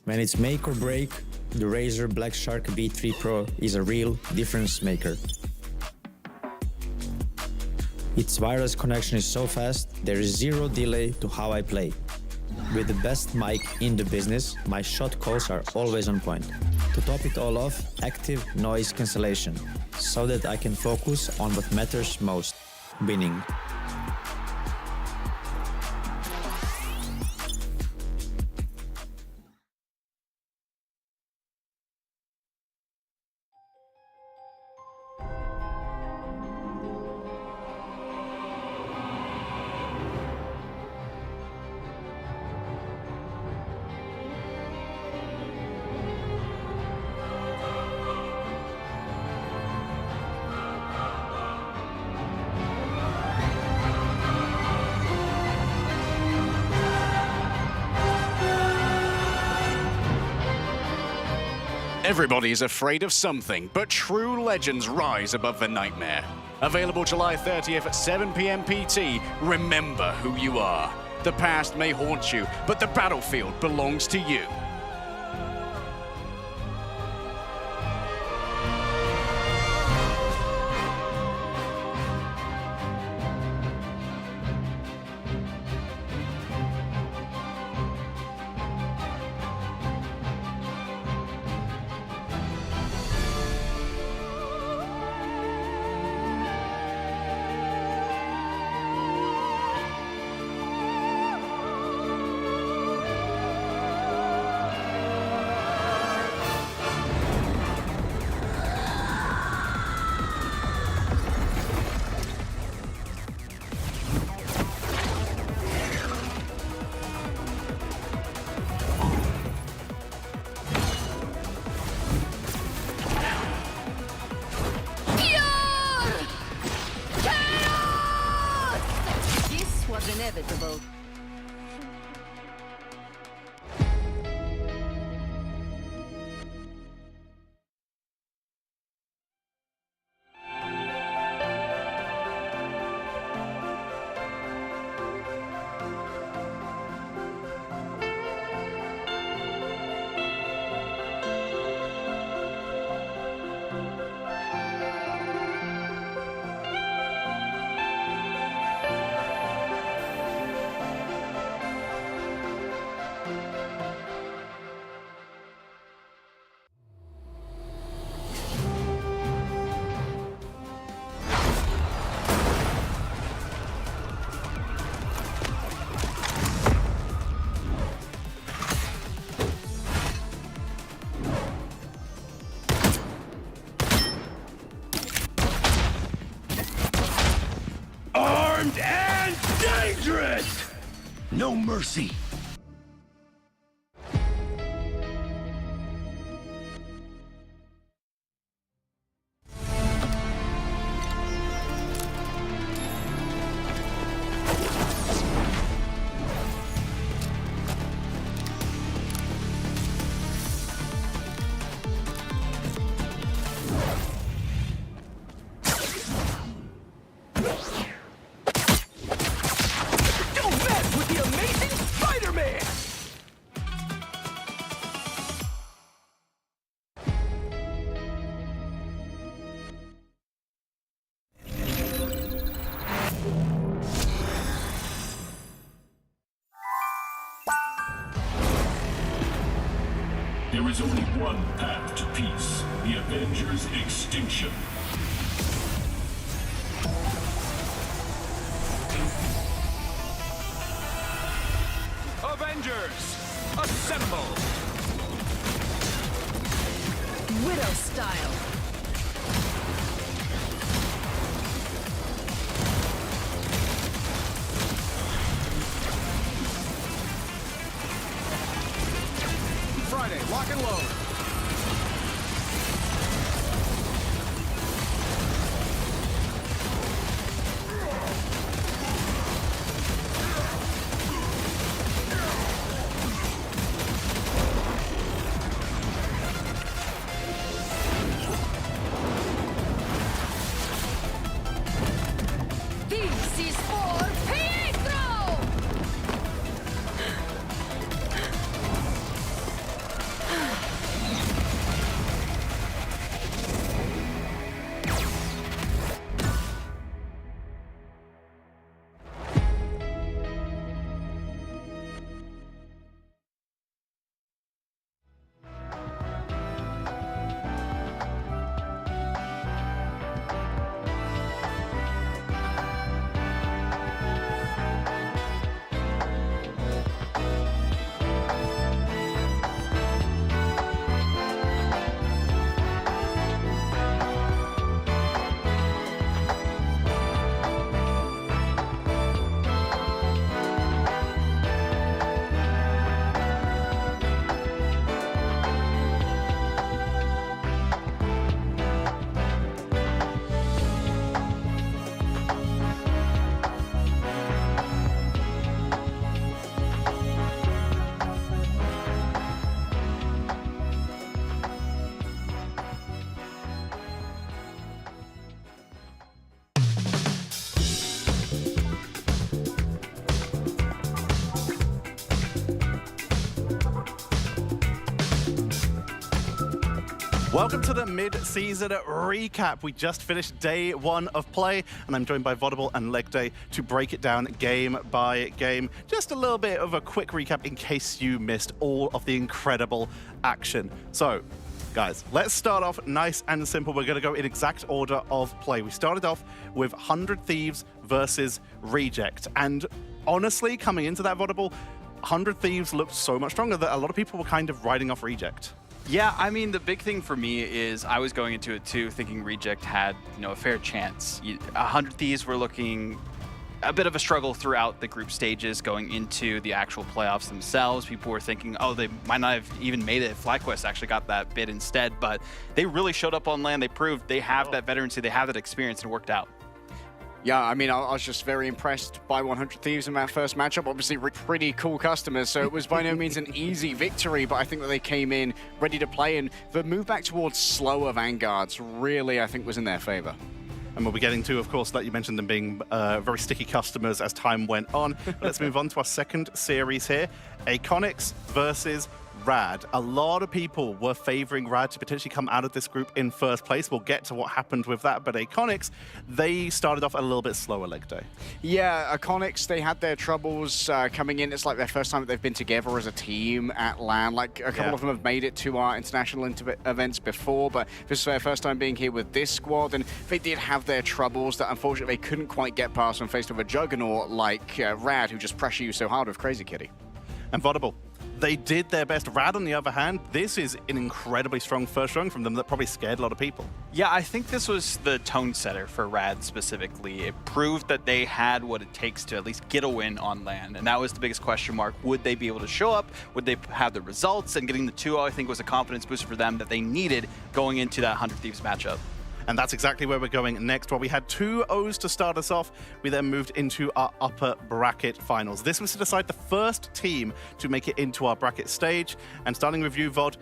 When it's make or break, the Razer Black Shark V3 Pro is a real difference maker. Its wireless connection is so fast, there is zero delay to how I play. With the best mic in the business, my shot calls are always on point. To top it all off, active noise cancellation, so that I can focus on what matters most, winning. Everybody is afraid of something, but true legends rise above the nightmare. Available July 30th at 7 p.m. PT, remember who you are. The past may haunt you, but the battlefield belongs to you. Inevitable. Armed and dangerous! No mercy. There is only one path to peace, the Avengers' extinction. Avengers, assemble! Widow style. Friday, lock and load. This is for Pietro! Welcome to the mid-season recap. We just finished day 1 of play, and I'm joined by Vodable and Leg Day to break it down game by game. Just a little bit of a quick recap in case you missed all of the incredible action. So, guys, let's start off nice and simple. We're going to go in exact order of play. We started off with 100 Thieves versus Reject, and honestly, coming into that Vodable, 100 Thieves looked so much stronger that a lot of people were kind of riding off Reject. Yeah, I mean, the big thing for me is I was going into it too thinking Reject had, a fair chance. 100 Thieves were looking a bit of a struggle throughout the group stages going into the actual playoffs themselves. People were thinking, oh, they might not have even made it. FlyQuest actually got that bid instead, but they really showed up on land. They proved they have that veterancy, they have that experience, and it worked out. Yeah, I mean, I was just very impressed by 100 Thieves in that first matchup. Obviously, pretty cool customers, so it was by no means an easy victory, but I think that they came in ready to play, and the move back towards slower Vanguards really, I think, was in their favor. And we'll be getting to, of course, like you mentioned, them being very sticky customers as time went on. But let's move on to our second series here. Iconics versus RAD. A lot of people were favoring RAD to potentially come out of this group in first place. We'll get to what happened with that, but Iconics, they started off a little bit slower, Leg Day. Yeah, Iconics, they had their troubles coming in. It's like their first time that they've been together as a team at LAN. Like, a couple of them have made it to our international events before, but this is their first time being here with this squad, and they did have their troubles that unfortunately they couldn't quite get past when faced with a juggernaut like RAD, who just pressure you so hard with Crazy Kitty. And Vodable, they did their best. RAD, on the other hand, this is an incredibly strong first run from them that probably scared a lot of people. Yeah, I think this was the tone setter for RAD specifically. It proved that they had what it takes to at least get a win on land, and that was the biggest question mark. Would they be able to show up? Would they have the results? And getting the 2-0, I think, was a confidence booster for them that they needed going into that 100 Thieves matchup. And that's exactly where we're going next. While we had 2 O's to start us off, we then moved into our upper bracket finals. This was to decide the first team to make it into our bracket stage. And starting with you, Vod,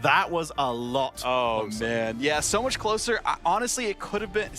that was a lot closer. Man. Yeah, so much closer. Honestly, it could have been...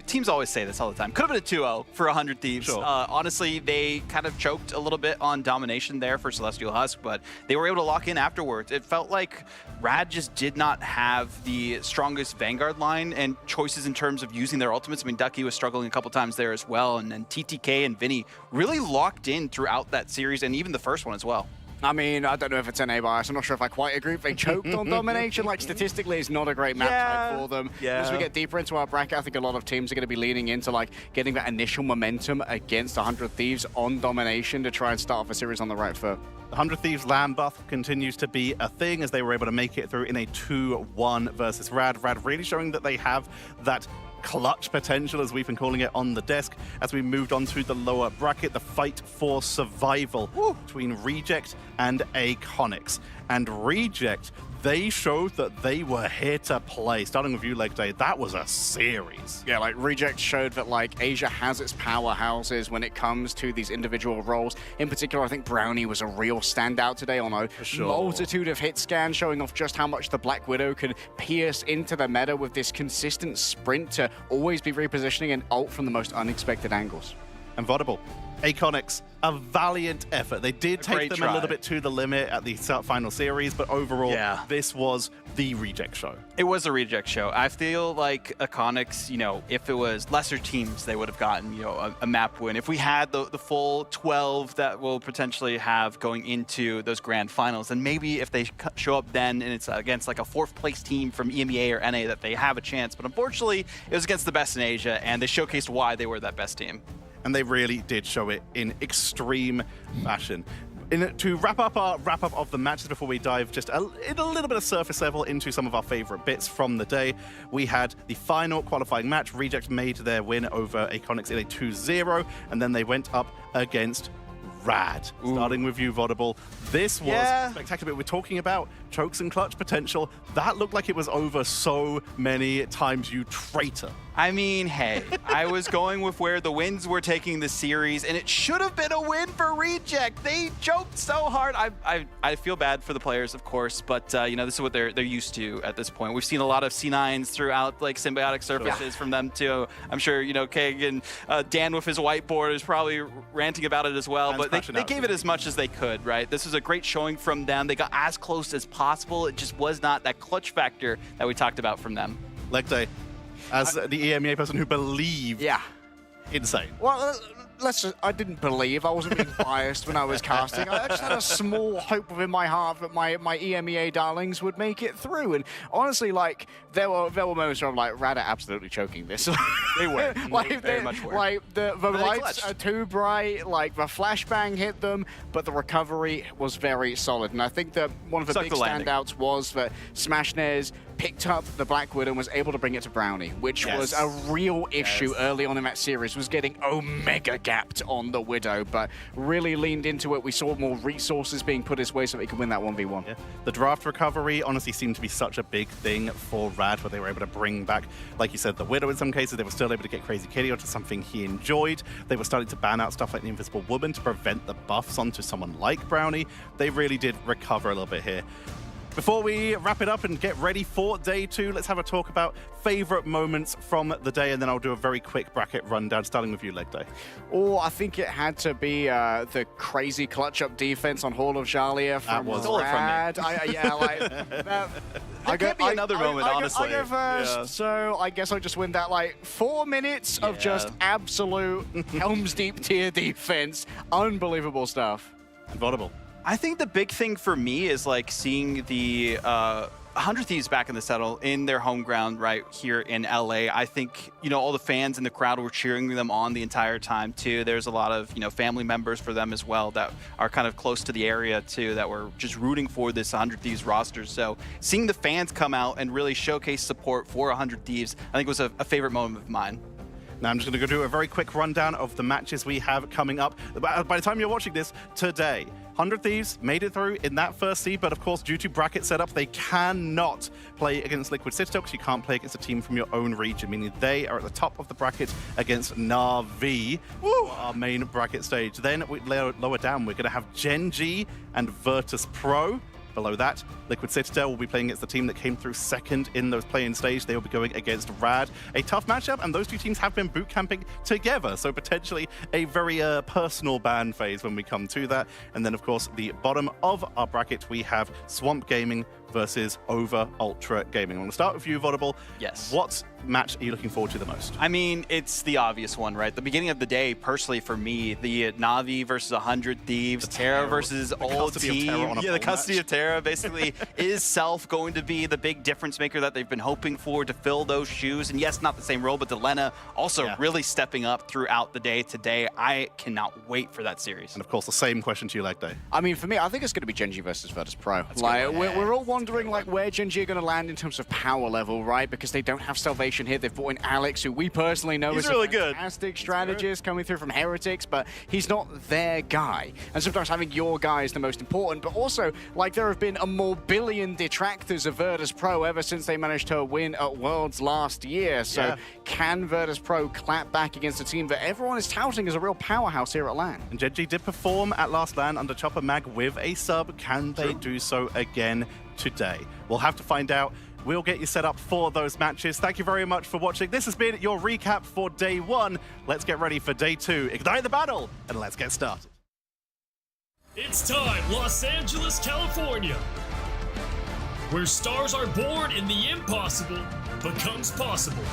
Teams always say this all the time. Could have been a 2-0 for 100 Thieves. Sure. Honestly, they kind of choked a little bit on domination there for Celestial Husk, but they were able to lock in afterwards. It felt like RAD just did not have the strongest Vanguard line and choices in terms of using their ultimates. I mean, Ducky was struggling a couple times there as well, and then TTK and Vinny really locked in throughout that series, and even the first one as well. I mean, I don't know if it's NA bias. I'm not sure if I quite agree. If they choked on domination, like statistically, it's not a great map type for them. Yeah. As we get deeper into our bracket, I think a lot of teams are going to be leaning into like getting that initial momentum against 100 Thieves on domination to try and start off a series on the right foot. 100 Thieves land buff continues to be a thing as they were able to make it through in a 2-1 versus RAD. RAD really showing that they have that clutch potential, as we've been calling it, on the desk. As we moved on to the lower bracket, the fight for survival between Reject and Iconics. And Reject, they showed that they were here to play. Starting with you, Leg Day, that was a series. Yeah, like Reject showed that like Asia has its powerhouses when it comes to these individual roles. In particular, I think Brownie was a real standout today on a multitude of hit scans, showing off just how much the Black Widow can pierce into the meta with this consistent sprint to always be repositioning and ult from the most unexpected angles. And Vodable, Iconics, a valiant effort. They did take them a little bit to the limit at the final series, but overall, this was the Reject show. It was a Reject show. I feel like Iconics, if it was lesser teams, they would have gotten, a map win. If we had the full 12 that we'll potentially have going into those grand finals, then maybe if they show up then and it's against like a 4th place team from EMEA or NA, that they have a chance. But unfortunately, it was against the best in Asia, and they showcased why they were that best team. And they really did show it in extreme fashion. To wrap up our wrap-up of the matches before we dive just in a little bit of surface level into some of our favorite bits from the day, we had the final qualifying match. Reject made their win over Iconics in a 2-0, and then they went up against RAD. Starting with you, Vodable. This was spectacular. We're talking about chokes and clutch potential. That looked like it was over so many times, you traitor. I mean, hey, I was going with where the wins were taking the series, and it should have been a win for Reject. They joked so hard. I feel bad for the players, of course, but this is what they're used to at this point. We've seen a lot of C9s throughout, like symbiotic surfaces from them too. I'm sure Keg and Dan with his whiteboard is probably ranting about it as well. But they gave it as much as they could, right? This was a great showing from them. They got as close as possible possible. It just was not that clutch factor that we talked about from them. Leg day, as the EMEA person who believed. Yeah. Insane. Well, I didn't believe. I wasn't being biased when I was casting. I just had a small hope within my heart that my EMEA darlings would make it through. And honestly, like, there were moments where I'm like, RAD are absolutely choking this. They were. Like, they very much were. Like, the lights clutched. are too bright, like, the flashbang hit them, but the recovery was very solid. And I think that one of the Sucked big the landing. standouts was that Smashnares picked up the Black Widow and was able to bring it to Brownie, which was a real issue early on in that series, was getting omega gapped on the Widow, but really leaned into it. We saw more resources being put his way so that he could win that 1v1. Yeah. The draft recovery honestly seemed to be such a big thing for RAD, where they were able to bring back, like you said, the Widow in some cases. They were still able to get Crazy Kitty onto something he enjoyed. They were starting to ban out stuff like the Invisible Woman to prevent the buffs onto someone like Brownie. They really did recover a little bit here. Before we wrap it up and get ready for day 2, let's have a talk about favorite moments from the day, and then I'll do a very quick bracket rundown, starting with you, Leg Day. Oh, I think it had to be the crazy clutch-up defense on Hall of Jalia from RAD. Yeah, like... There could be another moment, honestly. I go first, so I guess I'll just win that, like, 4 minutes of just absolute Helm's Deep tier defense. Unbelievable stuff. And Vaudable. I think the big thing for me is like seeing the 100 Thieves back in the saddle in their home ground right here in LA. I think, you know, all the fans in the crowd were cheering them on the entire time too. There's a lot of, you know, family members for them as well that are kind of close to the area too, that were just rooting for this 100 Thieves roster. So seeing the fans come out and really showcase support for 100 Thieves, I think was a favorite moment of mine. Now I'm just going to go do a very quick rundown of the matches we have coming up. By the time you're watching this today, 100 Thieves made it through in that first seed, but of course, due to bracket setup, they cannot play against Liquid Citadel because you can't play against a team from your own region, meaning they are at the top of the bracket against Na'Vi, our main bracket stage. Then lower down, we're going to have Gen.G and Virtus Pro. Below that, Liquid Citadel will be playing against the team that came through second in those play-in stage. They will be going against RAD. A tough matchup, and those two teams have been boot camping together, so potentially a very personal ban phase when we come to that. And then, of course, the bottom of our bracket, we have Swamp Gaming versus Over Ultra Gaming. I'm going to start with you, Vaudable. Yes. What match are you looking forward to the most? I mean, it's the obvious one, right? The beginning of the day, personally for me, the Na'Vi versus 100 Thieves, Terra versus old team. The custody of Terra basically is Self going to be the big difference maker that they've been hoping for to fill those shoes. And yes, not the same role, but Delena also really stepping up throughout the day today. I cannot wait for that series. And of course, the same question to you, Leg Day. I mean, for me, I think it's going to be Gen.G versus Virtus Pro. Like, we're all wondering like where Gen.G are going to land in terms of power level, right? Because they don't have Salvation here. They've brought in Alex, who we personally know is really a good. fantastic strategist coming through from Heretics, but he's not their guy. And sometimes having your guy is the most important. But also, like, there have been a more billion detractors of Virtus Pro ever since they managed to win at Worlds last year. So can Virtus Pro clap back against a team that everyone is touting as a real powerhouse here at LAN? And Gen.G did perform at last LAN under Chopper Mag with a sub. Can they do so again today? We'll have to find out. We'll get you set up for those matches. Thank you very much for watching. This has been your recap for day 1. Let's get ready for day 2. Ignite the battle, and let's get started. It's time, Los Angeles, California, where stars are born and the impossible becomes possible.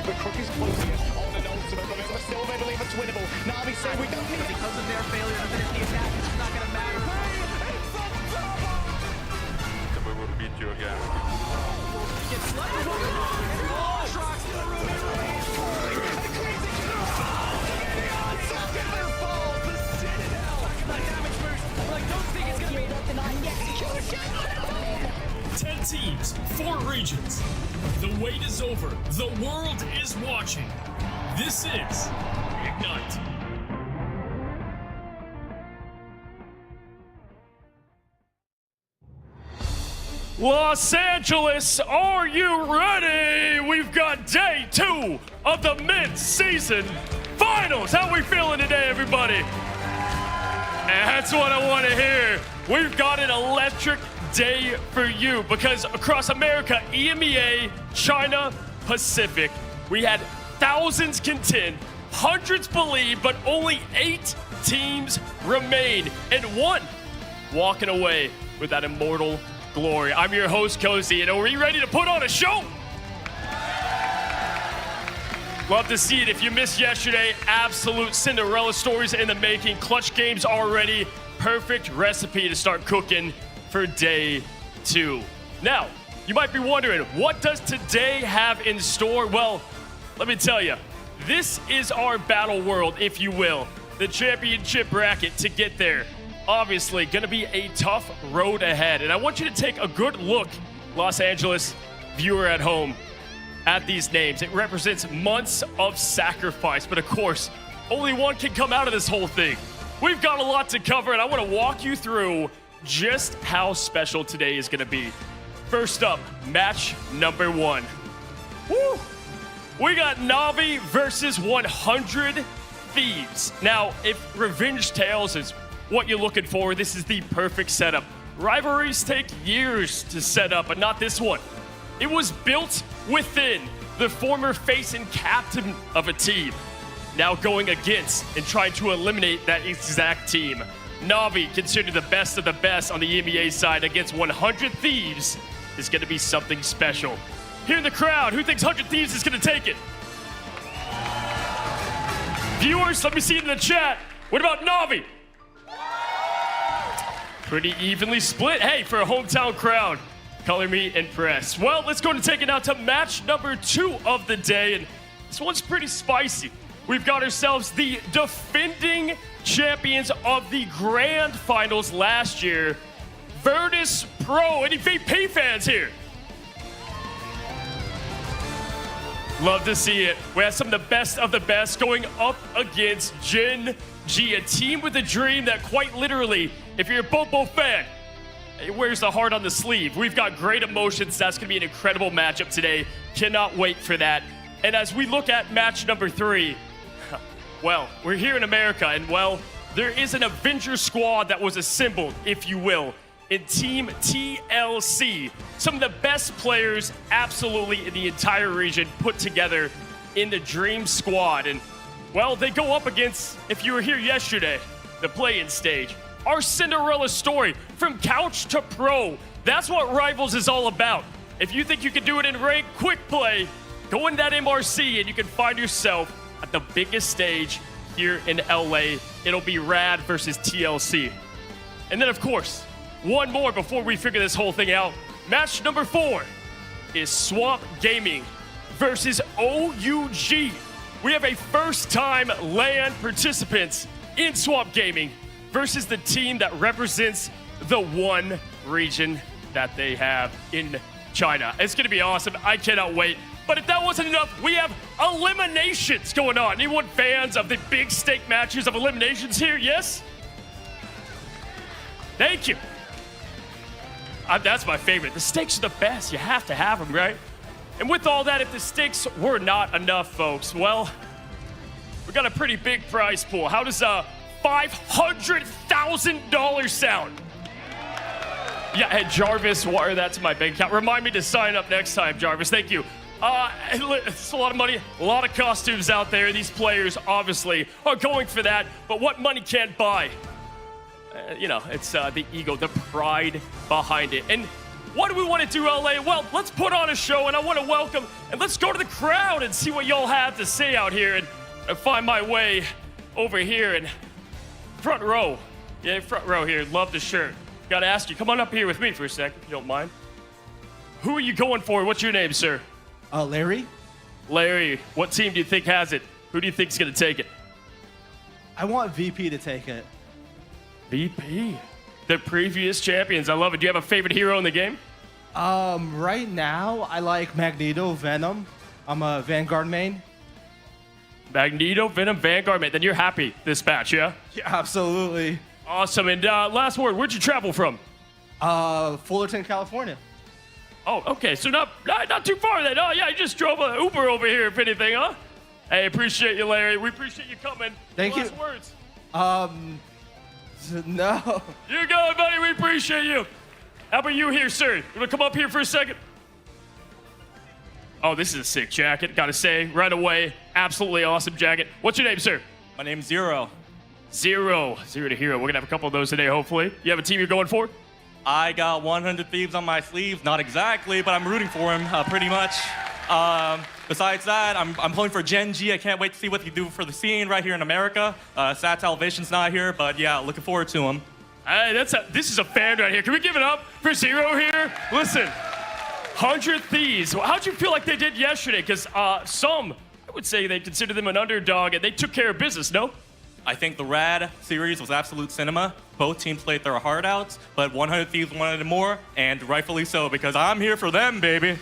The Crook is closest on an ultimate, but still they believe it's winnable. Na'Vi say we don't need it. Because of their failure to finish the attack, it's not going to matter. We will beat you again. Gets left alone. Tracks to the room. The Citadel. The damage boost. I don't think it's going to be enough tonight. Execution. 10 teams, 4 regions. The wait is over. The world is watching. This is Ignite. Los Angeles, are you ready? We've got day 2 of the mid-season finals. How are we feeling today, everybody? And that's what I want to hear. We've got an electric day for you because across America, EMEA, China, Pacific. We had thousands contend, hundreds believe, but only 8 teams remain, and 1 walking away with that immortal glory. I'm your host, Cozy, and are we ready to put on a show? Love to see it. If you missed yesterday, absolute Cinderella stories in the making. Clutch games already. Perfect recipe to start cooking for day 2. Now, you might be wondering, what does today have in store? Well, let me tell you, this is our battle world, if you will. The championship bracket to get there. Obviously, going to be a tough road ahead. And I want you to take a good look, Los Angeles viewer at home, at these names. It represents months of sacrifice, but of course, only one can come out of this whole thing. We've got a lot to cover, and I want to walk you through just how special today is going to be. First up, match number 1. Woo! We got Na'Vi versus 100 Thieves. Now, if Revenge Tales is what you're looking for, this is the perfect setup. Rivalries take years to set up, but not this one. It was built within the former face and captain of a team, now going against and trying to eliminate that exact team. Na'Vi, considered the best of the best on the EMEA side, against 100 Thieves is going to be something special. Here in the crowd, who thinks 100 Thieves is going to take it? Viewers, let me see it in the chat. What about Na'Vi? Pretty evenly split. Hey, for a hometown crowd, color me impressed. Well, let's go and take it out to match number 2 of the day, and this one's pretty spicy. We've got ourselves the defending champions of the grand finals last year, Virtus Pro. Any VP fans here? Love to see it. We have some of the best going up against Gen G, a team with a dream that quite literally, if you're a Bobo fan, it wears the heart on the sleeve. We've got great emotions. That's going to be an incredible matchup today. Cannot wait for that. And as we look at match number 3, well, we're here in America, and well, there is an Avenger squad that was assembled, if you will, in Team TLC. Some of the best players absolutely in the entire region put together in the Dream Squad. And well, they go up against, if you were here yesterday, the play-in stage. Our Cinderella story from couch to pro. That's what Rivals is all about. If you think you can do it in rank, quick play, go into that MRC and you can find yourself at the biggest stage here in LA. It'll be RAD versus TLC. And then, of course, one more before we figure this whole thing out. Match number 4 is Swamp Gaming versus OUG. We have a first-time LAN participants in Swamp Gaming versus the team that represents the one region that they have in China. It's going to be awesome. I cannot wait. But if that wasn't enough, we have eliminations going on. Anyone fans of the big stake matches of eliminations here? Yes? Thank you. That's my favorite. The stakes are the best. You have to have them, right? And with all that, if the stakes were not enough, folks, well, we got a pretty big prize pool. How does $500,000 sound? Yeah, hey, Jarvis, wire that to my bank account. Remind me to sign up next time, Jarvis. Thank you. It's a lot of money, a lot of costumes out there. These players obviously are going for that, but what money can't buy? It's the ego, the pride behind it. And what do we want to do, LA? Well, let's put on a show, and I want to welcome, and let's go to the crowd and see what y'all have to say out here, and find my way over here in front row. Yeah, front row here. Love the shirt. Gotta ask you, come on up here with me for a sec, if you don't mind. Who are you going for? What's your name, sir? Larry. Larry, what team do you think has it? Who do you think is going to take it? I want VP to take it. VP? The previous champions. I love it. Do you have a favorite hero in the game? Right now, I like Magneto, Venom. I'm a Vanguard main. Magneto, Venom, Vanguard main. Then you're happy this match, yeah? Yeah, absolutely. Awesome. And last word, where'd you travel from? Fullerton, California. Oh, okay. So not too far then. Oh, yeah, you just drove an Uber over here, if anything, huh? Hey, appreciate you, Larry. We appreciate you coming. Thank you. Last words. No. You got it, buddy. We appreciate you. How about you here, sir? You want to come up here for a second? Oh, this is a sick jacket, gotta say, right away. Absolutely awesome jacket. What's your name, sir? My name's Zero. Zero to hero. We're gonna have a couple of those today, hopefully. You have a team you're going for? I got 100 Thieves on my sleeve. Not exactly, but I'm rooting for him, pretty much. Besides that, I'm pulling for Gen G. I can't wait to see what he do for the scene right here in America. Sad Salvation's not here, but yeah, looking forward to him. Hey, this is a fan right here. Can we give it up for Zero here? Listen, 100 Thieves. How'd you feel like they did yesterday? Because some, I would say they consider them an underdog, and they took care of business, no? I think the RAD series was absolute cinema. Both teams played their heart out, but 100 Thieves wanted more, and rightfully so, because I'm here for them, baby.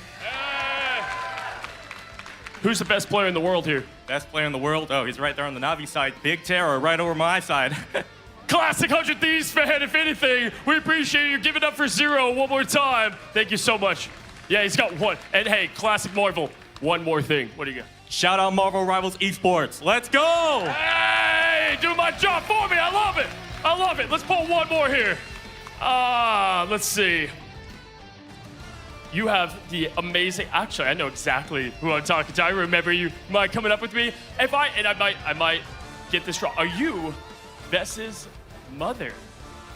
Who's the best player in the world here? Best player in the world? Oh, he's right there on the Navi side. Big Terror right over my side. Classic 100 Thieves fan, if anything. We appreciate you. Give it up for Zero one more time. Thank you so much. Yeah, he's got one. And hey, classic Marvel. One more thing. What do you got? Shout out Marvel Rivals Esports. Let's go! Hey, do my job for me. I love it. I love it. Let's pull one more here. Let's see. You have the amazing. Actually, I know exactly who I'm talking to. I remember you. Mind coming up with me? I might get this wrong. Are you Vess's mother?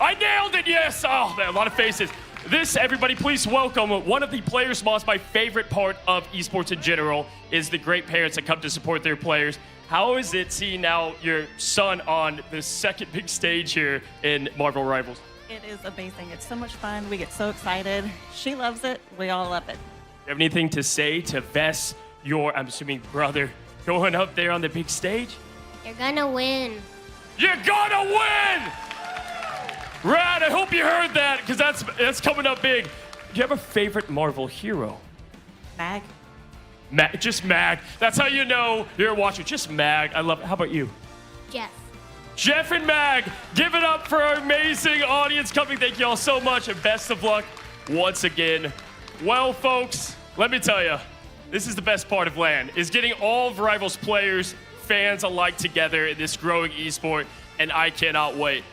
I nailed it. Yes. Oh man, a lot of faces. This, everybody, please welcome one of the players' moms. My favorite part of esports in general is the great parents that come to support their players. How is it seeing now your son on the second big stage here in Marvel Rivals? It is amazing. It's so much fun. We get so excited. She loves it. We all love it. You have anything to say to Vess, your, I'm assuming, brother, going up there on the big stage? You're gonna win. You're gonna win! Rad, I hope you heard that, because that's coming up big. Do you have a favorite Marvel hero? Mag. Just Mag. That's how you know you're a watcher. Just Mag. I love it. How about you? Jeff. Jeff and Mag, give it up for our amazing audience coming. Thank you all so much, and best of luck once again. Well, folks, let me tell you, this is the best part of LAN, is getting all of Rivals players, fans alike together in this growing esport, and I cannot wait.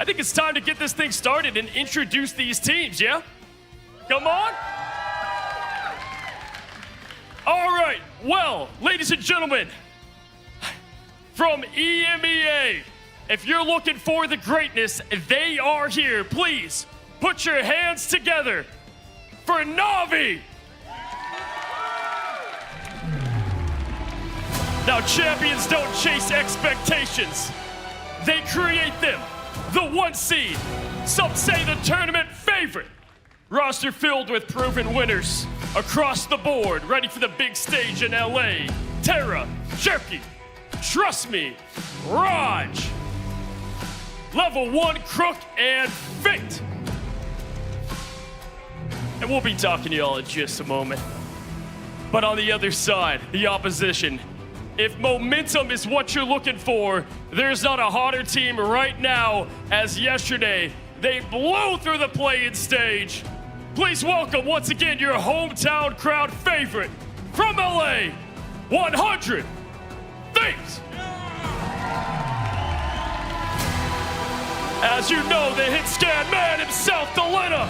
I think it's time to get this thing started and introduce these teams, yeah? Come on. All right, well, ladies and gentlemen, from EMEA, if you're looking for the greatness, they are here. Please put your hands together for Navi. Now, champions don't chase expectations. They create them. The 1 seed, some say the tournament favorite. Roster filled with proven winners across the board, ready for the big stage in LA. Terra, Jerky, Trust Me, Raj, Level 1 Crook, and Fate. And we'll be talking to y'all in just a moment. But on the other side, the opposition. If momentum is what you're looking for, there's not a hotter team right now as yesterday. They blew through the play-in stage. Please welcome once again your hometown crowd favorite from LA, 100 Thieves. As you know, the hit scan man himself, the winner,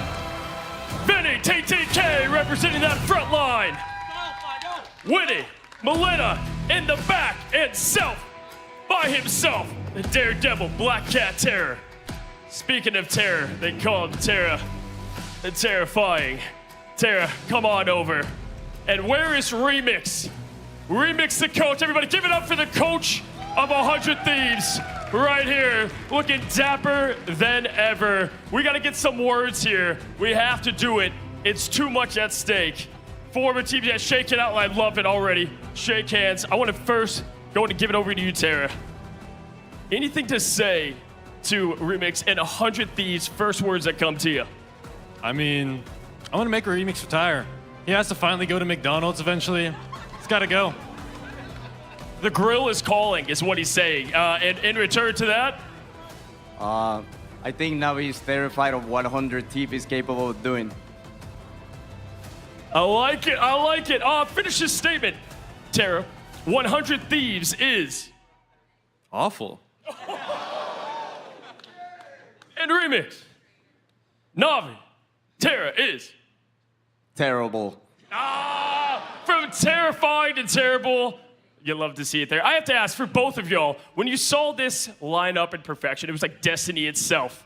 Vinny TTK representing that front line. Winnie, Melina in the back, and Self by himself, the daredevil Black Cat Terror. Speaking of terror, they call him Terra, the terrifying. Terra, come on over. And where is Remix? Remix the coach. Everybody give it up for the coach of 100 Thieves. Right here, looking dapper than ever. We gotta get some words here. We have to do it. It's too much at stake. Former teams, yeah, shake it out. I love it already. Shake hands. I want to first go and give it over to you, Terra. Anything to say to Remix and 100 Thieves, first words that come to you? I mean, I want to make Remix retire. He has to finally go to McDonald's eventually. He's got to go. The grill is calling, is what he's saying. And in return to that? I think now he's terrified of what 100 Thieves is capable of doing. I like it. I like it. Finish this statement, Terra. 100 Thieves is awful. And Remix, Navi, Terra is terrible. From terrified and terrible. You love to see it there. I have to ask for both of y'all, when you saw this lineup in perfection, it was like destiny itself.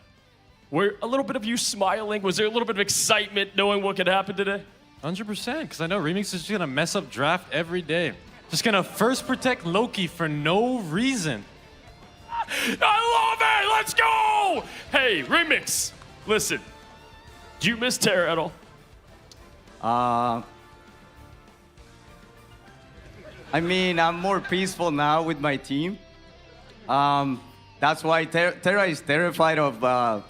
Were a little bit of you smiling? Was there a little bit of excitement knowing what could happen today? 100%, because I know Remix is just gonna mess up draft every day. Just gonna first protect Loki for no reason. I love it! Let's go! Hey, Remix, listen. Do you miss Terra at all? I mean, I'm more peaceful now with my team. That's why Terra is terrified of.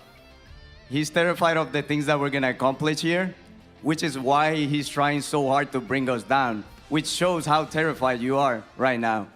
He's terrified of the things that we're gonna accomplish here, which is why he's trying so hard to bring us down, which shows how terrified you are right now.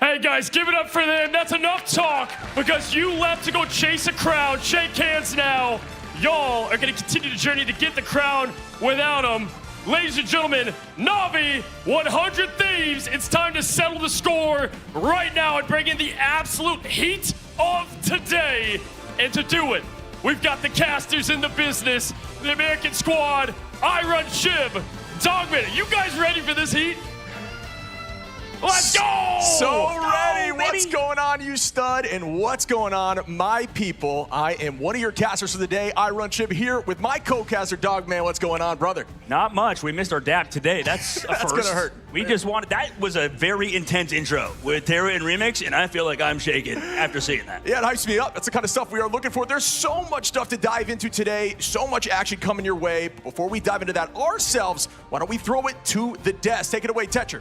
Hey guys, give it up for them. That's enough talk because you left to go chase a crown. Shake hands now. Y'all are gonna continue the journey to get the crown without him. Ladies and gentlemen, Na'Vi, 100 Thieves. It's time to settle the score right now and bring in the absolute heat of today. And to do it, we've got the casters in the business, the American squad, I Run Shib, Dogman. Are you guys ready for this heat? Let's go! So ready. What's going on, you stud? And what's going on, my people? I am one of your casters for the day. I Run Chib here with my co-caster, Dogman. What's going on, brother? Not much. We missed our dap today. That's a That's first. gonna hurt. We just wanted, that was a very intense intro with Terra and Remix, and I feel like I'm shaking after seeing that. Yeah, it hypes me up. That's the kind of stuff we are looking for. There's so much stuff to dive into today, so much action coming your way. But before we dive into that ourselves, why don't we throw it to the desk? Take it away, Tetcher.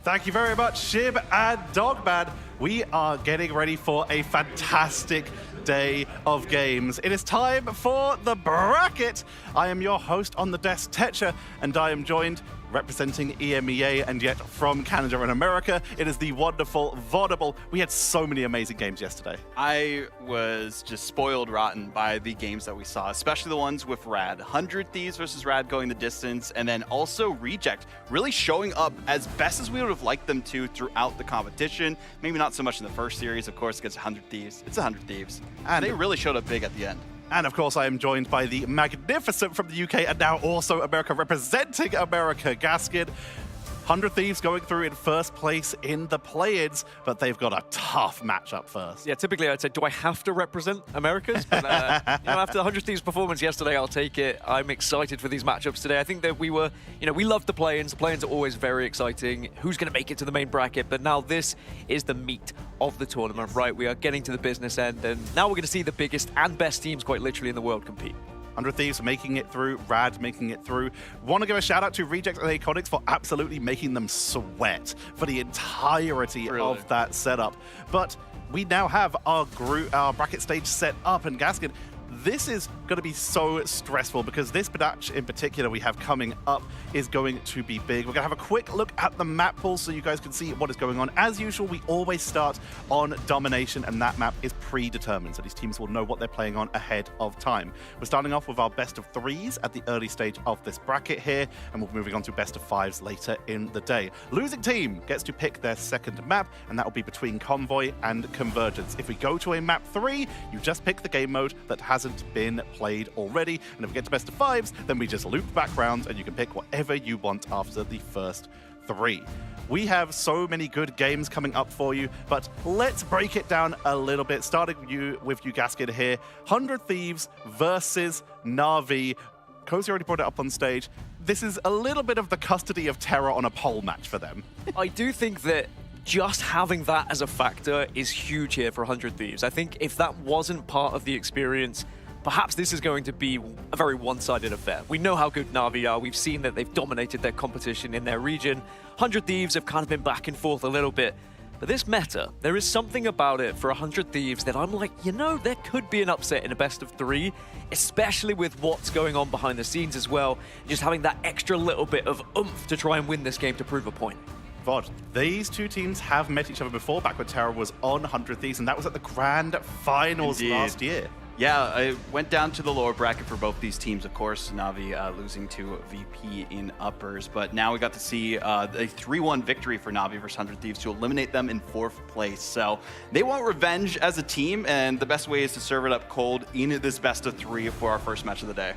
Thank you very much, Shib and Dogman. We are getting ready for a fantastic day of games. It is time for the bracket. I am your host on the desk, Tetcher, and I am joined representing EMEA and yet from Canada and America. It is the wonderful Vodable. We had so many amazing games yesterday. I was just spoiled rotten by the games that we saw, especially the ones with RAD. 100 Thieves versus RAD going the distance, and then also Reject really showing up as best as we would have liked them to throughout the competition. Maybe not so much in the first series, of course, against 100 Thieves. It's 100 Thieves. And they really showed up big at the end. And of course, I am joined by the magnificent from the UK and now also America, representing America, Gaskin. 100 Thieves going through in first place in the play-ins, but they've got a tough matchup first. Yeah, typically I'd say, do I have to represent Americas? But after the 100 Thieves performance yesterday, I'll take it. I'm excited for these matchups today. I think that we were, we love the play-ins. The play-ins are always very exciting. Who's going to make it to the main bracket? But now this is the meat of the tournament, right? We are getting to the business end, and now we're going to see the biggest and best teams quite literally in the world compete. 100 Thieves making it through, RAD making it through. Want to give a shout out to Reject and Iconics for absolutely making them sweat for the entirety of that setup. But we now have our bracket stage set up, and Gaskin, this is going to be so stressful because this match in particular we have coming up is going to be big. We're going to have a quick look at the map pool so you guys can see what is going on. As usual, we always start on domination, and that map is predetermined, so these teams will know what they're playing on ahead of time. We're starting off with our best of threes at the early stage of this bracket here, and we're moving on to best of fives later in the day. Losing team gets to pick their second map, and that will be between Convoy and Convergence. If we go to a map 3, you just pick the game mode that hasn't been played already, and if we get to best of fives, then we just loop back rounds and you can pick whatever you want after the first 3. We have so many good games coming up for you, but let's break it down a little bit, starting with you, Gaskin, here. 100 Thieves versus Na'Vi. Cozy already brought it up on stage. This is a little bit of the custody of Terra on a pole match for them. I do think that just having that as a factor is huge here for 100 Thieves. I think if that wasn't part of the experience, perhaps this is going to be a very one-sided affair. We know how good Na'Vi are. We've seen that they've dominated their competition in their region. 100 Thieves have kind of been back and forth a little bit. But this meta, there is something about it for 100 Thieves that I'm like, there could be an upset in a best of 3, especially with what's going on behind the scenes as well. Just having that extra little bit of oomph to try and win this game to prove a point. Vod, these two teams have met each other before, back when Terra was on 100 Thieves, and that was at the Grand Finals last year. Yeah, I went down to the lower bracket for both these teams, of course. Na'Vi losing to VP in uppers, but now we got to see a 3-1 victory for Na'Vi versus 100 Thieves to eliminate them in 4th place. So they want revenge as a team, and the best way is to serve it up cold in this best of 3 for our first match of the day.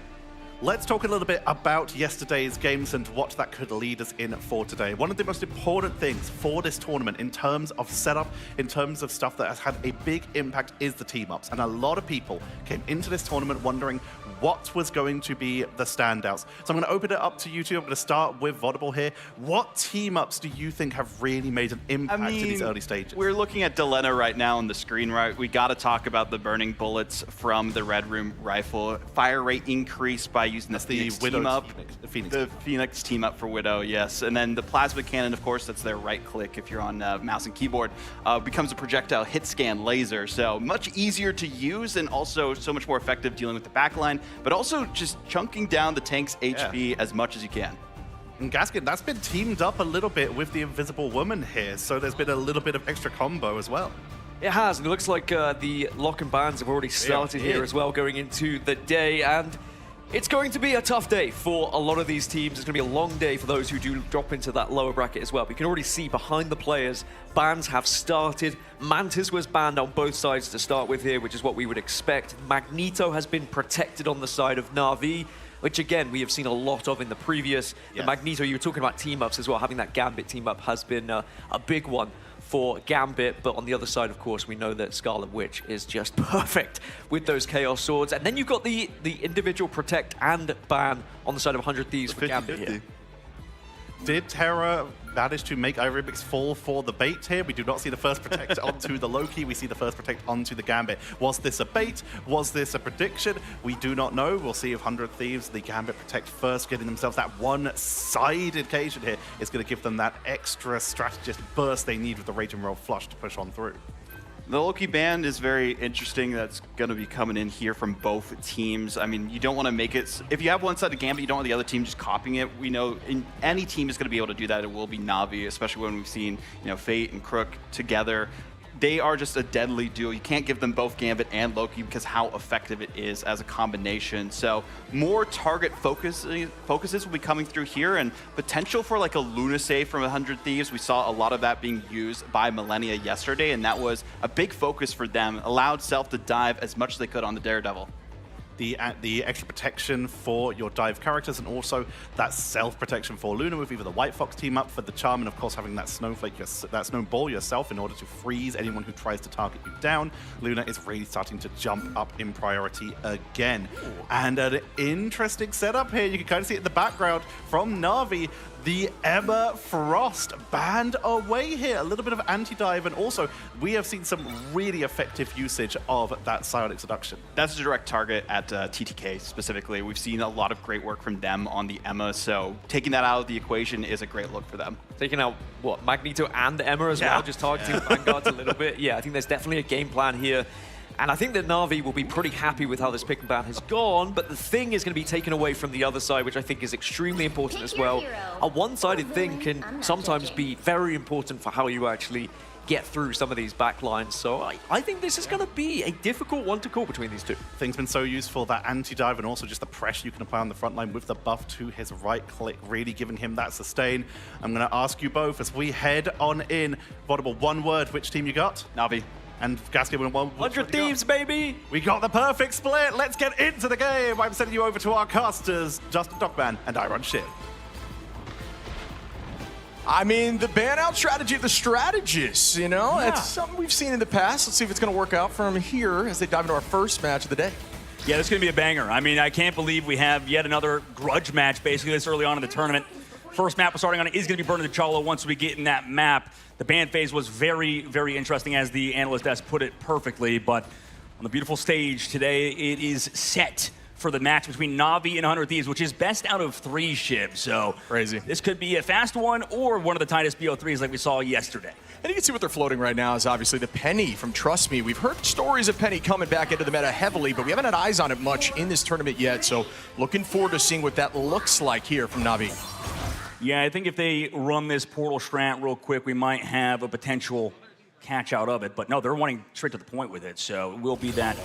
Let's talk a little bit about yesterday's games and what that could lead us in for today. One of the most important things for this tournament in terms of setup, in terms of stuff that has had a big impact is the team-ups. And a lot of people came into this tournament wondering what was going to be the standouts. So I'm going to open it up to you two. I'm going to start with Vodable here. What team-ups do you think have really made an impact in these early stages? We're looking at Delena right now on the screen, right? We got to talk about the burning bullets from the Red Room rifle. Fire rate increased by using the Phoenix team up. The Phoenix team up for Widow, yes. And then the plasma cannon, of course, that's their right click if you're on mouse and keyboard, becomes a projectile hit scan laser. So much easier to use and also so much more effective dealing with the backline, but also just chunking down the tank's HP as much as you can. And Gaskin, that's been teamed up a little bit with the Invisible Woman here, so there's been a little bit of extra combo as well. It has, and it looks like the lock and bans have already started here as well going into the day, and it's going to be a tough day for a lot of these teams. It's going to be a long day for those who do drop into that lower bracket as well. We can already see behind the players, bans have started. Mantis was banned on both sides to start with here, which is what we would expect. Magneto has been protected on the side of Na'Vi, which again, we have seen a lot of in the previous. The Magneto, you were talking about team-ups as well. Having that Gambit team-up has been a big one for Gambit, but on the other side, of course, we know that Scarlet Witch is just perfect with those Chaos Swords. And then you've got the individual protect and ban on the side of 100 Thieves for Gambit here. Did Terra manage to make Iremix fall for the bait here? We do not see the first protect onto the Loki. We see the first protect onto the Gambit. Was this a bait? Was this a prediction? We do not know. We'll see if 100 Thieves, the Gambit protect first, getting themselves that one-sided occasion here is going to give them that extra strategist burst they need with the Rage and Roll flush to push on through. The Loki ban is very interesting. That's going to be coming in here from both teams. I mean, you don't want to make it... If you have one side of Gambit, you don't want the other team just copying it. We know any team is going to be able to do that. It will be Na'Vi, especially when we've seen, Fate and Crook together. They are just a deadly duo. You can't give them both Gambit and Loki because how effective it is as a combination. So more target focuses will be coming through here, and potential for like a Luna save from 100 Thieves. We saw a lot of that being used by Millennia yesterday, and that was a big focus for them. Allowed Self to dive as much as they could on the Daredevil. The extra protection for your dive characters, and also that self-protection for Luna with either the White Fox team up for the charm, and of course having that snowflake, that snowball yourself in order to freeze anyone who tries to target you down. Luna is really starting to jump up in priority again. And an interesting setup here. You can kind of see it in the background from Na'Vi. The Emma Frost banned away here. A little bit of anti-dive, and also we have seen some really effective usage of that psionic seduction. That's a direct target at TTK specifically. We've seen a lot of great work from them on the Emma, so taking that out of the equation is a great look for them. Taking out, what, Magneto and Emma as well, just targeting Vanguards a little bit. Yeah, I think there's definitely a game plan here. And I think that Na'Vi will be pretty happy with how this pick and ban has gone, but the thing is going to be taken away from the other side, which I think is extremely important as well. A one-sided thing can sometimes be very important for how you actually get through some of these backlines. So I think this is going to be a difficult one to call between these two. Thing's been so useful, that anti-dive, and also just the pressure you can apply on the front line with the buff to his right click, really giving him that sustain. I'm going to ask you both as we head on in. Vodable, one word, which team you got? Na'Vi. And Gaskin with 100 Thieves, baby! We got the perfect split. Let's get into the game. I'm sending you over to our casters, Justin Dogman and Iron Shin. I mean, the ban-out strategy of the strategists, It's something we've seen in the past. Let's see if it's going to work out for them here as they dive into our first match of the day. Yeah, this is going to be a banger. I mean, I can't believe we have yet another grudge match basically this early on in the tournament. First map we're starting on is going to be Burn of the T'Challa once we get in that map. The ban phase was very, very interesting, as the analyst has put it perfectly, but on the beautiful stage today, it is set for the match between Na'Vi and 100 Thieves, which is best out of 3 ships. So crazy. This could be a fast one or one of the tightest BO3s like we saw yesterday. And you can see what they're floating right now is obviously the Penny from Trust Me. We've heard stories of Penny coming back into the meta heavily, but we haven't had eyes on it much in this tournament yet. So looking forward to seeing what that looks like here from Na'Vi. Yeah, I think if they run this portal strat real quick, we might have a potential catch out of it. But no, they're wanting straight to the point with it. So it will be that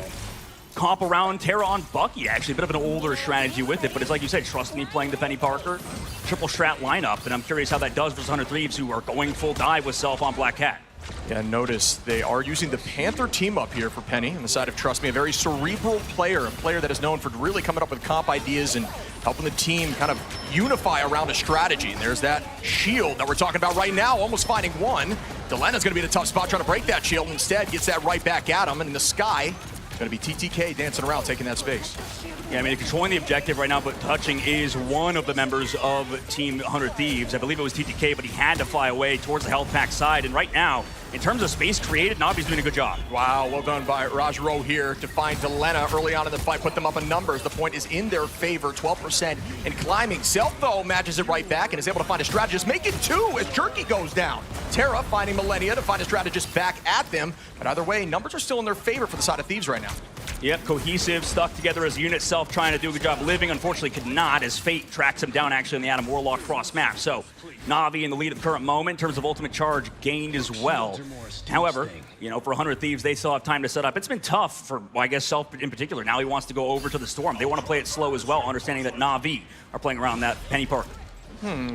comp around Terra on Bucky, actually. A bit of an older strategy with it. But it's like you said, Trust Me playing the Penny Parker. Triple strat lineup. And I'm curious how that does versus 100 Thieves, who are going full dive with Self on Black Cat. Yeah, notice they are using the Panther team up here for Penny on the side of Trust Me, a very cerebral player, a player that is known for really coming up with comp ideas and helping the team kind of unify around a strategy. And there's that shield that we're talking about right now, almost finding one. Delena's gonna be in a tough spot trying to break that shield. Instead, gets that right back at him, and in the sky, it's gonna be TTK dancing around, taking that space. Yeah, I mean, controlling the objective right now, but touching is one of the members of Team 100 Thieves. I believe it was TTK, but he had to fly away towards the health pack side. And right now, in terms of space created, Navi's doing a good job. Wow, well done by Rajro here to find Delena early on in the fight, put them up in numbers. The point is in their favor, 12% and climbing. Self, though, matches it right back and is able to find a strategist, make it 2 as Jerky goes down. Terra finding Millennia to find a strategist back at them. But either way, numbers are still in their favor for the side of Thieves right now. Yep, cohesive, stuck together as a unit. Self trying to do a good job living, unfortunately could not, as Fate tracks him down actually on the Adam Warlock cross map. So Na'Vi in the lead at the current moment in terms of ultimate charge gained as well. However, you know, for 100 Thieves, they still have time to set up. It's been tough for, well, I guess, Self in particular. Now he wants to go over to the Storm. They want to play it slow as well, understanding that Na'Vi are playing around that Penny Parker.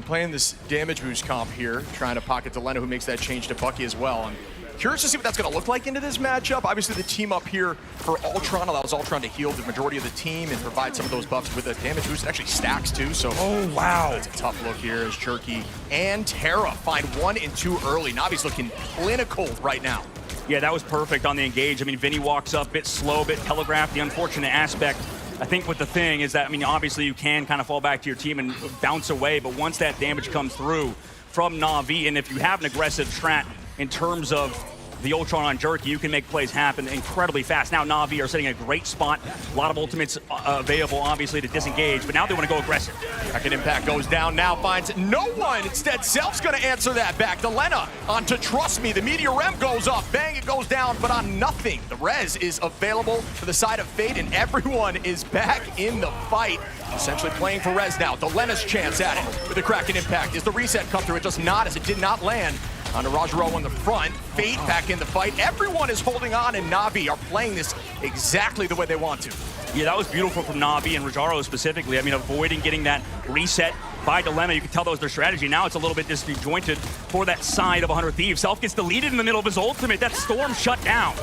Playing this damage boost comp here, trying to pocket Delena, who makes that change to Bucky as well. I'm curious to see what that's going to look like into this matchup. Obviously, the team up here for Ultron allows Ultron to heal the majority of the team and provide some of those buffs with a damage boost. It actually stacks too, so oh wow, it's a tough look here as Jerky and Terra find 1 and 2 early. Navi's looking clinical right now. Yeah, that was perfect on the engage. I mean, Vinny walks up, bit slow, bit telegraphed. The unfortunate aspect, I think, with the thing is that, I mean, obviously you can kind of fall back to your team and bounce away, but once that damage comes through from Na'Vi, and if you have an aggressive strat in terms of the Ultron on Jerky, you can make plays happen incredibly fast. Now Na'Vi are sitting in a great spot. A lot of ultimates available, obviously, to disengage, but now they want to go aggressive. Second impact goes down now, finds no one. Instead, Self's going to answer that back. Delena onto Trust Me. The Meteor Rem goes off. Bang, it goes down, but on nothing. The res is available for the side of Fate, and everyone is back in the fight. Essentially playing for res now. Delena's chance at it with the Kraken impact. Is the reset come through? It does not, as it did not land. On to Rajaro in the front. Fate back in the fight. Everyone is holding on, and Na'Vi are playing this exactly the way they want to. Yeah, that was beautiful from Na'Vi and Rajaro specifically. I mean, avoiding getting that reset by Dilemma. You can tell that was their strategy. Now it's a little bit disjointed for that side of 100 Thieves. Self gets deleted in the middle of his ultimate. That Storm shut down.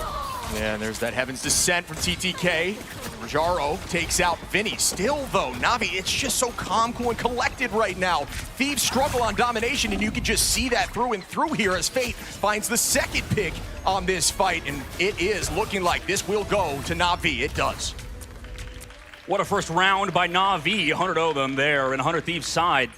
Yeah, and there's that Heaven's Descent from TTK. Rajaro takes out Vinny. Still, though, Na'Vi, it's just so calm, cool, and collected right now. Thieves struggle on domination, and you can just see that through and through here as Fate finds the second pick on this fight, and it is looking like this will go to Na'Vi. It does. What a first round by Na'Vi. 100 of them there, and 100 Thieves side.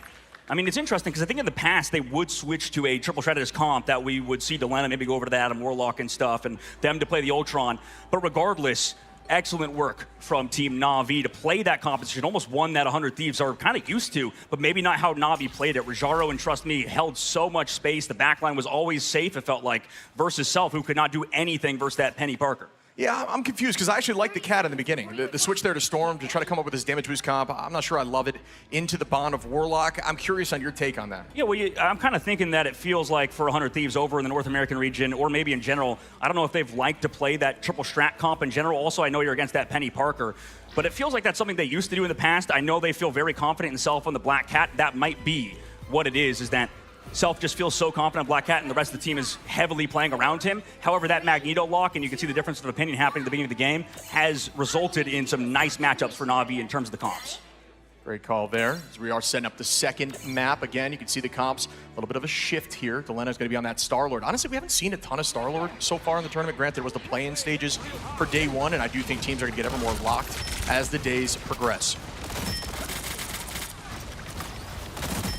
I mean, it's interesting because I think in the past they would switch to a triple strategist comp that we would see Delena maybe go over to the Adam Warlock and stuff and them to play the Ultron. But regardless, excellent work from Team Na'Vi to play that competition. Almost one that 100 Thieves are kind of used to, but maybe not how Na'Vi played it. Rajaro and Trust Me held so much space. The backline was always safe, it felt like, versus Self, who could not do anything versus that Penny Parker. Yeah, I'm confused because I actually liked the cat in the beginning. The switch there to Storm to try to come up with his damage boost comp. I'm not sure I love it. Into the Bond of Warlock. I'm curious on your take on that. Yeah, well, I'm kind of thinking that it feels like for 100 Thieves over in the North American region, or maybe in general, I don't know if they've liked to play that triple strat comp in general. Also, I know you're against that Penny Parker, but it feels like that's something they used to do in the past. I know they feel very confident in Self on the Black Cat. That might be what it is that Self just feels so confident in Black Cat, and the rest of the team is heavily playing around him. However, that Magneto lock, and you can see the difference of opinion happening at the beginning of the game, has resulted in some nice matchups for Na'Vi in terms of the comps. Great call there. As we are setting up the second map again, you can see the comps. A little bit of a shift here. Delena's going to be on that Star-Lord. Honestly, we haven't seen a ton of Star-Lord so far in the tournament. Granted, it was the play-in stages for day one, and I do think teams are going to get ever more locked as the days progress.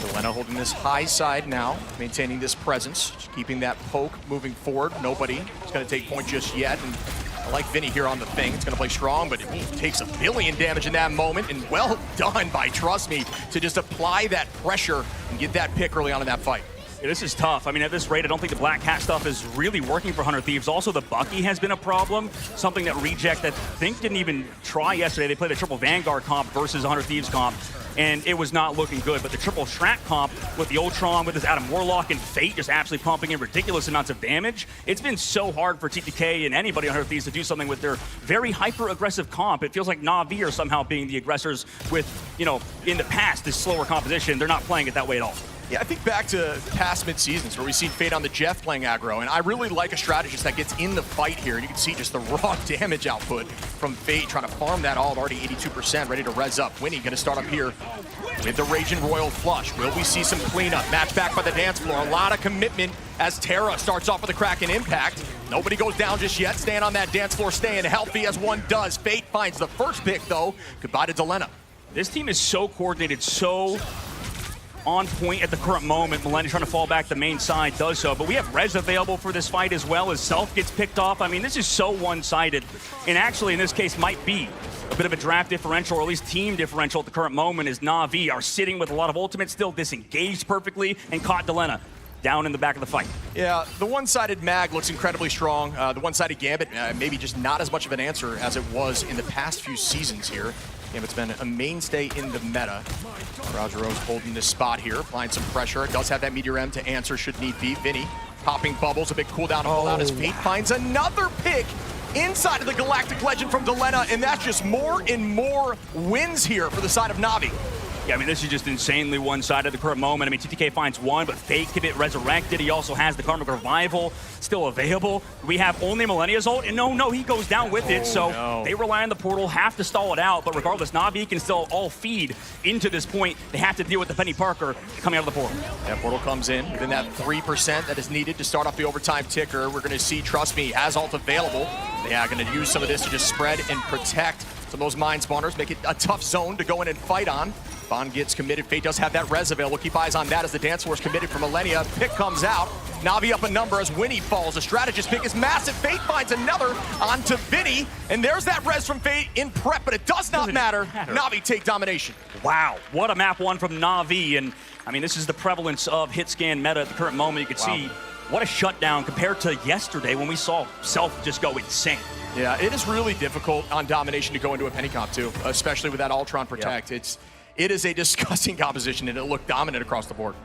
Delena holding this high side now, maintaining this presence, just keeping that poke moving forward. Nobody is going to take point just yet. And I like Vinny here on the thing. It's going to play strong, but he takes 1 billion damage in that moment. And well done by Trust Me to just apply that pressure and get that pick early on in that fight. Yeah, this is tough. I mean, at this rate, I don't think the Black Cat stuff is really working for 100 Thieves. Also, the Bucky has been a problem. Something that Reject, I think, didn't even try yesterday. They played a triple Vanguard comp versus 100 Thieves comp, and it was not looking good. But the triple Strat comp with the Ultron, with this Adam Warlock and Fate just absolutely pumping in ridiculous amounts of damage, it's been so hard for TTK and anybody on 100 Thieves to do something with their very hyper-aggressive comp. It feels like Na'Vi are somehow being the aggressors with, you know, in the past, this slower composition. They're not playing it that way at all. Yeah, I think back to past mid-seasons where we've seen Fate on the Jeff playing aggro, and I really like a strategist that gets in the fight here. And you can see just the raw damage output from Fate trying to farm that all, already 82%, ready to res up. Winnie going to start up here with the Raging Royal Flush. Will we see some cleanup? Match back by the dance floor. A lot of commitment as Terra starts off with a Kraken impact. Nobody goes down just yet. Staying on that dance floor, staying healthy as one does. Fate finds the first pick, though. Goodbye to Delena. This team is so coordinated, so on point at the current moment. Millennia trying to fall back the main side, does so. But we have Rez available for this fight as well as Self gets picked off. I mean, this is so one-sided. And actually, in this case, might be a bit of a draft differential, or at least team differential at the current moment, as Na'Vi are sitting with a lot of ultimates, still disengaged perfectly, and caught Delena down in the back of the fight. Yeah, the one-sided mag looks incredibly strong. The one-sided Gambit, maybe just not as much of an answer as it was in the past few seasons here. Gambit's been a mainstay in the meta. Roger Rose holding this spot here, applying some pressure. Does have that Meteor M to answer should need be. Vinny popping bubbles, a big cooldown to pull out as Fate finds another pick inside of the Galactic Legend from Delena, and that's just more and more wins here for the side of Na'Vi. Yeah, I mean, this is just insanely one-sided at the current moment. I mean, TTK finds one, but Fate can get resurrected. He also has the Karmic Revival still available. We have only Millennia's ult, and no, he goes down with it. So they rely on the portal, have to stall it out. But regardless, Na'Vi can still all feed into this point. They have to deal with the Penny Parker coming out of the portal. That portal comes in within that 3% that is needed to start off the overtime ticker. We're going to see, trust me, has ult available. They are going to use some of this to just spread and protect some of those mine spawners, make it a tough zone to go in and fight on. Bond gets committed. Fate does have that res available. Keep eyes on that as the dance floor is committed for Millennia. Pick comes out. Na'Vi up a number as Winnie falls. The strategist pick is massive. Fate finds another onto Vinny. And there's that res from Fate in prep, but it does not matter. Na'Vi take domination. Wow, what a map one from Na'Vi. And I mean, this is the prevalence of hit scan meta at the current moment. You can see what a shutdown compared to yesterday when we saw Self just go insane. Yeah, it is really difficult on domination to go into a penny comp too, especially with that Ultron Protect. It is a disgusting composition, and it looked dominant across the board.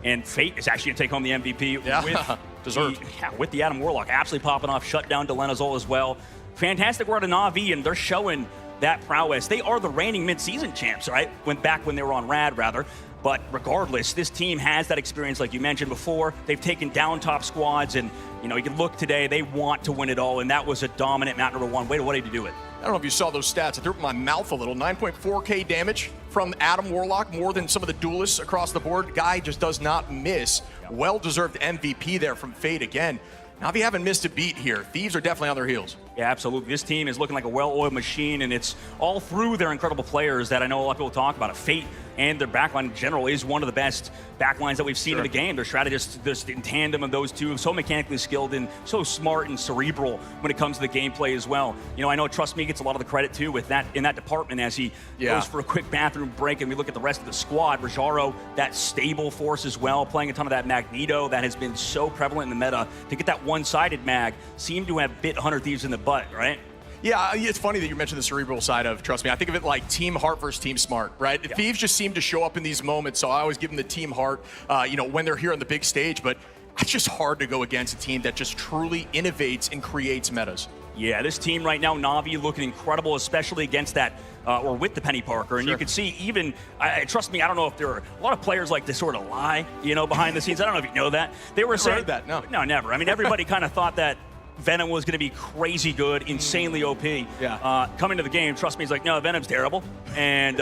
And Fate is actually going to take home the MVP with deserved. With the Adam Warlock absolutely popping off, shut down Delena's ult as well. Fantastic work on Na'Vi, and they're showing that prowess. They are the reigning mid-season champs, right? Back when they were on RAD, rather. But regardless, this team has that experience, like you mentioned before. They've taken down top squads, and you can look today, they want to win it all, and that was a dominant map number one. Way to do it. I don't know if you saw those stats. I threw up in my mouth a little. 9.4K damage from Adam Warlock, more than some of the duelists across the board. Guy just does not miss. Well-deserved MVP there from Fate again. Na'Vi haven't missed a beat here. Thieves are definitely on their heels. Yeah, absolutely. This team is looking like a well-oiled machine, and it's all through their incredible players that I know a lot of people talk about. Fate and their backline in general is one of the best backlines that we've seen in the game. Their strategists, just in tandem of those two, so mechanically skilled and so smart and cerebral when it comes to the gameplay as well. I know Trust Me gets a lot of the credit too with that in that department as he goes for a quick bathroom break, and we look at the rest of the squad. Rajaro, that stable force as well, playing a ton of that Magneto that has been so prevalent in the meta. To get that one-sided mag seemed to have bit 100 Thieves in the butt, right? Yeah, it's funny that you mentioned the cerebral side of Trust Me. I think of it like team heart versus team smart, right? Yeah. Thieves just seem to show up in these moments, so I always give them the team heart, when they're here on the big stage, but it's just hard to go against a team that just truly innovates and creates metas. Yeah, this team right now, Na'Vi, looking incredible, especially against that, or with the Penny Parker. And you can see even, trust me, I don't know if there are a lot of players like to sort of lie, behind the scenes. I don't know if you know that. They were saying heard that, no. No, never. I mean, everybody kind of thought that Venom was going to be crazy good, insanely OP. Coming to the game, trust me, he's like, no, Venom's terrible. And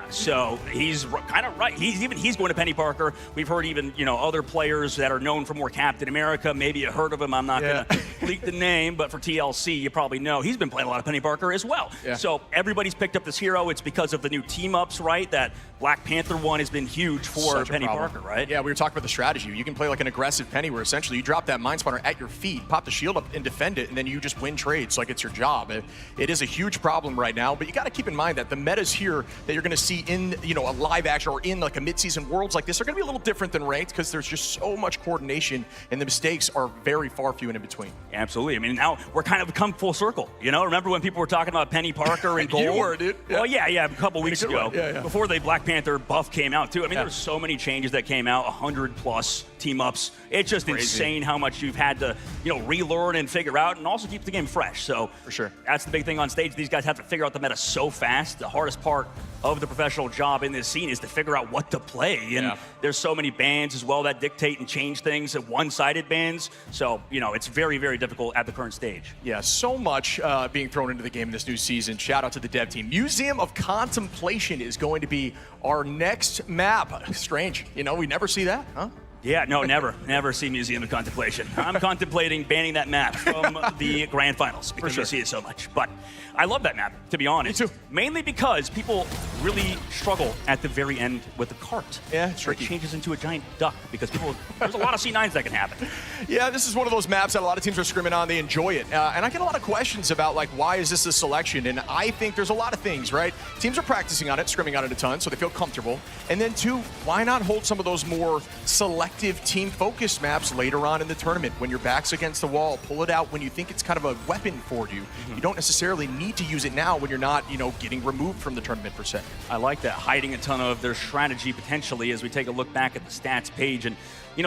so he's kind of right. He's going to Penny Parker. We've heard even, other players that are known for more Captain America. Maybe you heard of him. I'm not going to leak the name, but for TLC, you probably know. He's been playing a lot of Penny Parker as well. So everybody's picked up this hero. It's because of the new team-ups, right? That Black Panther one has been huge for Penny Parker, right? Yeah, we were talking about the strategy. You can play like an aggressive Penny where essentially you drop that Mind Spawner at your feet, pop the shield up and defend it, and then you just win trades like it's your job. It is a huge problem right now, but you got to keep in mind that the metas here that you're going to see in a live action or in like a mid-season worlds like this are going to be a little different than ranked because there's just so much coordination and the mistakes are very far few and in between. Absolutely. I mean, now we're kind of come full circle. Remember when people were talking about Penny Parker and gold? You were, dude. Yeah. Well, yeah, a couple weeks ago. Before the Black Panther buff came out too. I mean, there were so many changes that came out, 100+ team-ups it's just insane how much you've had to, relearn and figure out, and also keep the game fresh. So for sure, that's the big thing on stage. These guys have to figure out the meta so fast. The hardest part of the professional job in this scene is to figure out what to play. And there's so many bans as well that dictate and change things, one-sided bans. So, it's very, very difficult at the current stage. Yeah, so much being thrown into the game this new season. Shout out to the dev team. Museum of Contemplation is going to be our next map. Strange. We never see that, huh? Yeah, no, never see Museum of Contemplation. I'm contemplating banning that map from the grand finals because we see it so much. But I love that map, to be honest. Me too. Mainly because people really struggle at the very end with the cart. Yeah, it's tricky. It changes into a giant duck because there's a lot of C9s that can happen. Yeah, this is one of those maps that a lot of teams are screaming on. They enjoy it. And I get a lot of questions about, why is this a selection? And I think there's a lot of things, right? Teams are practicing on it, scrimming on it a ton, so they feel comfortable. And then, two, why not hold some of those more selective team-focused maps later on in the tournament when your back's against the wall? Pull it out when you think it's kind of a weapon for you. You don't necessarily need to use it now when you're not, getting removed from the tournament per se. I like that, hiding a ton of their strategy potentially as we take a look back at the stats page. And,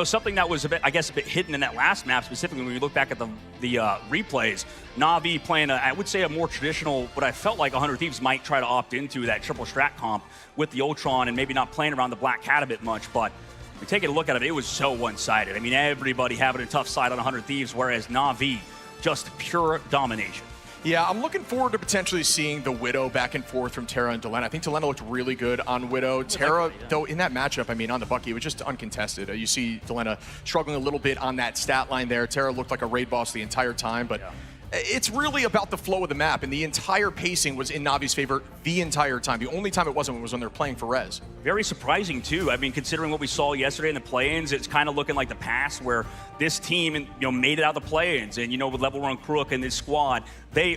something that was a bit hidden in that last map, specifically when we look back at the replays, Na'Vi playing, I would say, a more traditional, what I felt like 100 Thieves might try to opt into, that triple strat comp with the Ultron and maybe not playing around the Black Cat a bit much, but we take a look at it was so one-sided. I mean, everybody having a tough side on 100 Thieves, whereas Na'Vi, just pure domination. Yeah, I'm looking forward to potentially seeing the Widow back and forth from Terra and Delena. I think Delena looked really good on Widow. Terra, though, in that matchup, on the Bucky, it was just uncontested. You see Delena struggling a little bit on that stat line there. Terra looked like a raid boss the entire time, but it's really about the flow of the map, and the entire pacing was in Navi's favor the entire time. The only time it wasn't was when they're playing for res. Very surprising, too. Considering what we saw yesterday in the play-ins, it's kind of looking like the past where this team made it out of the play-ins. And, with Level Run Crook and this squad, they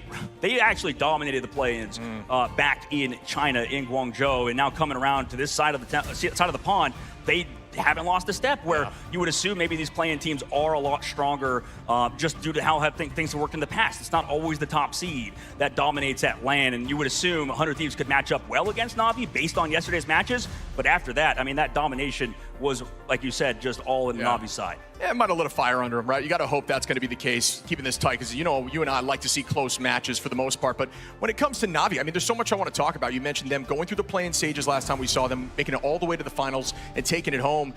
actually dominated the play-ins back in China, in Guangzhou, and now coming around to this side of the pond, they haven't lost a step, where you would assume maybe these play-in teams are a lot stronger just due to how things have worked in the past. It's not always the top seed that dominates that LAN, and you would assume 100 Thieves could match up well against Na'Vi based on yesterday's matches, but after that, that domination was, like you said, just all in Na'Vi's side. Yeah, it might have lit a fire under him, right? You got to hope that's going to be the case, keeping this tight, because, you and I like to see close matches for the most part. But when it comes to Na'Vi, there's so much I want to talk about. You mentioned them going through the play-in stages last time we saw them, making it all the way to the finals and taking it home.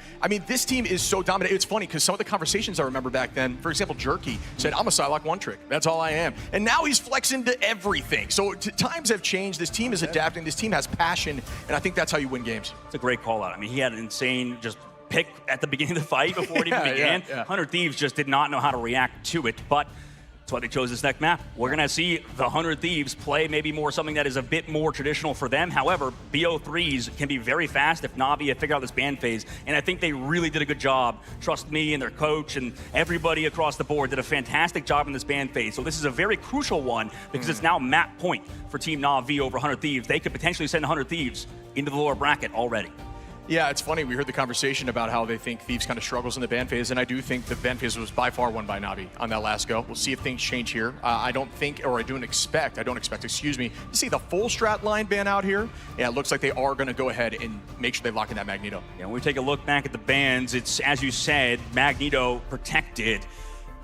This team is so dominant. It's funny, because some of the conversations I remember back then, for example, Jerky said, I'm a Psylocke one trick. That's all I am. And now he's flexing to everything. So times have changed. This team is adapting. This team has passion, and I think that's how you win games. It's a great call-out. He had an insane pick at the beginning of the fight before it even began. 100 Thieves just did not know how to react to it, but that's why they chose this next map. We're going to see the 100 Thieves play maybe more something that is a bit more traditional for them. However, BO3s can be very fast if Na'Vi have figured out this ban phase, and I think they really did a good job. Trust me and their coach and everybody across the board did a fantastic job in this ban phase. So this is a very crucial one because it's now map point for Team Na'Vi over 100 Thieves. They could potentially send 100 Thieves into the lower bracket already. Yeah, it's funny. We heard the conversation about how they think Thieves kind of struggles in the ban phase, and I do think the ban phase was by far won by Na'Vi on that last go. We'll see if things change here. I don't expect, to see the full strat line ban out here. Yeah, it looks like they are going to go ahead and make sure they lock in that Magneto. Yeah, when we take a look back at the bans, it's, as you said, Magneto protected.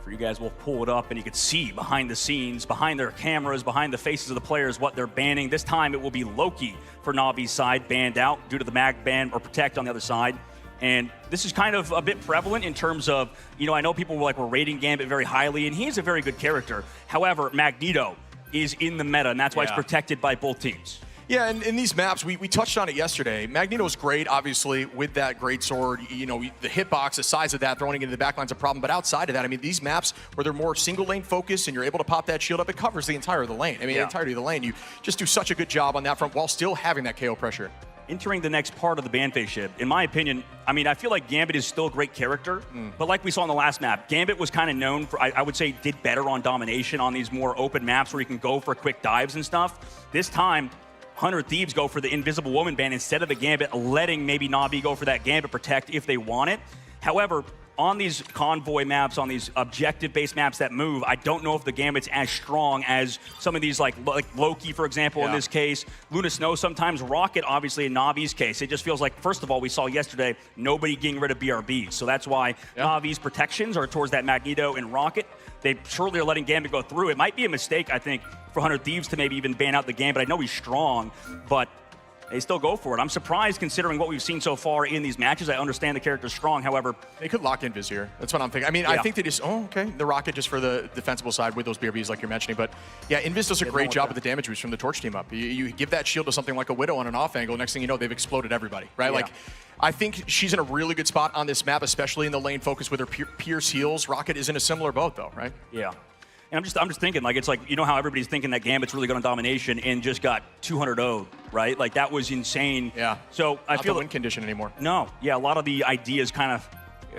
For you guys, we'll pull it up, and you can see behind the scenes, behind their cameras, behind the faces of the players, what they're banning. This time, it will be Loki for Na'Vi's side, banned out due to the mag ban or protect on the other side. And this is kind of a bit prevalent in terms of, I know people were rating Gambit very highly, and he's a very good character. However, Magneto is in the meta, and that's why it's protected by both teams. Yeah, and in these maps, we touched on it yesterday. Magneto's great, obviously, with that great sword. The hitbox, the size of that, throwing it into the backline's a problem. But outside of that, these maps where they're more single lane focused and you're able to pop that shield up, it covers the entire of the lane. The entirety of the lane. You just do such a good job on that front while still having that KO pressure. Entering the next part of the ban phase ship, in my opinion, I feel like Gambit is still a great character, but like we saw in the last map, Gambit was kind of known for, I would say, did better on domination on these more open maps where you can go for quick dives and stuff. This time, 100 Thieves go for the Invisible Woman ban instead of the Gambit, letting maybe Na'Vi go for that Gambit protect if they want it. However, on these convoy maps, on these objective-based maps that move, I don't know if the Gambit's as strong as some of these, like Loki, for example, in this case. Luna Snow sometimes, Rocket, obviously, in Navi's case. It just feels like, first of all, we saw yesterday nobody getting rid of BRBs. So that's why Navi's protections are towards that Magneto and Rocket. They surely are letting Gambit go through. It might be a mistake, I think, for 100 Thieves to maybe even ban out the Gambit. I know he's strong, but they still go for it. I'm surprised considering what we've seen so far in these matches. I understand the character's strong, however. They could lock in Viz here. That's what I'm thinking. I mean, I think they just, the Rocket just for the defensible side with those BRBs like you're mentioning. But yeah, Invis does a great job with the damage boost from the Torch team up. You give that shield to something like a Widow on an off angle, next thing you know, they've exploded everybody, right? Like, I think she's in a really good spot on this map, especially in the lane focus with her Pierce heals. Rocket is in a similar boat though, right? Yeah. And I'm just thinking, like, it's like, you know how everybody's thinking that Gambit's really good on domination and just got 200-0'd, right? Like, that was insane. Yeah. So I feel not the win condition anymore. No. Yeah, a lot of the ideas kind of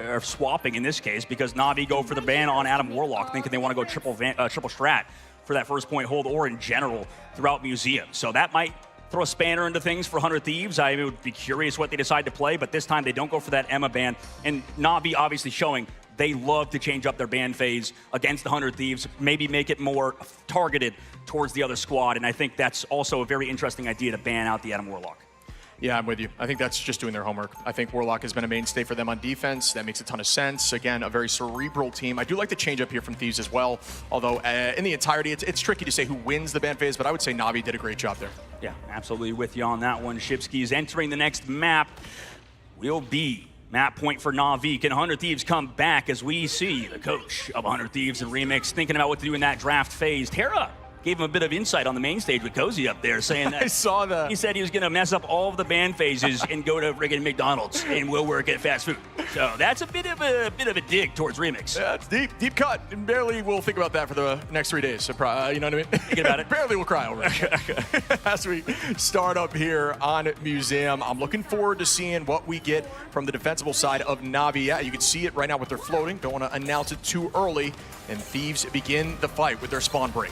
are swapping in this case because Na'Vi go for the ban on Adam Warlock, thinking they want to go triple strat for that first point hold or in general throughout Museum. So that might throw a spanner into things for 100 Thieves. I would be curious what they decide to play, but this time they don't go for that Emma ban. And Na'Vi obviously showing they love to change up their ban phase against the 100 Thieves, maybe make it more targeted towards the other squad. And I think that's also a very interesting idea to ban out the Adam Warlock. Yeah, I'm with you. I think that's just doing their homework. I think Warlock has been a mainstay for them on defense. That makes a ton of sense. Again, a very cerebral team. I do like the change up here from Thieves as well, although in the entirety, it's tricky to say who wins the ban phase, but I would say Na'Vi did a great job there. Yeah, absolutely with you on that one. Shipski's entering the next map will be map point for Na'Vi. Can 100 Thieves come back as we see the coach of 100 Thieves and Remix thinking about what to do in that draft phase? Tara gave him a bit of insight on the main stage with Cozy up there, saying that I saw that. He said he was going to mess up all of the ban phases and go to friggin' McDonald's and we'll work at fast food. So that's a bit of a dig towards Remix. Yeah, it's deep cut, and barely we'll think about that for the next 3 days. So, you know what I mean? Thinking about it. Barely we'll cry over it. As we start up here on Museum, I'm looking forward to seeing what we get from the defensible side of Na'Vi. Yeah, you can see it right now with their floating. Don't want to announce it too early, and Thieves begin the fight with their spawn break.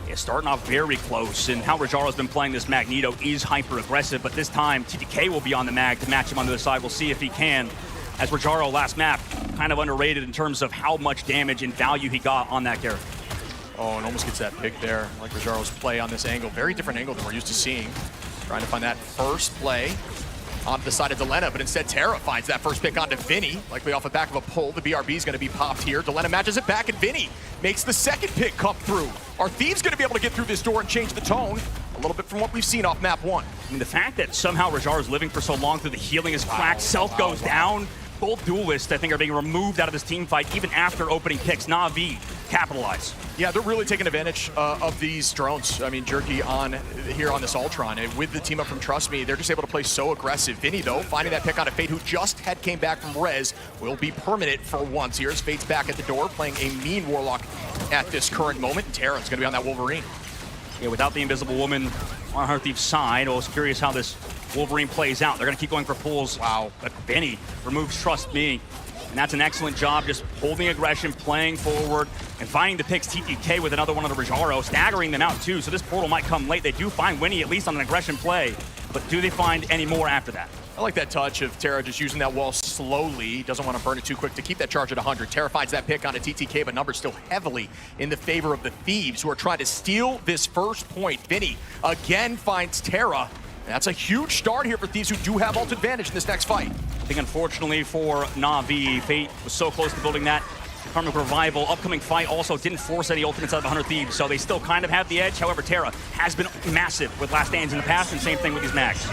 Yeah, starting off very close, and how Rajaro's been playing this Magneto is hyper-aggressive, but this time TTK will be on the mag to match him on the other side. We'll see if he can, as Rajaro last map, kind of underrated in terms of how much damage and value he got on that character. Oh, and almost gets that pick there, like Rajaro's play on this angle. Very different angle than we're used to seeing. Trying to find that first play onto the side of Delena, but instead Tara finds that first pick onto Vinny, likely off the back of a pull. The BRB is going to be popped here. Delena matches it back, and Vinny makes the second pick come through. Are Thieves going to be able to get through this door and change the tone a little bit from what we've seen off map 1? I mean, the fact that somehow Rajar is living for so long through the healing is cracked, Self goes down. Both duelists, I think, are being removed out of this team fight even after opening picks. Na'Vi capitalize. Yeah, they're really taking advantage of these drones. I mean, Jerky on here on this Ultron, and with the team up from Trust Me, they're just able to play so aggressive. Vinny, though, finding that pick on a Fate, who just came back from Rez, will be permanent for once. Here's Fate's back at the door, playing a mean Warlock at this current moment. And Tara's going to be on that Wolverine. Yeah, without the Invisible Woman on her Thief's side, I was curious how this Wolverine plays out. They're going to keep going for pulls. Wow. But Vinny removes Trust Me. And that's an excellent job, just holding aggression, playing forward, and finding the picks. TTK with another one of the Rajaro, staggering them out too. So this portal might come late. They do find Winnie at least on an aggression play, but do they find any more after that? I like that touch of Tara just using that wall slowly. Doesn't want to burn it too quick to keep that charge at 100. Tara finds that pick onto TTK, but numbers still heavily in the favor of the Thieves, who are trying to steal this first point. Vinny again finds Tara. That's a huge start here for Thieves, who do have ult advantage in this next fight. I think unfortunately for Na'Vi, Fate was so close to building that Karmic Revival. Upcoming fight also didn't force any ultimates out of 100 Thieves, so they still kind of have the edge. However, Tara has been massive with last stands in the past, and same thing with these mags.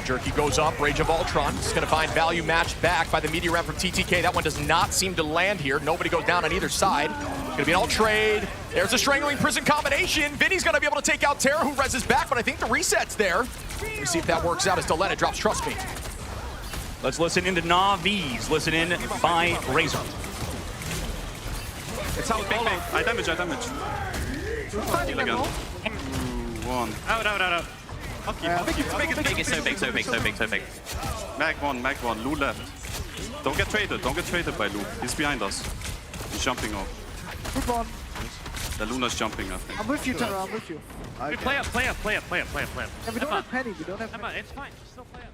Jerky goes up, Rage of Ultron. It's going to find value matched back by the Meteor Ramp from TTK. That one does not seem to land here. Nobody goes down on either side. It's going to be an ult trade. There's a Strangling Prison combination. Vinny's going to be able to take out Tara, who reses back, but I think the reset's there. Let's see if that works out as Delena drops Trust Me. Let's listen into Na'Vi's. Listen in by Razor. It's out, big. I damage. Heal again. One. Out. Big is so big. Mag one. Lu left. Don't get traded by Lu. He's behind us. He's jumping off. Good one. The Luna's jumping, I think. I'm with you, Tara. I'm with you. Okay. Play up. Yeah, we don't have Penny. We don't have Emma, it's fine. Still play up.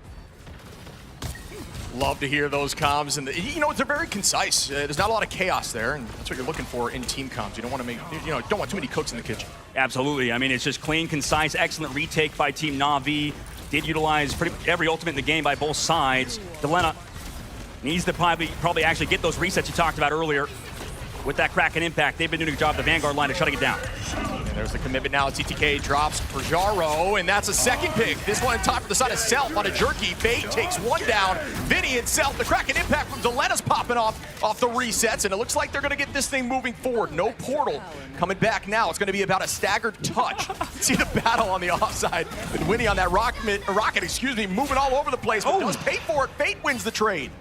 Love to hear those comms, and you know, they're very concise. There's not a lot of chaos there, and that's what you're looking for in team comms. You don't want to make, you know, don't want too many cooks in the kitchen. Absolutely. I mean, it's just clean, concise, excellent retake by Team Na'Vi. Did utilize pretty much every ultimate in the game by both sides. Delena needs to probably actually get those resets you talked about earlier. With that Kraken impact, they've been doing a good job, the Vanguard line, of shutting it down. And there's the commitment now. TTK drops for Jaro, and that's a second pick. This one in time for the side of Self on a jerky. Fate takes one down. Vinny and Self, the Kraken impact from Delena's popping off the resets, and it looks like they're going to get this thing moving forward. No portal coming back now. It's going to be about a staggered touch. See the battle on the offside with Winnie on that rocket, moving all over the place, but does pay for it. Fate wins the trade.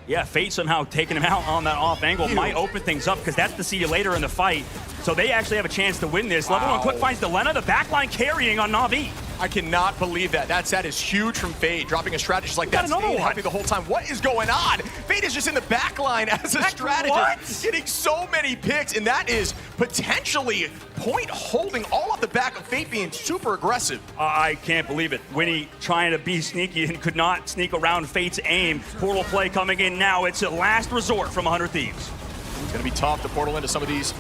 Yeah, Fate somehow taking him out on that off angle might open things up, because that's the see you later in the fight. So they actually have a chance to win this. Level 1 quick finds Delena, the backline carrying on Na'Vi. I cannot believe that. That set is huge from Fate, dropping a strategist like that, staying happy the whole time. What is going on? Fate is just in the back line as a strategist, getting so many picks, and that is potentially point holding all off the back of Fate being super aggressive. I can't believe it. Winnie trying to be sneaky and could not sneak around Fate's aim. Portal play coming in now. It's a last resort from 100 Thieves. It's going to be tough to portal into some of these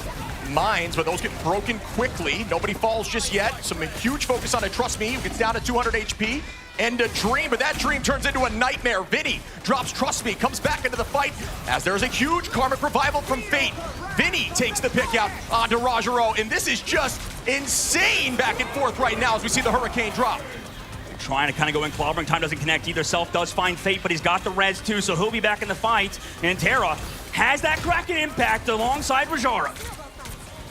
mines, but those get broken quickly. Nobody falls just yet. Some huge focus on a Trust Me, who gets down to 200 HP. And a Dream, but that Dream turns into a nightmare. Vinny drops Trust Me, comes back into the fight as there's a huge Karmic Revival from Fate. Vinny takes the pick out onto Rajaro, and this is just insane back and forth right now as we see the Hurricane drop. Trying to kind of go in, clobbering time doesn't connect either. Self does find Fate, but he's got the res too, so he'll be back in the fight. And Terra has that Kraken impact alongside Rajara.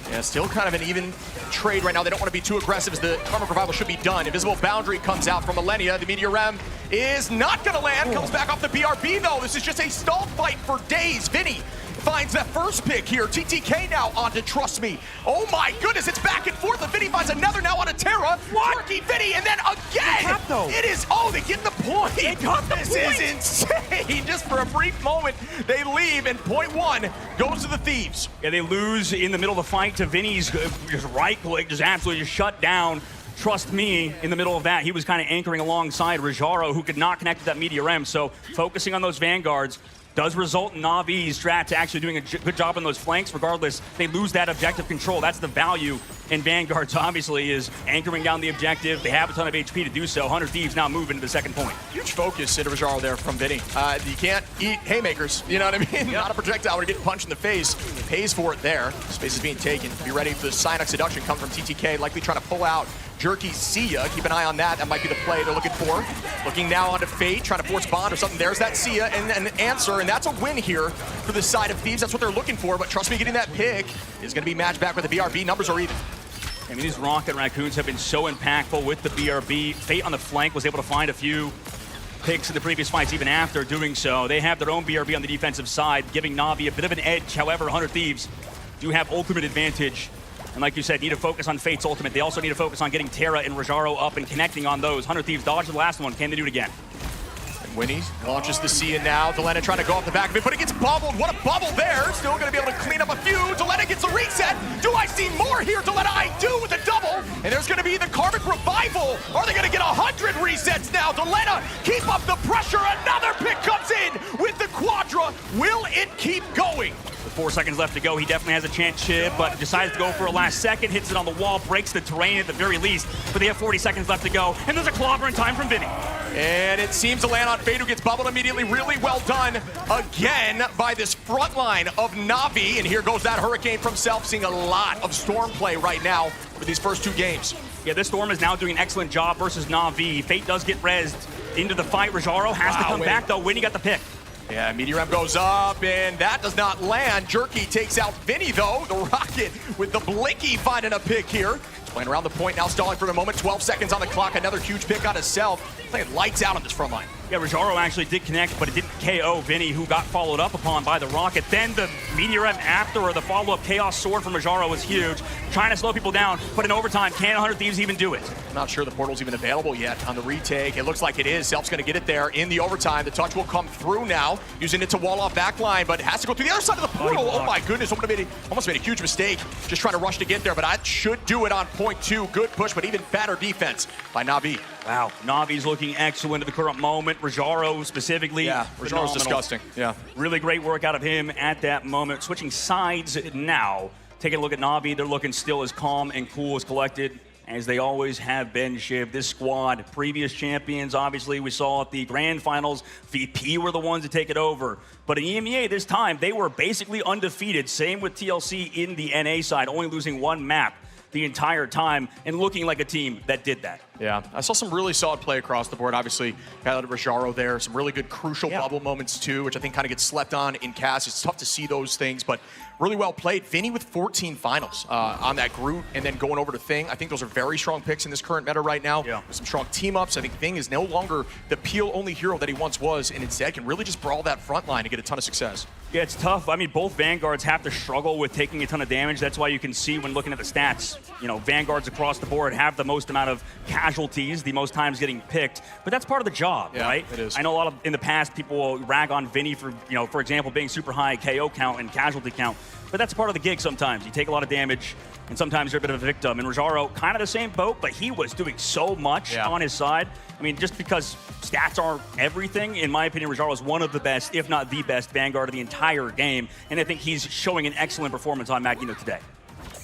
Yeah, still kind of an even trade right now. They don't want to be too aggressive as the Karmic Revival should be done. Invisible Boundary comes out from Millennia. The Meteor Rem is not going to land. Comes back off the BRB, though. This is just a stalled fight for days. Vinny finds that first pick here. TTK now onto Trust Me. Oh my goodness, it's back and forth. And Vinny finds another now onto Terra. Quirky Vinny, and then again. It is, they get the point. They got the point. This is insane. Just for a brief moment, they leave, and point one goes to the Thieves. Yeah, they lose in the middle of the fight to Vinny's right click, just absolutely shut down. Trust Me in the middle of that. He was kind of anchoring alongside Rajaro, who could not connect to that Meteor M. So focusing on those Vanguards does result in Na'Vi's strat to actually doing a good job on those flanks. Regardless, they lose that objective control. That's the value in Vanguards, obviously, is anchoring down the objective. They have a ton of HP to do so. 100 Thieves now move into the second point. Huge focus into Rajaro there from Vinny. You can't eat haymakers, you know what I mean? Not a projectile when you get punched in the face. Pays for it there. Space is being taken. Be ready for the Psynox Seduction coming from TTK, likely trying to pull out Jerky Sia. Keep an eye on that. That might be the play they're looking for. Looking now onto Fate, trying to force Bond or something. There's that Sia and an answer, and that's a win here for the side of Thieves. That's what they're looking for, but Trust Me, getting that pick is going to be matched back with the BRB. Numbers are even. I mean, these Rocket Raccoons have been so impactful with the BRB. Fate on the flank was able to find a few picks in the previous fights even after doing so. They have their own BRB on the defensive side, giving Na'Vi a bit of an edge. However, 100 Thieves do have ultimate advantage. And like you said, need to focus on Fate's ultimate. They also need to focus on getting Terra and Rajaro up and connecting on those. 100 Thieves dodged the last one. Can they do it again? And Winnie launches the Sia now. Delena trying to go off the back of it, but it gets bubbled. What a bubble there. Still going to be able to clean up a few. Delena gets a reset. Do I see more here? Delena, I do with a double. And there's going to be the Karmic Revival. Are they going to get 100 resets now? Delena, keep up the pressure. Another pick comes in with the Quadra. Will it keep going? With 4 seconds left to go, he definitely has a chance, Chib, but decides to go for a last second, hits it on the wall, breaks the terrain at the very least, but they have 40 seconds left to go, and there's a clobber in time from Vinny. And it seems to land on Fate, who gets bubbled immediately. Really well done again by this front line of Na'Vi, and here goes that Hurricane from Self, seeing a lot of Storm play right now for these first two games. Yeah, this Storm is now doing an excellent job versus Na'Vi. Fate does get rezzed into the fight. Rajaro has to come back, though. Winnie got the pick. Yeah, Meteor M goes up, and that does not land. Jerky takes out Vinny, though. The Rocket with the Blinky finding a pick here. Playing around the point, now stalling for the moment. 12 seconds on the clock. Another huge pick on Self. Playing lights out on this front line. Yeah, Rajaro actually did connect, but it didn't KO Vinny, who got followed up upon by the Rocket. Then the Meteor M after, or the follow-up Chaos Sword from Rajaro was huge. Trying to slow people down, but in overtime, can 100 Thieves even do it? I'm not sure the portal's even available yet on the retake. It looks like it is. Self's going to get it there in the overtime. The touch will come through now, using it to wall off backline, but it has to go through the other side of the portal. Oh my goodness, almost made a huge mistake just trying to rush to get there, but that should do it on point two. Good push, but even better defense by Na'Vi. Wow, Navi's looking excellent at the current moment. Rajaro specifically. Yeah, Rajaro's disgusting. Yeah. Really great work out of him at that moment. Switching sides now. Taking a look at Navi, they're looking still as calm and cool as collected as they always have been, Shiv. This squad, previous champions, obviously, we saw at the grand finals, VP were the ones to take it over. But in EMEA this time, they were basically undefeated. Same with TLC in the NA side, only losing one map the entire time and looking like a team that did that. Yeah, I saw some really solid play across the board. Obviously, got Rajaro there. Some really good crucial bubble moments too, which I think kind of gets slept on in CAS. It's tough to see those things, but really well played. Vinny with 14 finals on that Groot and then going over to Thing. I think those are very strong picks in this current meta right now. Yeah. With some strong team-ups. I think Thing is no longer the peel-only hero that he once was, and instead can really just brawl that front line and get a ton of success. Yeah, it's tough. I mean, both Vanguards have to struggle with taking a ton of damage. That's why you can see when looking at the stats, you know, Vanguards across the board have the most amount of casualties, the most times getting picked. But that's part of the job, right? It is. I know a lot of, in the past, people will rag on Vinny for, you know, for example, being super high KO count and casualty count. But that's part of the gig sometimes. You take a lot of damage, and sometimes you're a bit of a victim. And Rajaro, kind of the same boat, but he was doing so much on his side. I mean, just because stats aren't everything, in my opinion, Rajaro is one of the best, if not the best, Vanguard of the entire game. And I think he's showing an excellent performance on Magneto today.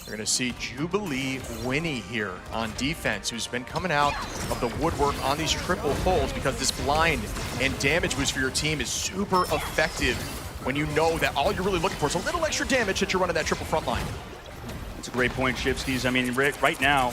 You're going to see Jubilee Winnie here on defense, who's been coming out of the woodwork on these triple pulls because this blind and damage boost for your team is super effective when you know that all you're really looking for is a little extra damage that you're running that triple front line. That's a great point, Shipskis. I mean, right now,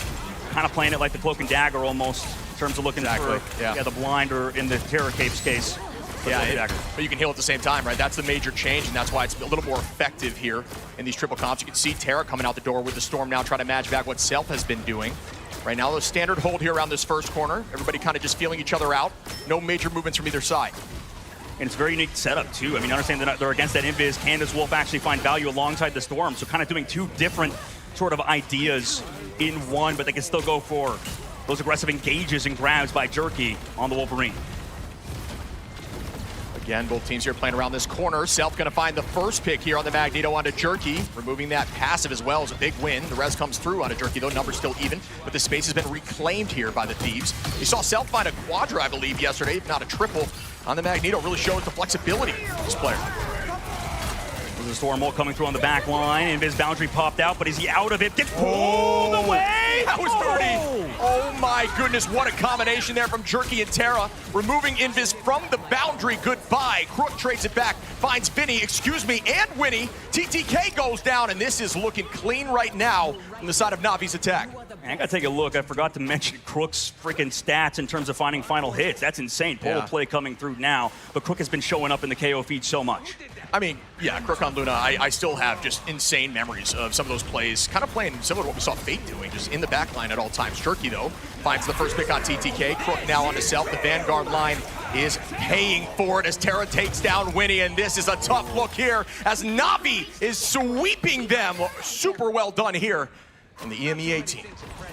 kind of playing it like the Cloak and Dagger almost, in terms of looking for the blind, or in the Terror Cape's case. Yeah, but you can heal at the same time, right? That's the major change, and that's why it's a little more effective here in these triple comps. You can see Terra coming out the door with the Storm now, trying to match back what Self has been doing. Right now, the standard hold here around this first corner. Everybody kind of just feeling each other out. No major movements from either side. And it's a very unique setup, too. I mean, understand that they're against that Invis. Can this Wolf actually find value alongside the Storm? So kind of doing two different sort of ideas in one, but they can still go for those aggressive engages and grabs by Jerky on the Wolverine. Again, both teams here playing around this corner. Self going to find the first pick here on the Magneto onto Jerky. Removing that passive as well is a big win. The res comes through onto Jerky, though numbers still even, but the space has been reclaimed here by the Thieves. You saw Self find a quadra, I believe, yesterday, if not a triple, on the Magneto. Really shows the flexibility of this player. There's a Storm Ult coming through on the back line. Invis boundary popped out, but is he out of it? Gets pulled away! That was dirty! Oh my goodness, what a combination there from Jerky and Terra. Removing Invis from the boundary, goodbye. Crook trades it back, finds Vinny, and Winnie. TTK goes down, and this is looking clean right now from the side of Navi's attack. I gotta take a look. I forgot to mention Crook's freaking stats in terms of finding final hits. That's insane. Polo play coming through now, but Crook has been showing up in the KO feed so much. I mean, yeah, Crook on Luna, I still have just insane memories of some of those plays, kind of playing similar to what we saw Fate doing, just in the back line at all times. Jerky, though, finds the first pick on TTK. Crook now on to Self. The Vanguard line is paying for it as Terra takes down Winnie, and this is a tough look here as Navi is sweeping them. Super well done here in the EMEA team.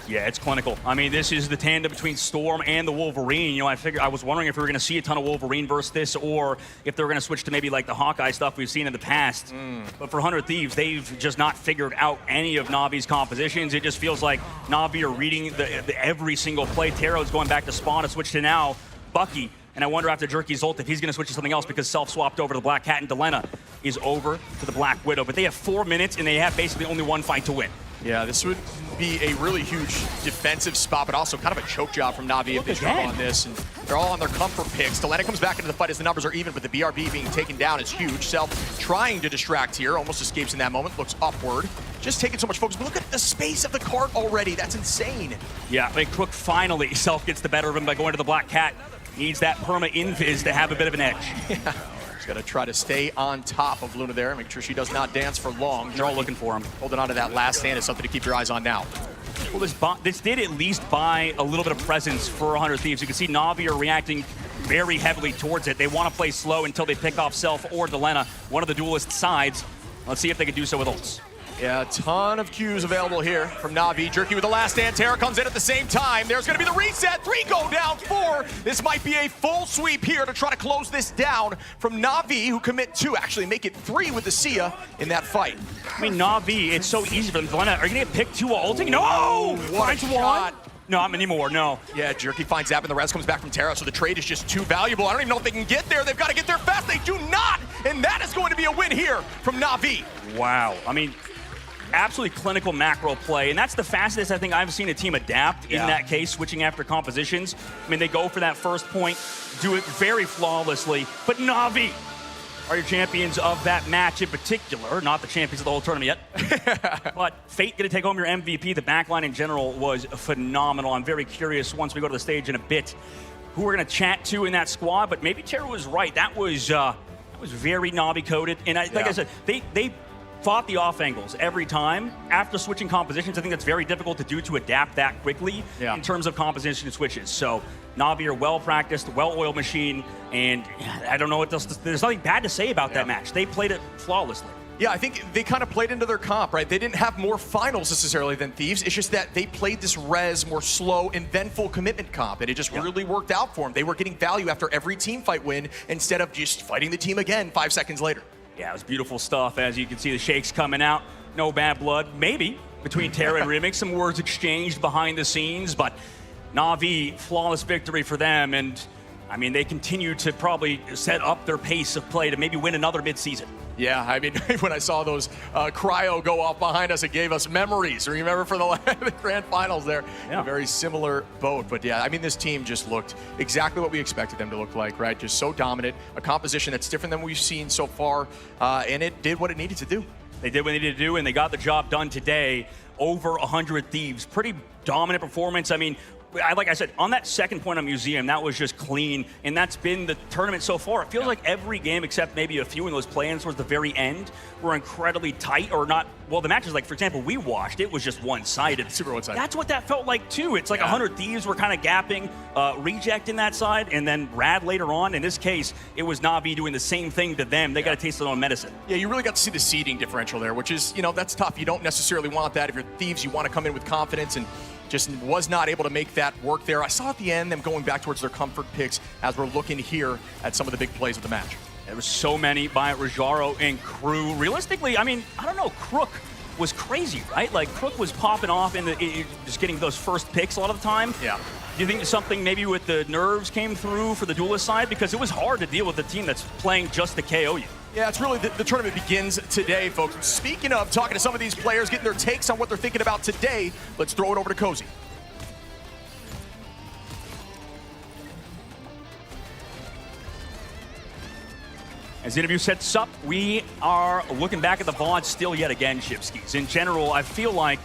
Yeah, it's clinical. I mean, this is the tandem between Storm and the Wolverine. You know, I was wondering if we were going to see a ton of Wolverine versus this, or if they were going to switch to maybe like the Hawkeye stuff we've seen in the past. But for 100 Thieves, they've just not figured out any of Navi's compositions. It just feels like Navi are reading every single play. Terra's going back to spawn to switch to now Bucky. And I wonder after Jerky's ult if he's going to switch to something else, because Self swapped over to the Black Cat and Delena is over to the Black Widow. But they have 4 minutes and they have basically only one fight to win. Yeah, this would be a really huge defensive spot, but also kind of a choke job from Navi if they struggle on this. And they're all on their comfort picks. Delena comes back into the fight as the numbers are even, but the BRB being taken down is huge. Self trying to distract here, almost escapes in that moment, looks upward. Just taking so much focus, but look at the space of the cart already. That's insane. Yeah, I mean, Crook finally, Self gets the better of him by going to the Black Cat. Needs that perma invis to have a bit of an edge. Yeah. He's got to try to stay on top of Luna there, make sure she does not dance for long. They're all looking for him. Holding on to that last stand is something to keep your eyes on now. Well, this did at least buy a little bit of presence for 100 Thieves. You can see Navi are reacting very heavily towards it. They want to play slow until they pick off Self or Delena, one of the duelist sides. Let's see if they can do so with ults. Yeah, a ton of Qs available here from Navi. Jerky with the last stand. Terra comes in at the same time. There's going to be the reset. 3 go down, 4. This might be a full sweep here to try to close this down from Navi, who commit 2. Actually make it 3 with the Sia in that fight. I mean, Navi, it's so easy for them. Delena, are you going to get picked 2 ulting? No! What a shot. Not anymore, no. Yeah, Jerky finds Zap and the rest comes back from Terra, so the trade is just too valuable. I don't even know if they can get there. They've got to get there fast. They do not, and that is going to be a win here from Na'Vi. Wow. I mean, absolutely clinical macro play, and that's the fastest I think I've seen a team adapt in that case, switching after compositions. I mean, they go for that first point, do it very flawlessly, but Na'Vi are your champions of that match in particular, not the champions of the whole tournament yet. But Fate going to take home your MVP. The backline in general was phenomenal. I'm very curious once we go to the stage in a bit who we're going to chat to in that squad, but maybe Tara was right. That was very Na'Vi coded, and like I said, they fought the off angles every time. After switching compositions, I think that's very difficult to do, to adapt that quickly in terms of composition switches. So Na'Vi are well-practiced, well-oiled machine, and I don't know what else. There's nothing bad to say about that match. They played it flawlessly. Yeah, I think they kind of played into their comp, right? They didn't have more finals necessarily than Thieves. It's just that they played this res more slow and then full commitment comp, and it just really worked out for them. They were getting value after every team fight win instead of just fighting the team again 5 seconds later. Yeah, it was beautiful stuff. As you can see, the shakes coming out. No bad blood, maybe, between Terra and Remix. Some words exchanged behind the scenes, but Na'Vi, flawless victory for them. And, I mean, they continue to probably set up their pace of play to maybe win another midseason. Yeah, I mean, when I saw those cryo go off behind us, it gave us memories. Remember for the grand finals there? Yeah. A very similar boat. But yeah, I mean, this team just looked exactly what we expected them to look like, right? Just so dominant, a composition that's different than we've seen so far, and it did what it needed to do. They did what they needed to do, and they got the job done today. Over 100 Thieves. Pretty dominant performance. I mean, like I said, on that second point on Museum, that was just clean, and that's been the tournament so far. It feels like every game, except maybe a few in those play-ins towards the very end, were incredibly tight, or not. Well, the matches, like, for example, we watched, it was just one-sided. Super one-sided. That's what that felt like, too. It's like 100 Thieves were kind of gapping Reject in that side, and then RAD later on. In this case, it was Na'Vi doing the same thing to them. They got to taste their own medicine. Yeah, you really got to see the seeding differential there, which is, you know, that's tough. You don't necessarily want that. If you're Thieves, you want to come in with confidence, and just was not able to make that work there. I saw at the end them going back towards their comfort picks as we're looking here at some of the big plays of the match. There was so many by Rajaro and Crew. Realistically, I mean, I don't know, Crook was crazy, right? Like, Crook was popping off in just getting those first picks a lot of the time. Yeah. Do you think something maybe with the nerves came through for the duelist side? Because it was hard to deal with a team that's playing just to KO you. Yeah, it's really the tournament begins today, folks. Speaking of talking to some of these players, getting their takes on what they're thinking about today, let's throw it over to Cozy. As the interview sets up, we are looking back at the VOD still yet again, Shipskis. In general, I feel like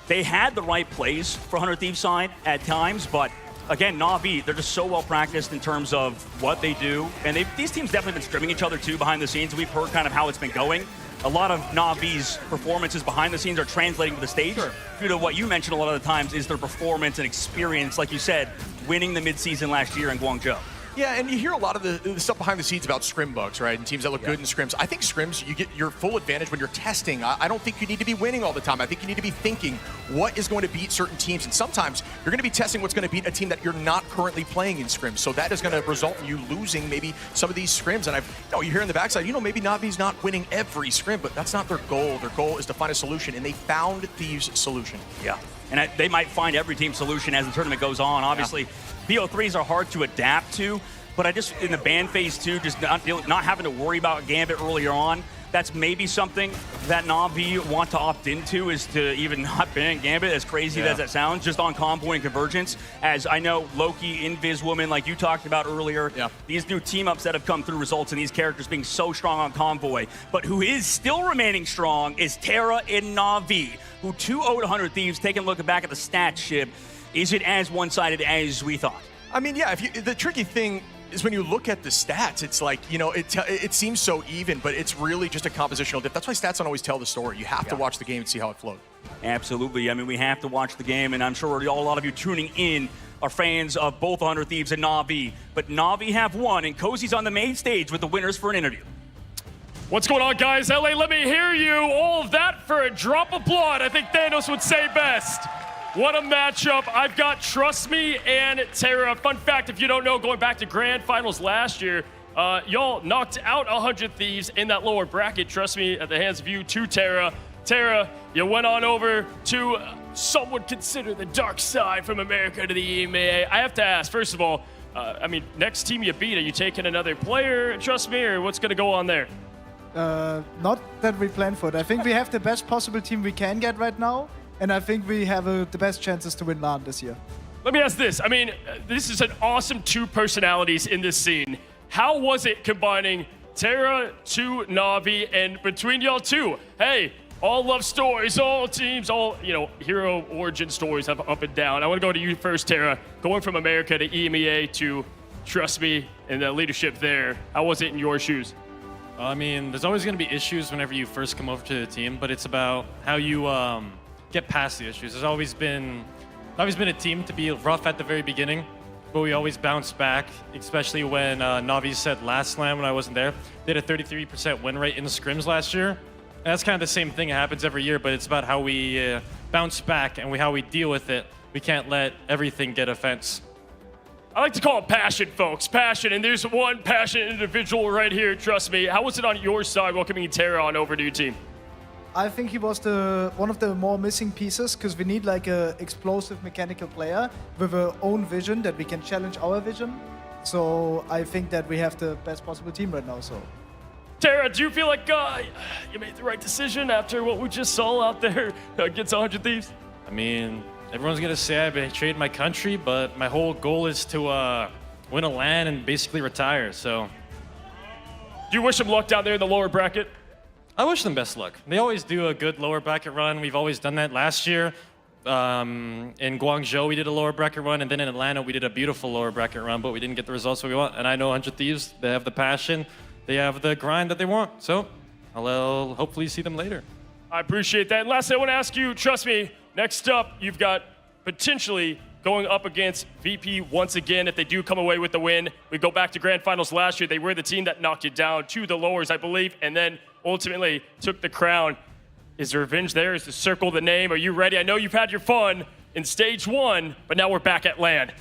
they had the right plays for 100 Thieves side at times, but again, Na'Vi, they're just so well practiced in terms of what they do. And these teams definitely been scrimming each other too behind the scenes. We've heard kind of how it's been going. A lot of Na'Vi's performances behind the scenes are translating to the stage. Due to what you mentioned a lot of the times is their performance and experience, like you said, winning the midseason last year in Guangzhou. Yeah, and you hear a lot of the stuff behind the scenes about scrim bugs, right? And teams that look good in scrims. I think scrims, you get your full advantage when you're testing. I don't think you need to be winning all the time. I think you need to be thinking what is going to beat certain teams. And sometimes you're going to be testing what's going to beat a team that you're not currently playing in scrims. So that is going to result in you losing maybe some of these scrims. And you hear in the backside, maybe Na'Vi's not winning every scrim, but that's not their goal. Their goal is to find a solution, and they found Thieves' solution. Yeah, and they might find every team's solution as the tournament goes on. Obviously, BO3s are hard to adapt to. But I just, in the ban phase too, just not having to worry about Gambit earlier on, that's maybe something that Na'Vi want to opt into, is to even not ban Gambit, as crazy as that sounds, just on Convoy and Convergence. As I know, Loki, Invis Woman, like you talked about earlier, these new team-ups that have come through results in these characters being so strong on Convoy. But who is still remaining strong is Terra and Na'Vi, who 2-0 100 Thieves. Taking a look back at the stats, Shib, is it as one-sided as we thought? I mean, yeah, the tricky thing is when you look at the stats, it's like, it seems so even, but it's really just a compositional dip. That's why stats don't always tell the story. You have to watch the game and see how it flowed. Absolutely. I mean, we have to watch the game, and I'm sure a lot of you tuning in are fans of both 100 Thieves and Na'Vi. But Na'Vi have won, and Cozy's on the main stage with the winners for an interview. What's going on, guys? LA, let me hear you. All of that for a drop of blood. I think Thanos would say best. What a matchup. I've got Trust Me and Terra. Fun fact, if you don't know, going back to Grand Finals last year, y'all knocked out 100 Thieves in that lower bracket. Trust Me, at the hands of you, to Terra. Terra, you went on over to some would consider the dark side from America to the EMEA. I have to ask, first of all, I mean, next team you beat, are you taking another player, trust me, or what's going to go on there? Not that we plan for it. I think we have the best possible team we can get right now, and I think we have the best chances to win LAN this year. Let me ask this. I mean, this is an awesome two personalities in this scene. How was it combining Terra to Na'Vi, and between y'all two, hey, all love stories, all teams, all, you know, hero origin stories have up and down. I want to go to you first, Terra. Going from America to EMEA to Trust Me and the leadership there, how was it in your shoes? I mean, there's always going to be issues whenever you first come over to the team, but it's about how you get past the issues. There's always been a team to be rough at the very beginning, but we always bounce back, especially when Na'Vi said last slam when I wasn't there. They had a 33% win rate in the scrims last year. And that's kind of the same thing. It happens every year, but it's about how we bounce back and how we deal with it. We can't let everything get offense. I like to call it passion, folks. Passion, and there's one passionate individual right here, trust me. How was it on your side welcoming Terra on over to your team? I think he was one of the more missing pieces, because we need like a explosive mechanical player with our own vision that we can challenge our vision. So I think that we have the best possible team right now. So, Terra, do you feel like you made the right decision after what we just saw out there against 100 Thieves? I mean, everyone's gonna say I betrayed my country, but my whole goal is to win a LAN and basically retire. So, do you wish them luck down there in the lower bracket? I wish them best luck. They always do a good lower bracket run. We've always done that. Last year, in Guangzhou, we did a lower bracket run, and then in Atlanta, we did a beautiful lower bracket run, but we didn't get the results we want. And I know 100 Thieves, they have the passion, they have the grind that they want. So I'll hopefully see them later. I appreciate that. And lastly, I want to ask you, trust me, next up, you've got potentially going up against VP once again if they do come away with the win. We go back to grand finals last year. They were the team that knocked you down to the lowers, I believe, and then ultimately took the crown. Is the revenge there? Is the circle the name? Are you ready? I know you've had your fun in stage one, but now we're back at LAN.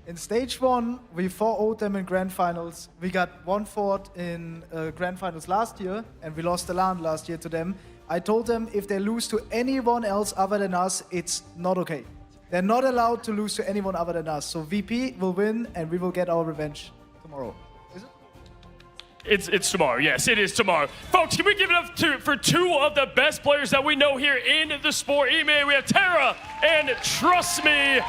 In stage one, we 4-0'd them in grand finals. We got 1-4 in grand finals last year, and we lost the LAN last year to them. I told them if they lose to anyone else other than us, it's not okay. They're not allowed to lose to anyone other than us. So VP will win, and we will get our revenge tomorrow. It's tomorrow. Yes, it is tomorrow. Folks, can we give it up for two of the best players that we know here in the sport? EMEA, we have Terra and Trust Me.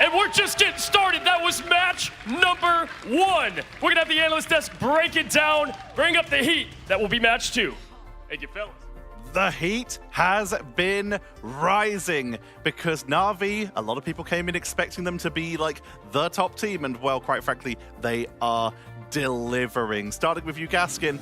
And we're just getting started. That was match number one. We're going to have the analyst desk break it down, bring up the heat. That will be match two. Thank you, fellas. The heat has been rising because Na'Vi, a lot of people came in expecting them to be like the top team, and well, quite frankly, they are delivering. Starting with you, Gaskin,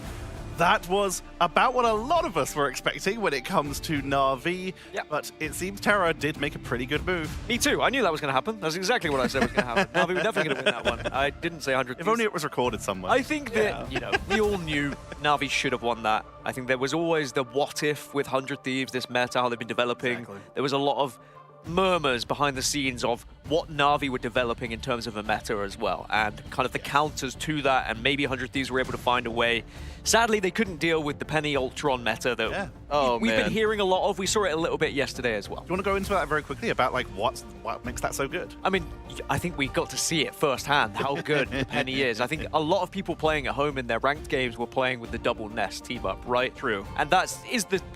that was about what a lot of us were expecting when it comes to Na'Vi, but it seems Terra did make a pretty good move. Me too. I knew that was going to happen. That's exactly what I said was going to happen. Na'Vi were definitely going to win that one. I didn't say 100. If only it was recorded somewhere. I think that, you know, we all knew Na'Vi should have won that. I think there was always the what if with 100 Thieves, this meta, how they've been developing. Exactly. There was a lot of murmurs behind the scenes of what Na'Vi were developing in terms of a meta as well, and kind of the counters to that, and maybe 100 Thieves were able to find a way. Sadly, they couldn't deal with the Penny Ultron meta that we've been hearing a lot of. We saw it a little bit yesterday as well. Do you want to go into that very quickly about like what makes that so good? I mean, I think we got to see it firsthand, how good Penny is. I think a lot of people playing at home in their ranked games were playing with the double nest team up, right? True. And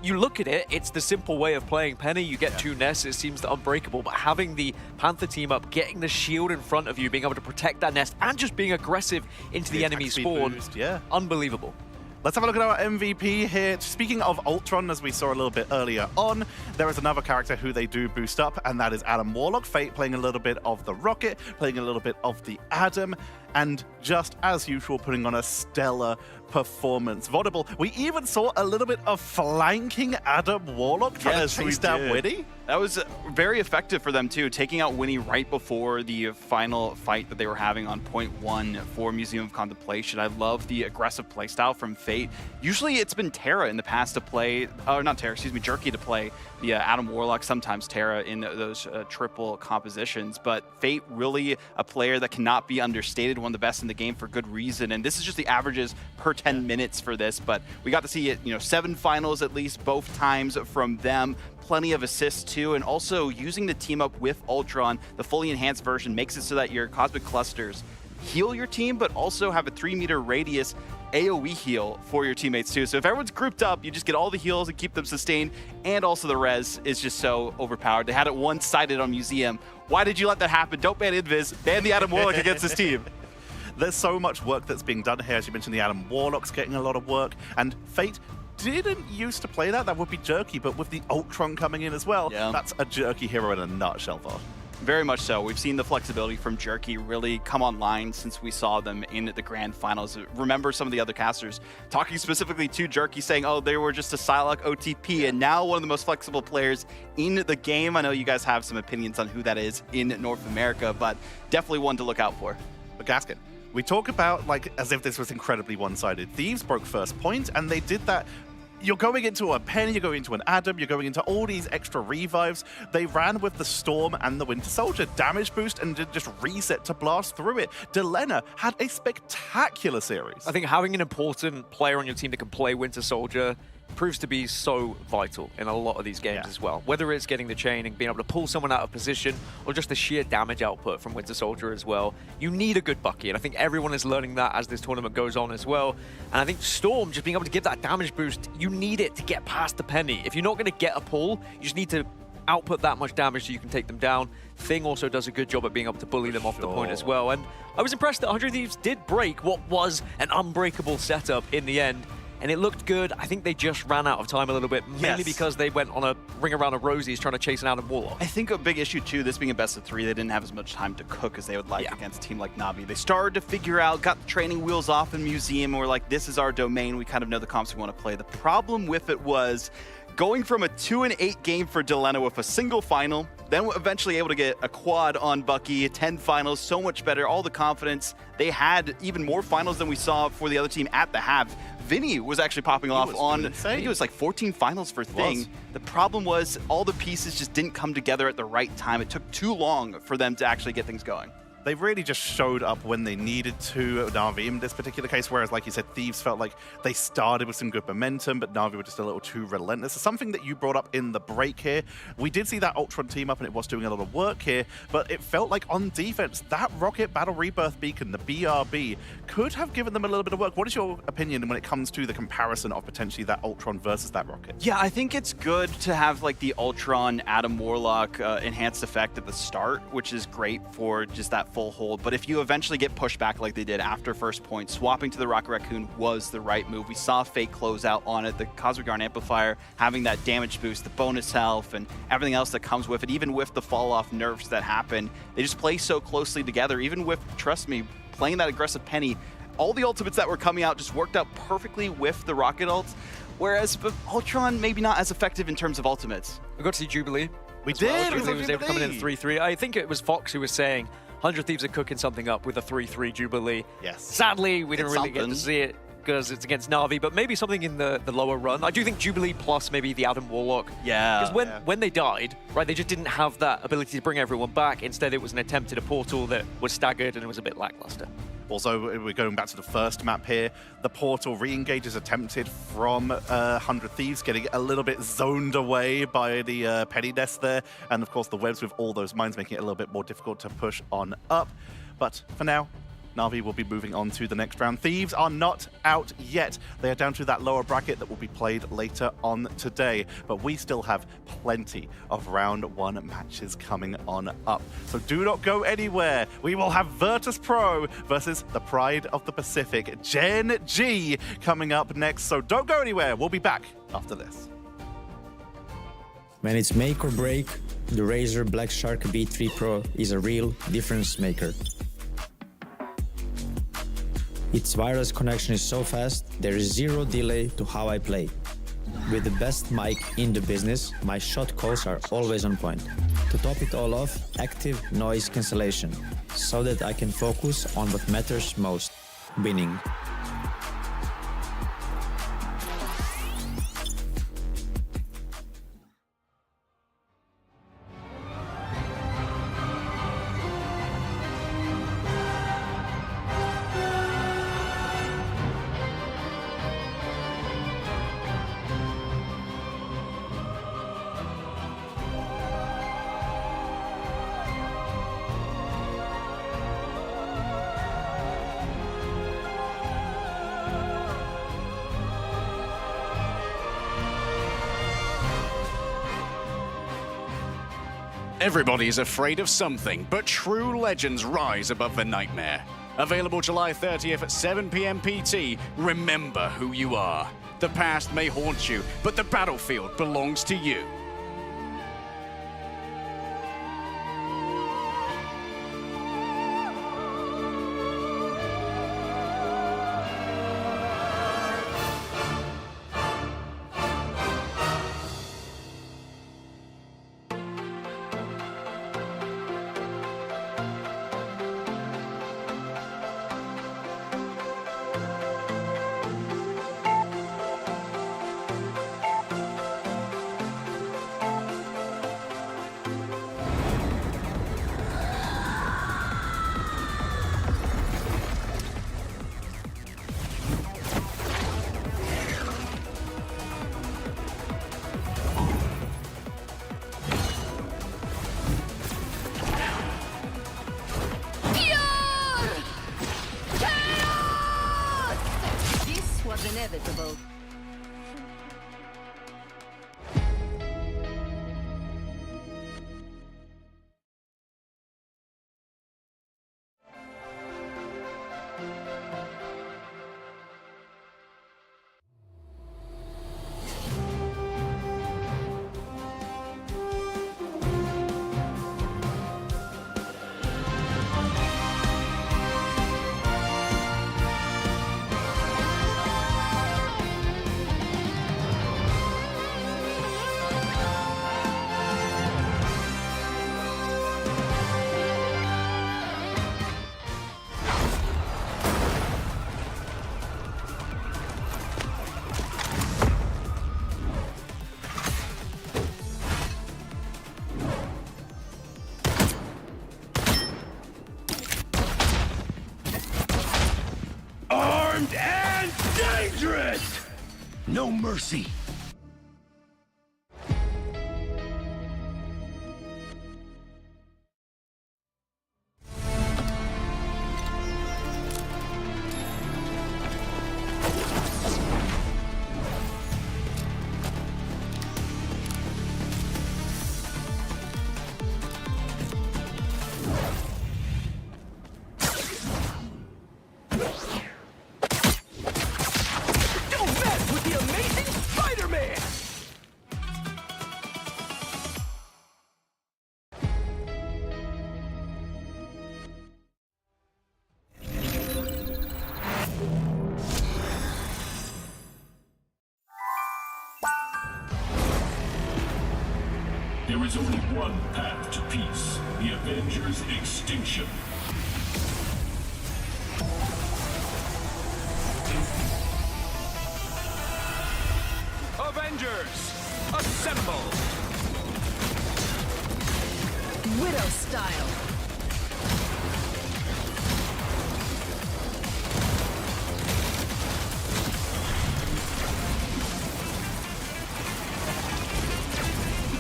you look at it, it's the simple way of playing Penny. You get two nests, it seems unbreakable, but having the Panther team up, getting the shield in front of you, being able to protect that nest, and just being aggressive into the enemy spawn, unbelievable. Let's have a look at our MVP here. Speaking of Ultron, as we saw a little bit earlier on, there is another character who they do boost up, and that is Adam Warlock. Fate playing a little bit of the Rocket, playing a little bit of the Adam, and just as usual, putting on a stellar performance. Vodable, we even saw a little bit of flanking Adam Warlock trying to chase down Winnie. That was very effective for them too, taking out Winnie right before the final fight that they were having on point 1 for Museum of Contemplation. I love the aggressive playstyle from Fate. Usually it's been Terra in the past to play, or not Terra, excuse me, Jerky to play the Adam Warlock, sometimes Terra in those triple compositions, but Fate really a player that cannot be understated one of the best in the game for good reason. And this is just the averages per 10 minutes for this, but we got to see it, 7 finals at least, both times from them. Plenty of assists too, and also using the team up with Ultron, the fully enhanced version makes it so that your Cosmic Clusters heal your team, but also have a 3-meter radius AoE heal for your teammates too. So if everyone's grouped up, you just get all the heals and keep them sustained, and also the res is just so overpowered. They had it one-sided on Museum. Why did you let that happen? Don't ban Invis, ban the Adam Warlock against this team. There's so much work that's being done here. As you mentioned, the Adam Warlock's getting a lot of work, and Fate didn't used to play that. That would be Jerky, but with the Ultron coming in as well, that's a Jerky hero in a nutshell, Vod. Very much so. We've seen the flexibility from Jerky really come online since we saw them in the grand finals. Remember some of the other casters talking specifically to Jerky, saying, oh, they were just a Psylocke OTP, and now one of the most flexible players in the game. I know you guys have some opinions on who that is in North America, but definitely one to look out for. But Gaskin, we talk about as if this was incredibly one-sided. Thieves broke first point, and they did that. You're going into a Penny, you're going into an Adam, you're going into all these extra revives. They ran with the Storm and the Winter Soldier. Damage boost and just reset to blast through it. Delena had a spectacular series. I think having an important player on your team that can play Winter Soldier proves to be so vital in a lot of these games as well. Whether it's getting the chain and being able to pull someone out of position, or just the sheer damage output from Winter Soldier as well. You need a good Bucky, and I think everyone is learning that as this tournament goes on as well. And I think Storm, just being able to give that damage boost, you need it to get past the Penny. If you're not going to get a pull, you just need to output that much damage so you can take them down. Thing also does a good job at being able to bully them off the point as well. And I was impressed that 100 Thieves did break what was an unbreakable setup in the end. And it looked good. I think they just ran out of time a little bit, mainly because they went on a ring around of rosies trying to chase an Adam Warlock. I think a big issue too, this being a best of 3, they didn't have as much time to cook as they would like against a team like Na'Vi. They started to figure out, got the training wheels off in Museum, and we're like, this is our domain. We kind of know the comps we want to play. The problem with it was going from a 2-8 game for Delena with a single final, then eventually able to get a quad on Bucky, 10 finals, so much better, all the confidence. They had even more finals than we saw for the other team at the half. Vinny was actually popping off on, I think it was like 14 finals for Thing. The problem was all the pieces just didn't come together at the right time. It took too long for them to actually get things going. They really just showed up when they needed to, Na'Vi in this particular case, whereas, like you said, Thieves felt like they started with some good momentum, but Na'Vi were just a little too relentless. So something that you brought up in the break here, we did see that Ultron team up, and it was doing a lot of work here, but it felt like on defense, that Rocket Battle Rebirth Beacon, the BRB, could have given them a little bit of work. What is your opinion when it comes to the comparison of potentially that Ultron versus that Rocket? Yeah, I think it's good to have like the Ultron Adam Warlock enhanced effect at the start, which is great for just that full hold. But if you eventually get pushed back like they did after first point, swapping to the Rocket Raccoon was the right move. We saw Fate close out on it, the Cosmic Yarn Amplifier having that damage boost, the bonus health, and everything else that comes with it, even with the fall-off nerfs that happen. They just play so closely together, even with, trust me, playing that aggressive Penny. All the ultimates that were coming out just worked out perfectly with the Rocket ults, whereas Ultron maybe not as effective in terms of ultimates. We got to see Jubilee. We did! Jubilee was able to come in 3-3. I think it was Fox who was saying 100 Thieves are cooking something up with a 3-3 Jubilee. Yes. Sadly, we didn't really get to see it because it's against Na'Vi, but maybe something in the lower run. I do think Jubilee plus maybe the Adam Warlock. Yeah. Because when they died, right, they just didn't have that ability to bring everyone back. Instead, it was an attempt at a portal that was staggered and it was a bit lackluster. Also, we're going back to the first map here. The portal re-engage is attempted from 100 Thieves, getting a little bit zoned away by the Penny Nest there. And of course, the webs with all those mines making it a little bit more difficult to push on up. But for now, Na'Vi will be moving on to the next round. Thieves are not out yet. They are down to that lower bracket that will be played later on today. But we still have plenty of round 1 matches coming on up. So do not go anywhere. We will have Virtus Pro versus the Pride of the Pacific, Gen G, coming up next. So don't go anywhere. We'll be back after this. When it's make or break, the Razer Black Shark B3 Pro is a real difference maker. Its wireless connection is so fast, there is zero delay to how I play. With the best mic in the business, my shot calls are always on point. To top it all off, active noise cancellation, so that I can focus on what matters most, winning. Everybody's afraid of something, but true legends rise above the nightmare. Available July 30th at 7 p.m. PT. Remember who you are. The past may haunt you, but the battlefield belongs to you. Inevitable. Armed and dangerous! No mercy. There is only one path to peace, the Avengers' extinction. Avengers, assemble! Widow style.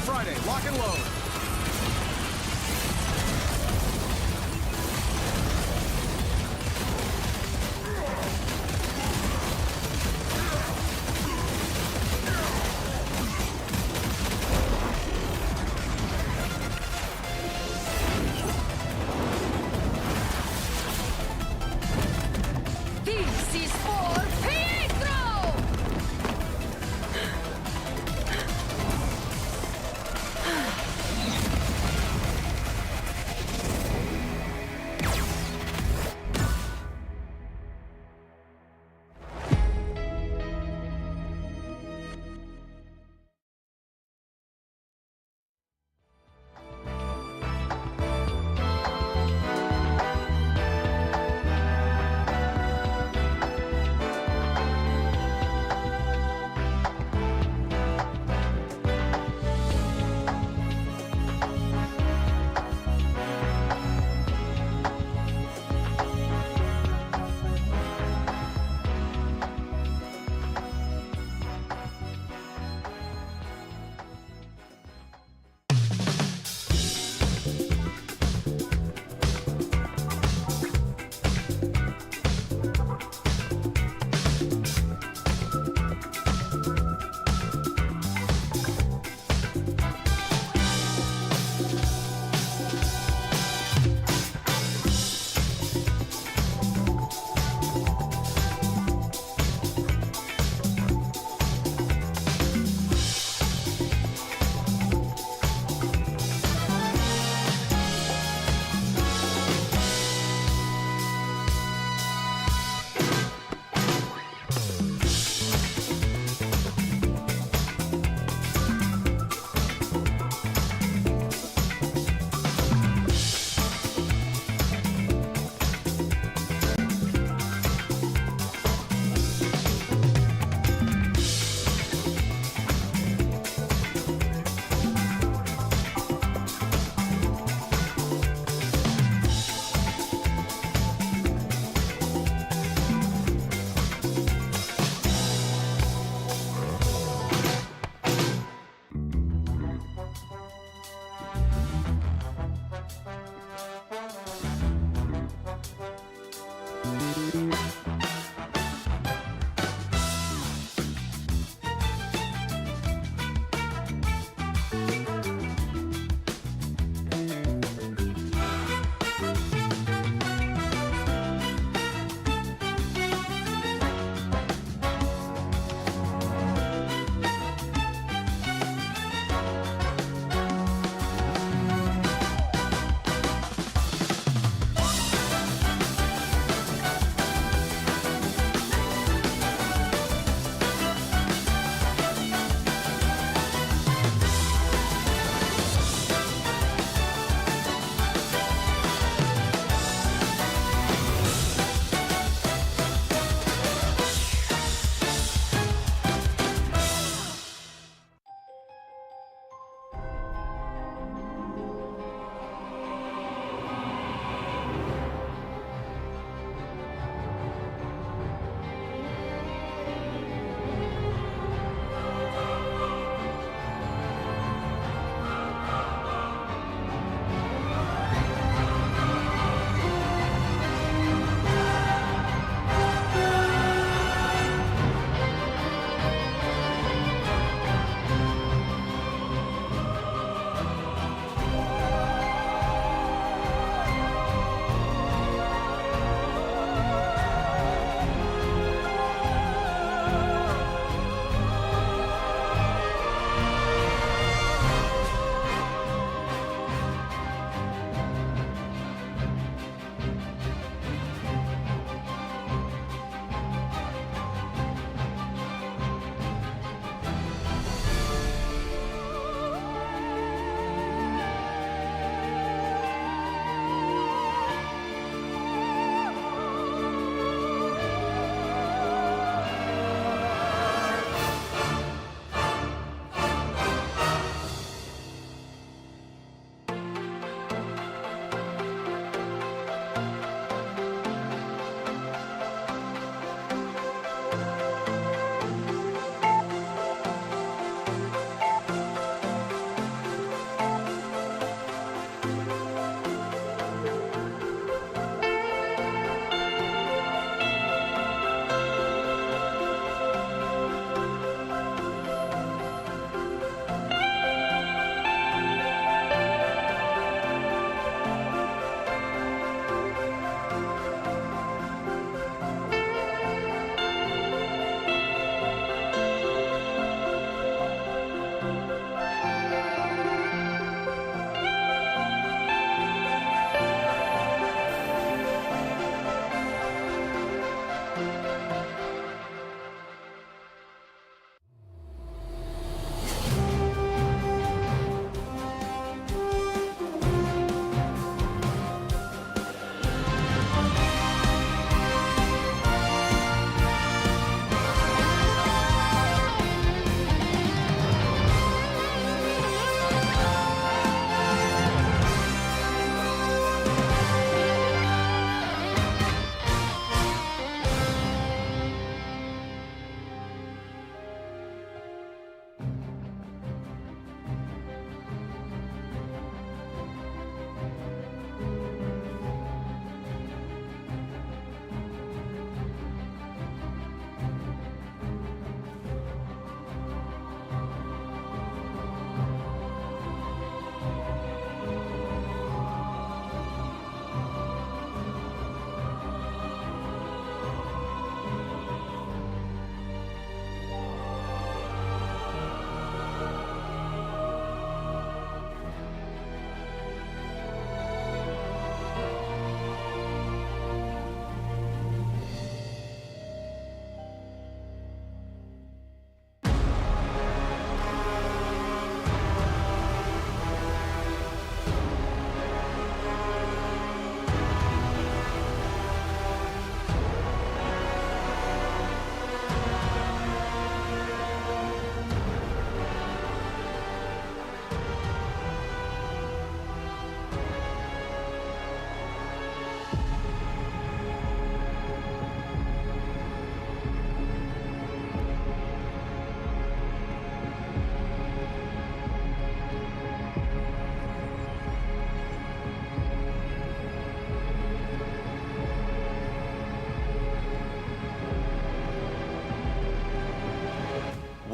Friday, lock and load. This is for Pietro!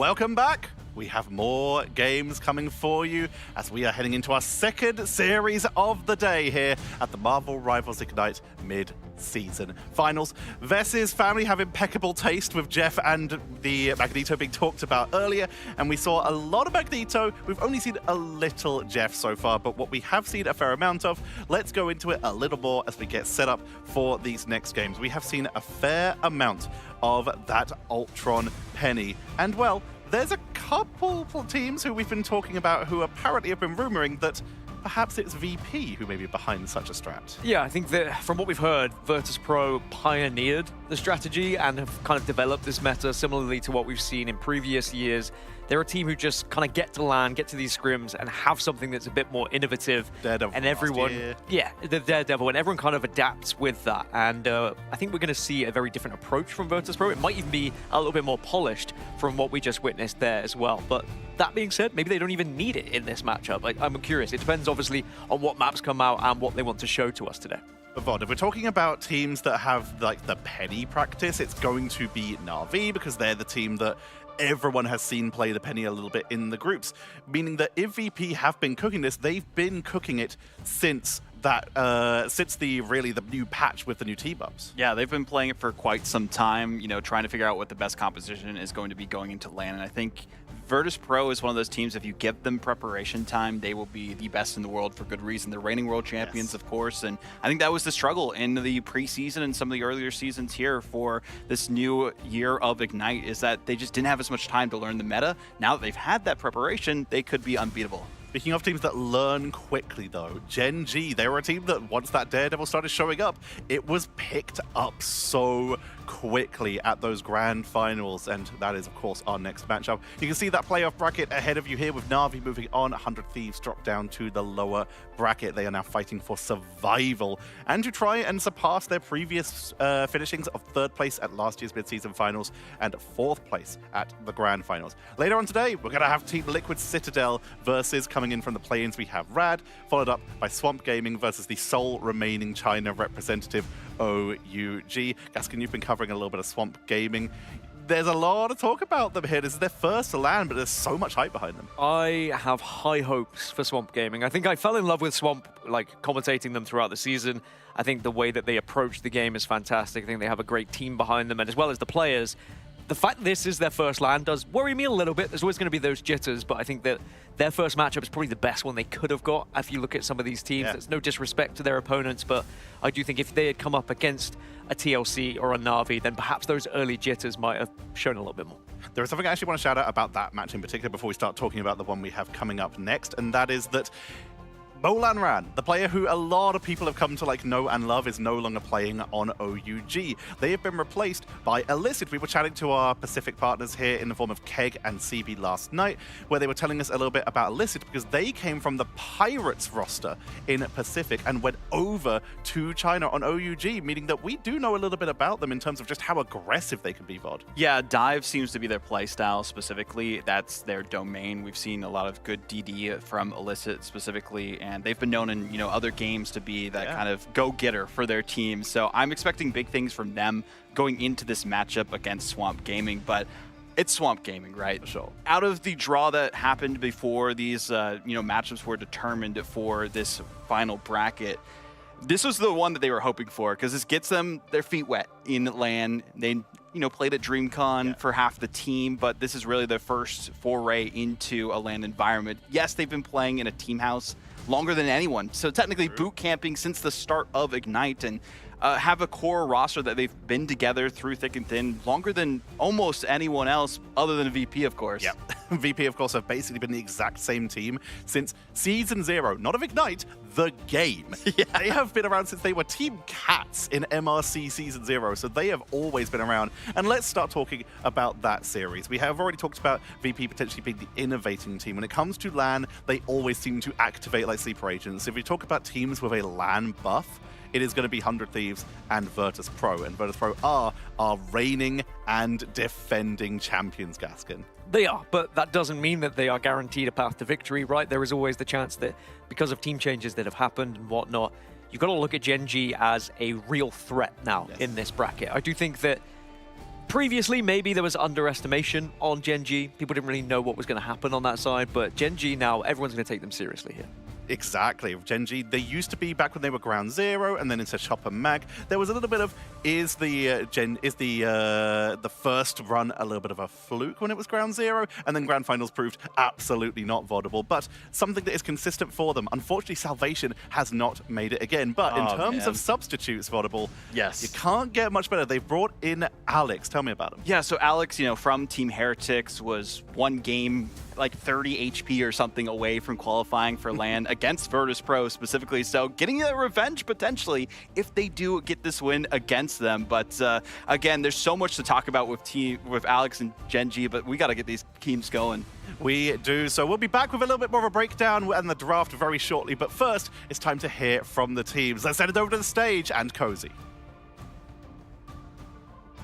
Welcome back. We have more games coming for you as we are heading into our second series of the day here at the Marvel Rivals Ignite mid-season finals. Vess's family have impeccable taste with Jeff and the Magneto being talked about earlier, and we saw a lot of Magneto. We've only seen a little Jeff so far, but what we have seen a fair amount of, let's go into it a little more as we get set up for these next games. We have seen a fair amount of that Ultron Penny, and well, there's a couple teams who we've been talking about who apparently have been rumoring that perhaps it's VP who may be behind such a strat. Yeah, I think that from what we've heard, Virtus Pro pioneered the strategy and have kind of developed this meta similarly to what we've seen in previous years. They're a team who just kind of get to land, get to these scrims, and have something that's a bit more innovative. Daredevil and everyone, yeah, the Daredevil, and everyone kind of adapts with that. And I think we're going to see a very different approach from Virtus Pro. It might even be a little bit more polished from what we just witnessed there as well. But that being said, maybe they don't even need it in this matchup. I'm curious. It depends, obviously, on what maps come out and what they want to show to us today. But Vod, if we're talking about teams that have like the Penny practice, it's going to be Na'Vi because they're the team that everyone has seen play the Penny a little bit in the groups, meaning that if VP have been cooking this, they've been cooking it since that since the new patch with the new T-buffs. Yeah, they've been playing it for quite some time, you know, trying to figure out what the best composition is going to be going into LAN. And I think Virtus Pro is one of those teams, if you give them preparation time, they will be the best in the world for good reason. They're reigning world champions, of course, and I think that was the struggle in the preseason and some of the earlier seasons here for this new year of Ignite, is that they just didn't have as much time to learn the meta. Now that they've had that preparation, they could be unbeatable. Speaking of teams that learn quickly, though, Gen G, they were a team that once that Daredevil started showing up, it was picked up so quickly at those grand finals, and that is, of course, our next matchup. You can see that playoff bracket ahead of you here with Na'Vi moving on. 100 Thieves drop down to the lower bracket. They are now fighting for survival and to try and surpass their previous finishings of 3rd place at last year's mid-season finals and 4th place at the grand finals. Later on today, we're going to have Team Liquid Citadel versus, coming in from the play-ins, we have RAD, followed up by Swamp Gaming versus the sole remaining China representative, OUG. Gaskin, you've been covering a little bit of Swamp Gaming. There's a lot of talk about them here. This is their first to land, but there's so much hype behind them. I have high hopes for Swamp Gaming. I think I fell in love with Swamp, like, commentating them throughout the season. I think the way that they approach the game is fantastic. I think they have a great team behind them, and as well as the players. The fact this is their first land does worry me a little bit. There's always going to be those jitters, but I think that their first matchup is probably the best one they could have got. If you look at some of these teams, there's no disrespect to their opponents, but I do think if they had come up against a TLC or a Na'Vi, then perhaps those early jitters might have shown a little bit more. There is something I actually want to shout out about that match in particular before we start talking about the one we have coming up next, and that is that Molan Ran, the player who a lot of people have come to know and love, is no longer playing on OUG. They have been replaced by Illicit. We were chatting to our Pacific partners here in the form of Keg and CB last night, where they were telling us a little bit about Illicit because they came from the Pirates roster in Pacific and went over to China on OUG, meaning that we do know a little bit about them in terms of just how aggressive they can be, Vod. Yeah, dive seems to be their playstyle specifically. That's their domain. We've seen a lot of good DD from Illicit specifically, and they've been known in other games to be that kind of go-getter for their team. So I'm expecting big things from them going into this matchup against Swamp Gaming, but it's Swamp Gaming, right? Sure. Out of the draw that happened before these matchups were determined for this final bracket, this was the one that they were hoping for because this gets them their feet wet in LAN. They played at DreamCon for half the team, but this is really their first foray into a LAN environment. Yes, they've been playing in a team house longer than anyone, so technically boot camping since the start of Ignite, and have a core roster that they've been together through thick and thin longer than almost anyone else other than VP, of course. Yeah, VP, of course, have basically been the exact same team since Season 0, not of Ignite, the game. Yeah. They have been around since they were Team Cats in MRC Season 0, so they have always been around. And let's start talking about that series. We have already talked about VP potentially being the innovating team. When it comes to LAN, they always seem to activate like sleeper agents. If we talk about teams with a LAN buff, it is going to be 100 Thieves and Virtus Pro. And Virtus Pro are our reigning and defending champions, Gaskin. They are, but that doesn't mean that they are guaranteed a path to victory, right? There is always the chance that because of team changes that have happened and whatnot, you've got to look at Gen G as a real threat now in this bracket. I do think that Previously, maybe there was underestimation on Gen G. People didn't really know what was going to happen on that side, but Gen G now, everyone's going to take them seriously here. Exactly. Gen G, they used to be back when they were Ground Zero, and then into Chopper Mag. There was a little bit of is the first run a little bit of a fluke when it was Ground Zero, and then Grand Finals proved absolutely not vaudable, but something that is consistent for them. Unfortunately, Salvation has not made it again. But in terms of substitutes, vaudable, yes, you can't get much better. They've brought in Alex. Tell me about him. Yeah, so Alex, from Team Heretics, was one game, like 30 HP or something away from qualifying for LAN against Virtus Pro specifically. So getting a revenge potentially if they do get this win against them. But again, there's so much to talk about with Alex and Gen G, but we got to get these teams going. We do. So we'll be back with a little bit more of a breakdown and the draft very shortly. But first, it's time to hear from the teams. Let's send it over to the stage and Cozy.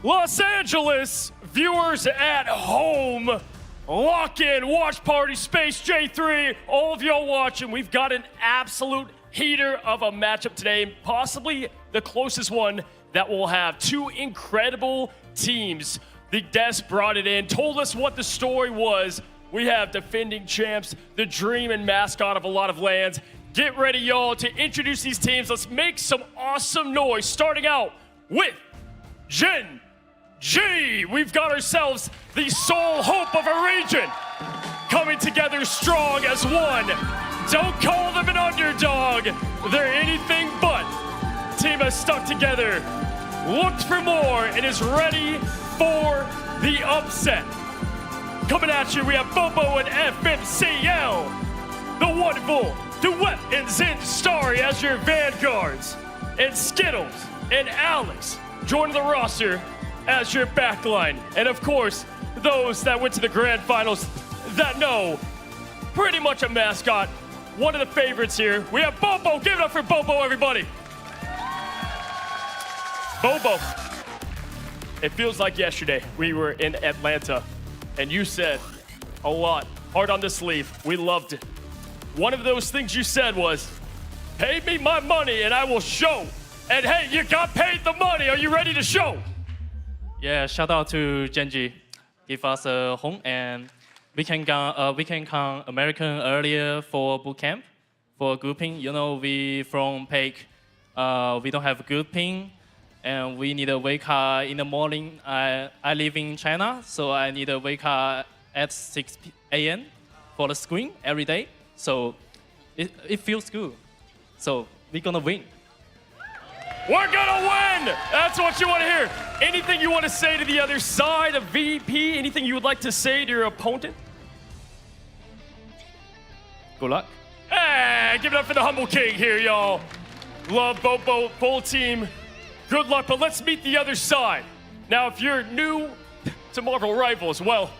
Los Angeles viewers at home, lock in, watch party, Space J3, all of y'all watching. We've got an absolute heater of a matchup today, possibly the closest one that we'll have. Two incredible teams. The Des brought it in, told us what the story was. We have defending champs, the dream and mascot of a lot of lands. Get ready, y'all, to introduce these teams. Let's make some awesome noise, starting out with Gen G. We've got ourselves the sole hope of a region, coming together strong as one. Don't call them an underdog. They're anything but. Team has stuck together, looked for more, and is ready for the upset. Coming at you, we have Bobo and FMCL. The wonderful Duet and Zen Starry as your vanguards. And Skittles and Alex joining the roster as your backline. And of course, those that went to the grand finals that know pretty much a mascot. One of the favorites here. We have Bobo. Give it up for Bobo, everybody. Bobo. It feels like yesterday we were in Atlanta and you said a lot, hard on the sleeve. We loved it. One of those things you said was, pay me my money and I will show. And hey, you got paid the money. Are you ready to show? Yeah, shout out to Gen G. Give us a home, and we can come American earlier for boot camp, for grouping. We from PEC, we don't have good ping, and we need a wake up in the morning. I live in China, so I need a wake up at 6 a.m. for the screen every day. So it feels good. So we're gonna win. We're gonna win! That's what you want to hear. Anything you want to say to the other side of VP? Anything you would like to say to your opponent? Good luck. Hey, give it up for the Humble King here, y'all. Love Bobo, full team. Good luck, but let's meet the other side. Now, if you're new to Marvel Rivals, well,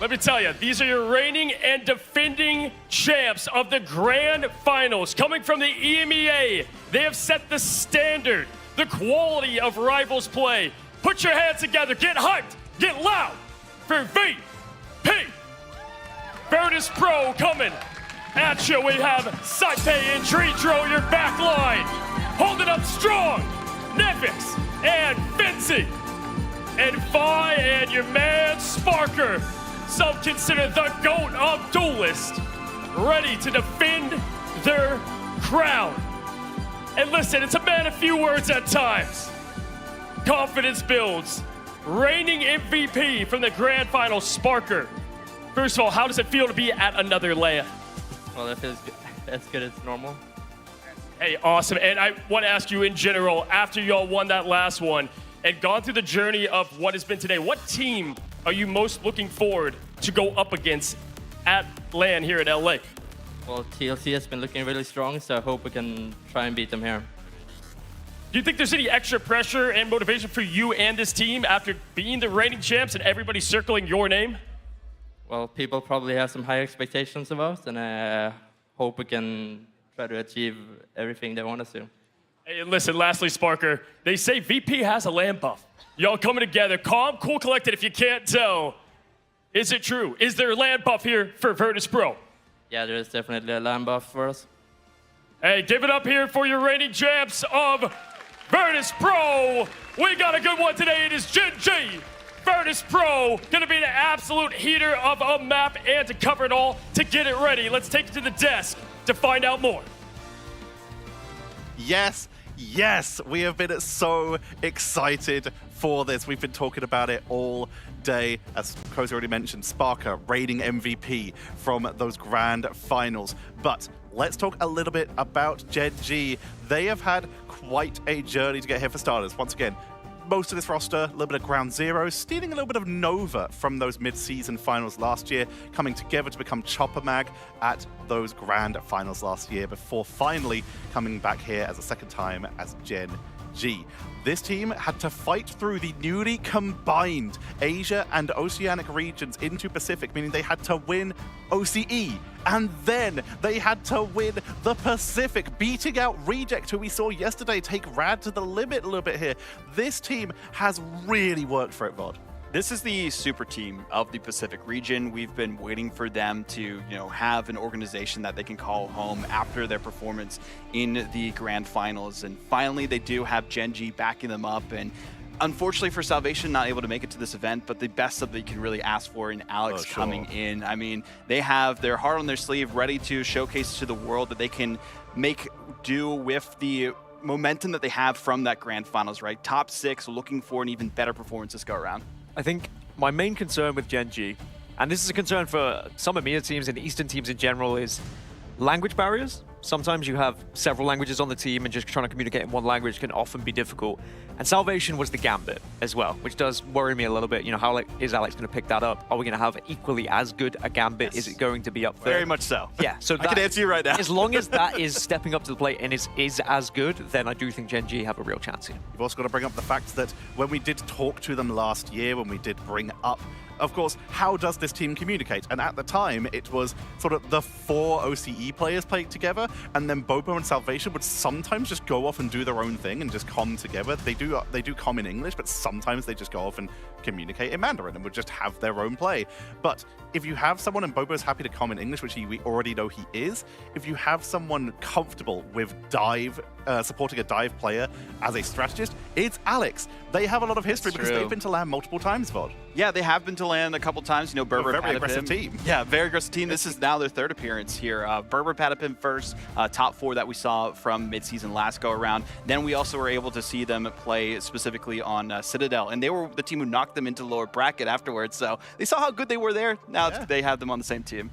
let me tell you, these are your reigning and defending champs of the grand finals. Coming from the EMEA, they have set the standard, the quality of Rivals play. Put your hands together, get hyped, get loud for VP. Virtus Pro coming at you. We have Saipe and Tritro, your back line. Holding up strong, Nefix and Vinci. And Vi and your man Sparker. Some consider the GOAT of duelists, ready to defend their crown. And listen, it's a man of few words at times. Confidence builds. Reigning MVP from the grand final, Sparker. First of all, how does it feel to be at another LAN? Well, that feels good. As good as normal. Hey, awesome. And I want to ask you in general, after y'all won that last one and gone through the journey of what has been today, what team are you most looking forward to go up against at LAN here in LA? Well, TLC has been looking really strong, so I hope we can try and beat them here. Do you think there's any extra pressure and motivation for you and this team after being the reigning champs and everybody circling your name? Well, people probably have some high expectations of us, and I hope we can try to achieve everything they want us to. Hey, listen, lastly, Sparker, they say VP has a LAN buff. Y'all coming together, calm, cool, collected, if you can't tell. Is it true? Is there a LAN buff here for Virtus Pro? Yeah, there is definitely a LAN buff for us. Hey, give it up here for your reigning champs of Virtus Pro. We got a good one today. It is Gen G Virtus Pro. Gonna be an absolute heater of a map, and to cover it all, to get it ready, let's take it to the desk to find out more. Yes, yes, we have been so excited for this. We've been talking about it all day. As Cozy already mentioned, Sparker raiding MVP from those grand finals. But let's talk a little bit about Gen G. They have had quite a journey to get here for starters. Once again, most of this roster, a little bit of ground zero, stealing a little bit of Nova from those mid-season finals last year, coming together to become Chopper Mag at those grand finals last year before finally coming back here as a second time as Gen G. This team had to fight through the newly combined Asia and Oceanic regions into Pacific, meaning they had to win OCE, and then they had to win the Pacific, beating out Reject, who we saw yesterday take RAD to the limit a little bit here. This team has really worked for it, Vod. This is the super team of the Pacific region. We've been waiting for them to, have an organization that they can call home after their performance in the grand finals. And finally, they do have Gen G backing them up. And unfortunately for Salvation, not able to make it to this event, but the best that they can really ask for in Alex coming in. I mean, they have their heart on their sleeve, ready to showcase to the world that they can make do with the momentum that they have from that grand finals, right? Top 6, looking for an even better performance this go around. I think my main concern with Gen G, and this is a concern for some EMEA teams and Eastern teams in general, is language barriers. Sometimes you have several languages on the team, and just trying to communicate in one language can often be difficult. And Salvation was the gambit as well, which does worry me a little bit. How is Alex going to pick that up? Are we going to have equally as good a gambit? Yes. Is it going to be up there? Very much so. Yeah, so I can answer you right now. As long as that is stepping up to the plate and is as good, then I do think Gen G have a real chance here. You've also got to bring up the fact that when we did talk to them last year, when we did bring up, of course, how does this team communicate? And at the time, it was sort of the 4 OCE players playing together, and then Bobo and Salvation would sometimes just go off and do their own thing and just comm together. They do comm in English, but sometimes they just go off and communicate in Mandarin and would just have their own play. But if you have someone, and Bobo's happy to comm in English, which we already know he is, if you have someone comfortable with dive, supporting a dive player as a strategist, it's Alex. They have a lot of history because they've been to LAN multiple times, Vod. Yeah, they have been to LAN a couple times. Berber very aggressive team. Yeah, very aggressive team. This is now their 3rd appearance here. Berber Patapin first, top 4 that we saw from midseason last go around. Then we also were able to see them play specifically on Citadel, and they were the team who knocked them into the lower bracket afterwards. So they saw how good they were there. Now they have them on the same team.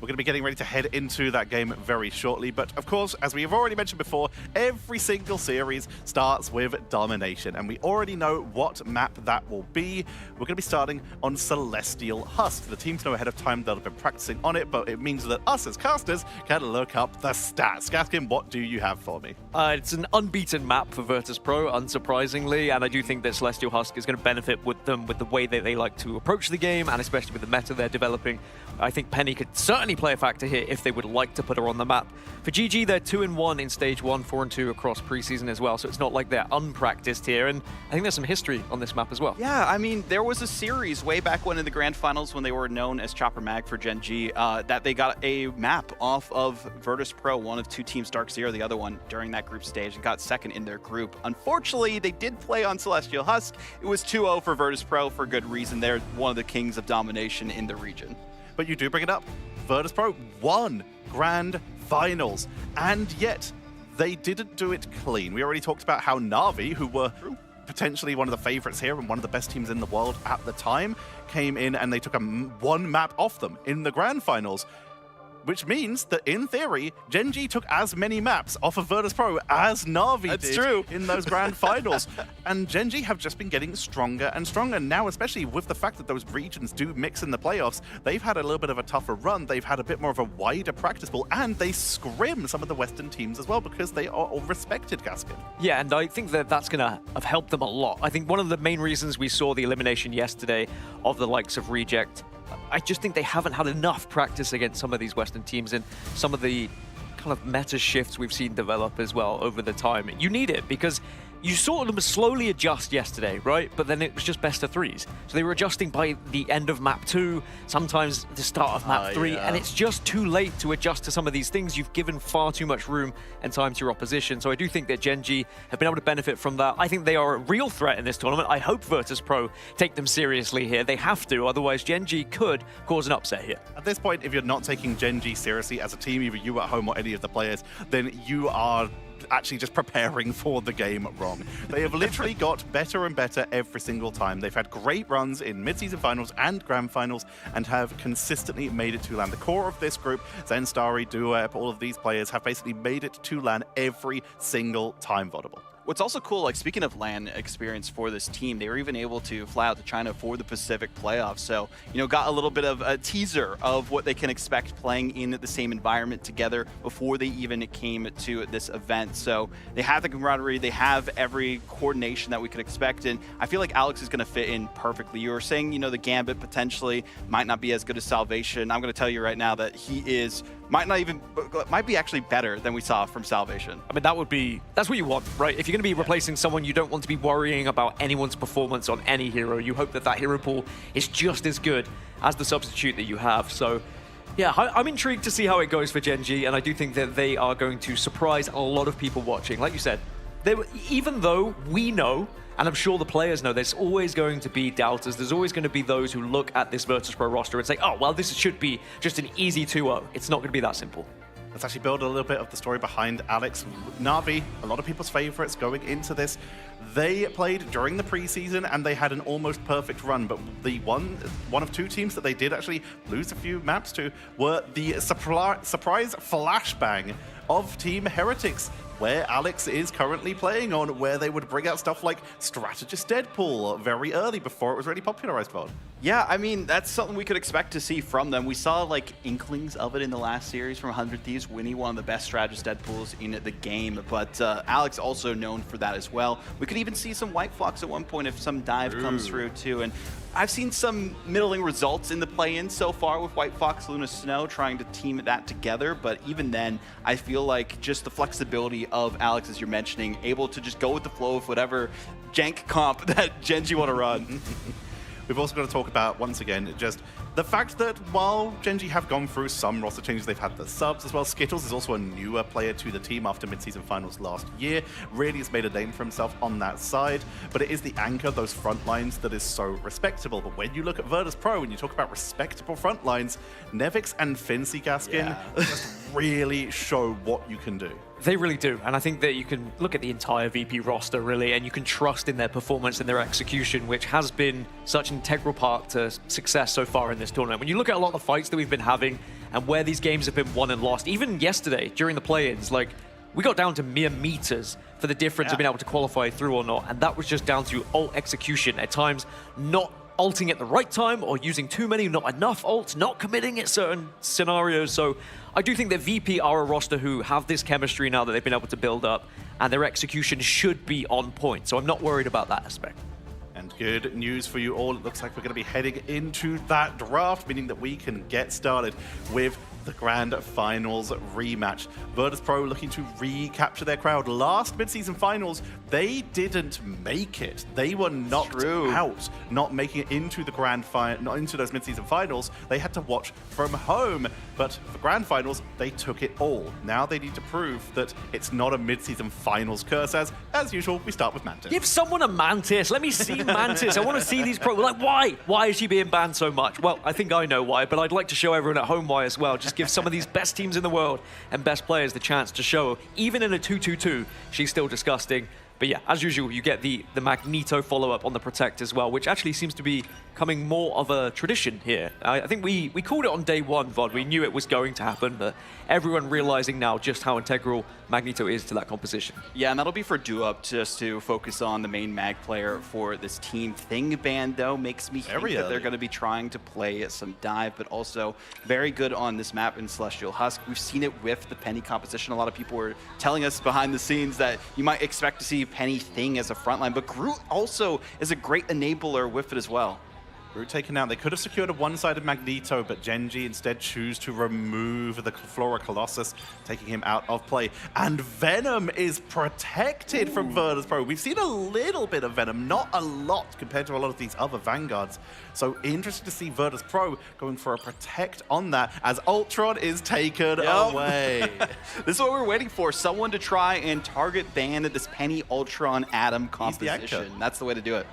We're going to be getting ready to head into that game very shortly. But of course, as we have already mentioned before, every single series starts with domination. And we already know what map that will be. We're going to be starting on Celestial Husk. The teams know ahead of time they'll have been practicing on it, but it means that us as casters can look up the stats. Gaskin, what do you have for me? It's an unbeaten map for Virtus Pro, unsurprisingly. And I do think that Celestial Husk is going to benefit with them, with the way that they like to approach the game, and especially with the meta they're developing. I think Penny could certainly play a factor here if they would like to put her on the map. For GG, they're 2-1 in stage 1, 4-2 across preseason as well, so it's not like they're unpracticed here, and I think there's some history on this map as well. Yeah, I mean, there was a series way back when in the grand finals when they were known as Chopper Mag for Gen G, that they got a map off of Virtus Pro, one of 2 teams, Dark Zero, the other one, during that group stage, and got 2nd in their group. Unfortunately, they did play on Celestial Husk. It was 2-0 for Virtus Pro for good reason. They're one of the kings of domination in the region. But you do bring it up. Virtus Pro won grand finals, and yet they didn't do it clean. We already talked about how Na'Vi, who were potentially one of the favorites here and one of the best teams in the world at the time, came in and they took one map off them in the grand finals. Which means that, in theory, Gen G took as many maps off of Virtus Pro as Na'Vi did in those grand finals. And Gen G have just been getting stronger and stronger. Now, especially with the fact that those regions do mix in the playoffs, they've had a little bit of a tougher run. They've had a bit more of a wider practice pool, and they scrim some of the Western teams as well because they are all respected, Gaskin. Yeah, and I think that that's going to have helped them a lot. I think one of the main reasons we saw the elimination yesterday of the likes of Reject, I just think they haven't had enough practice against some of these Western teams and some of the kind of meta shifts we've seen develop as well over the time. You need it because you saw them slowly adjust yesterday, right? But then it was just best of threes. So they were adjusting by the end of map 2, sometimes the start of map 3, and it's just too late to adjust to some of these things. You've given far too much room and time to your opposition. So I do think that Gen G have been able to benefit from that. I think they are a real threat in this tournament. I hope Virtus.pro take them seriously here. They have to, otherwise Gen G could cause an upset here. At this point, if you're not taking Gen G seriously as a team, either you at home or any of the players, then you are actually just preparing for the game wrong. They have literally got better and better every single time. They've had great runs in mid-season finals and grand finals and have consistently made it to LAN. The core of this group, Zen, Starry, Duep, all of these players have basically made it to LAN every single time, Vodable. What's also cool, like speaking of LAN experience for this team, they were even able to fly out to China for the Pacific playoffs. So, got a little bit of a teaser of what they can expect playing in the same environment together before they even came to this event. So they have the camaraderie, they have every coordination that we could expect. And I feel like Alex is going to fit in perfectly. You were saying, the Gambit potentially might not be as good as Salvation. I'm going to tell you right now that he is might be actually better than we saw from Salvation. I mean, that's what you want, right? If you're going to be replacing someone, you don't want to be worrying about anyone's performance on any hero. You hope that hero pool is just as good as the substitute that you have. So yeah, I'm intrigued to see how it goes for Gen G, and I do think that they are going to surprise a lot of people watching. Like you said, even though we know, and I'm sure the players know, there's always going to be doubters. There's always going to be those who look at this Virtus.pro roster and say, oh, well, this should be just an easy 2-0. It's not going to be that simple. Let's actually build a little bit of the story behind Alex. Na'Vi, a lot of people's favorites going into this. They played during the preseason and they had an almost perfect run, but the one of 2 teams that they did actually lose a few maps to were the surprise flashbang of Team Heretics, where Alex is currently playing on, where they would bring out stuff like Strategist Deadpool very early before it was really popularized, Vod. Yeah, I mean, that's something we could expect to see from them. We saw, like, inklings of it in the last series from 100 Thieves, winning one of the best Strategist Deadpools in the game, but Alex also known for that as well. We could even see some White Fox at one point if some dive comes through, too, and I've seen some middling results in the play-in so far with White Fox, Luna Snow, trying to team that together, but even then, I feel like just the flexibility of Alex, as you're mentioning, able to just go with the flow of whatever jank comp that Gen G want to run. We've also got to talk about, once again, just the fact that while Gen G have gone through some roster changes, they've had the subs as well. Skittles is also a newer player to the team after mid-season finals last year. Really has made a name for himself on that side, but it is the anchor, those front lines, that is so respectable. But when you look at Virtus.pro and you talk about respectable front lines, Nevix and Fincy Gaskin just really show what you can do. They really do, and I think that you can look at the entire VP roster, really, and you can trust in their performance and their execution, which has been such an integral part to success so far in this tournament. When you look at a lot of the fights that we've been having and where these games have been won and lost, even yesterday during the play-ins, like, we got down to mere meters for the difference of being able to qualify through or not, and that was just down to ult execution. At times, not ulting at the right time or using too many, not enough ults, not committing at certain scenarios. So I do think that VP are a roster who have this chemistry now that they've been able to build up, and their execution should be on point. So I'm not worried about that aspect. And good news for you all. It looks like we're going to be heading into that draft, meaning that we can get started with the Grand Finals rematch. Virtus.pro looking to recapture their crowd. Last mid-season finals, they didn't make it. They were knocked out, not making it into the not into those mid-season finals. They had to watch from home. But for Grand Finals, they took it all. Now they need to prove that it's not a mid-season finals curse. As usual, we start with Mantis. Give someone a Mantis. Let me see Mantis. I want to see these like, why? Why is she being banned so much? Well, I think I know why, but I'd like to show everyone at home why as well. Just give some of these best teams in the world and best players the chance to show. Even in a 2-2-2, she's still disgusting. But yeah, as usual, you get the Magneto follow-up on the Protect as well, which actually seems to be becoming more of a tradition here. I think we called it on day one, VOD. We knew it was going to happen, but everyone realizing now just how integral Magneto is to that composition. Yeah, and that'll be for Duop just to focus on the main mag player for this team. Thing Band, though, makes me think that they're going to be trying to play some dive, but also very good on this map in Celestial Husk. We've seen it with the Penny composition. A lot of people were telling us behind the scenes that you might expect to see Penny Thing as a frontline, but Groot also is a great enabler with it as well. Root taken out. They could have secured a one-sided Magneto, but Genji instead choose to remove the Flora Colossus, taking him out of play. And Venom is protected from Virtus Pro. We've seen a little bit of Venom, not a lot compared to a lot of these other Vanguards. So interesting to see Virtus Pro going for a protect on that as Ultron is taken away. This is what we're waiting for. Someone to try and target ban this Penny Ultron Atom composition. That's the way to do it.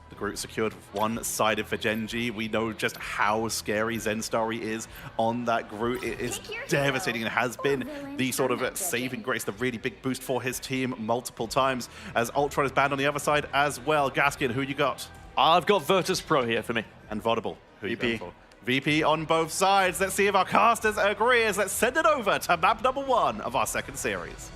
The Groot secured one-sided for Genji. We know just how scary Zen Starry is on that Groot. It is devastating and has been the sort of saving grace, the really big boost for his team multiple times as Ultron is banned on the other side as well. Gaskin, who you got? I've got Virtus Pro here for me. And Vodable, who you going for? VP on both sides. Let's see if our casters agree as let's send it over to map number 1 of our second series.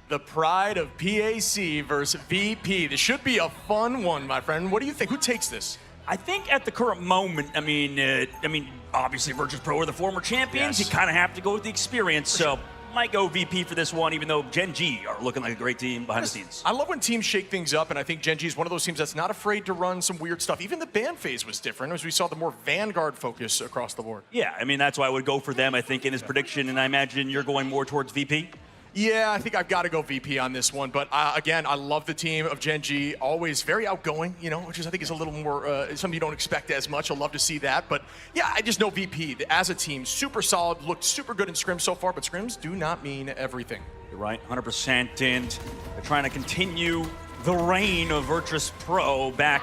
The pride of PAC versus VP. This should be a fun one, my friend. What do you think? Who takes this? I think at the current moment, I mean, obviously Virtus Pro are the former champions. Yes. You kind of have to go with the experience. So might go VP for this one, even though Gen G are looking like a great team behind the scenes. I love when teams shake things up, and I think Gen G is one of those teams that's not afraid to run some weird stuff. Even the ban phase was different, as we saw the more Vanguard focus across the board. Yeah, I mean, that's why I would go for them, I think, in this prediction, and I imagine you're going more towards VP. Yeah, I think I've got to go VP on this one. But again, I love the team of Gen G. Always very outgoing, you know, which is I think is a little more something you don't expect as much. I'll love to see that. But yeah, I just know VP as a team, super solid, looked super good in scrims so far. But scrims do not mean everything. You're right, 100%. And they're trying to continue the reign of Virtus Pro back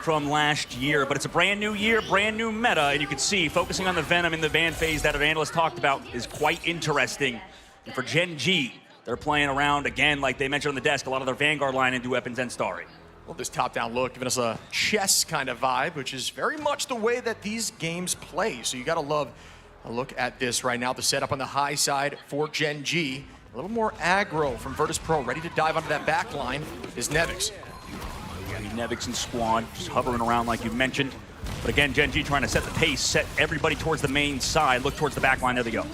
from last year. But it's a brand new year, brand new meta. And you can see focusing on the Venom in the van phase that our analyst talked about is quite interesting. And for Gen G, they're playing around again, like they mentioned on the desk, a lot of their Vanguard line into Weapons and Starry. Well, this top-down look giving us a chess kind of vibe, which is very much the way that these games play. So you got to love a look at this right now. The setup on the high side for Gen G. A little more aggro from Virtus Pro, ready to dive onto that back line is Nevix. Nevix and Squad just hovering around like you mentioned. But again, Gen G trying to set the pace, set everybody towards the main side, look towards the back line. There they go.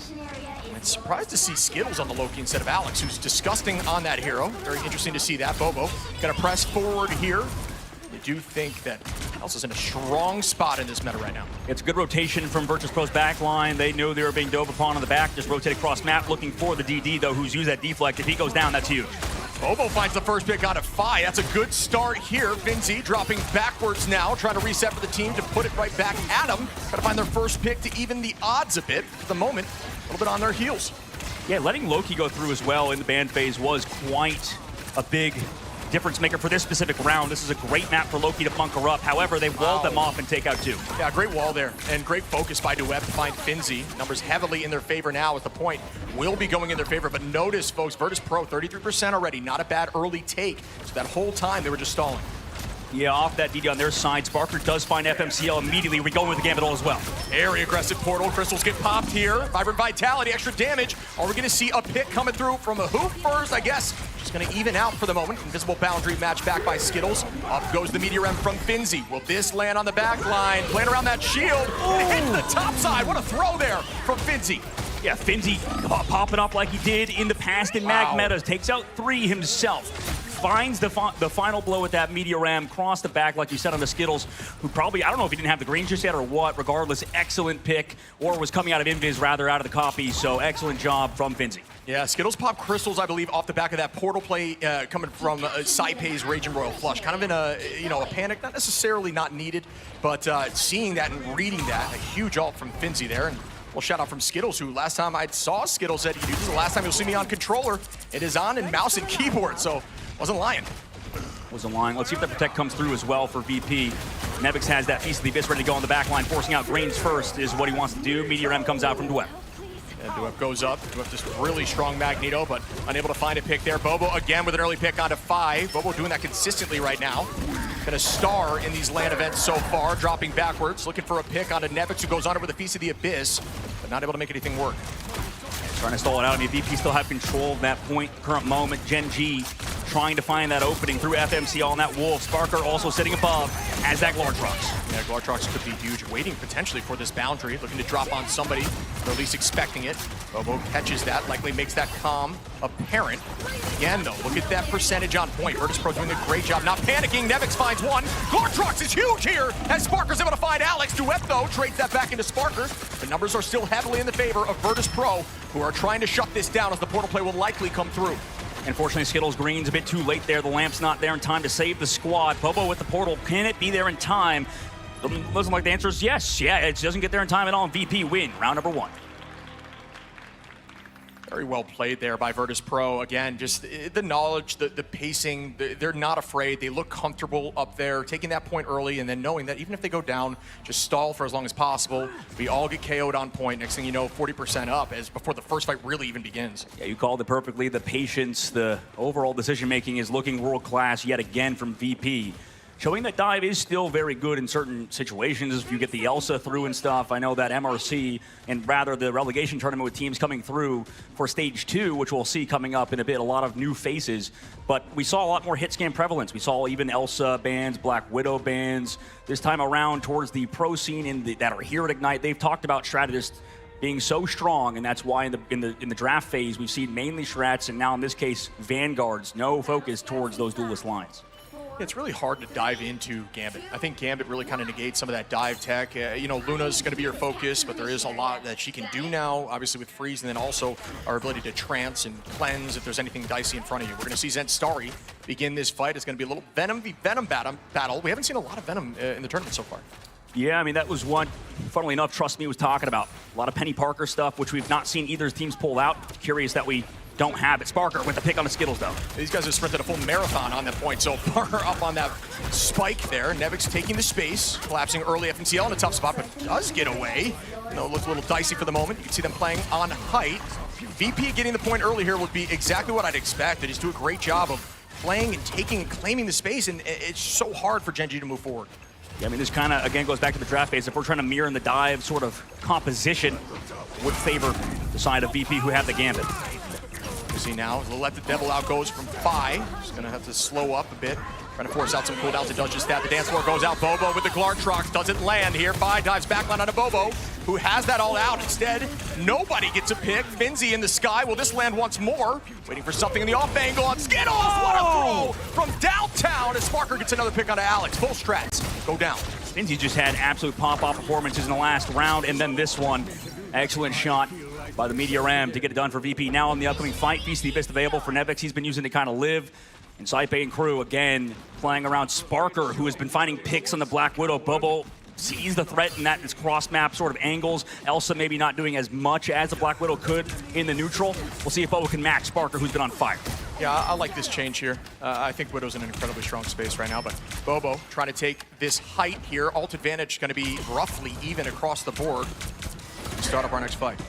I'm surprised to see Skittles on the Loki instead of Alex, who's disgusting on that hero. Very interesting to see that. Bobo gonna press forward here. I do think that Alex is in a strong spot in this meta right now. It's a good rotation from Virtus Pro's back line. They knew they were being dove upon on the back. Just rotate across map, looking for the DD, though, who's used that deflect. If he goes down, that's huge. Bobo finds the first pick out of Fi. That's a good start here. Vinci dropping backwards now, trying to reset for the team to put it right back at him. Gotta find their first pick to even the odds a bit. At the moment, a little bit on their heels. Yeah, letting Loki go through as well in the ban phase was quite a big difference maker for this specific round. This is a great map for Loki to bunker up. However, they walled them off and take out 2. Yeah, great wall there, and great focus by Duep to find Finzi. Numbers heavily in their favor now as the point will be going in their favor. But notice, folks, Virtus Pro, 33% already. Not a bad early take. So that whole time, they were just stalling. Yeah, off that DD on their side. Sparker does find FMCL immediately. We're going with the Gambit as well. Very aggressive portal. Crystals get popped here. Vibrant Vitality, extra damage. Are we going to see a pick coming through from a hoop first? I guess just going to even out for the moment. Invisible boundary match back by Skittles. Up goes the Meteor M from Finzi. Will this land on the back line? Playing around that shield. And hit the top side. What a throw there from Finzi. Yeah, Finzi popping up like he did in the past in Mag Metas. Takes out 3 himself. Finds the final blow with that Meteor Ram, cross the back, like you said, on the Skittles, who probably, I don't know if he didn't have the green just yet or what, regardless, excellent pick, or was coming out of Invis, rather, out of the copy, so excellent job from Finzi. Yeah, Skittles pop Crystals, I believe, off the back of that portal play coming from Saipei's Raging Royal Flush. Kind of in a panic, not necessarily not needed, but seeing that and reading that, a huge ult from Finzi there. And well, shout out from Skittles, who last time I saw Skittles said, this is the last time you'll see me on controller. It is on in mouse and keyboard, so wasn't lying. Wasn't lying. Let's see if the Protect comes through as well for VP. Nevix has that Feast of the Abyss ready to go on the back line. Forcing out Grains first is what he wants to do. Meteor M comes out from Duep. And Duep goes up. Duep just really strong Magneto, but unable to find a pick there. Bobo again with an early pick onto 5. Bobo doing that consistently right now. Gonna star in these LAN events so far, dropping backwards, looking for a pick onto Nevix, who goes on over the Feast of the Abyss, but not able to make anything work. Trying to stall it out. I mean, VP still have control of that point, current moment. Gen G trying to find that opening through FMCL on that Wolf. Sparker also sitting above, has that large rocks. Yeah, Glartrox could be huge, waiting potentially for this boundary, looking to drop on somebody, or at least expecting it. Bobo catches that, likely makes that calm apparent. Again, though, look at that percentage on point. Virtus.pro doing a great job, not panicking. Nevix finds one. Glartrox is huge here, as Sparker's able to find Alex. Duet, though, trades that back into Sparker. The numbers are still heavily in the favor of Virtus.pro, who are trying to shut this down as the portal play will likely come through. Unfortunately, Skittles Green's a bit too late there. The lamp's not there in time to save the squad. Bobo with the portal. Can it be there in time? Doesn't like the answer is yes. Yeah, it doesn't get there in time at all. And VP win round number 1. Very well played there by Virtus.pro. Again, just the knowledge, the pacing, they're not afraid. They look comfortable up there, taking that point early and then knowing that even if they go down, just stall for as long as possible. We all get KO'd on point. Next thing you know, 40% up as before the first fight really even begins. Yeah, you called it perfectly. The patience, the overall decision-making is looking world-class yet again from VP. Showing that dive is still very good in certain situations if you get the Elsa through and stuff. I know that MRC and rather the relegation tournament with teams coming through for stage 2, which we'll see coming up in a bit, a lot of new faces. But we saw a lot more hit scan prevalence. We saw even Elsa bans, Black Widow bans. This time around towards the pro scene that are here at Ignite, they've talked about strategists being so strong, and that's why in the draft phase we've seen mainly strats and now in this case Vanguards, no focus towards those duelist lines. It's really hard to dive into Gambit. I think Gambit really kind of negates some of that dive tech. You know, Luna's going to be your focus, but there is a lot that she can do now, obviously with freeze, and then also our ability to trance and cleanse if there's anything dicey in front of you. We're going to see Zen Starry begin this fight. It's going to be a little Venom v Venom battle. We haven't seen a lot of Venom in the tournament so far. Yeah, I mean, that was one, funnily enough, Trust Me was talking about. A lot of Penny Parker stuff, which we've not seen either teams pull out. Curious that we don't have it. Sparker with the pick on the Skittles, though. These guys have sprinted a full marathon on that point, so Parker up on that spike there. Nevix taking the space, collapsing early. FMCL in a tough spot, but does get away. You know, it looks a little dicey for the moment. You can see them playing on height. VP getting the point early here would be exactly what I'd expect. They just do a great job of playing and taking and claiming the space, and it's so hard for Gen G to move forward. Yeah, I mean, this kind of, again, goes back to the draft phase. If we're trying to mirror in the dive sort of composition, would favor the side of VP who have the Gambit. You see now, he'll let the Devil out goes from Phi. He's going to have to slow up a bit. Trying to force out some cooldowns. It does just that. The dance floor goes out. Bobo with the Glartrox doesn't land here. Phi dives backline onto Bobo, who has that all out. Instead, nobody gets a pick. Finzi in the sky. Will this land once more? Waiting for something in the off angle on Skittles. What a throw from downtown as Sparker gets another pick onto Alex. Full strats go down. Finzi just had absolute pop-off performances in the last round, and then this one. Excellent shot by the Meteor M to get it done for VP. Now in the upcoming fight, Feast the Abyss available for Nevix. He's been using to kind of live. And Saipe and crew, again, playing around Sparker, who has been finding picks on the Black Widow. Bobo sees the threat in that cross-map sort of angles. Elsa maybe not doing as much as the Black Widow could in the neutral. We'll see if Bobo can match Sparker, who's been on fire. Yeah, I like this change here. I think Widow's in an incredibly strong space right now, but Bobo trying to take this height here. Ult advantage going to be roughly even across the board. Start up our next fight.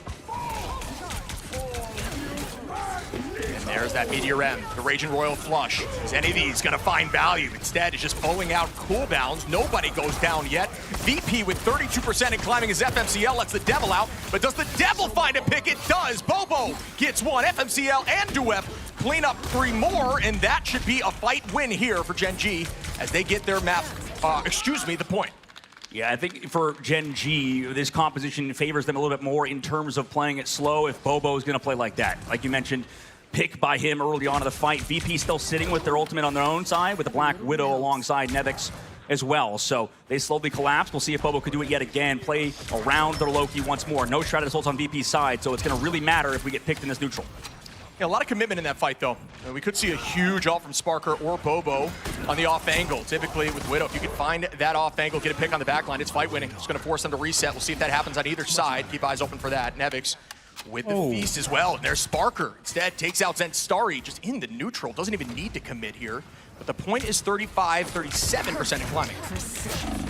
And there's that Meteor M, the Raging Royal Flush. Is any of these going to find value? Instead, it's just pulling out cooldowns. Nobody goes down yet. VP with 32% and climbing his FMCL lets the Devil out. But does the Devil find a pick? It does. Bobo gets one. FMCL and Duep clean up 3 more, and that should be a fight win here for Gen G as they get their map, the point. Yeah, I think for Gen G, this composition favors them a little bit more in terms of playing it slow if Bobo is going to play like that. Like you mentioned, pick by him early on in the fight. VP still sitting with their ultimate on their own side with the Black Widow alongside Nevix as well. So they slowly collapse. We'll see if Bobo could do it yet again. Play around their Loki once more. No Stratus ults on VP's side, so it's going to really matter if we get picked in this neutral. Yeah, a lot of commitment in that fight, though. We could see a huge ult from Sparker or Bobo on the off angle. Typically with Widow, if you can find that off angle, get a pick on the back line, it's fight winning. It's going to force them to reset. We'll see if that happens on either side. Keep eyes open for that. Nevix with the feast as well. And there's Sparker. Instead, takes out Zen Starry just in the neutral. Doesn't even need to commit here. But the point is 37% in climbing.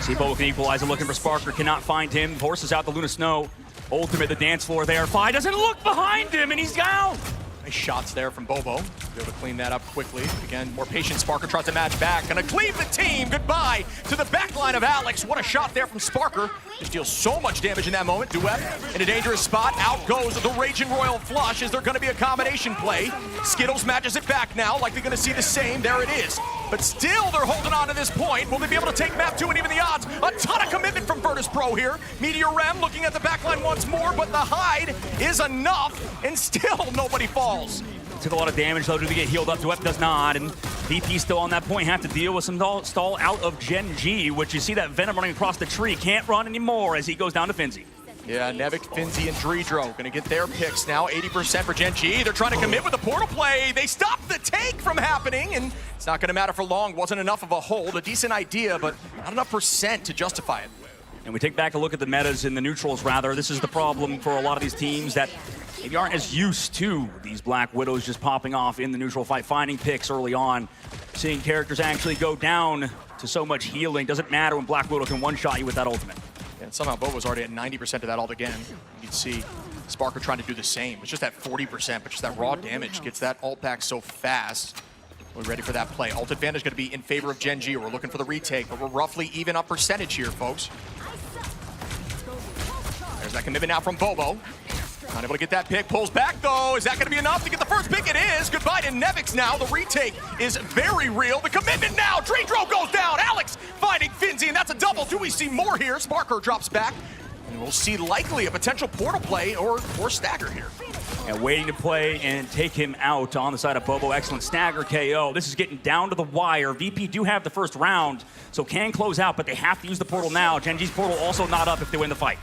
See Bobo can equalize it, looking for Sparker. Cannot find him. Forces out the Luna Snow. Ultimate the dance floor there. Phi doesn't look behind him, and he's down. Nice shots there from Bobo. Be able to clean that up quickly. Again, more patient. Sparker tries to match back. Gonna cleave the team. Goodbye to the back line of Alex. What a shot there from Sparker. Just deals so much damage in that moment. Duet in a dangerous spot. Out goes the Raging Royal Flush. Is there gonna be a combination play? Skittles matches it back now. Likely gonna see the same. There it is. but still they're holding on to this point. Will they be able to take map 2 and even the odds? A ton of commitment from Virtus Pro here. Meteor Rem looking at the backline once more, but the hide is enough, and still nobody falls. Took a lot of damage, though. Do they get healed up? Duep does not, and VP still on that point. Have to deal with some stall out of Gen G, which you see that Venom running across the tree. Can't run anymore as he goes down to Finzi. Yeah, Nevik, Finzi, and Dreedro gonna get their picks now. 80% for Gen G. They're trying to commit with a portal play. They stopped the take from happening, and it's not gonna matter for long. Wasn't enough of a hold. A decent idea, but not enough percent to justify it. And we take back a look at the metas in the neutrals, rather. This is the problem for a lot of these teams that maybe aren't as used to these Black Widows just popping off in the neutral fight, finding picks early on, seeing characters actually go down to so much healing. Doesn't matter when Black Widow can one-shot you with that ultimate. And somehow Bobo's already at 90% of that ult again. You can see Sparker trying to do the same. It's just at 40%, but just that raw damage gets that ult back so fast. We're ready for that play. Ult advantage going to be in favor of Gen G. We're looking for the retake, but we're roughly even up percentage here, folks. There's that commitment now from Bobo. Not able to get that pick. Pulls back, though. Is that going to be enough to get the first pick? It is. Goodbye to Nevix now. The retake is very real. The commitment now. Dreedro goes down. Alex finding Finzi, and that's a double. Do we see more here? Sparker drops back. And we'll see likely a potential portal play or stagger here. And waiting to play and take him out on the side of Bobo. Excellent stagger KO. This is getting down to the wire. VP do have the first round, so can close out, but they have to use the portal now. Gen G's portal also not up if they win the fight.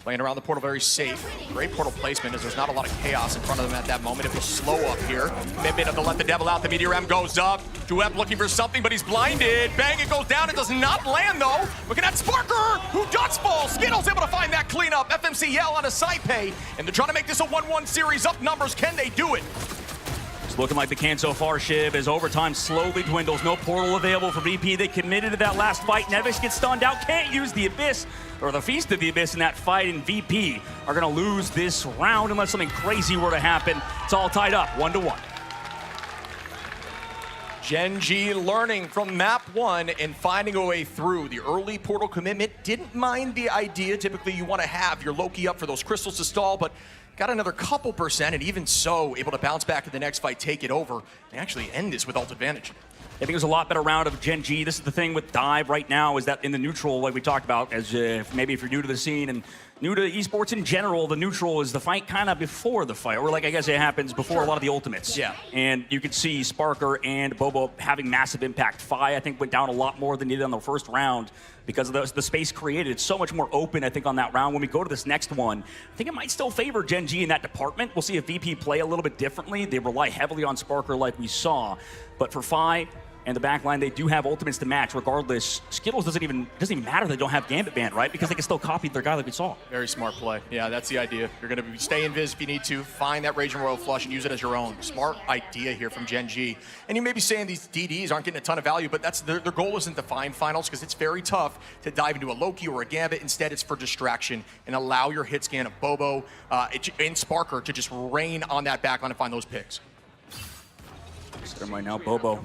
Playing around the portal very safe. Great portal placement as there's not a lot of chaos in front of them at that moment. It will slow up here. Commitment of the Let the Devil Out. The Meteor M goes up. Duep looking for something, but he's blinded. Bang, it goes down. It does not land, though. Looking at Sparker, who does fall. Skittles able to find that cleanup. FMC Yell on a side pay, and they're trying to make this a 1-1 series. Up numbers. Can they do it? It's looking like they can so far, Shiv, as overtime slowly dwindles. No portal available for VP. They committed to that last fight. Nevix gets stunned out. Can't use the Abyss, or the Feast of the Abyss in that fight, and VP are going to lose this round unless something crazy were to happen. It's all tied up, 1-1. Gen G learning from map 1 and finding a way through. The early portal commitment, didn't mind the idea. Typically you want to have your Loki up for those crystals to stall, but got another couple percent, and even so, able to bounce back to the next fight, take it over, and actually end this with ult advantage. I think it was a lot better round of Gen G. This is the thing with Dive right now, is that in the neutral, like we talked about, as maybe if you're new to the scene and new to esports in general, the neutral is the fight kind of before the fight, or like I guess it happens before a lot of the ultimates. Yeah. And you could see Sparker and Bobo having massive impact. Fi, I think, went down a lot more than he did on the first round because of the space created. It's so much more open, I think, on that round. When we go to this next one, I think it might still favor Gen G in that department. We'll see if VP play a little bit differently. They rely heavily on Sparker like we saw. But for Fi and the backline, they do have ultimates to match regardless. Skittles doesn't even matter they don't have Gambit Band, right? Because they can still copy their guy like we saw. Very smart play. Yeah, that's the idea. You're going to stay invis if you need to, find that Raging Royal Flush and use it as your own. Smart idea here from Gen G. And you may be saying these DDs aren't getting a ton of value, but that's their goal isn't to find finals because it's very tough to dive into a Loki or a Gambit. Instead, it's for distraction and allow your hit scan of Bobo and Sparker to just rain on that backline and find those picks. Set him right now, Bobo.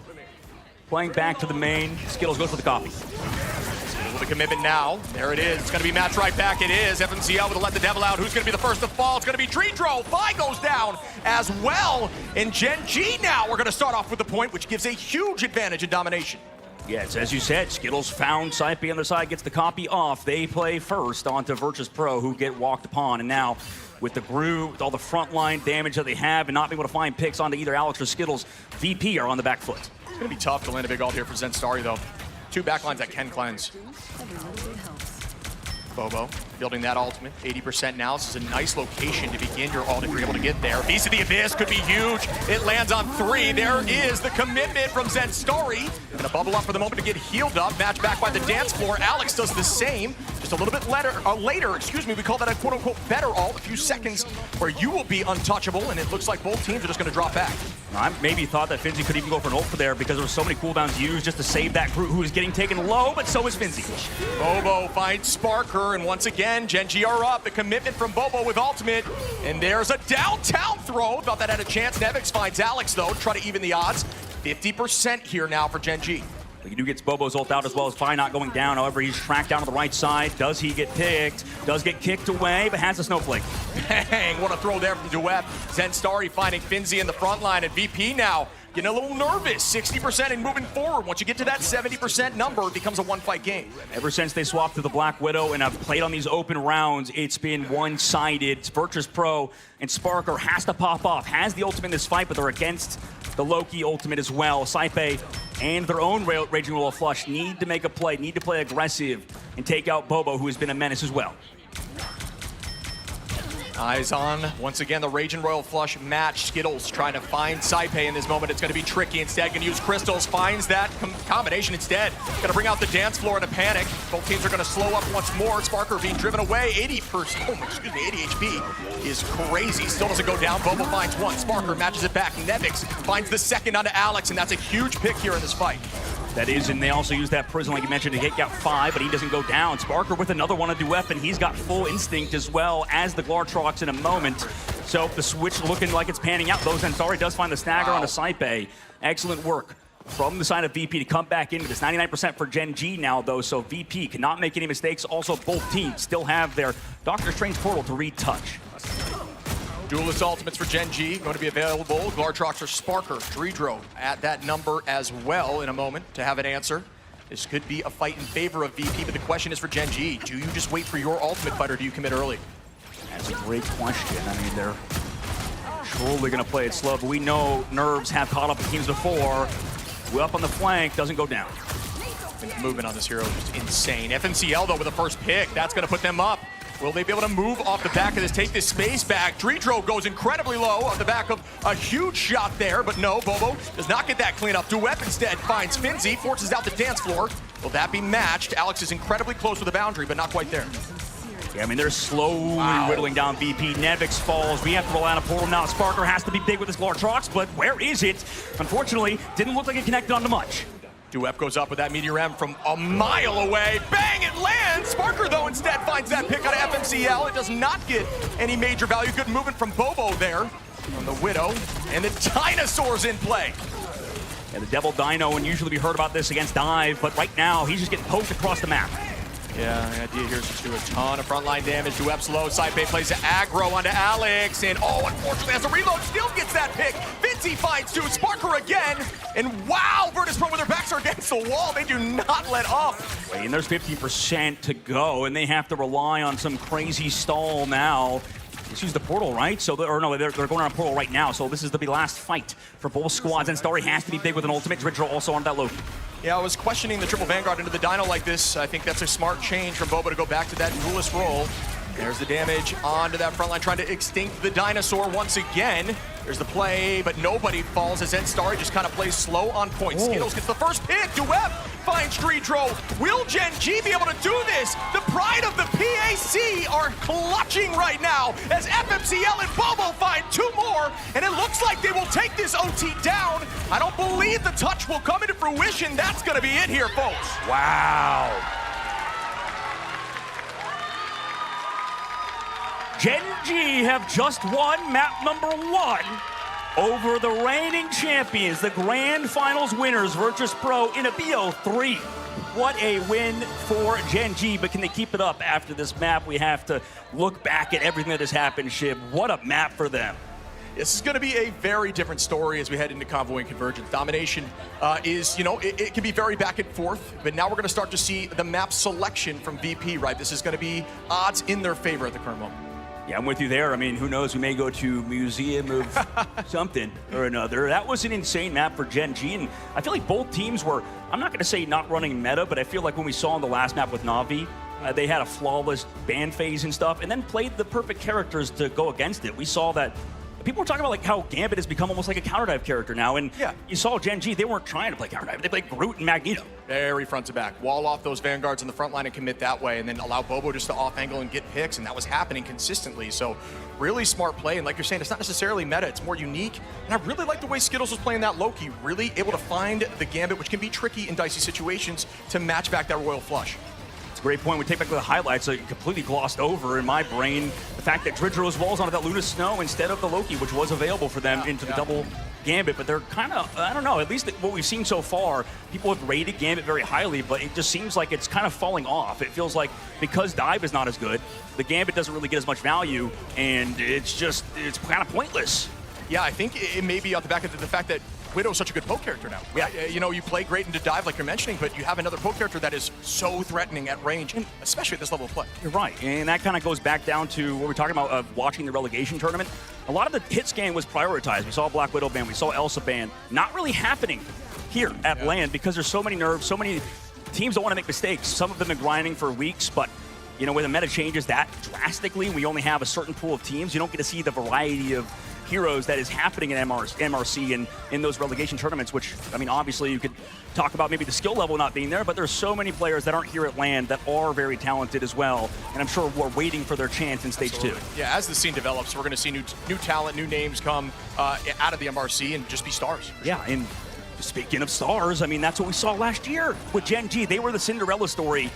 Playing back to the main. Skittles goes for the copy. With the commitment now. There it is. It's going to be matched right back. It is. FMCL with a Let the Devil Out. Who's going to be the first to fall? It's going to be Dreedro. Fi goes down as well. And Gen G now we're going to start off with the point, which gives a huge advantage in domination. Yes, as you said, Skittles found Saipe on the other side, gets the copy off. They play first onto Virtus Pro, who get walked upon. And now, with the Gru, with all the frontline damage that they have, and not being able to find picks onto either Alex or Skittles, VP are on the back foot. It's going to be tough to land a big ult here for Zenstari, though. 2 backlines that can cleanse. Bobo building that ultimate, 80% now. This is a nice location to begin your ult if you're able to get there. Beast of the Abyss could be huge. It lands on 3. There is the commitment from Zenstari. Gonna bubble up for the moment to get healed up. Match back by the dance floor. Alex does the same. Just a little bit later, excuse me, we call that a quote-unquote better ult. A few seconds where you will be untouchable, and it looks like both teams are just gonna drop back. I maybe thought that Finzi could even go for an ult for there because there were so many cooldowns used just to save that Gru who is getting taken low, but so is Finzi. Bobo finds Sparker, and once again, Gen G are up. The commitment from Bobo with ultimate, and there's a downtown throw. Thought that had a chance. Nevix finds Alex, though, to try to even the odds. 50% here now for Gen G. He do gets Bobo's ult out as well as Fi not going down. However, he's tracked down to the right side. Does he get picked? Does get kicked away, but has a snowflake. Bang! What a throw there from Duep. Zenstari finding Finzi in the front line, and VP now getting a little nervous. 60% and moving forward. Once you get to that 70% number, it becomes a one-fight game. Ever since they swapped to the Black Widow and have played on these open rounds, it's been one-sided. It's Virtus Pro and Sparker has to pop off, has the ultimate in this fight, but they're against the Loki ultimate as well. Saipe and their own Raging Royal Flush need to make a play, need to play aggressive and take out Bobo, who has been a menace as well. Eyes on, once again, the Raging Royal Flush match. Skittles trying to find Saipe in this moment. It's going to be tricky. Instead, going to use Crystals. Finds that combination instead. Going to bring out the dance floor in a panic. Both teams are going to slow up once more. Sparker being driven away. 80 HP is crazy. Still doesn't go down. Bobo finds one. Sparker matches it back. Nevix finds the second onto Alex, and that's a huge pick here in this fight. That is, and they also use that prison, like you mentioned, to take out 5, but he doesn't go down. Sparker with another one on Duep, and he's got full instinct as well as the Glartrox in a moment. So the switch looking like it's panning out. Though Zensari does find the stagger on the Saipe. Excellent work from the side of VP to come back into this. 99% for Gen G now, though, so VP cannot make any mistakes. Also, both teams still have their Doctor Strange portal to read touch. Duelist ultimates for Gen G going to be available. Glartrox or Sparker, Dredro at that number as well in a moment to have an answer. This could be a fight in favor of VP, but the question is for Gen G. Do you just wait for your ultimate fight or do you commit early? That's a great question. I mean, they're surely going to play it slow, but we know Nerves have caught up with teams before. We're up on the flank, doesn't go down. The movement on this hero is just insane. FMCL, though, with the first pick. That's going to put them up. Will they be able to move off the back of this, take this space back? Dredro goes incredibly low on the back of a huge shot there, but no, Bobo does not get that clean up. Duep instead finds Finzi, forces out the dance floor. Will that be matched? Alex is incredibly close to the boundary, but not quite there. Yeah, I mean, they're slowly whittling down VP. Nevix falls. We have to rely on a portal now. Sparker has to be big with his Glartrox, but where is it? Unfortunately, didn't look like it connected onto much. Duep goes up with that Meteor M from a mile away. Bang, it lands! Sparker, though, instead finds that pick out of FMCL. It does not get any major value. Good movement from Bobo there on the Widow. And the Dinosaur's in play. Yeah, the Devil Dino, and usually we heard about this against Dive, but right now he's just getting poked across the map. Yeah, the idea here is to do a ton of frontline damage. Duep's low. Saipe plays the aggro onto Alex. And unfortunately, has a reload. Still gets that pick. Vinci finds two. Sparker again. And wow, Virtus Pro with their backs are against the wall. They do not let up. And there's 50% to go, and they have to rely on some crazy stall now. Let's use the portal, right? So, they're going on a portal right now. So this is the last fight for both squads. And Starry has to be big with an ultimate. Dredro also on that Loki. Yeah, I was questioning the triple Vanguard into the Dino like this. I think that's a smart change from Bobo to go back to that duelist role. There's the damage onto that front line, trying to extinct the Dinosaur once again. There's the play, but nobody falls as Starry just kind of plays slow on point. Skittles gets the first pick. Duep finds Dredro. Will Gen G be able to do this? The pride of the PAC are clutching right now as FMCL and Bobo find two more, and it looks like they will take this OT down. I don't believe the touch will come into fruition. That's going to be it here, folks. Wow. Gen G have just won map number 1 over the reigning champions, the Grand Finals winners, Virtus Pro in a BO3. What a win for Gen G, but can they keep it up after this map? We have to look back at everything that has happened, Shib. What a map for them. This is going to be a very different story as we head into Convoy and Convergence. Domination is, it can be very back and forth, but now we're going to start to see the map selection from VP, right? This is going to be odds in their favor at the current moment. Yeah, I'm with you there. I mean, who knows? We may go to Museum of something or another. That was an insane map for Gen G, and I feel like both teams were, I'm not going to say not running meta, but I feel like when we saw on the last map with Na'Vi, they had a flawless ban phase and stuff, and then played the perfect characters to go against it. We saw that people were talking about like how Gambit has become almost like a counter dive character now, and you saw Gen G, they weren't trying to play counter dive. They played Groot and Magneto. Very front to back. Wall off those Vanguards in the front line and commit that way, and then allow Bobo just to off angle and get picks, and that was happening consistently. So really smart play, and like you're saying, it's not necessarily meta, it's more unique. And I really like the way Skittles was playing that Loki, really able to find the Gambit, which can be tricky in dicey situations, to match back that Royal Flush. Great point. We take back to the highlights, so completely glossed over in my brain the fact that Dredro's walls onto that Luna Snow instead of the Loki, which was available for them into the double Gambit. But they're kind of, I don't know, at least what we've seen so far, people have rated Gambit very highly, but it just seems like it's kind of falling off. It feels like because Dive is not as good, the Gambit doesn't really get as much value, and it's kind of pointless. Yeah, I think it may be off the back of the fact that Widow's such a good poke character now. Yeah, you know, you play great into dive like you're mentioning, but you have another poke character that is so threatening at range, and especially at this level of play. You're right, and that kind of goes back down to what we're talking about of watching the relegation tournament. A lot of the hit scan was prioritized. We saw Black Widow ban, we saw Elsa ban. Not really happening here at LAN because there's so many nerfs, so many teams don't want to make mistakes. Some of them have been grinding for weeks, but you know, when the meta changes that drastically, we only have a certain pool of teams. You don't get to see the variety of heroes that is happening in MRC and in those relegation tournaments, which, I mean, obviously you could talk about maybe the skill level not being there, but there's so many players that aren't here at LAN that are very talented as well, and I'm sure we're waiting for their chance in Stage 2. Yeah, as the scene develops, we're going to see new talent, new names come out of the MRC and just be stars. Yeah, and speaking of stars, I mean, that's what we saw last year with Gen G. They were the Cinderella story,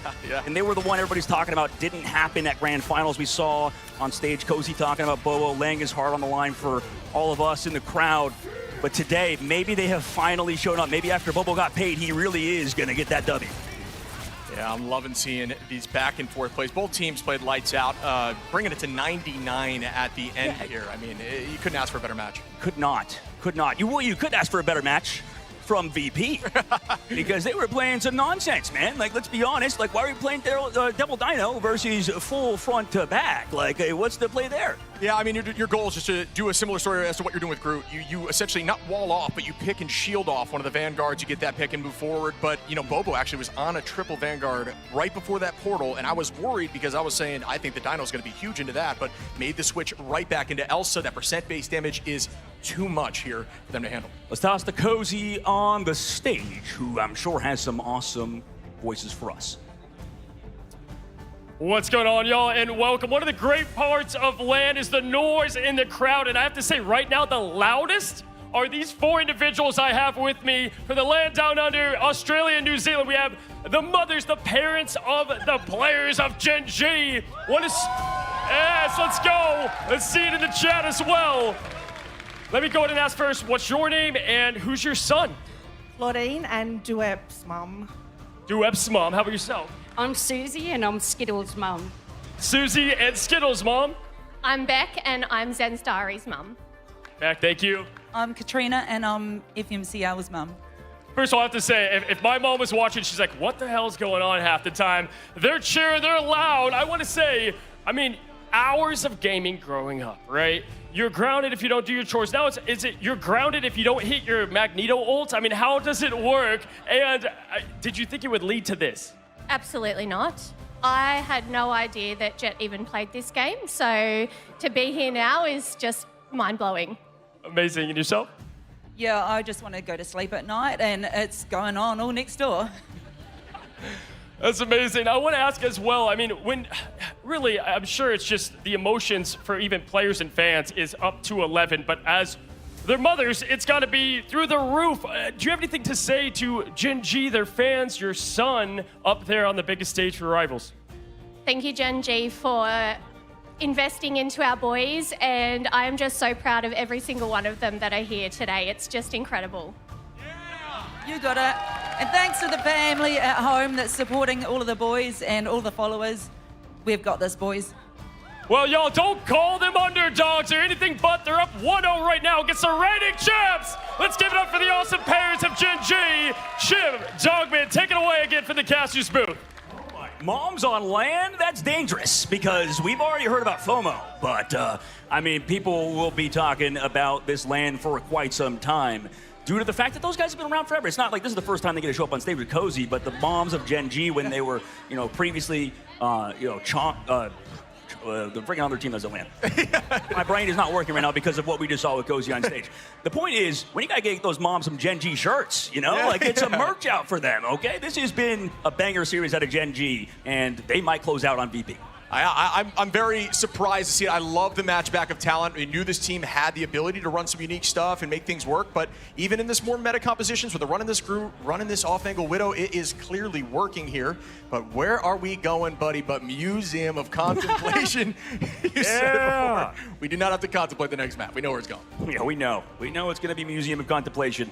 and they were the one everybody's talking about. Didn't happen at Grand Finals. We saw on stage Cozy talking about Bobo, laying his heart on the line for all of us in the crowd. But today, maybe they have finally shown up. Maybe after Bobo got paid, he really is going to get that W. Yeah, I'm loving seeing these back and forth plays. Both teams played lights out, bringing it to 99 at the end here. I mean, you couldn't ask for a better match. Could not. You could ask for a better match from VP because they were playing some nonsense, man. Like, let's be honest. Like, why are you playing Devil Dino versus full front to back? Like, what's the play there? Yeah, I mean, your goal is just to do a similar story as to what you're doing with Groot. You essentially not wall off, but you pick and shield off one of the Vanguards. You get that pick and move forward. But, you know, Bobo actually was on a triple Vanguard right before that portal, and I was worried because I was saying I think the Dino's going to be huge into that, but made the switch right back into Elsa. That percent-based damage is too much here for them to handle. Let's toss the Cozy on the stage, who I'm sure has some awesome voices for us. What's going on, y'all, and welcome. One of the great parts of LAN is the noise in the crowd, and I have to say right now the loudest are these four individuals I have with me for the LAN Down Under, Australia and New Zealand. We have the mothers, the parents of the players of Gen G. Yes, let's go. Let's see it in the chat as well. Let me go ahead and ask first, what's your name and who's your son? Claudine and Duep's mum. Duep's mom. How about yourself? I'm Susie and I'm Skittles' mum. Susie and Skittles' mom. I'm Beck and I'm Zenstari's mum. Beck, thank you. I'm Katrina and I'm FMCL's mum. First of all, I have to say, if my mom was watching, she's like, what the hell's going on half the time? They're cheering, they're loud. I want to say, I mean, hours of gaming growing up, right? You're grounded if you don't do your chores. Now, is it you're grounded if you don't hit your Magneto ult? I mean, how does it work? And did you think it would lead to this? Absolutely not. I had no idea that Jet even played this game, so to be here now is just mind-blowing. Amazing. And yourself? Yeah, I just want to go to sleep at night and it's going on all next door. That's amazing. I want to ask as well, I mean, really, I'm sure it's just the emotions for even players and fans is up to 11, but as their mothers, it's got to be through the roof. Do you have anything to say to Gen G, their fans, your son, up there on the biggest stage for Rivals? Thank you, Gen G, for investing into our boys, and I am just so proud of every single one of them that are here today. It's just incredible. You got it. And thanks to the family at home that's supporting all of the boys and all the followers. We've got this, boys. Well, y'all, don't call them underdogs or anything but. They're up 1-0 right now against the reigning champs. Let's give it up for the awesome parents of Gen G. Shim, Dogman, take it away again from the caster's booth. Moms on LAN? That's dangerous because we've already heard about FOMO. But, I mean, people will be talking about this LAN for quite some time due to the fact that those guys have been around forever. It's not like this is the first time they get to show up on stage with Cozy, but the moms of Gen G when they were, you know, previously, the freaking other team doesn't land. My brain is not working right now because of what we just saw with Cozy on stage. The point is, when you gotta get those moms some Gen G shirts, you know, like it's a merch out for them, okay? This has been a banger series out of Gen G, and they might close out on VP. I'm very surprised to see it. I love the match back of talent. We knew this team had the ability to run some unique stuff and make things work, but even in this more meta compositions where they're running this Groot, running this off-angle Widow, it is clearly working here. But where are we going, buddy, but Museum of Contemplation? You said it before. We do not have to contemplate the next map. We know where it's going. Yeah, we know. We know it's going to be Museum of Contemplation.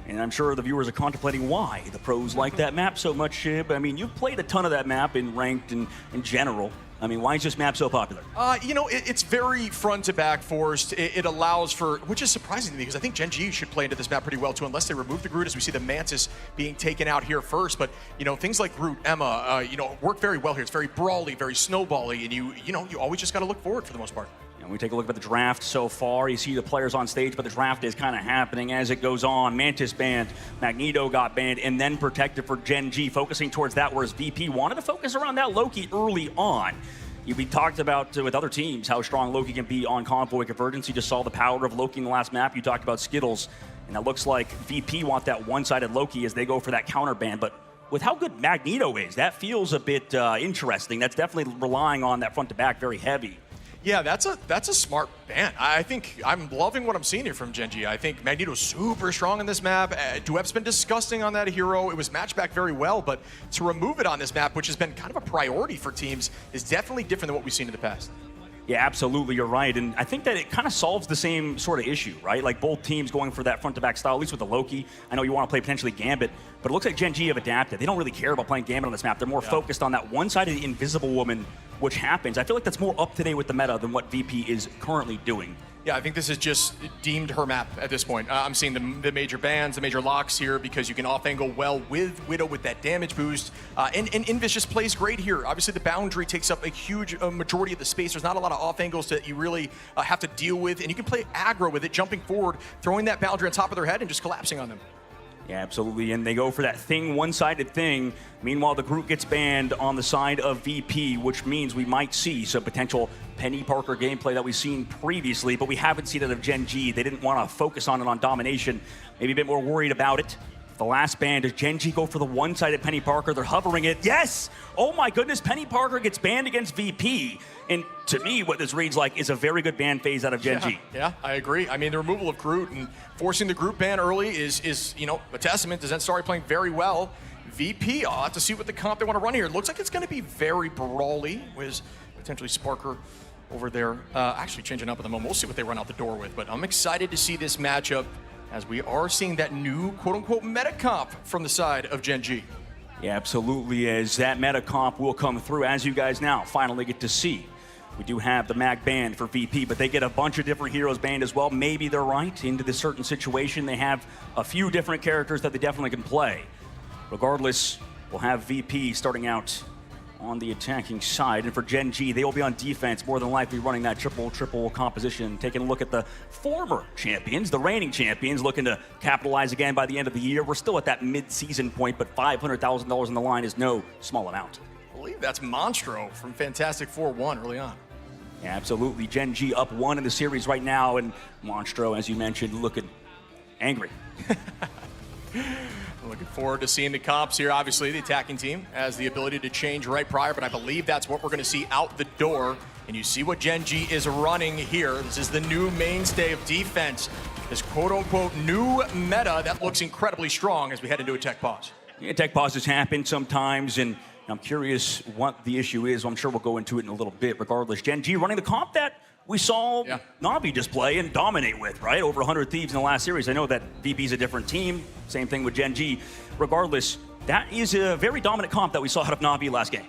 And I'm sure the viewers are contemplating why the pros like that map so much. But I mean, you've played a ton of that map in ranked and in general. I mean, why is this map so popular? You know, it's very front to back forced. It allows for, which is surprising to me because I think Gen G should play into this map pretty well too, unless they remove the Groot, as we see the Mantis being taken out here first. But, you know, things like Groot, Emma, you know, work very well here. It's very brawly, very snowbally, and you know, you always just got to look forward for the most part. And we take a look at the draft so far. You see the players on stage, but the draft is kind of happening as it goes on. Mantis banned, Magneto got banned, and then protected for Gen G, focusing towards that, whereas VP wanted to focus around that Loki early on. We talked about with other teams how strong Loki can be on Convoy Convergence. You just saw the power of Loki in the last map. You talked about Skittles, and it looks like VP want that one-sided Loki as they go for that counter ban. But with how good Magneto is, that feels a bit interesting. That's definitely relying on that front to back very heavy. Yeah, that's a smart ban. I think I'm loving what I'm seeing here from Gen G. I think Magneto's super strong in this map. Duep's been disgusting on that hero. It was matched back very well, but to remove it on this map, which has been kind of a priority for teams, is definitely different than what we've seen in the past. Yeah, absolutely, you're right. And I think that it kind of solves the same sort of issue, right? Like both teams going for that front-to-back style, at least with the Loki. I know you want to play potentially Gambit, but it looks like Gen G have adapted. They don't really care about playing Gambit on this map. They're more focused on that one-sided Invisible Woman, which happens. I feel like that's more up-to-date with the meta than what VP is currently doing. Yeah, I think this is just deemed her map at this point. I'm seeing the major bans, the major locks here because you can off-angle well with Widow with that damage boost. And Invis just plays great here. Obviously, the boundary takes up a huge majority of the space. There's not a lot of off-angles that you really have to deal with. And you can play aggro with it, jumping forward, throwing that boundary on top of their head and just collapsing on them. Yeah, absolutely, and they go for that thing, one-sided thing. Meanwhile, the Groot gets banned on the side of VP, which means we might see some potential Penny Parker gameplay that we've seen previously, but we haven't seen it of Gen G. They didn't want to focus on it on domination, maybe a bit more worried about it. The last ban, does Gen G go for the one-sided Penny Parker? They're hovering it. Yes! Oh my goodness, Penny Parker gets banned against VP. And to me, what this reads like is a very good ban phase out of Gen G. Yeah, I agree. I mean, the removal of Groot and forcing the Groot ban early is you know, a testament to Zensari playing very well. VP, I'll have to see what the comp they want to run here. It looks like it's going to be very brawly with potentially Sparker over there. Actually changing up at the moment. We'll see what they run out the door with. But I'm excited to see this matchup as we are seeing that new quote-unquote meta comp from the side of Gen G. Yeah, absolutely, as that meta comp will come through, as you guys now finally get to see. We do have the Mag banned for VP, but they get a bunch of different heroes banned as well. Maybe they're right into this certain situation. They have a few different characters that they definitely can play. Regardless, we'll have VP starting out on the attacking side. And for Gen G, they will be on defense, more than likely running that triple composition, taking a look at the former champions, the reigning champions, looking to capitalize again by the end of the year. We're still at that mid-season point, but $500,000 on the line is no small amount. I believe that's Monstro from Fantastic Four 1 early on. Yeah, absolutely. Gen G up 1 in the series right now, and Monstro, as you mentioned, looking angry. Looking forward to seeing the comps here. Obviously, the attacking team has the ability to change right prior, but I believe that's what we're going to see out the door. And you see what Gen G is running here. This is the new mainstay of defense. This quote-unquote new meta that looks incredibly strong as we head into a tech pause. Yeah, tech pauses happen sometimes, and I'm curious what the issue is. I'm sure we'll go into it in a little bit. Regardless, Gen G running the comp that we saw Na'Vi just play and dominate with, right? Over 100 Thieves in the last series. I know that VP's a different team. Same thing with Gen G. Regardless, that is a very dominant comp that we saw out of Na'Vi last game.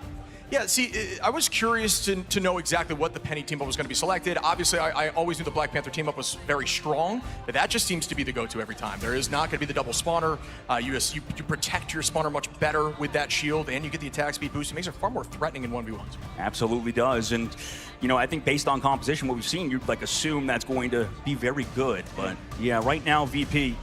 Yeah, see, I was curious to know exactly what the Penny team-up was going to be selected. Obviously, I always knew the Black Panther team-up was very strong, but that just seems to be the go-to every time. There is not going to be the double spawner. You protect your spawner much better with that shield, and you get the attack speed boost. It makes it far more threatening in 1v1s. Absolutely does, and you know, I think based on composition, what we've seen, you'd like assume that's going to be very good. But yeah, right now, VP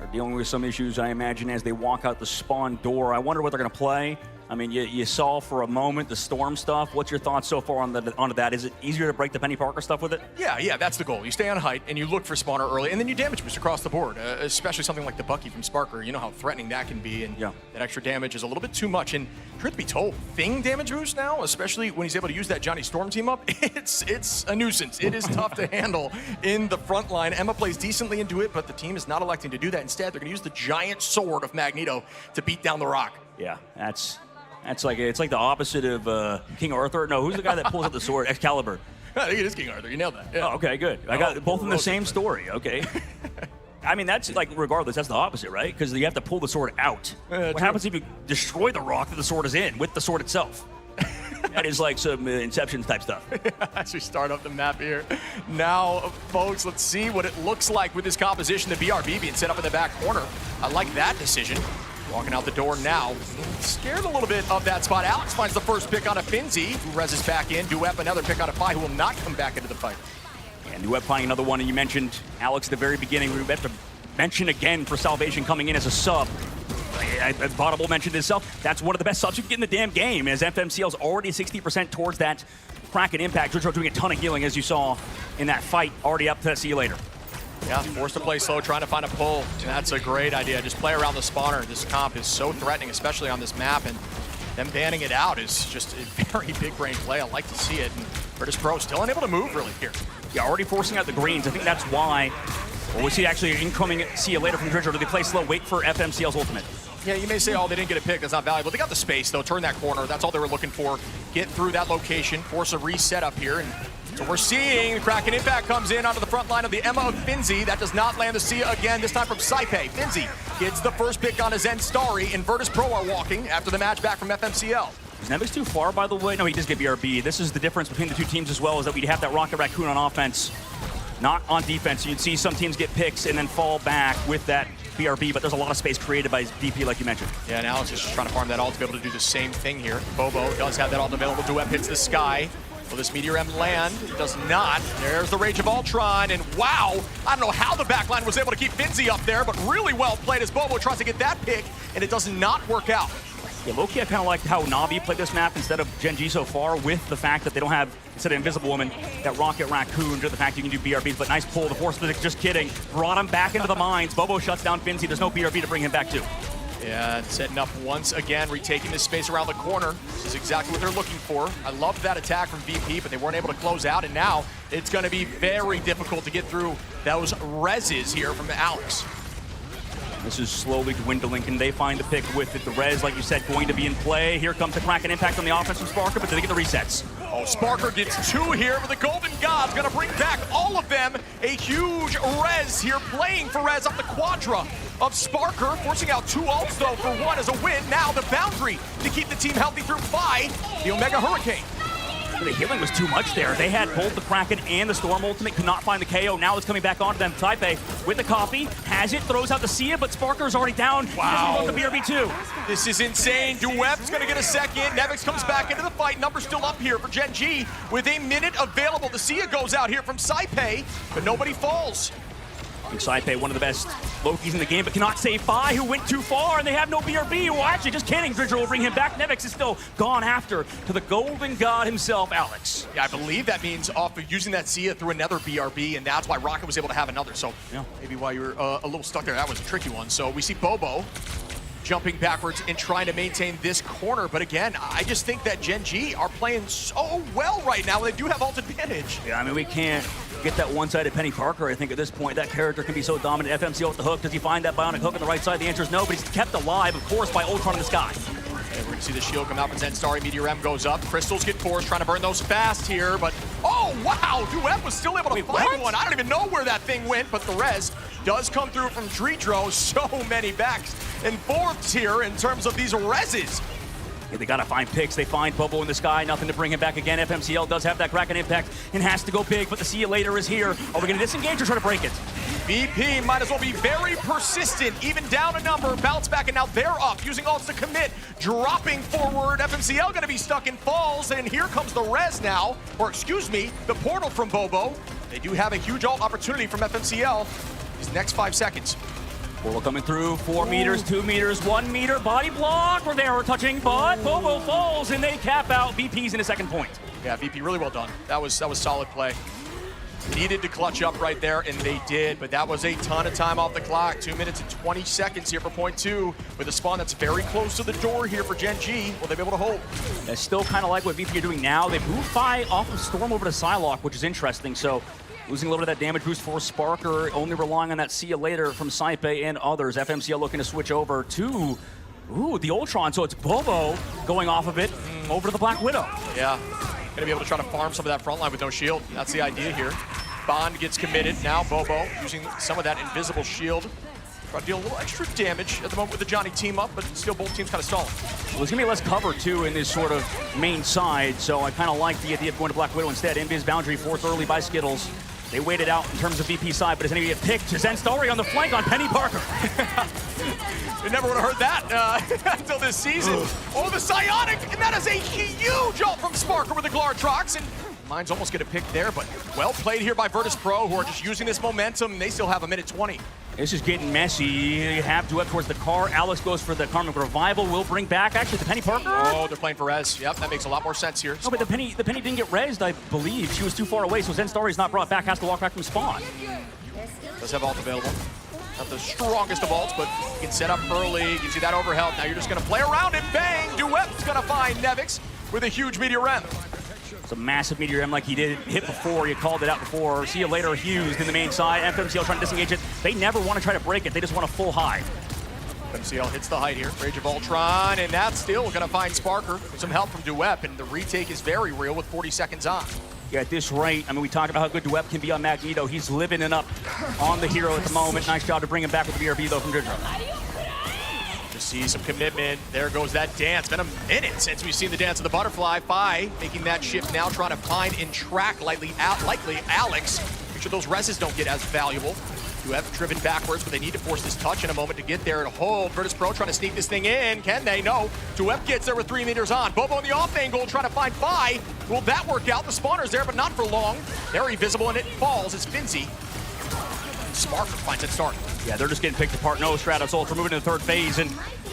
are dealing with some issues, I imagine, as they walk out the spawn door. I wonder what they're going to play. I mean, you saw for a moment the Storm stuff. What's your thoughts so far on that? Is it easier to break the Penny Parker stuff with it? Yeah, that's the goal. You stay on height, and you look for spawner early, and then you damage boost across the board, especially something like the Bucky from Sparker. You know how threatening that can be, and that extra damage is a little bit too much. And truth be told, Thing damage boost now, especially when he's able to use that Johnny Storm team up, it's a nuisance. It is tough to handle in the front line. Emma plays decently into it, but the team is not electing to do that. Instead, they're going to use the giant sword of Magneto to beat down the rock. Yeah, it's like the opposite of King Arthur. No, who's the guy that pulls out the sword? Excalibur. I think it is King Arthur. You nailed that. Yeah. Oh, okay, good. I got both in the same story. Okay. I mean, that's like, regardless, that's the opposite, right? Because you have to pull the sword out. What happens if you destroy the rock that the sword is in with the sword itself? That is like some Inception type stuff. As we start up the map here. Now, folks, let's see what it looks like with this composition. The BRB being set up in the back corner. I like that decision. Walking out the door now. Scared a little bit of that spot. Alex finds the first pick on a Finzi, who reses back in. Duep, another pick on a Fi, who will not come back into the fight. And Duep finding another one, and you mentioned Alex at the very beginning. We have to mention again for Salvation coming in as a sub. Audible mentioned himself. That's one of the best subs you can get in the damn game, as FMCL's already 60% towards that Kraken impact. Jojo doing a ton of healing, as you saw in that fight. Already up to see you later. Yeah, forced to play slow, trying to find a pull. And that's a great idea. Just play around the spawner. This comp is so threatening, especially on this map, and them banning it out is just a very big brain play. I like to see it. And British Pro still unable to move really here. Yeah, already forcing out the greens. I think that's why. Well, we see actually incoming see you later from Dridger. Do they play slow, wait for FMCL's ultimate? Yeah, you may say, oh, they didn't get a pick. That's not valuable. They got the space, though. Turn that corner. That's all they were looking for. Get through that location, force a reset up here. And so we're seeing the Kraken impact comes in onto the front line of the Emma of Finzi. That does not land the Sia again, this time from Saipe. Finzi gets the first pick on his Zen Starry, and Virtus Pro are walking after the match back from FMCL. Is Nevix too far, by the way? No, he does get BRB. This is the difference between the two teams as well, is that we have that Rocket Raccoon on offense, not on defense. You'd see some teams get picks and then fall back with that BRB, but there's a lot of space created by VP, like you mentioned. Yeah, and Alex is just trying to farm that ult to be able to do the same thing here. Bobo does have that ult available. Duep hits the sky. Will this Meteor M land? It does not. There's the Rage of Ultron, and wow, I don't know how the backline was able to keep Finzi up there, but really well played as Bobo tries to get that pick, and it does not work out. Yeah, low-key, I kind of like how Na'Vi played this map instead of Gen G so far, with the fact that they don't have, instead of Invisible Woman, that Rocket Raccoon, to the fact you can do BRBs, but nice pull. The Force Physics, just kidding. Brought him back into the mines. Bobo shuts down Finzi. There's no BRB to bring him back to. Yeah, setting up once again, retaking this space around the corner. This is exactly what they're looking for. I loved that attack from VP, but they weren't able to close out, and now it's going to be very difficult to get through those reses here from Alex. This is slowly dwindling. Can they find the pick with it? The res, like you said, going to be in play. Here comes the Kraken impact on the offense from Sparker, but do they get the resets? Oh, Sparker gets two here, but the Golden God's gonna bring back all of them. A huge res here, playing for res up the quadra of Sparker, forcing out two ults though for one as a win. Now the boundary to keep the team healthy through 5, the Omega Hurricane. The healing was too much there. They had both the Kraken and the Storm ultimate, could not find the KO. Now it's coming back onto them. Taipei with the coffee, has it, throws out the Sia, but Sparker's already down. Wow. He doesn't want the BRB too. This is insane. Duep's gonna get a second. Nevix comes back into the fight. Number's still up here for Gen G with a minute available. The Sia goes out here from Saipei, but nobody falls. Saipei, one of the best Lokis in the game, but cannot save Fi, who went too far, and they have no BRB. Well, actually, just kidding. Dridger will bring him back. Nevix is still gone after to the Golden God himself, Alex. Yeah, I believe that means off of using that Sia through another BRB, and that's why Rocket was able to have another. So yeah, maybe why you were a little stuck there. That was a tricky one. So we see Bobo jumping backwards and trying to maintain this corner. But again, I just think that Gen G are playing so well right now, and they do have ult advantage. Yeah, I mean, we can't get that one-sided Penny Parker. I think at this point, that character can be so dominant. FMCL with the hook. Does he find that bionic hook on the right side? The answer is no, but he's kept alive, of course, by Ultron in the sky. And we're gonna see the shield come out from Zen Starry. Meteor M goes up. Crystals get forced, trying to burn those fast here, but oh wow, Duep was still able to find one. I don't even know where that thing went, but the res does come through from Dridro. So many backs and forths here in terms of these reses. Yeah, they gotta find picks. They find Bobo in the sky, nothing to bring him back again. FMCL does have that Kraken impact and has to go big, but the See You Later is here. Are we gonna disengage or try to break it? VP might as well be very persistent, even down a number, bounce back, and now they're up, using ults to commit, dropping forward. FMCL gonna be stuck in falls, and here comes the res now, or excuse me, the portal from Bobo. They do have a huge ult opportunity from FMCL these next 5 seconds. Portal coming through, 4 meters, 2 meters, 1 meter, body block, where they are touching, but Bobo falls, and they cap out. VP's in a second point. Yeah, VP, really well done. That was solid play. Needed to clutch up right there, and they did, but that was a ton of time off the clock. 2 minutes and 20 seconds here for point 2, with a spawn that's very close to the door here for Gen G. Will they be able to hold? I still kind of like what VP are doing now. They moved Fi off of Storm over to Psylocke, which is interesting, so losing a little bit of that damage boost for Sparker, only relying on that See You Later from Saipe and others. FMCL looking to switch over to the Ultron, so it's Bobo going off of it over to the Black Widow. Yeah, gonna be able to try to farm some of that front line with no shield. That's the idea here. Bond gets committed. Now Bobo using some of that invisible shield Try to deal a little extra damage at the moment with the Johnny team up, but still both teams kind of stalling. Well, there's going to be less cover, too, in this sort of main side, so I kind of like the idea of going to Black Widow instead. Invis boundary forced early by Skittles. They waited out in terms of VP side, but is going to get picked. Zen Starry on the flank on Penny Parker. We never would have heard that until this season. Oh, the Psionic, and that is a huge ult from Sparker with the Glartrox, and Mine's almost get a pick there, but well played here by Virtus Pro, who are just using this momentum. They still have a minute 20. This is getting messy. You have to up towards the car. Alex goes for the Karmic Revival. Will bring back actually the Penny Parker. Oh, they're playing for Rez. Yep, that makes a lot more sense here. No, but the Penny didn't get rezzed, I believe. She was too far away, so Zen Starry's not brought back. Has to walk back from spawn. Does have ult available. Not the strongest of ults, but you can set up early. Gives you that overhealth. Now you're just going to play around it. Bang! Duet's going to find Nevix with a huge Meteor Rem. It's a massive Meteor M like he did hit before. You called it out before. See you later, Hughes in the main side. FMCL trying to disengage it. They never want to try to break it. They just want a full high. FMCL hits the height here. Rage of Ultron, and that's still going to find Sparker with some help from Duep, and the retake is very real with 40 seconds on. Yeah, at this rate, I mean, we talked about how good Duep can be on Magneto. He's living it up on the hero at the moment. Nice job to bring him back with the BRB, though, from Dridro. Just see some commitment. There goes that dance. Been a minute since we've seen the dance of the butterfly. Fi making that shift now, trying to find and track likely Alex. Make sure those reses don't get as valuable. You have driven backwards, but they need to force this touch in a moment to get there and hold. Virtus Pro trying to sneak this thing in. Can they? No. Duep gets there with 3 meters on. Bobo in the off angle trying to find Fi. Will that work out? The spawner's there, but not for long. Very visible, and it falls. It's Finzi. Sparker finds it starting. Yeah, they're just getting picked apart. No Stratos Ultra moving to the third phase, and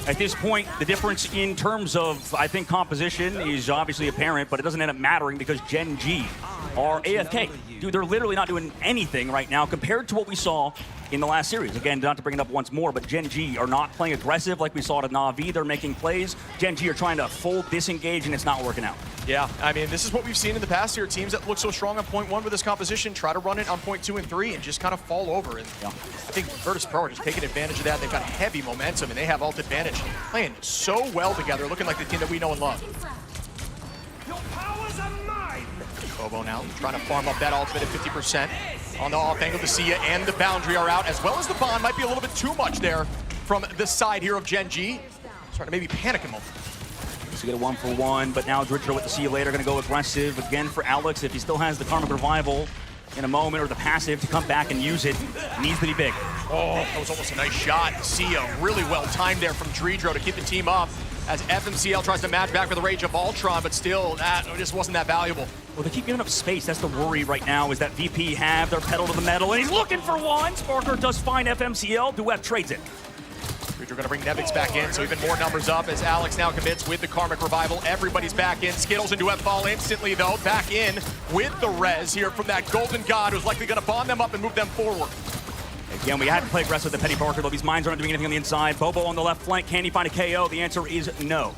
at this point, the difference in terms of, I think, composition is obviously apparent, but it doesn't end up mattering because Gen G are AFK. Dude, they're literally not doing anything right now compared to what we saw in the last series. Again, not to bring it up once more, but Gen G are not playing aggressive like we saw at Na'Vi. They're making plays. Gen G are trying to full disengage, and it's not working out. Yeah, I mean, this is what we've seen in the past here. Teams that look so strong on point 1 with this composition try to run it on point 2 and 3 and just kind of fall over. And I think Virtus Pro are just taking advantage of that. They've got heavy momentum, and they have ult advantage. Playing so well together, looking like the team that we know and love. Bobo now trying to farm up that ultimate at 50%. On the off angle, the Sia and the Boundary are out, as well as the Bond. Might be a little bit too much there from the side here of Gen G. Starting to maybe panic a moment. So get a 1-for-1, but now Dridro with the See You Later going to go aggressive again for Alex. If he still has the Karmic Revival in a moment, or the passive to come back and use it, needs to be big. Oh, that was almost a nice shot. Sia really well timed there from Dridro to keep the team up as FMCL tries to match back with the Rage of Ultron, but still, that just wasn't that valuable. Well, they keep giving up space. That's the worry right now, is that VP have their pedal to the metal, and he's looking for one. Sparker does find FMCL. Duet trades it. Dridro going to bring Nevix back in, so even more numbers up as Alex now commits with the Karmic Revival. Everybody's back in. Skittles and Duet fall instantly, though. Back in with the res here from that Golden God, who's likely going to bond them up and move them forward. Again, we had to play aggressive with the Penny Parker, though these mines aren't doing anything on the inside. Bobo on the left flank. Can he find a KO? The answer is no.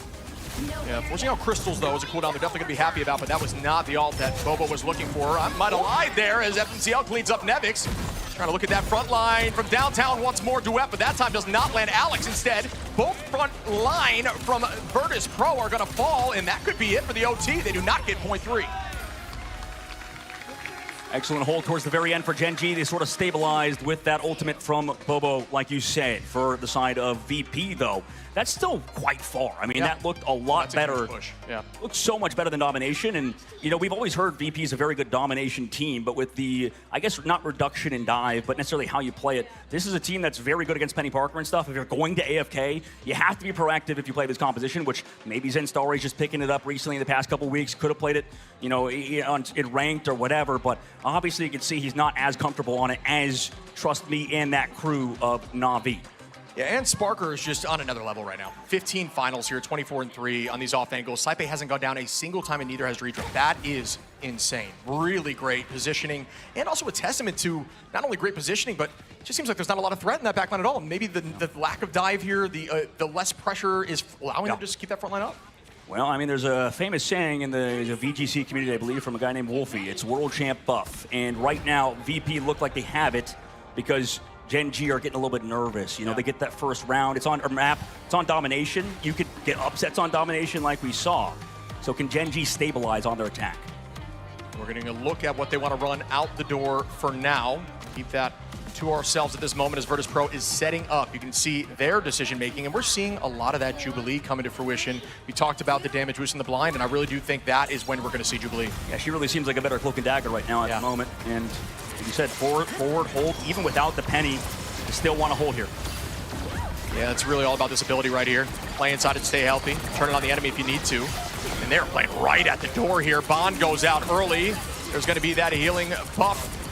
Yeah, forcing out crystals, though, is a cooldown they're definitely going to be happy about, but that was not the ult that Bobo was looking for. I might have lied there as FMCL cleans up Nevix. Trying to look at that front line from downtown once more. Duet, but that time does not land Alex instead. Both front line from Virtus Pro are going to fall, and that could be it for the OT. They do not get point 3. Excellent hold towards the very end for Gen G. They sort of stabilized with that ultimate from Bobo, like you said. For the side of VP, though, that's still quite far. I mean, that looked a lot better. Yeah. Looked so much better than Domination. And, you know, we've always heard VP is a very good Domination team, but with the, I guess, not reduction in dive, but necessarily how you play it, this is a team that's very good against Penny Parker and stuff. If you're going to AFK, you have to be proactive if you play this composition, which maybe Zen Starry's just picking it up recently in the past couple weeks. Could have played it, you know, in ranked or whatever, but obviously you can see he's not as comfortable on it as, trust me, and that crew of Na'Vi. Yeah, and Sparker is just on another level right now. 15 finals here, 24-3 on these off angles. Saipe hasn't gone down a single time, and neither has Dridro. That is insane. Really great positioning, and also a testament to not only great positioning, but it just seems like there's not a lot of threat in that backline at all. Maybe the lack of dive here, the less pressure is allowing them to just keep that front line up. Well, I mean, there's a famous saying in the VGC community, I believe, from a guy named Wolfie. It's World Champ buff. And right now, VP look like they have it because Gen G are getting a little bit nervous. You know, they get that first round. It's on a map. It's on Domination. You could get upsets on Domination like we saw. So can Gen G stabilize on their attack? We're getting a look at what they want to run out the door for now. Keep that to ourselves at this moment as Virtus Pro is setting up. You can see their decision making, and we're seeing a lot of that Jubilee coming to fruition. We talked about the damage boost in the blind, and I really do think that is when we're going to see Jubilee. Yeah, she really seems like a better cloak and dagger right now at the moment. And like you said, forward, hold, even without the penny, you still want to hold here. Yeah, it's really all about this ability right here. Play inside and stay healthy. Turn it on the enemy if you need to. And they're playing right at the door here. Bond goes out early. There's going to be that healing buff.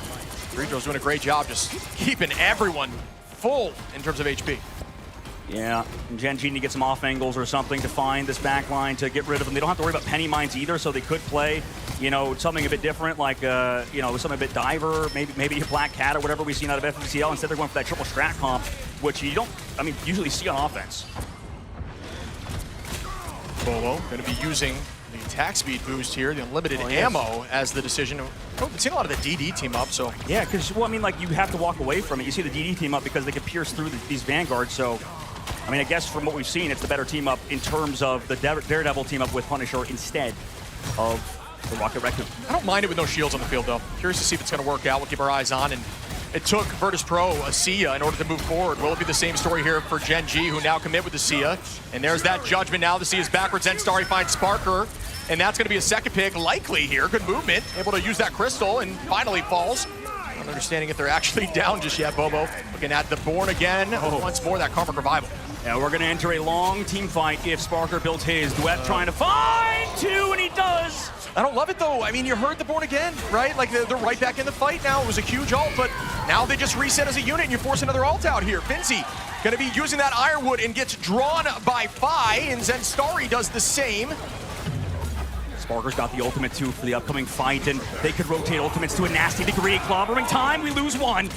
Redro's doing a great job just keeping everyone full in terms of HP. Yeah, and Gen G need to get some off angles or something to find this back line to get rid of them. They don't have to worry about penny mines either, so they could play, you know, something a bit different, like, you know, something a bit diver, maybe a Black Cat or whatever we've seen out of FMCL. Instead, they're going for that triple strat comp, which you don't, I mean, usually see on offense. Bolo going to be using the attack speed boost here, the unlimited ammo as the decision. We've seen a lot of the DD team up, so. Yeah, because, well, I mean, like, you have to walk away from it. You see the DD team up because they can pierce through these Vanguards, so, I mean, I guess from what we've seen, it's the better team up in terms of the Daredevil team up with Punisher instead of the Rocket Raccoon. I don't mind it with no shields on the field, though. Curious to see if it's going to work out. We'll keep our eyes on, and it took Virtus Pro a Sia in order to move forward. Will it be the same story here for Gen G, who now commit with the Sia? And there's that judgment now. The Sia's backwards, and Starry finds Sparker. And that's going to be a second pick, likely here. Good movement, able to use that crystal, and finally falls. Not understanding if they're actually down just yet, Bobo. Looking at the Born again. Once more, that Karmic Revival. Yeah, we're going to enter a long team fight if Sparker builds his. Duet trying to find two, and he does. I don't love it, though. I mean, you heard the Born again, right? Like, they're right back in the fight now. It was a huge ult, but now they just reset as a unit, and you force another ult out here. Finzi going to be using that Ironwood and gets drawn by Fi, and Zenstari does the same. Sparker's got the ultimate too for the upcoming fight, and they could rotate ultimates to a nasty degree. Clobbering time, we lose one.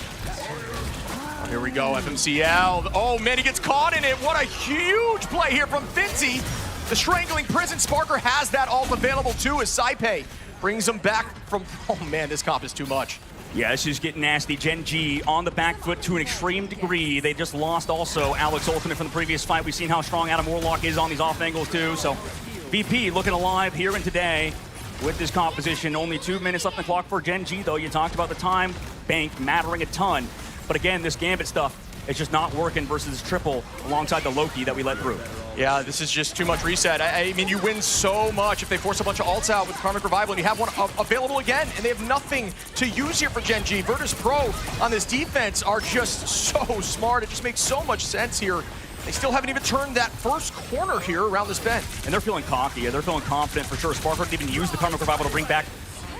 Here we go, FMCL. Oh man, he gets caught in it. What a huge play here from Finzi. The strangling prison. Sparker has that ult available too as Saipe brings him back from, oh man, this comp is too much. Yeah, this is getting nasty. Gen G on the back foot to an extreme degree. They just lost also Alex ultimate from the previous fight. We've seen how strong Adam Warlock is on these off angles too, so VP looking alive here and today with this composition. Only 2 minutes left on the clock for Gen G, though. You talked about the time bank mattering a ton. But again, this Gambit stuff is just not working versus this triple alongside the Loki that we let through. Yeah, this is just too much reset. I mean, you win so much if they force a bunch of ults out with Karmic Revival, and you have one available again, and they have nothing to use here for Gen G. Virtus Pro on this defense are just so smart. It just makes so much sense here. They still haven't even turned that first corner here around this bend. And they're feeling cocky. They're feeling confident for sure. Sparker didn't even use the Karmic Revival to bring back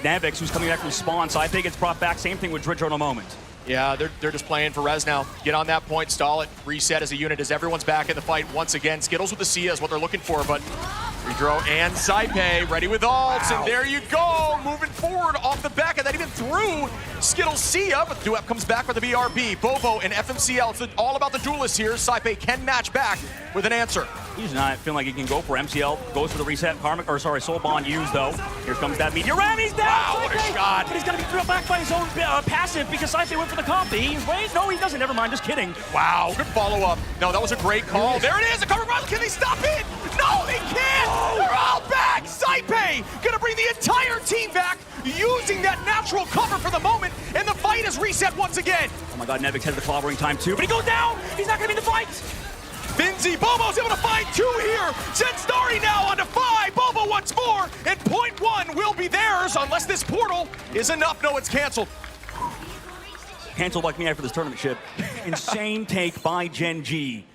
Navix, who's coming back from spawn. So I think it's brought back. Same thing with Dridro in a moment. Yeah, they're just playing for res now. Get on that point, stall it, reset as a unit as everyone's back in the fight once again. Skittles with the Sia is what they're looking for, but Redro and Saipe ready with ults, and there you go, moving forward off the back of that, even through Skittles Sia, but Duep comes back for the BRB. Bobo and FMCL, it's all about the duelists here. Saipe can match back with an answer. He's not feeling like he can go for MCL, goes for the reset. Soul Bond used though. Here comes that Meteor Ram, he's down! Wow, what a shot! But he's gonna be thrown back by his own passive because Saipe went for the comp. Wait, no, he doesn't, never mind, just kidding. Wow, good follow-up. No, that was a great call. There it is, the cover run, can they stop it? No, they can't! Oh. They're all back! Saipe gonna bring the entire team back, using that natural cover for the moment, and the fight is reset once again. Oh my god, Nevix has the clobbering time too, but he goes down! He's not gonna be in the fight! Finzi, Bobo's able to find two here. Zenstari now onto 5. Bobo once more, and point 1 will be theirs unless this portal is enough. No, it's canceled. Canceled like me after this tournament ship. Insane take by Gen G.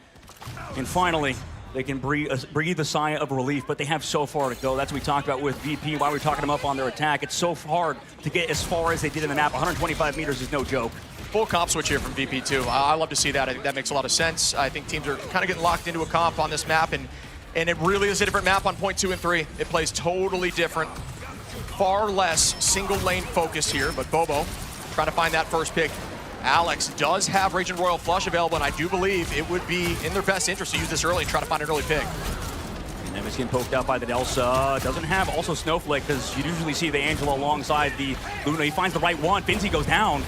And finally, they can breathe a sigh of relief, but they have so far to go. That's what we talked about with VP, why we're talking them up on their attack. It's so hard to get as far as they did in the map. 125 meters is no joke. Full comp switch here from VP2. I love to see that. I think that makes a lot of sense. I think teams are kind of getting locked into a comp on this map, and it really is a different map on point 2 and 3. It plays totally different. Far less single lane focus here, but Bobo trying to find that first pick. Alex does have Raging Royal Flush available, and I do believe it would be in their best interest to use this early and try to find an early pick. Nemesis getting poked out by the Delsa. Doesn't have also Snowflake, because you usually see the Angela alongside the Luna. He finds the right one. Finzi goes down.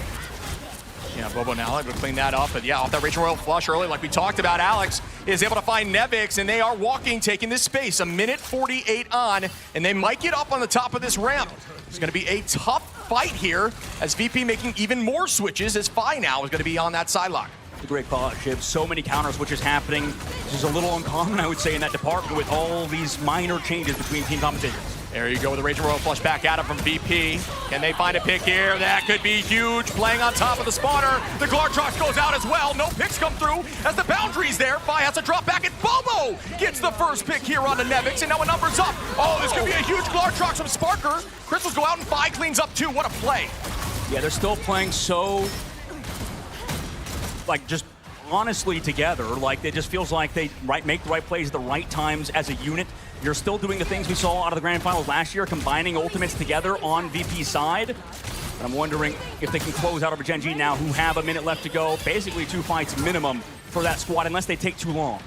Yeah, Bobo now able to clean that up. But yeah, off that Raging Royal Flush early, like we talked about, Alex is able to find Nevix, and they are walking, taking this space. A minute 48 on, and they might get up on the top of this ramp. It's going to be a tough fight here, as VP making even more switches, as Fi now is going to be on that side lock. A great call out, Shiv. So many counter switches happening. This is a little uncommon, I would say, in that department with all these minor changes between team compositions. There you go with the Raging Royal flush back at him from VP. Can they find a pick here? That could be huge. Playing on top of the spawner. The Glartrox goes out as well. No picks come through as the boundary's there. Fi has to drop back, and Bobo gets the first pick here on the Nevix, and now a number's up. Oh, this could be a huge Glartrox from Sparker. Crystals go out, and Fi cleans up too. What a play. Yeah, they're still playing so, like, just honestly together. Like, it just feels like they make the right plays at the right times as a unit. You're still doing the things we saw out of the Grand Finals last year, combining ultimates together on VP's side. But I'm wondering if they can close out over Gen G now, who have a minute left to go. Basically 2 fights minimum for that squad, unless they take too long.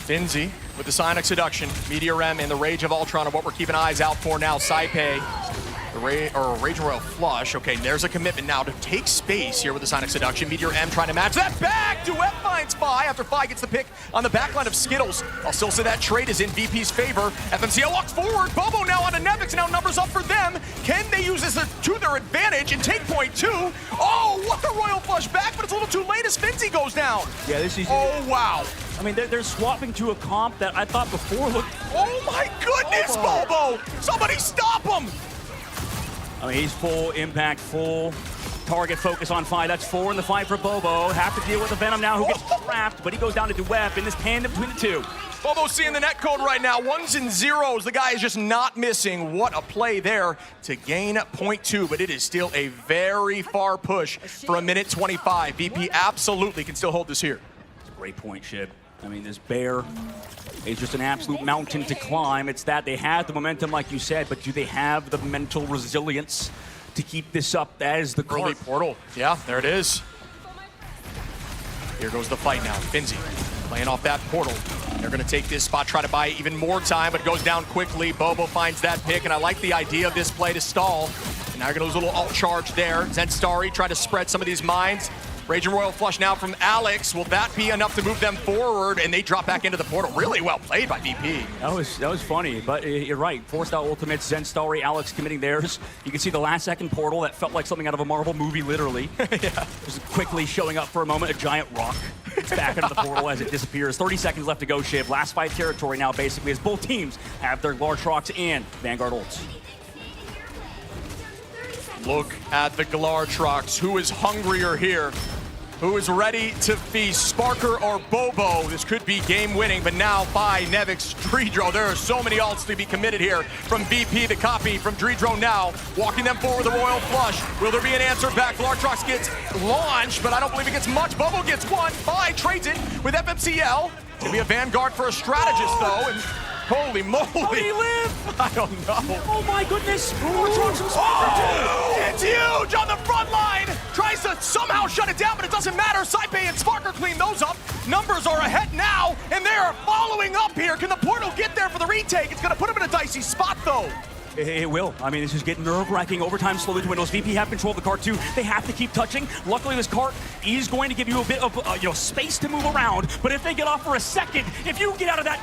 Finzi with the Sonic Seduction, Meteor M, and the Rage of Ultron are what we're keeping eyes out for now. Saipei, the Raging Royal flush. Okay, there's a commitment now to take space here with the Sonic Seduction. Meteor M trying to match that back. Duet finds Fi after Fi gets the pick on the backline of Skittles. I'll still say that trade is in VP's favor. FMCL walks forward. Bobo now on the Nevix. Now numbers up for them. Can they use this to their advantage and take point 2? Oh, what a Royal flush back, but it's a little too late as Finzi goes down. Yeah, this is... Oh, wow. I mean, they're swapping to a comp that I thought before looked... Oh, my goodness, Bobo! Somebody stop him! I mean, he's full impact, full target focus on Fi. That's 4 in the fight for Bobo. Have to deal with the Venom now, who gets trapped, but he goes down to Duep in this tandem between the two. Bobo's seeing the net code right now. 1s and 0s. The guy is just not missing. What a play there to gain point 2, but it is still a very far push for a minute 25. VP absolutely can still hold this here. It's a great point, Shib. I mean, this bear is just an absolute mountain to climb. It's that they have the momentum, like you said, but do they have the mental resilience to keep this up as the early portal? Yeah, there it is. Here goes the fight now. Finzi playing off that portal. They're going to take this spot, try to buy even more time, but it goes down quickly. Bobo finds that pick, and I like the idea of this play to stall. And now you're going to lose a little alt charge there. Zenstari try to spread some of these mines. Raging Royal flush now from Alex. Will that be enough to move them forward? And they drop back into the portal. Really well played by VP. That was funny, but you're right. Forced out ultimates, Zenstari, Alex committing theirs. You can see the last second portal that felt like something out of a Marvel movie, literally. Yeah. Just quickly showing up for a moment, a giant rock. It's back into the portal as it disappears. 30 seconds left to go, Shiv. Last fight territory now, basically, as both teams have their Glartrox and Vanguard ults. Look at the Glartrox. Who is hungrier here? Who is ready to feast? Sparker or Bobo? This could be game-winning, but now by Nevix, Dreedro. There are so many ults to be committed here from VP, the copy from Dreedro now, walking them forward with a Royal flush. Will there be an answer back? Glartrox gets launched, but I don't believe he gets much. Bobo gets one. Fi trades it with FMCL. It's gonna be a Vanguard for a strategist, though, and holy moly. How did he live? I don't know. Oh my goodness. It's huge on the front line. Tries to somehow shut it down, but it doesn't matter. Saipei and Sparker clean those up. Numbers are ahead now, and they are following up here. Can the portal get there for the retake? It's going to put them in a dicey spot, though. It will. I mean, this is getting nerve-wracking. Overtime slowly dwindles. VP have control of the cart, too. They have to keep touching. Luckily, this cart is going to give you a bit of space to move around. But if they get off for a second, if you get out of that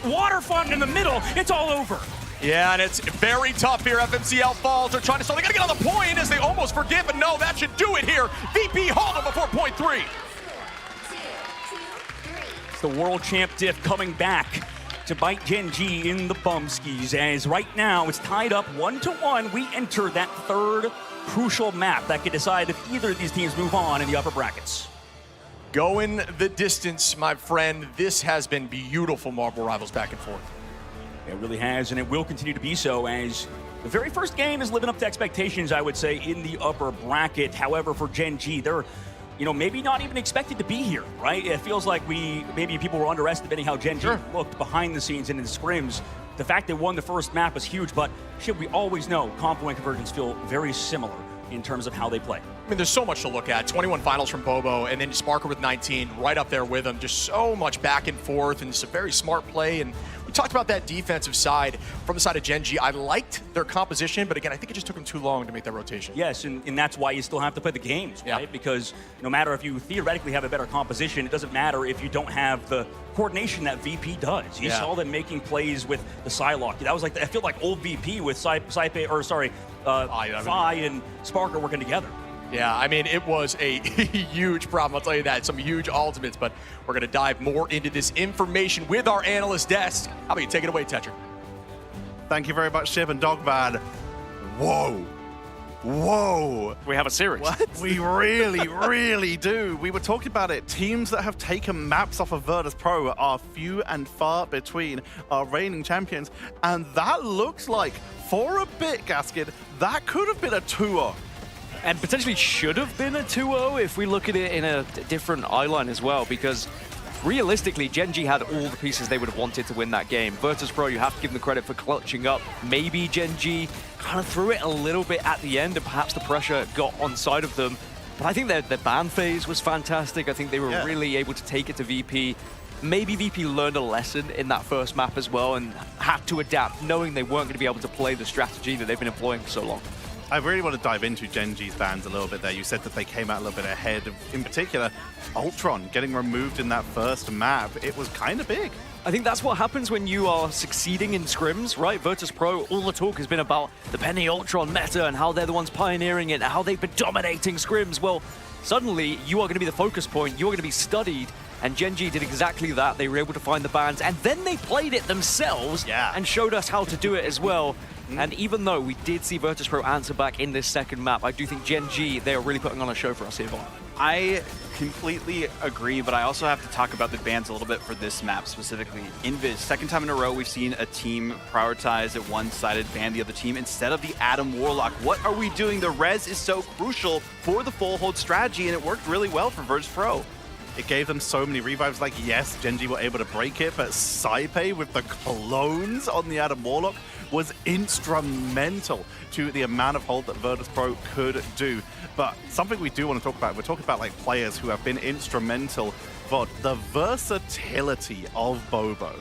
water fountain in the middle, it's all over. Yeah, and it's very tough here. FMCL falls. They're trying to stall. They got to get on the point as they almost forget, but no, that should do it here. VP hold them before point 3. It's the world champ diff coming back to bite Gen G in the bum skis, as right now it's tied up 1-1. We enter that third crucial map that could decide if either of these teams move on in the upper brackets. Going the distance, my friend. This has been beautiful Marvel Rivals back and forth. It really has, and it will continue to be so, as the very first game is living up to expectations, I would say, in the upper bracket. However, for Gen G, they're maybe not even expected to be here, right? It feels like maybe people were underestimating how Gen G looked behind the scenes and in the scrims. The fact they won the first map was huge, but should we always know Confluent and Convergence feel very similar in terms of how they play. I mean, there's so much to look at. 21 finals from Bobo, and then Sparker with 19, right up there with him. Just so much back and forth, and it's a very smart play, and we We talked about that defensive side from the side of Gen G. I liked their composition, but again, I think it just took them too long to make that rotation. Yes, and that's why you still have to play the games, right? Because no matter if you theoretically have a better composition, it doesn't matter if you don't have the coordination that VP does. You saw them making plays with the Psylocke. That was like, I feel like old VP with Fi and Sparker working together. Yeah, I mean, it was a huge problem, I'll tell you that. Some huge ultimates, but we're going to dive more into this information with our analyst desk. How about you take it away, Tetra? Thank you very much, Shib and Dogman. Whoa. Whoa. We have a series. What? We really, really do. We were talking about it. Teams that have taken maps off of Virtus Pro are few and far between, our reigning champions. And that looks like, for a bit, Gaskin, that could have been a 2-0. And potentially should have been a 2-0 if we look at it in a different eyeline as well, because realistically, Gen G had all the pieces they would have wanted to win that game. Virtus Pro, you have to give them the credit for clutching up. Maybe Gen G kind of threw it a little bit at the end, and perhaps the pressure got on side of them. But I think their ban phase was fantastic. I think they were really able to take it to VP. Maybe VP learned a lesson in that first map as well and had to adapt, knowing they weren't going to be able to play the strategy that they've been employing for so long. I really want to dive into Gen G's bans a little bit there. You said that they came out a little bit ahead. In particular, Ultron getting removed in that first map. It was kind of big. I think that's what happens when you are succeeding in scrims, right? Virtus Pro, all the talk has been about the Penny Ultron meta and how they're the ones pioneering it and how they've been dominating scrims. Well, suddenly you are going to be the focus point. You are going to be studied. And Gen G did exactly that. They were able to find the bans, and then they played it themselves and showed us how to do it as well. And even though we did see Virtus Pro answer back in this second map, I do think Gen G, they are really putting on a show for us here, Vaughn. I completely agree, but I also have to talk about the bans a little bit for this map specifically. Invis, second time in a row we've seen a team prioritize a one-sided ban the other team instead of the Adam Warlock. What are we doing? The res is so crucial for the full hold strategy, and it worked really well for Virtus Pro. It gave them so many revives. Like, yes, Gen G were able to break it, but Saipe with the clones on the Adam Warlock was instrumental to the amount of hold that Virtus Pro could do. But something we do want to talk about, we're talking about like players who have been instrumental, but the versatility of Bobo.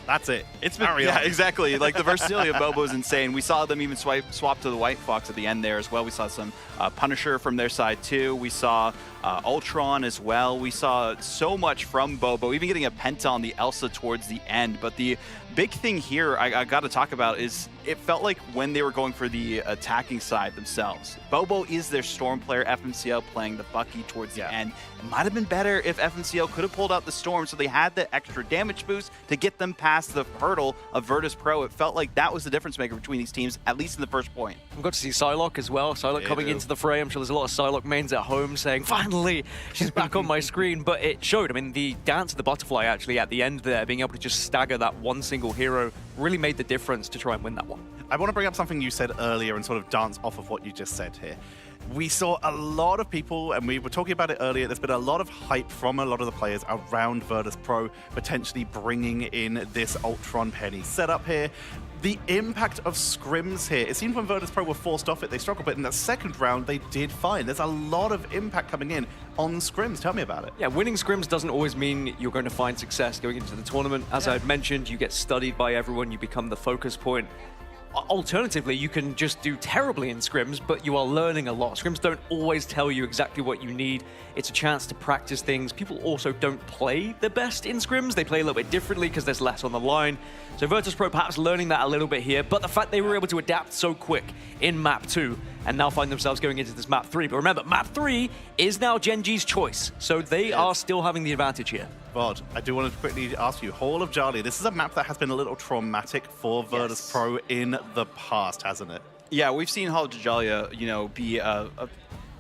That's it. It's been, yeah, exactly. Like the versatility of Bobo is insane. We saw them even swap to the White Fox at the end there as well. We saw some Punisher from their side too. We saw Ultron as well. We saw so much from Bobo, even getting a Penta on the Elsa towards the end. But the big thing here I got to talk about is it felt like when they were going for the attacking side themselves. Bobo is their Storm player, FMCL playing the Bucky towards the end. It might have been better if FMCL could have pulled out the Storm so they had the extra damage boost to get them past the hurdle of Virtus Pro. It felt like that was the difference maker between these teams, at least in the first point. We've got to see Psylocke as well. Psylocke coming into the fray. I'm sure there's a lot of Psylocke mains at home saying, finally, she's back on my screen. But it showed. I mean, the dance of the butterfly actually at the end there, being able to just stagger that one single hero really made the difference to try and win that one. I want to bring up something you said earlier and sort of dance off of what you just said here. We saw a lot of people, and we were talking about it earlier, there's been a lot of hype from a lot of the players around Virtus Pro potentially bringing in this Ultron Penny setup here. The impact of scrims here, it seemed when Virtus Pro were forced off it, they struggled, but in the second round, they did fine. There's a lot of impact coming in on scrims. Tell me about it. Yeah, winning scrims doesn't always mean you're going to find success going into the tournament. As I had mentioned, you get studied by everyone, you become the focus point. Alternatively, you can just do terribly in scrims, but you are learning a lot. Scrims don't always tell you exactly what you need. It's a chance to practice things. People also don't play the best in scrims. They play a little bit differently because there's less on the line. So Virtus Pro perhaps learning that a little bit here, but the fact they were able to adapt so quick in map 2 and now find themselves going into this map 3. But remember, map 3 is now Gen G's choice, so they are still having the advantage here. Vod, I do want to quickly ask you, Hall of Jarly, this is a map that has been a little traumatic for Virtus Pro in the past, hasn't it? Yeah, we've seen Hall of Jarly, you know, be a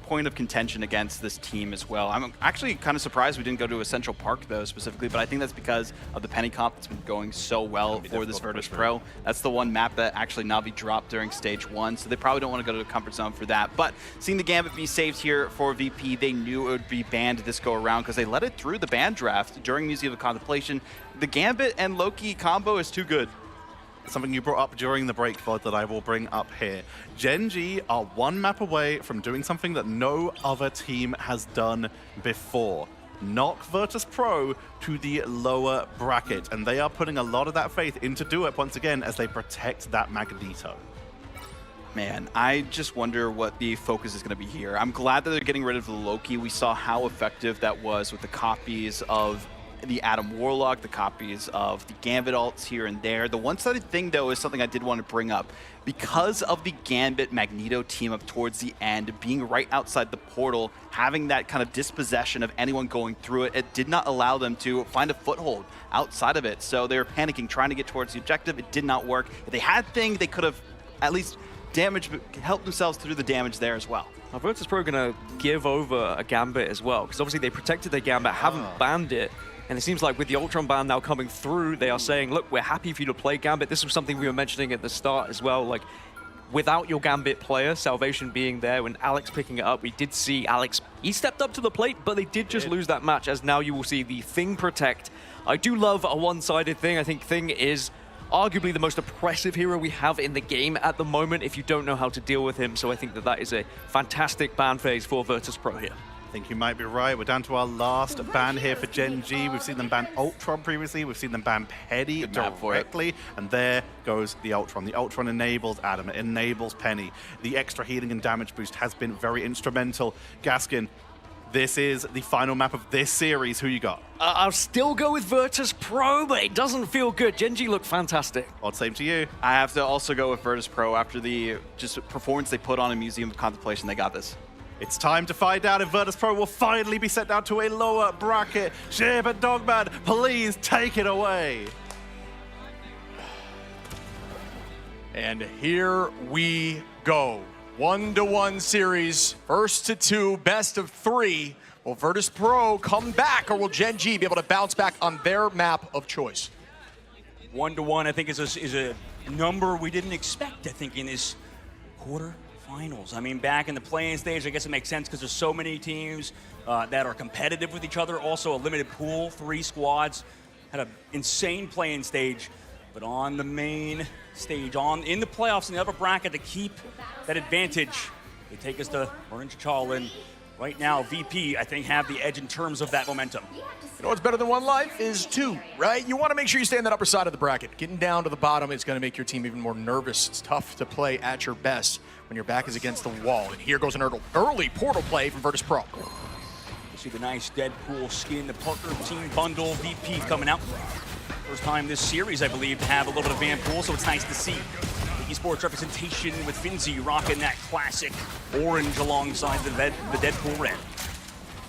point of contention against this team as well. I'm actually kind of surprised we didn't go to Essential Park, though, specifically, but I think that's because of the Penny Comp that's been going so well for this Virtus Pro. That's the one map that actually Navi dropped during Stage 1, so they probably don't want to go to the comfort zone for that. But seeing the Gambit be saved here for VP, they knew it would be banned this go around because they let it through the ban draft during Museum of Contemplation. The Gambit and Loki combo is too good. Something you brought up during the break, Vod, that I will bring up here. Gen G are one map away from doing something that no other team has done before. knock Virtus Pro to the lower bracket. And they are putting a lot of that faith into DoUp once again as they protect that Magneto. Man, I just wonder what the focus is going to be here. I'm glad that they're getting rid of the Loki. We saw how effective that was with the copies of the Adam Warlock, the copies of the Gambit ults here and there. The one-sided thing, though, is something I did want to bring up. Because of the Gambit Magneto team up towards the end, being right outside the portal, having that kind of dispossession of anyone going through it, it did not allow them to find a foothold outside of it. So they were panicking, trying to get towards the objective. It did not work. If they had Thing, they could have at least help themselves through the damage there as well. Are Virtus Pro going to give over a Gambit as well? Because obviously they protected their Gambit, haven't banned it. And it seems like with the Ultron ban now coming through, they are saying, look, we're happy for you to play Gambit. This was something we were mentioning at the start as well. Like, without your Gambit player, Salvation being there, when Alex picking it up, we did see Alex, he stepped up to the plate, but they did just lose that match, as now you will see the Thing protect. I do love a one-sided Thing. I think Thing is arguably the most oppressive hero we have in the game at the moment if you don't know how to deal with him. So I think that that is a fantastic ban phase for Virtus Pro here. I think you might be right. We're down to our last ban here for Gen G. We've seen them ban Ultron previously. We've seen them ban Penny directly. And there goes the Ultron. The Ultron enables Adam. It enables Penny. The extra healing and damage boost has been very instrumental. Gaskin, this is the final map of this series. Who you got? I'll still go with Virtus Pro, but it doesn't feel good. Gen G looked fantastic. Odd, same to you. I have to also go with Virtus Pro after the just performance they put on in Museum of Contemplation. They got this. It's time to find out if Virtus Pro will finally be sent down to a lower bracket. Sherbet Dogman, please take it away. And here we go. 1-1 series, first to 2, best of 3. Will Virtus Pro come back, or will Gen G be able to bounce back on their map of choice? 1-1, I think, is a number we didn't expect, I think, in this quarterfinals. I mean, back in the playing stage, I guess it makes sense because there's so many teams that are competitive with each other. Also, a limited pool, 3 squads. Had an insane playing stage. But on the main stage, in the playoffs in the upper bracket, to keep that advantage, they take us to Orange Challen. Right now, VP, I think, have the edge in terms of that momentum. You know what's better than 1 life is 2, right? You want to make sure you stay on that upper side of the bracket. Getting down to the bottom is going to make your team even more nervous. It's tough to play at your best when your back is against the wall. And here goes an early portal play from Virtus Pro. You see the nice Deadpool skin, the Parker team bundle, VP coming out. First time this series, I believe, to have a little bit of Van Pool, so it's nice to see. The esports representation with Finzi rocking that classic orange alongside the Deadpool red.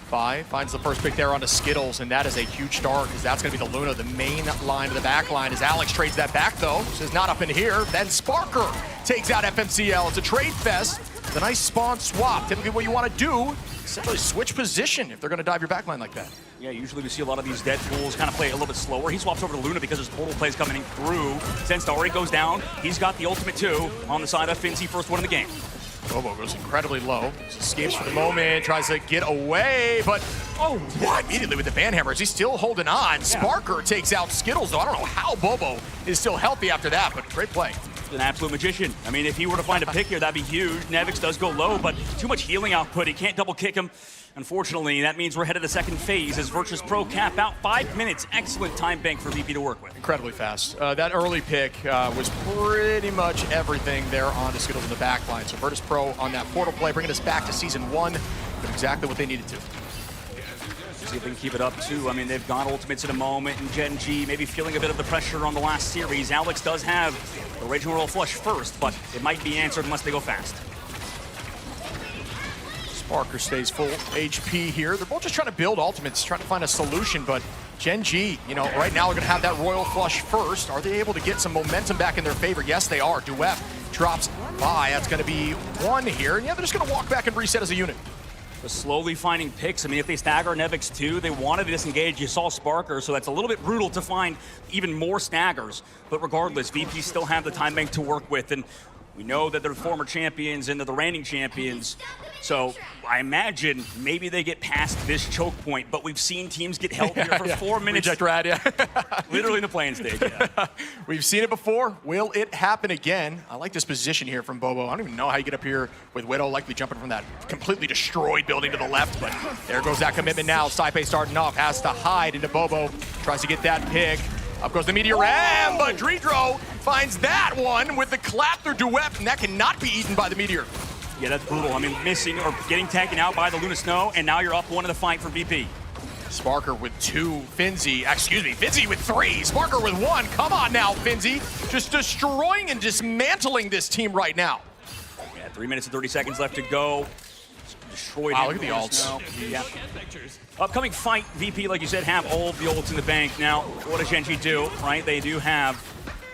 Fi finds the first pick there onto Skittles, and that is a huge start because that's going to be the Luna, the main line to the back line. As Alex trades that back, though, says not up in here. Then Sparker takes out FMCL. It's a trade fest. It's a nice spawn swap. Typically what you want to do is essentially switch position if they're going to dive your back line like that. Yeah, usually we see a lot of these Deadpools kind of play a little bit slower. He swaps over to Luna because his portal plays coming through. Zenstar goes down. He's got the ultimate too on the side of Finzi, first one in the game. Bobo goes incredibly low. Just escapes for the moment, tries to get away, but oh, what? Immediately with the banhammer, is he still holding on? Yeah. Sparker takes out Skittles, though. I don't know how Bobo is still healthy after that, but great play. An absolute magician. I mean, if he were to find a pick here, that'd be huge. Nevix does go low, but too much healing output. He can't double kick him. Unfortunately, that means we're headed to the second phase as Virtus Pro cap out 5 minutes. Excellent time bank for VP to work with. Incredibly fast. That early pick was pretty much everything there onto Skittles in the back line. So Virtus Pro on that portal play, bringing us back to Season 1, did exactly what they needed to. See if they can keep it up, too. I mean, they've got ultimates in a moment, and Gen G maybe feeling a bit of the pressure on the last series. Alex does have the Raging Royal Flush first, but it might be answered unless they go fast. Sparker stays full HP here. They're both just trying to build ultimates, trying to find a solution, but Gen G, you know, right now they're going to have that Royal Flush first. Are they able to get some momentum back in their favor? Yes, they are. DoUp drops by. That's going to be 1 here. And yeah, they're just going to walk back and reset as a unit. They're slowly finding picks. I mean, if they stagger Nevix too, they wanted to disengage. You saw Sparker, so that's a little bit brutal to find even more staggers. But regardless, VP still have the time bank to work with. And We know that they're former champions and they're the reigning champions. So I imagine maybe they get past this choke point, but we've seen teams get held here for 4 minutes. Reject RAD, yeah. Literally in the playing stage, yeah. We've seen it before. Will it happen again? I like this position here from Bobo. I don't even know how you get up here with Widow likely jumping from that completely destroyed building to the left, but there goes that commitment now. Saipe starting off, has to hide into Bobo, tries to get that pick. Up goes the Meteor Ram, but Dredro finds that one with the clap through Duet, and that cannot be eaten by the Meteor. Yeah, that's brutal. I mean, missing or getting taken out by the Luna Snow, and now you're up one in the fight for VP. Sparker with 2, Finzi with 3, Sparker with 1. Come on now, Finzi. Just destroying and dismantling this team right now. Yeah, 3 minutes and 30 seconds left to go. Destroyed. Wow, look at the ults. Yeah. Upcoming fight, VP, like you said, have all of the ults in the bank. Now, what does Genji do, right? They do have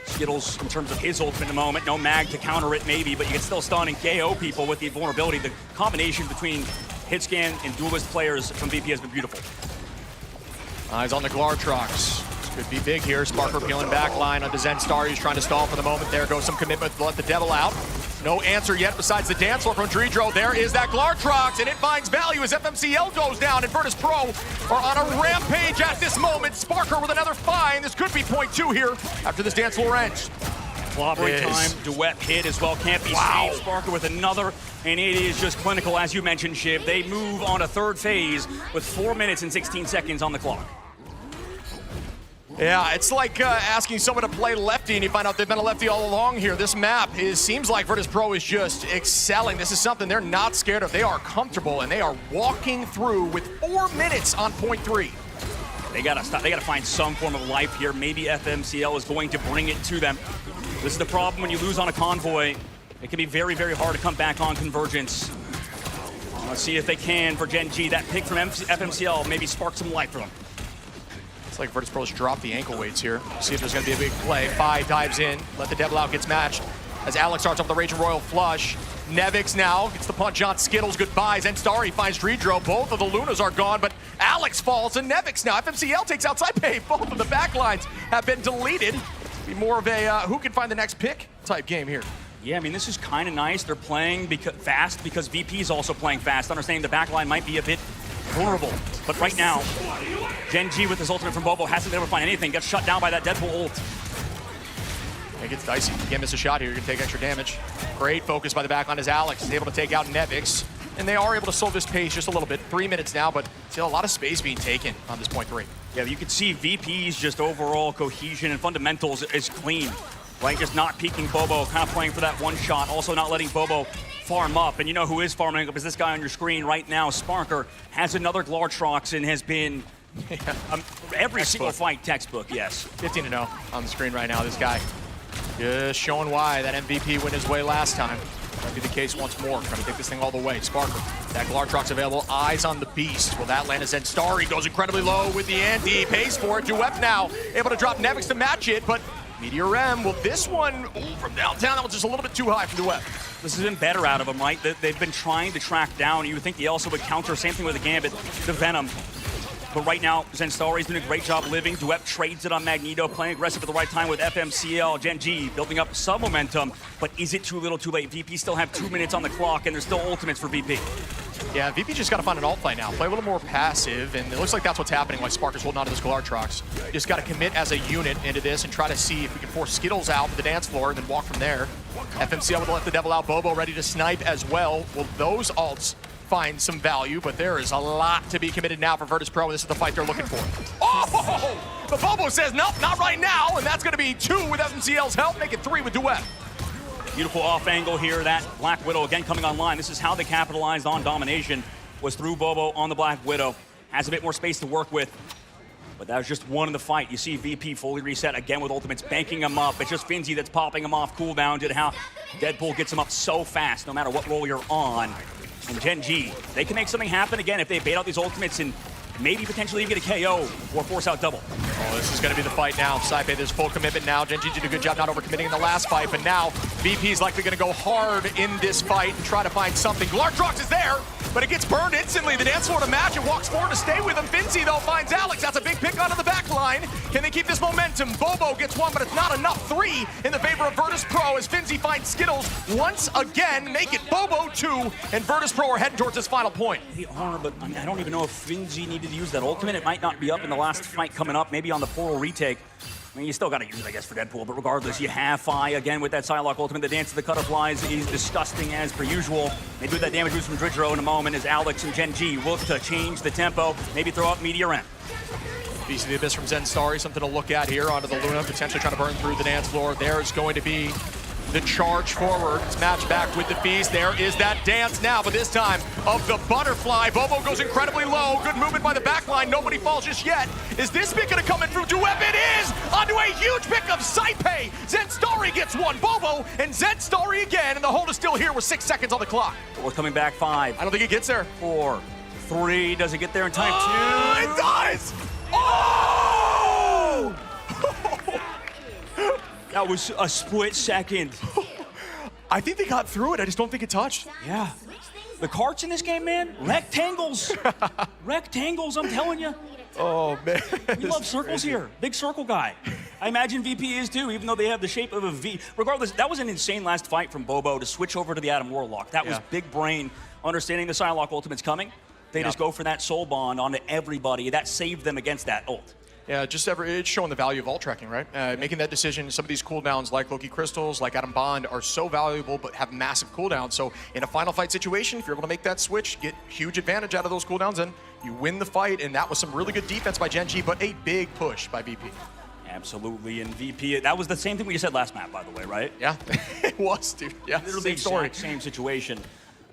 Skittles in terms of his ult in the moment. No mag to counter it, maybe, but you can still stun and KO people with the vulnerability. The combination between Hitscan and Duelist players from VP has been beautiful. Eyes on the Glartrox. Could be big here. Sparker peeling back line onto Zen Star. He's trying to stall for the moment. There goes some commitment to let the devil out. No answer yet besides the dance floor from Dredro. There is that Glartrox, and it finds value as FMCL goes down, and Virtus Pro are on a rampage at this moment. Sparker with another find. This could be point 2 here after this dance floor ends. Clobbery time, Duet hit as well, can't be saved. Sparker with another, and it is just clinical, as you mentioned, Shiv. They move on to third phase with 4 minutes and 16 seconds on the clock. Yeah, it's like asking someone to play lefty and you find out they've been a lefty all along here. This map seems like Virtus Pro is just excelling. This is something they're not scared of. They are comfortable and they are walking through with 4 minutes on point 3. They gotta stop. They gotta find some form of life here. Maybe FMCL is going to bring it to them. This is the problem when you lose on a convoy. It can be very, very hard to come back on Convergence. Let's see if they can for Gen G. That pick from FMCL maybe spark some life for them. It's like Virtus Pro's dropped the ankle weights here. See if there's going to be a big play. Fi dives in, let the devil out, gets matched. As Alex starts off the Raging Royal flush. Nevix now gets the punch on Skittles, goodbye. Zenstar, he finds Dredro. Both of the Lunas are gone, but Alex falls and Nevix now. FMCL takes out Saipe. Both of the backlines have been deleted. Be more of a who can find the next pick type game here. Yeah, I mean, this is kind of nice. They're playing fast because VP is also playing fast, understanding the backline might be a bit vulnerable. But right now, Gen G with his ultimate from Bobo hasn't been able to find anything. Gets shut down by that Deadpool ult. It gets dicey. You can't miss a shot here. You're going to take extra damage. Great focus by the backline as Alex is able to take out Nevix. And they are able to slow this pace just a little bit. 3 minutes now, but still a lot of space being taken on this point 3. Yeah, you can see VP's just overall cohesion and fundamentals is clean. Right, just not peeking Bobo, kind of playing for that one shot. Also not letting Bobo farm up. And you know who is farming up is this guy on your screen right now. Sparker has another Glartrox and has been every single fight textbook, yes. 15-0 on the screen right now, this guy. Just showing why that MVP went his way last time. Might be the case once more. Trying to take this thing all the way. Sparker, that Glartrox available. Eyes on the beast. Will that land a Zenstar? He goes incredibly low with the anti. Pays for it. Duet now able to drop Nevix to match it, but Meteor M, well, this one from downtown, that was just a little bit too high from Duet. This has been better out of them, right? They've been trying to track down. You would think the Elsa would counter. Same thing with the Gambit, the Venom. But right now, Zenstar doing a great job living. Duet trades it on Magneto, playing aggressive at the right time with FMCL. Gen G building up some momentum, but is it too little too late? VP still have 2 minutes on the clock, and there's still ultimates for VP. Yeah, VP just got to find an alt play now. Play a little more passive, and it looks like that's what's happening while Sparker's holding on to this Glartrox. Just got to commit as a unit into this and try to see if we can force Skittles out to the dance floor and then walk from there. FMCL would let the devil out. Bobo ready to snipe as well. Will those alts find some value? But there is a lot to be committed now for Virtus Pro. This is the fight they're looking for. Oh! The Bobo says, nope, not right now, and that's going to be 2 with FMCL's help, make it 3 with Duet. Beautiful off angle here. That Black Widow again coming online. This is how they capitalized on domination, was through Bobo on the Black Widow. Has a bit more space to work with, but that was just one in the fight. You see VP fully reset again with ultimates, banking him up. It's just Finzi that's popping him off cooldown to how Deadpool gets him up so fast no matter what role you're on. And Gen G, they can make something happen again if they bait out these ultimates and maybe potentially even get a KO or force out double. Oh, this is going to be the fight now. Saipe, there's full commitment now. Gen G did a good job not overcommitting in the last fight, but now VP is likely going to go hard in this fight and try to find something. Glartrox is there. but it gets burned instantly. The dance floor to match it, walks forward to stay with him. Finzi, though, finds Alex. That's a big pick onto the back line. Can they keep this momentum? Bobo gets one, but it's not enough. 3 in the favor of Virtus Pro as Finzi finds Skittles once again. Make it Bobo 2, and Virtus Pro are heading towards this final point. They are, but I mean, I don't even know if Finzi needed to use that ultimate. It might not be up in the last fight coming up, maybe on the portal retake. I mean, you still got to use it, I guess, for Deadpool, but regardless, you have Fi again with that Psylocke ultimate. The dance of the Cutterflies is disgusting as per usual. They do that damage boost from Dridro in a moment as Alex and Gen G look to change the tempo, maybe throw out Meteor Ramp. Beast of the Abyss from Zen Starry, something to look at here onto the Luna, potentially trying to burn through the dance floor. There's going to be the charge forward. It's matched back with the Feast. There is that dance now, but this time of the Butterfly. Bobo goes incredibly low. Good movement by the back line. Nobody falls just yet. Is this pick going to come in through Duep? It is! Onto a huge pick of Saipe. Zen Starry gets one. Bobo and Zen Starry again, and the hold is still here with 6 seconds on the clock. We're coming back 5. I don't think it gets there. 4, 3. Does it get there in time? 2. It does! Oh! That was a split second. I think they got through it. I just don't think it touched. Yeah. The carts in this game, man, rectangles. Rectangles, I'm telling you. Oh, man. We love circles here. Big circle guy. I imagine VP is too, even though they have the shape of a V. Regardless, that was an insane last fight from Bobo to switch over to the Adam Warlock. That was big brain, understanding the Psylocke ultimate's coming. They just go for that soul bond onto everybody. That saved them against that ult. Yeah, it's showing the value of ult tracking, right? Making that decision, some of these cooldowns like Loki Crystals, like Adam Bond are so valuable but have massive cooldowns. So in a final fight situation, if you're able to make that switch, get huge advantage out of those cooldowns, and you win the fight. And that was some really good defense by Gen G, but a big push by VP. Absolutely, and VP, that was the same thing we said last map, by the way, right? Yeah, it was, dude. Yeah, literally same situation.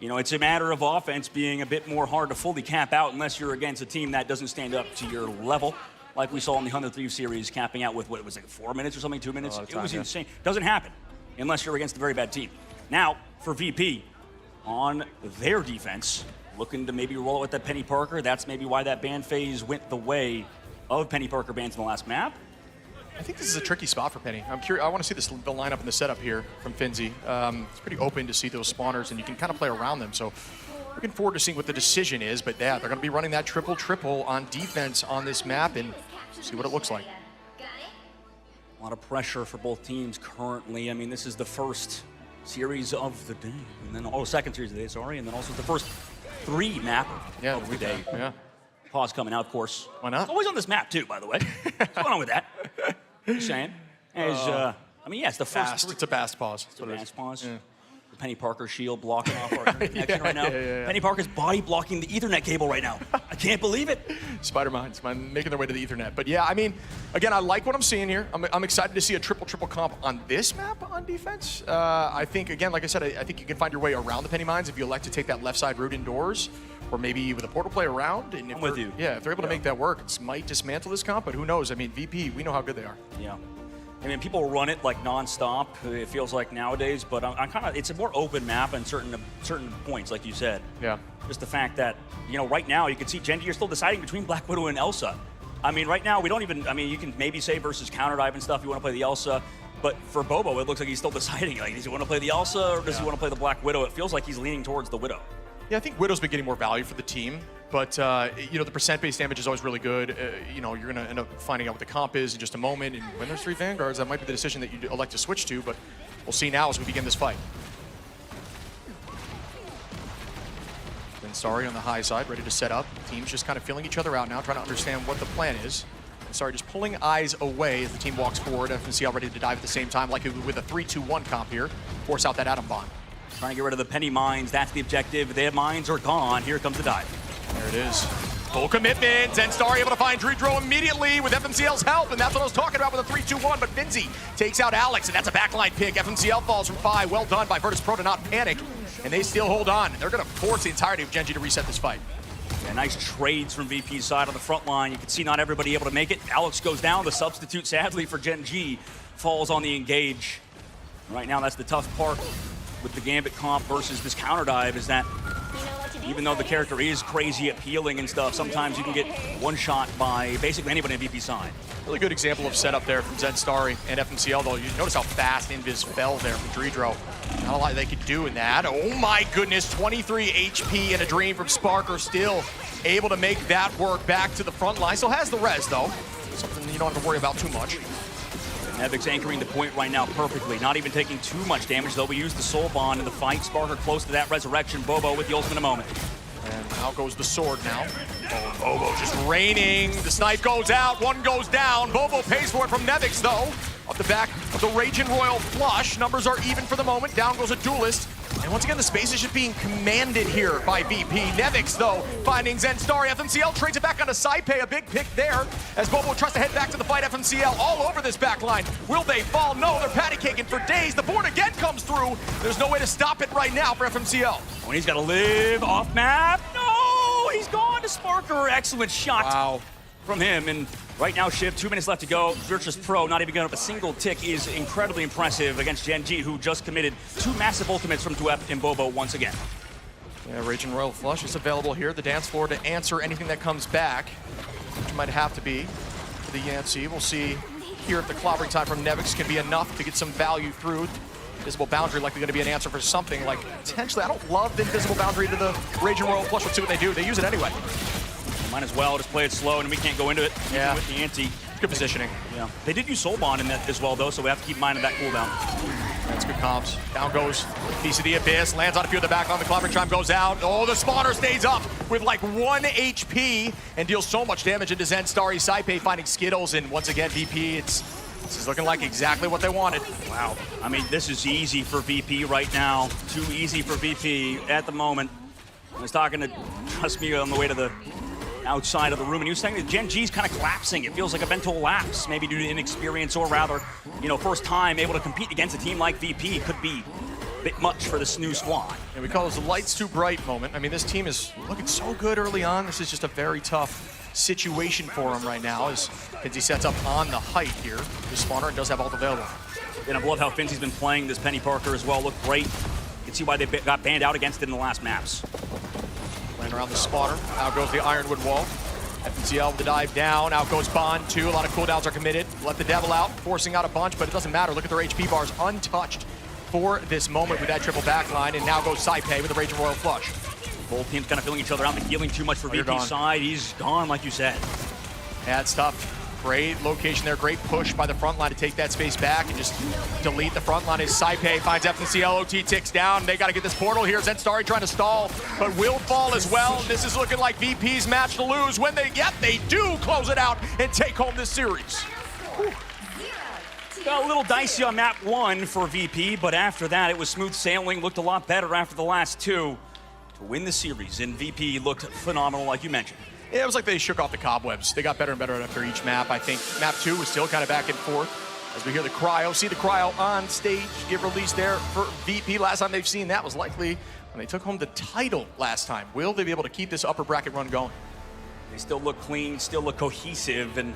You know, it's a matter of offense being a bit more hard to fully cap out unless you're against a team that doesn't stand up to your level. Like we saw in the 100 Thieves series, capping out with, what, it was like 4 minutes or something, 2 minutes? It was insane. Doesn't happen unless you're against a very bad team. Now, for VP, on their defense, looking to maybe roll it with that Penny Parker. That's maybe why that ban phase went the way of Penny Parker bans in the last map. I think this is a tricky spot for Penny. I'm curious. I want to see the lineup and the setup here from Finzi. It's pretty open to see those spawners, and you can kind of play around them. So looking forward to seeing what the decision is. But yeah, they're going to be running that triple on defense on this map, and see what it looks like. A lot of pressure for both teams currently. I mean, this is the first series of the day, and then second series of the day, sorry, and then also the first 3 map of the day. Yeah. Pause coming out, of course. Why not? Always on this map too, by the way. What's going on with that? Just saying. I mean, yeah, it's the first. It's a fast pause. It's a fast pause. Yeah. The Penny Parker shield blocking off our connection right now. Yeah. Penny Parker's body blocking the Ethernet cable right now. I can't believe it. Spider-Minds making their way to the Ethernet. But yeah, I mean, again, I like what I'm seeing here. I'm excited to see a triple comp on this map on defense. I think, again, like I said, I think you can find your way around the Penny Mines if you elect to take that left side route indoors, or maybe with a portal play around. And I'm with you. Yeah, if they're able to make that work, it might dismantle this comp, but who knows? I mean, VP, we know how good they are. Yeah. I mean, people run it like nonstop. It feels like nowadays, but I'm kind of. It's a more open map in certain points, like you said. Yeah. Just the fact that right now you can see Gen G are still deciding between Black Widow and Elsa. I mean, right now we don't even. I mean, you can maybe say versus counter dive and stuff. You want to play the Elsa, but for Bobo, it looks like he's still deciding. Like, does he want to play the Elsa or does he want to play the Black Widow? It feels like he's leaning towards the Widow. Yeah, I think Widow's been getting more value for the team, but the percent-based damage is always really good. You're going to end up finding out what the comp is in just a moment, and when there's 3 Vanguards, that might be the decision that you elect to switch to, but we'll see now as we begin this fight. Then Starry on the high side, ready to set up. Teams just kind of feeling each other out now, trying to understand what the plan is. And Starry just pulling eyes away as the team walks forward. FNCL ready to dive at the same time, like with a 3-2-1 comp here. Force out that Adam Bond. Trying to get rid of the Penny Mines. That's the objective. Their mines are gone. Here comes the dive. There it is. Full commitment. And Starry able to find Dridro immediately with FMCL's help. And that's what I was talking about with a 3-2-1. But Finzi takes out Alex, and that's a backline pick. FMCL falls from 5. Well done by Virtus Pro to not panic. And they still hold on. They're going to force the entirety of Gen G to reset this fight. Yeah, nice trades from VP's side on the front line. You can see not everybody able to make it. Alex goes down. The substitute, sadly, for Gen G falls on the engage. Right now, that's the tough part with the Gambit comp versus this counter dive, is that even though the character is crazy at healing and stuff, sometimes you can get one-shot by basically anybody on VP side. Really good example of setup there from Zen Starry and FMCL, though. You notice how fast Invis fell there from Dreedro. Not a lot they could do in that. Oh my goodness, 23 HP and a Dream from Sparker, still able to make that work back to the front line. Still has the res, though. Something you don't have to worry about too much. Nevix anchoring the point right now perfectly, not even taking too much damage, though we use the Soul Bond in the fight. Sparker close to that resurrection. Bobo with the ultimate in a moment. And out goes the sword now. Oh, Bobo just raining. The snipe goes out, one goes down. Bobo pays for it from Nevix, though. Off the back of the Raging Royal Flush. Numbers are even for the moment. Down goes a Duelist. And once again, the space is just being commanded here by VP. Nevix, though, finding Zen Starry. FMCL trades it back onto Saipei. A big pick there as Bobo tries to head back to the fight. FMCL all over this back line. Will they fall? No, they're patty caking for days. The board again comes through. There's no way to stop it right now for FMCL. When he's got to live off map. No, he's gone to Sparker. Excellent shot from him. And right now, Shiv, 2 minutes left to go. Virtus Pro not even going up a single tick is incredibly impressive against Gen G, who just committed 2 massive ultimates from Dwep and Bobo once again. Yeah, Raging Royal Flush is available here, the dance floor, to answer anything that comes back, which might have to be for the Yancey. We'll see here if the clobbering time from Nevix can be enough to get some value through. Invisible Boundary likely going to be an answer for something like potentially. I don't love the Invisible Boundary to the Raging Royal Flush. Let's see what they do. They use it anyway. Might as well just play it slow, and we can't go into it. Yeah. With the ante. Good positioning. Yeah. They did use Soul Bond in that as well, though, so we have to keep in mind of that cooldown. That's good comps. Down goes Piece of the Abyss. Lands on a few of the back on. The clobbering chime goes out. Oh, the spawner stays up with like 1 HP and deals so much damage into Zen Starry. Saipei finding Skittles, and once again, VP, this is looking like exactly what they wanted. Wow. I mean, this is easy for VP right now. Too easy for VP at the moment. I was talking to Trust Me on the way to the outside of the room, and he was saying that Gen G's kind of collapsing. It feels like a mental lapse, maybe due to inexperience, or rather, first time able to compete against a team like VP could be a bit much for this new squad. And we call this the lights too bright moment. I mean, this team is looking so good early on. This is just a very tough situation for him right now as he sets up on the height here. The spawner and does have ult available. And I love how Finzy's been playing this Penny Parker as well. Looked great. You can see why they got banned out against it in the last maps. Playing around the spawner. Out goes the Ironwood wall. FMCL with the dive down. Out goes Bond, too. A lot of cooldowns are committed. Let the Devil out, forcing out a bunch, but it doesn't matter. Look at their HP bars untouched for this moment with that triple backline. And now goes Saipei with the Raging Royal Flush. Both teams kind of filling each other out and healing too much for VP's side. He's gone, like you said. Yeah, it's tough. Great location there. Great push by the front line to take that space back and just delete the front line as Saipei finds FMCL. OT ticks down. They got to get this portal here. Zen Starry trying to stall, but will fall as well. This is looking like VP's match to lose when they do close it out and take home this series. Whew. Got a little dicey on map 1 for VP, but after that, it was smooth sailing. Looked a lot better after the last 2 to win the series, and VP looked phenomenal, like you mentioned. Yeah, it was like they shook off the cobwebs. They got better and better after each map. I think map 2 was still kind of back and forth as we hear the cryo. See the cryo on stage get released there for VP. Last time they've seen that was likely when they took home the title last time. Will they be able to keep this upper bracket run going? They still look clean, still look cohesive, and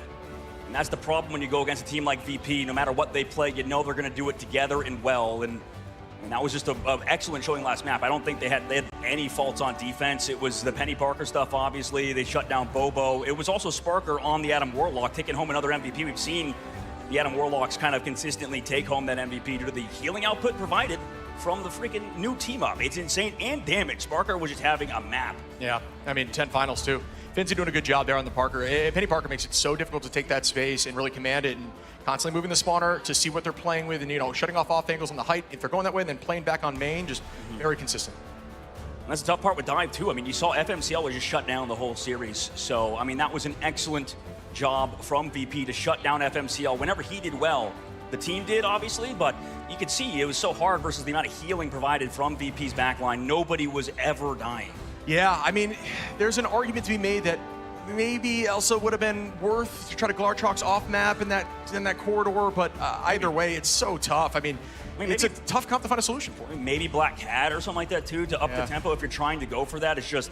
that's the problem when you go against a team like VP. No matter what they play, you know they're going to do it together and well. And that was just an excellent showing last map. I don't think they had any faults on defense. It was the Penny Parker stuff, obviously. They shut down Bobo. It was also Sparker on the Adam Warlock, taking home another MVP. We've seen the Adam Warlocks kind of consistently take home that MVP due to the healing output provided from the freaking new team up. It's insane, and damage. Sparker was just having a map. Yeah, I mean, 10 finals too. Finzy doing a good job there on the Parker. Penny Parker makes it so difficult to take that space and really command it, and constantly moving the spawner to see what they're playing with, and shutting off angles on the height if they're going that way, and then playing back on main, just very consistent. And that's the tough part with dive too. I mean, you saw FMCL was just shut down the whole series. So I mean, that was an excellent job from VP to shut down FMCL whenever he did well. The team did, obviously, but you could see it was so hard versus the amount of healing provided from VP's backline. Nobody was ever dying. Yeah, I mean, there's an argument to be made that maybe Elsa would have been worth to try to Glartrox off map in that corridor, but either way, it's so tough. I mean, it's a tough comp to find a solution for. Maybe Black Cat or something like that too to up the tempo if you're trying to go for that. It's just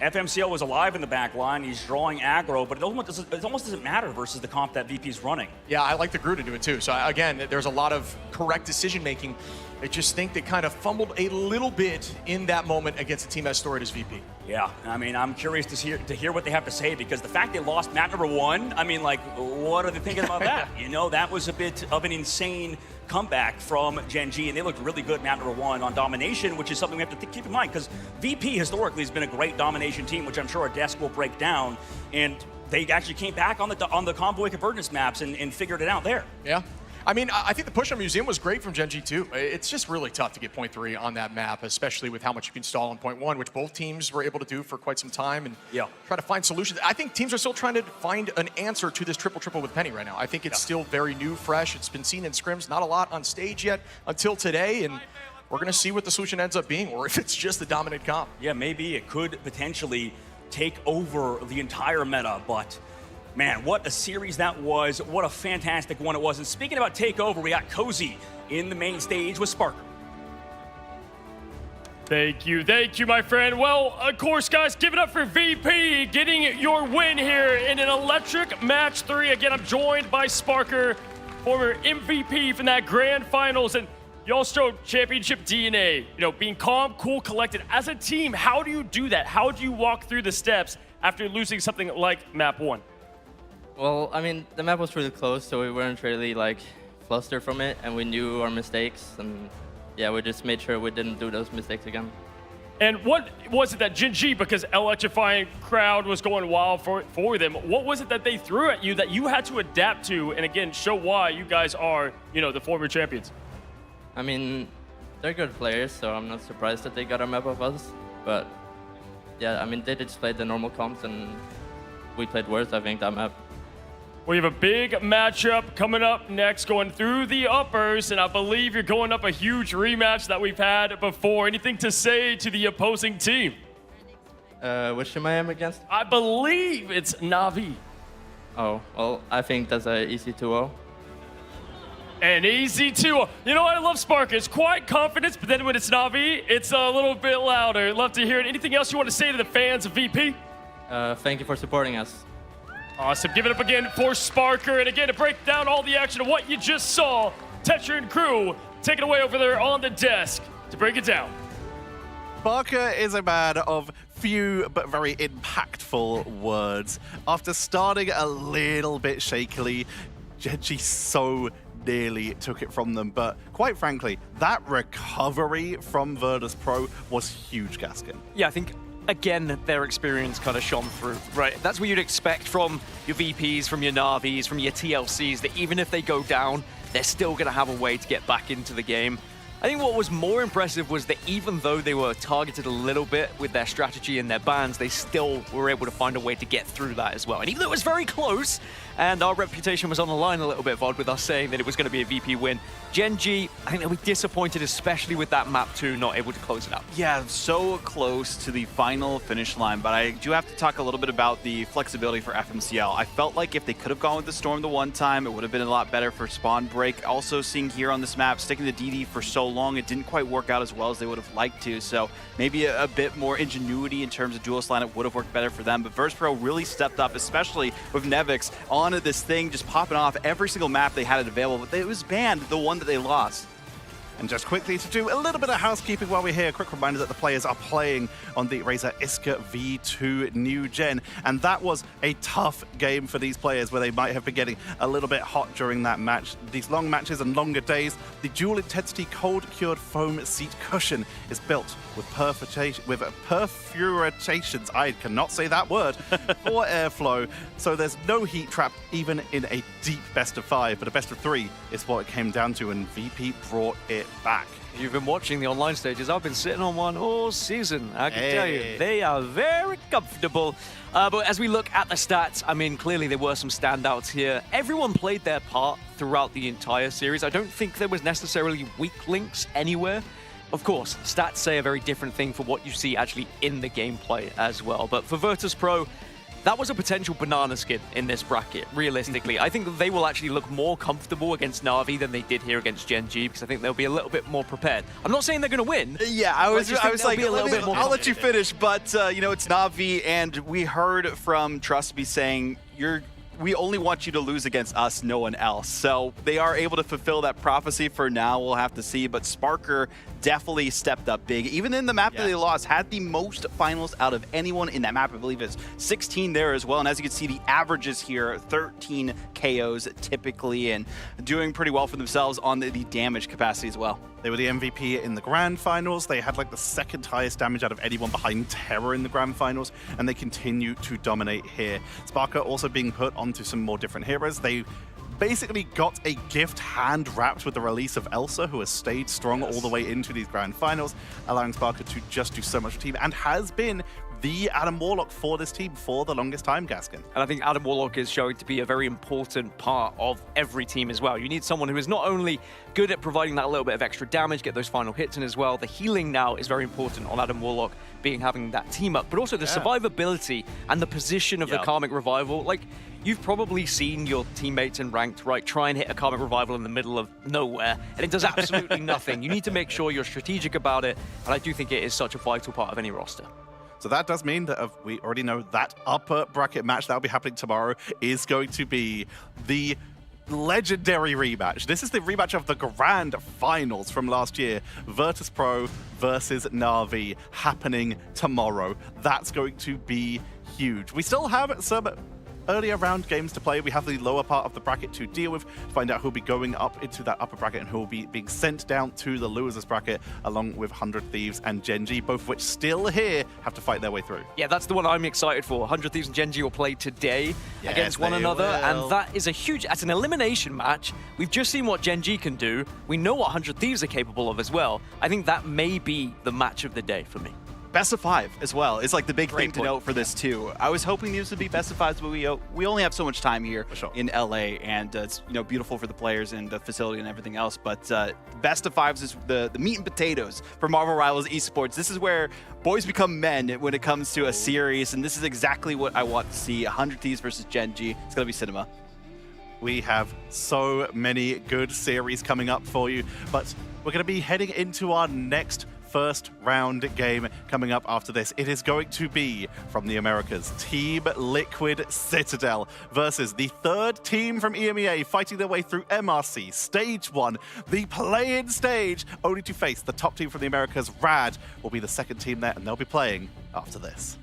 FMCL was alive in the back line. He's drawing aggro, but it almost doesn't matter versus the comp that VP's running. Yeah, I like the Groot to do it too. So again, there's a lot of correct decision making I just think they kind of fumbled a little bit in that moment against a team as storied as VP. Yeah, I mean, I'm curious to hear what they have to say, because the fact they lost map number 1, I mean, like, what are they thinking about that? You know, that was a bit of an insane comeback from Gen G, and they looked really good map number 1 on domination, which is something we have to keep in mind, because VP historically has been a great domination team, which I'm sure our desk will break down, and they actually came back on the Convoy Convergence maps and figured it out there. Yeah. I mean, I think the push on Museum was great from Gen G too. It's just really tough to get point 3 on that map, especially with how much you can stall on point 1, which both teams were able to do for quite some time and try to find solutions. I think teams are still trying to find an answer to this triple with Penny right now. I think it's still very new, fresh. It's been seen in scrims, not a lot on stage yet until today, and we're going to see what the solution ends up being, or if it's just the dominant comp. Yeah, maybe it could potentially take over the entire meta, but man, what a series that was. What a fantastic one it was. And speaking about takeover, we got Cozy in the main stage with Sparker. Thank you, my friend. Well, of course, guys, give it up for VP getting your win here in an electric match 3. Again, I'm joined by Sparker, former MVP from that grand finals, and y'all showed championship DNA. You know, being calm, cool, collected. As a team, how do you do that? How do you walk through the steps after losing something like map 1? Well, I mean, the map was really close, so we weren't really like flustered from it, and we knew our mistakes, and yeah, we just made sure we didn't do those mistakes again. And what was it that Gen G, because electrifying crowd was going wild for them, what was it that they threw at you that you had to adapt to, and again, show why you guys are, you know, the former champions? I mean, they're good players, so I'm not surprised that they got a map of us, but yeah, I mean, they just played the normal comps, and we played worse, I think, that map. We have a big matchup coming up next, going through the uppers, and I believe you're going up a huge rematch that we've had before. Anything to say to the opposing team? Which team I am against? I believe it's Na'Vi. Oh, well, I think that's an easy 2-0. An easy 2-0. You know what? I love Spark. It's quiet confidence, but then when it's Na'Vi, it's a little bit louder. Love to hear it. Anything else you want to say to the fans of VP? Thank you for supporting us. Awesome. Give it up again for Sparker. And again, to break down all the action of what you just saw, Tetra and crew, take it away over there on the desk to break it down. Sparker is a man of few but very impactful words. After starting a little bit shakily, Gen G so nearly took it from them. But quite frankly, that recovery from Virtus Pro was huge, Gaskin. Yeah, I think again, their experience kind of shone through, right? That's what you'd expect from your VPs, from your Na'Vis, from your TLCs, that even if they go down, they're still going to have a way to get back into the game. I think what was more impressive was that even though they were targeted a little bit with their strategy and their bans, they still were able to find a way to get through that as well. And even though it was very close, and our reputation was on the line a little bit, Vod, with us saying that it was going to be a VP win, Gen G, I think they'll be disappointed, especially with that map 2 not able to close it out. Yeah, so close to the final finish line, but I do have to talk a little bit about the flexibility for FMCL. I felt like if they could have gone with the Storm the one time, it would have been a lot better for spawn break. Also seeing here on this map, sticking to DD for so long, it didn't quite work out as well as they would have liked to, so maybe a bit more ingenuity in terms of duelist lineup would have worked better for them, but Virtus Pro really stepped up, especially with Nevix on this thing, just popping off every single map they had it available, but it was banned, the one that they lost. And just quickly to do a little bit of housekeeping while we're here, a quick reminder that the players are playing on the Razer Iska V2 New Gen. And that was a tough game for these players where they might have been getting a little bit hot during that match. These long matches and longer days, the dual intensity cold cured foam seat cushion is built with perforations, I cannot say that word, for airflow. So there's no heat trap even in a deep best of 5, but a best of 3 is what it came down to, and VP brought it back. You've been watching the online stages. I've been sitting on one all season. I can tell you, they are very comfortable. But as we look at the stats, I mean, clearly there were some standouts here. Everyone played their part throughout the entire series. I don't think there was necessarily weak links anywhere. Of course, stats say a very different thing for what you see actually in the gameplay as well. But for Virtus Pro, that was a potential banana skin in this bracket, realistically. I think they will actually look more comfortable against Na'Vi than they did here against Gen G, because I think they'll be a little bit more prepared. I'm not saying they're going to win. Yeah, I was like, I'll let you finish, but you know, it's Na'Vi, and we heard from Trustby saying we only want you to lose against us, no one else. So they are able to fulfill that prophecy for now. We'll have to see. But Sparker definitely stepped up big. Even in the map that they lost, had the most finals out of anyone in that map. I believe it's 16 there as well. And as you can see, the averages here, 13 KOs typically, and doing pretty well for themselves on the damage capacity as well. They were the MVP in the Grand Finals. They had like the second highest damage out of anyone behind Terror in the Grand Finals, and they continue to dominate here. Sparker also being put onto some more different heroes. They basically got a gift hand-wrapped with the release of Elsa, who has stayed strong all the way into these Grand Finals, allowing Sparker to just do so much for the team, and has been the Adam Warlock for this team for the longest time, Gaskin. And I think Adam Warlock is showing to be a very important part of every team as well. You need someone who is not only good at providing that little bit of extra damage, get those final hits in as well. The healing now is very important on Adam Warlock, having that team up, but also the survivability and the position of the Karmic Revival. Like, you've probably seen your teammates in ranked, right, try and hit a Karmic Revival in the middle of nowhere, and it does absolutely nothing. You need to make sure you're strategic about it, and I do think it is such a vital part of any roster. So that does mean that we already know that upper bracket match that will be happening tomorrow is going to be the legendary rematch. This is the rematch of the Grand Finals from last year. Virtus Pro versus Na'Vi happening tomorrow. That's going to be huge. We still have some earlier round games to play. We have the lower part of the bracket to deal with, to find out who'll be going up into that upper bracket and who will be being sent down to the losers bracket, along with 100 Thieves and Genji, both of which still here have to fight their way through. Yeah, that's the one I'm excited for. 100 Thieves and Genji will play today against one another, and that is a huge, that's an elimination match. We've just seen what Genji can do. We know what 100 Thieves are capable of as well. I think that may be the match of the day for me. Best of 5 as well is like the big thing to note for this too. I was hoping these would be best of 5s, but we only have so much time here in LA, and it's beautiful for the players and the facility and everything else. But best of 5s is the meat and potatoes for Marvel Rivals Esports. This is where boys become men when it comes to a series, and this is exactly what I want to see. 100 Thieves versus Genji. It's gonna be cinema. We have so many good series coming up for you, but we're going to be heading into our next first round game coming up after this. It is going to be from the Americas, Team Liquid Citadel versus the third team from EMEA, fighting their way through MRC Stage 1, the play-in stage, only to face the top team from the Americas. RAD will be the second team there, and they'll be playing after this.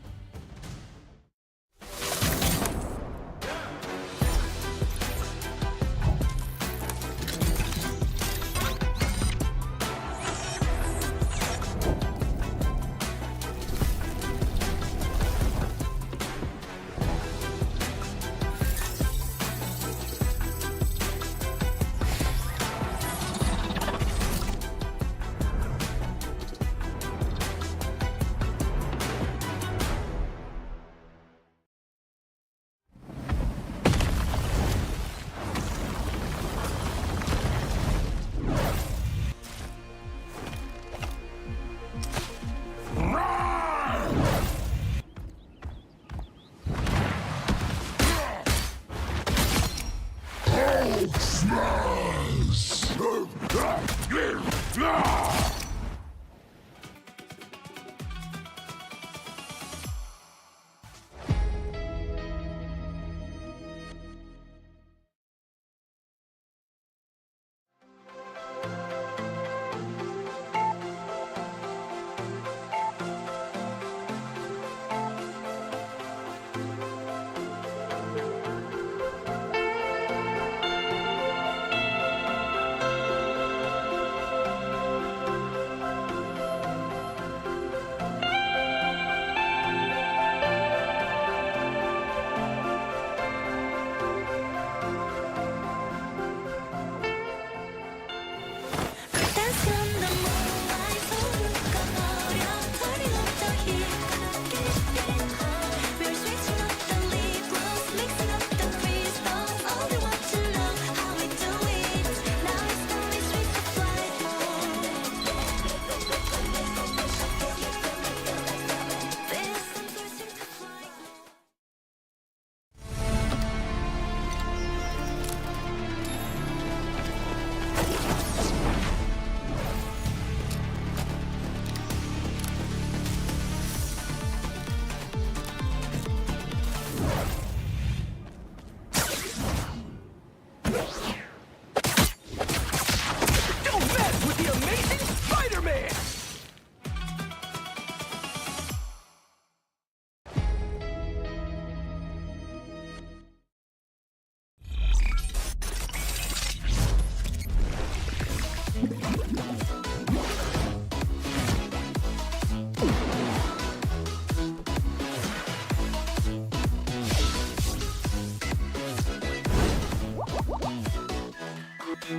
This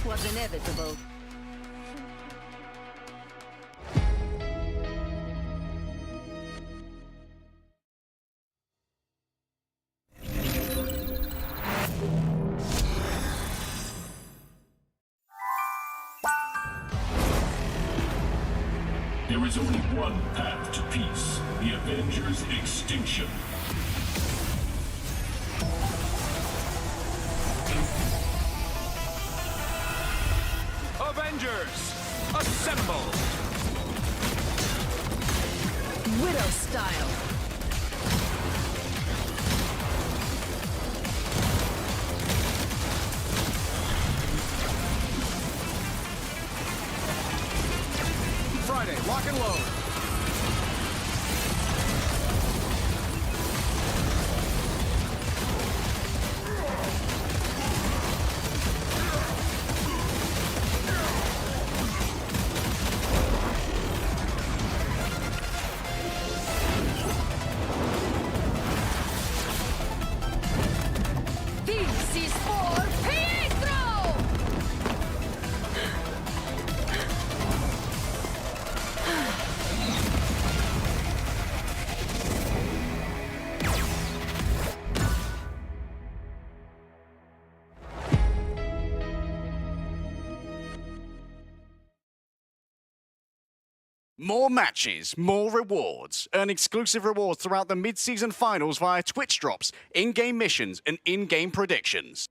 was inevitable. There is only one path to peace, the Avengers' extinction. Avengers, assemble! Widow style. Friday, lock and load. This is for Pietro! More matches, more rewards. Earn exclusive rewards throughout the mid-season finals via Twitch drops, in-game missions, and in-game predictions.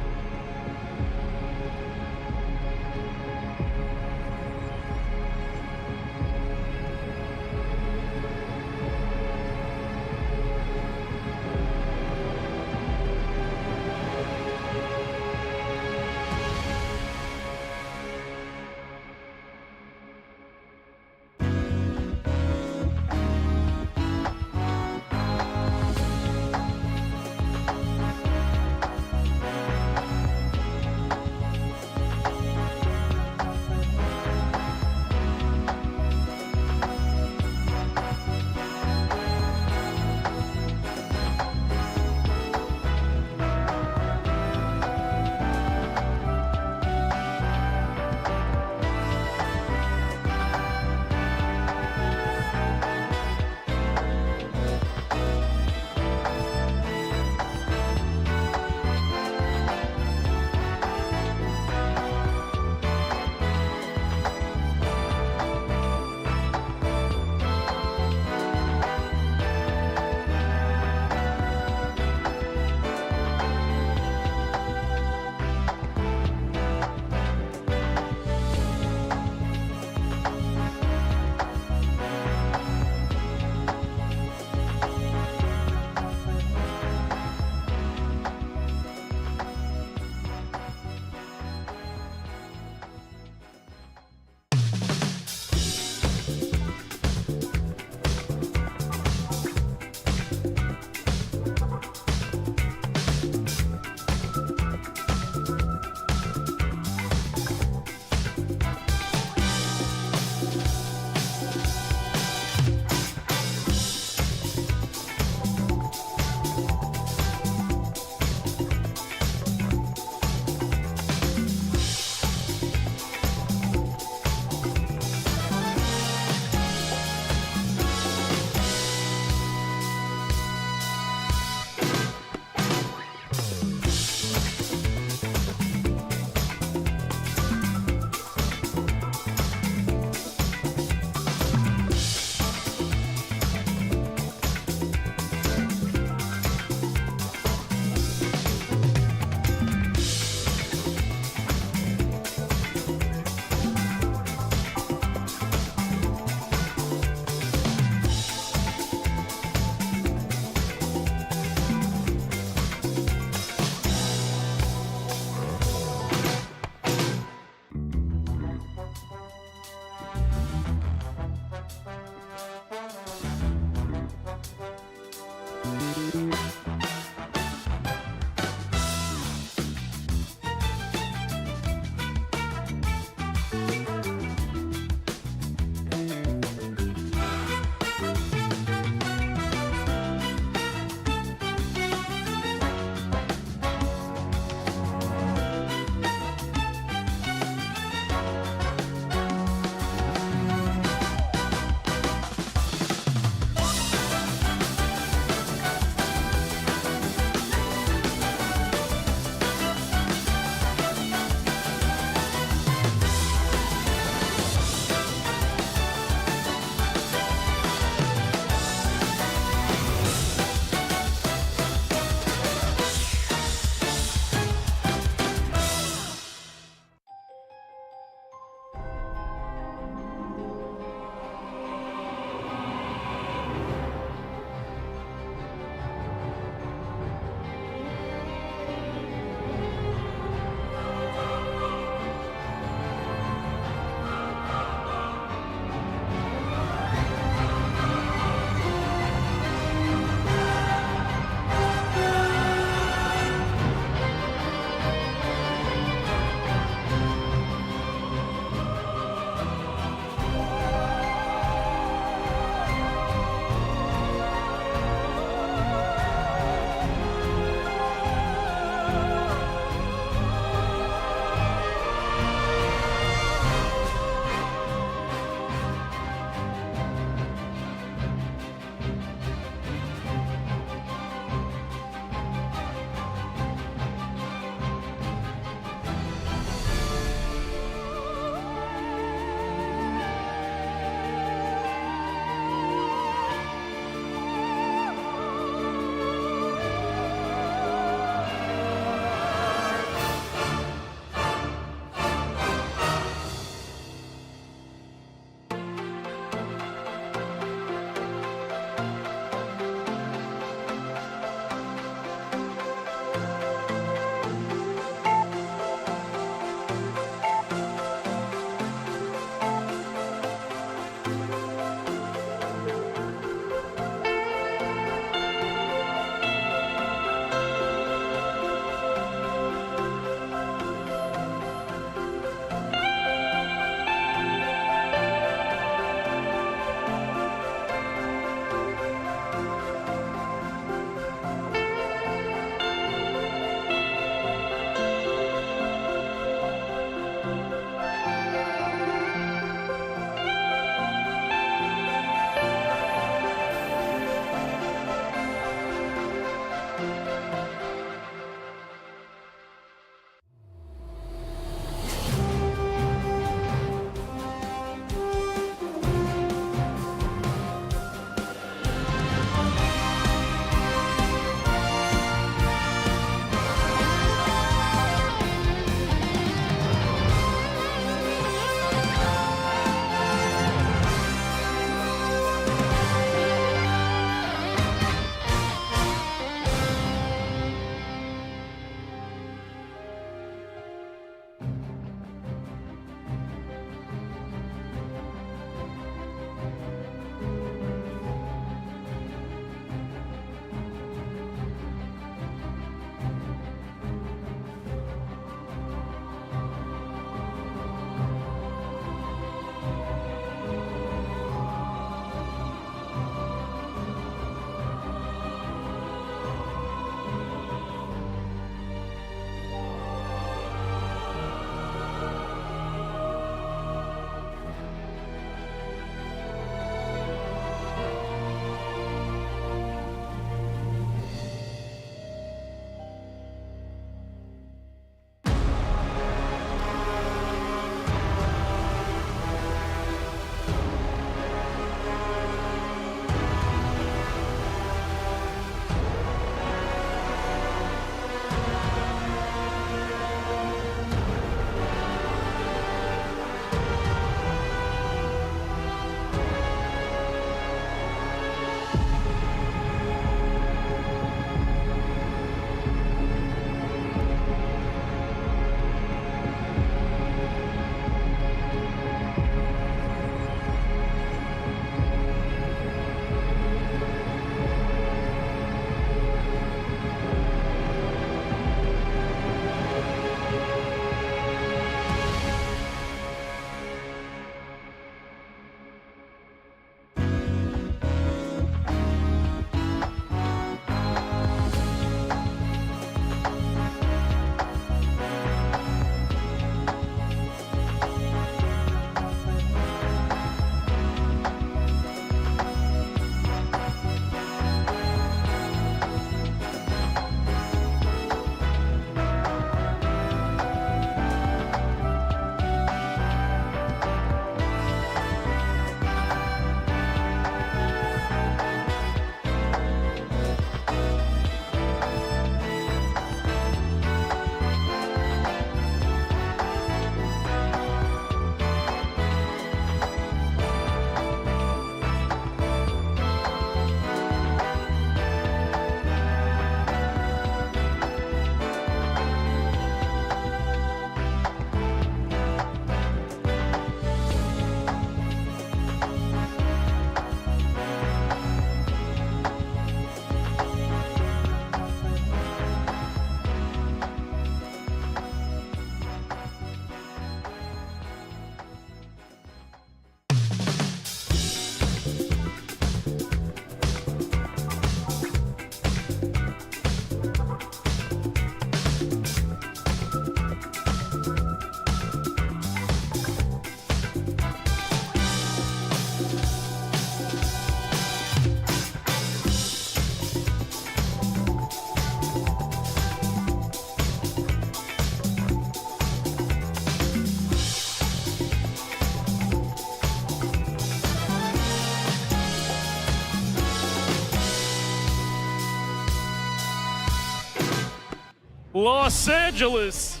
Los Angeles.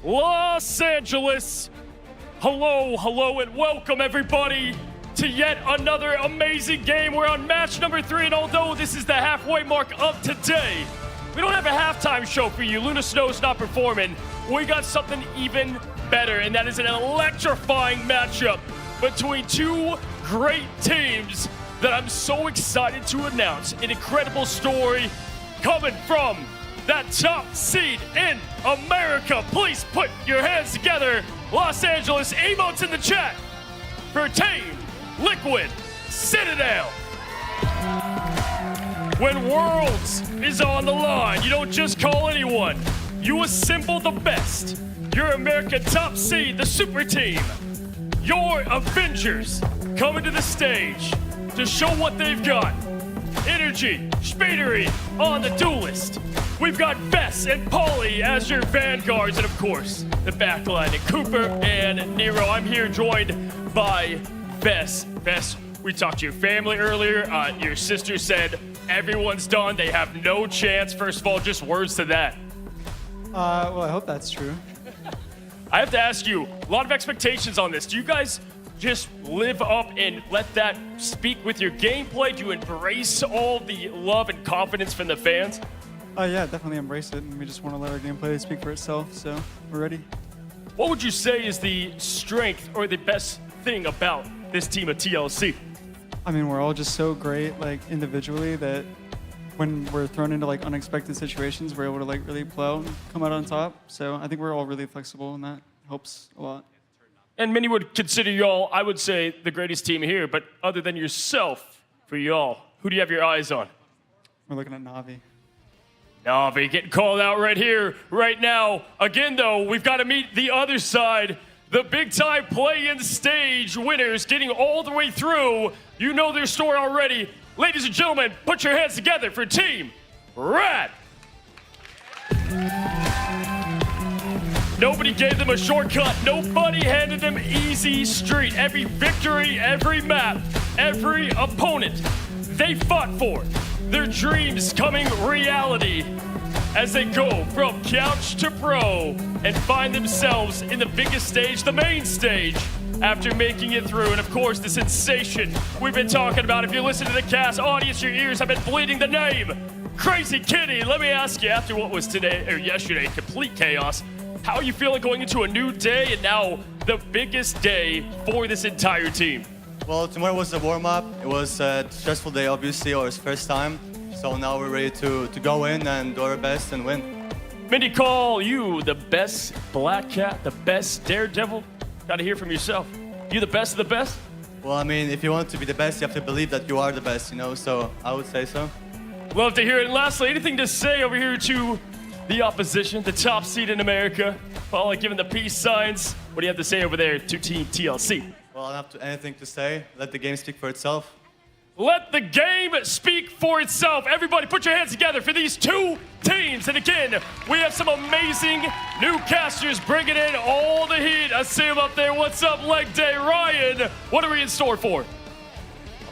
Los Angeles. Hello, and welcome everybody to yet another amazing game. We're on match number 3, and although this is the halfway mark of today, we don't have a halftime show for you. Luna Snow's not performing. We got something even better, and that is an electrifying matchup between two great teams that I'm so excited to announce. An incredible story coming from that top seed in America. Please put your hands together. Los Angeles, emotes in the chat for Team Liquid Citadel. When Worlds is on the line, you don't just call anyone. You assemble the best. Your America top seed, the super team. Your Avengers coming to the stage to show what they've got. Energy, Speedery on the duelist. We've got Bess and Paulie as your vanguards, and of course, the backline, and Cooper and Nero. I'm here joined by Bess. Bess, we talked to your family earlier. Your sister said everyone's done. They have no chance. First of all, just words to that. Well, I hope that's true. I have to ask you, a lot of expectations on this. Do you guys just live up and let that speak with your gameplay? Do you embrace all the love and confidence from the fans? Yeah, definitely embrace it, and we just want to let our gameplay speak for itself, so we're ready. What would you say is the strength or the best thing about this team of TLC? I mean, we're all just so great, like, individually, that when we're thrown into, like, unexpected situations, we're able to, like, really plow and come out on top. So I think we're all really flexible, and that helps a lot. And many would consider y'all, I would say, the greatest team here, but other than yourself, for y'all, who do you have your eyes on? We're looking at Na'Vi. Na'Vi getting called out right here, right now. Again, though, we've got to meet the other side. The big-time play-in stage winners getting all the way through. You know their story already. Ladies and gentlemen, put your hands together for Team RAD. Nobody gave them a shortcut. Nobody handed them easy street. Every victory, every map, every opponent they fought for. Their dreams coming reality as they go from couch to pro and find themselves in the biggest stage, the main stage, after making it through. And of course, the sensation we've been talking about. If you listen to the cast, audience, your ears have been bleeding the name. Crazy Kitty. Let me ask you, after what was today or yesterday, complete chaos, how are you feeling going into a new day and now the biggest day for this entire team? Well, tomorrow was the warm-up. It was a stressful day, obviously, or it's first time. So now we're ready to go in and do our best and win. Many call you the best Black Cat, the best Daredevil. Got to hear from yourself. You the best of the best? Well, I mean, if you want to be the best, you have to believe that you are the best, you know, so I would say so. Love to hear it. And lastly, anything to say over here to the opposition, the top seed in America? Paulie giving the peace signs. What do you have to say over there to Team TLC? Well, I don't have anything to say. Let the game speak for itself. Let the game speak for itself. Everybody put your hands together for these two teams. And again, we have some amazing new casters bringing in all the heat. I see them up there. What's up, Leg Day? Ryan, what are we in store for?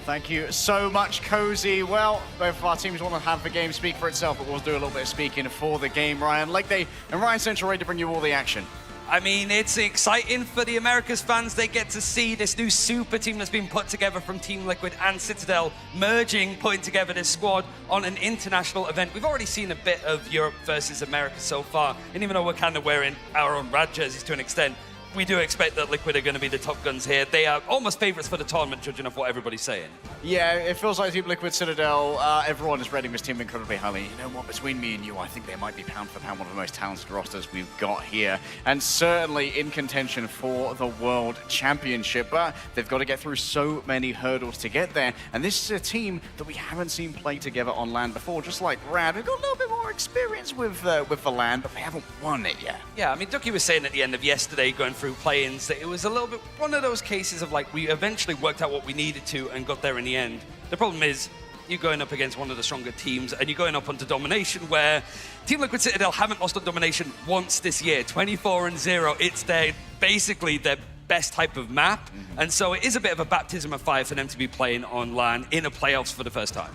Thank you so much, Cozy. Well, both of our teams want to have the game speak for itself, but we'll do a little bit of speaking for the game. Ryan, Leg Day and Ryan Central ready to bring you all the action. I mean, it's exciting for the Americas fans. They get to see this new super team that's been put together from Team Liquid and Citadel merging, putting together this squad on an international event. We've already seen a bit of Europe versus America so far, and even though we're kind of wearing our own RAD jerseys to an extent, we do expect that Liquid are going to be the top guns here. They are almost favorites for the tournament, judging off what everybody's saying. Yeah, it feels like Team Liquid Citadel, everyone is rating this team incredibly highly. You know what, between me and you, I think they might be pound for pound one of the most talented rosters we've got here. And certainly in contention for the World Championship. But they've got to get through so many hurdles to get there. And this is a team that we haven't seen play together on LAN before, just like RAD. They've got a little bit more experience with the LAN, but they haven't won it yet. Yeah, I mean, Ducky was saying at the end of yesterday, going through play-ins, that it was a little bit one of those cases of like, we eventually worked out what we needed to and got there in the end. The problem is, you're going up against one of the stronger teams and you're going up onto Domination, where Team Liquid Citadel haven't lost on Domination once this year. 24-0, it's basically their best type of map. And so it is a bit of a baptism of fire for them to be playing on LAN in a playoffs for the first time.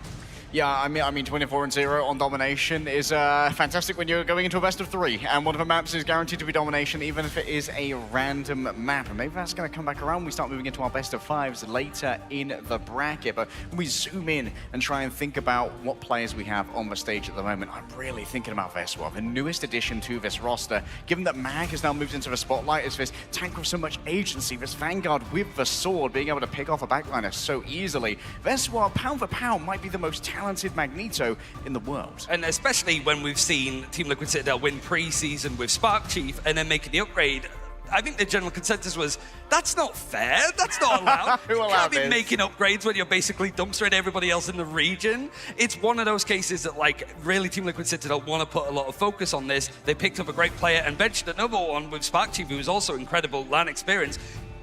Yeah, I mean, 24-0 on domination is fantastic when you're going into a best of 3, and one of the maps is guaranteed to be domination, even if it is a random map. And maybe that's going to come back around. We start moving into our best of 5s later in the bracket. But when we zoom in and try and think about what players we have on the stage at the moment, I'm really thinking about Veswa, the newest addition to this roster. Given that Mag has now moved into the spotlight as this tank with so much agency, this Vanguard with the sword, being able to pick off a backliner so easily. Veswa, pound for pound, might be the most talented Magneto in the world. And especially when we've seen Team Liquid Citadel win pre-season with Spark Chief and then making the upgrade, I think the general consensus was, that's not fair, that's not allowed. Who You allowed can't be this? making upgrades when you're basically dumpstering everybody else in the region. It's one of those cases that, like, really Team Liquid Citadel want to put a lot of focus on this. They picked up a great player and benched another one with Spark Chief, who was also incredible LAN experience.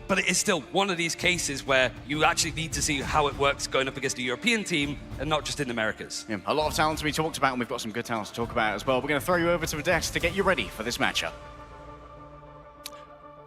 But it is still one of these cases where you actually need to see how it works going up against a European team and not just in the Americas. Yeah, a lot of talent to be talked about, and we've got some good talent to talk about as well. We're going to throw you over to the desk to get you ready for this matchup.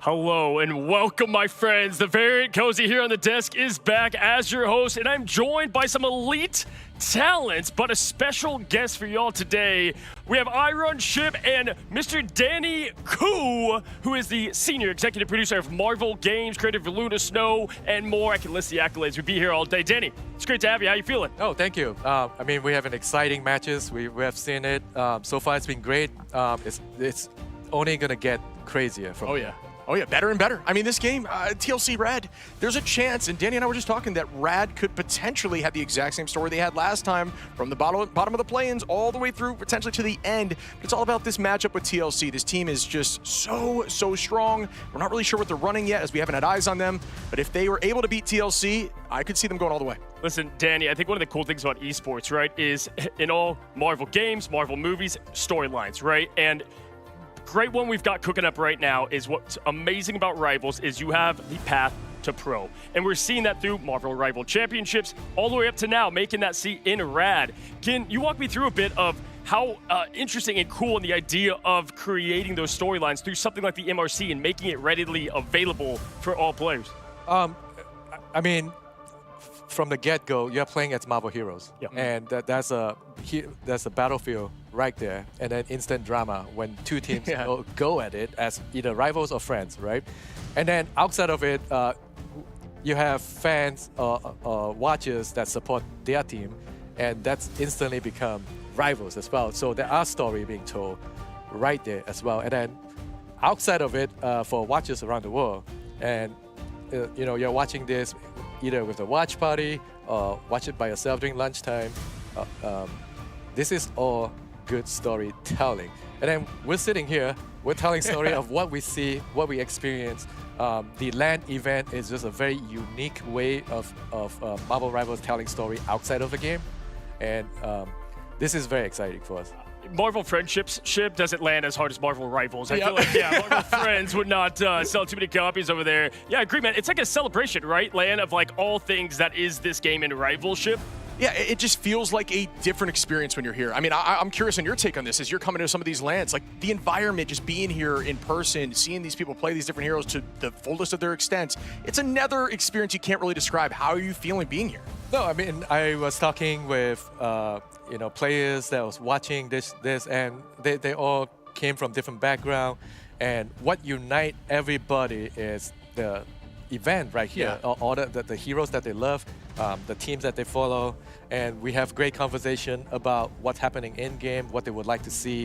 Hello and welcome, my friends. The Variant Cozy here on the desk is back as your host, and I'm joined by some elite talents, but a special guest for y'all today. We have Iron Ship and Mr. Danny Koo, who is the senior executive producer of Marvel Games, creator for Luna Snow, and more. I can list the accolades. We'd be here all day. Danny, it's great to have you. How you feeling? Oh, thank you. I mean, we have an exciting matches. We have seen it. So far, it's been great. It's only gonna get crazier from here. Oh yeah, better and better. I mean, this game, TLC RAD, there's a chance, and Danny and I were just talking, that RAD could potentially have the exact same story they had last time, from the bottom of the play-ins all the way through potentially to the end. But it's all about this matchup with TLC. This team is just so strong. We're not really sure what they're running yet, as we haven't had eyes on them. But if they were able to beat TLC, I could see them going all the way. Listen, Danny, I think one of the cool things about esports, right, is in all Marvel games, Marvel movies, storylines, right? And great one we've got cooking up right now is what's amazing about Rivals is you have the path to pro. And we're seeing that through Marvel Rival Championships all the way up to now, making that seat in RAD. Can you walk me through a bit of how interesting and cool and the idea of creating those storylines through something like the MRC and making it readily available for all players? I mean, from the get-go, you're playing as Marvel heroes, and that's a battlefield right there, and then instant drama when two teams go at it as either rivals or friends, right? And then outside of it, you have fans or watchers that support their team, and that's instantly become rivals as well. So there are stories being told right there as well. And then outside of it, for watchers around the world, and you know, you're watching this either with a watch party or watch it by yourself during lunchtime. This is all good storytelling. And then we're sitting here, we're telling story of what we see, what we experience. The LAN event is just a very unique way of Marvel Rivals telling story outside of the game. And this is very exciting for us. Marvel Friendships doesn't land as hard as Marvel Rivals. I feel like, Marvel Friends would not sell too many copies over there. Yeah, I agree, man. It's like a celebration, right, Lan, of like all things that is this game in Rivalship. Yeah, it just feels like a different experience when you're here. I mean, I'm curious on your take on this as you're coming to some of these lands. Like, the environment, just being here in person, seeing these people play these different heroes to the fullest of their extent, it's another experience you can't really describe. How are you feeling being here? No, I mean, I was talking with, you know, players that was watching this, and they all came from different background. And what unite everybody is the event right here. All the heroes that they love, the teams that they follow, and we have great conversation about what's happening in game, what they would like to see.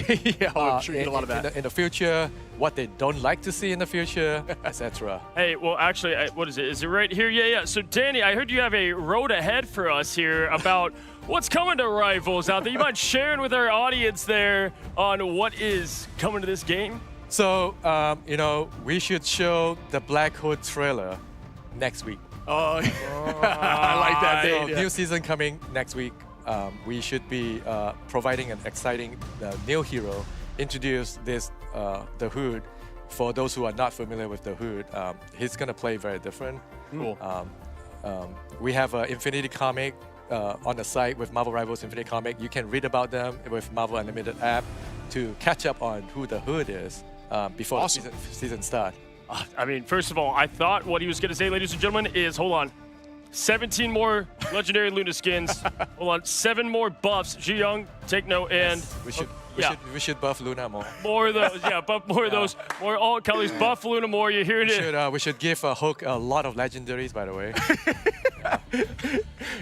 I'm sure you get a lot of that. In the future, what they don't like to see in the future, etc. Hey, well, actually, what is it? Is it right here? Yeah. So, Danny, I heard you have a road ahead for us here about what's coming to Rivals out there. You mind sharing with our audience there on what is coming to this game? So, you know, we should show the Black Hood trailer next week. Oh, I like that date. So, new season coming next week. We should be providing an exciting new hero. Introduce this, the Hood. For those who are not familiar with the Hood, he's going to play very different. Cool. We have an Infinity comic on the site with Marvel Rivals Infinity comic. You can read about them with Marvel Unlimited app to catch up on who the Hood is before the season starts. I mean, first of all, I thought what he was going to say, ladies and gentlemen, is, hold on, 17 more legendary Luna skins. Hold on, 7 more buffs. Ji-Young, take note, and we should buff Luna more. More of those, yeah, buff more of those. More all colors, buff Luna more. You're hearing it. We should give Hook a lot of legendaries, by the way.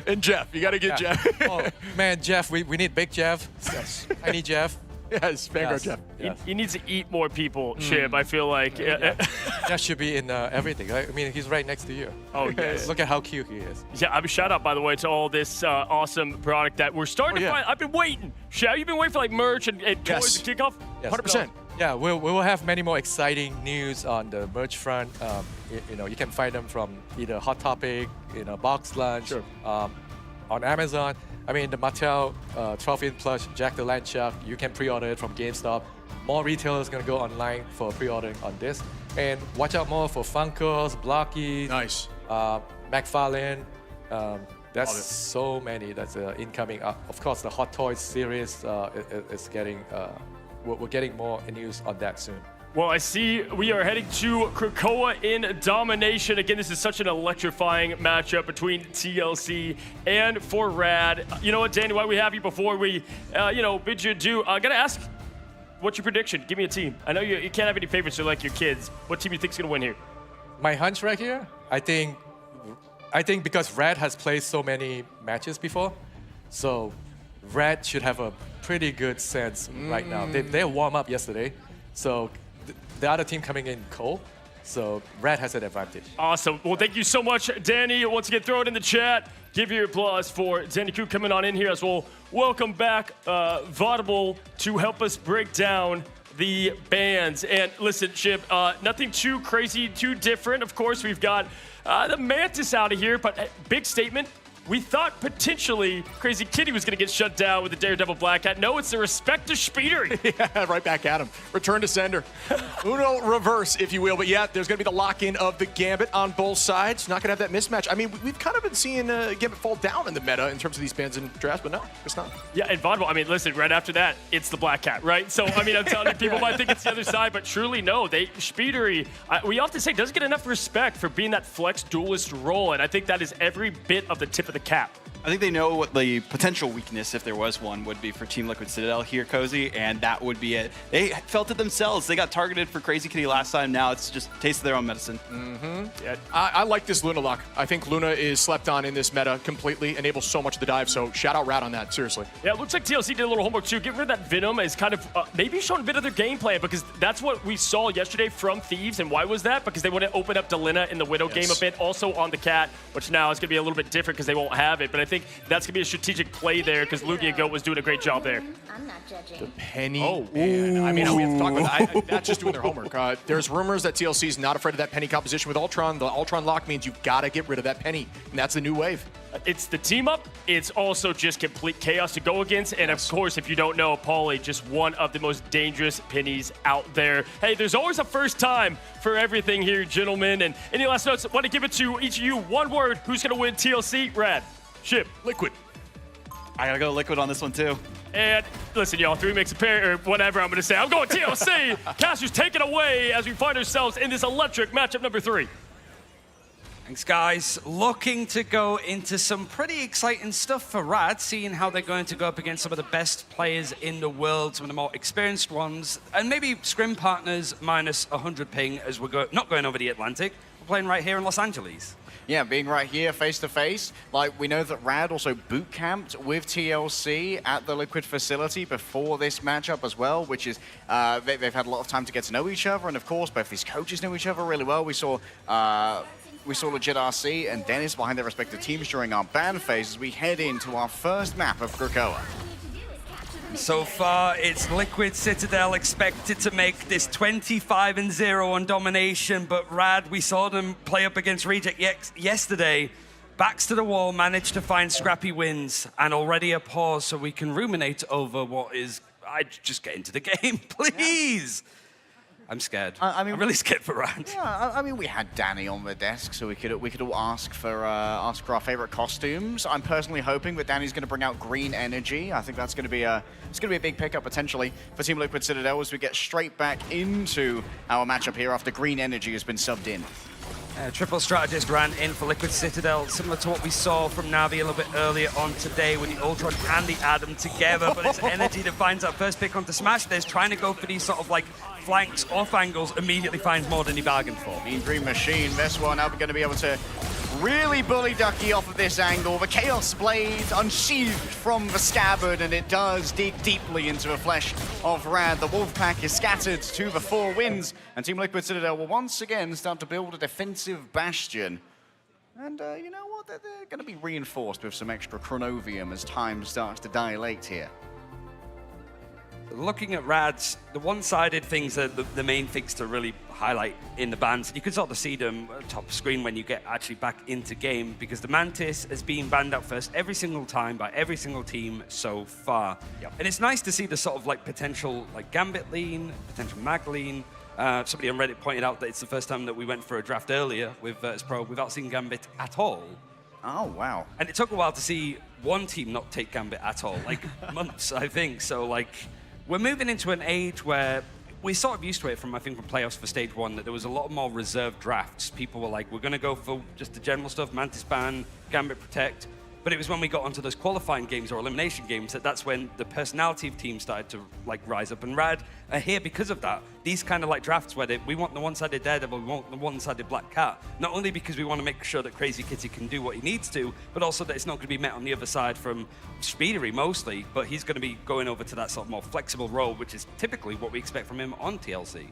And Jeff, you got to get Jeff. Oh, man, Jeff, we need big Jeff. Yes. I need Jeff. Yes, Vanguard Jeff. He needs to eat more people, Shib, I feel like. That should be in everything. I mean, he's right next to you. Oh, yes. Look at how cute he is. Yeah, I mean, shout out, by the way, to all this awesome product that we're starting to find. I've been waiting. Shab, you've been waiting for like merch and toys to kick off? Yes. 100%. Yeah, we will have many more exciting news on the merch front. You can find them from either Hot Topic, Box Lunch, on Amazon. I mean, the Mattel 12-inch plush Jack the Land Shark, you can pre-order it from GameStop. More retailers going to go online for pre-ordering on this. And watch out more for Funkos, Blockies, McFarlane. That's so many that's incoming. Of course, the Hot Toys series is getting, we're getting more news on that soon. Well, I see we are heading to Krakoa in domination. Again, this is such an electrifying matchup between TLC and for RAD. You know what, Danny, why we have you before we, bid you adieu. I got to ask, what's your prediction? Give me a team. I know you can't have any favorites, they're like your kids. What team do you think is going to win here? My hunch right here, I think because RAD has played so many matches before, so RAD should have a pretty good sense right now. They warm up yesterday, so the other team coming in cold, so RAD has an advantage. Awesome. Well, thank you so much, Danny. Once again, throw it in the chat. Give your applause for Danny Koo coming on in here as well. Welcome back, Vaudable, to help us break down the bands. And listen, Chip, nothing too crazy, too different. Of course, we've got the Mantis out of here, but big statement. We thought potentially Crazy Kitty was going to get shut down with the Daredevil Black Hat. No, it's the respect to Speedery. Yeah, right back at him. Return to sender. Uno reverse, if you will. But yeah, there's going to be the lock-in of the Gambit on both sides. Not going to have that mismatch. I mean, we've kind of been seeing Gambit fall down in the meta in terms of these bands and drafts, but no, it's not. Yeah, and Vaudable, I mean, listen, right after that, it's the Black Cat, right? So, I mean, I'm telling you, people might think it's the other side, but truly, no. Speedery, we often say, doesn't get enough respect for being that flex duelist role, and I think that is every bit of the tip of the cap. I think they know what the potential weakness, if there was one, would be for Team Liquid Citadel here, Cozy, and that would be it. They felt it themselves. They got targeted for Crazy Kitty last time. Now it's just taste of their own medicine. Yeah, I like this Luna lock. I think Luna is slept on in this meta completely, enables so much of the dive, so shout out RAD on that, seriously. Yeah, it looks like TLC did a little homework too. Getting rid of that Venom is kind of maybe showing a bit of their game plan, because that's what we saw yesterday from Thieves. And why was that? Because they want to open up Delina in the Widow game a bit, also on the Cat, which now is going to be a little bit different because they won't have it. But I think that's going to be a strategic play there because Lugia Goat was doing a great job there. I'm not judging. The penny. Oh, man. I mean, we have to talk about that. That's just doing their homework. There's rumors that TLC is not afraid of that penny composition with Ultron. The Ultron lock means you've got to get rid of that penny, and that's the new wave. It's the team up. It's also just complete chaos to go against. And of course, if you don't know, Paulie, just one of the most dangerous pennies out there. Hey, there's always a first time for everything here, gentlemen. And any last notes? I want to give it to each of you. One word. Who's going to win TLC? RAD. Ship. Liquid. I gotta go Liquid on this one too. And listen, y'all, 3 makes a pair, or whatever I'm gonna say. I'm going TLC. Caster's taken away as we find ourselves in this electric matchup number 3. Thanks, guys. Looking to go into some pretty exciting stuff for RAD, seeing how they're going to go up against some of the best players in the world, some of the more experienced ones, and maybe scrim partners minus 100 ping as we're not going over the Atlantic. We're playing right here in Los Angeles. Yeah, being right here face to face. Like, we know that RAD also boot camped with TLC at the Liquid facility before this matchup as well, which is they've had a lot of time to get to know each other, and of course both these coaches know each other really well. We saw Legit RC and Dennis behind their respective teams during our ban phase as we head into our first map of Krakoa. So far, it's Liquid Citadel expected to make this 25-0 on domination, but RAD, we saw them play up against Reject yesterday. Backs to the wall, managed to find scrappy wins, and already a pause so we can ruminate over what is... I just get into the game, please! Yeah. I'm scared. I mean, I'm really scared for RAD. Yeah, I mean, we had Danny on the desk, so we could all ask for our favorite costumes. I'm personally hoping that Danny's going to bring out green energy. I think that's going to be a big pickup potentially for Team Liquid Citadel as we get straight back into our matchup here after green energy has been subbed in. Triple strategist ran in for Liquid Citadel, similar to what we saw from Navi a little bit earlier on today with the Ultron and the Adam together, but it's Energy that finds that first pick onto Smash. There's trying to go for these sort of like flanks, off angles, immediately finds more than he bargained for. Mean Green Machine, this one now going to be able to really bully Ducky off of this angle. The Chaos Blade unsheathed from the scabbard, and it does dig deeply into the flesh of Rad. The Wolfpack is scattered to the four winds, and Team Liquid Citadel will once again start to build a defensive bastion. And you know what? They're going to be reinforced with some extra chronovium as time starts to dilate here. Looking at Rad's, the one-sided things are the main things to really highlight in the bans. You can sort of see them top screen when you get actually back into game, because the Mantis has been banned out first every single time by every single team so far. Yep. And it's nice to see the sort of like potential like Gambit lean, potential Mag lean. Somebody on Reddit pointed out that it's the first time that we went for a draft earlier with Virtus Pro without seeing Gambit at all. Oh, wow. And it took a while to see one team not take Gambit at all, like months, I think. So like, we're moving into an age where we're sort of used to it from, I think, from playoffs for stage one, that there was a lot more reserved drafts. People were like, we're going to go for just the general stuff, Mantis ban, Gambit protect. But it was when we got onto those qualifying games or elimination games that's when the personality of teams started to like rise up. And Rad are here because of that. These kind of like drafts where we want the one-sided Daredevil, we want the one-sided Black Cat. Not only because we want to make sure that Crazy Kitty can do what he needs to, but also that it's not going to be met on the other side from Speedery mostly, but he's going to be going over to that sort of more flexible role, which is typically what we expect from him on TLC.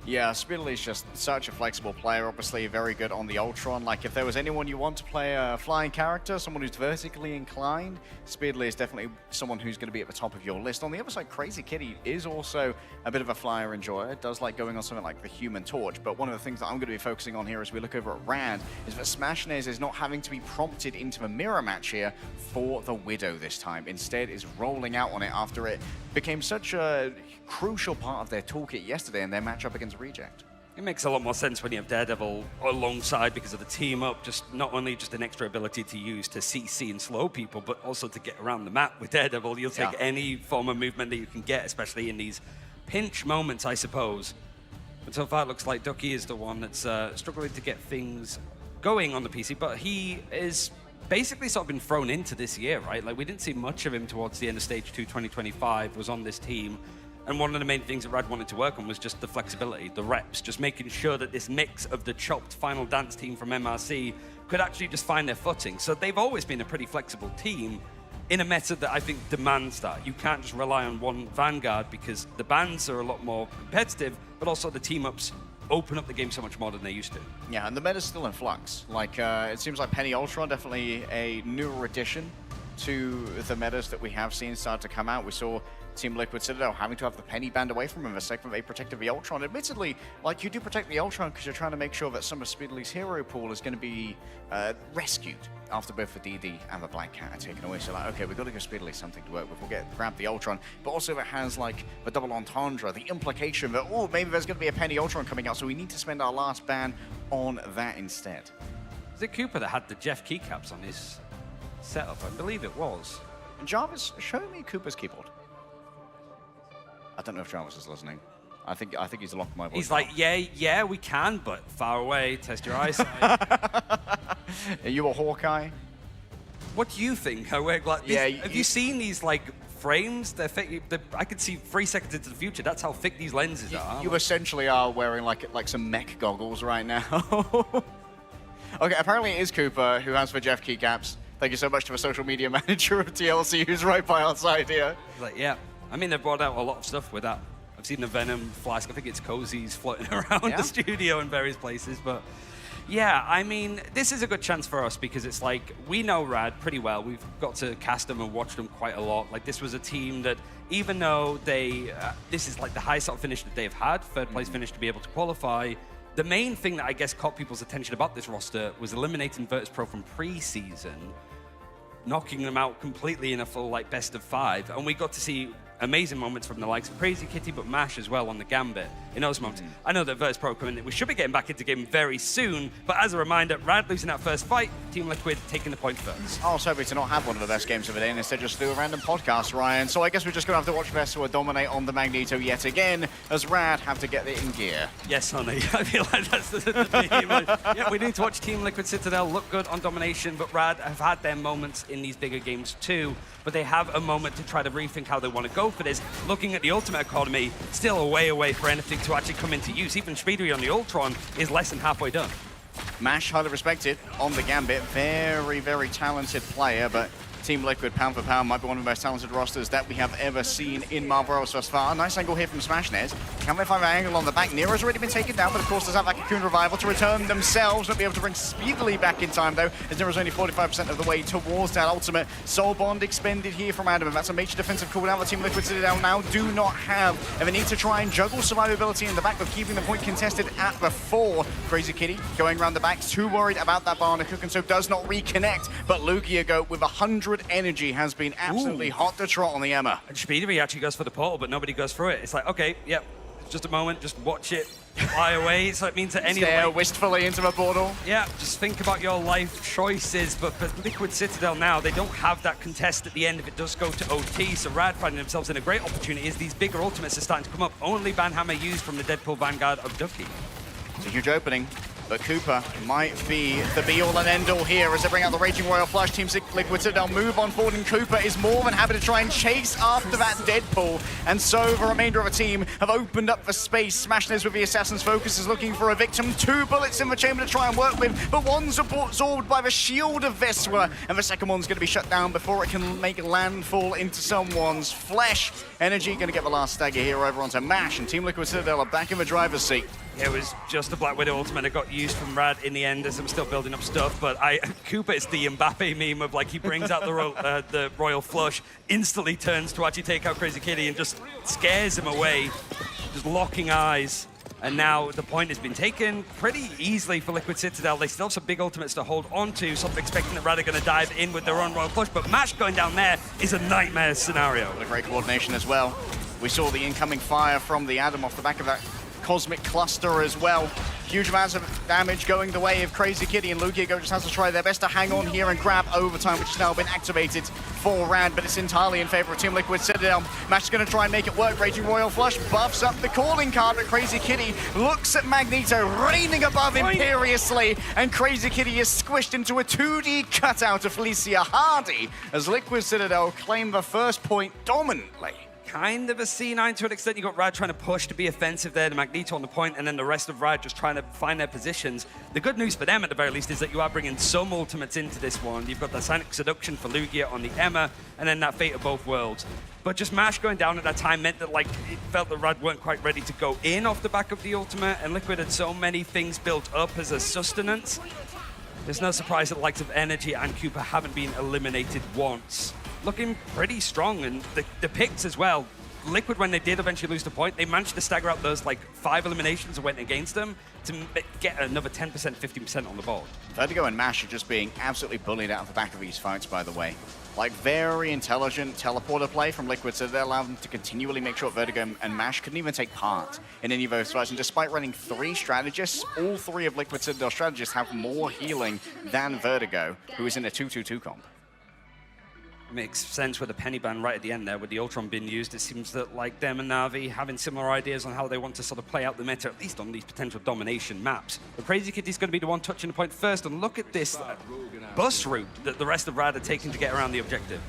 Yeah, Speedery's just such a flexible player, obviously very good on the Ultron. Like, if there was anyone you want to play a flying character, someone who's vertically inclined, Speedery is definitely someone who's going to be at the top of your list. On the other side, Crazy Kitty is also a bit of a flyer enjoyer, does like going on something like the Human Torch, but one of the things that I'm going to be focusing on here as we look over at Rad is that Smashnes is not having to be prompted into a mirror match here for the Widow this time. Instead, is rolling out on it after it became such a crucial part of their toolkit yesterday in their matchup against Reject. It makes a lot more sense when you have Daredevil alongside because of the team up, just not only just an extra ability to use to CC and slow people, but also to get around the map with Daredevil. You'll take any form of movement that you can get, especially in these pinch moments, I suppose. But so far it looks like Ducky is the one that's struggling to get things going on the PC, but he is basically sort of been thrown into this year, right? Like, we didn't see much of him towards the end of Stage 2 2025, was on this team. And one of the main things that Rad wanted to work on was just the flexibility, the reps, just making sure that this mix of the chopped Final Dance team from MRC could actually just find their footing. So they've always been a pretty flexible team in a meta that I think demands that. You can't just rely on one Vanguard because the bans are a lot more competitive, but also the team-ups open up the game so much more than they used to. Yeah, and the meta's still in flux. Like, it seems like Penny Ultron, definitely a newer addition to the metas that we have seen start to come out. We saw Team Liquid Citadel having to have the Penny banned away from him the second they protected the Ultron. Admittedly, like, you do protect the Ultron because you're trying to make sure that some of Speedery's hero pool is going to be rescued after both the DD and the Black Cat are taken away. So, like, okay, we've got to give Speedery something to work with. We'll grab the Ultron, but also it has, like, the double entendre, the implication that, oh, maybe there's going to be a Penny Ultron coming out, so we need to spend our last ban on that instead. Is it Cooper that had the Jeff keycaps on his setup? I believe it was. Jarvis, show me Cooper's keyboard. I don't know if Jarvis is listening. I think he's locked my voice. He's like, yeah, we can, but far away. Test your eyesight. Are you a Hawkeye? What do you think? I wear like these, have you seen these like frames? They're thick. I could see 3 seconds into the future. That's how thick these lenses are. You essentially are wearing like some mech goggles right now. Okay, apparently it is Cooper who has the Jeff keycaps. Thank you so much to the social media manager of TLC who's right by our side here. Like, yeah. I mean, they've brought out a lot of stuff with that. I've seen the Venom flask. I think it's Cozy's floating around the studio in various places. But yeah, I mean, this is a good chance for us because it's like, we know Rad pretty well. We've got to cast them and watch them quite a lot. Like, this was a team that, even though they, this is like the highest sort of finish that they've had, third place finish to be able to qualify. The main thing that I guess caught people's attention about this roster was eliminating Virtus Pro from pre-season, knocking them out completely in a full like best of 5. And we got to see amazing moments from the likes of Crazy Kitty, but Mash as well on the Gambit in those moments. I know that Verse Pro coming in, we should be getting back into game very soon, but as a reminder, RAD losing that first fight, Team Liquid taking the point first. I was hoping to not have one of the best games of the day and instead just do a random podcast, Ryan. So I guess we're just going to have to watch Vesua dominate on the Magneto yet again, as RAD have to get it in gear. Yes, honey. I feel like that's the theme. Yeah, we need to watch Team Liquid Citadel look good on domination, but RAD have had their moments in these bigger games too. But they have a moment to try to rethink how they want to go for this. Looking at the Ultimate economy, still a way away for anything to actually come into use. Even Speedery on the Ultron is less than halfway done. Mash, highly respected on the Gambit. Very, very talented player, but Team Liquid, pound for pound, might be one of the most talented rosters that we have ever seen in Marvel Rivals thus far. A nice angle here from Smashnez. Can they find an angle on the back? Nero's already been taken down, but of course does have that Cocoon Revival to return themselves. Won't be able to bring Speedily back in time, though, as Nero's only 45% of the way towards that ultimate. Soul Bond expended here from Adam, and that's a major defensive cooldown that Team Liquid Citadel now do not have. And they need to try and juggle survivability in the back, but keeping the point contested at the 4. Crazy Kitty going around the back, too worried about that Barna Cook, and so does not reconnect. But Lugia with 100 energy has been absolutely hot to trot on the Emma. And Speedery actually goes for the portal, but nobody goes through it. It's like, okay, yep, just a moment, just watch it fly away. So it means that any stare wistfully into the portal. Yeah, just think about your life choices. But for Liquid Citadel now, they don't have that contest at the end if it does go to OT. So RAD finding themselves in a great opportunity as these bigger ultimates are starting to come up. Only Banhammer used from the Deadpool Vanguard of Ducky. It's a huge opening. But Cooper might be the be-all and end-all here as they bring out the Raging Royal Flush. Team Liquid Citadel move on forward, and Cooper is more than happy to try and chase after that Deadpool. And so the remainder of the team have opened up for space. Smashnez with the Assassin's Focus is looking for a victim. 2 bullets in the chamber to try and work with, but one's absorbed by the shield of Vesua, and the second one's going to be shut down before it can make landfall into someone's flesh. Energy going to get the last stagger here over onto Mash, and Team Liquid Citadel are back in the driver's seat. It was just a Black Widow ultimate that got used from RAD in the end as I'm still building up stuff, but Cooper is the Mbappe meme of like he brings out the Royal Flush, instantly turns to actually take out Crazy Kitty and just scares him away, just locking eyes. And now the point has been taken pretty easily for Liquid Citadel. They still have some big ultimates to hold on to, so I'm expecting that RAD are going to dive in with their own Royal Flush, but Mash going down there is a nightmare scenario. What a great coordination as well. We saw the incoming fire from the Adam off the back of that Cosmic Cluster as well. Huge amounts of damage going the way of Crazy Kitty, and Lugia just has to try their best to hang on here and grab overtime, which has now been activated for RAD, but it's entirely in favor of Team Liquid Citadel. Mash is going to try and make it work. Raging Royal Flush buffs up the calling card, but Crazy Kitty looks at Magneto reigning above imperiously, and Crazy Kitty is squished into a 2D cutout of Felicia Hardy as Liquid Citadel claim the first point dominantly. Kind of a C9 to an extent. You got RAD trying to push to be offensive there, the Magneto on the point, and then the rest of RAD just trying to find their positions. The good news for them at the very least is that you are bringing some ultimates into this one. You've got the Sonic Seduction for Lugia on the Emma, and then that Fate of Both Worlds. But just Mash going down at that time meant that like it felt that RAD weren't quite ready to go in off the back of the ultimate, and Liquid had so many things built up as a sustenance. There's no surprise that the likes of Energy and Cooper haven't been eliminated once. Looking pretty strong, and the picks as well. Liquid, when they did eventually lose the point, they managed to stagger out those like 5 eliminations that went against them to get another 10%, 15% on the board. Vertigo and Mash are just being absolutely bullied out of the back of these fights, by the way. Like, very intelligent teleporter play from Liquid, so they allow them to continually make sure Vertigo and Mash couldn't even take part in any of those fights. And despite running 3 strategists, all 3 of Liquid Citadel strategists have more healing than Vertigo, who is in a 2-2-2 comp. Makes sense with the penny ban right at the end there with the Ultron being used. It seems that like them and Na'Vi having similar ideas on how they want to sort of play out the meta, at least on these potential domination maps. But Crazy Kitty's going to be the one touching the point first, and look at this bus route that the rest of RAD are taking to get around the objective.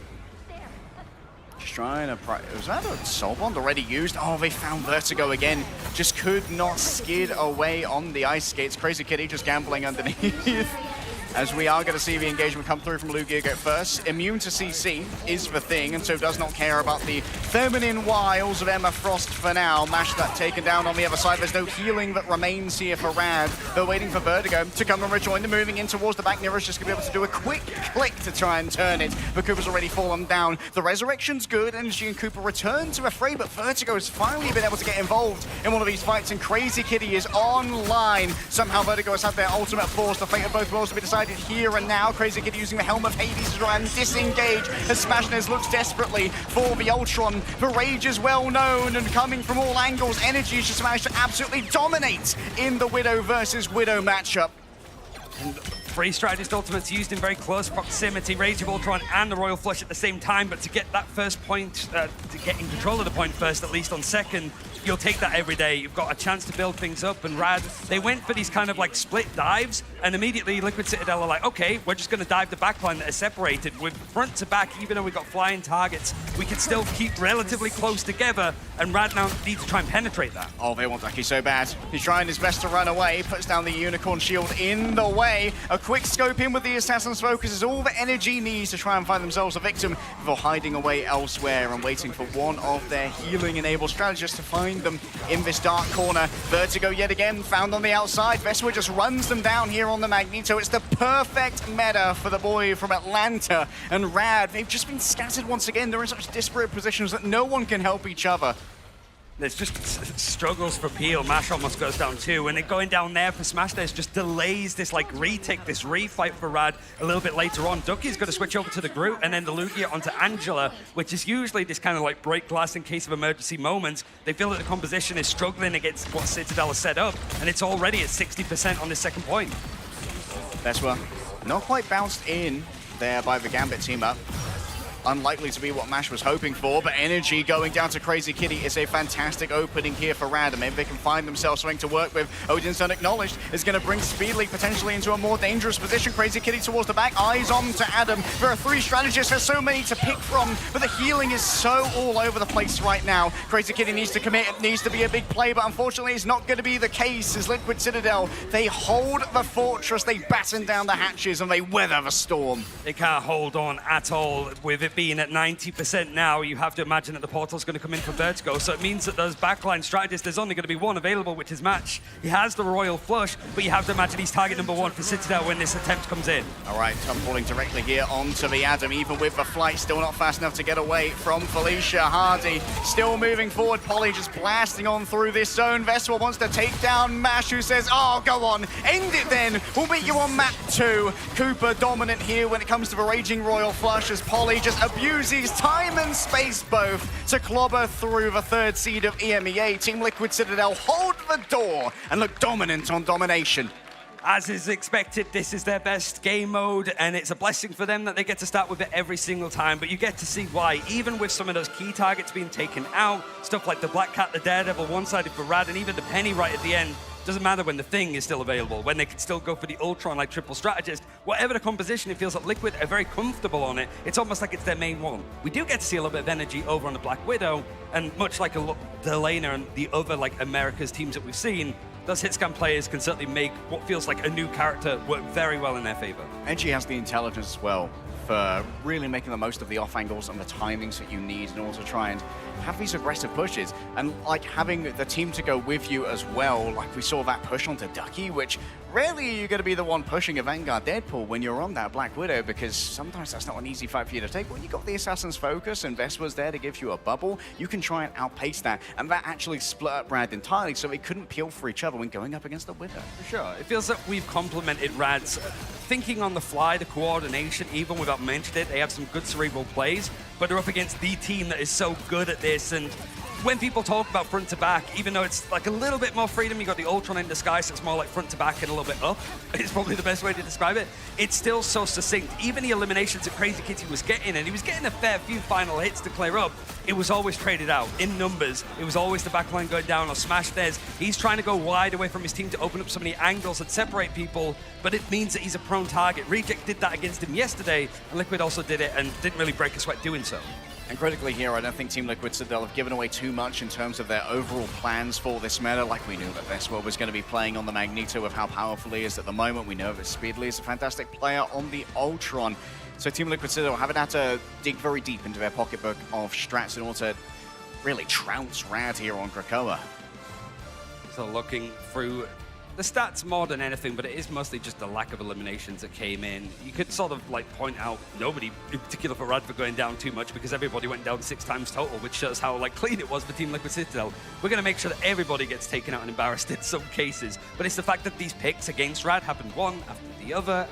Just trying to... Was that a Soul Bond already used? Oh, they found Vertigo again. Just could not skid away on the ice skates. Crazy Kitty just gambling underneath. As we are going to see the engagement come through from Lugia first. Immune to CC is the thing, and so does not care about the feminine wiles of Emma Frost for now. Mash that taken down on the other side. There's no healing that remains here for RAD. They're waiting for Vertigo to come and rejoin. They're moving in towards the back. Nero's just going to be able to do a quick click to try and turn it, but Cooper's already fallen down. The resurrection's good. Energy and Cooper return to a fray, but Vertigo has finally been able to get involved in one of these fights, and Crazy Kitty is online. Somehow Vertigo has had their ultimate force. The fate of both worlds to be decided. decided here and now. Crazy Kitty using the Helm of Hades to try and disengage as Smashnez looks desperately for the Ultron. The Rage is well known and coming from all angles. Energy has just managed to absolutely dominate in the Widow versus Widow matchup. And 3 Strategist Ultimates used in very close proximity. Rage of Ultron and the Royal Flush at the same time, but to get that first point, to get in control of the point first, at least on second, you'll take that every day. You've got a chance to build things up, and RAD, they went for these kind of like split dives, and immediately Liquid Citadel are like, okay, we're just gonna dive the backline that is separated. With front to back, even though we've got flying targets, we can still keep relatively close together, and RAD now need to try and penetrate that. Oh, they want Ducky so bad. He's trying his best to run away, puts down the Unicorn Shield in the way. A quick scope in with the Assassin's Focus is all the energy needs to try and find themselves a victim before hiding away elsewhere and waiting for one of their healing-enabled strategists to find them in this dark corner. Vertigo yet again found on the outside. Vespa just runs them down here on the Magneto. It's the perfect meta for the boy from Atlanta and RAD. They've just been scattered once again. They're in such disparate positions that no one can help each other. There's just struggles for Peel. Mash almost goes down too, and it going down there for Smash Days just delays this like retake, this refight for RAD a little bit later on. Ducky's going to switch over to the Groot and then the Lugia onto Angela, which is usually this kind of like break glass in case of emergency moments. They feel that the composition is struggling against what Citadel has set up, and it's already at 60% on this second point. Vespa not quite bounced in there by the Gambit team up. Unlikely to be what Mash was hoping for, but energy going down to Crazy Kitty is a fantastic opening here for RAD, and maybe they can find themselves something to work with. Odin's unacknowledged is going to bring Speedly potentially into a more dangerous position. Crazy Kitty towards the back, eyes on to Adam. There are 3 strategists, there's so many to pick from, but the healing is so all over the place right now. Crazy Kitty needs to commit, it needs to be a big play, but unfortunately it's not going to be the case as Liquid Citadel, they hold the fortress, they batten down the hatches, and they weather the storm. They can't hold on at all with it being at 90% now. You have to imagine that the portal's going to come in for Vertigo, so it means that those backline strategists, there's only going to be one available, which is Match. He has the Royal Flush, but you have to imagine he's target number 1 for Citadel when this attempt comes in. All right, Tom falling directly here onto the Adam, even with the flight, still not fast enough to get away from Felicia. Hardy still moving forward, Polly just blasting on through this zone. Vespa wants to take down Mash, who says, oh, go on, end it then, we'll meet you on map 2. Cooper dominant here when it comes to the Raging Royal Flush as Polly just abuses time and space both to clobber through the 3rd seed of EMEA. Team Liquid Citadel hold the door and look dominant on domination. As is expected, this is their best game mode, and it's a blessing for them that they get to start with it every single time, but you get to see why. Even with some of those key targets being taken out, stuff like the Black Cat, the Daredevil, one-sided for RAD, and even the Penny right at the end, doesn't matter when the Thing is still available, when they can still go for the Ultron like Triple Strategist. Whatever the composition, it feels like Liquid are very comfortable on it. It's almost like it's their main one. We do get to see a little bit of energy over on the Black Widow, and much like Delana and the other like America's teams that we've seen, those hitscan players can certainly make what feels like a new character work very well in their favor. And she has the intelligence as well for really making the most of the off angles and the timings that you need in order to try and have these aggressive pushes, and like having the team to go with you as well. Like we saw that push onto Ducky, which rarely you're going to be the one pushing a Vanguard Deadpool when you're on that Black Widow, because sometimes that's not an easy fight for you to take. When you got the Assassin's Focus and Vespa's there to give you a bubble, you can try and outpace that, and that actually split up RAD entirely, so they couldn't peel for each other when going up against the Widow. For sure. It feels like we've complemented RAD's thinking on the fly, the coordination, even without mentioning it. They have some good cerebral plays, but they're up against the team that is so good at this. And when people talk about front to back, even though it's like a little bit more freedom, you got the Ultron in disguise, so it's more like front to back and a little bit up. It's probably the best way to describe it. It's still so succinct. Even the eliminations that Crazy Kitty was getting, and he was getting a fair few final hits to clear up, it was always traded out in numbers. It was always the backline going down or smash theirs. He's trying to go wide away from his team to open up so many angles and separate people, but it means that he's a prone target. Reject did that against him yesterday, and Liquid also did it and didn't really break a sweat doing so. And critically here, I don't think Team Liquid Citadel have given away too much in terms of their overall plans for this meta. Like we knew that Vespa was going to be playing on the Magneto with how powerful he is at the moment. We know that Speedly is a fantastic player on the Ultron. So Team Liquid Citadel haven't had to dig very deep into their pocketbook of strats in order to really trounce RAD here on Krakoa. So looking through the stats more than anything, but it is mostly just the lack of eliminations that came in. You could sort of like point out nobody in particular for RAD for going down too much because everybody went down 6 times total, which shows how like clean it was for Team Liquid Citadel. We're going to make sure that everybody gets taken out and embarrassed in some cases, but it's the fact that these picks against RAD happened one after the other,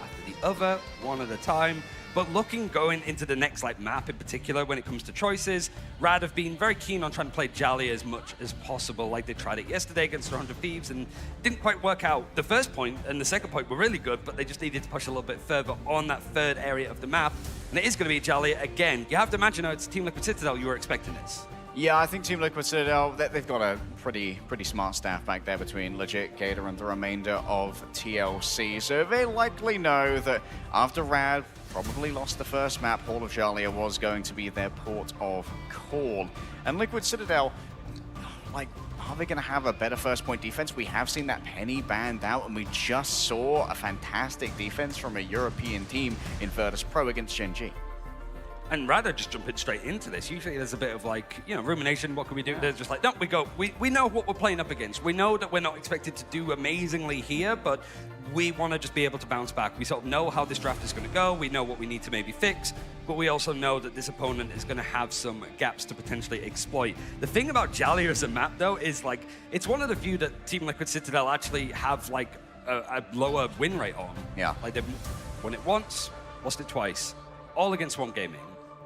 one at a time. But looking going into the next like map in particular, when it comes to choices, RAD have been very keen on trying to play Jali as much as possible. Like they tried it yesterday against 100 Thieves and didn't quite work out. The first point and the second point were really good, but they just needed to push a little bit further on that third area of the map. And it is going to be Jali again. You have to imagine, it's Team Liquid Citadel, you were expecting this. Yeah, I think Team Liquid Citadel, they've got a pretty smart staff back there between Legit, Gator, and the remainder of TLC. So they likely know that after RAD probably lost the first map, Hall of Jalia was going to be their port of call. And Liquid Citadel, like, are they going to have a better first point defense? We have seen that Penny banned out, and we just saw a fantastic defense from a European team in Virtus Pro against Gen G. And rather just jumping straight into this, usually there's a bit of like, you know, rumination, what can we do? They're just like, no, we know what we're playing up against. We know that we're not expected to do amazingly here, but we want to just be able to bounce back. We sort of know how this draft is going to go. We know what we need to maybe fix, but we also know that this opponent is going to have some gaps to potentially exploit. The thing about Jalia as a map, though, is like, it's one of the few that Team Liquid Citadel actually have like a lower win rate on. Yeah. Like they've won it once, lost it twice, all against Swamp Gaming.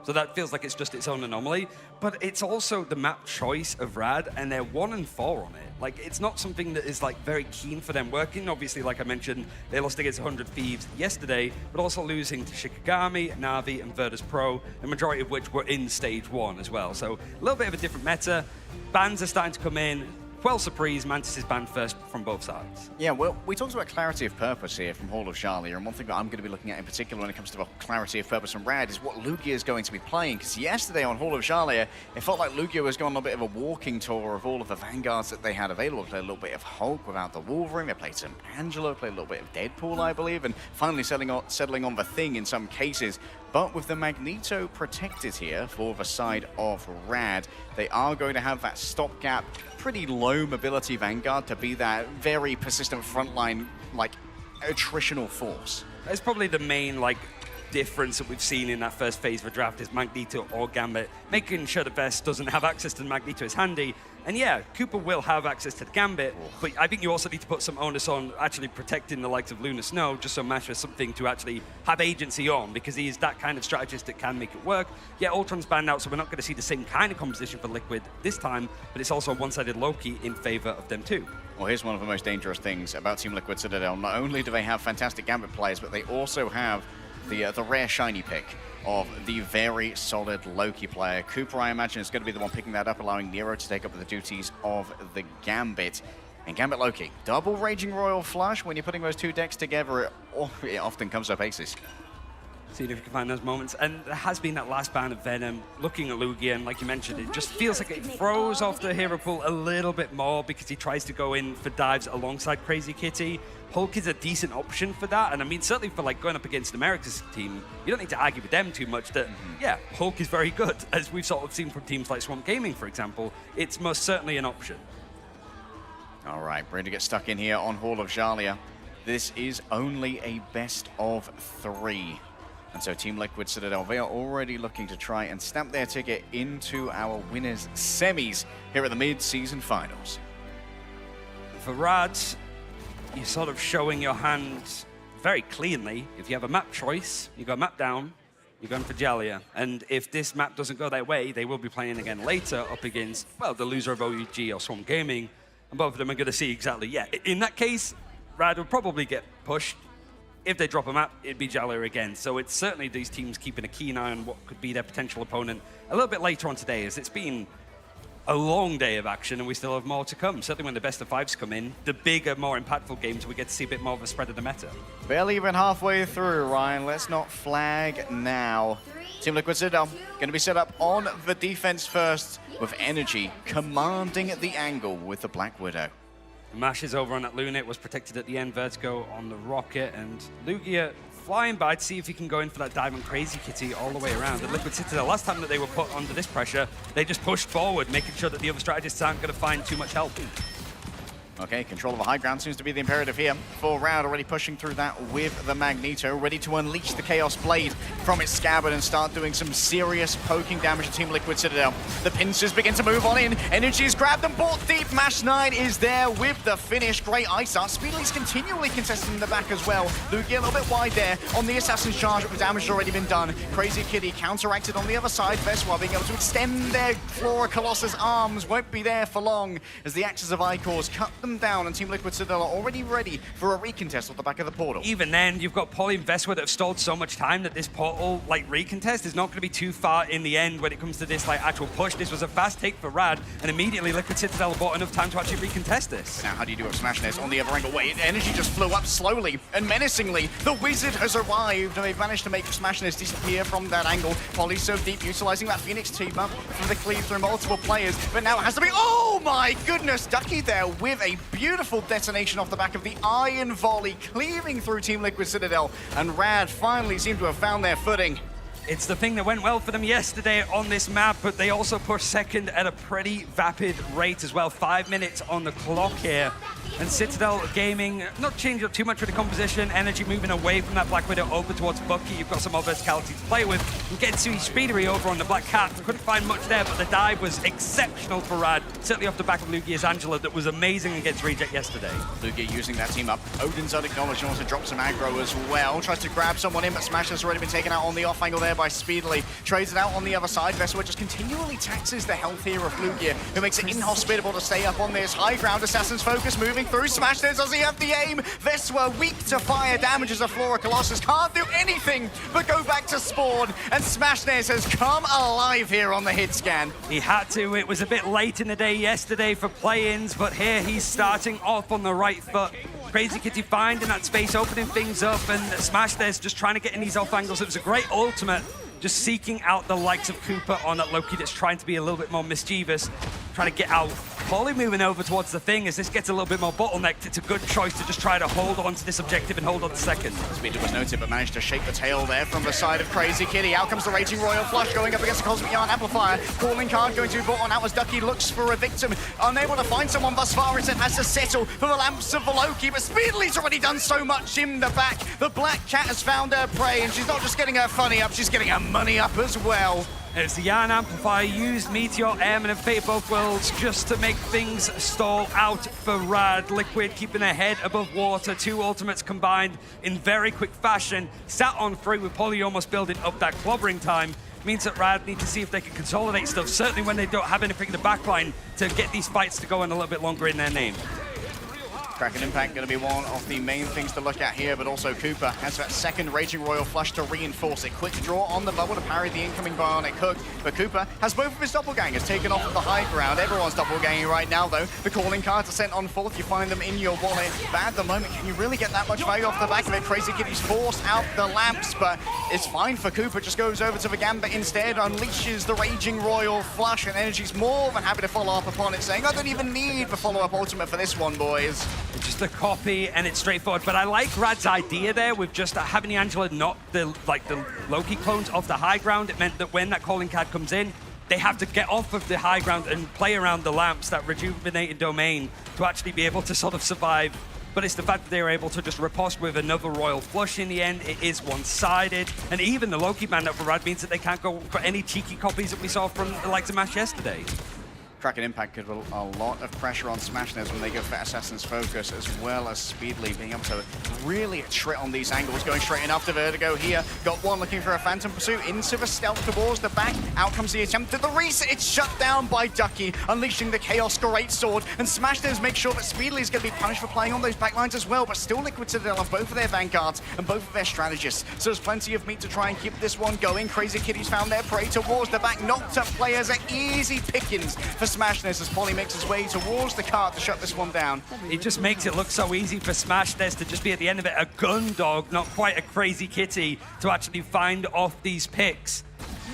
So that feels like it's just its own anomaly, but it's also the map choice of RAD, and they're 1-4 on it. Like, it's not something that is like very keen for them working. Obviously, like I mentioned, they lost against 100 Thieves yesterday, but also losing to Shikigami, Na'Vi, and Virtus Pro, the majority of which were in stage 1 as well. So a little bit of a different meta. Bans are starting to come in. Well, surprise, Mantis is banned first from both sides. Yeah, well, we talked about clarity of purpose here from Hall of Jalia, and one thing that I'm going to be looking at in particular when it comes to clarity of purpose from RAD is what Lugia is going to be playing, because yesterday on Hall of Jalia, it felt like Lugia was going on a bit of a walking tour of all of the Vanguards that they had available. They played a little bit of Hulk without the Wolverine, they played some Angelo, played a little bit of Deadpool, I believe, and finally settling on the Thing in some cases. But with the Magneto protected here for the side of RAD, they are going to have that stopgap, pretty low mobility Vanguard to be that very persistent frontline, like, attritional force. It's probably the main, like, difference that we've seen in that first phase of a draft is Magneto or Gambit. Making sure that Vest doesn't have access to Magneto is handy. And yeah, Cooper will have access to the Gambit, but I think you also need to put some onus on actually protecting the likes of Luna Snow, just so Mash has something to actually have agency on, because he is that kind of strategist that can make it work. Yeah, Ultron's banned out, so we're not going to see the same kind of composition for Liquid this time, but it's also a one-sided Loki in favor of them too. Well, here's one of the most dangerous things about Team Liquid Citadel. Not only do they have fantastic Gambit players, but they also have the rare shiny pick of the very solid Loki player. Cooper, I imagine, is going to be the one picking that up, allowing Nero to take up the duties of the Gambit. And Gambit Loki, double Raging Royal Flush. When you're putting those two decks together, it often comes up aces. Seeing if you can find those moments. And there has been that last ban of Venom. Looking at Lugia, and like you mentioned, it just feels like it throws off the hero pool a little bit more because he tries to go in for dives alongside Crazy Kitty. Hulk is a decent option for that, and I mean, certainly for like going up against America's team, you don't need to argue with them too much that, yeah, Hulk is very good. As we've sort of seen from teams like Swamp Gaming, for example, it's most certainly an option. All right, Brady gets stuck in here on Hall of Jalia. This is only a best of 3. And so Team Liquid Citadel, they are already looking to try and stamp their ticket into our winners' semis here at the mid-season finals. For RAD, you're sort of showing your hand very cleanly. If you have a map choice, you go map down, you're going for Jalia. And if this map doesn't go their way, they will be playing again later up against, well, the loser of OUG or Swamp Gaming. And both of them are going to see exactly, yeah. In that case, RAD will probably get pushed. If they drop a map, it'd be Jalia again. So it's certainly these teams keeping a keen eye on what could be their potential opponent a little bit later on today, as it's been a long day of action and we still have more to come. Certainly when the best of 5s come in, the bigger, more impactful games, we get to see a bit more of a spread of the meta. Barely even halfway through, Ryan. Let's not flag now. Team Liquid Citadel going to be set up on the defense first, with Energy commanding the angle with the Black Widow. Mash is over on that Luna, it was protected at the end, Vertigo on the Rocket, and Lugia flying by to see if he can go in for that dive on Crazy Kitty all the way around. And Liquid Citadel, last time that they were put under this pressure, they just pushed forward, making sure that the other strategists aren't going to find too much help. Okay, control of the high ground seems to be the imperative here. For RAD already pushing through that with the Magneto, ready to unleash the Chaos Blade from its scabbard and start doing some serious poking damage to Team Liquid Citadel. The pincers begin to move on in. Energy is grabbed and bought deep. Mash9 is there with the finish. Great ice art. Speedly's continually contesting in the back as well. Lugia a little bit wide there on the Assassin's Charge, but the damage has already been done. Crazy Kitty counteracted on the other side. Veswa being able to extend their Flora Colossus arms. Won't be there for long as the Axes of Icors cut them down, and Team Liquid Citadel are already ready for a recontest off the back of the portal. Even then, you've got Poly and Veswa that have stalled so much time that this portal, like, recontest is not going to be too far in the end when it comes to this, like, actual push. This was a fast take for RAD, and immediately Liquid Citadel bought enough time to actually recontest this. Now, how do you do a Smashness on the other angle? Wait, energy just flew up slowly and menacingly. The Wizard has arrived, and they've managed to make Smashness disappear from that angle. Poly so deep, utilizing that Phoenix team up for the cleave through multiple players, but now it has to be, oh my goodness, Ducky there with a beautiful detonation off the back of the Iron Volley, cleaving through Team Liquid Citadel, and RAD finally seem to have found their footing. It's the thing that went well for them yesterday on this map, but they also pushed second at a pretty vapid rate as well. 5 minutes on the clock here. And Citadel Gaming not changing up too much with the composition. Energy moving away from that Black Widow over towards Bucky. You've got some more verticality to play with. And Getsu Speedery over on the Black Cat. Couldn't find much there, but the dive was exceptional for RAD. Certainly off the back of Lugia's Angela that was amazing against Reject yesterday. Lugia using that team up. Odin's unacknowledged and also drops some aggro as well. Tries to grab someone in, but Smash has already been taken out on the off angle there by Speedily. Trades it out on the other side. Veswa just continually taxes the health here of Lugia, who makes it inhospitable to stay up on this high ground. Assassin's Focus moving through. Smashness, does he have the aim? Veswa weak to fire, damages a Flora Colossus. Can't do anything but go back to spawn. And Smashness has come alive here on the hit scan. He had to. It was a bit late in the day yesterday for play-ins, but here he's starting off on the right foot. Crazy Kitty finding that space, opening things up, and Smashness just trying to get in these off angles. It was a great ultimate, just seeking out the likes of Cooper on that Loki that's trying to be a little bit more mischievous, trying to get out. Poly moving over towards the thing as this gets a little bit more bottlenecked. It's a good choice to just try to hold on to this objective and hold on to second. Speeder was noted, but managed to shake the tail there from the side of Crazy Kitty. Out comes the Raging Royal Flush going up against the Cosmic Yarn Amplifier. Calling card going to be brought on out as Ducky looks for a victim. Unable to find someone thus far, it has to settle for the lamps of the Loki, but Speedly's already done so much in the back. The Black Cat has found her prey, and she's not just getting her funny up, she's getting her money up as well. As the Yarn Amplifier used Meteor, Airman, and Fate of Both Worlds just to make things stall out for RAD. Liquid keeping their head above water. Two ultimates combined in very quick fashion. Sat on 3 with Poly almost building up that clobbering time. Means that RAD need to see if they can consolidate stuff, certainly when they don't have anything in the backline to get these fights to go on a little bit longer in their name. Kraken Impact going to be one of the main things to look at here, but also Cooper has that second Raging Royal Flush to reinforce it. Quick draw on the bubble to parry the incoming Bionic Hook, but Cooper has both of his doppelgangers taken off of the high ground. Everyone's doppelganging right now, though. The calling cards are sent on forth. You find them in your wallet. But at the moment, can you really get that much value off the back of it? Crazy Kitty's forced out the lamps, but it's fine for Cooper. Just goes over to the Gambit instead, unleashes the Raging Royal Flush, and Energy's more than happy to follow up upon it, saying, I don't even need the follow-up ultimate for this one, boys. Just a copy, and it's straightforward. But I like Rad's idea there with just having the Angela knock the Loki clones off the high ground. It meant that when that calling card comes in, they have to get off of the high ground and play around the lamps, that rejuvenated domain, to actually be able to sort of survive. But it's the fact that they were able to just riposte with another Royal Flush in the end. It is one-sided. And even the Loki band up for RAD means that they can't go for any cheeky copies that we saw from the likes of Mash yesterday. Kraken Impact could put a lot of pressure on Smashness when they go for Assassin's Focus, as well as Speedly being able to really trit on these angles, going straight in after Vertigo here. Got one looking for a Phantom Pursuit into the stealth towards the back. Out comes the attempt at the reset. It's shut down by Ducky, unleashing the Chaos Great Sword, and Smashness makes sure that Speedly's going to be punished for playing on those backlines as well, but still Liquid Citadel have both of their vanguards and both of their strategists. So there's plenty of meat to try and keep this one going. Crazy Kitty's found their prey towards the back. Knocked up players are easy pickings for Smashness as Poly makes his way towards the cart to shut this one down. It just makes it look so easy for Smashness to just be at the end of it a gun dog, not quite a Crazy Kitty, to actually find off these picks.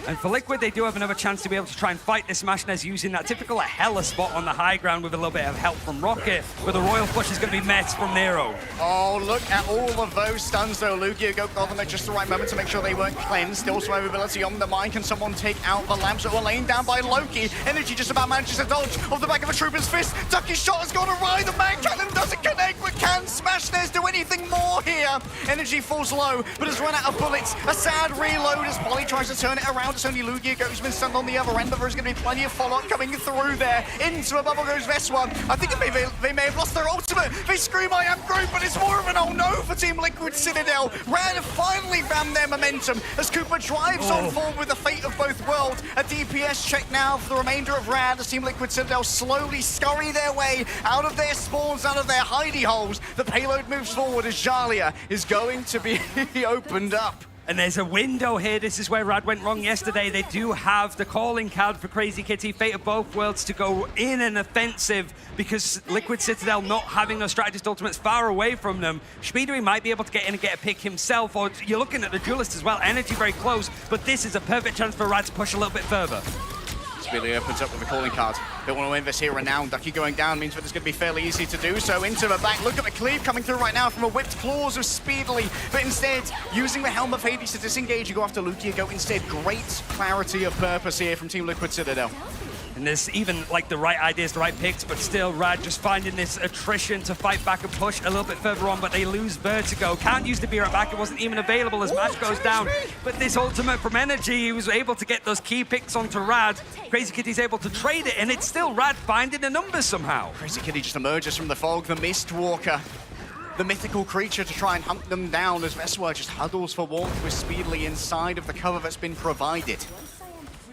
And for Liquid, they do have another chance to be able to try and fight this Smashnez using that typical Hella spot on the high ground with a little bit of help from Rocket, but the Royal Flush is going to be met from Nero. Oh, look at all of those stuns, though. Lugia got them at just the right moment to make sure they weren't cleansed. Still some mobility on the mine. Can someone take out the lamps that were laying down by Loki? Energy just about manages to dodge off the back of a Trooper's fist. Ducky's shot has gone awry. The man cannon doesn't connect, but can Smashnez do anything more here? Energy falls low, but has run out of bullets. A sad reload as Polly tries to turn it around. It's only Lugia who's been stunned on the other end, but there's going to be plenty of follow-up coming through there. Into a bubble goes Veswa. I think they may have lost their ultimate. They scream, I am Groot, but it's more of an oh no for Team Liquid Citadel. RAD have finally found their momentum as Cooper drives on forward with the fate of both worlds. A DPS check now for the remainder of RAD as Team Liquid Citadel slowly scurry their way out of their spawns, out of their hidey holes. The payload moves forward as Jalia is going to be opened up. And there's a window here. This is where RAD went wrong yesterday. They do have the calling card for Crazy Kitty, Fate of both worlds, to go in an offensive because Liquid Citadel not having those strategist ultimates far away from them. Speedery might be able to get in and get a pick himself, or you're looking at the duelist as well. Energy very close, but this is a perfect chance for RAD to push a little bit further. Speedily opens up with a calling card. They want to win this here and now. Ducky going down means that it's going to be fairly easy to do so. Into the back. Look at the cleave coming through right now from a whipped claws of Speedily. But instead, using the Helm of Hades to disengage, you go after Lugia. Go instead. Great clarity of purpose here from Team Liquid Citadel. And there's even like the right ideas, the right picks, but still RAD just finding this attrition to fight back and push a little bit further on, but they lose Vertigo. Can't use the beer at back, it wasn't even available as match goes down. But this ultimate from Energy, he was able to get those key picks onto RAD. Crazy Kitty's able to trade it, and it's still RAD finding the numbers somehow. Crazy Kitty just emerges from the fog, the Mistwalker. The mythical creature to try and hunt them down as Veswa just huddles for warmth with Speedily inside of the cover that's been provided.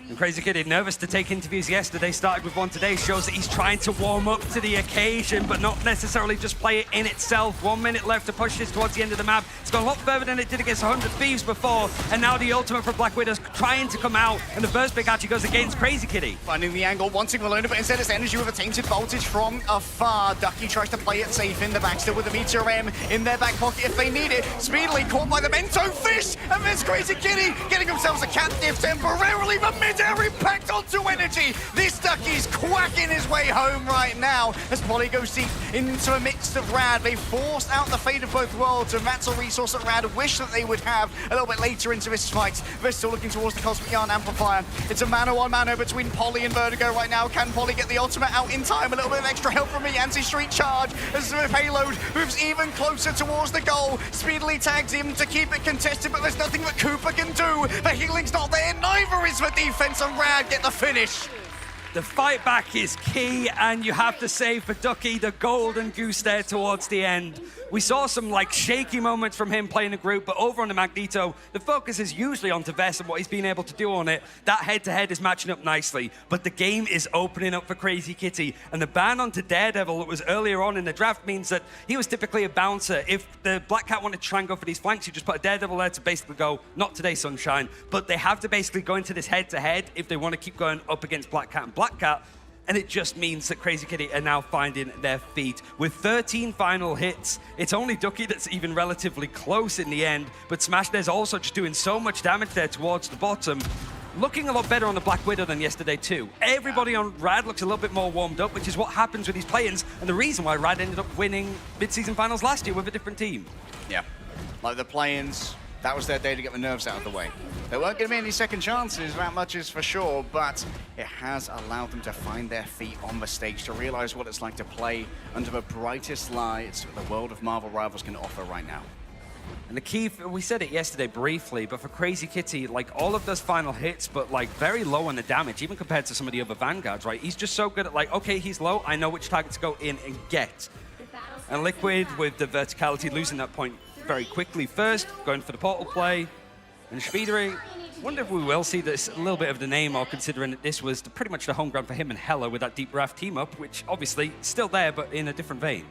And Crazy Kitty, nervous to take interviews yesterday, started with one today, shows that he's trying to warm up to the occasion, but not necessarily just play it in itself. 1 minute left to push this towards the end of the map. It's gone a lot further than it did against 100 Thieves before, and now the ultimate for Black Widow's trying to come out, and the first pick actually goes against Crazy Kitty. Finding the angle, wanting the loner, but instead it's Energy with a tainted voltage from afar. Ducky tries to play it safe in the back, still with the Meteor M in their back pocket if they need it. Speedily caught by the Mento Fish, and there's Crazy Kitty getting themselves a captive temporarily, but mid-air impact onto Energy. This Ducky's quacking his way home right now as Polly goes deep into a midst of RAD. They forced out the fate of both worlds, and that's a resource that RAD wish that they would have a little bit later into this fight. They're still looking towards the Cosmic Yarn Amplifier. It's a mano-on-mano between Polly and Vertigo right now. Can Polly get the ultimate out in time? A little bit of extra help from the anti-street charge as the payload moves even closer towards the goal. Speedily tags him to keep it contested, but there's nothing that Cooper can do. The healing's not there, neither is the defense, and RAD get the finish. The fight back is key, and you have to say for Ducky, the golden goose there towards the end. We saw some like shaky moments from him playing a group, but over on the Magneto, the focus is usually on Vess and what he's been able to do on it. That head-to-head is matching up nicely, but the game is opening up for Crazy Kitty, and the ban onto Daredevil that was earlier on in the draft means that he was typically a bouncer. If the Black Cat wanted to try and go for these flanks, you just put a Daredevil there to basically go, not today, Sunshine, but they have to basically go into this head-to-head if they want to keep going up against Black Cat and Black Cat. And it just means that Crazy Kitty are now finding their feet. With 13 final hits, it's only Ducky that's even relatively close in the end, but Smashnez also just doing so much damage there towards the bottom. Looking a lot better on the Black Widow than yesterday too. Everybody on RAD looks a little bit more warmed up, which is what happens with these play-ins, and the reason why RAD ended up winning mid-season finals last year with a different team. Yeah, like the play-ins, that was their day to get the nerves out of the way. There weren't going to be any second chances, that much is for sure, but it has allowed them to find their feet on the stage, to realize what it's like to play under the brightest lights that the world of Marvel Rivals can offer right now. And the key, we said it yesterday briefly, but for Crazy Kitty, like all of those final hits, but like very low on the damage, even compared to some of the other Vanguards, right? He's just so good at like, okay, he's low, I know which target to go in and get. And Liquid with the verticality, losing that point very quickly first, going for the portal play. And Speedery, wonder if we will see this a little bit of the name, or considering that this was pretty much the home ground for him and Hella with that Deep Wrath team up, which obviously still there, but in a different vein.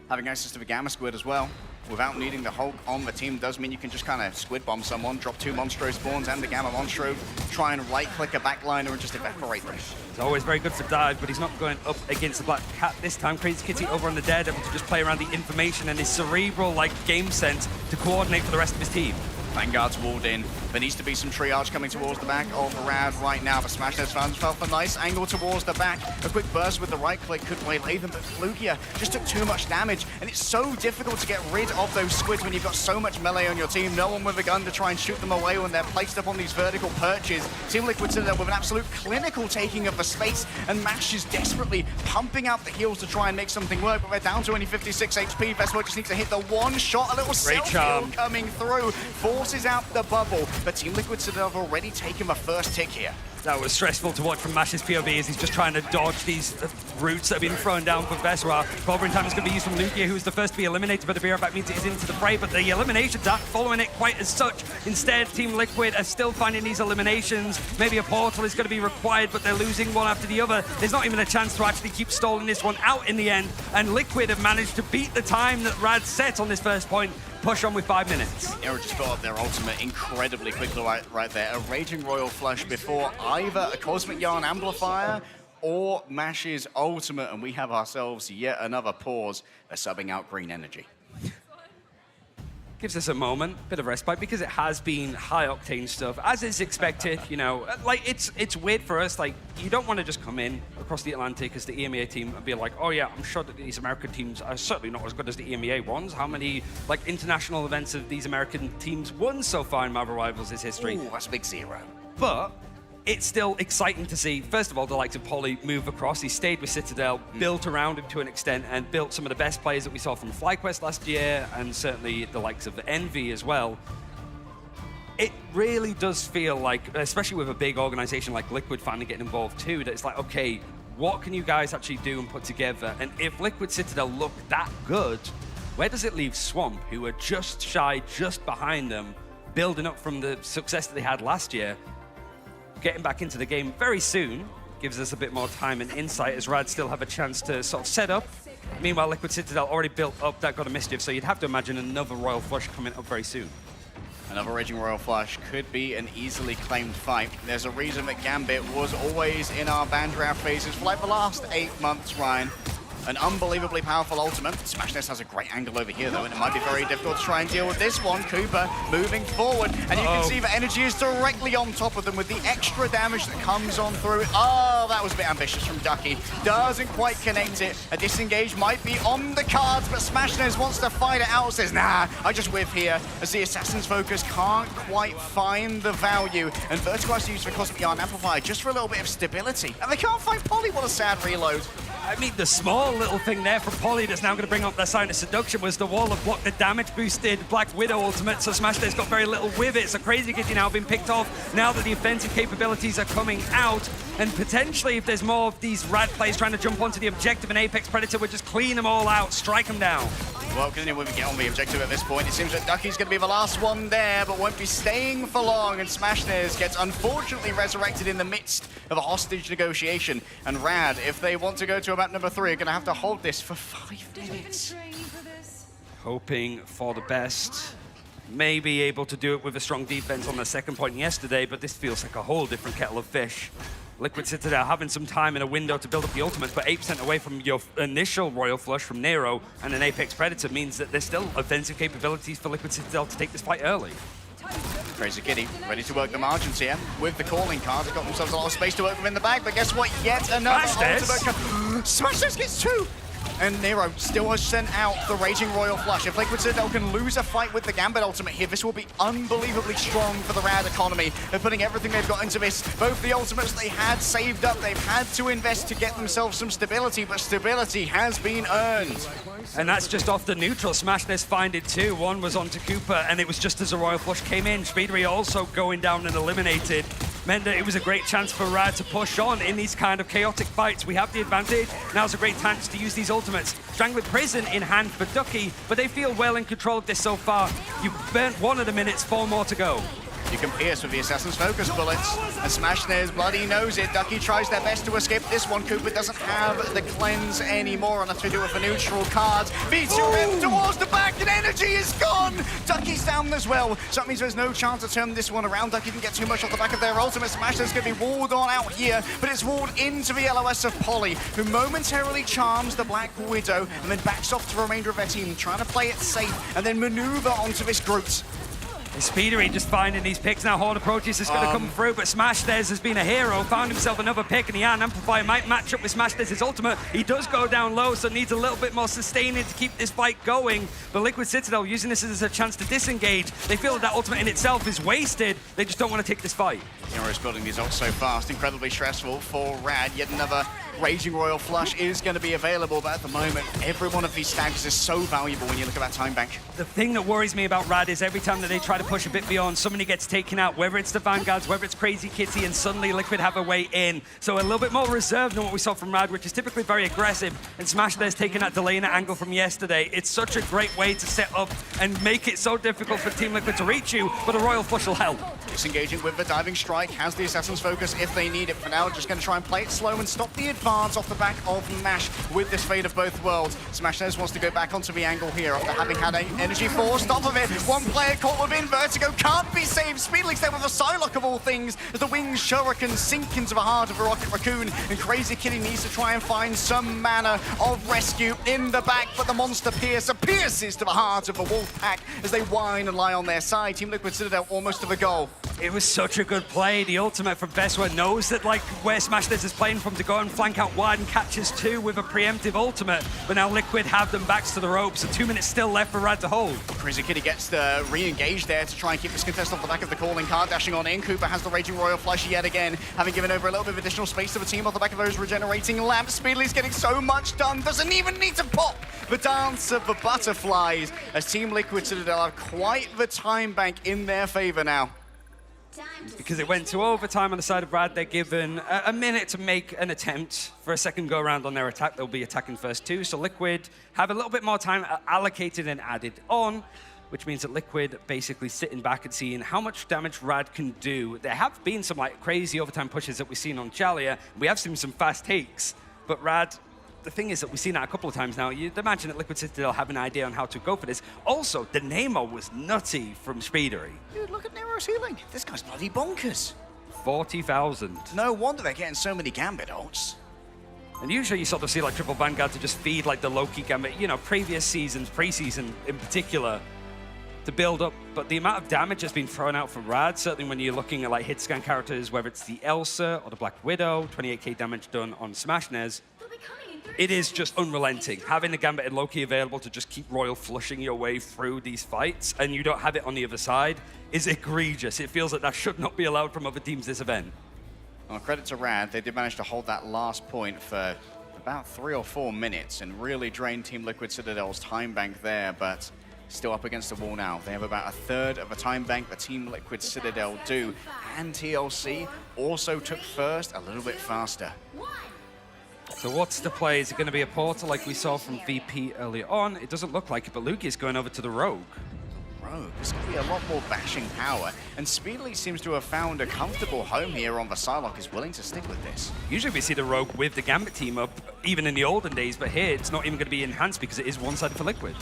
Having access to the Gamma Squid as well, without needing the Hulk on the team, does mean you can just kind of squid bomb someone, drop 2 Monstro spawns and the Gamma Monstro, try and right-click a backliner and just evaporate them. It's always very good for dive, but he's not going up against the Black Cat this time. Crazy Kitty over on the Daredevil to just play around the information and his cerebral like game sense to coordinate for the rest of his team. Vanguard's walled in. There needs to be some triage coming towards the back of RAD right now, but Smashness found himself a nice angle towards the back. A quick burst with the right click could waylay them, but Flugia just took too much damage, and it's so difficult to get rid of those squids when you've got so much melee on your team. No one with a gun to try and shoot them away when they're placed up on these vertical perches. Team Liquid Citadel with an absolute clinical taking of the space, and Mash is desperately pumping out the heals to try and make something work, but they're down to only 56 HP. Vesmo just needs to hit the one shot, a little self-heal coming through, forces out the bubble, but Team Liquid Citadel have already taken the first tick here. That was stressful to watch from Mash's POV as he's just trying to dodge these roots that have been thrown down for Vesra. Clobbering time is going to be used from Lugia, who's the first to be eliminated, but the beer back means it is into the fray, but the eliminations aren't following it quite as such. Instead, Team Liquid are still finding these eliminations. Maybe a portal is going to be required, but they're losing one after the other. There's not even a chance to actually keep stalling this one out in the end, and Liquid have managed to beat the time that RAD set on this first point. Push on with 5 minutes. Nero just got up their ultimate incredibly quickly right there. A Raging Royal Flush before either a Cosmic Yarn Amplifier or Mash's ultimate, and we have ourselves yet another pause. They're subbing out Green Energy. Gives us a moment, bit of respite, because it has been high-octane stuff, as is expected, you know. Like, it's weird for us, like, you don't want to just come in across the Atlantic as the EMEA team and be like, oh yeah, I'm sure that these American teams are certainly not as good as the EMEA ones. How many, like, international events have these American teams won so far in Marvel Rivals' history? Ooh, that's a big zero. But it's still exciting to see, first of all, the likes of Poly move across. He stayed with Citadel, built around him to an extent, and built some of the best players that we saw from FlyQuest last year, and certainly the likes of Envy as well. It really does feel like, especially with a big organization like Liquid finally getting involved too, that it's like, okay, what can you guys actually do and put together? And if Liquid Citadel look that good, where does it leave Swamp, who are just shy, just behind them, building up from the success that they had last year? Getting back into the game very soon gives us a bit more time and insight, as RAD still have a chance to sort of set up. Meanwhile, Liquid Citadel already built up that God of Mischief, so you'd have to imagine another Royal Flush coming up very soon. Another Raging Royal Flush could be an easily claimed fight. There's a reason that Gambit was always in our ban draft phases for like the last 8 months, Ryan. An unbelievably powerful ultimate. Smashness has a great angle over here, though, and it might be very difficult to try and deal with this one. Cooper moving forward, and you can see the energy is directly on top of them with the extra damage that comes on through. Oh, that was a bit ambitious from Ducky. Doesn't quite connect it. A disengage might be on the cards, but Smashness wants to fight it out. Says, nah, I just whiff here, as the Assassin's Focus can't quite find the value. And Vertigo has to use the Cosmic Yarn Amplifier just for a little bit of stability. And they can't fight Poly. What a sad reload. I mean, the small little thing there from Poly that's now going to bring up their Sign of Seduction was the wall of block the damage boosted Black Widow ultimate, so Smashday's got very little with it. So Crazy Kitty now been picked off now that the offensive capabilities are coming out, and potentially if there's more of these RAD players trying to jump onto the objective and Apex Predator, we'll just clean them all out, strike them down. Well, because we get on the objective at this point, it seems that Ducky's going to be the last one there, but won't be staying for long, and Smashness gets unfortunately resurrected in the midst of a hostage negotiation. And RAD, if they want to go to map number 3, are going to have to hold this for 5 minutes. Hoping for the best. May be able to do it with a strong defense on the second point yesterday, but this feels like a whole different kettle of fish. Liquid Citadel having some time in a window to build up the ultimates, but 8% away from your initial Royal Flush from Nero and an Apex Predator means that there's still offensive capabilities for Liquid Citadel to take this fight early. Crazy Kitty ready to work the margins here with the calling card. They've got themselves a lot of space to work with in the bag, but guess what? Yet another ultimate. Smashness gets 2! And Nero still has sent out the Raging Royal Flush. If Liquid Citadel can lose a fight with the Gambit ultimate here, this will be unbelievably strong for the RAD economy. They're putting everything they've got into this. Both the ultimates they had saved up, they've had to invest to get themselves some stability, but stability has been earned. And that's just off the neutral. Smashness find it too. One was onto Cooper, and it was just as the Royal Flush came in. Speedery also going down and eliminated. Meant that it was a great chance for RAD to push on in these kind of chaotic fights. We have the advantage. Now's a great chance to use these ultimates. Strangler Prison in hand for Ducky, but they feel well in control of this so far. You've burnt 1 of the minutes, 4 more to go. You can pierce with the Assassin's Focus bullets. And Smashness bloody knows it. Ducky tries their best to escape this one. Cooper doesn't have the cleanse anymore, enough to do with a neutral card. V2M towards the back, and energy is gone! Ducky's down as well, so that means there's no chance to turn this one around. Ducky didn't get too much off the back of their ultimate. Smashness going to be walled on out here, but it's walled into the LOS of Poly, who momentarily charms the Black Widow and then backs off to the remainder of their team, trying to play it safe and then maneuver onto this Groot. And Speedery just finding these picks now. Horde approaches is going to come through, but Smashdez has been a hero, found himself another pick, and the Iron Amplifier might match up with Smashdez's ultimate. He does go down low, so needs a little bit more sustaining to keep this fight going. But Liquid Citadel using this as a chance to disengage. They feel that ultimate in itself is wasted. They just don't want to take this fight. Heroes building these ults so fast, incredibly stressful for RAD. Yet another Raging Royal Flush is going to be available, but at the moment, every one of these stacks is so valuable when you look at that time bank. The thing that worries me about RAD is every time that they try to push a bit beyond, somebody gets taken out, whether it's the Vanguards, whether it's Crazy Kitty, and suddenly Liquid have a way in. So a little bit more reserved than what we saw from RAD, which is typically very aggressive, and Smashdez taking that Delana angle from yesterday. It's such a great way to set up and make it so difficult for Team Liquid to reach you, but a Royal Flush will help. Disengaging with the diving strike, has the Assassin's Focus if they need it. For now, just going to try and play it slow and stop the advance off the back of Mash with this Fate of Both Worlds. Smashdez wants to go back onto the angle here after having had an energy force off of it. One player caught within Vertigo, can't be saved. Speedling's there with a Psylocke of all things as the winged Shuriken sink into the heart of a Rocket Raccoon, and Crazy Kitty needs to try and find some manner of rescue in the back, but the monster pierces to the heart of the Wolf Pack as they whine and lie on their side. Team Liquid Citadel almost to the goal. It was such a good play. The ultimate from Veswa knows that, like, where Smashdez is playing from to go and flank out wide and catches two with a preemptive ultimate. But now Liquid have them backs to the ropes, so 2 minutes still left for RAD to hold. Crazy Kitty gets the re-engage there to try and keep this contest off the back of the calling card. Dashing on in, Cooper has the Raging Royal Flush yet again, having given over a little bit of additional space to the team off the back of those regenerating lamps. Speedley's getting so much done, doesn't even need to pop the dance of the butterflies, as Team Liquid Citadel have quite the time bank in their favor now. Because it went to overtime on the side of RAD, they're given a minute to make an attempt for a second go-around on their attack. They'll be attacking first too, so Liquid have a little bit more time allocated and added on, which means that Liquid basically sitting back and seeing how much damage RAD can do. There have been some like crazy overtime pushes that we've seen on Jalia. We have seen some fast takes, but RAD, the thing is that we've seen that a couple of times now. You'd imagine that Liquid Citadel have an idea on how to go for this. Also, the Nemo was nutty from Speedery. Dude, look at Nero's healing. This guy's bloody bonkers. 40,000. No wonder they're getting so many Gambit ults. And usually you sort of see like Triple Vanguard to just feed like the Loki Gambit, you know, previous seasons, preseason in particular, to build up. But the amount of damage that's been thrown out for RAD, certainly when you're looking at like hit scan characters, whether it's the Elsa or the Black Widow, 28k damage done on Smashnez, it is just unrelenting. Having the Gambit and Loki available to just keep Royal Flushing your way through these fights, and you don't have it on the other side, is egregious. It feels like that should not be allowed from other teams this event. Well, credit to RAD, they did manage to hold that last point for about 3 or 4 minutes and really drain Team Liquid Citadel's time bank there, but still up against the wall now. They have about a third of a time bank the Team Liquid Citadel do, and TLC also took first a little bit faster. So what's the play? Is it going to be a portal like we saw from VP earlier on? It doesn't look like it, but Luki is going over to the Rogue. Rogue, there's going to be a lot more bashing power, and Speedly seems to have found a comfortable home here on the Psylocke, is willing to stick with this. Usually we see the Rogue with the Gambit team up, even in the olden days, but here it's not even going to be enhanced because it is one-sided for Liquid.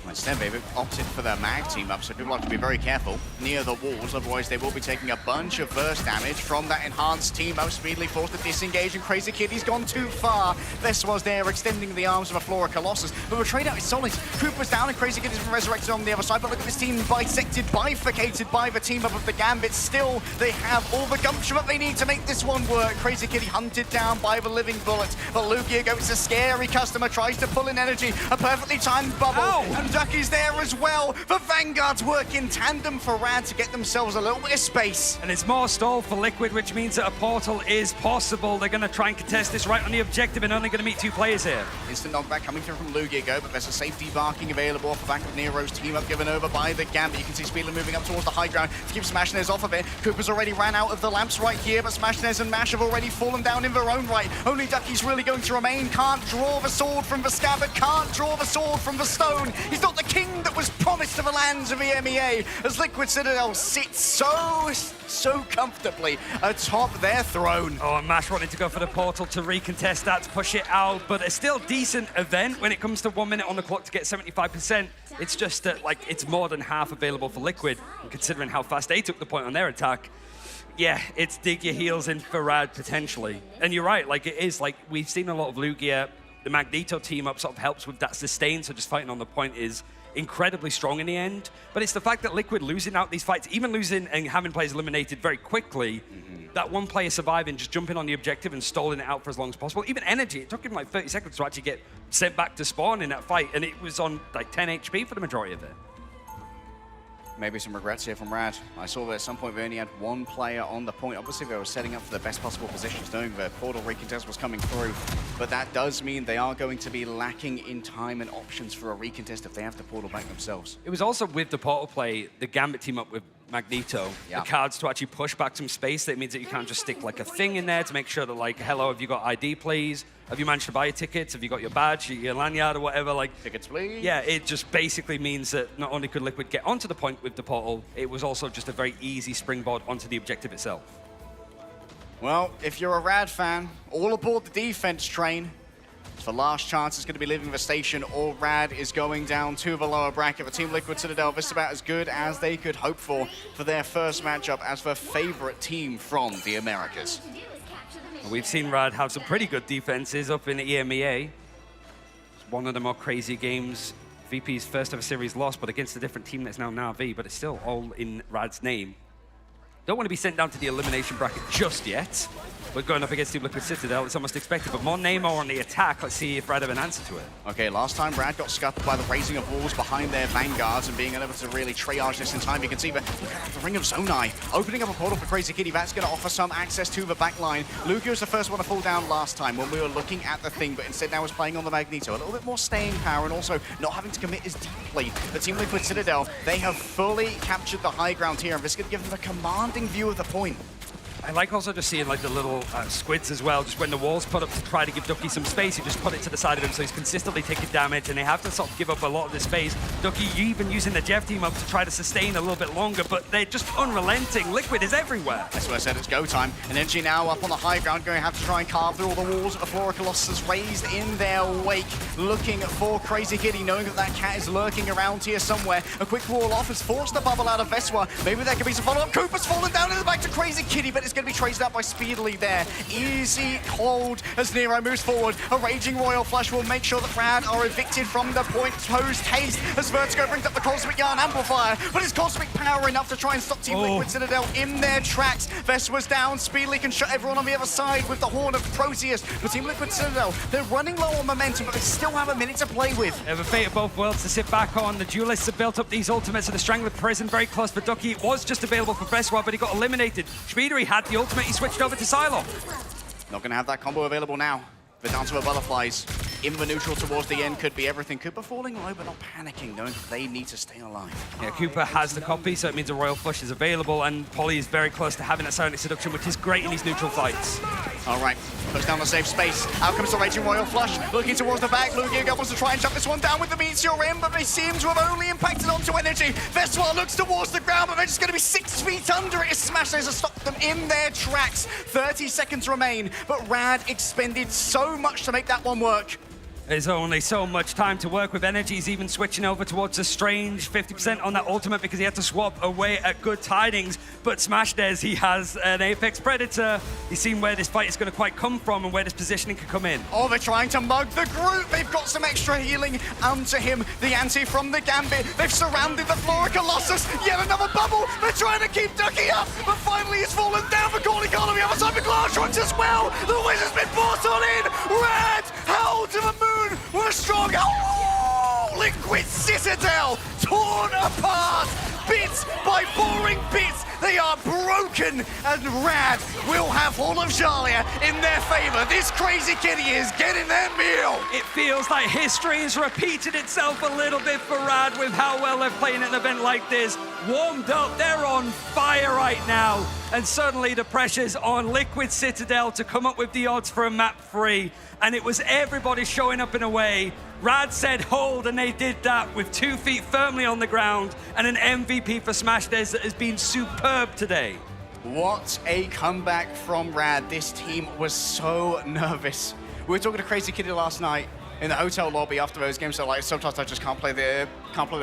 Instead, they've opted for their mag team up, so people have to be very careful near the walls, otherwise they will be taking a bunch of burst damage from that enhanced team up. Speedily forced to disengage, and Crazy Kitty's gone too far. This was there, extending the arms of a Flora Colossus, but the trade out is solid. Cooper's down, and Crazy Kitty's been resurrected on the other side, but look at this team bisected, bifurcated by the team up of the Gambit. Still, they have all the gumption that they need to make this one work. Crazy Kitty hunted down by the living bullets, but Lugia goes a scary customer, tries to pull in energy, a perfectly timed bubble, and Ducky's there as well. The Vanguards work in tandem for RAD to get themselves a little bit of space. And it's more stall for Liquid, which means that a portal is possible. They're going to try and contest this right on the objective and only going to meet 2 players here. Instant knockback coming through from Lugia Go, but there's a safety barking available off the back of Nero's team up, given over by the Gambit. You can see Speedler moving up towards the high ground to keep Smashnez off of it. Cooper's already ran out of the lamps right here, but Smashnez and Mash have already fallen down in their own right. Only Ducky's really going to remain. Can't draw the sword from the scabbard, can't draw the sword from the stone. He's not the king that was promised to the lands of the MEA, as Liquid Citadel sits so comfortably atop their throne. Oh, and Mash wanted to go for the portal to recontest that, to push it out, but it's still a decent event when it comes to 1 minute on the clock to get 75%. It's just that, like, it's more than half available for Liquid, and considering how fast they took the point on their attack, yeah, it's dig your heels in for RAD potentially. And you're right, like, it is, like, we've seen a lot of Lugia. The Magneto team up sort of helps with that sustain, so just fighting on the point is incredibly strong in the end. But it's the fact that Liquid losing out these fights, even losing and having players eliminated very quickly, that one player surviving, just jumping on the objective and stalling it out for as long as possible. Even Energy, it took him like 30 seconds to actually get sent back to spawn in that fight, and it was on like 10 HP for the majority of it. Maybe some regrets here from RAD. I saw that at some point we only had one player on the point. Obviously, they were setting up for the best possible positions, knowing the portal recontest was coming through. But that does mean they are going to be lacking in time and options for a recontest if they have to portal back themselves. It was also with the portal play, the Gambit team up with Magneto, the cards to actually push back some space. That means that you can't just stick like a thing in there to make sure that like, hello, have you got ID, please? Have you managed to buy your tickets? Have you got your badge, your lanyard or whatever? Like tickets, please. Yeah, it just basically means that not only could Liquid get onto the point with the portal, it was also just a very easy springboard onto the objective itself. Well, if you're a RAD fan, all aboard the defense train. The last chance is going to be leaving the station, or RAD is going down to the lower bracket. For Team Liquid Citadel, this is about as good as they could hope for their first matchup as their favorite team from the Americas. We've seen RAD have some pretty good defenses up in the EMEA. It's one of the more crazy games. VP's first ever series lost, but against a different team that's now Na'Vi, but it's still all in RAD's name. Don't want to be sent down to the elimination bracket just yet. We're going up against Team Liquid Citadel, it's almost expected, but more Namor on the attack. Let's see if RAD have an answer to it. Okay, last time RAD got scuttled by the raising of walls behind their vanguards and being able to really triage this in time. You can see the Ring of Zonai opening up a portal for Crazy Kitty. That's going to offer some access to the back line. Lugia was the first one to fall down last time when we were looking at the thing, but instead now is playing on the Magneto. A little bit more staying power and also not having to commit as deeply. The Team Liquid Citadel, they have fully captured the high ground here, and this is going to give them a commanding view of the point. I like also just seeing like the little squids as well, just when the wall's put up to try to give Ducky some space, you just put it to the side of him so he's consistently taking damage, and they have to sort of give up a lot of the space. Ducky even using the Jeff team up to try to sustain a little bit longer, but they're just unrelenting. Liquid is everywhere. That's what I said, it's go time. And Energy now up on the high ground, going to have to try and carve through all the walls that the Flora Colossus raised in their wake, looking for Crazy Kitty, knowing that that cat is lurking around here somewhere. A quick wall off has forced the bubble out of Veswa. Maybe there could be some follow-up. Cooper's fallen down in the back to Crazy Kitty, but it's going to be traced out by Speedily there. Easy cold as Nero moves forward. A raging Royal Flush will make sure that RAD are evicted from the point post haste as Vertigo brings up the Cosmic Yarn Amplifier, but is Cosmic Power enough to try and stop Team Liquid Citadel in their tracks? Veswa's down. Speedily can shut everyone on the other side with the Horn of Proteus. But Team Liquid Citadel, they're running low on momentum, but they still have a minute to play with. They have a fate of both worlds to sit back on. The Duelists have built up these ultimates, and the Strangler Prison very close for Ducky. It was just available for Veswa, but he got eliminated. Speedery had the ultimate, he switched over to Silo. Not going to have that combo available now. The Dance of the Butterflies in the neutral towards the end could be everything. Cooper falling low but not panicking, knowing that they need to stay alive. Yeah, Cooper has the copy, so it means a Royal Flush is available, and Polly is very close to having that Sonic Seduction, which is great in these neutral fights. All right, push down the safe space. Out comes the raging Royal Flush, looking towards the back. Lugia wants to try and jump this one down with the Meteor in, but they seem to have only impacted onto Energy. Veswa looks towards the ground, but they're just going to be 6 feet under it as Smash has stopped them in their tracks. 30 seconds remain, but RAD expended so much to make that one work. There's only so much time to work with. Energy's even switching over towards a strange 50% on that ultimate because he had to swap away at Good Tidings. But Smash Des, he has an Apex Predator. He's seen where this fight is going to quite come from and where this positioning can come in. Oh, they're trying to mug the group. They've got some extra healing onto him. The anti from the Gambit. They've surrounded the Flora Colossus. Yet another bubble. They're trying to keep Ducky up. But finally he's fallen down for Corny Carl on the other side. The glass runs as well. The Wizard's been brought on in. RAD, howl to the moon. We're strong. Oh, Liquid Citadel torn apart, bits by boring bits. They are broken, and RAD will have all of Jalia in their favor. This Crazy Kitty is getting their meal. It feels like history has repeated itself a little bit for RAD with how well they're playing at an event like this. Warmed up, they're on fire right now. And suddenly the pressure's on Liquid Citadel to come up with the odds for a map 3. And it was everybody showing up in a way. RAD said hold, and they did that with 2 feet firmly on the ground, and an MVP for Smash Des that has been superb today. What a comeback from RAD. This team was so nervous. We were talking to Crazy Kitty last night in the hotel lobby after those games. So like, sometimes I just can't play the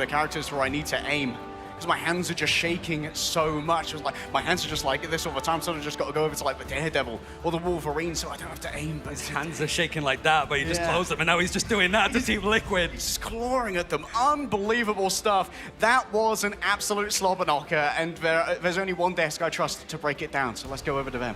characters where I need to aim. because my hands are just shaking so much. It was like, my hands are just like this all the time, so I've just got to go over to like the Daredevil or the Wolverine so I don't have to aim. But his hands are shaking like that, but you just close them, and now he's just doing that to Team Liquid. He's clawing at them. Unbelievable stuff. That was an absolute slobber knocker, and there's only one desk I trust to break it down, so let's go over to them.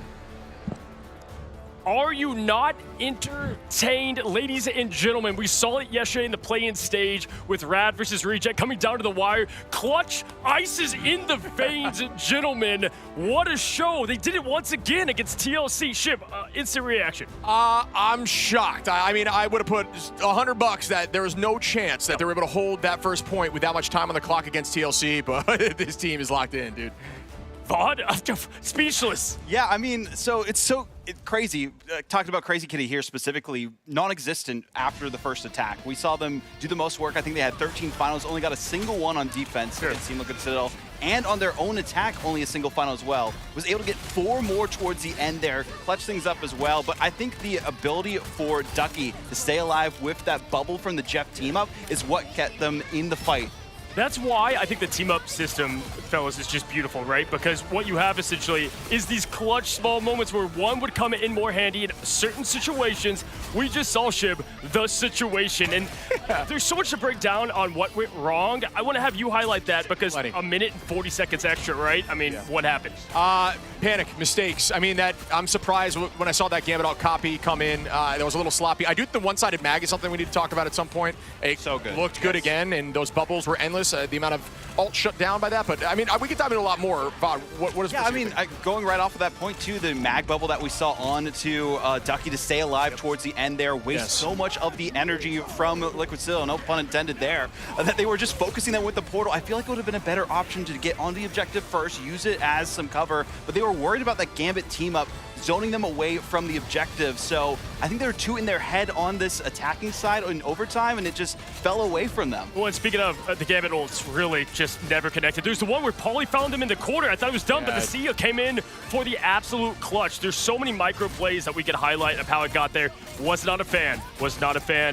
Are you not entertained, ladies and gentlemen? We saw it yesterday in the play-in stage with RAD versus Reject coming down to the wire. Clutch ices in the veins, gentlemen. What a show. They did it once again against TLC. Shib, instant reaction. I'm shocked. I mean, I would have put $100 that there was no chance that they were able to hold that first point with that much time on the clock against TLC, but this team is locked in, dude. Vaughn, speechless. Yeah, I mean, so it's crazy. Talking about Crazy Kitty here specifically, non-existent after the first attack. We saw them do the most work. I think they had 13 finals, only got a single one on defense against Team Liquid Citadel. And on their own attack, only a single final as well. Was able to get 4 more towards the end there, clutch things up as well. But I think the ability for Ducky to stay alive with that bubble from the Jeff team up is what kept them in the fight. That's why I think the team-up system, fellas, is just beautiful, right? Because what you have essentially is these clutch small moments where one would come in more handy in certain situations. We just saw, Shib, the situation. And there's so much to break down on what went wrong. I want to have you highlight that because a minute and 40 seconds extra, right? I mean, what happened? Panic, mistakes. I mean, I'm surprised when I saw that Gambit out copy come in. That was a little sloppy. I do think the one-sided mag is something we need to talk about at some point. It so good. Looked good again, and those bubbles were endless. The amount of ult shut down by that, but I mean, we could dive into a lot more. Vaughn, what is? Yeah, I mean, going right off of that point too, the mag bubble that we saw on to Ducky to stay alive towards the end there, waste so much of the energy from Liquid Citadel, no pun intended there, that they were just focusing them with the portal. I feel like it would have been a better option to get on the objective first, use it as some cover, but they were worried about that Gambit team up, zoning them away from the objective. So I think there were 2 in their head on this attacking side in overtime, and it just fell away from them. Well, and speaking of the Gambit ults, really just never connected. There's the one where Paulie found him in the corner. I thought it was done, but the CEO came in for the absolute clutch. There's so many micro plays that we could highlight of how it got there. Was not a fan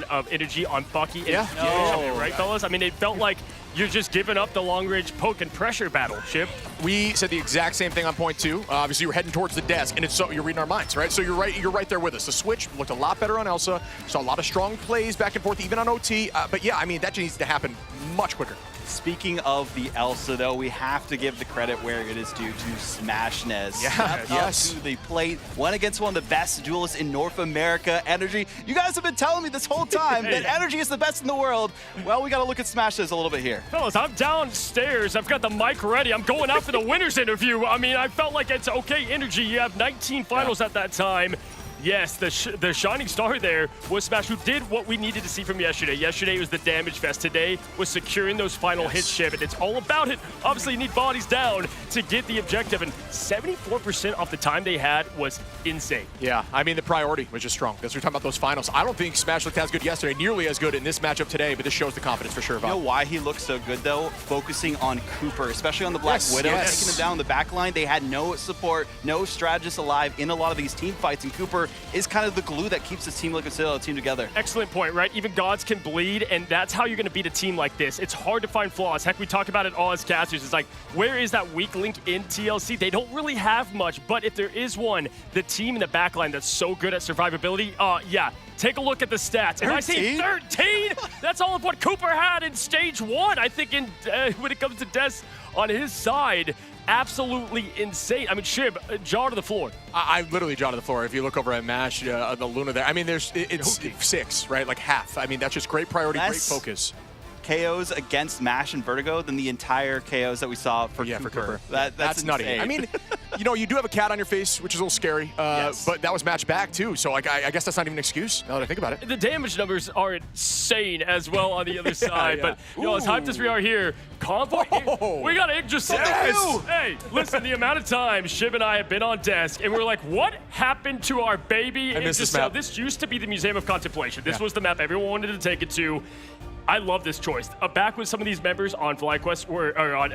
of energy on Bucky. Right, fellas? I mean, it felt like you're just giving up the long-range poke and pressure battle, Chip. We said the exact same thing on point 2. Obviously, you were heading towards the desk, and it's so you're reading our minds, right? So you're right there with us. The switch looked a lot better on Elsa. Saw a lot of strong plays back and forth, even on OT. But yeah, I mean, that just needs to happen much quicker. Speaking of the Elsa, though, we have to give the credit where it is due to Smashness. Yes. To the plate, one against one of the best duelists in North America. Energy, you guys have been telling me this whole time that Energy is the best in the world. Well, we got to look at Smashness a little bit here. Fellas, I'm downstairs. I've got the mic ready. I'm going out for the winners interview. I mean, I felt like it's okay, Energy. You have 19 finals at that time. Yes, the shining star there was Smash, who did what we needed to see from yesterday. Yesterday was the damage fest. Today was securing those final hits, Shib, and it's all about it. Obviously, you need bodies down to get the objective, and 74% off the time they had was insane. Yeah, I mean, the priority was just strong. That's what we're talking about, those finals. I don't think Smash looked as good yesterday, nearly as good in this matchup today, but this shows the confidence for sure, Vaughn. You know why he looked so good, though? Focusing on Cooper, especially on the Black Widow, taking him down the back line. They had no support, no strategists alive in a lot of these team fights, and Cooper is kind of the glue that keeps this Team Liquid Citadel team together. Excellent point, right? Even gods can bleed, and that's how you're going to beat a team like this. It's hard to find flaws. Heck, we talk about it all as casters. It's like, where is that weak link in TLC? They don't really have much, but if there is one, the team in the backline that's so good at survivability, yeah, take a look at the stats. If I say 13, that's all of what Cooper had in stage 1. I think when it comes to deaths on his side, absolutely insane. I mean, Shib, jaw to the floor. I literally jaw to the floor. If you look over at MASH, the Luna there, I mean, it's 6, right? Like half. I mean, that's just great priority, great focus. KOs against MASH and Vertigo than the entire KOs that we saw for Cooper. That's nutty. I mean, you know, you do have a cat on your face, which is a little scary, but that was matched back too, so like, I guess that's not even an excuse now that I think about it. The damage numbers are insane as well on the other side, but you know, as hyped as we are here, Convoy, we got Yggdrasil. Hey, listen, the amount of times Shib and I have been on desk and we're like, what happened to our baby Yggdrasil? This used to be the Museum of Contemplation. This was the map everyone wanted to take it to. I love this choice. Back when some of these members on FlyQuest or on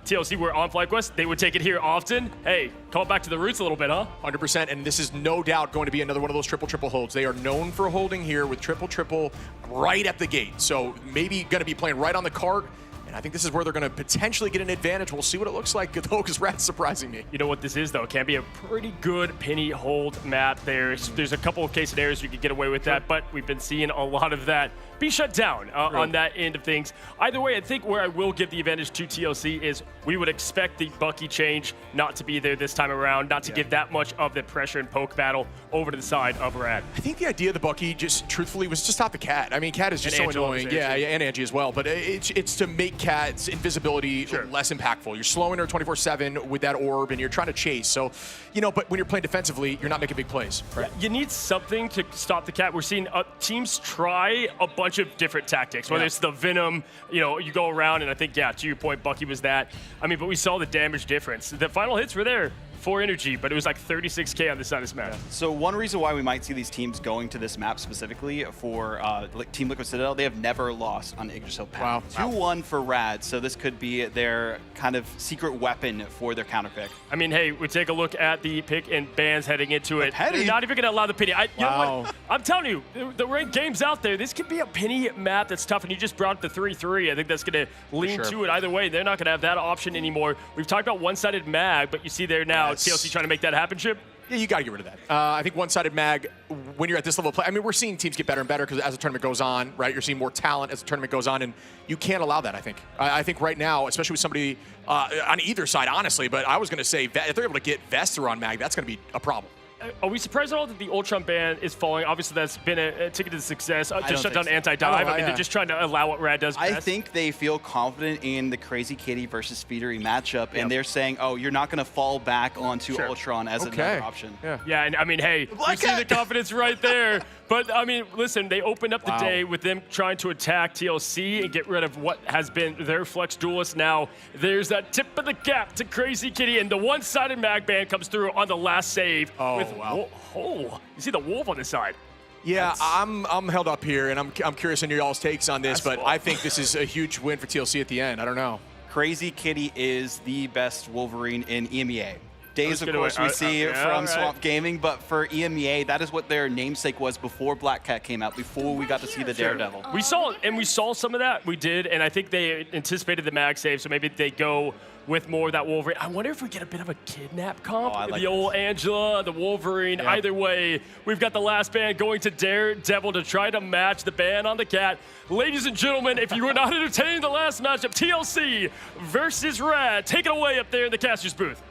TLC were on FlyQuest, they would take it here often. Hey, call it back to the roots a little bit, huh? 100%, and this is no doubt going to be another one of those triple holds. They are known for holding here with triple right at the gate. So maybe going to be playing right on the cart. And I think this is where they're going to potentially get an advantage. We'll see what it looks like, though, because RAD's surprising me. You know what this is, though? It can be a pretty good penny hold map. There's a couple of case scenarios you could get away with that, but we've been seeing a lot of that be shut down on that end of things. Either way, I think where I will give the advantage to TLC is we would expect the Bucky change not to be there this time around, not to give that much of the pressure and poke battle over to the side of RAD. I think the idea of the Bucky, just truthfully, was to stop the Cat. I mean, Cat is just so annoying. Yeah, and Angie as well. But it's to make Cat's invisibility less impactful. You're slowing her 24/7 with that orb, and you're trying to chase. So, you know, but when you're playing defensively, you're not making big plays. Right? Yeah, you need something to stop the Cat. We're seeing teams try a bunch of different tactics, whether it's the Venom, you know, you go around, and I think, yeah, to your point, Bucky was that. I mean, but we saw the damage difference. The final hits were there for energy, but it was like 36K on this side of this map. So one reason why we might see these teams going to this map specifically for Team Liquid Citadel, they have never lost on Yggdrasil Path. 2-1 for RAD, so this could be their kind of secret weapon for their counter pick. I mean, hey, we take a look at the pick and bans heading into it. They're not even going to allow the penny. You know what? I'm telling you, the ranked games out there, this could be a penny map that's tough, and you just brought up the 3-3. I think that's going to lean to it either way. They're not going to have that option anymore. We've talked about one-sided mag, but you see there now, TLC trying to make that happen, Chip? Yeah, you got to get rid of that. I think one-sided mag, when you're at this level of play, I mean, we're seeing teams get better and better because as the tournament goes on, right, you're seeing more talent as the tournament goes on, and you can't allow that, I think. I think right now, especially with somebody on either side, honestly, but I was going to say, if they're able to get Vester on mag, that's going to be a problem. Are we surprised at all that the Ultron ban is falling? Obviously, that's been a ticket to success. Just shut down anti-dive. I mean, they're just trying to allow what RAD does best. I think they feel confident in the Crazy Kitty versus Speedery matchup, and they're saying, oh, you're not going to fall back onto Ultron as another option. Yeah, and I mean, hey, you see the confidence right there. But, I mean, listen, they opened up the day with them trying to attack TLC and get rid of what has been their flex duelist. Now, there's that tip of the cap to Crazy Kitty, and the one-sided mag ban comes through on the last save. You see the wolf on the side. Yeah, I'm held up here, and I'm curious on y'all's takes on this, but I think this is a huge win for TLC at the end. I don't know. Crazy Kitty is the best Wolverine in EMEA. Days, of course, we see from Swamp Gaming, but for EMEA, that is what their namesake was before Black Cat came out, before we got to see the Daredevil. We saw some of that. We did, and I think they anticipated the mag save, so maybe they go with more of that Wolverine. I wonder if we get a bit of a kidnap comp. The old Angela, the Wolverine. Either way, we've got the last ban going to Daredevil to try to match the ban on the Cat. Ladies and gentlemen, if you were not entertaining the last matchup, TLC versus RAD. Take it away up there in the caster's booth.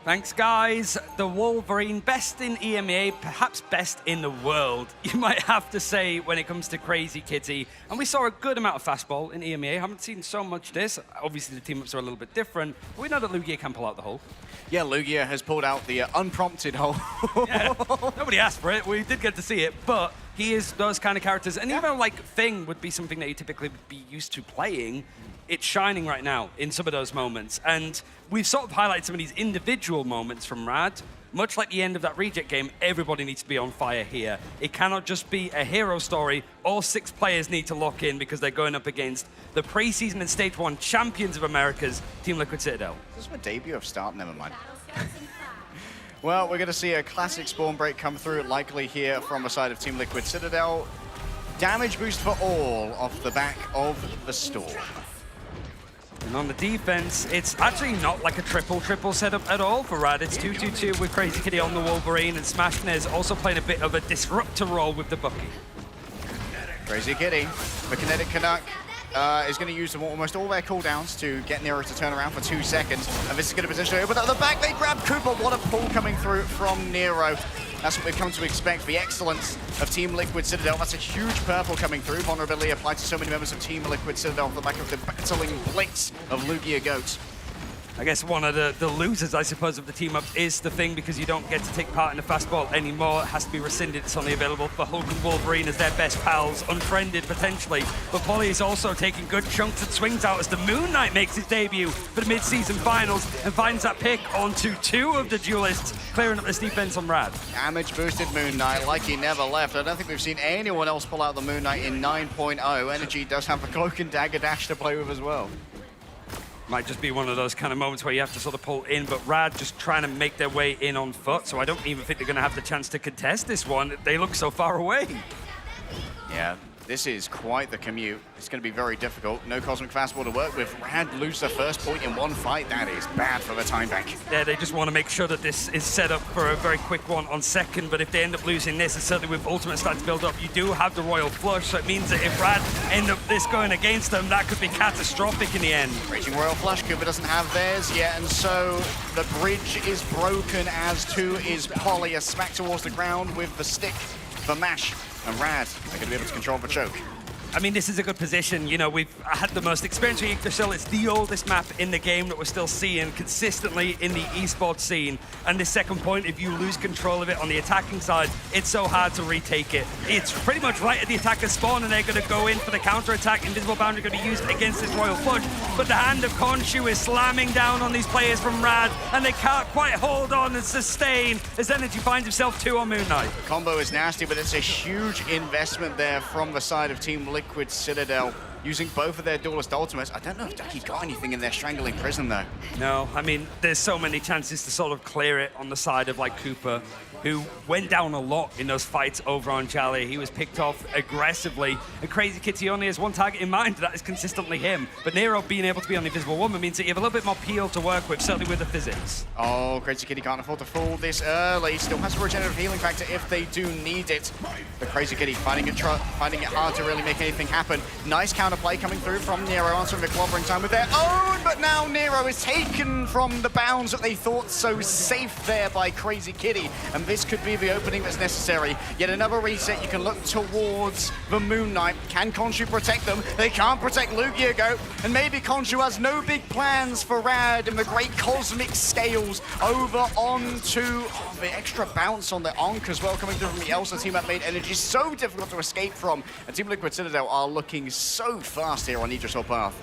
Thanks, guys. The Wolverine, best in EMEA, perhaps best in the world, you might have to say, when it comes to Crazy Kitty. And we saw a good amount of fastball in EMEA. Haven't seen so much this. Obviously, the team-ups are a little bit different, but we know that Lugia can pull out the hole. Yeah, Lugia has pulled out the unprompted hole. Nobody asked for it. We did get to see it, but he is those kind of characters. And even though, like, Thing would be something that you typically would be used to playing, it's shining right now in some of those moments. And we've sort of highlighted some of these individual moments from RAD. Much like the end of that reject game, everybody needs to be on fire here. It cannot just be a hero story. All 6 players need to lock in because they're going up against the preseason and Stage 1 champions of America's Team Liquid Citadel. This is my debut of Start, never mind. Well, we're going to see a classic spawn break come through, likely here from the side of Team Liquid Citadel. Damage boost for all off the back of the Storm. And on the defense, it's actually not like a triple setup at all for RAD. It's 2-2-2 with Crazy Kitty on the Wolverine, and Smashner's also playing a bit of a disruptor role with the Bucky. Crazy Kitty, the Kinetic Canuck, is going to use almost all their cooldowns to get Nero to turn around for 2 seconds. And this is going to potentially open up the back. They grab Cooper. What a pull coming through from Nero. That's what we've come to expect. The excellence of Team Liquid Citadel. That's a huge purple coming through. Vulnerability applied to so many members of Team Liquid Citadel off the back of the battling blitz of Lugia Goats. I guess one of the losers, I suppose, of the team-up is the Thing, because you don't get to take part in the fastball anymore. It has to be rescinded. It's only available for Hulk and Wolverine as their best pals, unfriended potentially. But Polly is also taking good chunks and swings out as the Moon Knight makes his debut for the mid-season finals and finds that pick onto 2 of the duelists, clearing up this defense on RAD. Damage-boosted Moon Knight like he never left. I don't think we've seen anyone else pull out the Moon Knight in 9.0. Energy does have a Cloak and Dagger dash to play with as well. Might just be one of those kind of moments where you have to sort of pull in, but RAD just trying to make their way in on foot, so I don't even think they're going to have the chance to contest this one. They look so far away. Yeah, This is quite the commute. It's going to be very difficult. No Cosmic Fastball to work with. RAD lose their first point in one fight. That is bad for the time bank. Yeah, they just want to make sure that this is set up for a very quick one on second, but if they end up losing this, and certainly with Ultimate starting to build up, you do have the Royal Flush, so it means that if RAD end up this going against them, that could be catastrophic in the end. Raging Royal Flush, Cooper doesn't have theirs yet, and so the bridge is broken, as too is Polly. A smack towards the ground with the stick for Mash, and RAD are going to be able to control the choke. I mean, this is a good position. You know, we've had the most experience with Yggdrasil. It's the oldest map in the game that we're still seeing consistently in the esports scene. And this second point, if you lose control of it on the attacking side, it's so hard to retake it. It's pretty much right at the attacker's spawn, and they're going to go in for the counter-attack. Invisible Boundary going to be used against this Royal Flush. But the hand of Khonshu is slamming down on these players from RAD, and they can't quite hold on and sustain as Energy finds himself 2 on Moon Knight. The combo is nasty, but it's a huge investment there from the side of Team Liquid Citadel, using both of their duelist ultimates. I don't know if Ducky got anything in their Strangling Prison, though. No, I mean, there's so many chances to sort of clear it on the side of, like, Cooper, who went down a lot in those fights over on Jolly. He was picked off aggressively, and Crazy Kitty only has one target in mind, that is consistently him. But Nero being able to be on the Invisible Woman means that you have a little bit more peel to work with, certainly with the physics. Oh, Crazy Kitty can't afford to fall this early. Still has a regenerative healing factor if they do need it. But Crazy Kitty finding it hard to really make anything happen. Nice counterplay coming through from Nero, answering the clobbering time with their own, but now Nero is taken from the bounds that they thought so safe there by Crazy Kitty, and this could be the opening that's necessary. Yet another reset. You can look towards the Moon Knight. Can Khonshu protect them? They can't protect Lugiago, and maybe Khonshu has no big plans for RAD and the great cosmic scales over onto the extra bounce on the Onk as well, coming through from the Elsa team that made Energy so difficult to escape from, and Team Liquid Citadel are looking so fast here on Yggdrasil Path.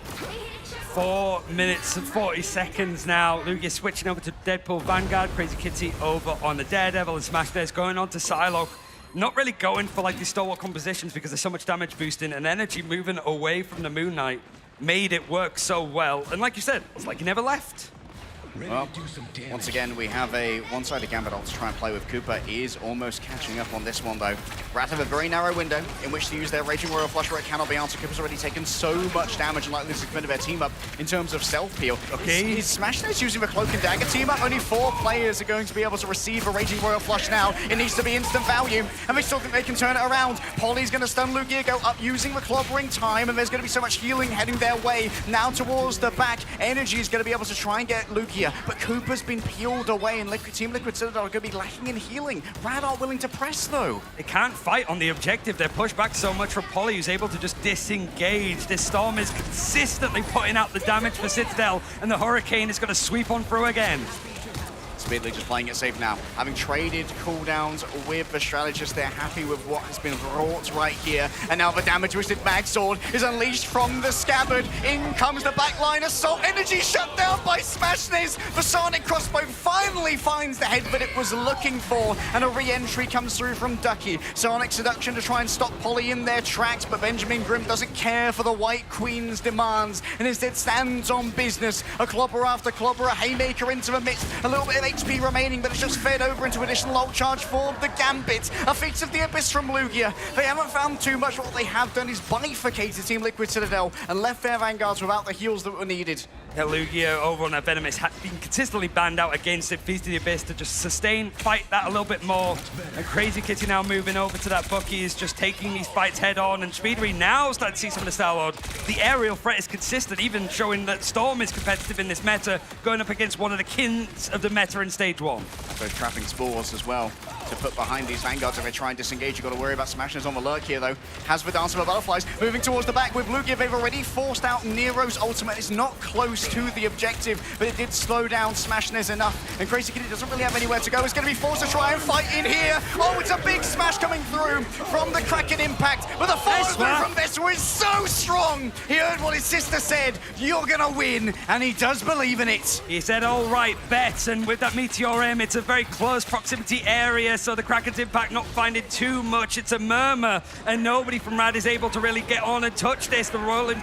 4 minutes and 40 seconds now. Lugia switching over to Deadpool Vanguard. Crazy Kitty over on the Daredevil, and Smash Dare's going on to Psylocke. Not really going for like these stalwart compositions because there's so much damage boosting, and Energy moving away from the Moon Knight made it work so well. And like you said, it's like he never left. Well, once again, we have a one-sided Gambit ult to try and play with. Cooper is almost catching up on this one, though. RAD have a very narrow window in which to use their Raging Royal Flush where it cannot be answered. Cooper's already taken so much damage, and likely this is going to their team up in terms of self-peel. Okay. Is Smashness using the Cloak and Dagger team up? Only 4 players are going to be able to receive a Raging Royal Flush now. It needs to be instant value, and they still think they can turn it around. Polly's going to stun Lugia, go up using the clobbering time, and there's going to be so much healing heading their way. Now towards the back, Energy is going to be able to try and get Lugia, but Cooper's been peeled away, and Team Liquid Citadel are going to be lacking in healing. RAD aren't willing to press, though. They can't fight on the objective. They're pushed back so much from Polly, who's able to just disengage. This Storm is consistently putting out the damage for Citadel, and the Hurricane is going to sweep on through again. Speedly just playing it safe now. Having traded cooldowns with the strategist, they're happy with what has been wrought right here. And now the damage-boosted Mag Sword is unleashed from the scabbard. In comes the backline assault. Energy shut down by Smashness. The Sonic Crossbow finally finds the head that it was looking for. And a re-entry comes through from Ducky. Sonic Seduction to try and stop Polly in their tracks, but Benjamin Grimm doesn't care for the White Queen's demands and instead stands on business. A clobber after clobber, a haymaker into the midst. A little bit of HP remaining, but it's just fed over into additional ult charge for the Gambit. A Feats of the Abyss from Lugia. They haven't found too much. What they have done is bifurcated Team Liquid Citadel and left their Vanguards without the heals that were needed. Yeah, Lugia over on that Venomous had been consistently banned out against it. Feast of the Abyss to just sustain, fight that a little bit more. And Crazy Kitty now moving over to that Bucky is just taking these fights head on. And Speedery now starting to see some of the Star-Lord. The aerial threat is consistent, even showing that Storm is competitive in this meta, going up against one of the kings of the meta in Stage 1. Both trapping spores as well to put behind these Vanguards if they try and disengage. You've got to worry about Smashness on the lurk here, though. Has the Dance of the Butterflies moving towards the back with Lugia. They've already forced out Nero's ultimate. It's not close to the objective, but it did slow down Smashness enough. And Crazy Kitty doesn't really have anywhere to go. It's going to be forced to try and fight in here. Oh, it's a big smash coming through from the Kraken impact. But the follow-through from this was so strong. He heard what his sister said. You're going to win. And he does believe in it. He said, all right, bet. And with that Meteor M, it's a very close proximity area, so the Kraken's impact not finding too much. It's a murmur, and nobody from RAD is able to really get on and touch this. The Roiling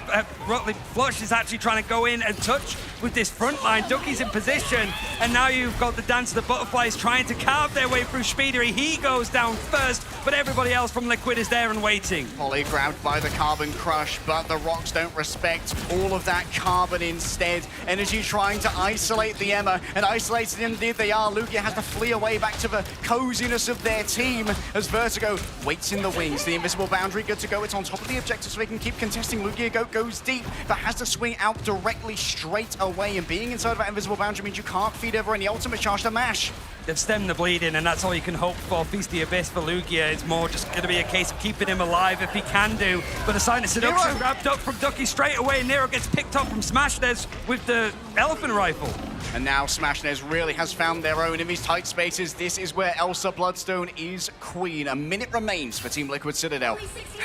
Flush is actually trying to go in and touch with this front line. Ducky's in position, and now you've got the Dance of the Butterflies trying to carve their way through Speedery. He goes down first, but everybody else from Liquid is there and waiting. Polly grabbed by the Carbon Crush, but the rocks don't respect all of that carbon instead. Energy trying to isolate the Emma, and isolated indeed they are. Lugia has to flee away back to the coziness of their team as Vertigo waits in the wings. The invisible boundary good to go. It's on top of the objective so they can keep contesting. Lugia goes deep, but has to swing out directly straight away, and being inside of that invisible boundary means you can't feed over any ultimate charge to Mash. They've stemmed the bleeding, and that's all you can hope for. Feast the Abyss for Lugia. It's more just going to be a case of keeping him alive if he can do. But a sign of seduction wrapped up from Ducky straight away. Nero gets picked up from Smashnez with the elephant rifle. And now Smashnez really has found their own in these tight spaces. This is where Elsa Bloodstone is queen. A minute remains for Team Liquid Citadel.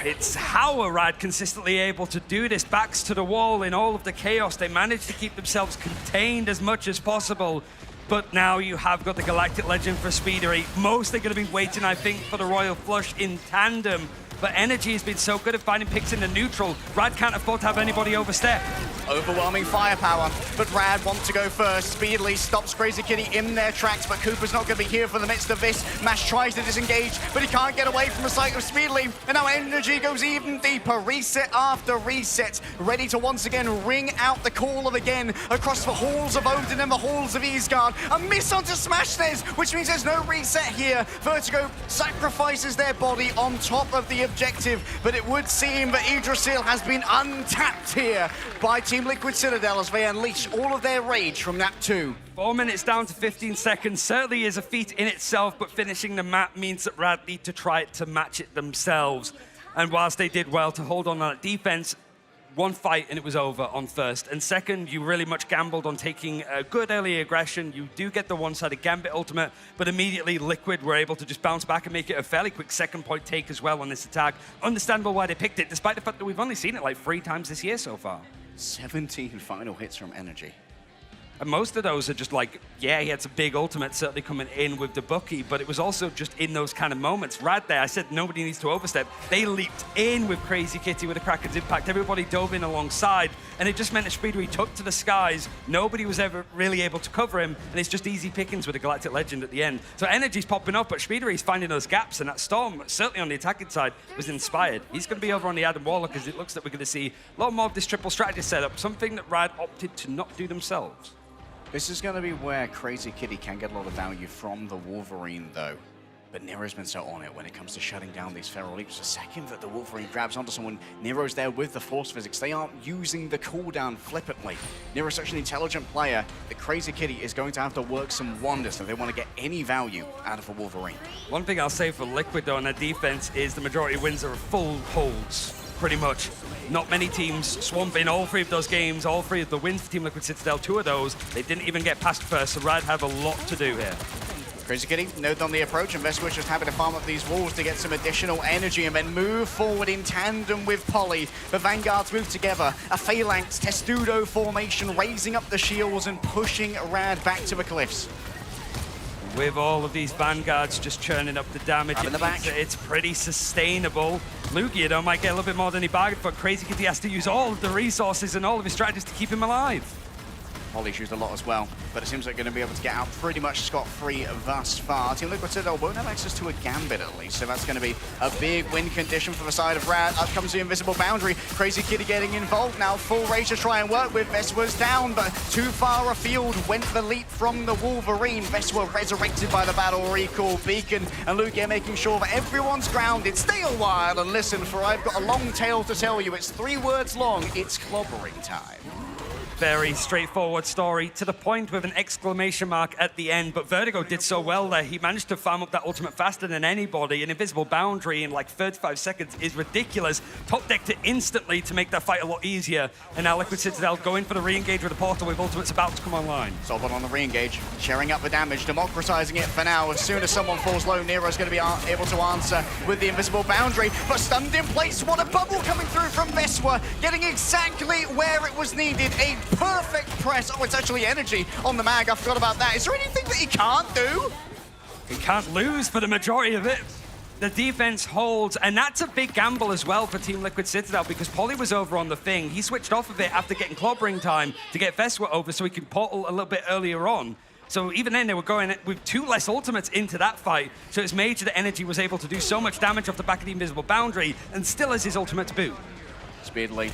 It's how are RAD consistently able to do this. Backs to the wall in all of the chaos. They manage to keep themselves contained as much as possible. But now you have got the Galactic Legend for Speedery. Most are going to be waiting, I think, for the Royal Flush in tandem. But Energy has been so good at finding picks in the neutral. RAD can't afford to have anybody overstep. Overwhelming firepower, but RAD want to go first. Speedily stops Crazy Kitty in their tracks, but Cooper's not going to be here for the midst of this. Mash tries to disengage, but he can't get away from the sight of Speedily. And now Energy goes even deeper. Reset after reset, ready to once again ring out the call of again across the halls of Odin and the halls of Eastgard. A miss onto Smashnez, which means there's no reset here. Vertigo sacrifices their body on top of the objective, but it would seem that Yggdrasil has been untapped here by Team Liquid Citadel as they unleash all of their rage from map 2. 4 minutes down to 15 seconds certainly is a feat in itself, but finishing the map means that RAD need to try to match it themselves. And whilst they did well to hold on that defense, one fight and it was over on first. And second, you really much gambled on taking a good early aggression. You do get the one-sided Gambit ultimate, but immediately Liquid were able to just bounce back and make it a fairly quick second point take as well on this attack. Understandable why they picked it, despite the fact that we've only seen it like 3 times this year so far. 17 final hits from Energy. And most of those are just like, yeah, he had some big ultimates certainly coming in with the Bucky, but it was also just in those kind of moments. RAD there, I said nobody needs to overstep. They leaped in with Crazy Kitty with a Kraken's impact. Everybody dove in alongside, and it just meant that Speedery took to the skies. Nobody was ever really able to cover him, and it's just easy pickings with a Galactic Legend at the end. So Energy's popping up, but Speedery's finding those gaps, and that Storm, certainly on the attacking side, was inspired. He's going to be over on the Adam Warlock, because it looks like we're going to see a lot more of this triple strategy setup, something that RAD opted to not do themselves. This is going to be where Crazy Kitty can get a lot of value from the Wolverine, though. But Nero's been so on it when it comes to shutting down these feral leaps. The second that the Wolverine grabs onto someone, Nero's there with the force physics. They aren't using the cooldown flippantly. Nero's such an intelligent player that Crazy Kitty is going to have to work some wonders if they want to get any value out of a Wolverine. One thing I'll say for Liquid, though, on their defense is the majority of wins are full holds. Pretty much. Not many teams swamp in all 3 of those games, all 3 of the wins for Team Liquid Citadel, 2 of those, they didn't even get past first, so RAD have a lot to do here. Crazy Kitty, note on the approach, and Vesper's just happy to farm up these walls to get some additional energy and then move forward in tandem with Polly. The Vanguards move together, a Phalanx Testudo formation, raising up the shields and pushing RAD back to the cliffs. With all of these Vanguards just churning up the damage, in the back. It's pretty sustainable. Lugia, though, might get a little bit more than he bargained for. Crazy Kitty has to use all of the resources and all of his strategies to keep him alive. Polly's used a lot as well, but it seems like they're going to be able to get out pretty much scot-free thus far. Team Liquid Citadel won't have access to a Gambit at least, so that's going to be a big win condition for the side of RAD. Up comes the invisible boundary. Crazy Kitty getting involved now. Full rage to try and work with. Veswa's down, but too far afield went the leap from the Wolverine. Veswa resurrected by the battle recall beacon, and Lugia making sure that everyone's grounded. Stay a while and listen, for I've got a long tale to tell you. It's 3 words long. It's clobbering time. Very straightforward story, to the point with an exclamation mark at the end, but Vertigo did so well there. He managed to farm up that ultimate faster than anybody. An invisible boundary in like 35 seconds is ridiculous. Top decked it instantly to make that fight a lot easier, and now Liquid Citadel going for the re-engage with the portal with ultimates about to come online. Soulbot on the re-engage, sharing up the damage, democratizing it for now. As soon as someone falls low, Nero's going to be able to answer with the invisible boundary, but stunned in place. What a bubble coming through from Veswa, getting exactly where it was needed. A perfect press. Oh, it's actually energy on the mag. I forgot about that. Is there anything that he can't do? He can't lose for the majority of it. The defense holds, and that's a big gamble as well for Team Liquid Citadel because Polly was over on the Thing. He switched off of it after getting clobbering time to get Veswa over so he could portal a little bit earlier on. So even then, they were going with 2 less ultimates into that fight. So it's major that Energy was able to do so much damage off the back of the invisible boundary and still has his ultimate to boot. Speedily,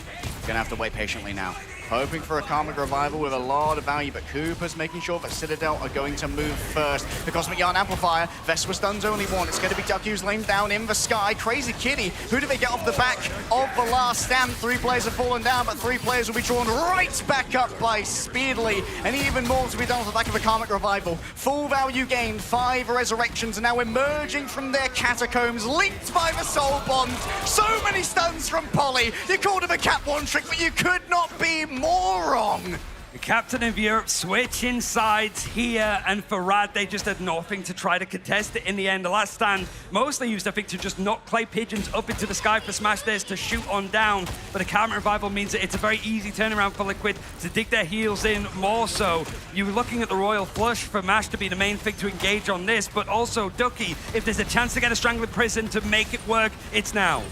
gonna have to wait patiently now. Hoping for a Karmic Revival with a lot of value, but Cooper's making sure that Citadel are going to move first. The Cosmic Yarn Amplifier, Vespa stuns only one. It's going to be Ducky's laying down in the sky. Crazy Kitty, who do they get off the back of the last stand? 3 players have fallen down, but 3 players will be drawn right back up by Speedily, and even more to be done off the back of a Karmic Revival. Full value gain, 5 resurrections are now emerging from their catacombs, linked by the Soul Bond. So many stuns from Polly. You called him a Cap 1 trick, but you could not be more wrong. The captain of Europe switching sides here, and for RAD, they just had nothing to try to contest it in the end. The last stand mostly used, I think, to just knock clay pigeons up into the sky for Smash Dares to shoot on down. But the Karmic Revival means that it's a very easy turnaround for Liquid to dig their heels in more so. You were looking at the Royal Flush for Mash to be the main thing to engage on this, but also Ducky, if there's a chance to get a Strangling Prison to make it work, it's now.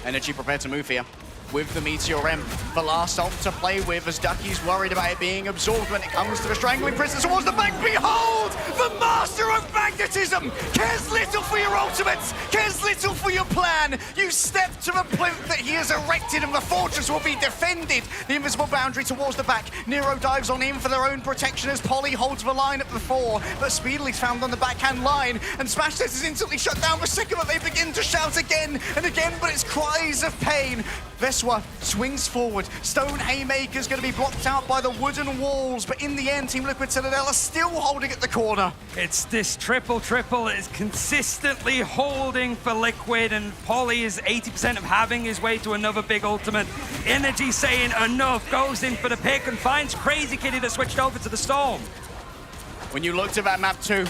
Energy prepared to move here with the Meteor M. The last ult to play with as Ducky's worried about it being absorbed when it comes to the Strangling Prison towards the back. Behold, the master of magnetism! Cares little for your ultimates, cares little for your plan. You step to the plinth that he has erected and the fortress will be defended. The invisible boundary towards the back. Nero dives on in for their own protection as Polly holds the line at the 4, but Speedily's found on the backhand line, and Smash Dares is instantly shut down the second that they begin to shout again and again, but it's cries of pain. Veswa swings forward. Stone Haymaker's going to be blocked out by the wooden walls, but in the end, Team Liquid Citadel are still holding at the corner. It's this triple that is consistently holding for Liquid, and Polly is 80% of having his way to another big ultimate. Energy saying enough, goes in for the pick and finds Crazy Kitty that switched over to the Storm. When you looked at that map too,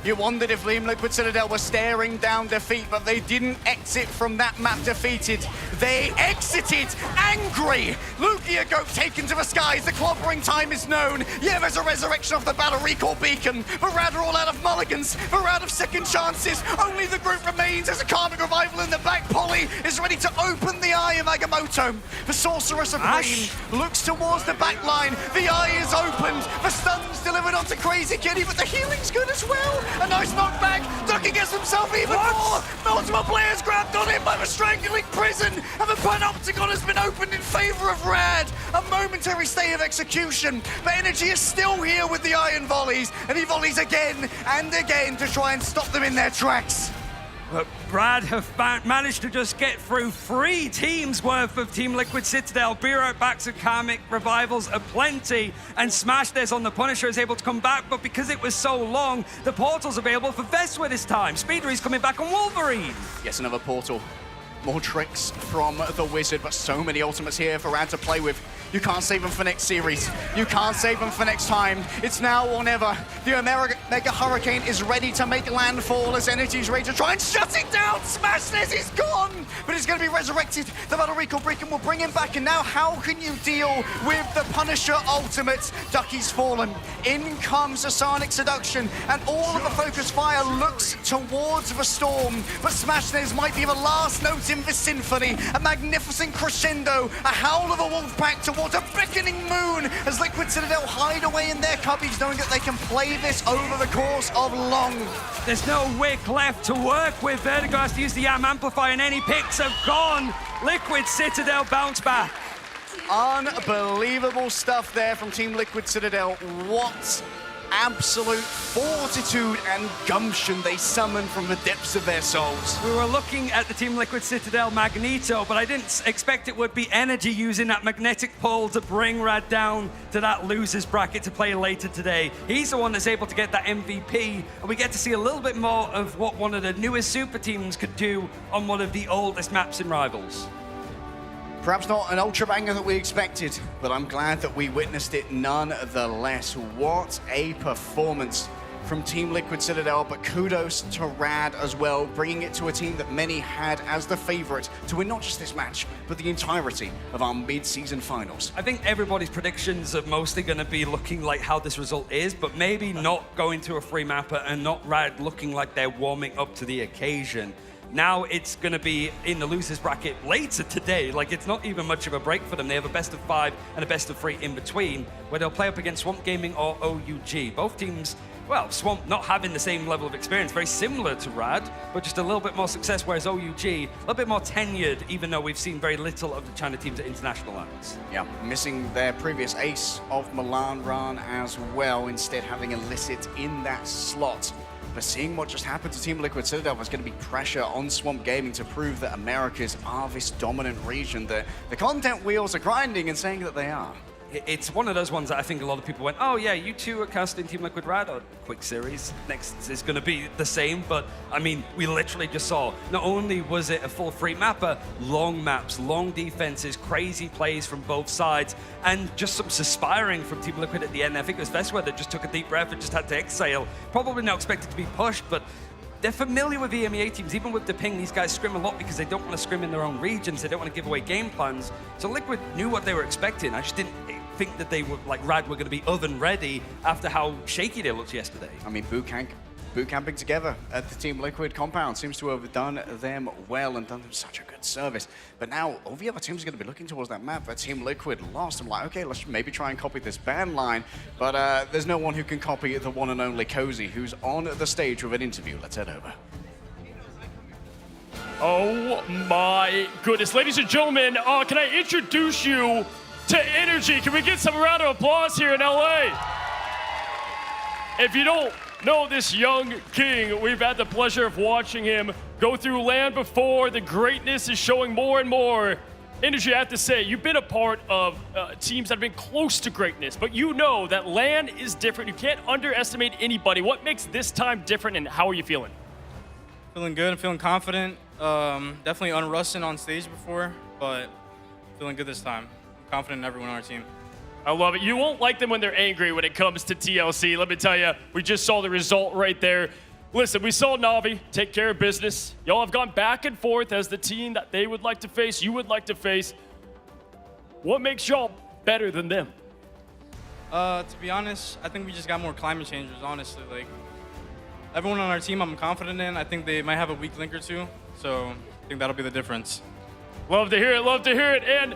you wondered if Team Liquid Citadel were staring down defeat, but they didn't exit from that map defeated. They exited angry. Lugia Goat taken to the skies. The clobbering time is known. Yeah, there's a resurrection off the Battle Recall Beacon. But RAD are all out of mulligans. But RAD of second chances. Only the group remains. There's a Karmic Revival in the back. Polly is ready to open the eye of Agamotto. The Sorcerer Supreme looks towards the back line. The eye is opened. The stun's delivered onto Crazy Kitty, but the healing's good as well. A nice knockback. Ducky gets himself even more. Multiple players grabbed on him by the Strangling Prison. And the Panopticon has been opened in favor of RAD. A momentary stay of execution. But Energy is still here with the iron volleys. And he volleys again and again to try and stop them in their tracks. But RAD have managed to just get through 3 teams worth of Team Liquid Citadel. Be right back to Karmic Revivals aplenty, and Smash Dares on the Punisher is able to come back, but because it was so long, the portal's available for Veswa this time. Speedery's coming back on Wolverine. Yes, another portal. More tricks from the Wizard, but so many ultimates here for RAD to play with. You can't save them for next series. You can't save them for next time. It's now or never. The Mega Hurricane is ready to make landfall as Energy's ready to try and shut it down. Smash Dares is gone, but he's going to be resurrected. The Battle Recall Beacon will bring him back, and now how can you deal with the Punisher ultimate? Ducky's fallen. In comes the Sonic Seduction, and all of the focus fire looks towards the Storm, but Smash Dares might be the last note in the symphony. A magnificent crescendo, a howl of a wolf pack towards a beckoning moon as Liquid Citadel hide away in their cubbies, knowing that they can play this over the course of long. There's no wick left to work with. Vertigo has to use the Yam Amplifier, and any picks have gone. Liquid Citadel bounce back. Unbelievable stuff there from Team Liquid Citadel. What absolute fortitude and gumption they summon from the depths of their souls. We were looking at the Team Liquid Citadel Magneto, but I didn't expect it would be Energy using that magnetic pull to bring RAD down to that losers bracket to play later today. He's the one that's able to get that MVP, and we get to see a little bit more of what one of the newest super teams could do on one of the oldest maps in Rivals. Perhaps not an ultra banger that we expected, but I'm glad that we witnessed it nonetheless. What a performance from Team Liquid Citadel, but kudos to RAD as well, bringing it to a team that many had as the favorite to win not just this match, but the entirety of our mid-season finals. I think everybody's predictions are mostly going to be looking like how this result is, but maybe not going to a free mapper and not RAD looking like they're warming up to the occasion. Now it's going to be in the losers bracket later today. Like, it's not even much of a break for them. They have a best of 5 and a best of 3 in between, where they'll play up against Swamp Gaming or OUG. Both teams, well, Swamp not having the same level of experience, very similar to RAD, but just a little bit more success, whereas OUG, a little bit more tenured, even though we've seen very little of the China teams at international levels. Yeah, missing their previous ace of Milan run as well, instead having Illicit in that slot. But seeing what just happened to Team Liquid Citadel, there's going to be pressure on Swamp Gaming to prove that Americas are this dominant region, that the content wheels are grinding and saying that they are. It's one of those ones that I think a lot of people went, oh yeah, you two are casting Team Liquid RAD, or quick series. Next is going to be the same, but I mean, we literally just saw, not only was it a full free map, but long maps, long defenses, crazy plays from both sides, and just some suspiring from Team Liquid at the end. I think it was Vesware that just took a deep breath and just had to exhale. Probably not expected to be pushed, but they're familiar with EMEA teams. Even with the ping, these guys scrim a lot because they don't want to scrim in their own regions. They don't want to give away game plans. So Liquid knew what they were expecting. I just didn't think that they were, like RAD, were going to be oven ready after how shaky they looked yesterday. I mean, boot camping together at the Team Liquid compound seems to have done them well and done them such a good service. But now all the other teams are going to be looking towards that map that Team Liquid lost. I'm like, okay, let's maybe try and copy this ban line. But there's no one who can copy the one and only Cozy, who's on the stage with an interview. Let's head over. Oh my goodness. Ladies and gentlemen, can I introduce you to Energy? Can we get some round of applause here in LA? If you don't know this young king, we've had the pleasure of watching him go through LAN before. The greatness is showing more and more. Energy, I have to say, you've been a part of teams that have been close to greatness, but you know that LAN is different. You can't underestimate anybody. What makes this time different, and how are you feeling? Feeling good. I'm feeling confident. Definitely unrusted on stage before, but feeling good this time. Confident in everyone on our team. I love it. You won't like them when they're angry when it comes to TLC. Let me tell you, we just saw the result right there. Listen, we saw Na'Vi take care of business. Y'all have gone back and forth as the team that they would like to face, you would like to face. What makes y'all better than them? To be honest, I think we just got more climate changers, honestly. Like, everyone on our team I'm confident in. I think they might have a weak link or two, so I think that'll be the difference. Love to hear it, love to hear it. And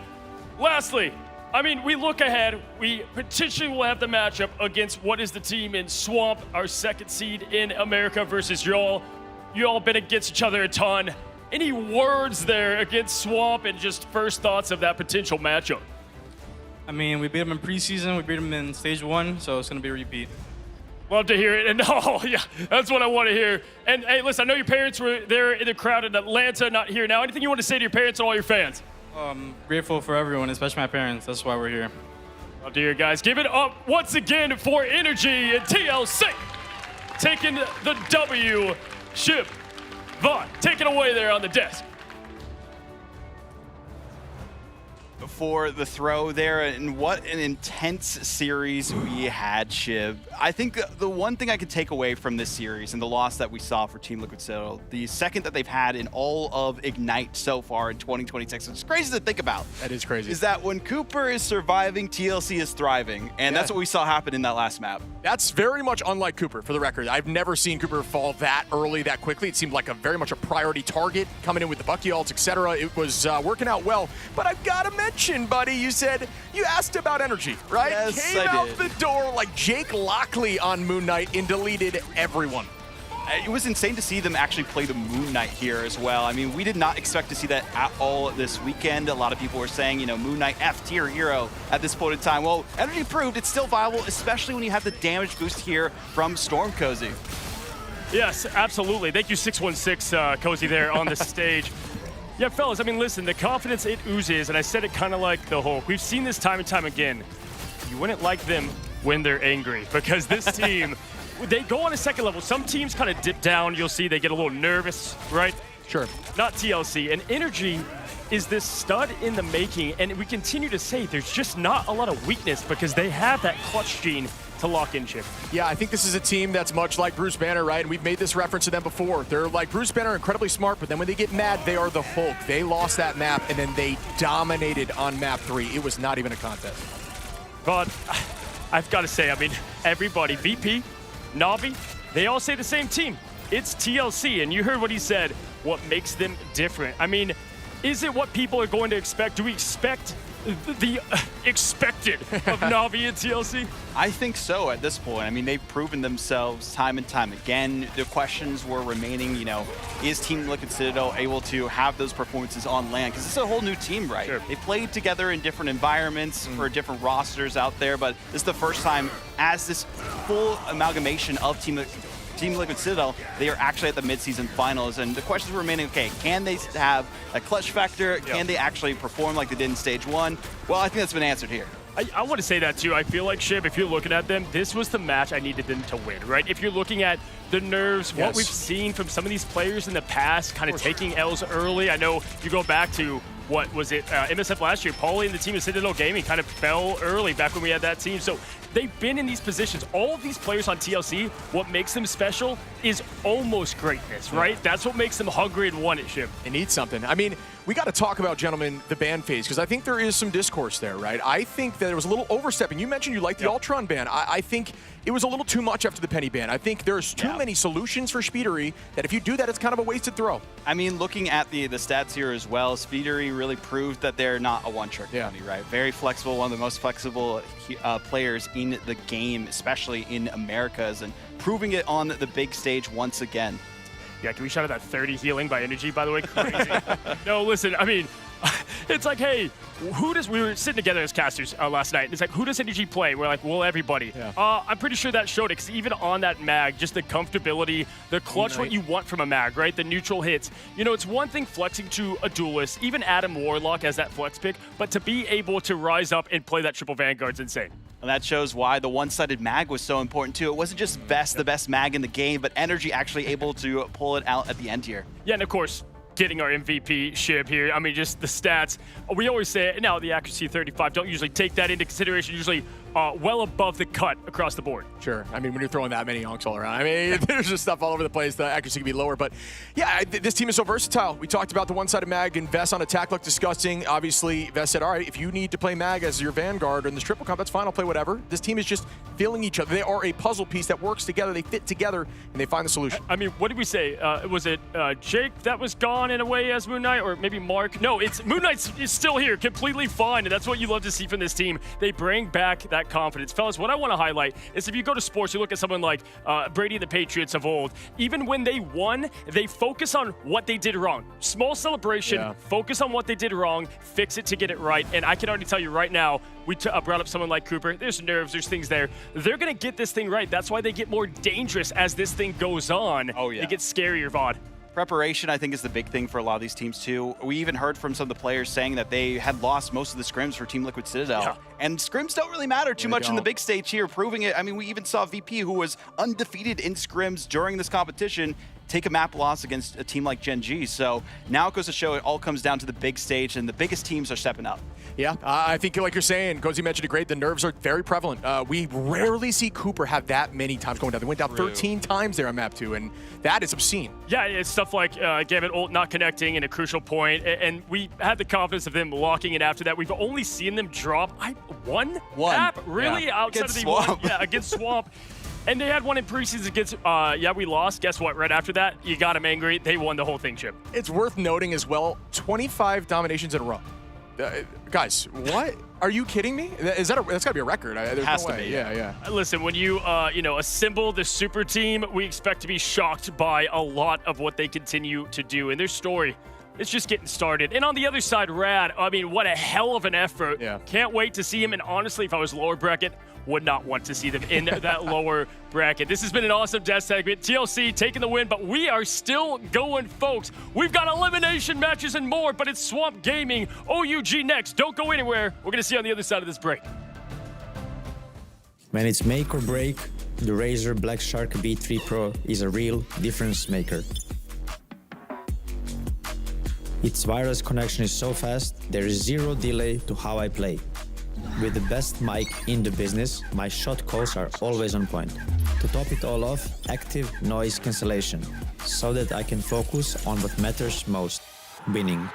lastly, I mean, we look ahead, we potentially will have the matchup against what is the team in Swamp, our second seed in America versus y'all. You all been against each other a ton. Any words there against Swamp and just first thoughts of that potential matchup? I mean, we beat them in preseason, we beat them in stage 1, so it's gonna be a repeat. Love to hear it, and oh yeah, that's what I want to hear. And hey, listen, I know your parents were there in the crowd in Atlanta, not here now. Anything you want to say to your parents and all your fans? Grateful for everyone, especially my parents. That's why we're here. Oh dear, guys, give it up once again for Energy and TLC. Taking the W. Ship. Vaughn, take it away there on the desk. For the throw there, and what an intense series we had, Shib. I think the one thing I could take away from this series and the loss that we saw for Team Liquid Citadel, the second that they've had in all of Ignite so far in 2026, it's crazy to think about. That is crazy. Is that when Cooper is surviving, TLC is thriving, and that's what we saw happen in that last map. That's very much unlike Cooper, for the record. I've never seen Cooper fall that early, that quickly. It seemed like a very much a priority target, coming in with the Bucky ults, etc. It was working out well, but I've got to mention, buddy, you said you asked about Energy, right? Yes, Came I out did. the door like Jake Lockley on Moon Knight and deleted everyone. It was insane to see them actually play the Moon Knight here as well. I mean, we did not expect to see that at all this weekend. A lot of people were saying, you know, Moon Knight F-tier hero at this point in time. Well, Energy proved it's still viable, especially when you have the damage boost here from Storm Cozy. Yes, absolutely. Thank you, 616 Cozy there on the stage. Yeah, fellas, I mean, listen, the confidence it oozes, and I said it kind of like the Hulk. We've seen this time and time again. You wouldn't like them when they're angry, because this team, they go on a second level. Some teams kind of dip down. You'll see they get a little nervous, right? Sure. Not TLC. And Energy is this stud in the making, and we continue to say there's just not a lot of weakness because they have that clutch gene to lock in, Chip. Yeah, I think this is a team that's much like Bruce Banner, right? And we've made this reference to them before. They're like Bruce Banner, incredibly smart, but then when they get mad, they are the Hulk. They lost that map, and then they dominated on map 3. It was not even a contest. But I've got to say, I mean, everybody, VP, Na'Vi, they all say the same team. it's TLC, and you heard what he said, what makes them different. I mean, is it what people are going to expect? Do we expect the expected of Na'Vi and TLC? I think so at this point. I mean, they've proven themselves time and time again. The questions were remaining, you know, is Team Liquid Citadel able to have those performances on land? Because it's a whole new team, right? Sure. They played together in different environments for different rosters out there, but this is the first time as this full amalgamation of Team Liquid Citadel, they are actually at the midseason finals, and the questions remaining, okay, can they have a clutch factor? Can they actually perform like they did in stage 1? Well, I think that's been answered here. I want to say that too. I feel like, Shib, if you're looking at them, this was the match I needed them to win, right? If you're looking at the nerves, what we've seen from some of these players in the past, kind of taking L's early. I know you go back to, what was it, MSF last year, Paulie and the team of Citadel Gaming kind of fell early back when we had that team. So they've been in these positions. All of these players on TLC, what makes them special is almost greatness, right? That's what makes them hungry and want it, Shib. They need something. I mean, we got to talk about, gentlemen, the ban phase, because I think there is some discourse there, right? I think that there was a little overstepping. You mentioned you liked the Ultron ban. I think it was a little too much after the Penny ban. I think there's too many solutions for Speedery that if you do that, it's kind of a wasted throw. I mean, looking at the stats here as well, Speedery really proved that they're not a one-trick pony, right? Very flexible, one of the most flexible players in the game, especially in Americas, and proving it on the big stage once again. Yeah, can we shout out that 30 healing by Energy, by the way? Crazy. No, listen, I mean, it's like, hey, we were sitting together as casters last night, and it's like, who does Energy play? We're like, well, everybody. I'm pretty sure that showed it, because even on that mag, just the comfortability, the clutch, what you want from a mag, right? The neutral hits. You know, it's one thing flexing to a duelist, even Adam Warlock as that flex pick, but to be able to rise up and play that triple Vanguard's insane. And that shows why the one-sided mag was so important too. It wasn't just Vest, the best mag in the game, but Energy actually able to pull it out at the end here. Yeah, and of course, getting our MVP Shib here. I mean, just the stats. We always say it. Now, the accuracy 35, don't usually take that into consideration. Usually well above the cut across the board. Sure. I mean, when you're throwing that many onks all around, I mean, there's just stuff all over the place. The accuracy can be lower. But yeah, this team is so versatile. We talked about the one-sided mag and Vest on attack looked disgusting. Obviously, Vest said, all right, if you need to play mag as your Vanguard in this triple comp, that's fine. I'll play whatever. This team is just feeling each other. They are a puzzle piece that works together. They fit together, and they find the solution. I mean, what did we say? Was it Jake that was gone in a way as Moon Knight, or maybe Mark? No, it's Moon Knight's still here, completely fine, and that's what you love to see from this team. They bring back that confidence. Fellas, what I want to highlight is if you go to sports, you look at someone like Brady and the Patriots of old, even when they won, they focus on what they did wrong. Small celebration, focus on what they did wrong, fix it to get it right, and I can already tell you right now, we brought up someone like Cooper. There's nerves, there's things there. They're going to get this thing right. That's why they get more dangerous as this thing goes on. Oh, yeah. It gets scarier, VOD. Preparation, I think, is the big thing for a lot of these teams, too. We even heard from some of the players saying that they had lost most of the scrims for Team Liquid Citadel. And scrims don't really matter too much in the big stage here, proving it. I mean, we even saw VP, who was undefeated in scrims during this competition, take a map loss against a team like Gen G. So now it goes to show it all comes down to the big stage, and the biggest teams are stepping up. Yeah, I think like you're saying, Cozy mentioned it great, the nerves are very prevalent. We rarely see Cooper have that many times going down. They went down 13 times there on map 2, and that is obscene. Yeah, it's stuff like Gambit ult not connecting in a crucial point, and we had the confidence of them locking it after that. We've only seen them drop one map, really, outside against of the Swamp. one, against Swamp. And they had one in preseason against, we lost. Guess what? Right after that, you got them angry. They won the whole thing, Chip. It's worth noting as well, 25 dominations in a row. Guys, what? Are you kidding me? That's got to be a record. There's Has no to way. be. Yeah. Listen, when you assemble the super team, we expect to be shocked by a lot of what they continue to do. And their story, it's just getting started. And on the other side, RAD, I mean, what a hell of an effort. Yeah. Can't wait to see him. And honestly, if I was lower bracket, would not want to see them in that lower bracket. This has been an awesome death segment. TLC taking the win, but we are still going, folks. We've got elimination matches and more, but it's Swamp Gaming, OUG next. Don't go anywhere. We're going to see you on the other side of this break. When it's make or break, the Razer Black Shark B3 Pro is a real difference maker. Its wireless connection is so fast, there is zero delay to how I play. With the best mic in the business, my shot calls are always on point. To top it all off, active noise cancellation, so that I can focus on what matters most, winning.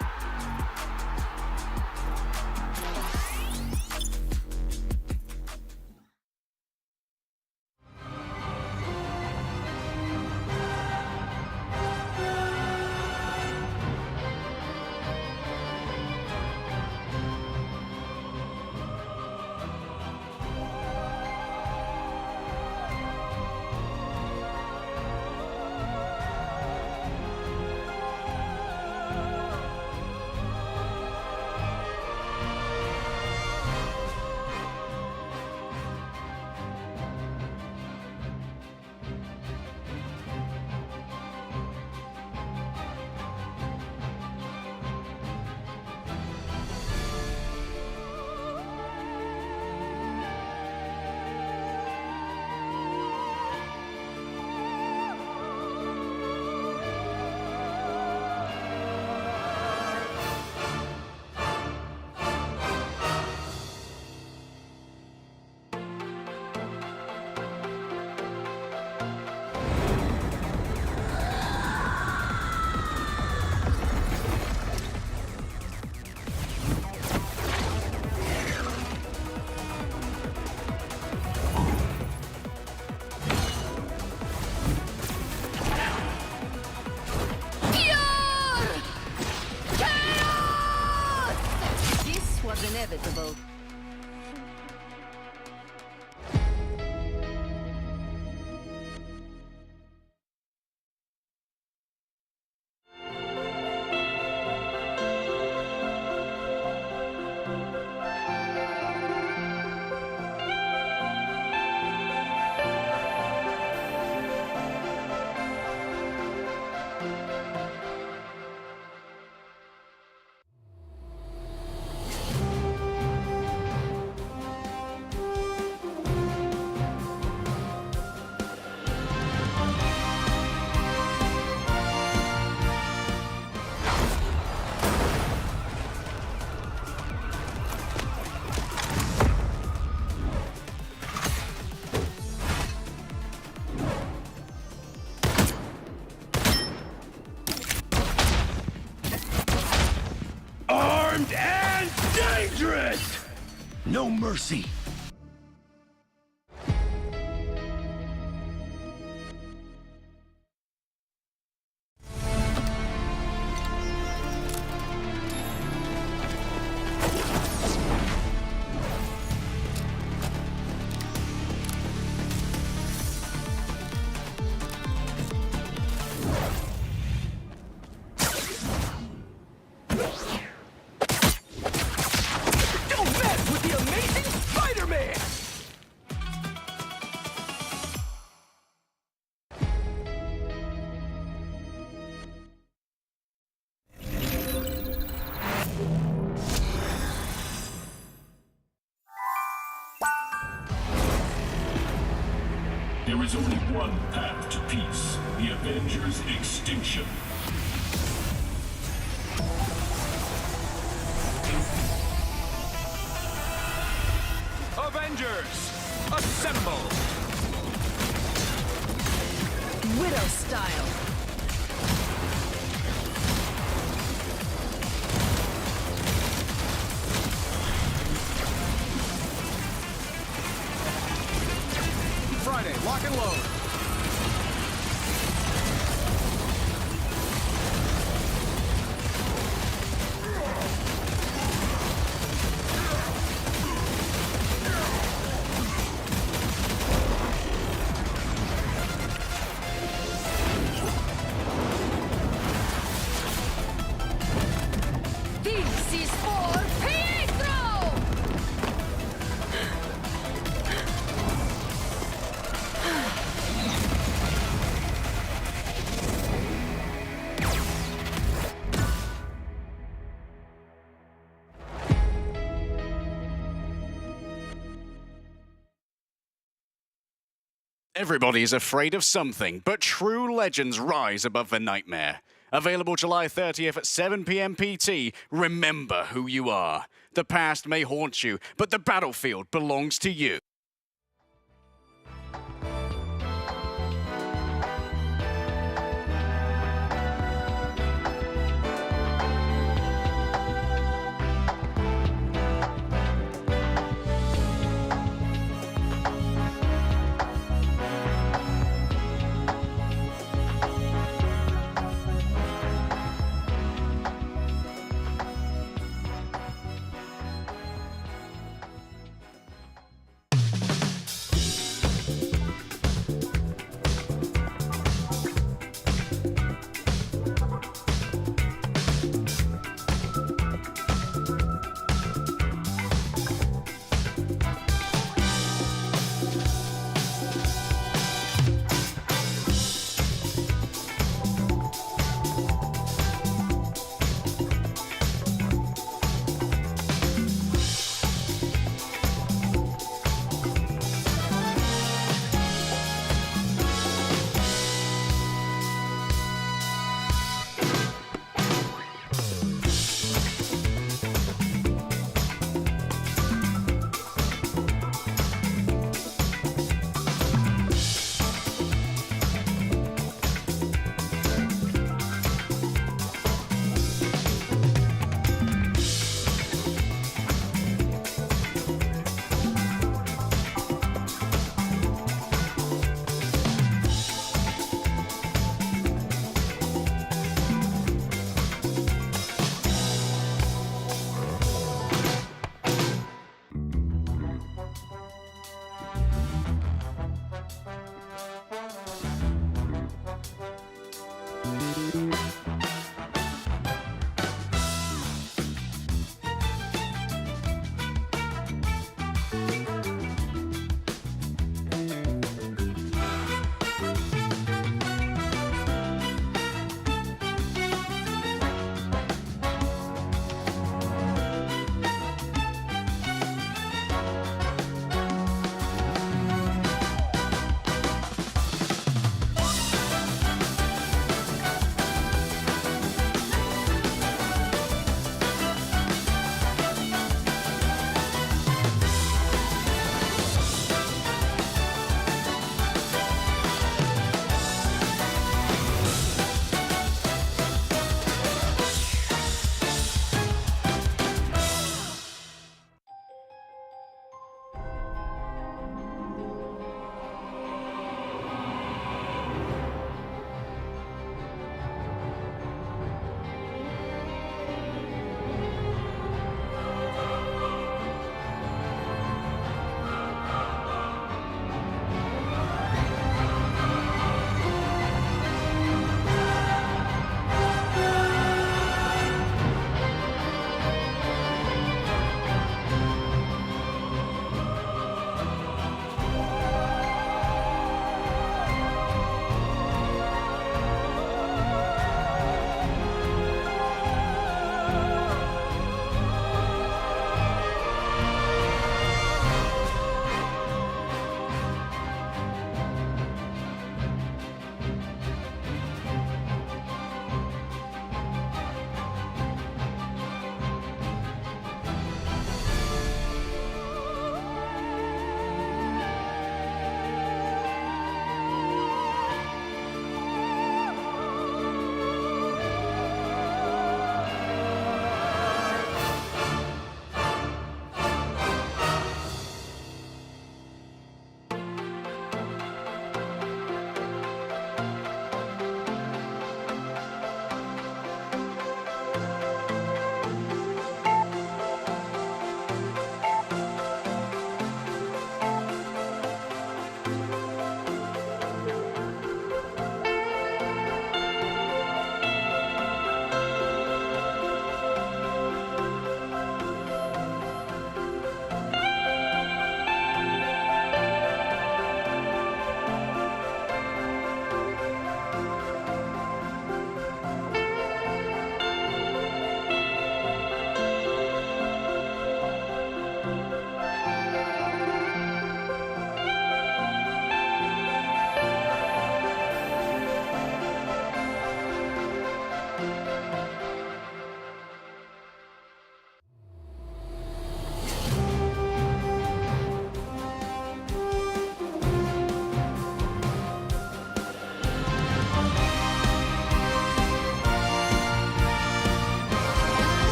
Armed and dangerous! No mercy. There is only one path to peace, the Avengers' extinction. Avengers, assemble! Widow style. Friday, lock and load. This is for Pietro! Everybody's afraid of something, but true legends rise above the nightmare. Available July 30th at 7 p.m. PT. Remember who you are. The past may haunt you, but the battlefield belongs to you.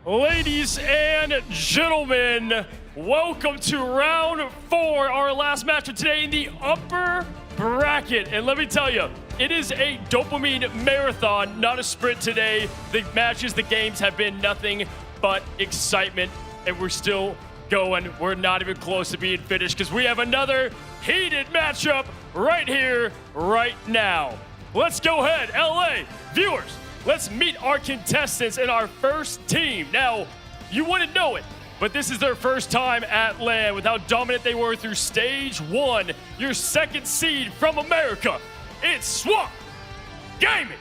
Ladies and gentlemen, welcome to round 4, our last match of today in the upper bracket. And let me tell you, it is a dopamine marathon, not a sprint today. The matches, the games have been nothing but excitement, and we're still going. We're not even close to being finished because we have another heated matchup right here, right now. Let's go ahead, LA viewers. Let's meet our contestants in our first team. Now, you wouldn't know it, but this is their first time at LAN with how dominant they were through stage 1. Your second seed from America, it's Swap Gaming.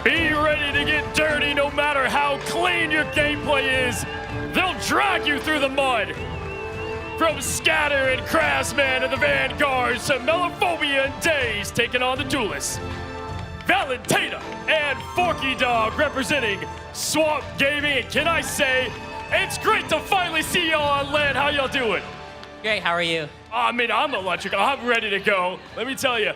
Be ready to get dirty no matter how clean your gameplay is. They'll drag you through the mud. From Scatter and Craftsman and the Vanguards to Melophobia and Daze taking on the Duelists. Valentina and Forky Dog representing Swap Gaming. And can I say, it's great to finally see y'all on LAN. How y'all doing? Great, how are you? I mean, I'm electric. I'm ready to go. Let me tell you,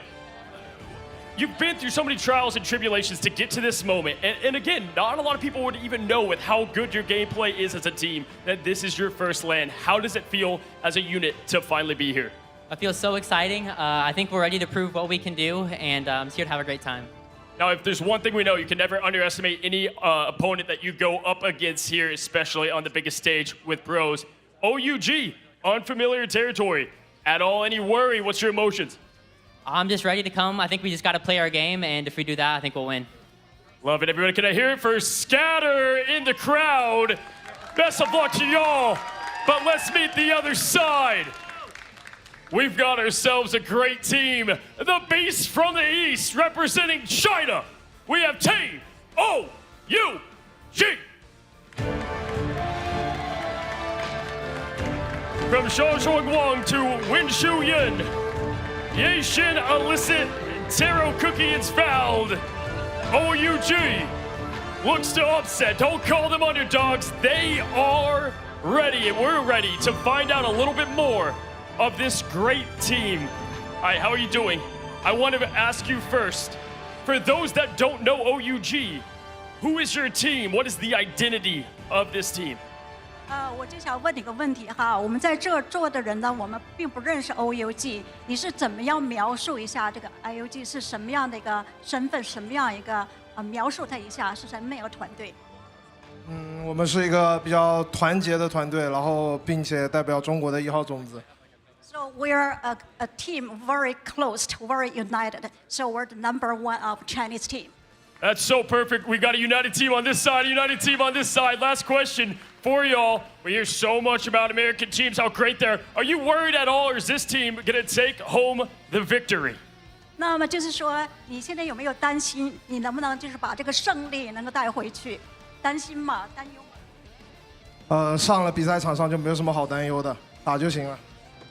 you've been through so many trials and tribulations to get to this moment. And again, not a lot of people would even know with how good your gameplay is as a team that this is your first LAN. How does it feel as a unit to finally be here? It feels so exciting. I think we're ready to prove what we can do, and I'm here to have a great time. Now, if there's one thing we know, you can never underestimate any opponent that you go up against here, especially on the biggest stage with bros. OUG, unfamiliar territory. At all any worry? What's your emotions? I'm just ready to come. I think we just got to play our game, and if we do that, I think we'll win. Love it, everybody. Can I hear it for Scatter in the crowd? Best of luck to y'all, but let's meet the other side. We've got ourselves a great team. The Beast from the East representing China. We have Team OUG. From Shaozhuang to Winshu Yin. Yashin Illicit Taro Cookie is found. OUG looks to upset. Don't call them underdogs. They are ready, and we're ready to find out a little bit more of this great team. All right, how are you doing? I want to ask you first, for those that don't know OUG, who is your team? What is the identity of this team? 我就想问你个问题哈，我们在这坐的人呢，我们并不认识 OUG， 你是怎么样描述一下这个 OUG 是什么样的一个身份，什么样一个描述它一下是什么样一个团队？我们是一个比较团结的团队，然后并且代表中国的1号种子。So we're a team very close, very united. So we're the #1 of Chinese team. That's so perfect. We got a united team on this side, a united team on this side. Last question for y'all. We hear so much about American teams, how great they are. Are you worried at all, or is this team going to take home the victory? 那么就是说，你现在有没有担心，你能不能就是把这个胜利能够带回去？担心吗？担忧吗？上了比赛场上就没有什么好担忧的，打就行了。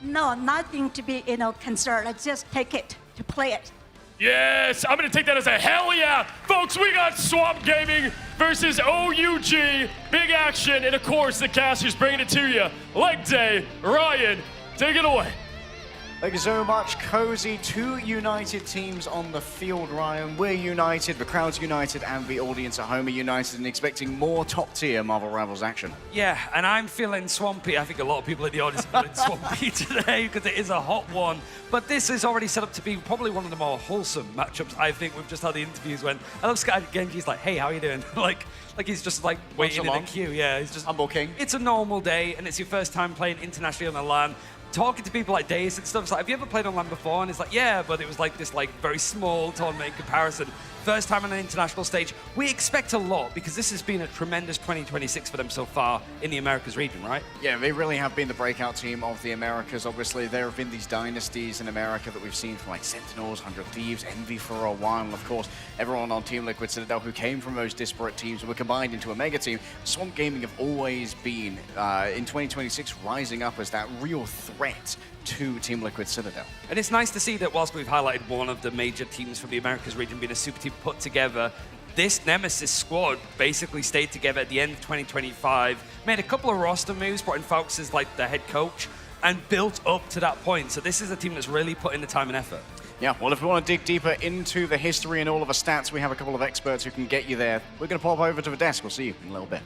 No, nothing to be concerned. Let's just take it to play it. Yes, I'm going to take that as a hell yeah. Folks, we got Swamp Gaming versus OUG. Big action, and of course, the casters bringing it to you. Leg day, Ryan, take it away. Thank you so much, Cozy. Two united teams on the field, Ryan. We're united, the crowd's united, and the audience at home are united and expecting more top-tier Marvel Rivals action. Yeah, and I'm feeling swampy. I think a lot of people in the audience are feeling swampy today because it is a hot one. But this is already set up to be probably one of the more wholesome matchups, I think. We've just had the interviews when I love Sky Genji's like, hey, how are you doing? like he's just like waiting in a queue. Yeah, he's just humble king. It's a normal day, and it's your first time playing internationally on the LAN. Talking to people like Dace and stuff, it's like, have you ever played on LAN before? And it's like, yeah, but it was like this very small tournament in comparison. First time on an international stage. We expect a lot because this has been a tremendous 2026 for them so far in the Americas region, right? Yeah, they really have been the breakout team of the Americas. Obviously, there have been these dynasties in America that we've seen from like Sentinels, 100 Thieves, Envy for a while. And of course, everyone on Team Liquid Citadel who came from those disparate teams and were combined into a mega team. Swamp Gaming have always been, in 2026, rising up as that real threat to Team Liquid Citadel. And it's nice to see that whilst we've highlighted one of the major teams from the Americas region being a super team put together, this Nemesis squad basically stayed together at the end of 2025, made a couple of roster moves, brought in Fox as like the head coach, and built up to that point. So this is a team that's really put in the time and effort. Yeah, well, if we want to dig deeper into the history and all of the stats, we have a couple of experts who can get you there. We're going to pop over to the desk. We'll see you in a little bit.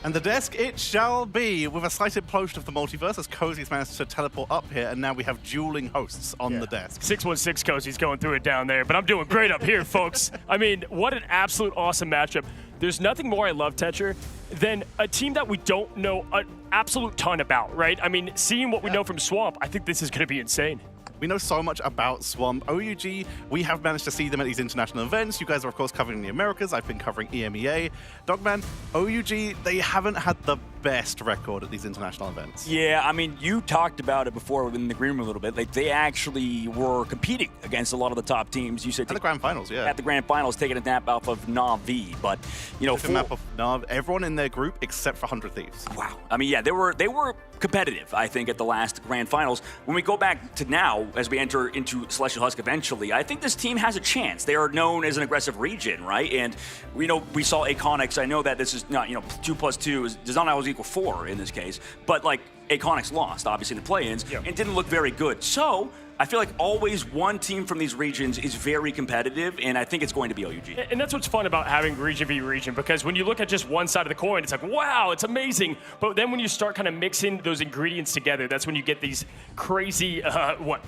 And the desk it shall be, with a slight implosion of the multiverse as Cozy's managed to teleport up here, and now we have dueling hosts on the desk. 616 Cozy's going through it down there, but I'm doing great up here, folks. I mean, what an absolute awesome matchup. There's nothing more I love, Tetcher, than a team that we don't know an absolute ton about, right? I mean, seeing what we know from Swamp, I think this is going to be insane. We know so much about Swamp. OUG, we have managed to see them at these international events. You guys are, of course, covering the Americas. I've been covering EMEA. Dogman, OUG, they haven't had the best record at these international events. Yeah, I mean, you talked about it before in the green room a little bit. Like, they actually were competing against a lot of the top teams. You said at the grand finals, yeah. At the grand finals, taking a nap off of Na'Vi, but you know, a map of Nav, everyone in their group except for 100 Thieves. Wow. I mean, yeah, they were competitive, I think, at the last grand finals. When we go back to now, as we enter into Celestial Husk eventually, I think this team has a chance. They are known as an aggressive region, right? And we saw Aconix. I know that this is not, 2 plus 2 does not always equal 4 in this case, but like Aconix lost, obviously, in the play-ins, and didn't look very good. So I feel like always one team from these regions is very competitive, and I think it's going to be OUG. And that's what's fun about having region v region, because when you look at just one side of the coin, it's like, wow, it's amazing. But then when you start kind of mixing those ingredients together, that's when you get these crazy,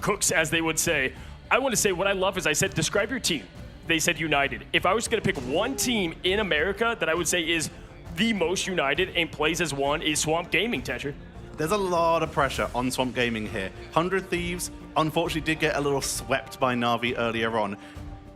cooks, as they would say. I want to say what I love is I said, describe your team. They said united. If I was going to pick one team in America that I would say is the most united and plays as one, is Swamp Gaming, Tetcher. There's a lot of pressure on Swamp Gaming here. 100 Thieves, unfortunately, did get a little swept by Na'Vi earlier on.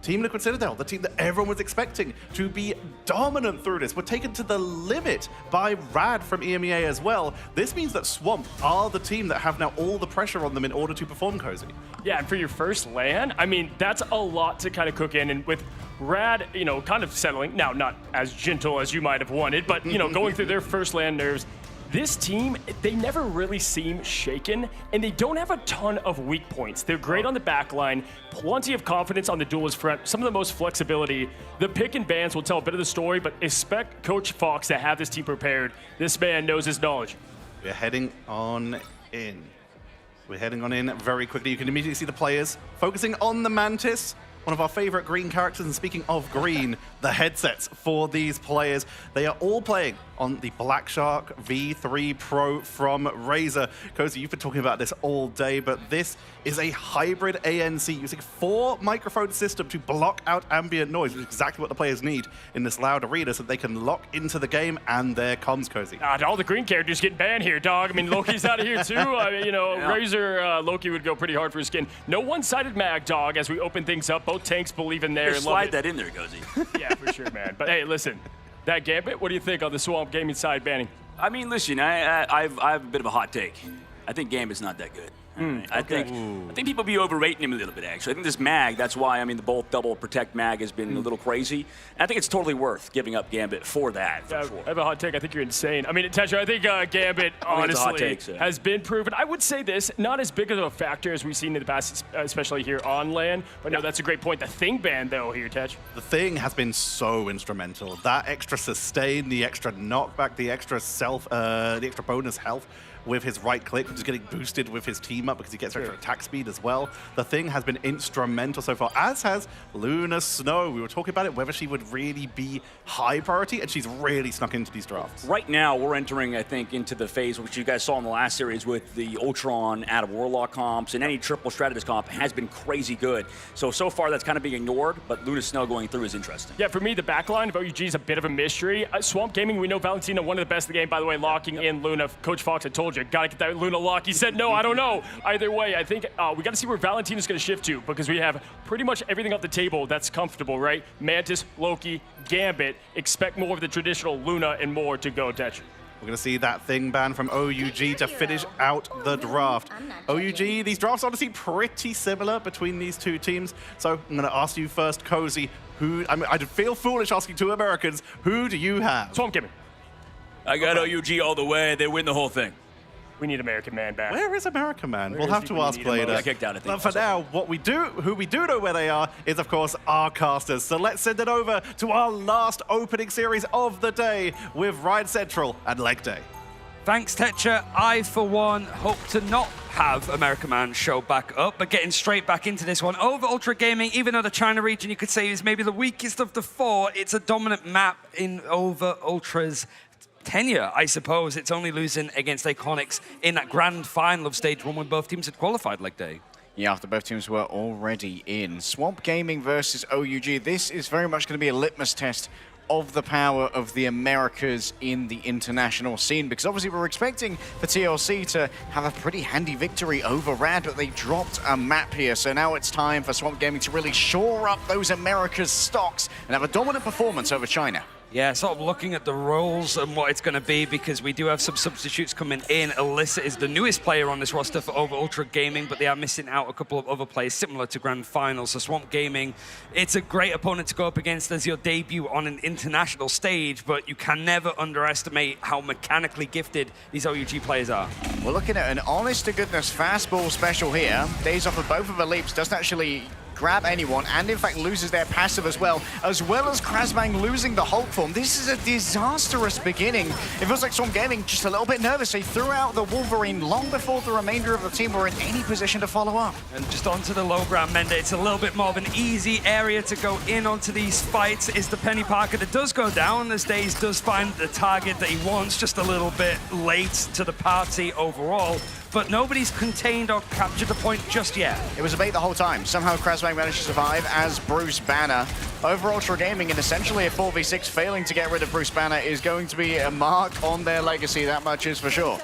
Team Liquid Citadel, the team that everyone was expecting to be dominant through this, were taken to the limit by RAD from EMEA as well. This means that Swamp are the team that have now all the pressure on them in order to perform, Cozy. Yeah, and for your first LAN, I mean, that's a lot to kind of cook in. And with RAD, kind of settling, now not as gentle as you might have wanted, but, going through their first LAN nerves, this team, they never really seem shaken, and they don't have a ton of weak points. They're great on the back line, plenty of confidence on the duelist front, some of the most flexibility. The pick and bans will tell a bit of the story, but expect Coach Fox to have this team prepared. This man knows his knowledge. We're heading on in. We're heading on in very quickly. You can immediately see the players focusing on the Mantis, one of our favorite green characters. And speaking of green, the headsets for these players, they are all playing on the Black Shark V3 Pro from Razer. Cozy, you've been talking about this all day, but this is a hybrid ANC using 4 microphone system to block out ambient noise, which is exactly what the players need in this loud arena so they can lock into the game and their comms, Cozy. All the green characters getting banned here, dog. I mean, Loki's out of here too. Razer, Loki would go pretty hard for his skin. No one-sided mag, dog, as we open things up. Both tanks believe in there. Just slide that in there, Gozy. Yeah, for sure, man. But hey, listen, that Gambit, what do you think on the Swamp Gaming side banning? I mean, listen, I have a bit of a hot take. I think Gambit's not that good. I think people be overrating him a little bit, actually. I think this mag, that's why, I mean, the both double protect mag has been a little crazy. And I think it's totally worth giving up Gambit for that, for sure. I have a hot take. I think you're insane. I mean, Tetra, I think Gambit, honestly, has been proven. I would say this, not as big of a factor as we've seen in the past, especially here on LAN. But no, that's a great point. The Thing ban, though, here, Tetch. The Thing has been so instrumental. That extra sustain, the extra knockback, the extra the extra bonus health with his right click, which is getting boosted with his team up because he gets extra attack speed as well. The Thing has been instrumental so far, as has Luna Snow. We were talking about it, whether she would really be high priority, and she's really snuck into these drafts. Right now, we're entering, I think, into the phase which you guys saw in the last series with the Ultron out of Warlock comps, and any triple Stratus comp has been crazy good. So far, that's kind of being ignored, but Luna Snow going through is interesting. Yeah, for me, the backline of OUG is a bit of a mystery. Swamp Gaming, we know Valentina, one of the best in the game, by the way, locking in Luna. Coach Fox, I told you, gotta get that Luna lock. He said, no, I don't know. Either way, I think we gotta see where Valentina's gonna shift to, because we have pretty much everything off the table that's comfortable, right? Mantis, Loki, Gambit. Expect more of the traditional Luna and more to go, Tetch. We're going to see that Thing ban from OUG to finish out the draft. OUG, these drafts honestly pretty similar between these two teams. So I'm going to ask you first, Cozy, I'd feel foolish asking two Americans, who do you have? Swamp Gaming. I got OUG all the way. They win the whole thing. We need American Man back. Where is American Man? We'll have to ask later. Got kicked out, I think. But for now, who we do know where they are is, of course, our casters. So let's send it over to our last opening series of the day with Ride Central and Leg Day. Thanks, Tetra. I, for one, hope to not have American Man show back up, but getting straight back into this one. Over Ultra Gaming, even though the China region, you could say, is maybe the weakest of the four, it's a dominant map in Over Ultra's tenure, I suppose. It's only losing against Iconics in that grand final of stage one when both teams had qualified Leg Day. Yeah, after both teams were already in. Swamp Gaming versus OUG. This is very much going to be a litmus test of the power of the Americas in the international scene, because obviously we're expecting the TLC to have a pretty handy victory over RAD, but they dropped a map here. So now it's time for Swamp Gaming to really shore up those Americas stocks and have a dominant performance over China. Yeah, sort of looking at the roles and what it's going to be, because we do have some substitutes coming in. Alyssa is the newest player on this roster for Over Ultra Gaming, but they are missing out a couple of other players similar to Grand Finals. So Swamp Gaming, it's a great opponent to go up against as your debut on an international stage, but you can never underestimate how mechanically gifted these OUG players are. We're looking at an honest-to-goodness fastball special here. Days off of both of the leaps, doesn't actually grab anyone, and in fact loses their passive as well as Krasbang losing the Hulk form. This is a disastrous beginning. It feels like Swamp Gaming just a little bit nervous. They threw out the Wolverine long before the remainder of the team were in any position to follow up. And just onto the low ground, Menda, it's a little bit more of an easy area to go in onto these fights. Is the Penny Parker that does go down as Days does find the target that he wants, just a little bit late to the party overall. But nobody's contained or captured the point just yet. It was a bait the whole time. Somehow Krasbang managed to survive as Bruce Banner. Over Ultra Gaming, and essentially a 4v6 failing to get rid of Bruce Banner is going to be a mark on their legacy, that much is for sure.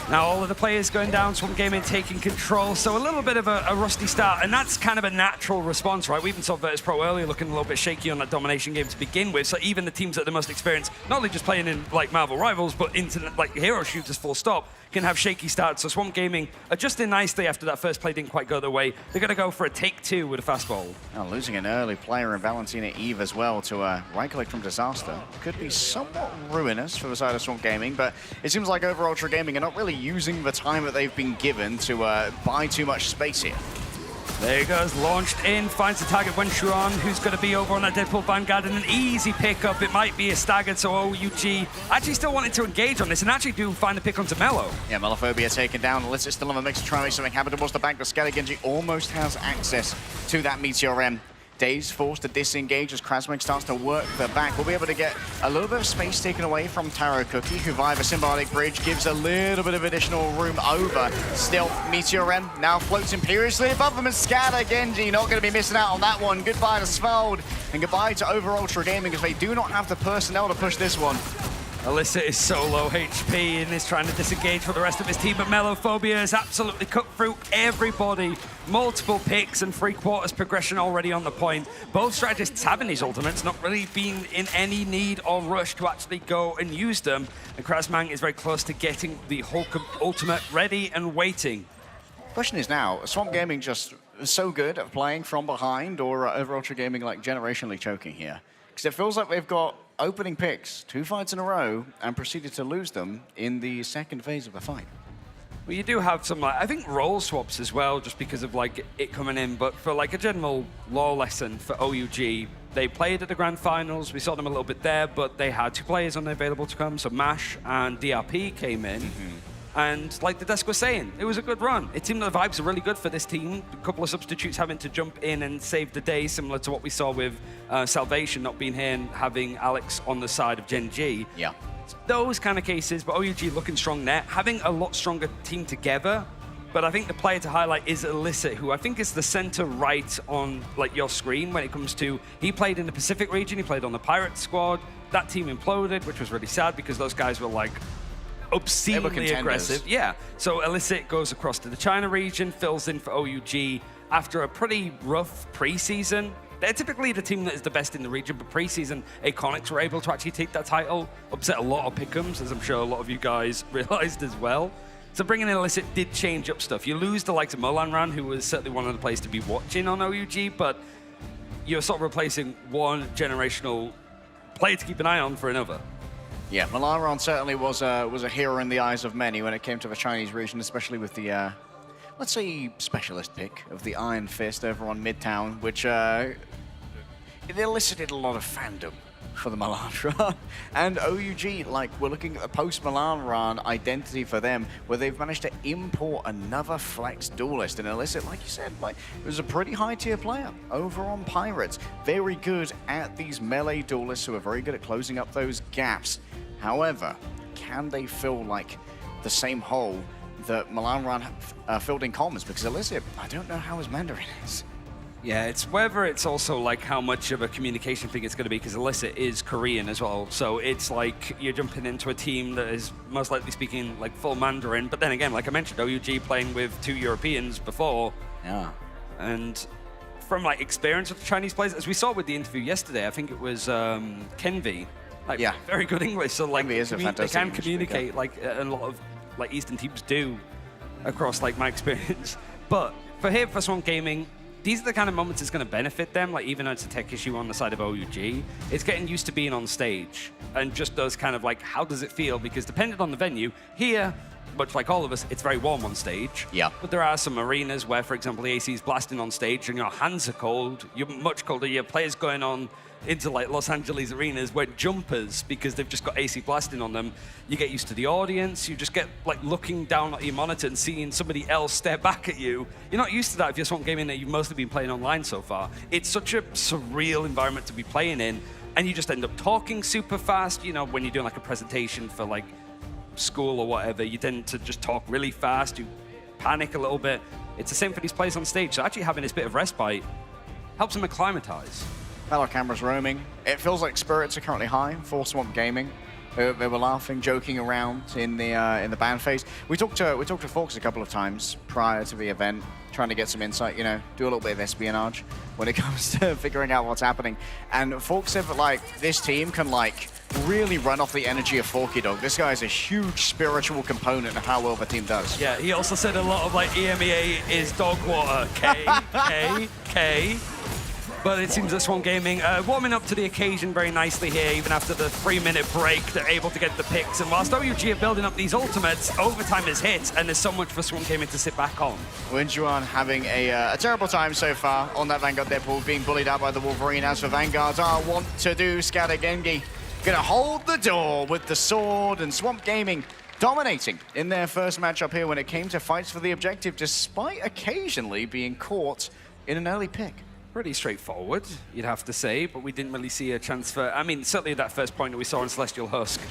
Now all of the players going down, Swamp Gaming taking control, so a little bit of a rusty start, and that's kind of a natural response, right? We even saw Virtus Pro earlier looking a little bit shaky on that domination game to begin with, so even the teams that are the most experienced, not only just playing in like Marvel Rivals, but into like hero shooters full stop, can have shaky starts. So Swamp Gaming adjusting nicely after that first play didn't quite go their way. They're going to go for a take two with a fastball. Now, losing an early player in Valentina Eve as well to a right click from Disaster could be somewhat ruinous for the side of Swamp Gaming, but it seems like Over Ultra Gaming are not really using the time that they've been given to buy too much space here. There he goes, launched in, finds the target Wenshuan, who's going to be over on that Deadpool Vanguard, and an easy pickup. It might be a staggered, so OUG actually still wanted to engage on this, and actually do find the pick onto Mello. Yeah, Melophobia taken down. Alyssa still in the mix to try and make something happen towards the bank, but Skelegenji almost has access to that Meteor M. Days forced to disengage as Krasbang starts to work the back. We'll be able to get a little bit of space taken away from Taro Cookie, who via the Symbiotic Bridge gives a little bit of additional room over. Still, Meteor M now floats imperiously above them, and Scatter Genji not going to be missing out on that one. Goodbye to Svald, and goodbye to Over Ultra Gaming, because they do not have the personnel to push this one. Alyssa is so low HP and is trying to disengage for the rest of his team, but Melophobia has absolutely cut through everybody. Multiple picks and 3/4 progression already on the point. Both strategists having these ultimates, not really being in any need or rush to actually go and use them. And Krasmang is very close to getting the Hulk ultimate ready and waiting. Question is now, Swamp Gaming just so good at playing from behind, or Over Ultra Gaming like generationally choking here? Because it feels like they've got opening picks 2 fights in a row and proceeded to lose them in the second phase of the fight. Well, you do have some, like, I think role swaps as well, just because of like it coming in. But for like a general lore lesson for OUG, they played at the grand finals. We saw them a little bit there, but they had 2 players unavailable to come. So Mash and DRP came in. And like the desk was saying, it was a good run. It seemed that the vibes are really good for this team. A couple of substitutes having to jump in and save the day, similar to what we saw with Salvation not being here and having Alex on the side of Gen G. Yeah. Those kind of cases, but OUG looking strong there, having a lot stronger team together. But I think the player to highlight is Illicit, who I think is the center right on like your screen when it comes to, he played in the Pacific region, he played on the Pirate squad. That team imploded, which was really sad because those guys were like obscenely aggressive. Yeah. So Illicit goes across to the China region, fills in for OUG after a pretty rough preseason. They're typically the team that is the best in the region, but preseason, Iconics were able to actually take that title, upset a lot of pick'ems, as I'm sure a lot of you guys realized as well. So bringing in Illicit did change up stuff. You lose the likes of Molanran, who was certainly one of the players to be watching on OUG, but you're sort of replacing one generational player to keep an eye on for another. Yeah, Molanran certainly was a hero in the eyes of many when it came to the Chinese region, especially with the, let's say, specialist pick of the Iron Fist over on Midtown, which it elicited a lot of fandom for the Molanran. And OUG, like, we're looking at the post-Molanran identity for them, where they've managed to import another flex duelist. And Illicit, like you said, like, it was a pretty high-tier player over on Pirates. Very good at these melee duelists who are very good at closing up those gaps. However, can they fill, like, the same hole that Molanran filled in comms? Because Illicit, I don't know how his Mandarin is. Yeah, it's whether it's also like how much of a communication thing it's going to be, because Illicit is Korean as well. So it's like you're jumping into a team that is most likely speaking like full Mandarin. But then again, like I mentioned, OUG playing with 2 Europeans before. Yeah. And from like experience with the Chinese players, as we saw with the interview yesterday, I think it was Kenvi. Like, yeah, very good English. So like they can communicate like a lot of like Eastern teams do across like my experience. But for here, for Swamp Gaming, these are the kind of moments that's going to benefit them, like even though it's a tech issue on the side of OUG, it's getting used to being on stage and just those kind of like, how does it feel? Because depending on the venue, here, much like all of us, it's very warm on stage. Yeah. But there are some arenas where, for example, the AC is blasting on stage and your hands are cold, you're much colder, your players going on into like Los Angeles arenas wear jumpers because they've just got AC blasting on them. You get used to the audience, you just get like looking down at your monitor and seeing somebody else stare back at you. You're not used to that if you're Swamp Gaming that you've mostly been playing online so far. It's such a surreal environment to be playing in, and you just end up talking super fast. You know, when you're doing like a presentation for like school or whatever, you tend to just talk really fast, you panic a little bit. It's the same for these players on stage, so actually having this bit of respite helps them acclimatize. Fellow cameras roaming. It feels like spirits are currently high for Swamp Gaming. They were laughing, joking around in the ban phase. We talked to Forks a couple of times prior to the event, trying to get some insight. You know, do a little bit of espionage when it comes to figuring out what's happening. And Forks said that like this team can like really run off the energy of Forky Dog. This guy is a huge spiritual component of how well the team does. Yeah, he also said a lot of like EMEA is dog water. K. But it seems that Swamp Gaming warming up to the occasion very nicely here, even after the 3-minute break, they're able to get the picks. And whilst OUG are building up these ultimates, overtime is hit, and there's so much for Swamp Gaming to sit back on. Wenjuan having a terrible time so far on that Vanguard Deadpool, being bullied out by the Wolverine. As for Vanguard, want to do Scatter Gengi. Gonna hold the door with the sword, and Swamp Gaming dominating in their first matchup here when it came to fights for the objective, despite occasionally being caught in an early pick. Pretty straightforward, you'd have to say, but we didn't really see a chance for, I mean, certainly that first point that we saw in Celestial Husk.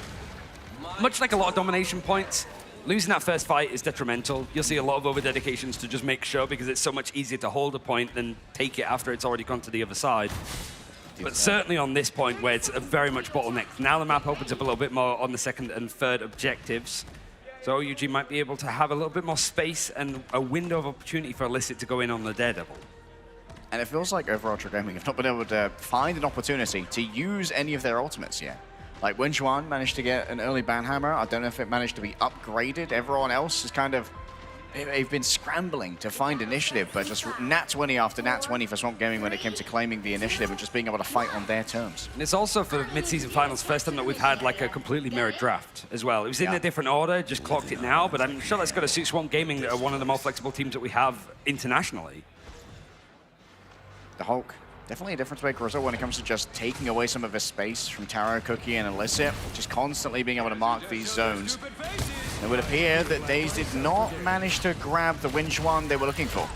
Much like a lot of domination points, losing that first fight is detrimental. You'll see a lot of over-dedications to just make sure, because it's so much easier to hold a point than take it after it's already gone to the other side. But certainly on this point where it's very much bottlenecked. Now the map opens up a little bit more on the second and third objectives. So OUG might be able to have a little bit more space and a window of opportunity for Illicit to go in on the Daredevil. And it feels like overall Ultra Gaming have not been able to find an opportunity to use any of their ultimates yet. Like Wenchuan managed to get an early Banhammer. I don't know if it managed to be upgraded. Everyone else is kind of, they've been scrambling to find initiative, but just nat 20 after nat 20 for Swamp Gaming when it came to claiming the initiative and just being able to fight on their terms. And it's also for mid-season finals, first time that we've had like a completely mirrored draft as well. It was in a different order, just clocked it now, but I'm sure that's got to suit Swamp Gaming, that are one of the more flexible teams that we have internationally. The Hulk, definitely a difference maker as well when it comes to just taking away some of his space from Taro, Cookie, and Illicit, just constantly being able to mark these zones. It would appear that Daze did not manage to grab the Wenchuan they were looking for.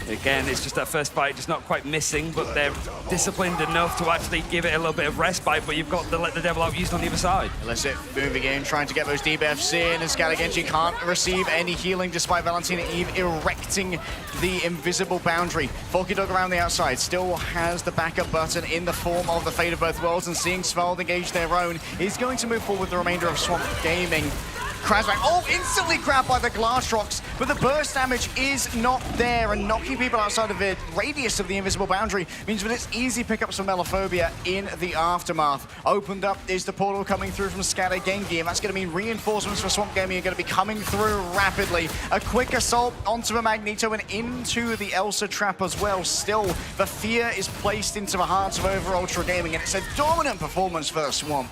Again, it's just that first fight, just not quite missing, but they're disciplined enough to actually give it a little bit of respite, but you've got to let the devil out used on the other side. Illicit moving in, trying to get those debuffs in, and Scalagenji can't receive any healing despite Valentina Eve erecting the invisible boundary. Forky Dog around the outside still has the backup button in the form of the Fate of Both Worlds, and seeing Svald engage their own is going to move forward with the remainder of Swamp Gaming. Krasbak, instantly grabbed by the Glass Rocks, but the burst damage is not there, and knocking people outside of the radius of the invisible boundary means that it's easy pickups for Melophobia in the aftermath. Opened up is the portal coming through from Scatter Gengi, and that's going to mean reinforcements for Swamp Gaming are going to be coming through rapidly. A quick assault onto the Magneto and into the Elsa trap as well. Still, the fear is placed into the hearts of overall Ultra Gaming, and it's a dominant performance for the Swamp.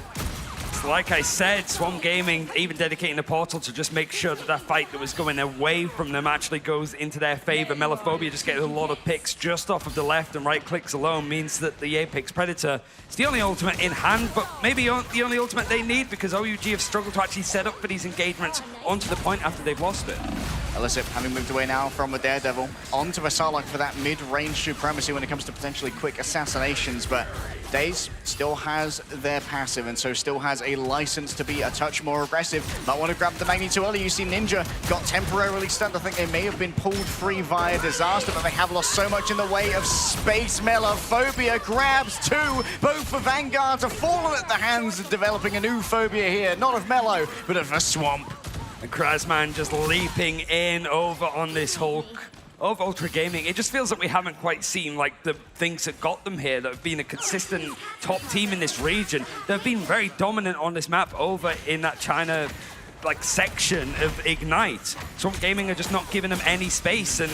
Like I said, Swamp Gaming even dedicating the portal to just make sure that that fight that was going away from them actually goes into their favor. Melophobia just getting a lot of picks just off of the left and right clicks alone means that the Apex Predator is the only ultimate in hand, but maybe the only ultimate they need, because OUG have struggled to actually set up for these engagements onto the point after they've lost it. Illicit having moved away now from the Daredevil onto the Sarlacc for that mid-range supremacy when it comes to potentially quick assassinations, but Daze still has their passive and so still has a license to be a touch more aggressive. Might want to grab the Magni too early. You see Ninja got temporarily stunned. I think they may have been pulled free via Disaster, but they have lost so much in the way of space. Melophobia grabs two. Both the Vanguards have fallen at the hands of developing a new phobia here. Not of Melo, but of a Swamp. And Krasman just leaping in over on this Hulk of Ultra Gaming. It just feels like we haven't quite seen like the things that got them here, that have been a consistent top team in this region. They've been very dominant on this map over in that China like section of Ignite. Swamp Gaming are just not giving them any space, and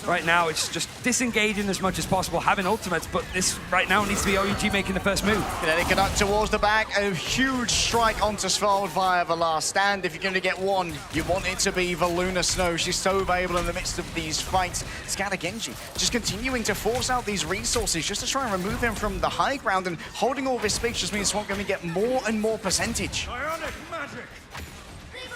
right now it's just disengaging as much as possible, having ultimates, but this right now needs to be OUG making the first move. Kinetic conduct towards the back, a huge strike onto Svald via the last stand. If you're going to get one, you want it to be the Lunar Snow. She's so valuable in the midst of these fights. Scatter Genji just continuing to force out these resources just to try and remove him from the high ground, and holding all this space just means Swamp going to get more and more percentage.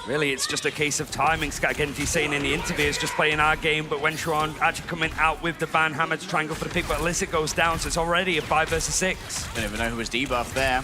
Really, it's just a case of timing. Genji saying in the interview is just playing our game, but Wenchuan actually coming out with the Banhammer to try and go for the pick, but Illicit goes down, so it's already a 5 versus 6. Don't even know who was debuffed there,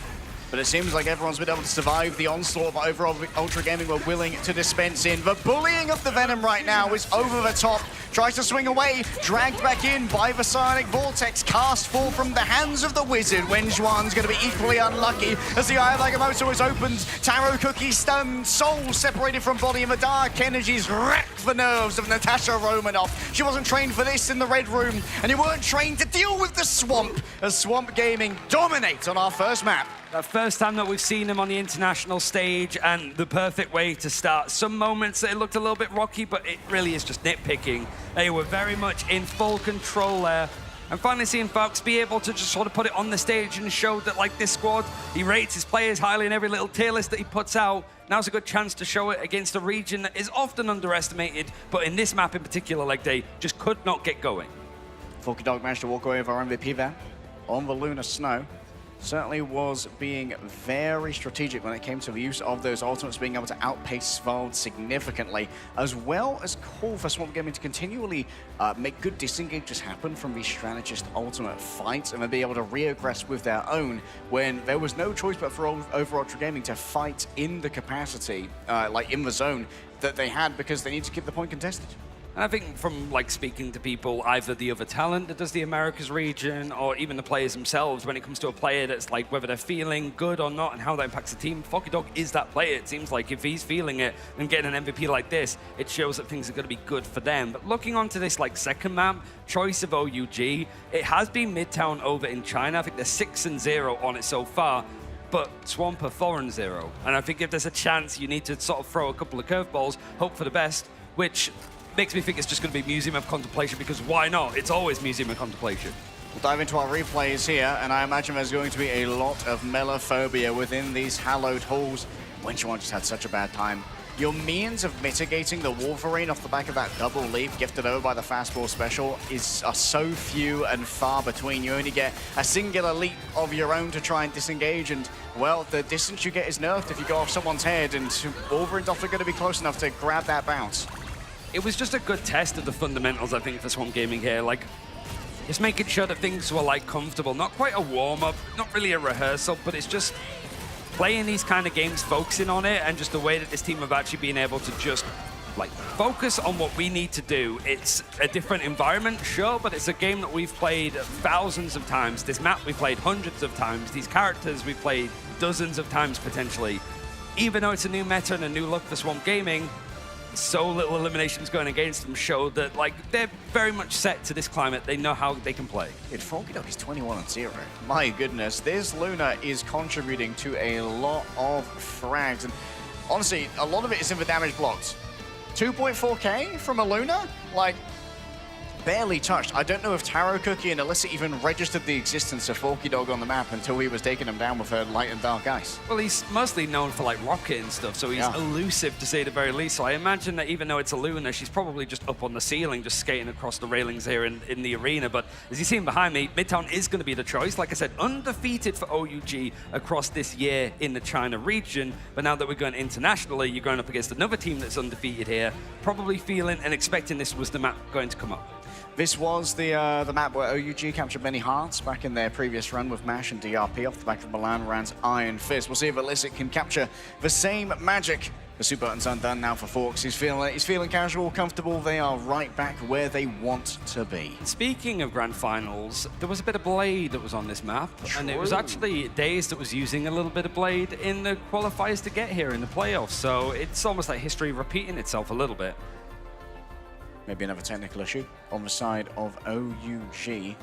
but it seems like everyone's been able to survive the onslaught, but overall Ultra Gaming were willing to dispense in. The bullying of the Venom right now is over the top. Tries to swing away, dragged back in by the Psionic Vortex, cast fall from the hands of the Wizard. Wenjuan's going to be equally unlucky as the Eye of Agamotto is opened. Taro Cookie stunned, soul separated from body, and the dark energies wreck the nerves of Natasha Romanoff. She wasn't trained for this in the Red Room, and you weren't trained to deal with the Swamp, as Swamp Gaming dominate on our first map. The first time that we've seen them on the international stage, and the perfect way to start. Some moments it looked a little bit rocky, but it really is just nitpicking. They were very much in full control there. And finally seeing Fox be able to just sort of put it on the stage and show that, like, this squad, he rates his players highly in every little tier list that he puts out. Now's a good chance to show it against a region that is often underestimated, but in this map in particular, like, they just could not get going. Forky Dog managed to walk away with our MVP there on the Lunar Snow. Certainly was being very strategic when it came to the use of those ultimates, being able to outpace Svald significantly, as well as call for Swamp Gaming to continually make good disengages happen from these strategist ultimate fights, and then be able to re-aggress with their own when there was no choice but for overall Ultra Gaming to fight in the capacity, like in the zone that they had, because they need to keep the point contested. And I think from like speaking to people, either the other talent that does the Americas region or even the players themselves, when it comes to a player that's like whether they're feeling good or not and how that impacts the team, Forky is that player. It seems like if he's feeling it and getting an MVP like this, it shows that things are going to be good for them. But looking onto this like second map, choice of OUG, it has been Midtown over in China. I think they're 6-0 on it so far. But Swamp are 4-0. And I think if there's a chance, you need to sort of throw a couple of curveballs, hope for the best, which makes me think it's just going to be Museum of Contemplation, because why not? It's always Museum of Contemplation. We'll dive into our replays here, and I imagine there's going to be a lot of melophobia within these hallowed halls. Wenchuan just had such a bad time. Your means of mitigating the Wolverine off the back of that double leap gifted over by the fastball special are so few and far between. You only get a singular leap of your own to try and disengage, and, well, the distance you get is nerfed if you go off someone's head, and Wolverine's often going to be close enough to grab that bounce. It was just a good test of the fundamentals, I think, for Swamp Gaming here. Like, just making sure that things were, like, comfortable. Not quite a warm-up, not really a rehearsal, but it's just playing these kind of games, focusing on it, and just the way that this team have actually been able to just, like, focus on what we need to do. It's a different environment, sure, but it's a game that we've played thousands of times. This map we've played hundreds of times. These characters we've played dozens of times, potentially. Even though it's a new meta and a new look for Swamp Gaming, so little eliminations going against them show that, like, they're very much set to this climate. They know how they can play. Forky is 21-0. My goodness, this Luna is contributing to a lot of frags. And honestly, a lot of it is in the damage blocks. 2.4k from a Luna? Like, barely touched. I don't know if Taro Cookie and Alyssa even registered the existence of Forky on the map until he was taking them down with her light and dark ice. Well, he's mostly known for like rocket and stuff, so he's elusive to say the very least. So I imagine that even though it's a Luna, she's probably just up on the ceiling, just skating across the railings here in the arena. But as you see behind me, Midtown is going to be the choice. Like I said, undefeated for OUG across this year in the China region. But now that we're going internationally, you're going up against another team that's undefeated here, probably feeling and expecting this was the map going to come up. This was the map where OUG captured many hearts back in their previous run with MASH and DRP off the back of Milan Rand's Iron Fist. We'll see if Illicit can capture the same magic. The super button's undone now for Forks. He's feeling casual, comfortable. They are right back where they want to be. Speaking of grand finals, there was a bit of Blade that was on this map, and it was actually Daze that was using a little bit of Blade in the qualifiers to get here in the playoffs. So it's almost like history repeating itself a little bit. Maybe another technical issue on the side of OUG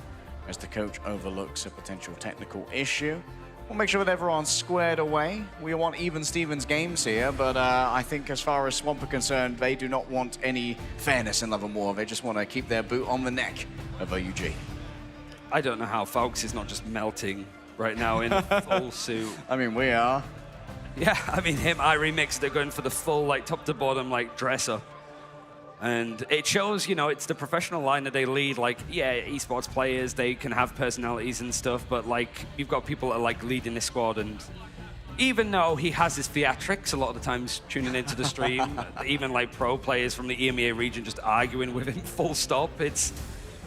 as the coach overlooks a potential technical issue. We'll make sure that everyone's squared away. We want even Stevens games here, but I think as far as Swamp are concerned, they do not want any fairness in Love and War. They just want to keep their boot on the neck of OUG. I don't know how Falks is not just melting right now in full suit. I mean, we are. Yeah, I mean, him, I remixed, they're going for the full, like, top to bottom, like, dress up. And it shows, you know, it's the professional line that they lead. Like, yeah, esports players, they can have personalities and stuff, but, like, you've got people that are, like, leading this squad. And even though he has his theatrics a lot of the times tuning into the stream, even, like, pro players from the EMEA region just arguing with him full stop,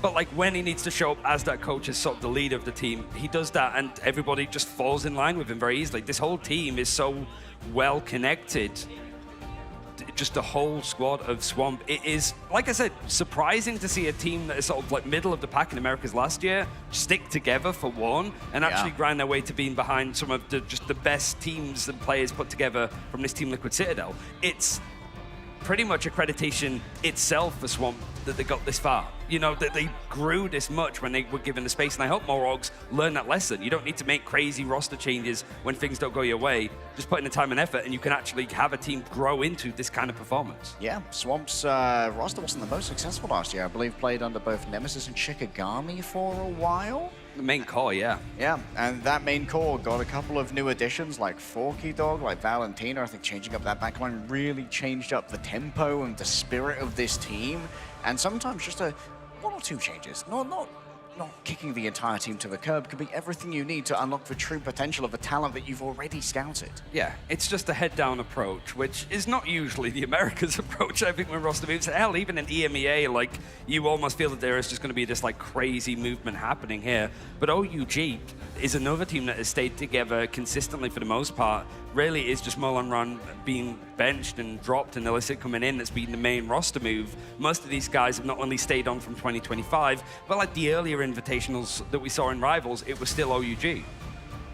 but, like, when he needs to show up as that coach, as sort of the leader of the team, he does that, and everybody just falls in line with him very easily. This whole team is so well connected. Just the whole squad of Swamp. It is, like I said, surprising to see a team that is sort of like middle of the pack in Americas last year stick together for one and actually grind their way to being behind some of just the best teams and players put together from this Team Liquid Citadel. It's pretty much accreditation itself for Swamp that they got this far. You know, that they grew this much when they were given the space, and I hope more orgs learn that lesson. You don't need to make crazy roster changes when things don't go your way. Just put in the time and effort, and you can actually have a team grow into this kind of performance. Yeah, Swamp's roster wasn't the most successful last year. I believe played under both Nemesis and Shikigami for a while. The main core, yeah. Yeah, and that main core got a couple of new additions like Forky Dog, like Valentina. I think changing up that backline really changed up the tempo and the spirit of this team. And sometimes just one or two changes, not not kicking the entire team to the curb, can be everything you need to unlock the true potential of the talent that you've already scouted. Yeah, it's just a head-down approach, which is not usually the Americas' approach. I think when roster moves, hell, even in EMEA, like, you almost feel that there is just going to be this, like, crazy movement happening here. But OUG is another team that has stayed together consistently for the most part. Really is just Molan Run being benched and dropped and Illicit coming in that's been the main roster move. Most of these guys have not only stayed on from 2025, but like the earlier invitationals that we saw in Rivals, it was still OUG.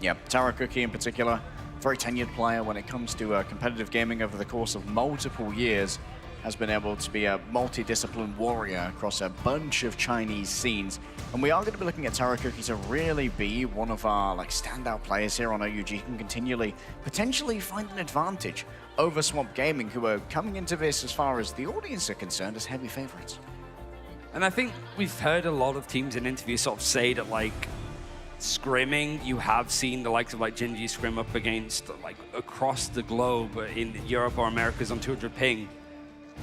Yep, Tara Cookie in particular, very tenured player when it comes to competitive gaming over the course of multiple years. Has been able to be a multidisciplined warrior across a bunch of Chinese scenes. And we are going to be looking at Tara Cookie to really be one of our standout players here on OUG, who can continually, potentially find an advantage over Swamp Gaming, who are coming into this, as far as the audience are concerned, as heavy favorites. And I think we've heard a lot of teams in interviews sort of say that, like, scrimming, you have seen the likes of like Gingy scrim up against like across the globe in Europe or Americas on 200 ping,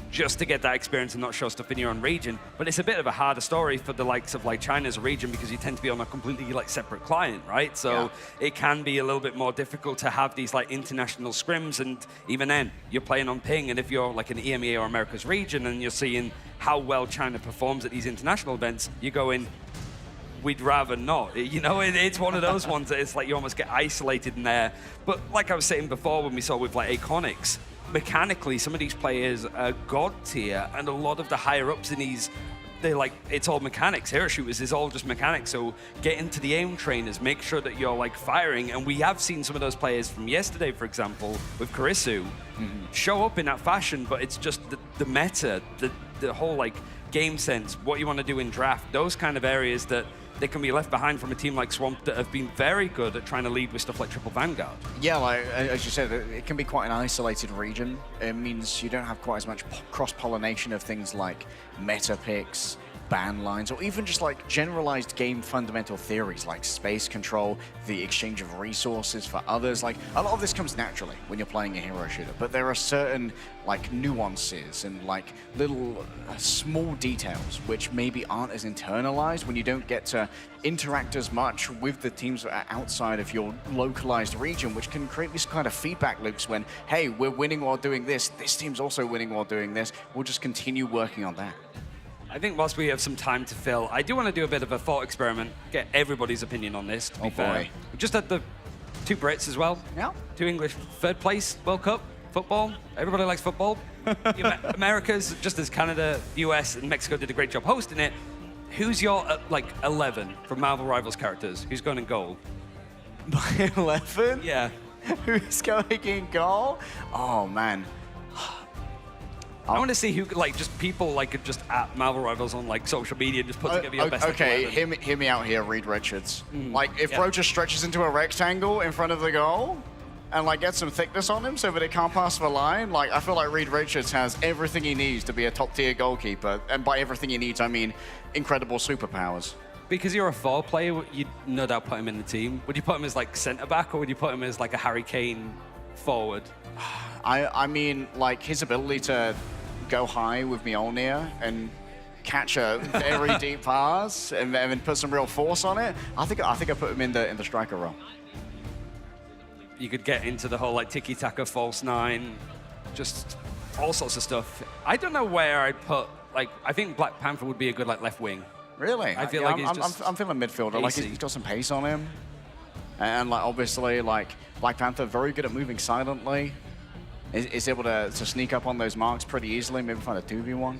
just to get that experience and not show stuff in your own region. But it's a bit of a harder story for the likes of like China's region, because you tend to be on a completely like separate client, right? So it can be a little bit more difficult to have these like international scrims, and even then you're playing on ping, and if you're like an EMEA or Americas region and you're seeing how well China performs at these international events, you're going, we'd rather not. You know, it's one of those ones that it's like you almost get isolated in there. But like I was saying before, when we saw with like Aconics, mechanically, some of these players are god tier, and a lot of the higher ups in these, they're like, it's all mechanics. Hero shooters is all just mechanics. So get into the aim trainers, make sure that you're like firing. And we have seen some of those players from yesterday, for example, with Karisu, show up in that fashion, but it's just the meta, the whole like game sense, what you want to do in draft, those kind of areas that they can be left behind from a team like Swamp that have been very good at trying to lead with stuff like Triple Vanguard. Yeah, like as you said, it can be quite an isolated region. It means you don't have quite as much cross-pollination of things like meta picks, ban lines, or even just like generalized game fundamental theories like space control, the exchange of resources for others. Like a lot of this comes naturally when you're playing a hero shooter, but there are certain like nuances and like little small details which maybe aren't as internalized when you don't get to interact as much with the teams that are outside of your localized region, which can create these kind of feedback loops when, hey, we're winning while doing this team's also winning while doing this, we'll just continue working on that. I think whilst we have some time to fill, I do want to do a bit of a thought experiment, get everybody's opinion on this, to be fair. Boy. We just had the 2 Brits as well. Yeah. 2 English, 3rd place, World Cup, football. Everybody likes football. Americas, just as Canada, US, and Mexico did a great job hosting it. Who's your, 11 from Marvel Rivals characters? Who's going in goal? By 11? Yeah. Who's going in goal? Oh, man. I want to see who, just people, just at Marvel Rivals on, social media, just put together your best. Okay, hear me out here, Reed Richards. If Bro just stretches into a rectangle in front of the goal and, gets some thickness on him so that it can't pass the line, I feel like Reed Richards has everything he needs to be a top-tier goalkeeper. And by everything he needs, I mean incredible superpowers. Because you're a 4 player, you'd no doubt put him in the team. Would you put him as, centre-back, or would you put him as, a Harry Kane forward? I mean, his ability to go high with Mjolnir and catch a very deep pass and then put some real force on it. I think I put him in the striker role. You could get into the whole tiki-taka false 9, just all sorts of stuff. I don't know where I'd put, I think Black Panther would be a good left wing. Really? I feel I'm feeling midfielder. He's got some pace on him. And obviously Black Panther, very good at moving silently. Is able to sneak up on those marks pretty easily, maybe find a 2v1.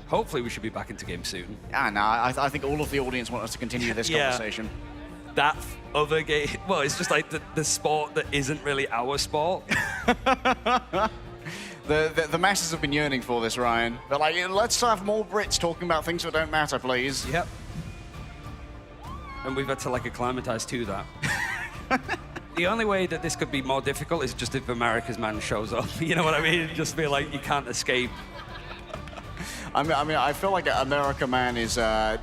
Hopefully we should be back into game soon. I think all of the audience want us to continue this conversation. That other game, well, it's just the sport that isn't really our sport. The masses have been yearning for this, Ryan. But let's have more Brits talking about things that don't matter, please. Yep. And we've had to acclimatize to that. The only way that this could be more difficult is just if America's man shows up. You know what I mean? Just be you can't escape. I mean, I feel like America man is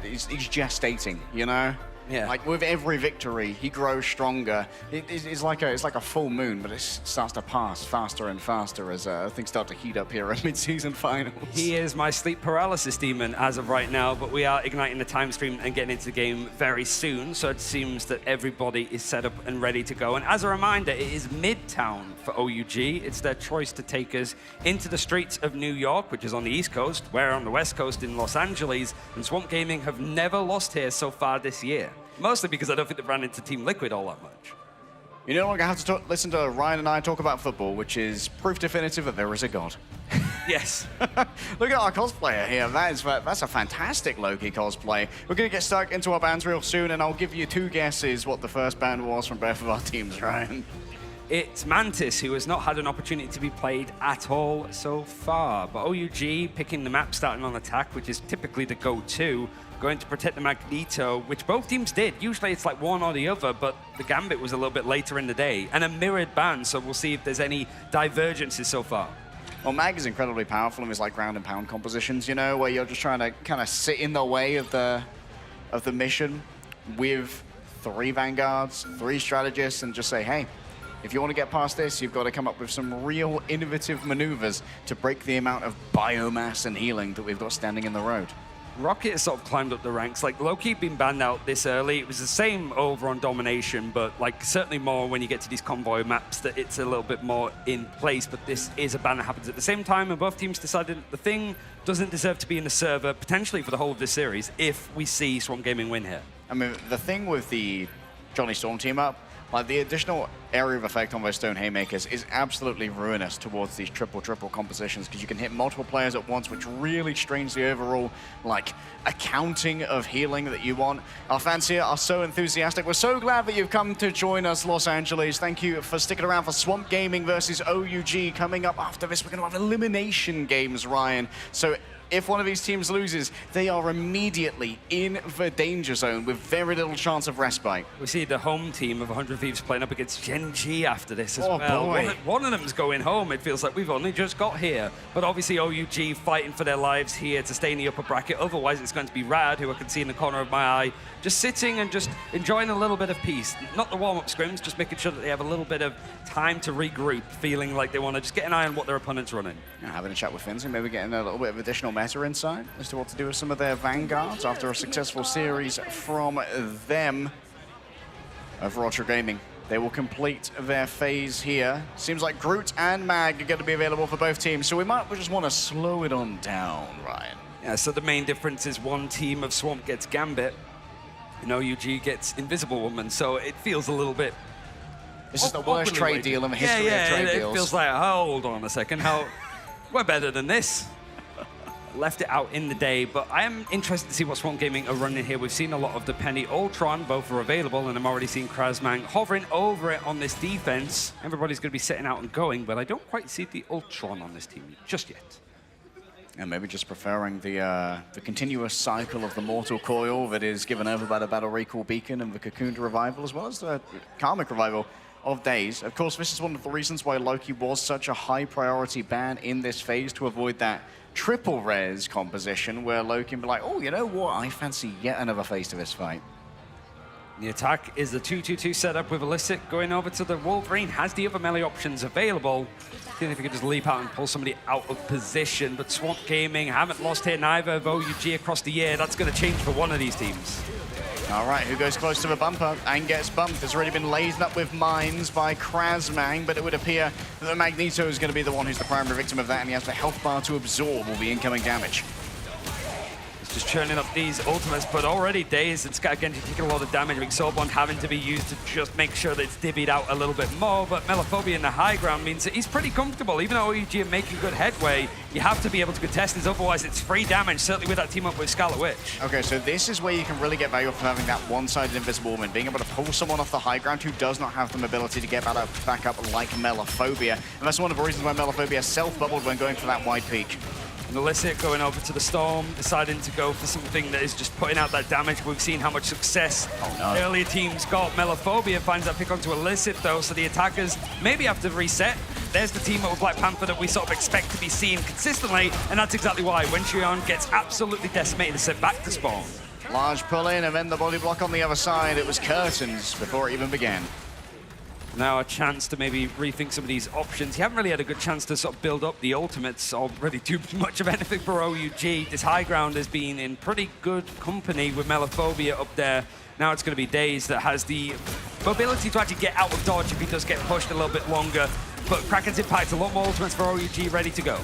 he's gestating, you know? Yeah. Like with every victory, he grows stronger. It's like a full moon, but it starts to pass faster and faster as things start to heat up here at mid-season finals. He is my sleep paralysis demon as of right now, but we are igniting the time stream and getting into the game very soon, so it seems that everybody is set up and ready to go. And as a reminder, it is Midtown for OUG. It's their choice to take us into the streets of New York, which is on the East Coast. We're on the West Coast in Los Angeles, and Swamp Gaming have never lost here so far this year. Mostly because I don't think they've ran into Team Liquid all that much. You no longer have to listen to Ryan and I talk about football, which is proof definitive that there is a god. Yes. Look at our cosplayer here. That's a fantastic Loki cosplay. We're going to get stuck into our bands real soon, and I'll give you 2 guesses what the first band was from both of our teams, Ryan. It's Mantis, who has not had an opportunity to be played at all so far. But OUG picking the map starting on attack, which is typically the go-to, going to protect the Magneto, which both teams did. Usually it's like one or the other, but the Gambit was a little bit later in the day. And a mirrored ban, so we'll see if there's any divergences so far. Well, Mag is incredibly powerful in his like ground and pound compositions, you know, where you're just trying to kind of sit in the way of the mission with 3 Vanguards, 3 strategists, and just say, hey, if you want to get past this, you've got to come up with some real innovative maneuvers to break the amount of biomass and healing that we've got standing in the road. Rocket has sort of climbed up the ranks. Like, Loki being banned out this early, it was the same over on Domination, but like certainly more when you get to these convoy maps that it's a little bit more in place, but this is a ban that happens at the same time, and both teams decided that the thing doesn't deserve to be in the server, potentially for the whole of this series, if we see Swamp Gaming win here. I mean, the thing with the Johnny Storm team up, like the additional area of effect on those Stone Haymakers is absolutely ruinous towards these triple compositions, because you can hit multiple players at once, which really strains the overall like accounting of healing that you want. Our fans here are so enthusiastic. We're so glad that you've come to join us, Los Angeles. Thank you for sticking around for Swamp Gaming versus OUG. Coming up after this, we're going to have elimination games, Ryan. So if one of these teams loses, they are immediately in the danger zone with very little chance of respite. We see the home team of 100 Thieves playing up against Gen G after this as well. Boy. One of them's going home. It feels like we've only just got here. But obviously OUG fighting for their lives here to stay in the upper bracket. Otherwise, it's going to be RAD, who I can see in the corner of my eye, just sitting and just enjoying a little bit of peace. Not the warm-up scrims, just making sure that they have a little bit of time to regroup, feeling like they want to just get an eye on what their opponent's running. Yeah, having a chat with Finns and maybe getting a little bit of additional meta insight as to what to do with some of their Vanguards after a successful series from them. Over Ultra Gaming, they will complete their phase here. Seems like Groot and Mag are going to be available for both teams, so we might just want to slow it on down, Ryan. Yeah, so the main difference is one team of Swamp gets Gambit, and OUG gets Invisible Woman, so it feels a little bit... This is the worst trade deal in the history of trade deals. It feels like, hold on a second, we're better than this. Left it out in the day, but I am interested to see what Swamp Gaming are running here. We've seen a lot of the Penny Ultron, both are available, and I'm already seeing Krasmang hovering over it on this defense. Everybody's going to be setting out and going, but I don't quite see the Ultron on this team just yet. And maybe just preferring the continuous cycle of the Mortal Coil that is given over by the Battle Recall Beacon and the Cocooned Revival, as well as the Karmic Revival of Days. Of course, this is one of the reasons why Loki was such a high priority ban in this phase, to avoid that triple res composition where Loki can be like, oh, you know what, I fancy yet another phase to this fight. The attack is the 2-2-2 setup with Illicit going over to the Wolverine. Has the other melee options available. Seeing if he could just leap out and pull somebody out of position. But Swamp Gaming haven't lost here neither of OUG across the year. That's going to change for one of these teams. All right, who goes close to the bumper and gets bumped? It's already been laden up with mines by Krasmang, but it would appear that the Magneto is going to be the one who's the primary victim of that, and he has the health bar to absorb all the incoming damage. Just churning up these ultimates, but already Days and Sky Genji taking a lot of damage. Soulbond having to be used to just make sure that it's divvied out a little bit more, but Melophobia in the high ground means that he's pretty comfortable. Even though OUG are making good headway, you have to be able to contest this, otherwise it's free damage, certainly with that team up with Scarlet Witch. Okay, so this is where you can really get value off of having that one-sided Invisible Woman, being able to pull someone off the high ground who does not have the mobility to get back up like Melophobia. And that's one of the reasons why Melophobia self-bubbled when going for that wide peak. And Illicit going over to the Storm, deciding to go for something that is just putting out that damage. We've seen how much success earlier teams got. Melophobia finds that pick onto Illicit, though, so the attackers maybe have to reset. There's the team of Black Panther that we sort of expect to be seen consistently, and that's exactly why. When Shion gets absolutely decimated and sent back to spawn. Large pull in and then the body block on the other side. It was curtains before it even began. Now a chance to maybe rethink some of these options. You haven't really had a good chance to sort of build up the ultimates or really do much of anything for OUG. This high ground has been in pretty good company with Melophobia up there. Now it's going to be Daze that has the mobility to actually get out of dodge if he does get pushed a little bit longer. But Kraken's Impact, a lot more ultimates for OUG ready to go.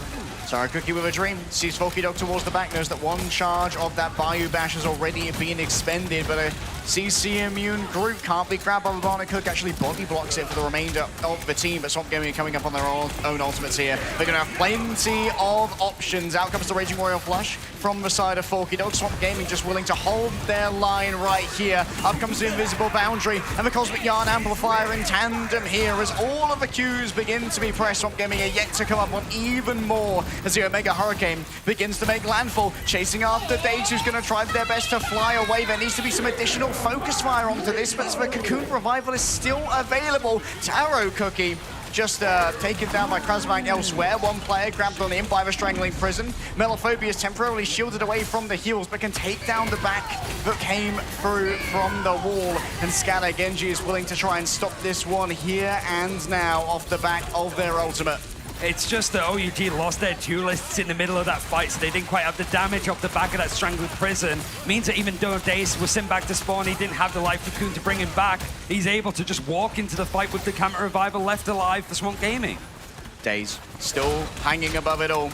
Sorry, Cookie with a dream. Sees Volky Dog towards the back, knows that one charge of that Bayou Bash has already been expended, but a CC immune group can't be grabbed by Bionic Hook. Actually body blocks it for the remainder of the team, but Swamp Gaming coming up on their own ultimates here. They're going to have plenty of options. Out comes the Raging Warrior Flush from the side of Volky Dog. Swamp Gaming just willing to hold their line right here. Up comes the Invisible Boundary and the Cosmic Yarn Amplifier in tandem here as all of the Qs begin to be pressed. Swamp Gaming are yet to come up on even more as the Omega Hurricane begins to make landfall, chasing after Daze, who's going to try their best to fly away. There needs to be some additional focus fire onto this, but the Cocoon Revival is still available. Taro Cookie just taken down by Krasbank elsewhere. One player grabbed on in by the Strangling Prison. Melophobia is temporarily shielded away from the heals, but can take down the back that came through from the wall. And Scatter Genji is willing to try and stop this one here and now off the back of their ultimate. It's just that OUG lost their duelists in the middle of that fight, so they didn't quite have the damage off the back of that Strangled Prison. Means that even though Daze was sent back to spawn, he didn't have the Life Cocoon to bring him back. He's able to just walk into the fight with the Counter Revival left alive for Swamp Gaming. Daze still hanging above it all,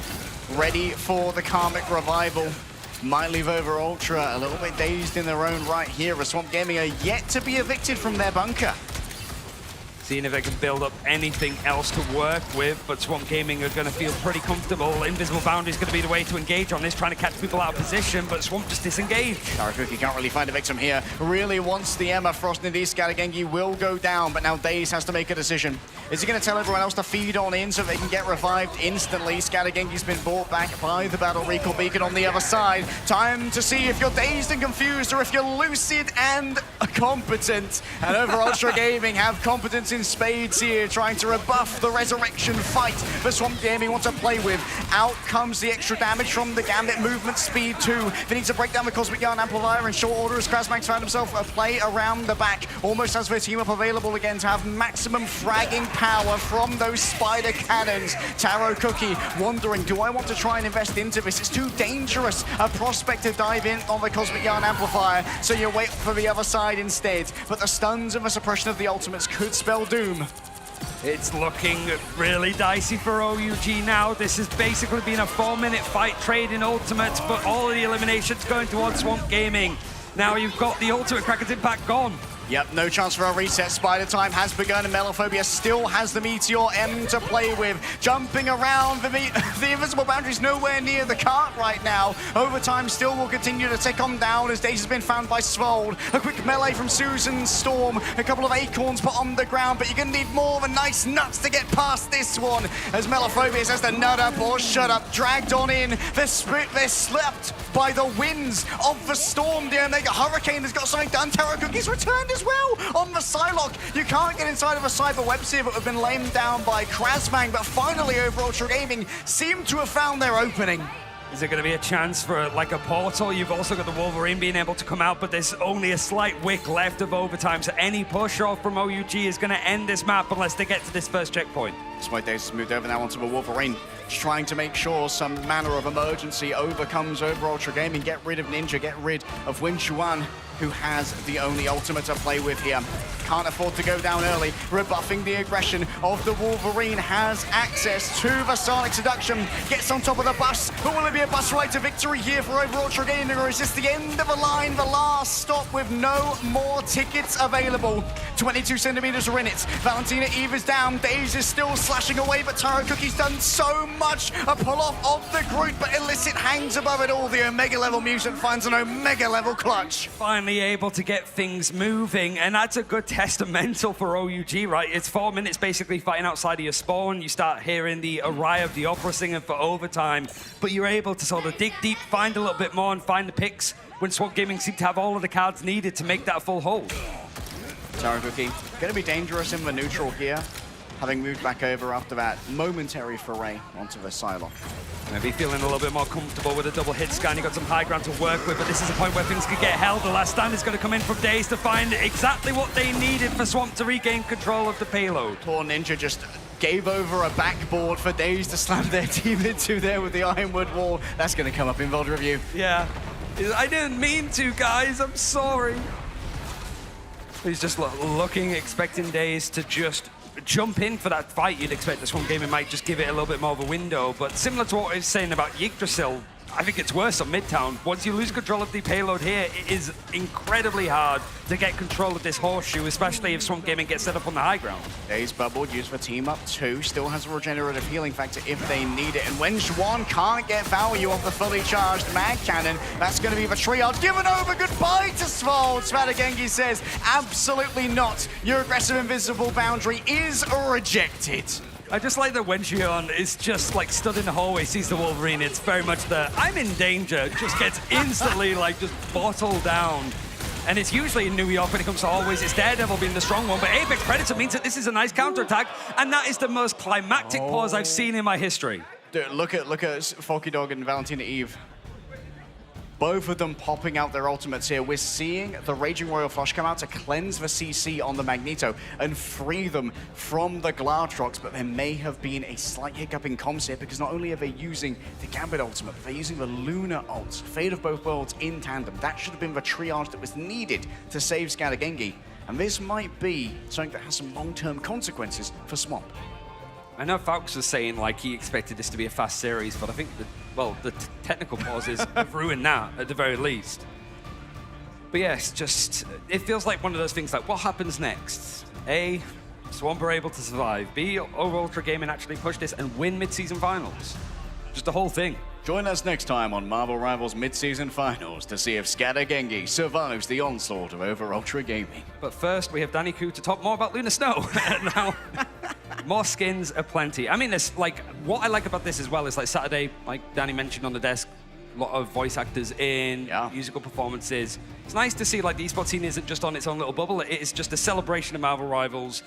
ready for the Karmic Revival. Might leave over Ultra a little bit dazed in their own right here, as Swamp Gaming are yet to be evicted from their bunker. Seeing if they can build up anything else to work with, but Swamp Gaming are going to feel pretty comfortable. Invisible Boundary is going to be the way to engage on this, trying to catch people out of position, but Swamp just disengaged. Tarakuki can't really find a victim here. Really wants the Emma. Frost indeed, Scalagengi will go down, but now Daze has to make a decision. Is he going to tell everyone else to feed on in so they can get revived instantly? Scalagengi's been brought back by the Battle Recall Beacon on the other side. Time to see if you're dazed and confused or if you're lucid and competent. And over Ultra Gaming have competence in spades here, trying to rebuff the resurrection fight that Swamp Gaming want to play with. Out comes the extra damage from the Gambit movement speed too. They need to break down the Cosmic Yarn Amplifier in short order as Krasmax found himself a play around the back. Almost has their team up available again to have maximum fragging power from those spider cannons. Taro Cookie wondering, do I want to try and invest into this? It's too dangerous a prospect to dive in on the Cosmic Yarn Amplifier, so you wait for the other side instead. But the stuns and the suppression of the ultimates could spell doom. It's looking really dicey for OUG now. This has basically been a 4-minute fight, trading ultimates, but all of the eliminations going towards Swamp Gaming. Now you've got the ultimate Kraken's Impact gone. Yep, no chance for a reset. Spider time has begun, and Melophobia still has the Meteor M to play with. Jumping around, the Invisible Boundary's nowhere near the cart right now. Overtime still will continue to tick on down as Daze has been found by Svold. A quick melee from Susan Storm. A couple of acorns put on the ground, but you're going to need more than nice nuts to get past this one. As Melophobia says to nut up or shut up. Dragged on in. They're slapped by the winds of the storm. The Omega Hurricane has got something done. Taro Cookie's returned as well on the Psylocke. You can't get inside of a cyber web sphere that have been lamed down by Krasbang, but finally over Ultra Gaming seem to have found their opening. Is there going to be a chance for like a portal? You've also got the Wolverine being able to come out, but there's only a slight wick left of overtime, so any push off from OUG is going to end this map unless they get to this first checkpoint. That's why Daze has moved over now onto the Wolverine, just trying to make sure some manner of emergency overcomes over Ultra Gaming. Get rid of Ninja, get rid of Wing Chuan, who has the only ultimate to play with here. Can't afford to go down early. Rebuffing the aggression of the Wolverine, has access to the Sonic Seduction. Gets on top of the bus, but will it be a bus ride to victory here for over Ultra Gaming, or is this the end of a line, the last stop with no more tickets available? 22 centimeters are in it. Valentina Eve is down. Daze is still slashing away, but Taro Cookie's done so much. A pull-off of the group, but Illicit hangs above it all. The Omega level mutant finds an Omega level clutch. Finally able to get things moving, and that's a good testamental for OUG, right? It's 4 minutes basically fighting outside of your spawn. You start hearing the Araya of the Opera singing for overtime, but you're able to sort of dig deep, find a little bit more, and find the picks when Swamp Gaming seem to have all of the cards needed to make that full hold. Taro Cookie going to be dangerous in the neutral here. having moved back over after that momentary foray onto the silo. Maybe feeling a little bit more comfortable with a double hit scan. You got some high ground to work with, but this is a point where things could get held. The last stand is going to come in from Daze to find exactly what they needed for Swamp to regain control of the payload. Poor Ninja just gave over a backboard for Daze to slam their team into there with the Ironwood wall. That's going to come up in VOD review. Yeah. I didn't mean to, guys. I'm sorry. He's just looking, expecting Daze to just jump in for that fight. You'd expect this one game, it might just give it a little bit more of a window. But similar to what I was saying about Yggdrasil, I think it's worse on Midtown. Once you lose control of the payload here, it is incredibly hard to get control of this horseshoe, especially if Swamp Gaming gets set up on the high ground. Daze bubble used for team up 2, still has a regenerative healing factor if they need it. And when Zhuan can't get value off the fully charged mag cannon, that's going to be the triage given over. Goodbye to Svald. Svadagengi says, absolutely not. Your aggressive invisible boundary is rejected. I just like that when Xion is just like stood in the hallway, sees the Wolverine, it's very much the I'm in danger, just gets instantly like just bottled down. And it's usually in New York when it comes to always, it's Daredevil being the strong one, but Apex Predator means that this is a nice counterattack, and that is the most climactic pause I've seen in my history. Dude, look at Forky Dog and Valentina Eve. Both of them popping out their ultimates here. We're seeing the Raging Royal Flush come out to cleanse the CC on the Magneto and free them from the Glartrox, but there may have been a slight hiccup in comms here because not only are they using the Gambit ultimate, but they're using the Luna ult. Fate of both worlds in tandem. That should have been the triage that was needed to save Skadagengi. And this might be something that has some long-term consequences for Swamp. I know Falks was saying like he expected this to be a fast series, but I think the technical pauses have ruined that at the very least. But yes, just it feels like one of those things like what happens next? A, Swamp are able to survive. B, Ultra Gaming actually push this and win mid-season finals. Just the whole thing. Join us next time on Marvel Rivals mid-season finals to see if Skadagengi survives the onslaught of over Ultra Gaming. But first, we have Danny Koo to talk more about Luna Snow. Now, more skins aplenty. I mean, there's like what I like about this as well is like Saturday, like Danny mentioned on the desk, a lot of voice actors in, musical performances. It's nice to see like the esports scene isn't just on its own little bubble. It is just a celebration of Marvel Rivals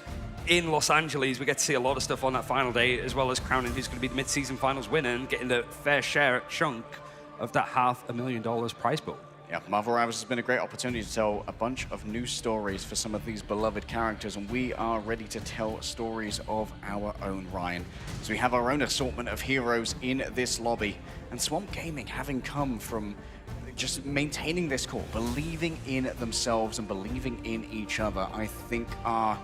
in Los Angeles. We get to see a lot of stuff on that final day, as well as crowning who's going to be the mid-season finals winner and getting the fair share chunk of that $500,000 prize pool. Yeah, Marvel Rivals has been a great opportunity to tell a bunch of new stories for some of these beloved characters, and we are ready to tell stories of our own, Ryan. So we have our own assortment of heroes in this lobby, and Swamp Gaming, having come from just maintaining this core, believing in themselves and believing in each other, I think are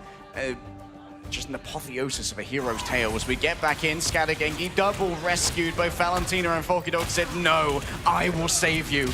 just an apotheosis of a hero's tale. As we get back in, Skadagengi double rescued. Both Valentina and Forky Dog said, no, I will save you.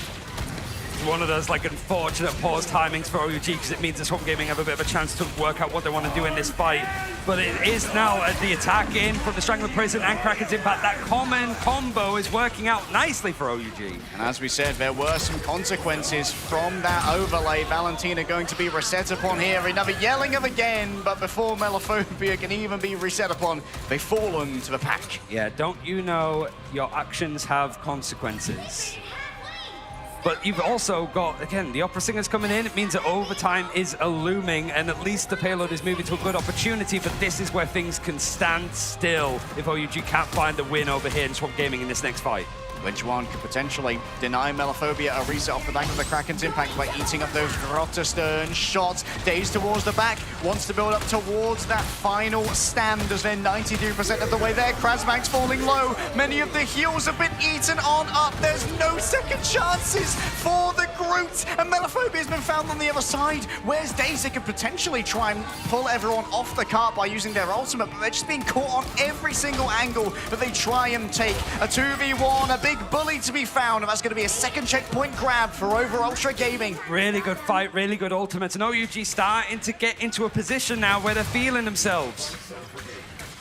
One of those like unfortunate pause timings for OUG because it means that Swamp Gaming have a bit of a chance to work out what they want to do in this fight. But it is now the attack in from the Strangler Prison and Kraken's Impact. That common combo is working out nicely for OUG. And as we said, there were some consequences from that overlay. Valentina going to be reset upon here. Another yelling of again, but before Melophobia can even be reset upon, they've fallen to the pack. Yeah, don't you know your actions have consequences? But you've also got, again, the Opera Singers coming in. It means that overtime is looming, and at least the payload is moving to a good opportunity, but this is where things can stand still if OUG can't find the win over here in Swamp Gaming in this next fight. Juan could potentially deny Melophobia a reset off the back of the Kraken's Impact by eating up those Grotterstern shots. Daze towards the back, wants to build up towards that final stand as they're 92% of the way there. Krasmag's falling low. Many of the heals have been eaten on up. There's no second chances for the Groot. And Melophobia has been found on the other side. Where's Daze? They could potentially try and pull everyone off the cart by using their ultimate, but they're just being caught on every single angle that they try and take. A 2v1, a big bully to be found, and that's going to be a second checkpoint grab for over Ultra Gaming. Really good fight, really good ultimates, and OUG starting to get into a position now where they're feeling themselves.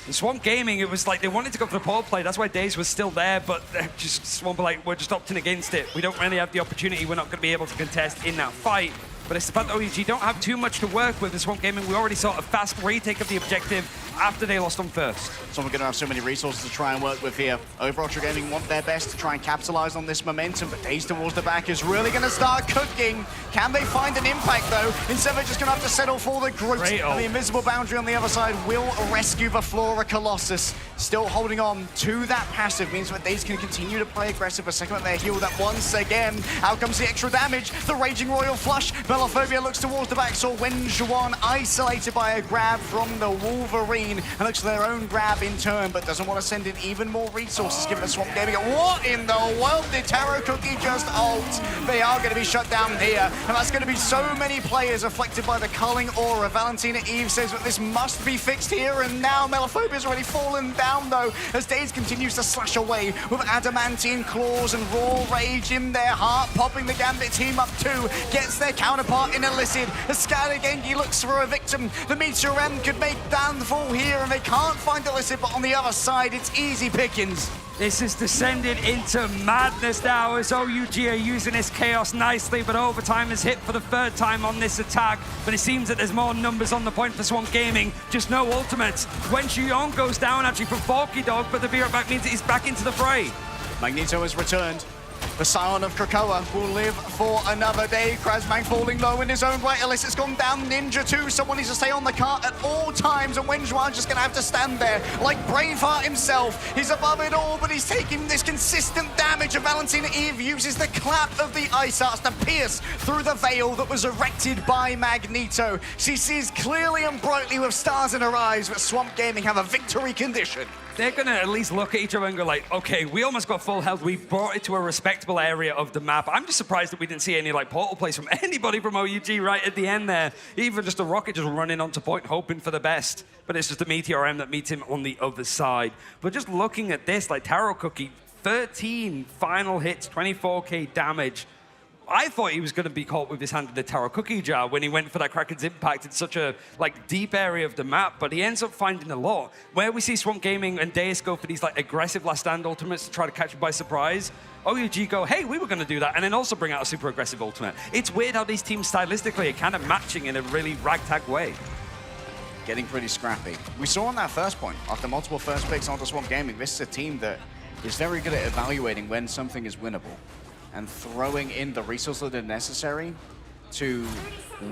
In Swamp Gaming, it was like they wanted to go for the pole play, that's why Daze was still there, but just Swamp like, we're just opting against it. We don't really have the opportunity, we're not going to be able to contest in that fight. but it's the fact that OUG don't have too much to work with. The Swamp Gaming, we already saw a fast retake of the objective after they lost on first. So we're going to have so many resources to try and work with here. Ultra Gaming want their best to try and capitalize on this momentum, but Days towards the back is really going to start cooking. Can they find an impact, though? Instead, they're just going to have to settle for the Groot. And the invisible boundary on the other side will rescue the Flora Colossus. Still holding on to that passive means that Days can continue to play aggressive. The second that they're healed up once again. Out comes the extra damage. The Raging Royal Flush. Melophobia looks towards the back. Saw Wenjuan isolated by a grab from the Wolverine. And looks for their own grab in turn, but doesn't want to send in even more resources, given the Swamp Gaming. What in the world did Taro Cookie just ult? They are going to be shut down here, and that's going to be so many players afflicted by the culling aura. Valentina Eve says that this must be fixed here and now. Melophobia's already fallen down, though, as Days continues to slash away with adamantine claws and raw rage in their heart. Popping the Gambit team up too, gets their counterpart in Illicid. As Skylar Genki looks for a victim. The Meteor M could make downfall here, and they can't find Illicid, but on the other side, it's easy pickings. This is descending into madness now as OUG are using this chaos nicely, but overtime is hit for the third time on this attack. But it seems that there's more numbers on the point for Swamp Gaming, just no ultimates. Wenjuan goes down actually from Forky Dog, but the be right back means that he's back into the fray. Magneto has returned. The Scion of Krakoa will live for another day. Krasmang falling low in his own right. Illicit's gone down. Ninja too. Someone needs to stay on the cart at all times, and Wenjuan's just going to have to stand there like Braveheart himself. He's above it all, but he's taking this consistent damage. And Valentina Eve uses the clap of the Ice Arts to pierce through the veil that was erected by Magneto. She sees clearly and brightly with stars in her eyes, but Swamp Gaming have a victory condition. They're going to at least look at each other and go like, okay, we almost got full health. We brought it to a respectable area of the map. I'm just surprised that we didn't see any like portal plays from anybody from OUG right at the end there. Even just a rocket just running onto point, hoping for the best. But it's just a Meteor M that meets him on the other side. But just looking at this, like Taro Cookie, 13 final hits, 24k damage. I thought he was going to be caught with his hand in the Taro Cookie jar when he went for that Kraken's Impact in such a like deep area of the map, but he ends up finding a lot. Where we see Swamp Gaming and Deus go for these like aggressive last stand ultimates to try to catch him by surprise, OUG go, hey, we were going to do that, and then also bring out a super aggressive ultimate. It's weird how these teams stylistically are kind of matching in a really ragtag way. Getting pretty scrappy. We saw on that first point, after multiple first picks onto Swamp Gaming, this is a team that is very good at evaluating when something is winnable and throwing in the resources that are necessary to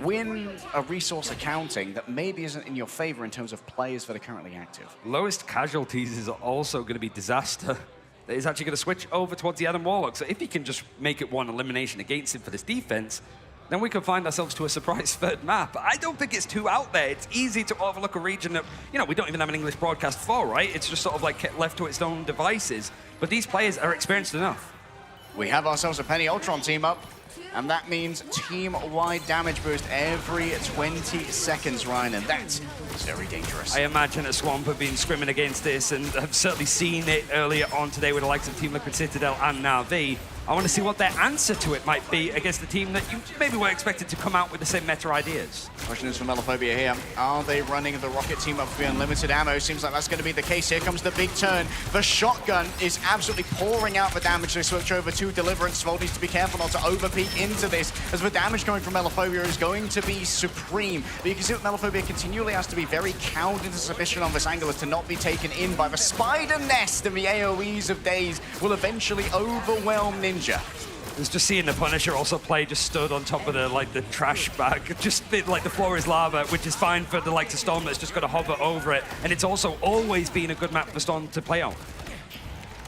win a resource accounting that maybe isn't in your favor in terms of players that are currently active. Lowest casualties is also going to be Disaster. That is actually going to switch over towards the Adam Warlock. So if he can just make it one elimination against him for this defense, then we could find ourselves to a surprise third map. I don't think it's too out there. It's easy to overlook a region that, you know, we don't even have an English broadcast for, right? It's just sort of like left to its own devices. But these players are experienced enough. We have ourselves a Penny Ultron team up, and that means team-wide damage boost every 20 seconds, Ryan, and that is very dangerous. I imagine that Swamp have been scrimming against this and have certainly seen it earlier on today with the likes of Team Liquid Citadel and now V. I want to see what their answer to it might be against the team that you maybe weren't expected to come out with the same meta ideas. Question is for Melophobia here. Are they running the rocket team up for unlimited ammo? Seems like that's going to be the case. Here comes the big turn. The shotgun is absolutely pouring out the damage. They switch over to Deliverance. Svold needs to be careful not to overpeak into this, as the damage coming from Melophobia is going to be supreme. But you can see that Melophobia continually has to be very cowed into submission on this angle as to not be taken in by the spider nest, and the AoEs of Days will eventually overwhelm Ninja. It's just seeing the Punisher also play, just stood on top of the trash bag. Just like the floor is lava, which is fine for the likes of Storm that's just got to hover over it. And it's also always been a good map for Storm to play on.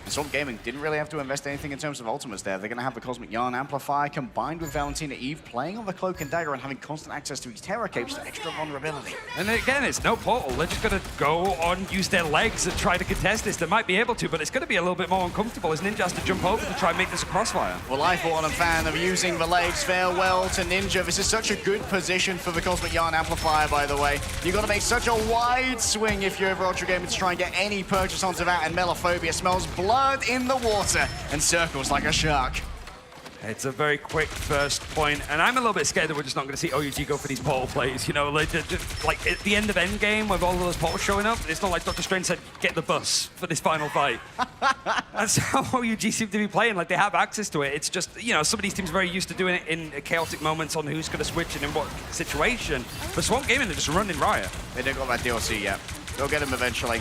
Swamp Gaming didn't really have to invest anything in terms of ultimates there. They're going to have the Cosmic Yarn Amplifier combined with Valentina Eve playing on the Cloak and Dagger and having constant access to these Terror Capes for extra vulnerability. And again, it's no portal. They're just going to go on, use their legs and try to contest this. They might be able to, but it's going to be a little bit more uncomfortable as Ninja has to jump over to try and make this a crossfire. Well, I, for one, am a fan of using the legs. Farewell to Ninja. This is such a good position for the Cosmic Yarn Amplifier, by the way. You've got to make such a wide swing if you're over Ultra Gaming to try and get any purchase onto that, and Melophobia smells blood in the water and circles like a shark. It's a very quick first point, and I'm a little bit scared that we're just not going to see OUG go for these portal plays. You know, like at the end of Endgame with all of those portals showing up, it's not like Dr. Strange said, get the bus for this final fight. That's how OUG seem to be playing. Like, they have access to it. It's just, you know, some of these teams are very used to doing it in chaotic moments on who's going to switch and in what situation. But Swamp Gaming, they're just running riot. They don't got that DLC yet. They'll get him eventually.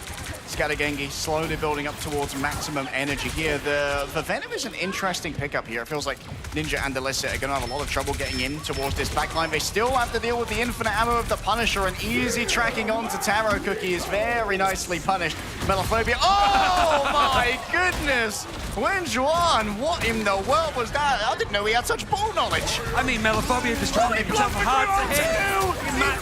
Scattergengi slowly building up towards maximum energy here. The Venom is an interesting pickup here. It feels like Ninja and Illicit are going to have a lot of trouble getting in towards this backline. They still have to deal with the infinite ammo of the Punisher, and easy tracking onto Taro Cookie is very nicely punished. Melophobia, oh my goodness! Wenjuan, what in the world was that? I didn't know he had such ball knowledge. I mean, Melophobia just trying to make himself hard to hit.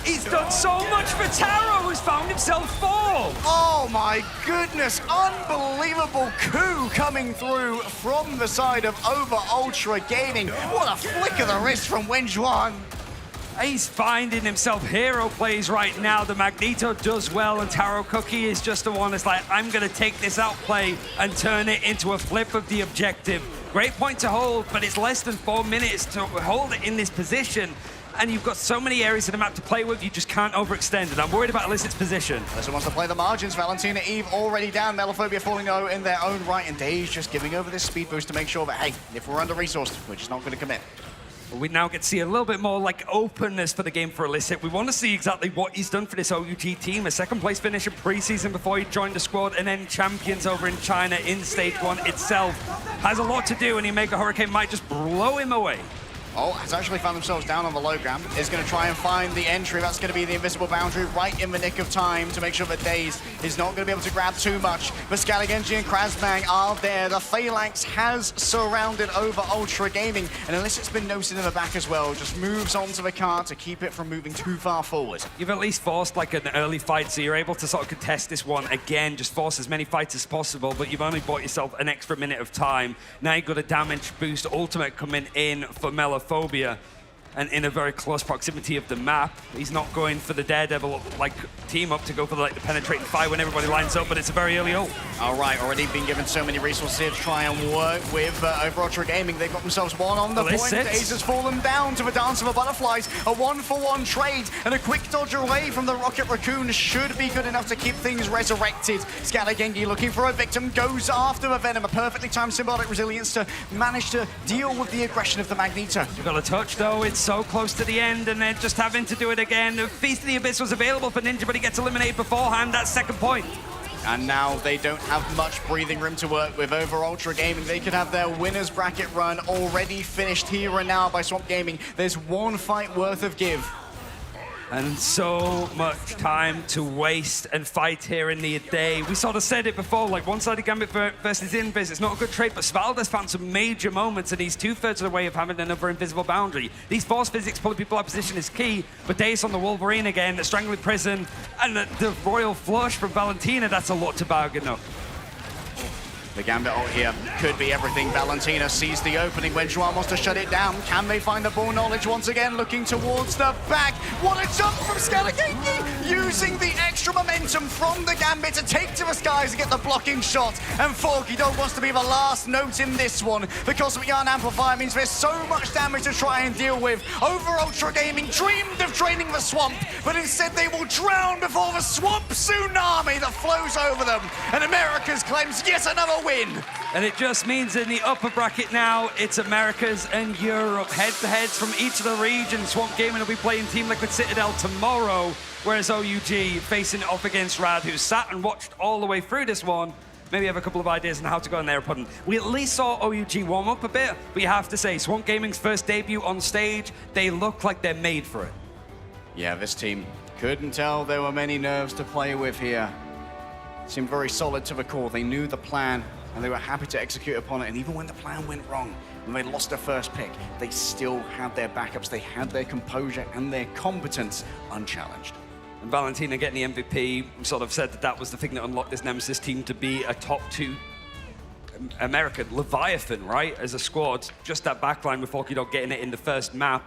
He's done so much for Taro, who's found himself 4. Oh my goodness, unbelievable coup coming through from the side of Over Ultra Gaming. What a flick of the wrist from Wenjuan. He's finding himself hero plays right now. The Magneto does well, and Taro Cookie is just the one that's like, I'm going to take this outplay and turn it into a flip of the objective. Great point to hold, but it's less than 4 minutes to hold it in this position. And you've got so many areas of the map to play with, you just can't overextend. And I'm worried about Illicit's position. Illicit wants to play the margins. Valentina Eve already down. Melophobia falling low in their own right. And Daze just giving over this speed boost to make sure that, hey, if we're under-resourced, we're just not going to commit. We now get to see a little bit more like openness for the game for Illicit. We want to see exactly what he's done for this OUG team. A second place finish in preseason before he joined the squad, and then champions over in China in stage 1 itself. Has a lot to do, and he Mega Hurricane might just blow him away. Oh, has actually found themselves down on the low ground. Is going to try and find the entry. That's going to be the invisible boundary right in the nick of time to make sure that Daze is not going to be able to grab too much. But Scalagenji and Krasbang are there. The Phalanx has surrounded Over Ultra Gaming. And Illicit's been noticed in the back as well. Just moves onto the cart to keep it from moving too far forward. You've at least forced like an early fight, so you're able to sort of contest this one again. Just force as many fights as possible, but you've only bought yourself an extra minute of time. Now you've got a damage boost ultimate coming in for Melophobia, and in a very close proximity of the map. He's not going for the Daredevil like team up to go for the penetrating fire when everybody lines up, but it's a very early ult. All right, already been given so many resources here to try and work with Over Ultra Gaming. They've got themselves one on the point. Daze has fallen down to the Dance of the Butterflies. A 1-for-1 trade and a quick dodge away from the Rocket Raccoon should be good enough to keep things resurrected. Scalagengi looking for a victim, goes after the Venom. A perfectly timed symbolic resilience to manage to deal with the aggression of the Magneto. You've got a touch though, it's so close to the end, and they're just having to do it again. The Feast of the Abyss was available for Ninja, but he gets eliminated beforehand. That second point. And now they don't have much breathing room to work with. Over Ultra Gaming, they could have their winner's bracket run already finished here and now by Swamp Gaming. There's one fight worth of give. And so much time to waste and fight here in the day. We sort of said it before, like one-sided Gambit versus Invis. It's not a good trade, but Svalda's found some major moments, and he's 2/3 of the way of having another invisible boundary. These force physics pulling people out of position is key, but Daze on the Wolverine again, the Strangling Prison, and the Royal Flush from Valentina, that's a lot to bargain up. The Gambit ult here could be everything. Valentina sees the opening when Juan wants to shut it down. Can they find the ball knowledge once again? Looking towards the back. What a jump from Scalagengi! Using the extra momentum from the Gambit to take to the skies and get the blocking shot. And Foggy Dog wants to be the last note in this one. The Cosmic Yarn Amplifier means there's so much damage to try and deal with. Over Ultra Gaming dreamed of draining the swamp, but instead they will drown before the swamp tsunami that flows over them. And Americas claims yet another win. And it just means in the upper bracket now, it's Americas and Europe. Head-to-heads from each of the regions. Swamp Gaming will be playing Team Liquid Citadel tomorrow, whereas OUG facing off against RAD, who sat and watched all the way through this one. Maybe have a couple of ideas on how to go in their opponent. We at least saw OUG warm up a bit, but you have to say, Swamp Gaming's first debut on stage, they look like they're made for it. Yeah, this team couldn't tell there were many nerves to play with here. Seemed very solid to the core. They knew the plan, and they were happy to execute upon it. And even when the plan went wrong, when they lost their first pick, they still had their backups. They had their composure and their competence unchallenged. And Valentina getting the MVP sort of said that that was the thing that unlocked this Nemesis team to be a top 2 American Leviathan, right? As a squad, just that backline with Forky Dog getting it in the first map.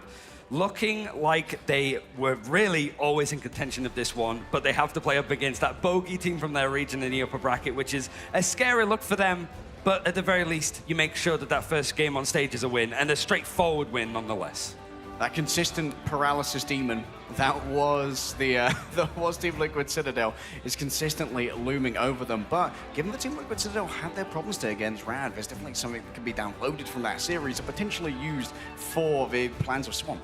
Looking like they were really always in contention of this one, but they have to play up against that bogey team from their region in the upper bracket, which is a scary look for them. but at the very least, you make sure that that first game on stage is a win, and a straightforward win nonetheless. That consistent paralysis demon that was Team Liquid Citadel is consistently looming over them. But given that Team Liquid Citadel had their problems today against RAD, there's definitely something that can be downloaded from that series and potentially used for the plans of Swamp.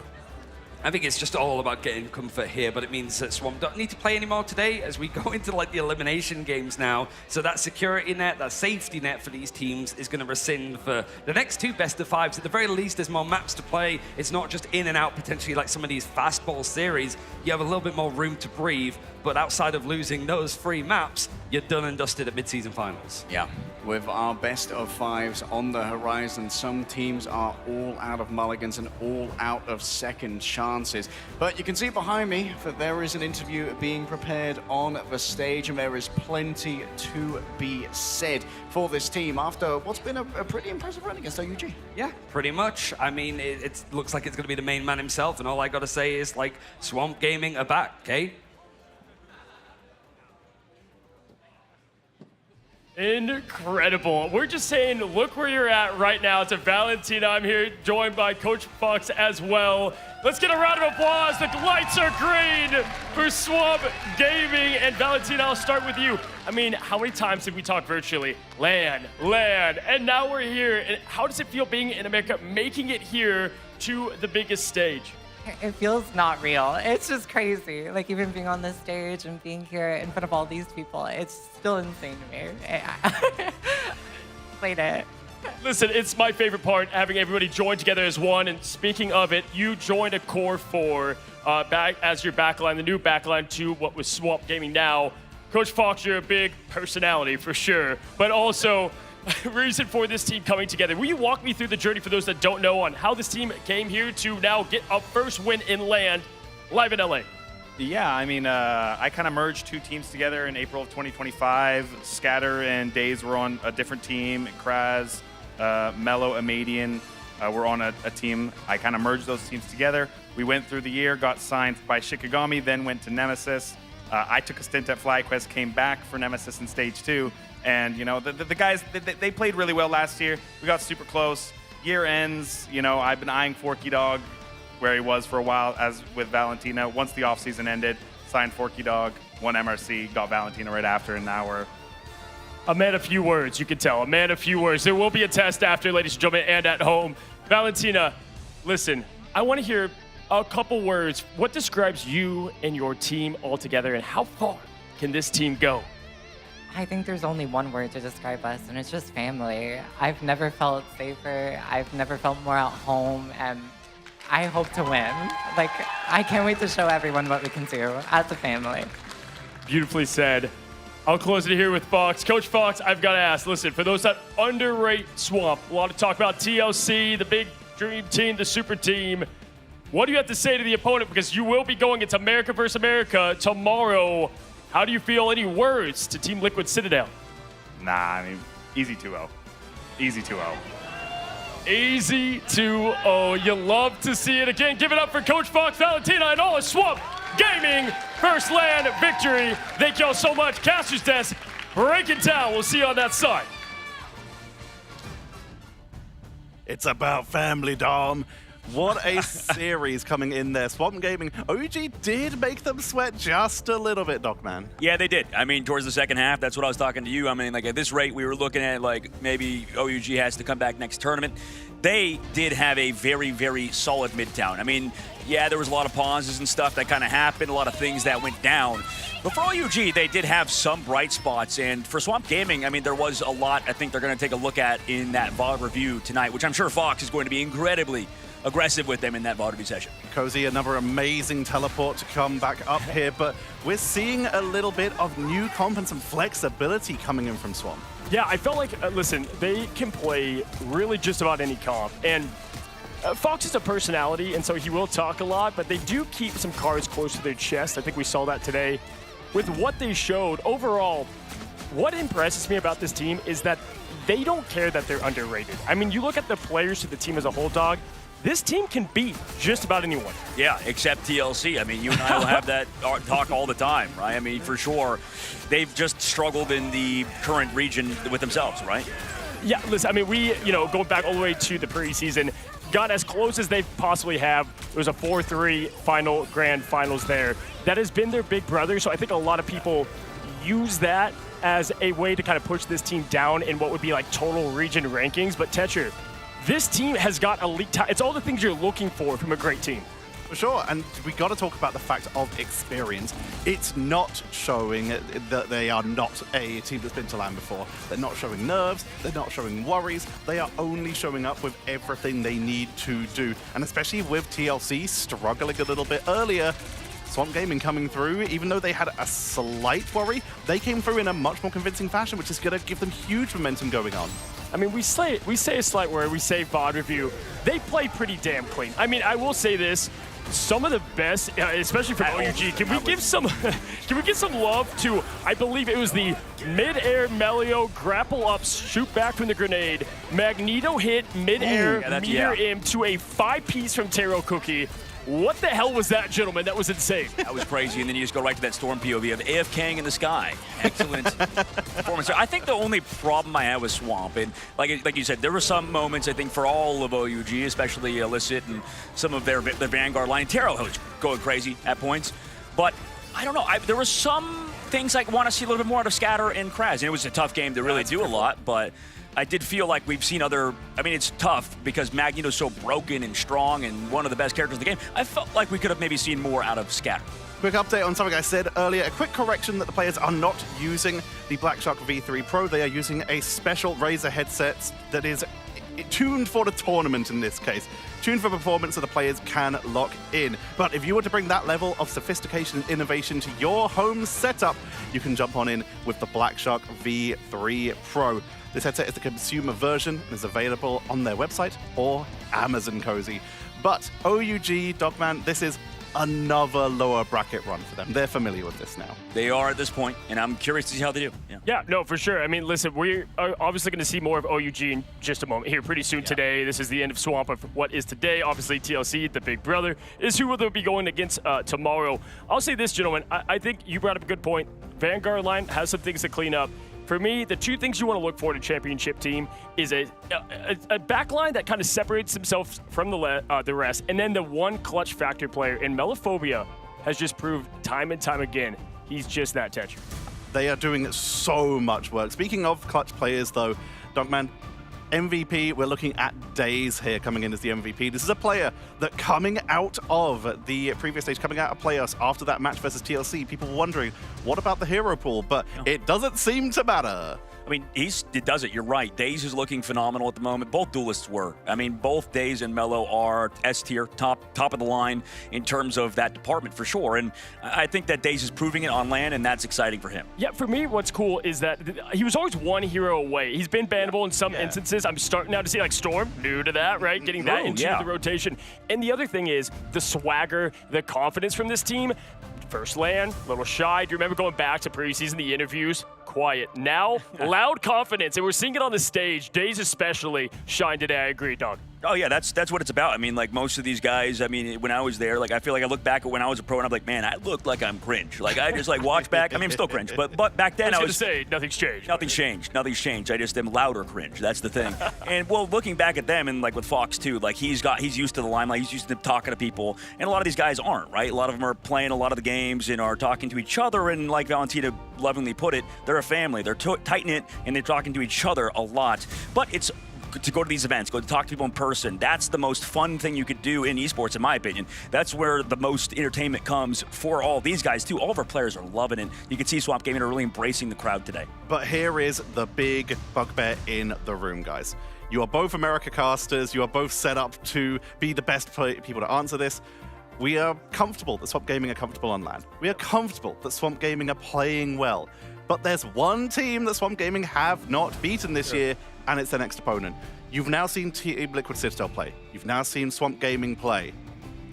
I think it's just all about getting comfort here, but it means that Swamp don't need to play anymore today as we go into like the elimination games now. So that security net, that safety net for these teams is going to rescind for the next 2 best-of-5s. At the very least, there's more maps to play. It's not just in and out potentially like some of these fastball series. You have a little bit more room to breathe, but outside of losing those 3 maps, you're done and dusted at mid-season finals. Yeah, with our best-of-5s on the horizon, some teams are all out of mulligans and all out of second chances. But you can see behind me that there is an interview being prepared on the stage, and there is plenty to be said for this team after what's been a pretty impressive run against OUG. Yeah, pretty much. I mean, it looks like it's going to be the main man himself, and all I got to say is, like, Swamp Gaming are back, okay? Incredible. We're just saying, look where you're at right now. It's a Valentina. I'm here joined by Coach Fox as well. Let's get a round of applause. The lights are green for Swamp Gaming. And Valentina, I'll start with you. I mean, how many times did we talk virtually? LAN, and now we're here. And how does it feel being in America, making it here to the biggest stage? It feels not real. It's just crazy. Like, even being on this stage and being here in front of all these people, it's still insane to me. Played it. Listen, it's my favorite part, having everybody join together as one. And speaking of it, you joined a Core 4 back as your backline, the new backline to what was Swamp Gaming now. Coach Fox, you're a big personality for sure, but also reason for this team coming together. Will you walk me through the journey for those that don't know on how this team came here to now get a first win in LAN live in LA? Yeah, I mean, I kind of merged 2 teams together in April of 2025. Scatter and Days were on a different team. Kraz, Mello, Amadian were on a team. I kind of merged those teams together. We went through the year, got signed by Shikigami, then went to Nemesis. I took a stint at FlyQuest, came back for Nemesis in Stage 2. And, you know, the guys, they played really well last year. We got super close. Year ends, you know, I've been eyeing Forky Dog where he was for a while, as with Valentina. Once the offseason ended, signed Forky Dog, won MRC, got Valentina right after, and now we're... A man of few words, you can tell. A man of few words. There will be a test after, ladies and gentlemen, and at home. Valentina, listen, I want to hear a couple words. What describes you and your team all together, and how far can this team go? I think there's only one word to describe us, and it's just family. I've never felt safer. I've never felt more at home, and I hope to win. Like, I can't wait to show everyone what we can do as a family. Beautifully said. I'll close it here with Fox. Coach Fox, I've got to ask, listen, for those that underrate Swamp, a lot of talk about TLC, the big dream team, the super team. What do you have to say to the opponent? Because you will be going into America versus America tomorrow. How do you feel? Any words to Team Liquid Citadel? Nah, I mean, easy 2-0. Easy 2-0. Easy 2-0. You love to see it. Again, give it up for Coach Fox, Valentina, and all of Swamp Gaming. First LAN victory. Thank y'all so much. Caster's Desk, break it down. We'll see you on that side. It's about family, Dom. What a series coming in there. Swamp Gaming, OUG did make them sweat just a little bit, Docman. Yeah, they did. I mean, towards the second half, that's what I was talking to you. I mean, like, at this rate, we were looking at, like, maybe OUG has to come back next tournament. They did have a very, very solid Midtown. I mean, yeah, there was a lot of pauses and stuff that kind of happened, a lot of things that went down. But for OUG, they did have some bright spots. And for Swamp Gaming, I mean, there was a lot I think they're going to take a look at in that VOD review tonight, which I'm sure Fox is going to be incredibly aggressive with them in that VOD review session. Cozy, another amazing teleport to come back up here, but we're seeing a little bit of new comp and some flexibility coming in from Swamp. Yeah, I felt like, listen, they can play really just about any comp. And Fox is a personality, and so he will talk a lot, but they do keep some cards close to their chest. I think we saw that today. With what they showed, overall, what impresses me about this team is that they don't care that they're underrated. I mean, you look at the players to the team as a whole, dog, this team can beat just about anyone. Yeah, except TLC. I mean, you and I will have that talk all the time, right? I mean, for sure, they've just struggled in the current region with themselves, right? Yeah, listen, I mean, we, going back all the way to the preseason, got as close as they possibly have. It was a 4-3 final grand finals there. That has been their big brother, so I think a lot of people use that as a way to kind of push this team down in what would be like total region rankings. But Tetra, this team has got elite talent. It's all the things you're looking for from a great team. For sure, and we got to talk about the fact of experience. It's not showing that they are not a team that's been to LAN before. They're not showing nerves, they're not showing worries. They are only showing up with everything they need to do. And especially with TLC struggling a little bit earlier, Swamp Gaming coming through, even though they had a slight worry, they came through in a much more convincing fashion, which is going to give them huge momentum going on. I mean, we say a slight worry, we say VOD review. They play pretty damn clean. I mean, I will say this. Some of the best, especially from OUG, can we give some love to, I believe it was the mid-air Melio grapple up, shoot back from the grenade, Magneto hit mid-air, meter him to a 5-piece from Taro Cookie. What the hell was that, gentlemen? That was insane. That was crazy, and then you just go right to that Storm POV of AFKing in the sky. Excellent performance. I think the only problem I had with Swamp, and like you said, there were some moments, I think, for all of OUG, especially Illicit and some of their Vanguard line. Taro was going crazy at points, but I don't know. There were some things I want to see a little bit more out of Scatter and Kraz, and it was a tough game to really do a lot, but I did feel like we've seen other, I mean, it's tough because Magneto's so broken and strong and one of the best characters in the game. I felt like we could have maybe seen more out of Scatter. Quick update on something I said earlier. A quick correction that the players are not using the Black Shark V3 Pro. They are using a special Razer headset that is tuned for the tournament in this case. Tuned for performance so the players can lock in. But if you were to bring that level of sophistication and innovation to your home setup, you can jump on in with the Black Shark V3 Pro. This headset is the consumer version and is available on their website or Amazon Cozy. But OUG, Dogman, this is another lower bracket run for them. They're familiar with this now. They are at this point, and I'm curious to see how they do. Yeah, no, for sure. I mean, listen, we are obviously going to see more of OUG in just a moment here pretty soon today. This is the end of Swamp of what is today. Obviously, TLC, the big brother, is who they'll be going against tomorrow. I'll say this, gentlemen. I think you brought up a good point. Vanguard line has some things to clean up. For me, the two things you want to look for in a championship team is a backline that kind of separates themselves from the rest, and then the one clutch factor player. And Melophobia has just proved time and time again he's just that Tetra. They are doing so much work. Speaking of clutch players, though, Dogman, MVP, we're looking at Daze here coming in as the MVP. This is a player that coming out of the previous stage, coming out of playoffs after that match versus TLC, people were wondering, what about the hero pool? But it doesn't seem to matter. I mean, it does it. You're right. Daze is looking phenomenal at the moment. Both duelists were. I mean, both Daze and Melo are S tier, top of the line in terms of that department for sure. And I think that Daze is proving it on LAN, and that's exciting for him. Yeah, for me, what's cool is that he was always one hero away. He's been bannable in some instances. I'm starting now to see like Storm, new to that, right? Getting that into the rotation. And the other thing is the swagger, the confidence from this team. First LAN, a little shy. Do you remember going back to preseason, the interviews? Quiet. Now, loud confidence, and we're seeing it on the stage. Daze especially shine today. I agree, Dog. Oh yeah, that's what it's about. I mean, like most of these guys, I mean, when I was there, like I feel like I look back at when I was a pro and I'm like, man, I look like I'm cringe. Like I just like watch back. I mean, I'm still cringe, but back then I was gonna say nothing's changed. Nothing's changed. Nothing's changed. I just am louder cringe. That's the thing. And well, looking back at them and like with Fox too, like he's used to the limelight. He's used to talking to people, and a lot of these guys aren't, right? A lot of them are playing a lot of the games and are talking to each other. And like Valentina lovingly put it, they're a family. They're tight-knit and they're talking to each other a lot. But it's to go to these events, go to talk to people in person. That's the most fun thing you could do in esports, in my opinion. That's where the most entertainment comes for all these guys, too. All of our players are loving it. You can see Swamp Gaming are really embracing the crowd today. But here is the big bugbear in the room, guys. You are both America casters. You are both set up to be the best people to answer this. We are comfortable that Swamp Gaming are comfortable on LAN. We are comfortable that Swamp Gaming are playing well. But there's one team that Swamp Gaming have not beaten this year, and it's their next opponent. You've now seen Team Liquid Citadel play. You've now seen Swamp Gaming play.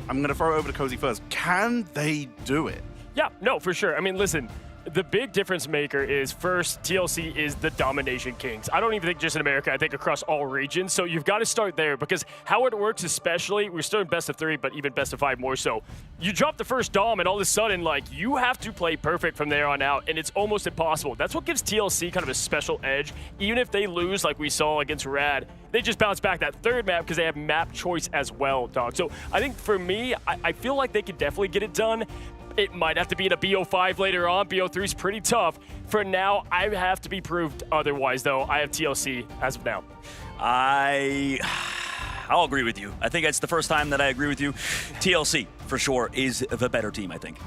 I'm going to throw it over to Cozy first. Can they do it? Yeah, no, for sure. I mean, listen, the big difference maker is, first, TLC is the domination kings. I don't even think just in America, I think across all regions. So you've got to start there, because how it works especially, we're still in best of 3, but even best of 5 more so. You drop the first dom and all of a sudden, like, you have to play perfect from there on out, and it's almost impossible. That's what gives TLC kind of a special edge. Even if they lose like we saw against RAD, they just bounce back that third map because they have map choice as well, dog. So I think for me, I feel like they could definitely get it done. It might have to be in a BO5 later on. BO3 is pretty tough. For now, I have to be proved otherwise, though. I have TLC as of now. I'll agree with you. I think it's the first time that I agree with you. TLC, for sure, is the better team, I think.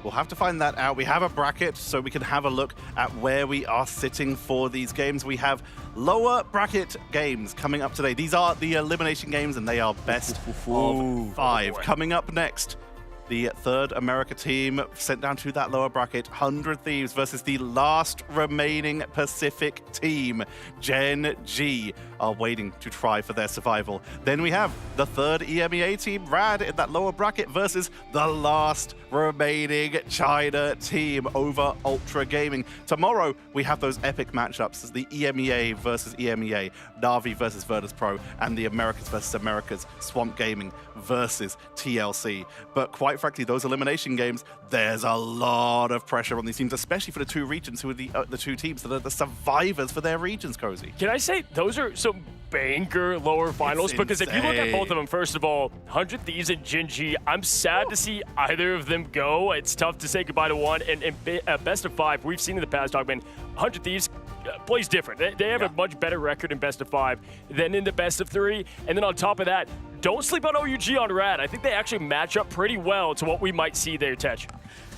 We'll have to find that out. We have a bracket, so we can have a look at where we are sitting for these games. We have lower bracket games coming up today. These are the elimination games, and they are best of 5. Coming up next, the third America team sent down to that lower bracket, 100 Thieves versus the last remaining Pacific team, Gen G, are waiting to try for their survival. Then we have the third EMEA team, RAD, in that lower bracket versus the last remaining China team over Ultra Gaming. Tomorrow, we have those epic matchups as the EMEA versus EMEA, Na'Vi versus Virtus Pro, and the Americas versus Americas, Swamp Gaming versus TLC. But quite frankly, those elimination games, there's a lot of pressure on these teams, especially for the two regions who are the two teams that are the survivors for their regions, Cozy. Can I say those are some banker lower finals? Because if you look at both of them, first of all, 100 Thieves and Gen G, I'm sad to see either of them go. It's tough to say goodbye to one. And best of 5, we've seen in the past, Dogman, 100 Thieves plays different. They have a much better record in best of 5 than in the best of 3. And then on top of that, don't sleep on OUG on RAD. I think they actually match up pretty well to what we might see there, Tetch.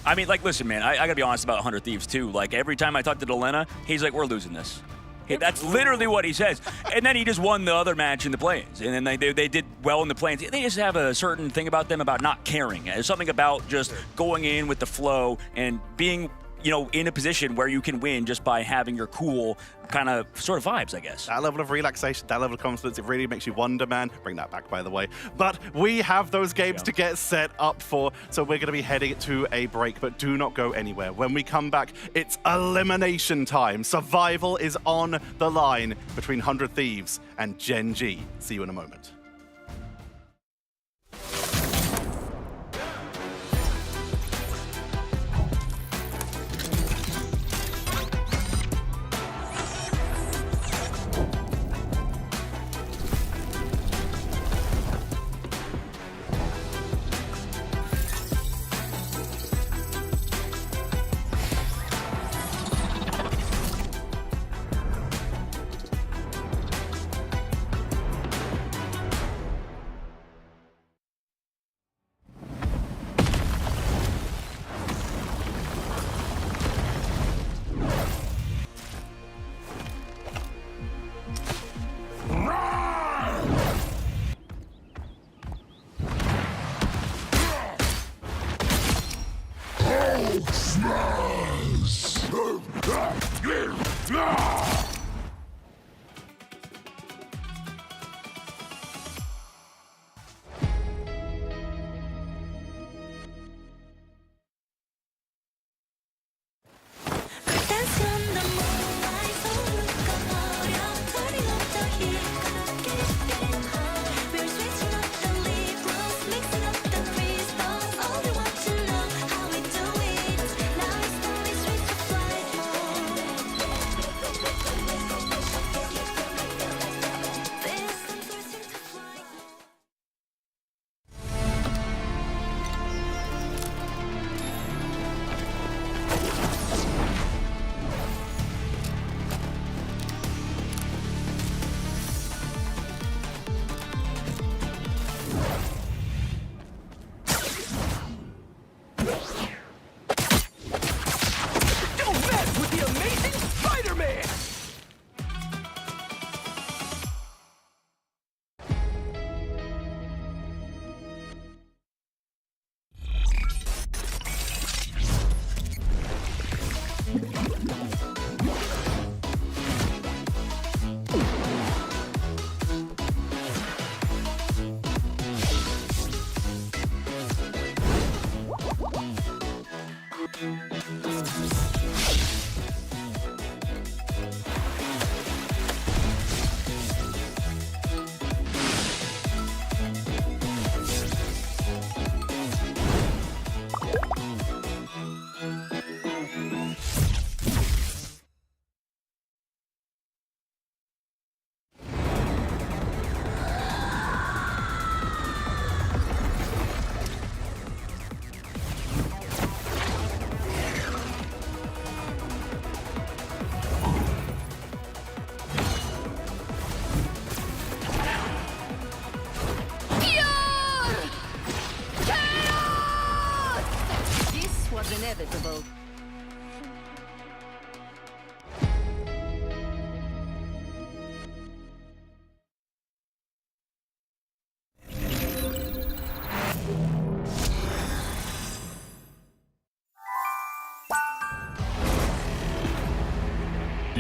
I mean, like, listen, man, I gotta be honest about 100 Thieves, too. Like, every time I talk to Delena, he's like, we're losing this. That's literally what he says. And then he just won the other match in the play-ins. And then they did well in the play-ins. They just have a certain thing about them about not caring. There's something about just going in with the flow and being, you know, in a position where you can win just by having your cool kind of sort of vibes, I guess. That level of relaxation, that level of confidence, it really makes you wonder, man. Bring that back, by the way. But we have those games to get set up for, so we're going to be heading to a break, but do not go anywhere. When we come back, it's elimination time. Survival is on the line between 100 Thieves and Gen G. See you in a moment.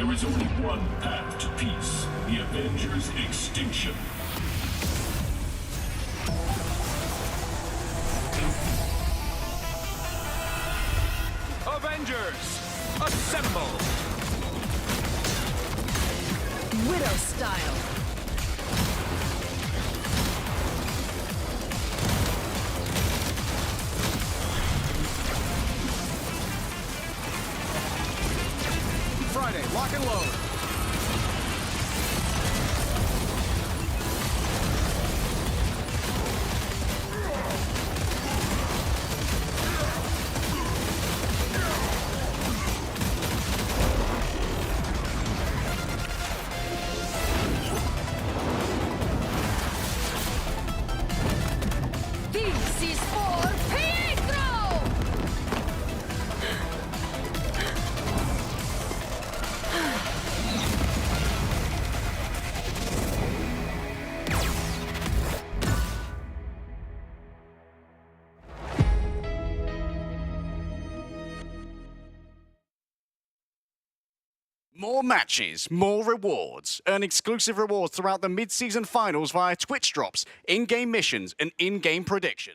There is only one path to peace, the Avengers' extinction. Avengers, assemble! Widow style. Friday, lock and load. This is for Pietro! More matches, more rewards. Earn exclusive rewards throughout the mid-season finals via Twitch drops, in-game missions, and in-game prediction.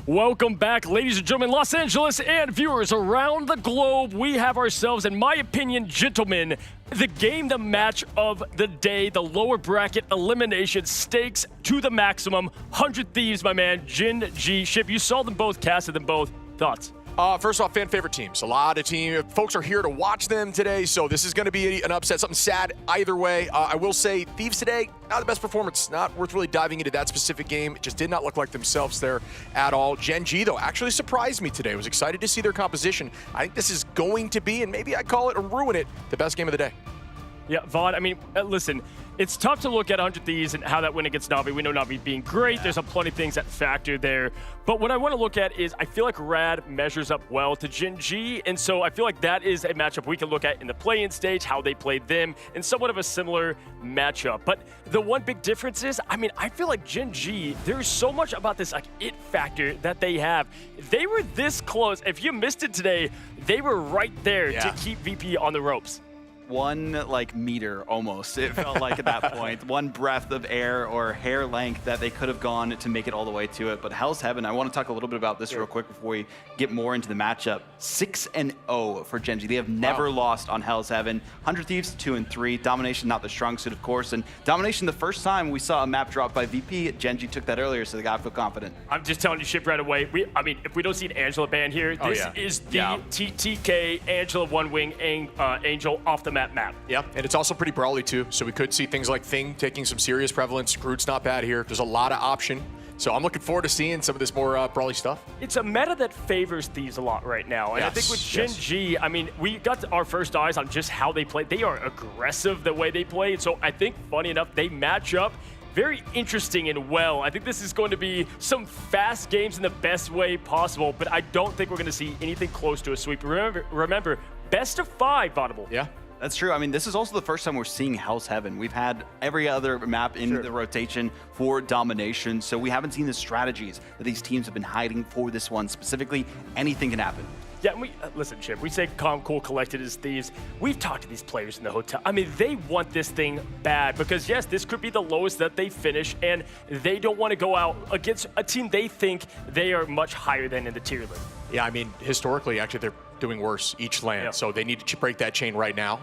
Welcome back, ladies and gentlemen, Los Angeles and viewers around the globe. We have ourselves, in my opinion, gentlemen, the match of the day, the lower bracket elimination stakes to the maximum. 100 Thieves, my man, Gen G. Ship, you saw them both, casted them both. Thoughts? First off, fan favorite teams. A lot of folks are here to watch them today, so this is going to be an upset, something sad either way. I will say Thieves today, not the best performance. Not worth really diving into that specific game. It just did not look like themselves there at all. Gen G, though, actually surprised me today. I was excited to see their composition. I think this is going to be, and maybe I call it or ruin it, the best game of the day. Yeah, Vaughn, I mean, listen, it's tough to look at 100 Thieves and how that win against Na'Vi. We know Na'Vi being great. Yeah. There's plenty of things that factor there. But what I want to look at is I feel like RAD measures up well to Gen G. And so I feel like that is a matchup we can look at in the play-in stage, how they played them, and somewhat of a similar matchup. But the one big difference is, I mean, I feel like Gen G, there's so much about this like it factor that they have. They were this close. If you missed it today, they were right there to keep VP on the ropes. One like meter almost, it felt like at that point. One breath of air or hair length that they could have gone to make it all the way to it. But Hell's Heaven, I want to talk a little bit about this real quick before we get more into the matchup. 6-0 for Gen G. They have never lost on Hell's Heaven. 100 Thieves 2-3. Domination not the strong suit, of course. And Domination, the first time we saw a map drop by VP, Gen G took that earlier, so they gotta feel confident. I'm just telling you, Ship, right away. I mean, if we don't see an Angela ban here, this is the TTK Angela One Wing Angel off the map. Yeah, and it's also pretty brawly too, so we could see things like Thing taking some serious prevalence. Groot's not bad here. There's a lot of option. So I'm looking forward to seeing some of this more brawly stuff. It's a meta that favors Thieves a lot right now. And I think with Gen G, I mean, we got our first eyes on just how they play. They are aggressive the way they play. So I think, funny enough, they match up very interesting and well. I think this is going to be some fast games in the best way possible, but I don't think we're going to see anything close to a sweep. Remember best of 5, Audible. Yeah. That's true. I mean, this is also the first time we're seeing Hell's Heaven. We've had every other map in the rotation for Domination, so we haven't seen the strategies that these teams have been hiding for this one specifically. Anything can happen. Yeah, and listen, Chip, we say calm, cool, collected as Thieves. We've talked to these players in the hotel. I mean, they want this thing bad because, yes, this could be the lowest that they finish, and they don't want to go out against a team they think they are much higher than in the tier list. Yeah, I mean, historically, actually, they're doing worse each land, so they need to break that chain right now.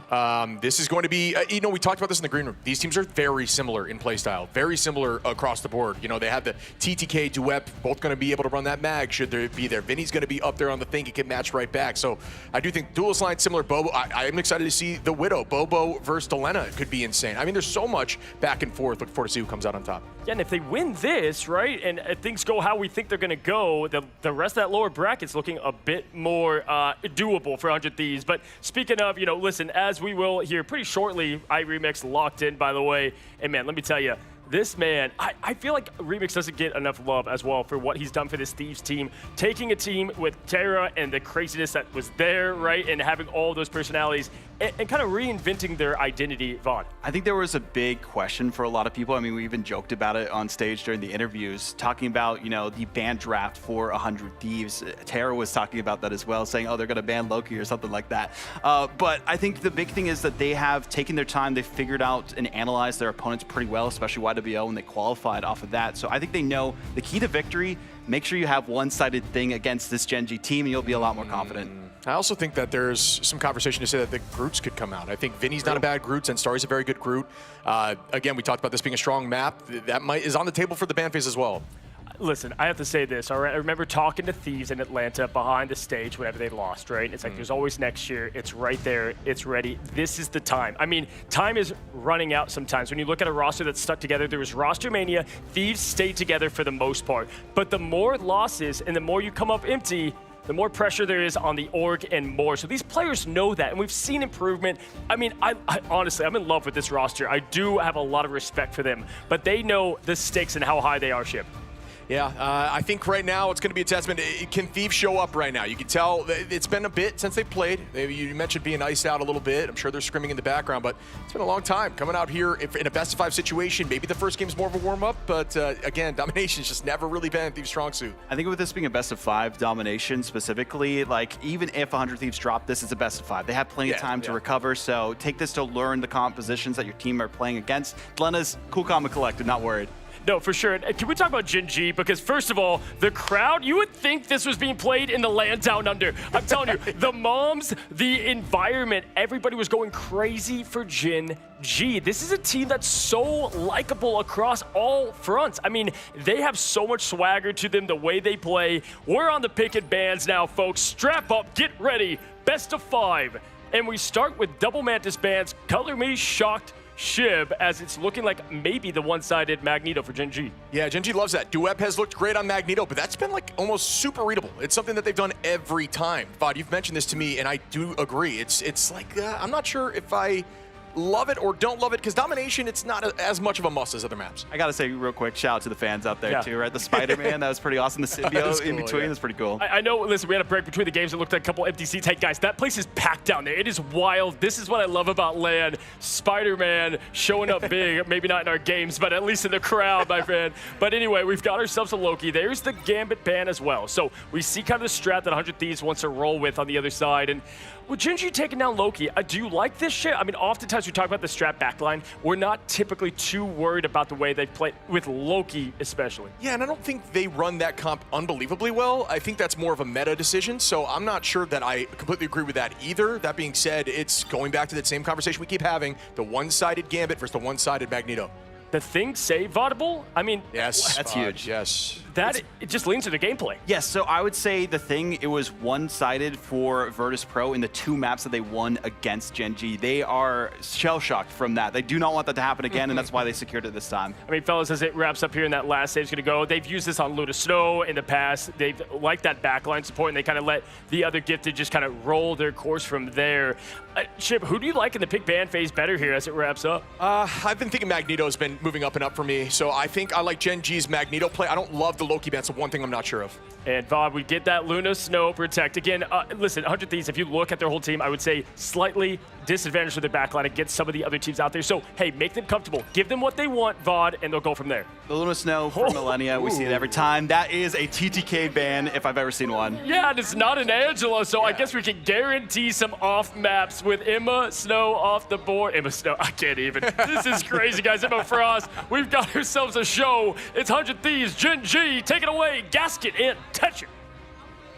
This is going to be, you know, we talked about this in the green room. These teams are very similar in play style, very similar across the board. You know, they have the TTK Duet, both going to be able to run that mag should there be there. Vinny's going to be up there on the thing, he can match right back. So I do think duelist line similar. Bobo, I am excited to see the Widow. Bobo versus Delena could be insane. I mean, there's so much back and forth. Look forward to see who comes out on top. Yeah, and if they win this, right, and things go how we think they're going to go, the rest of that lower bracket's looking a bit more doable for 100 Thieves. But speaking of, you know, listen, as we will hear pretty shortly, iRemix locked in, by the way. And man, let me tell you, this man, I feel like Remix doesn't get enough love as well for what he's done for this Thieves team. Taking a team with Terra and the craziness that was there, right, and having all those personalities and kind of reinventing their identity, Vaughn. I think there was a big question for a lot of people. I mean, we even joked about it on stage during the interviews, talking about, you know, the ban draft for 100 Thieves. Terra was talking about that as well, saying, oh, they're going to ban Loki or something like that. But I think the big thing is that they have taken their time. They've figured out and analyzed their opponents pretty well, especially YWO when they qualified off of that. So I think they know the key to victory, make sure you have one-sided thing against this Gen G team and you'll be a lot more confident. I also think that there's some conversation to say that the Groots could come out. I think Vinny's not a bad Groot, and Starry's a very good Groot. Again, we talked about this being a strong map. That is on the table for the ban phase as well. Listen, I have to say this, all right? I remember talking to Thieves in Atlanta behind the stage whenever they lost, right? It's like, there's always next year. It's right there. It's ready. This is the time. I mean, time is running out sometimes. When you look at a roster that's stuck together, there was roster mania. Thieves stayed together for the most part. But the more losses and the more you come up empty, the more pressure there is on the org and more. So these players know that, and we've seen improvement. I mean, I honestly, I'm in love with this roster. I do have a lot of respect for them, but they know the stakes and how high they are, Ship. Yeah, I think right now it's going to be a testament. Can Thieves show up right now? You can tell it's been a bit since they played. You mentioned being iced out a little bit. I'm sure they're screaming in the background, but it's been a long time coming out here in a best-of-5 situation. Maybe the first game's more of a warm-up, but again, Domination's just never really been Thieves' strong suit. I think with this being a best-of-5 Domination specifically, like even if 100 Thieves drop this, it's a best-of-5. They have plenty of time to recover, so take this to learn the compositions that your team are playing against. Delena's cool, calm, and collected, not worried. No, for sure. And can we talk about Gen G? Because first of all, the crowd, you would think this was being played in the land down under. I'm telling you, the moms, the environment, everybody was going crazy for Gen G. This is a team that's so likable across all fronts. I mean, they have so much swagger to them, the way they play. We're on the picket bands now, folks. Strap up, get ready. Best of 5. And we start with double Mantis bands. Color me shocked Shib, as it's looking like maybe the one-sided Magneto for Gen G. Yeah, Gen G loves that. Duep has looked great on Magneto, but that's been like almost super readable. It's something that they've done every time. Vod, you've mentioned this to me, and I do agree. It's like, I'm not sure if I love it or don't love it, because Domination, it's not as much of a must as other maps. I gotta say real quick, shout out to the fans out there too, right? The Spider-Man, that was pretty awesome. The symbiote in between, that's pretty cool. I know, listen, we had a break between the games. It looked like a couple empty seats. Hey guys, that place is packed down there. It is wild. This is what I love about LAN. Spider-Man showing up big, maybe not in our games, but at least in the crowd, my friend. But anyway, we've got ourselves a Loki. There's the Gambit ban as well. So we see kind of the strat that 100 Thieves wants to roll with on the other side. And with Gen G taking down Loki, do you like this shit? I mean, oftentimes we talk about the strat backline. We're not typically too worried about the way they play with Loki, especially. Yeah, and I don't think they run that comp unbelievably well. I think that's more of a meta decision, so I'm not sure that I completely agree with that either. That being said, it's going back to that same conversation we keep having, the one-sided Gambit versus the one-sided Magneto. The things say Vaudible? I mean, yes, that's huge. Yes. That it just leans to the gameplay. Yes, so I would say the thing, it was one-sided for Virtus Pro in the 2 maps that they won against Gen G. They are shell-shocked from that. They do not want that to happen again, and that's why they secured it this time. I mean, fellas, as it wraps up here in that last stage going to go, they've used this on Luna Snow in the past. They've liked that backline support, and they kind of let the other gifted just kind of roll their course from there. Chip, who do you like in the pick ban phase better here as it wraps up? I've been thinking Magneto's been moving up and up for me, so I think I like Gen G's Magneto play. I don't love the Loki ban, so one thing I'm not sure of. And Vod, we get that Luna Snow protect. Again, listen, 100 Thieves, if you look at their whole team, I would say slightly disadvantaged with their backline against some of the other teams out there. So, hey, make them comfortable. Give them what they want, Vod, and they'll go from there. The Luna Snow for Millennia, we see it every time. That is a TTK ban if I've ever seen one. Yeah, and it's not an Angela, so I guess we can guarantee some off maps with Emma Snow off the board. Emma Snow, I can't even. This is crazy, guys. Emma Frost, we've got ourselves a show. It's 100 Thieves, Gen G, take it away, Gasket and Tetcher.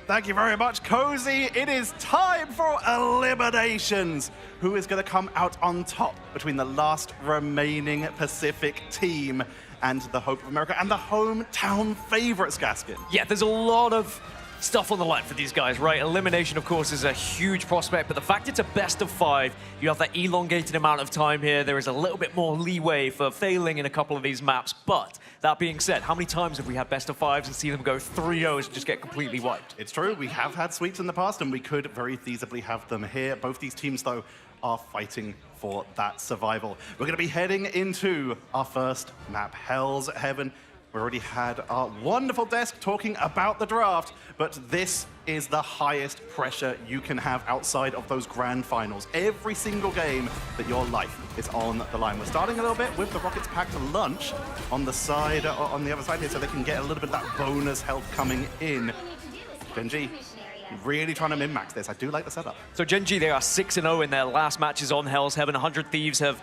Thank you very much, Cozy. It is time for eliminations. Who is going to come out on top between the last remaining Pacific team and the Hope of America and the hometown favorites, Gaskin? Yeah, there's a lot of stuff on the line for these guys, right? Elimination, of course, is a huge prospect, but the fact it's a best of 5, you have that elongated amount of time here. There is a little bit more leeway for failing in a couple of these maps, but that being said, how many times have we had best of 5s and see them go 3-0s and just get completely wiped? It's true, we have had sweeps in the past, and we could very feasibly have them here. Both these teams, though, are fighting for that survival. We're going to be heading into our first map, Hell's Heaven. We already had our wonderful desk talking about the draft, but this is the highest pressure you can have outside of those grand finals. Every single game that your life is on the line. We're starting a little bit with the Rockets packed lunch on the side, on the other side here, so they can get a little bit of that bonus health coming in. Gen G, really trying to min-max this. I do like the setup. So Gen G, they are 6-0 in their last matches on Hell's Heaven. 100 Thieves have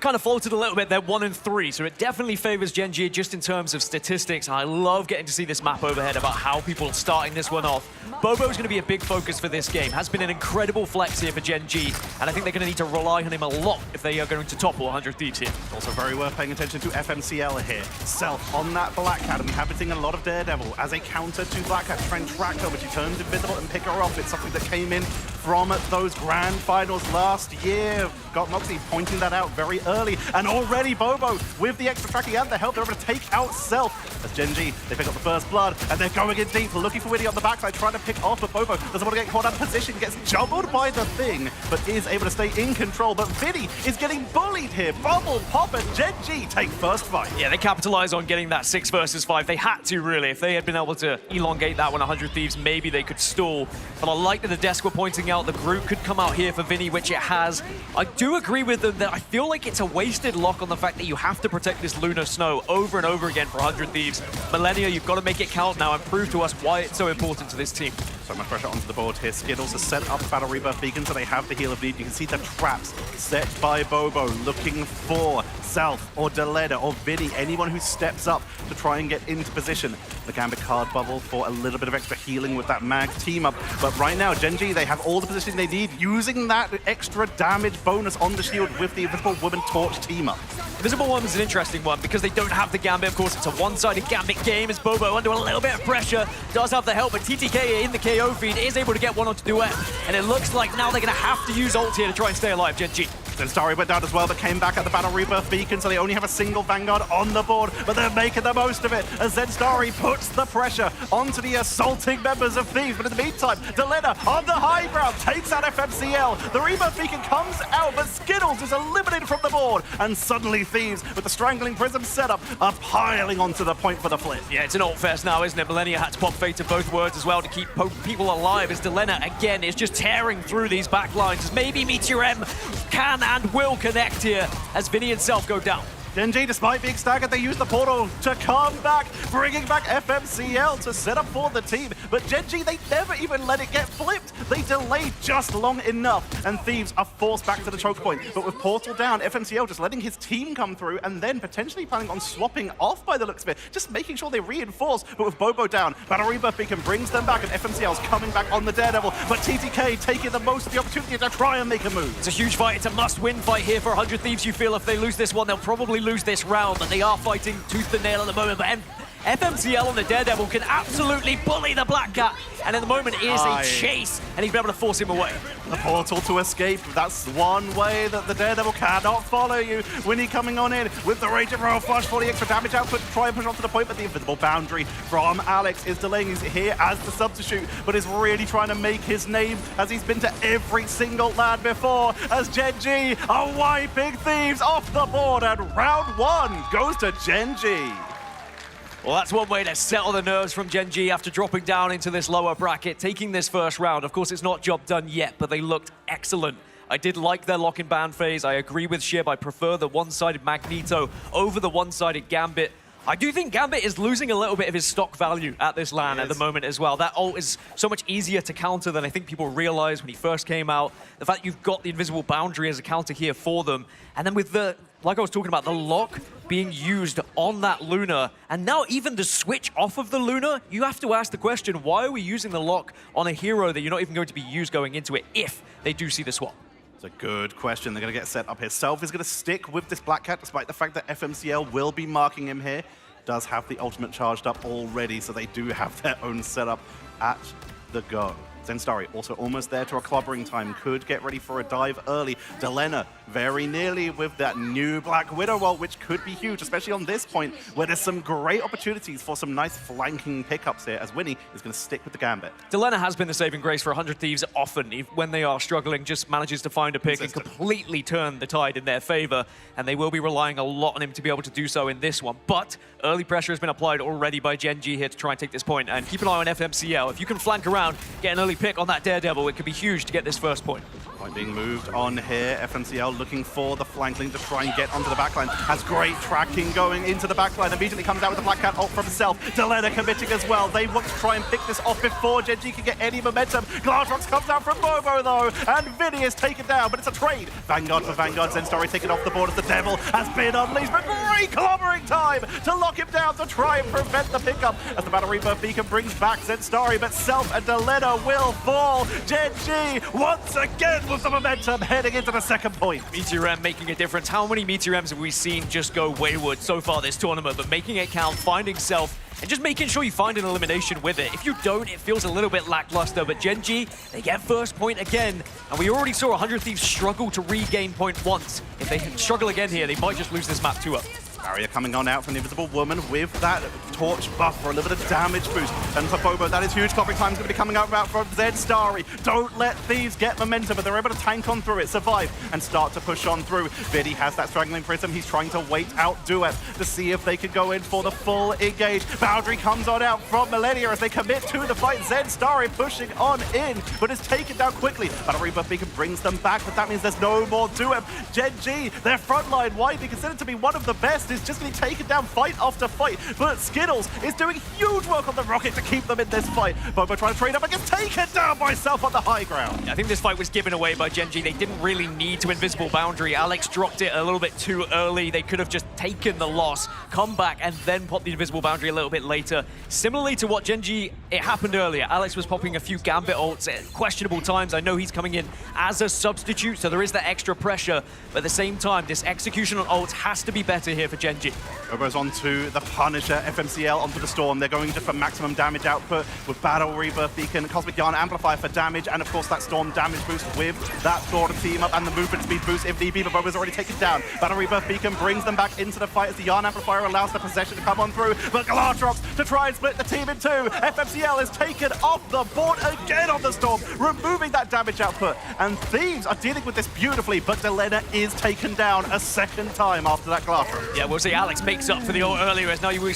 kind of faltered a little bit. They're 1-3, so it definitely favors Gen G just in terms of statistics. I love getting to see this map overhead about how people are starting this one off. Bobo's going to be a big focus for this game. Has been an incredible flex here for Gen G, and I think they're going to need to rely on him a lot if they are going to topple 100 Thieves here. Also very worth paying attention to FMCL here. Self on that Black Cat, and we have been seeing a lot of Daredevil as a counter to Black Cat. Try and track her, but she turns invisible and pick her off. It's something that came in from those grand finals last year. Got Moxie pointing that out very early, and already Bobo with the extra tracking and the help, they're able to take out Self. As Gen G, they pick up the first blood, and they're going in deep, looking for Winnie on the backside, trying to pick off, but Bobo doesn't want to get caught out of position, gets jumbled by the thing, but is able to stay in control. But Vinny is getting bullied here. Bubble Pop and Gen G take first fight. Yeah, they capitalize on getting that 6 versus 5. They had to, really. If they had been able to elongate that one, 100 Thieves, maybe they could stall. But I like that the desk were pointing out the group could come out here for Vinny, which it has. I do agree with them that I feel like it's a wasted lock on the fact that you have to protect this Lunar Snow over and over again for 100 Thieves. Millennia, you've got to make it count now and prove to us why it's so important to this team. So much pressure onto the board here. Skittles has set up the Battle Rebirth Beacon, so they have the Heal of Need. You can see the traps set by Bobo, looking for Self or Delena or Vinny, anyone who steps up to try and get into position. The Gambit card bubble for a little bit of extra healing with that mag team up. But right now, Gen G, they have all the positioning they need, using that extra damage bonus on the shield with the Invisible Woman Torch team up. Invisible Woman is an interesting one because they don't have the Gambit. Of course, it's a one-sided Gambit game as Bobo, under a little bit of pressure, does have the help, but TTK in the KO feed is able to get one onto Duet. And it looks like now they're going to have to use ult here to try and stay alive, Gen G. Zenstarry went down as well, but came back at the Battle Rebirth Beacon, so they only have a single Vanguard on the board, but they're making the most of it as Zenstarry puts the pressure onto the assaulting members of Thieves. But in the meantime, Delena on the high ground takes out FMCL. The Rebirth Beacon comes out, but Skittles is eliminated from the board, and suddenly Thieves, with the Strangling Prism setup, are piling onto the point for the flip. Yeah, it's an ult fest now, isn't it? Millennia had to pop Fate to both words as well to keep people alive, as Delena, again, is just tearing through these back lines, as maybe Meteor M can and will connect here as Vinny and Self go down. Gen G, despite being staggered, they use the portal to come back, bringing back FMCL to set up for the team. But Gen G, they never even let it get flipped. They delayed just long enough, and Thieves are forced back to the choke point. But with portal down, FMCL just letting his team come through and then potentially planning on swapping off by the looks of it, just making sure they reinforce. But with Bobo down, Battle Rebirth Beacon brings them back, and FMCL's coming back on the Daredevil. But TTK taking the most of the opportunity to try and make a move. It's a huge fight. It's a must-win fight here for 100 Thieves. You feel if they lose this one, they'll probably lose this round, but they are fighting tooth and nail at the moment. But FMCL on the Daredevil can absolutely bully the Black Cat, and at the moment is a chase, and he's been able to force him away. The portal to escape, that's one way that the Daredevil cannot follow you. Winnie coming on in with the Rage of Royal Flush for the extra damage output to try and push onto the point, but the Invisible Boundary from Alex is delaying. He's here as the substitute, but is really trying to make his name as he's been to every single LAN before, as Gen G are wiping Thieves off the board, and round one goes to Gen G. Well, that's one way to settle the nerves from Gen G after dropping down into this lower bracket, taking this first round. Of course, it's not job done yet, but they looked excellent. I did like their lock and ban phase. I agree with Shib. I prefer the one-sided Magneto over the one-sided Gambit. I do think Gambit is losing a little bit of his stock value at this LAN at the moment as well. That ult is so much easier to counter than I think people realized when he first came out. The fact you've got the Invisible Boundary as a counter here for them. And then with the, like I was talking about, the lock being used on that Luna, and now even the switch off of the Luna, you have to ask the question, why are we using the lock on a hero that you're not even going to be used going into it if they do see the swap? It's a good question. They're going to get set up here. Self is going to stick with this Black Cat, despite the fact that FMCL will be marking him here. Does have the ultimate charged up already, so they do have their own setup at the go. Zenstarry also almost there to a clobbering time. Could get ready for a dive early. Delena very nearly with that new Black Widow ult, which could be huge, especially on this point where there's some great opportunities for some nice flanking pickups here, as Winnie is going to stick with the Gambit. Delena has been the saving grace for 100 Thieves often. When they are struggling, just manages to find a pick and completely turn the tide in their favor, and they will be relying a lot on him to be able to do so in this one. But early pressure has been applied already by Gen G here to try and take this point, and keep an eye on FMCL. If you can flank around, get an early pick on that Daredevil, it could be huge to get this first point. Point being moved on here. FMCL looking for the flank link to try and get onto the backline. Has great tracking going into the backline. Immediately comes out with the Black Cat ult from himself. Delena committing as well. They want to try and pick this off before Gen G can get any momentum. Glassrocks comes out from Bobo though, and Vinny is taken down, but it's a trade. Vanguard for Vanguard. Zenstarry taken off the board as the Devil has been unleashed, but great clobbering time to lock him down to try and prevent the pickup as the Battle Rebirth Beacon brings back Zenstarry, but Self and Delena will fall. Gen G once again with the momentum heading into the second point. Meteor M making a difference. How many Meteor M's have we seen just go wayward so far this tournament? But making it count, finding Self, and just making sure you find an elimination with it. If you don't, it feels a little bit lackluster, but Gen G, they get first point again, and we already saw 100 Thieves struggle to regain point once. If they struggle again here, they might just lose this map 2-up. Barrier coming on out from the Invisible Woman with that torch buff for a little bit of damage boost. And for Bobo, that is huge. Clobbering time is going to be coming out from Zenstarry. Don't let Thieves get momentum, but they're able to tank on through it, survive, and start to push on through. Viddy has that Strangling Prism. He's trying to wait out Duet to see if they can go in for the full engage. Boundary comes on out from Millennia as they commit to the fight. Zenstarry pushing on in, but is taken down quickly. Battle Rebirth Beacon brings them back, but that means there's no more Duet. Gen G, their front line, widely considered to be one of the best, is just getting taken down fight after fight. But Skittles is doing huge work on the Rocket to keep them in this fight. Bobo trying to trade up and gets taken down by Self on the high ground. I think this fight was given away by Gen G. They didn't really need to Invisible Boundary. Alex dropped it a little bit too early. They could have just taken the loss, come back, and then pop the Invisible Boundary a little bit later. Similarly to what Gen G, it happened earlier. Alex was popping a few Gambit ults at questionable times. I know he's coming in as a substitute, so there is that extra pressure. But at the same time, this execution on ults has to be better here for Gen G. Bobo's onto the Punisher, FMCL onto the Storm. They're going just for maximum damage output with Battle Rebirth Beacon, Cosmic Yarn Amplifier for damage, and of course that Storm damage boost with that Thor to team up and the movement speed boost if need be, but Bobo's already taken down. Battle Rebirth Beacon brings them back into the fight as the Yarn Amplifier allows the possession to come on through, but Glatrox to try and split the team in two. FMCL is taken off the board again on the Storm, removing that damage output, and Thieves are dealing with this beautifully, but Delena is taken down a second time after that Glatrox. Yeah, we'll see. Alex makes up for the ult earlier, as now you will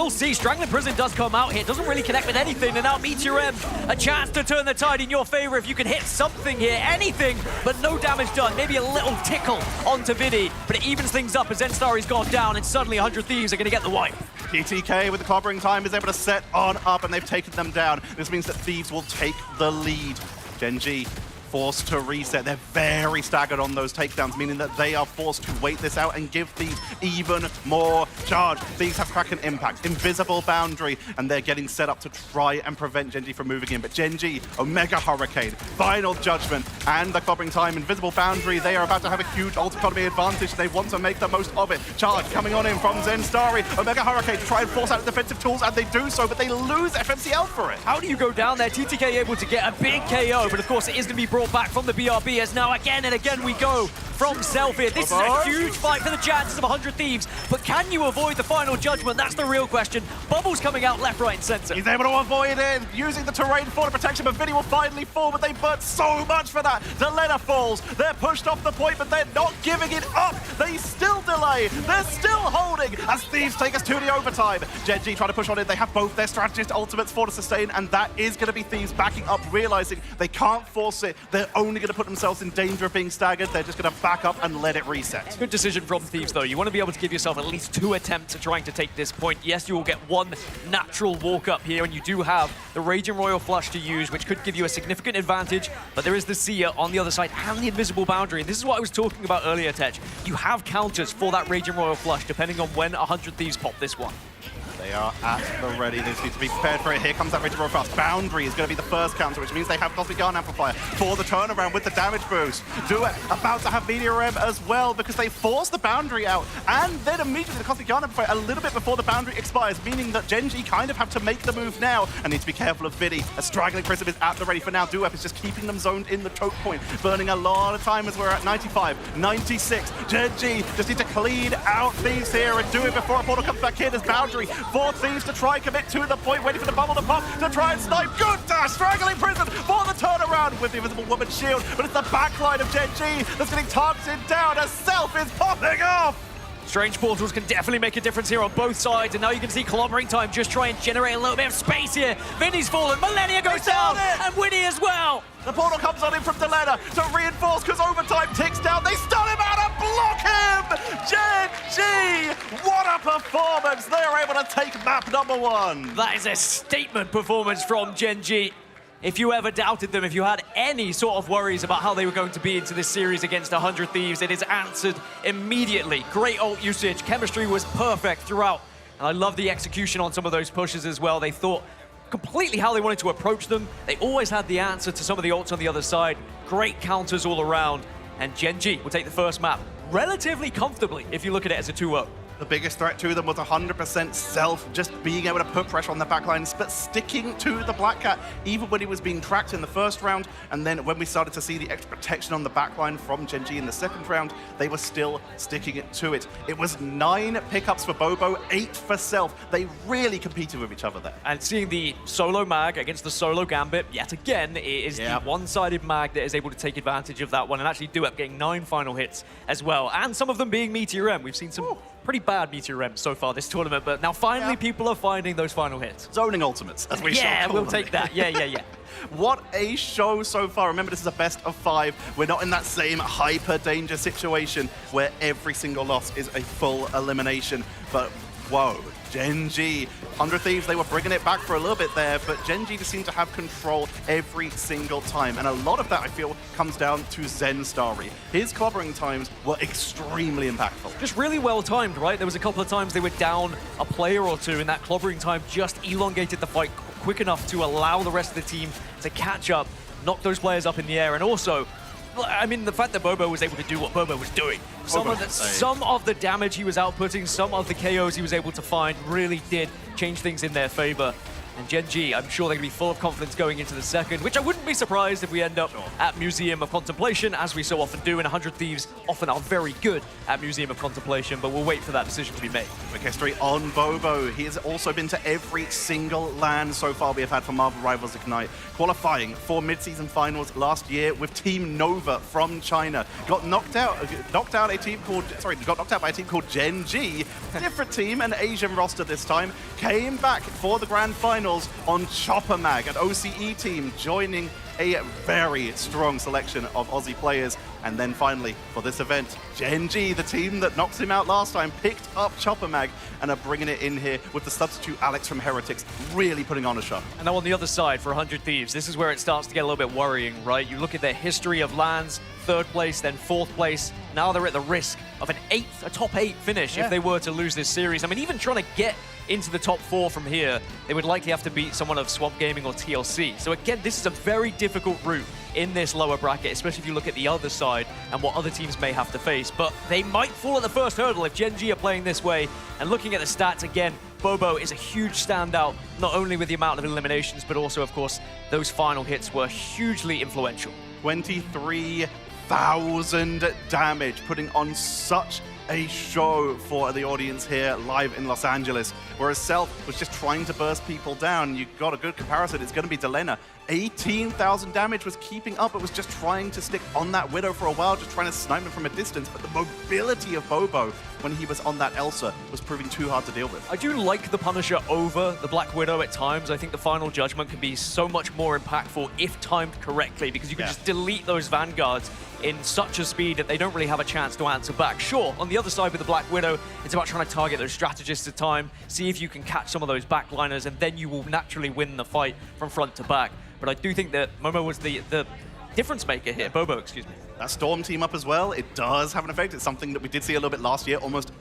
see Strangling Prison does come out here. Doesn't really connect with anything, and now Meteor M, a chance to turn the tide in your favor if you can hit something here, anything, but no damage done. Maybe a little tickle onto Vidi, but it evens things up as Zenstari's gone down, and suddenly 100 Thieves are going to get the wipe. TTK with the clobbering time is able to set on up, and they've taken them down. This means that Thieves will take the lead. Gen G forced to reset. They're very staggered on those takedowns, meaning that they are forced to wait this out and give Thieves even more charge. Thieves have Kraken Impact, Invisible Boundary, and they're getting set up to try and prevent Gen G from moving in. But Gen G, Omega Hurricane, Final Judgment, and the clobbering time, Invisible Boundary, they are about to have a huge ult economy advantage. They want to make the most of it. Charge coming on in from Zenstari. Omega Hurricane to try and force out the defensive tools, and they do so, but they lose FMCL for it. How do you go down there? TTK able to get a big KO, but of course it is going to be brought back from the BRB, as now again and again we go from Self here. This is a huge fight for the chances of 100 Thieves, but can you avoid the Final Judgment? That's the real question. Bubbles coming out left, right, and center. He's able to avoid it, using the terrain for the protection, but Vidi will finally fall, but they burnt so much for that. Delena falls. They're pushed off the point, but they're not giving it up. They still delay. They're still holding as Thieves take us to the overtime. Gen G trying to push on in. They have both their strategist ultimates for the sustain, and that is going to be Thieves backing up, realizing they can't force it. They're only going to put themselves in danger of being staggered. They're just going to back up and let it reset. Good decision from Thieves, though. You want to be able to give yourself at least 2 attempts at trying to take this point. Yes, you will get 1 natural walk up here, and you do have the Raging Royal Flush to use, which could give you a significant advantage, but there is the Seer on the other side and the Invisible Boundary. And this is what I was talking about earlier, Tej. You have counters for that Raging Royal Flush, depending on when 100 Thieves pop this one. They are at the ready. They just need to be prepared for it. Here comes that Raging Royal Flush. Boundary is going to be the first counter, which means they have Cosmic Yarn Amplifier for the turnaround with the damage boost. Duet about to have Meteor M as well, because they force the Boundary out, and then immediately the Cosmic Yarn Amplifier a little bit before the Boundary expires, meaning that Gen G kind of have to make the move now and need to be careful of Vidi. A Straggling Prism is at the ready for now. Duet is just keeping them zoned in the choke point, burning a lot of time as we're at 95, 96. Gen G just need to clean out Thieves here and do it before a portal comes back in as Boundary for Thieves to try and commit to the point, waiting for the bubble to pop to try and snipe. Good dash, Straggling Prison for the turnaround with the Invisible Woman shield, but it's the backline of Gen G that's getting targeted down as Self is popping off. Strange portals can definitely make a difference here on both sides, and now you can see Clobbering Time just try and generate a little bit of space here. Vinny's fallen, Millennia goes down, and Winnie as well. The portal comes on in from Delena to reinforce, because overtime ticks down. They stun him out and block him! Gen G! What a performance! They are able to take map number 1. That is a statement performance from Gen G. If you ever doubted them, if you had any sort of worries about how they were going to be into this series against 100 Thieves, it is answered immediately. Great ult usage, chemistry was perfect throughout. And I love the execution on some of those pushes as well. They thought completely how they wanted to approach them. They always had the answer to some of the ults on the other side. Great counters all around. And Gen G will take the first map relatively comfortably if you look at it as a 2-0. The biggest threat to them was 100% Self, just being able to put pressure on the backlines, but sticking to the Black Cat, even when he was being tracked in the first round. And then when we started to see the extra protection on the backline from Gen G in the second round, they were still sticking it to it. It was 9 pickups for Bobo, 8 for Self. They really competed with each other there. And seeing the solo mag against the solo Gambit, yet again, it is the one-sided mag that is able to take advantage of that one and actually do up getting 9 final hits as well. And some of them being Meteor M. We've seen some pretty bad Meteor M so far this tournament, but now finally people are finding those final hits. Zoning ultimates, as we shall call we'll them. take that. Yeah. What a show so far. Remember, this is a best of 5. We're not in that same hyper danger situation where every single loss is a full elimination, but whoa. Gen G, 100 Thieves, they were bringing it back for a little bit there, but Gen G just seemed to have control every single time. And a lot of that, I feel, comes down to Zen Starry. His clobbering times were extremely impactful. Just really well timed, right? There was a couple of times they were down a player or two, and that clobbering time just elongated the fight quick enough to allow the rest of the team to catch up, knock those players up in the air, and also, I mean, the fact that Bobo was able to do what Bobo was doing. Some of the damage he was outputting, some of the KOs he was able to find really did change things in their favor. And Gen G, I'm sure they're going to be full of confidence going into the second, which I wouldn't be surprised if we end up at Museum of Contemplation, as we so often do, and 100 Thieves often are very good at Museum of Contemplation, but we'll wait for that decision to be made. Quick history on Bobo. He has also been to every single LAN so far we have had for Marvel Rivals Ignite, qualifying for mid-season finals last year with Team Nova from China. Got knocked out by a team called Gen G, different team, an Asian roster this time, came back for the grand final on Chopper Mag, an OCE team, joining a very strong selection of Aussie players. And then finally, for this event, Gen G, the team that knocked him out last time, picked up Chopper Mag and are bringing it in here with the substitute Alex from Heretics, really putting on a show. And now on the other side for 100 Thieves, this is where it starts to get a little bit worrying, right? You look at their history of LANs, 3rd place, then 4th place. Now they're at the risk of a top 8 finish if they were to lose this series. I mean, even trying to get into the top 4 from here, they would likely have to beat someone of Swamp Gaming or TLC. So again, this is a very difficult route in this lower bracket, especially if you look at the other side and what other teams may have to face. But they might fall at the first hurdle if Gen G are playing this way. And looking at the stats again, Bobo is a huge standout, not only with the amount of eliminations, but also, of course, those final hits were hugely influential. 23,000 damage, putting on such a show for the audience here live in Los Angeles, whereas Self was just trying to burst people down. You got a good comparison, it's going to be Delena. 18,000 damage, was keeping up, it was just trying to stick on that Widow for a while, just trying to snipe him from a distance, but the mobility of Bobo when he was on that Elsa was proving too hard to deal with. I do like the Punisher over the Black Widow at times. I think the final judgment can be so much more impactful if timed correctly, because you can just delete those Vanguards in such a speed that they don't really have a chance to answer back. Sure, on the other side with the Black Widow, it's about trying to target those strategists at time, see if you can catch some of those backliners, and then you will naturally win the fight from front to back. But I do think that Momo was the difference maker here. Bobo, excuse me. That Storm team up as well, it does have an effect. It's something that we did see a little bit last year, almost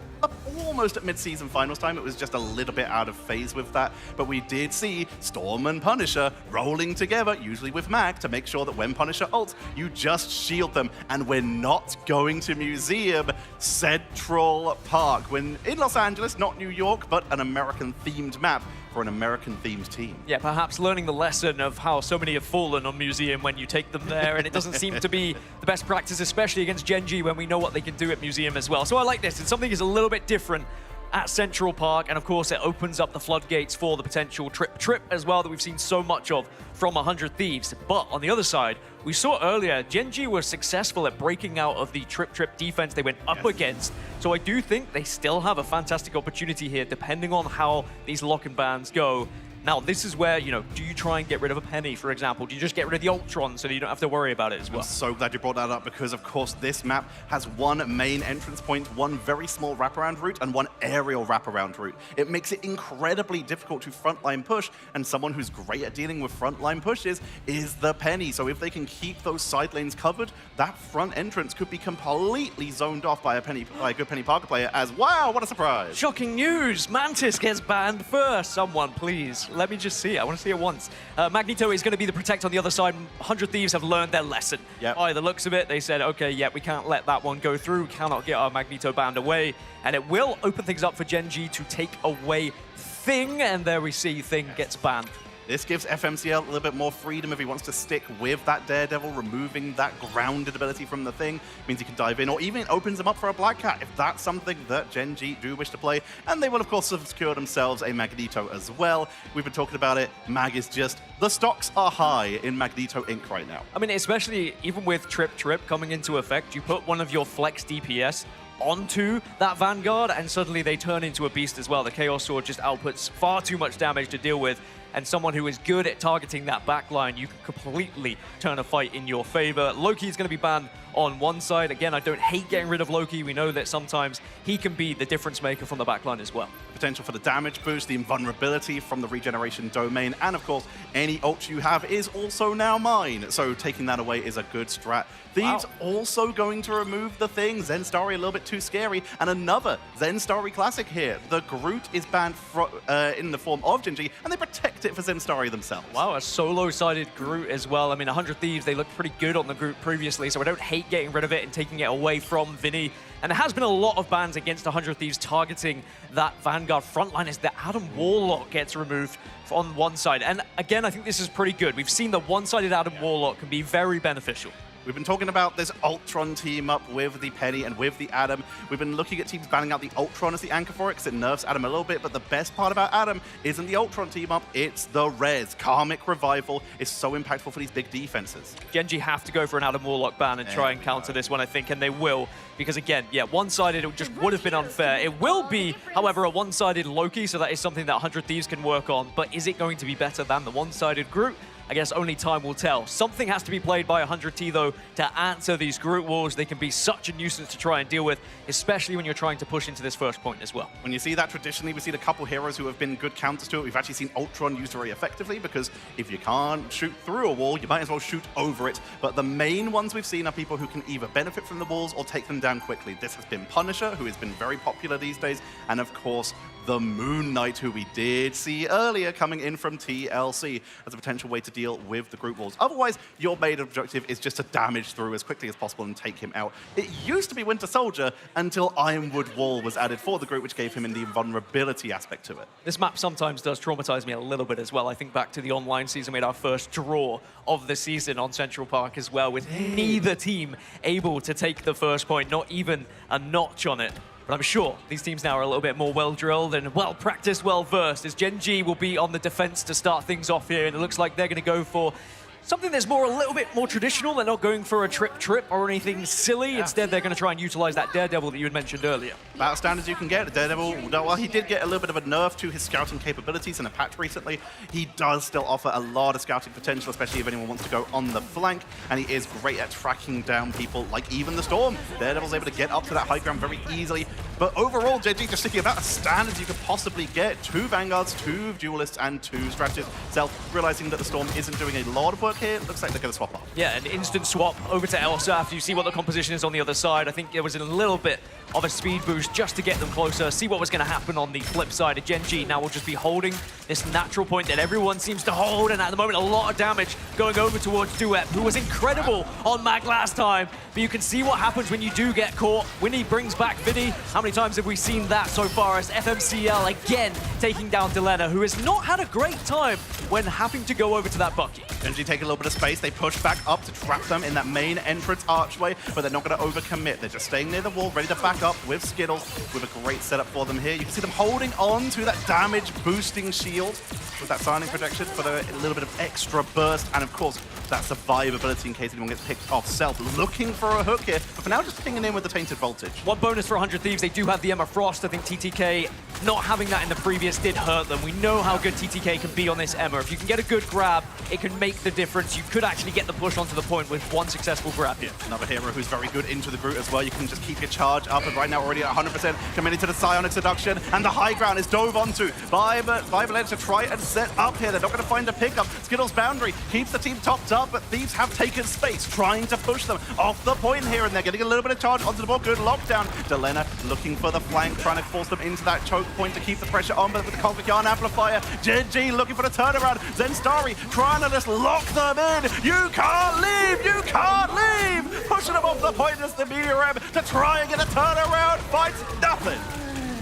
at mid-season finals time. It was just a little bit out of phase with that, but we did see Storm and Punisher rolling together, usually with Mag, to make sure that when Punisher ults, you just shield them. And we're not going to Museum, Central Park. When in Los Angeles, not New York, but an American-themed map for an American-themed team. Yeah, perhaps learning the lesson of how so many have fallen on Museum when you take them there, and it doesn't seem to be the best practice, especially against Gen G when we know what they can do at Museum as well. So I like this. It's something that's a little bit different at Central Park, and of course it opens up the floodgates for the potential trip as well that we've seen so much of from 100 Thieves. But on the other side, we saw earlier, Gen G was successful at breaking out of the trip defense they went up against. So I do think they still have a fantastic opportunity here, depending on how these lock-in bans go. Now, this is where, you know, do you try and get rid of a Penny, for example? Do you just get rid of the Ultron so that you don't have to worry about it as well? I'm so glad you brought that up, because, of course, this map has one main entrance point, one very small wraparound route, and one aerial wraparound route. It makes it incredibly difficult to frontline push, and someone who's great at dealing with frontline pushes is the Penny. So if they can keep those side lanes covered, that front entrance could be completely zoned off by a good Penny Parker player as, wow, what a surprise. Shocking news! Mantis gets banned first. Someone, please. Let me just see it. I want to see it once. Magneto is going to be the protect on the other side. 100 Thieves have learned their lesson. By the looks of it, they said, okay, yeah, we can't let that one go through. Cannot get our Magneto banned away. And it will open things up for Gen G to take away Thing. And there we see Thing gets banned. This gives FMCL a little bit more freedom if he wants to stick with that Daredevil, removing that grounded ability from the Thing. Means he can dive in, or even opens him up for a Black Cat, if that's something that Gen G do wish to play. And they will, of course, have secured themselves a Magneto as well. We've been talking about it. Mag is just, the stocks are high in Magneto Inc. right now. I mean, especially even with Trip coming into effect, you put one of your flex DPS onto that Vanguard, and suddenly they turn into a beast as well. The Chaos Sword just outputs far too much damage to deal with. and someone who is good at targeting that backline, you can completely turn a fight in your favor. Loki is going to be banned on one side. Again, I don't hate getting rid of Loki. We know that sometimes he can be the difference maker from the backline as well. Potential for the damage boost, the invulnerability from the regeneration domain, and of course, any ult you have is also now mine. So taking that away is a good strat. Thieves also going to remove the thing. Zen Starry a little bit too scary. And another Zen Starry classic here. The Groot is banned in the form of Gen G, and they protect it for Zen Starry themselves. Wow, a solo-sided Groot as well. I mean, 100 Thieves, they looked pretty good on the Groot previously, so I don't hate getting rid of it and taking it away from Vinny. And there has been a lot of bans against 100 Thieves targeting that Vanguard frontline as the Adam Warlock gets removed on one side. And again, I think this is pretty good. We've seen the one-sided Adam Warlock can be very beneficial. We've been talking about this Ultron team up with the Penny and with the Adam. We've been looking at teams banning out the Ultron as the anchor for it because it nerfs Adam a little bit, but the best part about Adam isn't the Ultron team up, it's the res. Karmic Revival is so impactful for these big defenses. Gen G have to go for an Adam Warlock ban and try and counter this one, I think, and they will. Because again, yeah, one-sided, it just would have been unfair. It will be, however, a one-sided Loki, so that is something that 100 Thieves can work on, but is it going to be better than the one-sided Groot? I guess only time will tell. Something has to be played by 100T, though, to answer these Groot walls. They can be such a nuisance to try and deal with, especially when you're trying to push into this first point as well. When you see that, traditionally, we've seen a couple heroes who have been good counters to it. We've actually seen Ultron used very effectively, because if you can't shoot through a wall, you might as well shoot over it. But the main ones we've seen are people who can either benefit from the walls or take them down quickly. This has been Punisher, who has been very popular these days, and of course, the Moon Knight, who we did see earlier coming in from TLC as a potential way to deal with the group walls. Otherwise, your main objective is just to damage through as quickly as possible and take him out. It used to be Winter Soldier until Ironwood Wall was added for the group, which gave him the invulnerability aspect to it. This map sometimes does traumatize me a little bit as well. I think back to the online season, we had our first draw of the season on Central Park as well, with neither team able to take the first point, not even a notch on it. But I'm sure these teams now are a little bit more well-drilled and well-practiced, well-versed, as Gen G will be on the defense to start things off here, and it looks like they're going to go for something that's a little bit more traditional. They're not going for a trip or anything silly. Instead, they're going to try and utilize that Daredevil that you had mentioned earlier. About as standard as you can get. Daredevil, well, he did get a little bit of a nerf to his scouting capabilities in a patch recently. He does still offer a lot of scouting potential, especially if anyone wants to go on the flank, and he is great at tracking down people like even the Storm. Daredevil's able to get up to that high ground very easily. But overall, JG just sticking about as standard as you could possibly get. 2 Vanguards, 2 Duelists, and 2 Strategists. Self realizing that the Storm isn't doing a lot of work here. Looks like they're going to swap up. Yeah, an instant swap over to Elsaf. You see what the composition is on the other side. I think there was a little bit of a speed boost just to get them closer, see what was going to happen on the flip side. Of Gen G now will just be holding this natural point that everyone seems to hold, and at the moment a lot of damage going over towards Duet, who was incredible on Mag last time. But you can see what happens when you do get caught. Winnie brings back Vinny. How many times have we seen that so far, as FMCL again taking down Delena, who has not had a great time when having to go over to that Bucky. Gen G take a little bit of space. They push back up to trap them in that main entrance archway, but they're not going to overcommit. They're just staying near the wall, ready to back up with Skittles, with a great setup for them here. You can see them holding on to that damage boosting shield with that signing projection for a little bit of extra burst, and of course that survivability in case anyone gets picked off. Self looking for a hook here, but for now just pinging in with the Tainted Voltage. One bonus for 100 Thieves, they do have the Emma Frost. I think TTK not having that in the previous did hurt them. We know how good TTK can be on this Emma. If you can get a good grab, it can make the difference. You could actually get the push onto the point with one successful grab here. Another hero who's very good into the Groot as well. You can just keep your charge up, and right now already at 100%, committed to the Psionic Seduction, and the high ground is dove onto by Valence to try and set up here. They're not going to find a pickup. Skittles' boundary keeps the team topped up, but Thieves have taken space, trying to push them off the point here, and they're getting a little bit of charge onto the ball. Good lockdown. Delena looking for the flank, trying to force them into that choke point to keep the pressure on, but with the Cosmic Yarn Amplifier, Gen G looking for the turnaround. Zen Starry trying to just lock them in. You can't leave! You can't leave! Pushing them off the point as the Meteor M to try and get a turnaround. Fights nothing.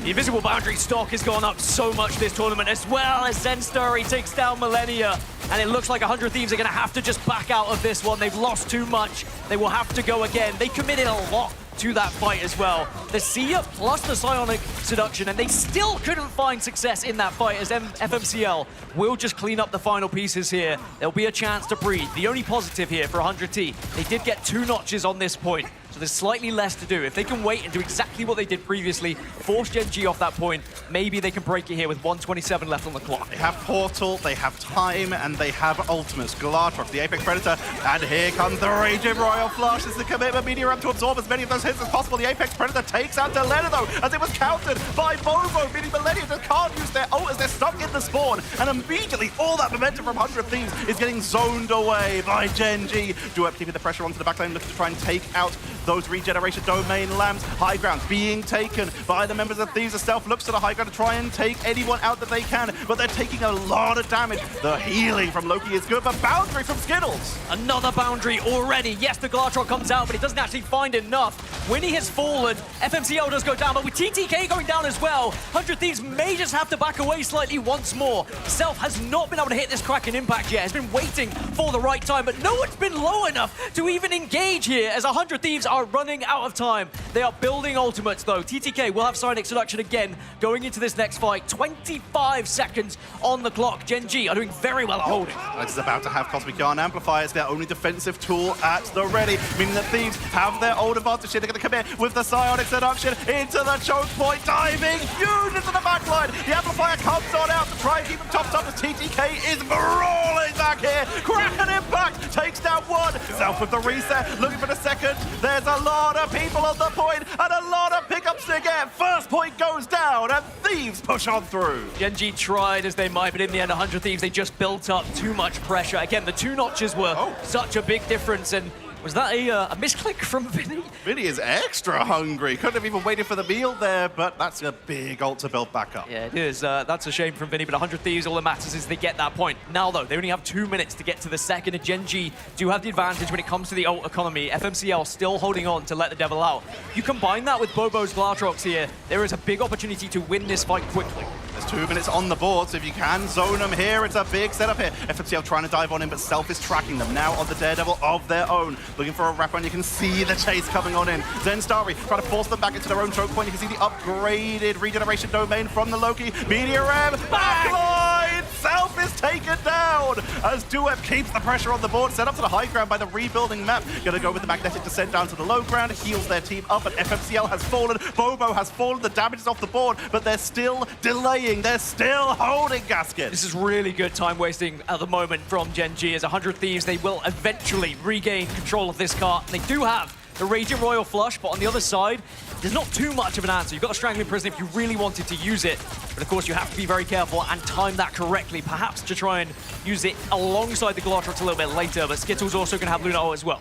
The invisible boundary stock has gone up so much this tournament, as well as Zen Starry takes down Millennia. And it looks like 100 Thieves are going to have to just back out of this one. They've lost too much. They will have to go again. They committed a lot to that fight as well. The Seer plus the Psionic Seduction, and they still couldn't find success in that fight, as FMCL will just clean up the final pieces here. There'll be a chance to breathe. The only positive here for 100T, they did get 2 notches on this point. so there's slightly less to do. If they can wait and do exactly what they did previously, force Gen G off that point, maybe they can break it here with 1:27 left on the clock. They have Portal, they have time, and they have ultimates. Galatrox, the Apex Predator, and here comes the Raging Royal Flush. It's the commitment Meteor to absorb as many of those hits as possible. The Apex Predator takes out Delena, though, as it was countered by Bobo, meaning Millennium just can't use their ult as they're stuck in the spawn, and immediately all that momentum from 100 Thieves is getting zoned away by Gen G. Duep keeping the pressure onto the backline, looking to try and take out those regeneration domain lamps. High ground being taken by the members of Thieves. Stealth looks to the high ground to try and take anyone out that they can, but they're taking a lot of damage. The healing from Loki is good, but boundary from Skittles. Another boundary already. Yes, the Glartron comes out, but it doesn't actually find enough. Winnie has fallen. FMCL does go down, but with TTK going down as well, 100 Thieves may just have to back away slightly once more. Self has not been able to hit this Kraken impact yet. Has been waiting for the right time, but no one's been low enough to even engage here as 100 Thieves are running out of time. They are building ultimates, though. TTK will have Psionic Seduction again going into this next fight. 25 seconds on the clock. Gen G are doing very well at holding. This is about to have Cosmic Yarn Amplifier. It's their only defensive tool at the ready, meaning that Thieves have their old advantage here. They're going to come in with the Psionic Seduction into the choke point, diving huge into the backline. The Amplifier comes on out to try and keep them topped up as TTK is brawling back here. Kraken impact takes down one. Self with the reset, looking for the second. There's a lot of people on the point and a lot of pickups to get. First point goes down and Thieves push on through. Gen G tried as they might, but in the end, 100 Thieves, they just built up too much pressure. Again, the two notches were such a big difference, and was that a misclick from Vinny? Vinny is extra hungry. Couldn't have even waited for the meal there, but that's a big ult to build back up. Yeah, it is. That's a shame from Vinny, but 100 Thieves, all that matters is they get that point. Now, though, they only have 2 minutes to get to the second, and Gen G do have the advantage when it comes to the ult economy. FMCL still holding on to let the devil out. You combine that with Bobo's Glartrox here, there is a big opportunity to win this fight quickly. There's 2 minutes on the board, so if you can zone them here, it's a big setup here. FMCL trying to dive on him, but Self is tracking them now on the Daredevil of their own. Looking for a wrap on, you can see the chase coming on in. Zen Starry trying to force them back into their own choke point. You can see the upgraded regeneration domain from the Loki. Meteor M, backline! Self is taken down as Duep keeps the pressure on the board, set up to the high ground by the rebuilding map. Gonna go with the magnetic descent down to the low ground, heals their team up, and FMCL has fallen. Bobo has fallen, the damage is off the board, but they're still delaying. They're still holding Gasket. This is really good time wasting at the moment from Gen G. As 100 Thieves, they will eventually regain control of this cart. They do have the Raging Royal Flush, but on the other side, there's not too much of an answer. You've got a Strangling Prison if you really wanted to use it, but of course you have to be very careful and time that correctly, perhaps to try and use it alongside the Glartrox a little bit later, but Skittles also can have Luna ult as well.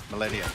Millennium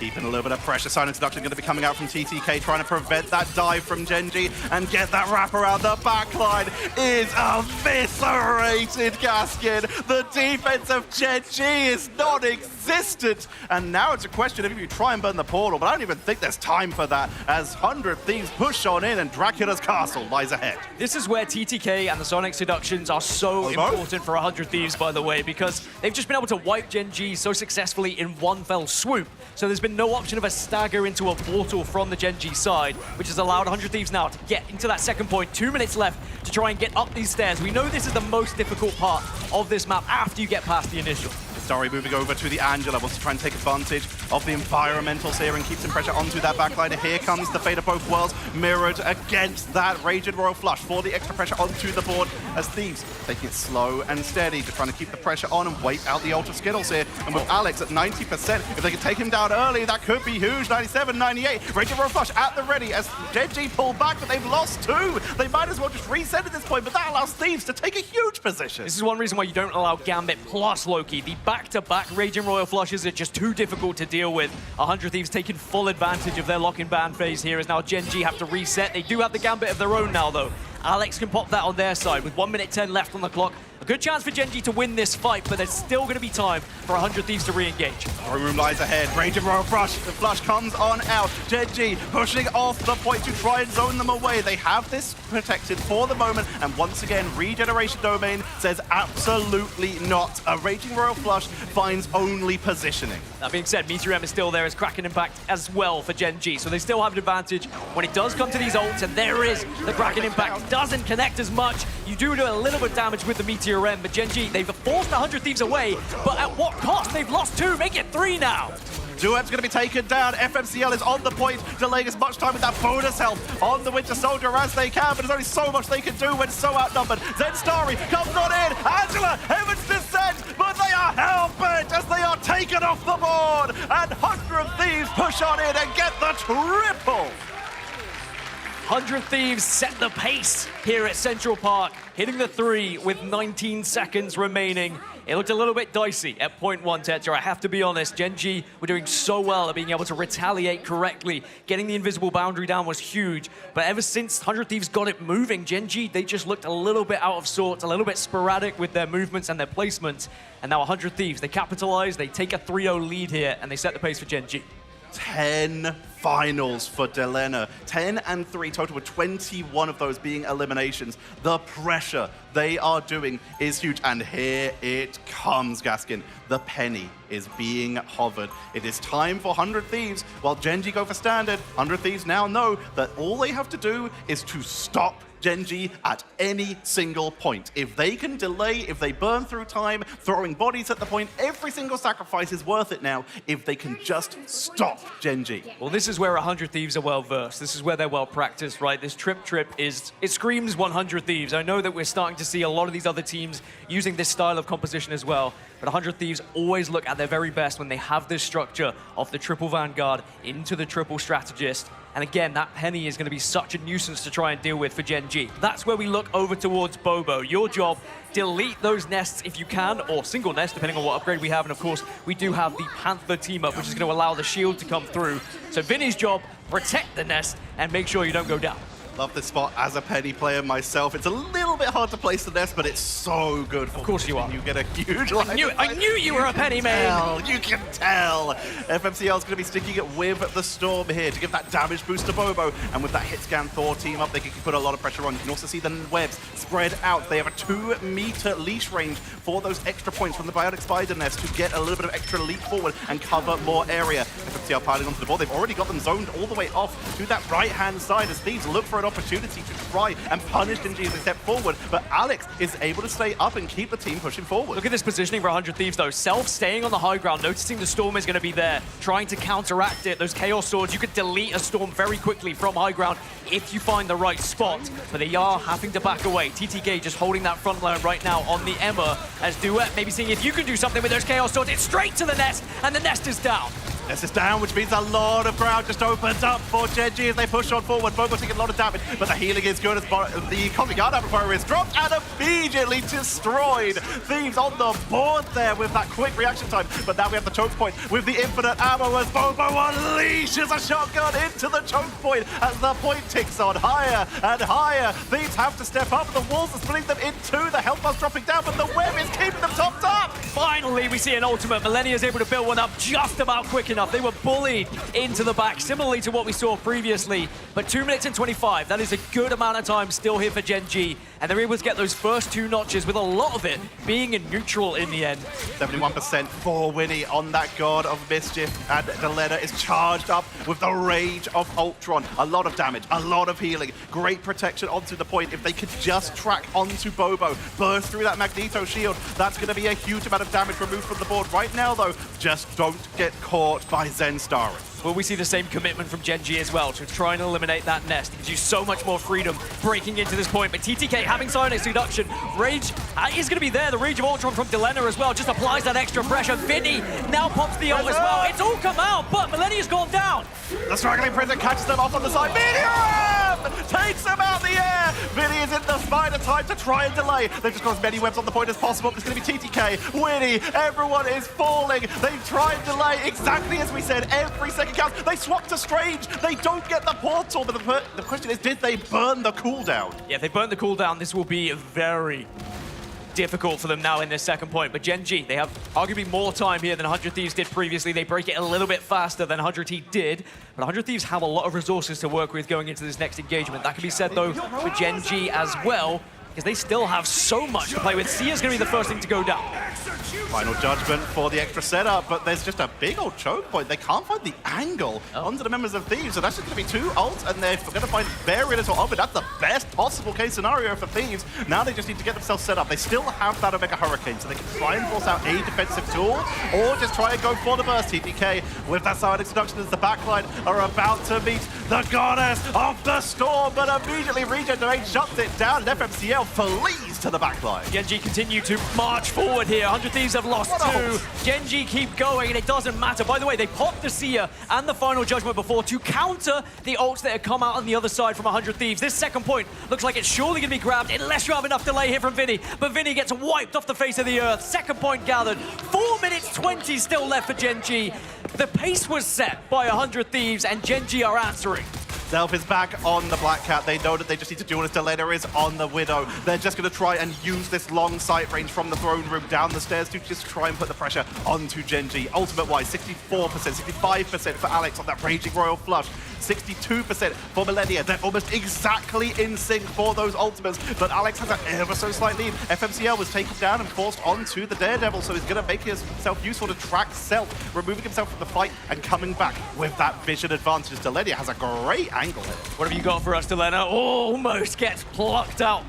keeping a little bit of pressure. Silent Seduction going to be coming out from TTK, trying to prevent that dive from Gen G and get that wrap around the backline. Is eviscerated, Gaskin. The defense of Gen G is non-existent. And now it's a question of if you try and burn the portal, but I don't even think there's time for that as 100 Thieves push on in and Dracula's castle lies ahead. This is where TTK and the Sonic Seductions are so important for 100 Thieves, by the way, because they've just been able to wipe Gen G so successfully in one fell swoop. So there's been no option of a stagger into a portal from the Gen G side, which has allowed 100 Thieves now to get into that second point. 2 minutes left to try and get up these stairs. We know this is the most difficult part of this map after you get past the initial. Starry moving over to the Angela, wants to try and take advantage of the environmentals here and keep some pressure onto that backline. Here comes the Fate of Both Worlds mirrored against that Raging Royal Flush for the extra pressure onto the board as Thieves taking it slow and steady, just trying to keep the pressure on and wait out the ult of Skittles here. And with Alex at 90%, if they can take him down early, that could be huge. 97, 98. Raging Royal Flush at the ready as Gen G pull back, but they've lost 2. They might as well just reset at this point, but that allows Thieves to take a huge position. This is one reason why you don't allow Gambit plus Loki. The back-to-back Raging Royal Flushes are just too difficult to deal with. 100 Thieves taking full advantage of their lock-in ban phase here as now Gen G have to reset. They do have the Gambit of their own now, though. Alex can pop that on their side with 1 minute 10 left on the clock. A good chance for Gen G to win this fight, but there's still going to be time for 100 Thieves to re-engage. Room lies ahead. Raging Royal Flush. The flush comes on out. Gen G pushing off the point to try and zone them away. They have this protected for the moment, and once again, Regeneration Domain says absolutely not. A Raging Royal Flush finds only positioning. That being said, Meteor M is still there as Kraken Impact as well for Gen G, so they still have an advantage when it does come to these ults, and there is the Kraken Impact. Doesn't connect as much. You do a little bit of damage with the Meteor M, but Gen G, they've forced 100 Thieves away, but at what cost? They've lost 2, make it 3 now. Duet's going to be taken down. FMCL is on the point, delaying as much time with that bonus health on the Winter Soldier as they can, but there's only so much they can do when so outnumbered. Zenstari comes on in. Angela, Heaven's Descent, but they are hell-bent as they are taken off the board. And 100 Thieves push on in and get the triple. 100 Thieves set the pace here at Central Park, hitting the 3 with 19 seconds remaining. It looked a little bit dicey at point 1, Tetra. I have to be honest, Gen G were doing so well at being able to retaliate correctly. Getting the invisible boundary down was huge. But ever since 100 Thieves got it moving, Gen G, they just looked a little bit out of sorts, a little bit sporadic with their movements and their placements. And now 100 Thieves, they capitalize, they take a 3-0 lead here, and they set the pace for Gen G. 10 finals for Delena. 10 and 3 total, with 21 of those being eliminations. The pressure they are doing is huge. And here it comes, Gaskin. The penny is being hovered. It is time for 100 Thieves. While Gen G go for standard, 100 Thieves now know that all they have to do is to stop Gen G at any single point. If they can delay, if they burn through time, throwing bodies at the point, every single sacrifice is worth it now if they can just stop Gen G. Well, this is where 100 Thieves are well versed. This is where they're well practiced, right? This trip is, it screams 100 Thieves. I know that we're starting to see a lot of these other teams using this style of composition as well, but 100 Thieves always look at their very best when they have this structure of the triple Vanguard into the triple Strategist. And again, that penny is going to be such a nuisance to try and deal with for Gen G. That's where we look over towards Bobo. Your job, delete those nests if you can, or single nest, depending on what upgrade we have. And of course, we do have the Panther team up, which is going to allow the shield to come through. So Vinny's job, protect the nest and make sure you don't go down. Love this spot as a penny player myself. It's a little bit hard to place the nest, but it's so good for Of course you are. You get a huge line. I knew you were a penny man. You can tell. FMCL is going to be sticking it with the Storm here to give that damage boost to Bobo. And with that hit scan Thor team up, they can put a lot of pressure on. You can also see the webs spread out. They have a 2-meter leash range for those extra points from the Bionic Spider nest to get a little bit of extra leap forward and cover more area. FMCL piling onto the board. They've already got them zoned all the way off to that right-hand side as Thieves look for an opportunity to try and punish Gen G as they step forward, but Alex is able to stay up and keep the team pushing forward. Look at this positioning for 100 Thieves though. Self staying on the high ground, noticing the Storm is going to be there, trying to counteract it. Those Chaos Swords, you could delete a Storm very quickly from high ground if you find the right spot, but they are having to back away. TTK just holding that front line right now on the Emma, as Duet maybe seeing if you can do something with those Chaos Swords. It's straight to the nest, and the nest is down. Nest is down, which means a lot of ground just opens up for Gen G as they push on forward. Bobo taking a lot of damage, but the healing is good as the Cosmic Guard Amplifier is dropped and immediately destroyed. Thieves on the board there with that quick reaction time, but now we have the choke point with the infinite ammo as Bobo unleashes a shotgun into the choke point as the point ticks on higher and higher. Thieves have to step up. The walls are splitting them in two. The health bar's dropping down, but the web is keeping them topped up. Finally, we see an ultimate. Millennia is able to build one up just about quick enough. They were bullied into the back, similarly to what we saw previously. But 2 minutes and 25, that is a good amount of time still here for Gen G. And they're able to get those first 2 notches, with a lot of it being in neutral in the end. 71% for Winnie on that God of Mischief. And Delena is charged up with the Rage of Ultron. A lot of damage, a lot of healing. Great protection onto the point. If they could just track onto Bobo, burst through that Magneto shield, that's going to be a huge amount of damage removed from the board. Right now, though, just don't get caught by Zenstari. Well, we see the same commitment from Gen G as well to try and eliminate that nest. It gives you so much more freedom breaking into this point. But TTK having Psionic Seduction, Rage is going to be there. The Rage of Ultron from Delena as well just applies that extra pressure. Vinny now pops the ult as well. It's all come out, but Millennia's gone down. The struggling Prison catches them off on the side. Minion takes them out the air. Vinny is in the spider time to try and delay. They've just got as many webs on the point as possible. It's going to be TTK, Winnie, everyone is falling. They try and delay exactly as we said. Every second counts. They swap to Strange. They don't get the portal. But the question is, did they burn the cooldown? Yeah, if they burn the cooldown, this will be very difficult for them now in this second point. But Gen G, they have arguably more time here than 100 Thieves did previously. They break it a little bit faster than 100 Thieves did. But 100 Thieves have a lot of resources to work with going into this next engagement. That can be said, though, for Gen G as well. because they still have so much to play with. Sia's going to be the first thing to go down. Final judgment for the extra setup, but there's just a big old choke point. They can't find the angle onto the members of Thieves, so that's just going to be 2 ults, and they're going to find very little of it. That's the best possible case scenario for Thieves. Now they just need to get themselves set up. They still have that Omega Hurricane, so they can try and force out a defensive tool, or just try and go for the burst. TPK with that side introduction as the backline are about to meet the goddess of the storm, but immediately Regen Domain shuts it down, and FMCL flees to the backline. Genji continue to march forward here. 100 Thieves have lost 2. Genji keep going, and it doesn't matter. By the way, they popped the Sia and the Final Judgment before to counter the ults that had come out on the other side from 100 Thieves. This second point looks like it's surely going to be grabbed unless you have enough delay here from Vinny. But Vinny gets wiped off the face of the earth. Second point gathered. 4 minutes 20 still left for Genji. The pace was set by 100 Thieves, and Genji are answering. Self is back on the Black Cat. They know that they just need to do what Delena is on the Widow. They're just going to try and use this long sight range from the throne room down the stairs to just try and put the pressure onto Genji. Ultimate-wise, 64%, 65% for Alex on that Raging Royal Flush. 62% for Millennia. They're almost exactly in sync for those ultimates, but Alex has an ever so slight lead. FMCL was taken down and forced onto the Daredevil, so he's going to make himself useful to track Self, removing himself from the fight and coming back with that vision advantage. Delenia has a great angle here. What have you got for us, Delena? Almost gets plucked out.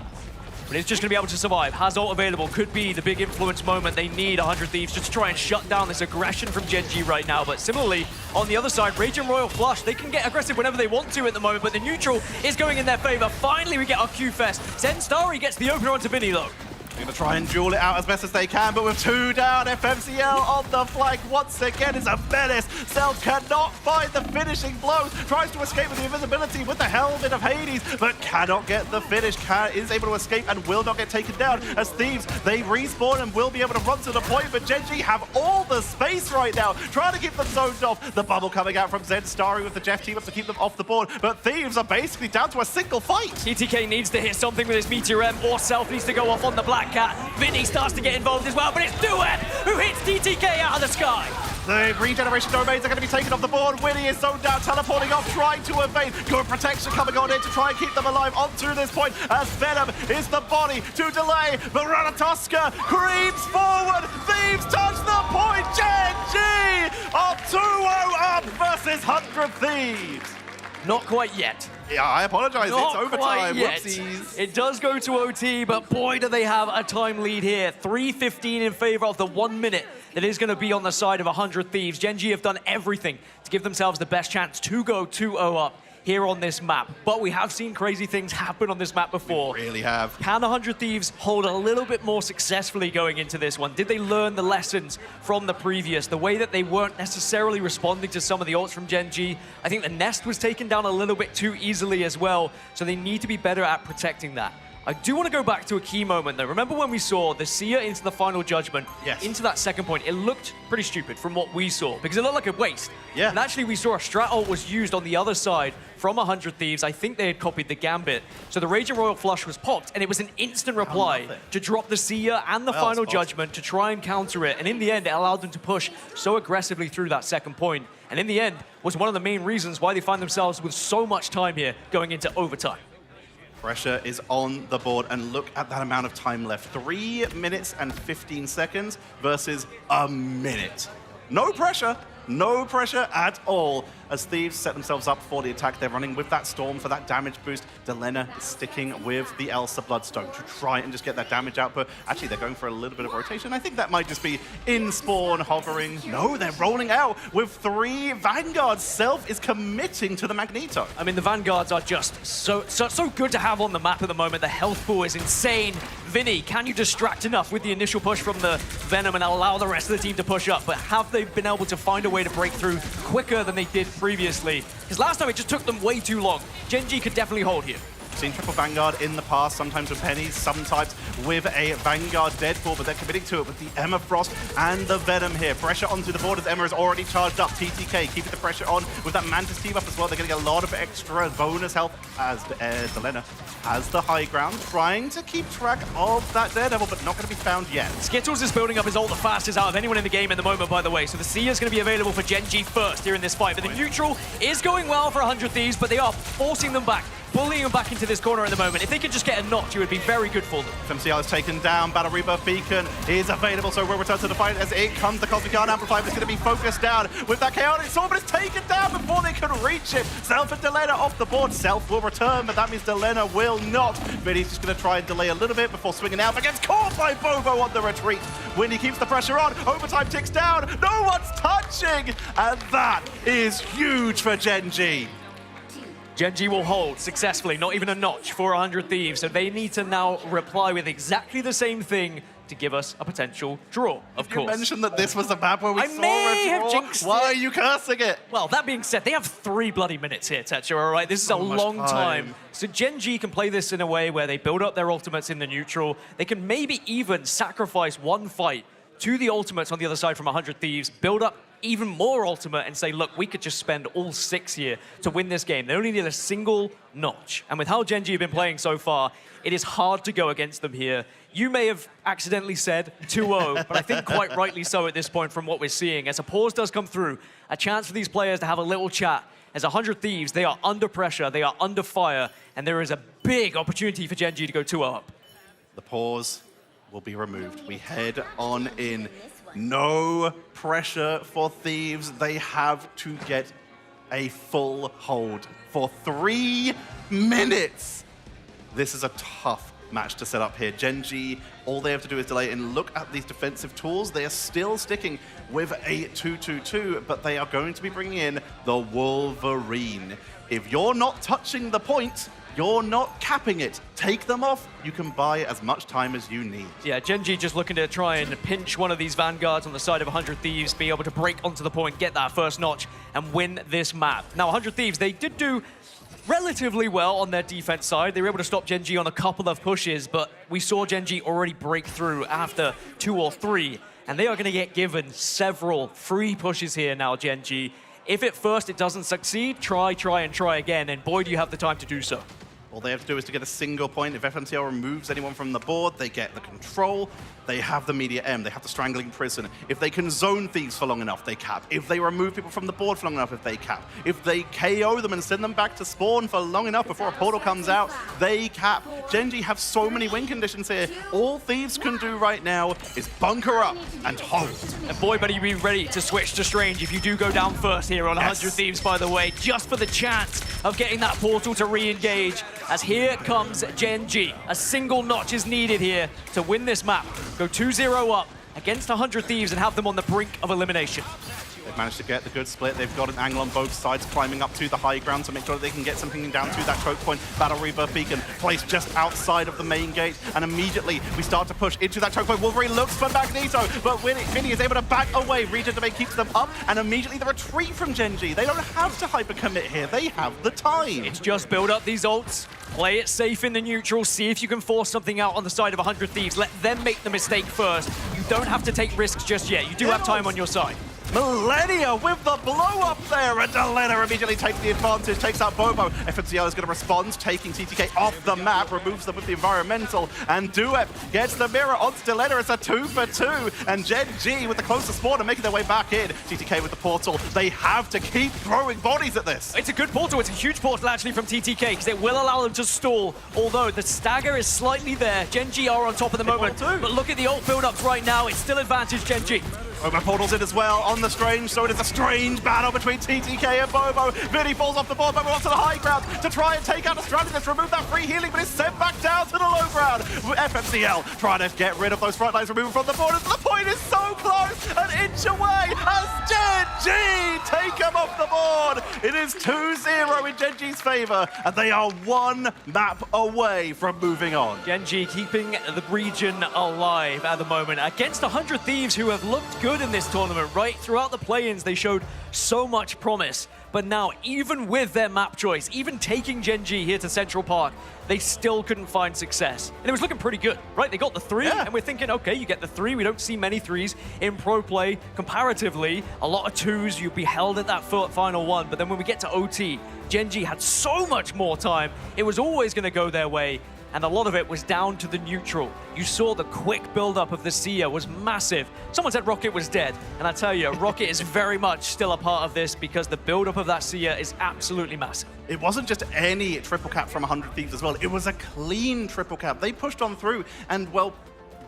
But it's just going to be able to survive. Has ult available. Could be the big influence moment. They need 100 Thieves just to try and shut down this aggression from Genji right now. But similarly, on the other side, Rage and Royal Flush, they can get aggressive whenever they want to at the moment, but the neutral is going in their favor. Finally, we get our Q-Fest. Zenstari gets the opener onto Vinny, though. They're going to try and duel it out as best as they can, but with 2 down, FMCL on the flank once again is a menace. Self cannot find the finishing blows, tries to escape with the invisibility with the helmet of Hades, but cannot get the finish. Is able to escape and will not get taken down. As Thieves, they respawn and will be able to run to the point, but Genji have all the space right now, trying to keep them zoned off. The bubble coming out from Zenstari with the Jeff team up to keep them off the board, but Thieves are basically down to a single fight. TTK needs to hit something with his Meteor M, or Self needs to go off on the Black Cat. Vinny starts to get involved as well, but it's Duet who hits TTK out of the sky. The regeneration domains are going to be taken off the board. Winnie is zoned out, teleporting off, trying to evade. Good protection coming on in to try and keep them alive onto this point as Venom is the body to delay. But Ratatoska creeps forward. Thieves touch the point. Genji are 2-0 up versus 100 Thieves. Not quite yet. Yeah, I apologize. Not it's overtime. Yet. Whoopsies. It does go to OT, but boy, do they have a time lead here. 3:15 in favor of the 1 minute that is going to be on the side of 100 Thieves. Genji have done everything to give themselves the best chance to go 2-0 up here on this map. But we have seen crazy things happen on this map before. We really have. Can 100 Thieves hold a little bit more successfully going into this one? Did they learn the lessons from the previous? The way that they weren't necessarily responding to some of the ults from Genji. I think the Nest was taken down a little bit too easily as well, so they need to be better at protecting that. I do want to go back to a key moment though. Remember when we saw the Sia into the Final Judgment, into that second point? It looked pretty stupid from what we saw because it looked like a waste. Yeah. And actually we saw a strat ult was used on the other side from 100 Thieves. I think they had copied the Gambit. So the Rage and Royal Flush was popped and it was an instant reply to drop the Sia and the Final Judgment to try and counter it. And in the end, it allowed them to push so aggressively through that second point. And in the end, was one of the main reasons why they find themselves with so much time here going into overtime. Pressure is on the board, and look at that amount of time left. 3 minutes and 15 seconds versus a minute. No pressure at all. As Thieves set themselves up for the attack, they're running with that Storm for that damage boost. Delena is sticking with the Elsa Bloodstone to try and just get that damage output. Actually, they're going for a little bit of rotation. I think that might just be in spawn hovering. No, they're rolling out with 3 Vanguards. Self is committing to the Magneto. I mean, the Vanguards are just so good to have on the map at the moment. The health pool is insane. Vinny, can you distract enough with the initial push from the Venom and allow the rest of the team to push up? But have they been able to find a way to break through quicker than they did previously? Because last time it just took them way too long. Genji could definitely hold here. Seen triple Vanguard in the past, sometimes with pennies, sometimes with a Vanguard Deadpool, but they're committing to it with the Emma Frost and the Venom here. Pressure onto the board as Emma is already charged up. TTK keeping the pressure on with that Mantis team up as well. They're getting a lot of extra bonus health as Delena has the high ground, trying to keep track of that Daredevil, but not going to be found yet. Skittles is building up his ult the fastest out of anyone in the game at the moment, by the way, so the Sia is going to be available for Genji first here in this fight, but the neutral is going well for 100 Thieves, but they are forcing them back. bullying them back into this corner at the moment. If they could just get a notch, it would be very good for them. FMCL is taken down. Battle Rebirth Beacon is available, so we'll return to the fight as it comes. The Cosmic Yard Amplifier is going to be focused down with that Chaotic Sword, but it's taken down before they can reach it. Self and Delena off the board. Self will return, but that means Delena will not. Vinny's just going to try and delay a little bit before swinging out, but gets caught by Bobo on the retreat. Windy keeps the pressure on. Overtime ticks down. No one's touching, and that is huge for Gen G. Gen G will hold successfully, not even a notch for 100 Thieves, so they need to now reply with exactly the same thing to give us a potential draw, of course. You mentioned that this was the map where we saw a draw. Have jinxed Why are you cursing it? Well, that being said, they have 3 bloody minutes here, Tetra, all right? This is a long time. So Gen G can play this in a way where they build up their ultimates in the neutral. They can maybe even sacrifice one fight to the ultimates on the other side from 100 Thieves, build up even more ultimate and say, look, we could just spend all 6 here to win this game. They only need a single notch. And with how Gen G have been playing so far, it is hard to go against them here. You may have accidentally said 2-0, but I think quite rightly so at this point from what we're seeing. As a pause does come through, a chance for these players to have a little chat. As 100 Thieves, they are under pressure, they are under fire, and there is a big opportunity for Gen G to go 2-0 up. The pause will be removed. We head on in. No pressure for Thieves. They have to get a full hold for 3 minutes. This is a tough match to set up here. Gen G, all they have to do is delay and look at these defensive tools. They are still sticking with a 2-2-2, but they are going to be bringing in the Wolverine. If you're not touching the point, you're not capping it. Take them off. You can buy as much time as you need. Yeah, Gen G just looking to try and pinch one of these Vanguards on the side of 100 Thieves, be able to break onto the point, get that first notch, and win this map. Now, 100 Thieves, they did do relatively well on their defense side. They were able to stop Gen G on a couple of pushes, but we saw Gen G already break through after 2 or 3, and they are going to get given several free pushes here now, Gen G. If at first it doesn't succeed, try again, and boy, do you have the time to do so. All they have to do is to get a single point. If FMCL removes anyone from the board, they get the control. They have the Media M. They have the Strangling Prison. If they can zone Thieves for long enough, they cap. If they remove people from the board for long enough, if they cap. If they KO them and send them back to spawn for long enough before a portal comes out, they cap. Gen G have so many win conditions here. All Thieves can do right now is bunker up and hold. And boy, better you be ready to switch to Strange if you do go down first here on 100 Thieves, by the way, just for the chance of getting that portal to re-engage. As here comes Gen G. A single notch is needed here to win this map. Go 2-0 up against 100 Thieves and have them on the brink of elimination. They've managed to get the good split. They've got an angle on both sides, climbing up to the high ground to make sure that they can get something down to that choke point. Battle Rebirth Beacon placed just outside of the main gate, and immediately we start to push into that choke point. Wolverine looks for Magneto, but Vinny is able to back away. Regent Domain keeps them up, and immediately the retreat from Gen G. They don't have to hyper commit here. They have the time. It's just build up these ults, play it safe in the neutral, see if you can force something out on the side of 100 Thieves. Let them make the mistake first. You don't have to take risks just yet. You do have time on your side. Millennia with the blow up there, and Delena immediately takes the advantage, takes out Bobo. FMCL is going to respond, taking TTK off the map, removes them with the environmental, and Duep gets the mirror onto Delena. It's a 2-for-2, and Gen G with the closer spawn and making their way back in. TTK with the portal. They have to keep throwing bodies at this. It's a good portal. It's a huge portal actually from TTK because it will allow them to stall, although the stagger is slightly there. Gen G are on top at the moment, but look at the ult build-ups right now. It's still advantage Gen G. Bobo portals in as well on the Strange, so it is a strange battle between TTK and Bobo. Vinny falls off the board, Bobo onto the high ground to try and take out a Strategist, remove that free healing, but it's sent back down to the low ground. FMCL trying to get rid of those front lines, remove from the board, and the point is so close, an inch away as Gen G take him off the board. It is 2-0 in Gen G's favor, and they are 1 map away from moving on. Gen G keeping the region alive at the moment against 100 Thieves who have looked good in this tournament, right? Throughout the play-ins, they showed so much promise. But now, even with their map choice, even taking Gen G here to Central Park, they still couldn't find success. And it was looking pretty good, right? They got the 3, and we're thinking, okay, you get the 3. We don't see many 3s in pro play. Comparatively, a lot of 2s, you'd be held at that final 1. But then when we get to OT, Gen G had so much more time. It was always going to go their way. And a lot of it was down to the neutral. You saw the quick build-up of the Sia was massive. Someone said Rocket was dead. And I tell you, Rocket is very much still a part of this because the build-up of that Sia is absolutely massive. It wasn't just any triple cap from 100 Thieves as well. It was a clean triple cap. They pushed on through and, well,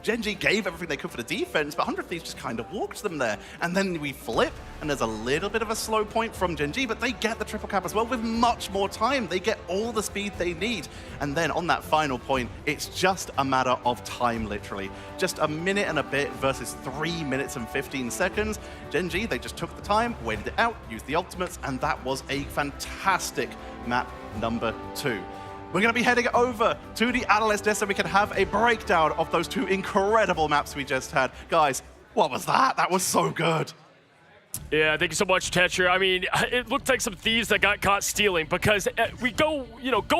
Gen G gave everything they could for the defense, but 100 Thieves just kind of walked them there. And then we flip, and there's a little bit of a slow point from Gen G, but they get the triple cap as well with much more time. They get all the speed they need. And then on that final point, it's just a matter of time, literally. Just a minute and a bit versus 3 minutes and 15 seconds. Gen G, they just took the time, waited it out, used the ultimates, and that was a fantastic map number 2. We're going to be heading over to the Analyst Desk so we can have a breakdown of those 2 incredible maps we just had. Guys, what was that? That was so good. Yeah, thank you so much, Tetcher. I mean, it looked like some thieves that got caught stealing because we go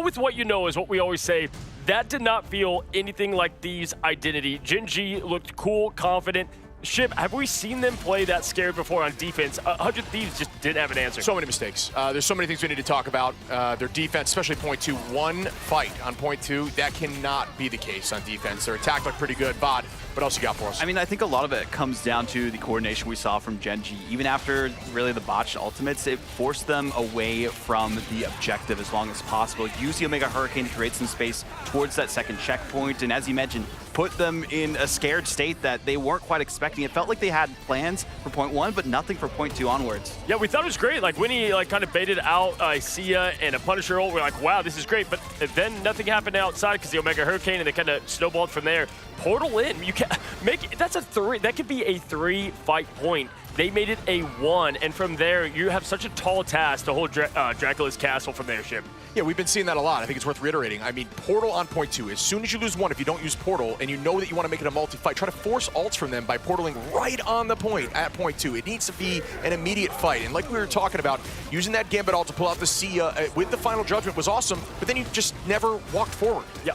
with what you know is what we always say. That did not feel anything like Thieves' identity. Gen G looked cool, confident. Ship, have we seen them play that scared before on defense? 100 Thieves just didn't have an answer. So many mistakes. There's so many things we need to talk about. Their defense, especially point 2, one fight on point 2. That cannot be the case on defense. Their attack looked pretty good. Vod, what else you got for us? I mean, I think a lot of it comes down to the coordination we saw from Gen G. Even after really the botched ultimates, it forced them away from the objective as long as possible. Use the Omega Hurricane to create some space towards that second checkpoint. And as you mentioned, put them in a scared state that they weren't quite expecting. It felt like they had plans for point 1, but nothing for point 2 onwards. Yeah, we thought it was great. Like, Winnie kind of baited out Sia and a Punisher ult. We're like, wow, this is great. But then nothing happened outside because the Omega Hurricane, and they kind of snowballed from there. Portal in. You can make that's a 3. That could be a 3-fight point. They made it a 1, and from there, you have such a tall task to hold Dracula's castle from their ship. Yeah, we've been seeing that a lot. I think it's worth reiterating. I mean, Portal on point 2. As soon as you lose 1, if you don't use Portal, and you know that you want to make it a multi-fight, try to force ults from them by portaling right on the point at point 2. It needs to be an immediate fight. And like we were talking about, using that Gambit ult to pull out the Sia with the final judgment was awesome, but then you just never walked forward. Yeah,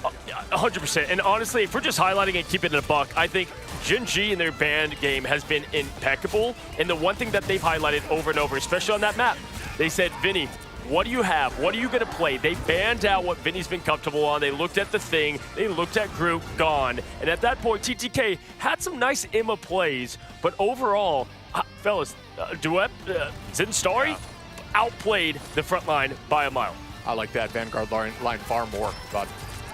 100%. And honestly, if we're just highlighting and keeping it a buck, I think Gen G in their band game has been impeccable. And the one thing that they've highlighted over and over, especially on that map, they said, Vinny, what do you have? What are you going to play? They banned out what Vinny's been comfortable on. They looked at the thing. They looked at group, gone. And at that point, TTK had some nice Imma plays. But overall, fellas, Duet, Zinstari outplayed the front line by a mile. I like that Vanguard line far more, but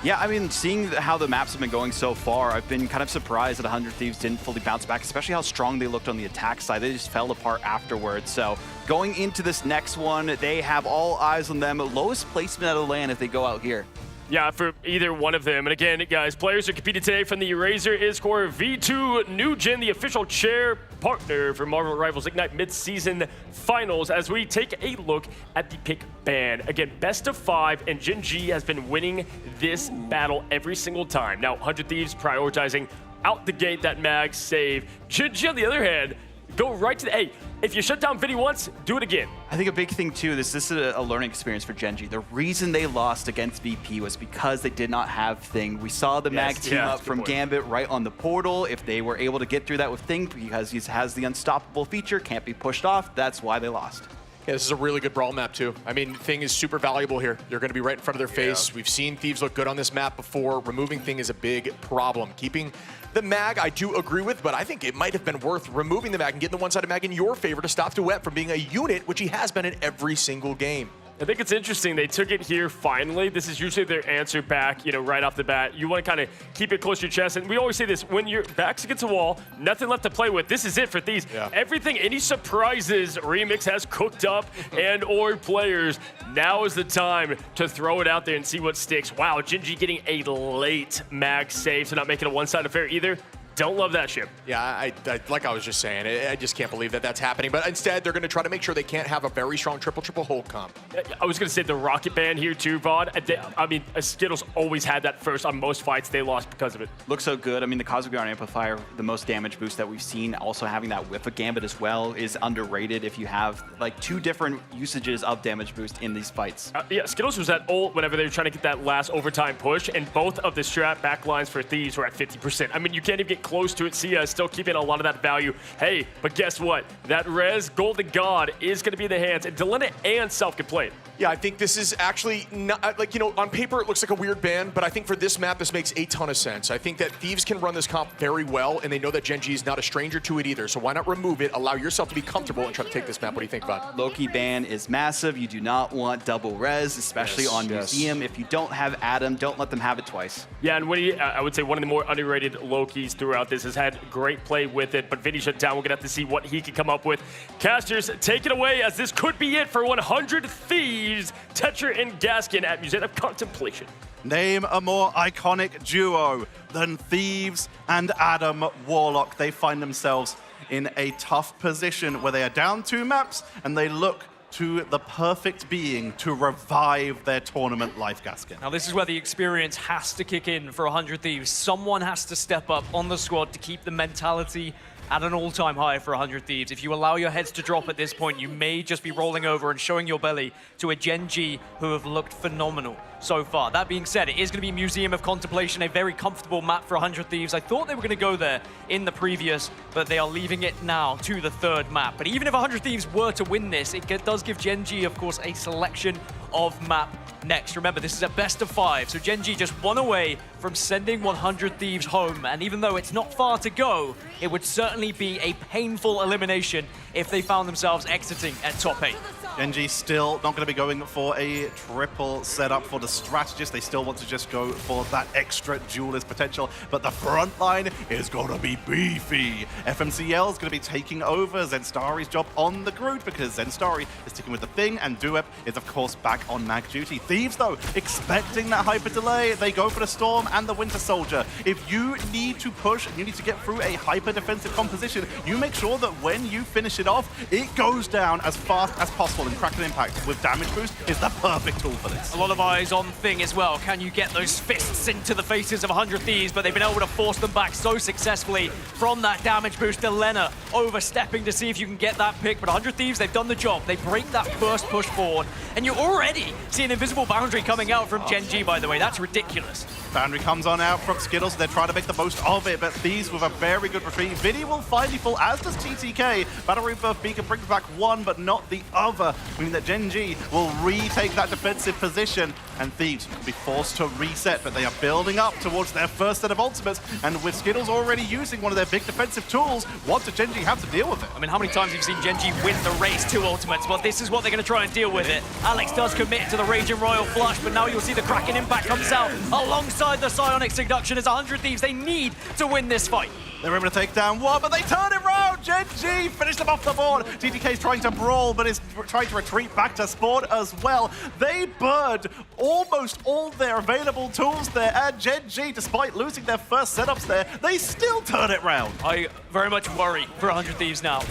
yeah, I mean, seeing how the maps have been going so far, I've been kind of surprised that 100 Thieves didn't fully bounce back, especially how strong they looked on the attack side. They just fell apart afterwards. So going into this next one, they have all eyes on them. Lowest placement out of the LAN if they go out here. Yeah, for either one of them. And again, guys, players are competing today from the Razor Iscore V2 New Gen, the official chair partner for Marvel Rivals Ignite mid-season finals, as we take a look at the pick ban. Again, best of 5, and Gen G has been winning this battle every single time. Now, 100 Thieves prioritizing out the gate that mag save. Gen G, on the other hand, go right to the, hey, if you shut down Vinny once, do it again. I think a big thing too, this is a learning experience for Gen G. The reason they lost against VP was because they did not have Thing. We saw the mag team up from Gambit right on the portal. If they were able to get through that with Thing, because he has the unstoppable feature, can't be pushed off, that's why they lost. Yeah, this is a really good brawl map too. I mean, Thing is super valuable here. They're going to be right in front of their face. We've seen Thieves look good on this map before. Removing Thing is a big problem. Keeping the mag, I do agree with, but I think it might have been worth removing the mag and getting the one-sided mag in your favor to stop Duet from being a unit, which he has been in every single game. I think it's interesting. They took it here finally. This is usually their answer back, right off the bat. You want to kind of keep it close to your chest. And we always say this, when your back's against a wall, nothing left to play with, this is it for Thieves. Yeah. Everything, any surprises Remix has cooked up and or players, now is the time to throw it out there and see what sticks. Wow, Gen G getting a late mag save, so not making a one-sided affair either. Don't love that ship. Yeah, I like I was just saying, I just can't believe that that's happening. But instead, they're going to try to make sure they can't have a very strong triple hold comp. I was going to say the Rocket ban here too, Vaughn. I mean, Skittles always had that first on most fights. They lost because of it. Looks so good. I mean, the Cosmic Yarn Amplifier, the most damage boost that we've seen, also having that whiff of Gambit as well is underrated if you have like 2 different usages of damage boost in these fights. Yeah, Skittles was at ult whenever they were trying to get that last overtime push, and both of the strat backlines for Thieves were at 50%. I mean, you can't even get close to it. Sia is still keeping a lot of that value. Hey, but guess what? That Res Golden God is going to be in the hands, and Delena and Self can play it. Yeah, I think this is actually not, like, you know, on paper it looks like a weird ban, but I think for this map, this makes a ton of sense. I think that Thieves can run this comp very well, and they know that Gen G is not a stranger to it either, so why not remove it, allow yourself to be comfortable, and try to take this map? What do you think, Vod? Loki ban is massive. You do not want double res, especially on Museum. If you don't have Adam, don't let them have it twice. Yeah, and Winnie, I would say one of the more underrated Lokis throughout this, has had great play with it, but Vinny shut down. We're going to have to see what he can come up with. Casters, take it away, as this could be it for 100 Thieves. Tetra and Gaskin at Museum of Contemplation. Name a more iconic duo than Thieves and Adam Warlock. They find themselves in a tough position where they are down 2 maps and they look to the perfect being to revive their tournament life, Gaskin. Now this is where the experience has to kick in for 100 Thieves. Someone has to step up on the squad to keep the mentality at an all-time high for 100 Thieves. If you allow your heads to drop at this point, you may just be rolling over and showing your belly to a Gen G who have looked phenomenal so far. That being said, it is going to be Museum of Contemplation, a very comfortable map for 100 Thieves. I thought they were going to go there in the previous, but they are leaving it now to the 3rd map. But even if 100 Thieves were to win this, it does give Gen G, of course, a selection of map next. Remember, this is a best of 5, so Gen G just 1 away from sending 100 Thieves home. And even though it's not far to go, it would certainly be a painful elimination if they found themselves exiting at top 8. Gen G still not going to be going for a triple setup for the strategist. They still want to just go for that extra duelist potential, but the front line is going to be beefy. FMCL is going to be taking over Zenstari's job on the group because Zenstari is sticking with the thing, and Duep is, of course, back on mag duty. Thieves, though, expecting that hyper delay, they go for the Storm and the Winter Soldier. If you need to push and you need to get through a hyper defensive composition, you make sure that when you finish it off, it goes down as fast as possible. And Kraken Impact with damage boost is the perfect tool for this. A lot of eyes on Thing as well. Can you get those fists into the faces of 100 Thieves? But they've been able to force them back so successfully from that damage boost. Delena overstepping to see if you can get that pick. But 100 Thieves, they've done the job. They break that first push forward. And you already see an invisible boundary coming out from Gen G, by the way. That's ridiculous. Boundary comes on out from Skittles. They're trying to make the most of it, but Thieves with a very good retreat. Vinny will finally fall, as does TTK. Battle Rebirth Beacon brings back one, but not the other, meaning that Gen G will retake that defensive position, and Thieves will be forced to reset, but they are building up towards their first set of ultimates, and with Skittles already using one of their big defensive tools, what does Gen G have to deal with it? I mean, how many times have you seen Gen G win the race to ultimates? Well, this is what they're going to try and deal with it. Alex does commit to the Raging Royal Flush, but now you'll see the Kraken Impact comes out alongside the Psionic Seduction as 100 Thieves. They need to win this fight. They're able to take down one, but they turn it round! Gen G finish them off the board. TTK's trying to brawl, but is trying to retreat back to spawn as well. They burned almost all their available tools there, and Gen G, despite losing their first setups there, they still turn it round. I very much worry for 100 Thieves now.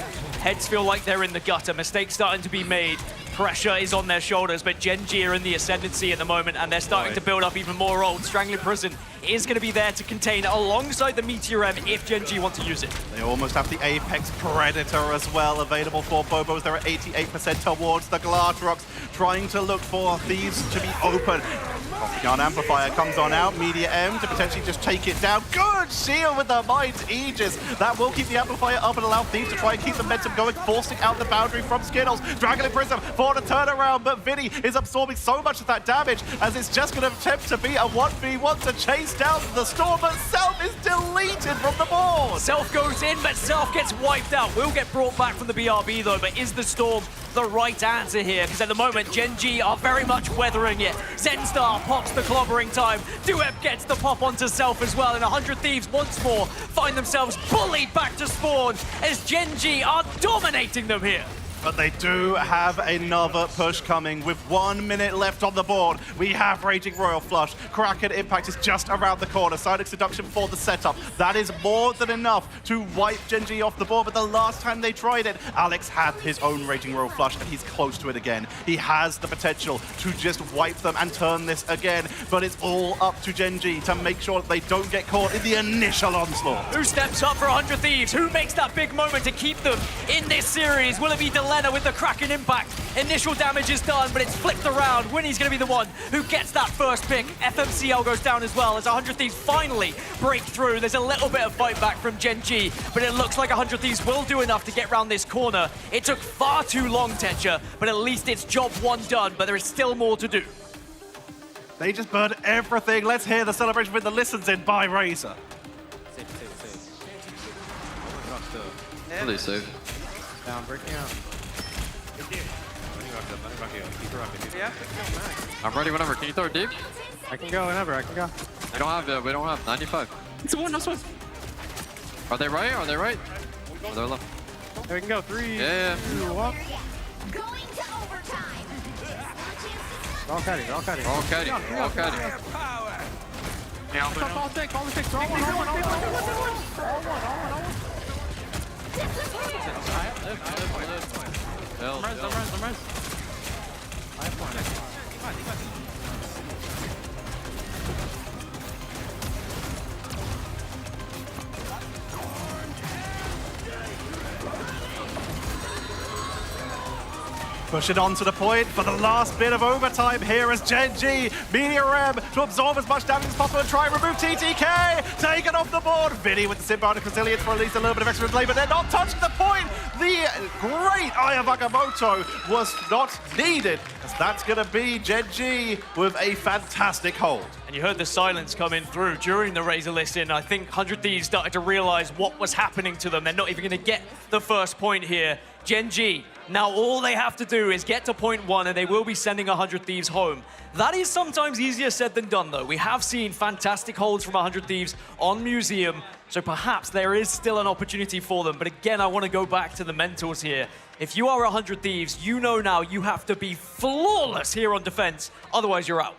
Heads feel like they're in the gutter. Mistakes starting to be made. Pressure is on their shoulders, but Gen G are in the ascendancy at the moment, and they're starting to build up even more ult. Strangling Prison is going to be there to contain alongside the Meteor M if Gen G want to use it. They almost have the Apex Predator as well available for Bobos. They're at 88% towards the Glass Rocks, trying to look for Thieves to be open. Gun Amplifier comes on out, Meteor M to potentially just take it down. Good shield with the Mind's Aegis. That will keep the Amplifier up and allow Thieves to try and keep the momentum going, forcing out the boundary from Skittles. Dragon and Prism for the turnaround, but Vinny is absorbing so much of that damage as it's just going to attempt to be a 1v1 to chase down the Storm, but Self is deleted from the board. Self goes in, but Self gets wiped out. Will get brought back from the BRB though, but is the Storm the right answer here? Because at the moment, Gen G are very much weathering it. Zenstar pops the clobbering time. Duep gets the pop onto Self as well, and 100 Thieves once more find themselves bullied back to spawn as Gen G are dominating them here. But they do have another push coming with 1 minute left on the board. We have Raging Royal Flush. Kraken Impact is just around the corner. Psionic Seduction for the setup. That is more than enough to wipe Gen G off the board. But the last time they tried it, Alex had his own Raging Royal Flush, and he's close to it again. He has the potential to just wipe them and turn this again. But it's all up to Gen G to make sure that they don't get caught in the initial onslaught. Who steps up for 100 Thieves? Who makes that big moment to keep them in this series? Will it be Delena Delena with the Kraken impact. Initial damage is done, but it's flipped around. Winnie's going to be the one who gets that first pick. FMCL goes down as well as 100 Thieves finally break through. There's a little bit of fight back from Gen G, but it looks like 100 Thieves will do enough to get around this corner. It took far too long, Tetra, but at least it's job one done, but there is still more to do. They just burned everything. Let's hear the celebration with the listens in by Razor. Really safe. Down, breaking out. Yeah. I'm ready whenever. Can you throw it deep? I can go whenever. I can go. We don't have 95. It's a one, no sweat. Are they right? Are they right? Oh, they're left. There we can go. 3, Yeah. 2, 1. All caddy, all caddy. All caddy, all caddy. Yeah, all take, all take. All one. I'm res. I have one. Push it on to the point for the last bit of overtime here as Gen G, Media Rem to absorb as much damage as possible and try and remove TTK. Take it off the board. Vinny with the Symbiotic Resilience for at least a little bit of extra delay, but they're not touching the point. The great Aya Vagamoto was not needed, as that's going to be Gen G with a fantastic hold. And you heard the silence coming through during the Razor listen. I think 100 Thieves started to realize what was happening to them. They're not even going to get the first point here. Gen G, now all they have to do is get to point 1 and they will be sending 100 Thieves home. That is sometimes easier said than done though. We have seen fantastic holds from 100 Thieves on Museum, so perhaps there is still an opportunity for them. But again, I want to go back to the mentors here. If you are 100 Thieves, you know now you have to be flawless here on defense, otherwise you're out.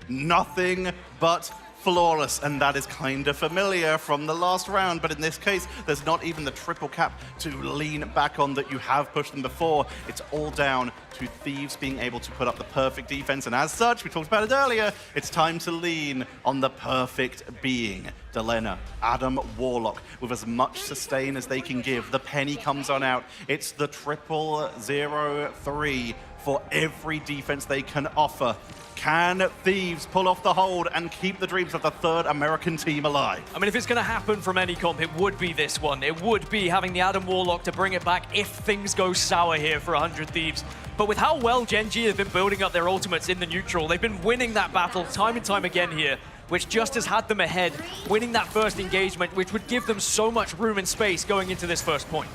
Nothing but flawless, and that is kind of familiar from the last round, but in this case, there's not even the triple cap to lean back on that you have pushed them before. It's all down to Thieves being able to put up the perfect defense, and as such, we talked about it earlier, it's time to lean on the perfect being. Delena, Adam Warlock, with as much sustain as they can give. The penny comes on out. It's the 0-0-0-3 for every defense they can offer. Can Thieves pull off the hold and keep the dreams of the third American team alive? I mean, if it's going to happen from any comp, it would be this one. It would be having the Adam Warlock to bring it back if things go sour here for 100 Thieves. But with how well Gen G have been building up their ultimates in the neutral, they've been winning that battle time and time again here, which just has had them ahead, winning that first engagement, which would give them so much room and space going into this first point.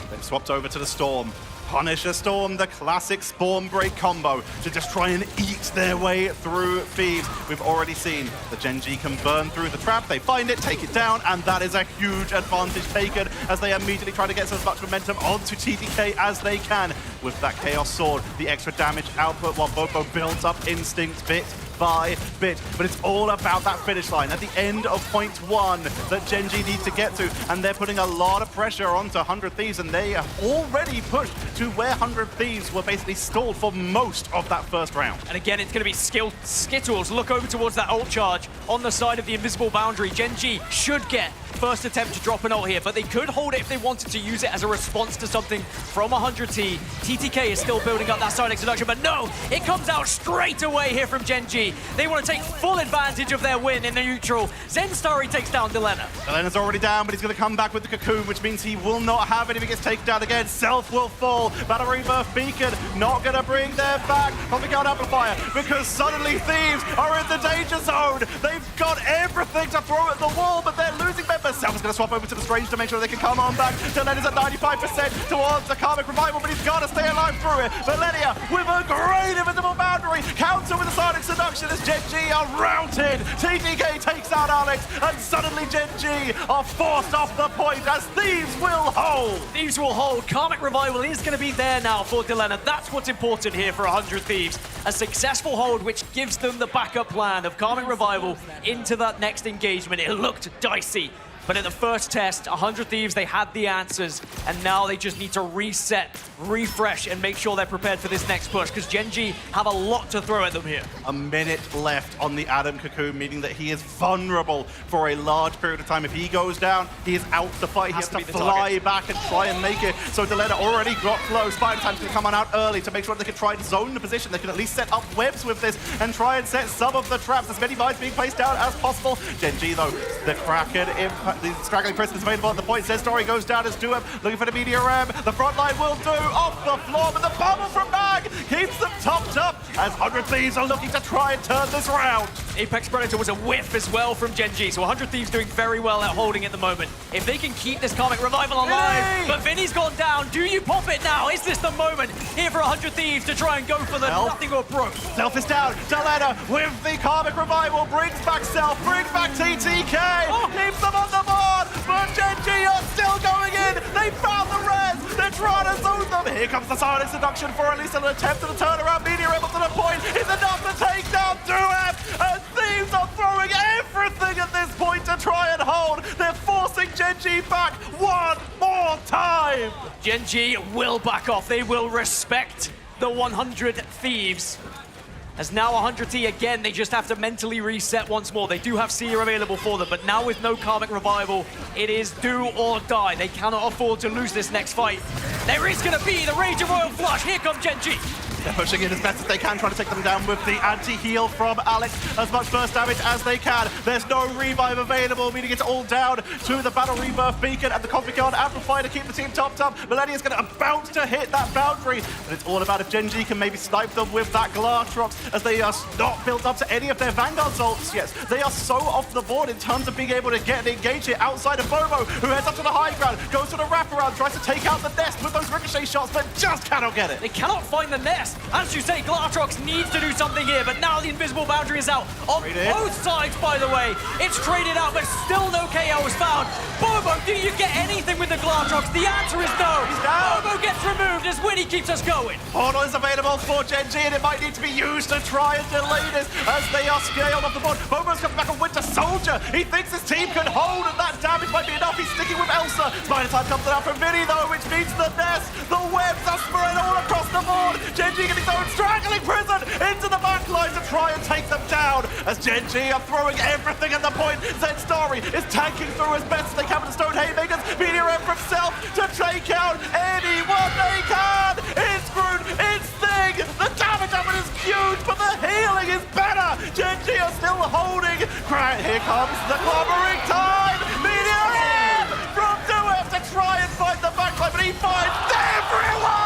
They've swapped over to the Storm. Punisher Storm, the classic Spawn Break combo to just try and eat their way through Thieves. We've already seen the Gen G can burn through the trap. They find it, take it down, and that is a huge advantage taken as they immediately try to get as much momentum onto TTK as they can. With that Chaos Sword, the extra damage output while Bobo builds up Instinct bit by bit, but it's all about that finish line at the end of point 1 that Gen G needs to get to, and they're putting a lot of pressure onto 100 Thieves, and they have already pushed to where 100 Thieves were basically stalled for most of that first round. And again, it's going to be Skittles. Look over towards that ult charge on the side of the invisible boundary. Gen G should get first attempt to drop an ult here, but they could hold it if they wanted to use it as a response to something from 100T. TTK is still building up that side introduction, but no, it comes out straight away here from Gen G. They want to take full advantage of their win in the neutral. Zenstari takes down Delena. Delena's already down, but he's going to come back with the Cocoon, which means he will not have it if he gets taken down again. Self will fall. Battle Rebirth Beacon not going to bring them back from the Guard Amplifier, because suddenly Thieves are in the danger zone. They've got everything to throw at the wall, but they're losing members. Self is going to swap over to the Strange to make sure they can come on back. Delena's at 95% towards the Karmic Revival, but he's got to stay alive through it. Millennia with a great invisible boundary. Counter with a Sonic Seduction as Gen G are routed. TTK takes out Alex, and suddenly Gen G are forced off the point as Thieves will hold. Thieves will hold. Karmic Revival is going to be there now for Delena. That's what's important here for 100 Thieves. A successful hold, which gives them the backup plan of Karmic Revival into that next engagement. It looked dicey But at the first test, 100 Thieves, they had the answers, and now they just need to reset, refresh, and make sure they're prepared for this next push, because Gen G have a lot to throw at them here. A minute left on the Adam Cocoon, meaning that he is vulnerable for a large period of time. If he goes down, he is out the fight. He has to fly back and try and make it. So Delena already got close. Spider Time's going to come on out early to make sure they can try and zone the position. They can at least set up webs with this and try and set some of the traps. As many mines being placed down as possible. Gen G, though, the Kraken, the straggling prisoners available at the point. Says Story goes down as Duem, looking for the meteor ram. The front line will do off the floor, but the bubble from Mag keeps them topped up as 100 Thieves are looking to try and turn this round. Apex Predator was a whiff as well from Gen G, so 100 Thieves doing very well at holding at the moment. If they can keep this Karmic Revival alive, but Vinny's gone down, do you pop it now? Is this the moment here for 100 Thieves to try and go for the nothing or broke? Self is down. Delena with the Karmic Revival brings back Self, brings back TTK, keeps them on the board, but Gen G are still going in. They found the res. They're trying to zone them. Here comes the Silent Seduction for at least an attempt at a turnaround. Meteor Rebel to the point is enough to take down Duem. And Thieves are throwing everything at this point to try and hold. They're forcing Gen G back one more time. Gen G will back off. They will respect the 100 Thieves. As now 100T again, they just have to mentally reset once more. They do have Seer available for them, but now with no Karmic Revival, it is do or die. They cannot afford to lose this next fight. There is going to be the Rage of Royal Flush. Here comes Gen G. They're pushing in as best as they can, trying to take them down with the anti-heal from Alex. As much burst damage as they can. There's no revive available, meaning it's all down to the Battle Rebirth Beacon and the Cosmic Guard Amplifier to keep the team topped up. Millennia's going to bounce to hit that boundary. And it's all about if Gen G can maybe snipe them with that Glatrox, as they are not built up to any of their Vanguard ults yet. They are so off the board in terms of being able to get and engage here outside of Bobo, who heads up to the high ground, goes to the wraparound, tries to take out the nest with those ricochet shots, but just cannot get it. They cannot find the nest. As you say, Glatrox needs to do something here, but now the invisible boundary is out. On both sides, by the way. It's traded out, but still no KO was found. Bobo, do you get anything with the Glatrox? The answer is no. Bobo gets removed as Winnie keeps us going. Portal is available for Gen G, and it might need to be used to try and delay this as they are scaled off the board. Bobo's coming back on Winter Soldier. He thinks his team can hold, and that damage might be enough. He's sticking with Elsa. Spider Time comes out from Vinny, though, which means the nest. The webs are spread all across the board. Gen G getting thrown straggling prison into the back line to try and take them down as Gen G are throwing everything at the point. Zed Story is tanking through as best as they can with the Stone Haymakers. Meteor M from Self to take out anyone they can. It's Groot, it's Thing. The damage of it is huge, but the healing is better. Gen G are still holding. Here comes the clobbering time. Meteor M from Duem to try and find the backline, but he finds everyone.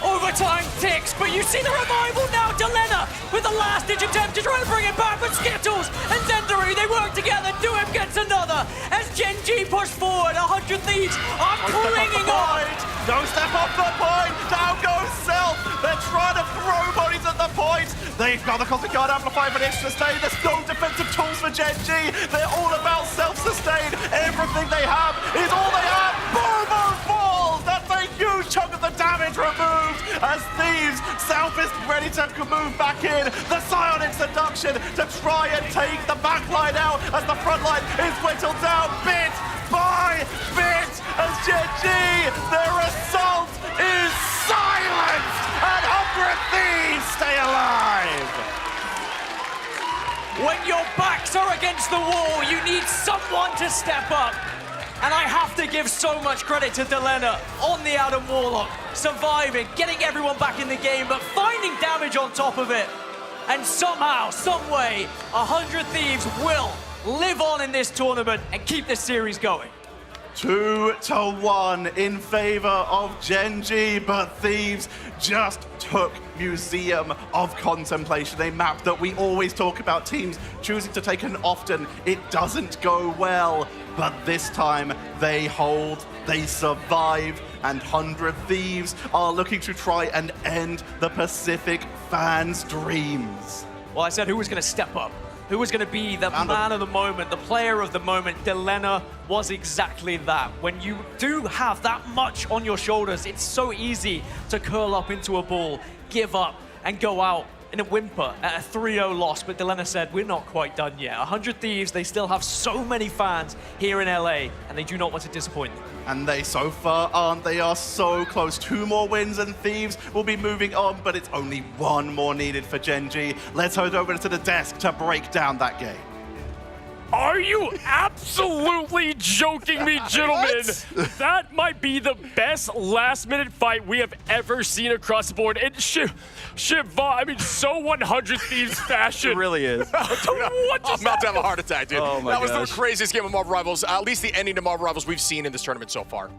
Overtime ticks, but you see the revival now. Delena with the last-ditch attempt to try to bring it back, but Skittles and Zendary, they work together. Duem gets another as Gen G push forward. 100 Thieves are clinging on. Don't step off the point. Down goes Self. They're trying to throw bodies at the point. They've got the Cosmic Guard Amplifier for an extra stay. There's no defensive tools for Gen G. They're all about self-sustain. Everything they have is all they have. Bobo falls. That's a huge chunk of the damage removed as Thieves. Self is ready to move back in. The Psionic Seduction to try and take the back line out as the front line is whittled down bit by bit as Gen G, their assault is silenced and 100 Thieves stay alive. When your backs are against the wall, you need someone to step up. And I have to give so much credit to Delena on the Adam Warlock, surviving, getting everyone back in the game, but finding damage on top of it. And somehow, some way, 100 Thieves will live on in this tournament and keep this series going. 2-1 in favor of Gen G, but Thieves just took Museum of Contemplation, a map that we always talk about teams choosing to take, and often it doesn't go well. But this time they hold, they survive, and 100 Thieves are looking to try and end the Pacific fans' dreams. Well, I said who was going to step up? Who was going to be the man of the moment, the player of the moment? Delena was exactly that. When you do have that much on your shoulders, it's so easy to curl up into a ball, give up, and go out in a whimper at a 3-0 loss, but Delena said, we're not quite done yet. 100 Thieves, they still have so many fans here in LA, and they do not want to disappoint them. And they so far aren't. They are so close. 2 more wins and Thieves will be moving on, but it's only 1 more needed for Gen G. Let's head over to the desk to break down that game. Are you absolutely joking me, gentlemen? That might be the best last-minute fight we have ever seen across the board. And I mean, so 100 Thieves fashion. It really is. What I'm about to have a heart attack, dude. Oh my that was gosh. the craziest game of Marvel Rivals, at least the ending of Marvel Rivals we've seen in this tournament so far.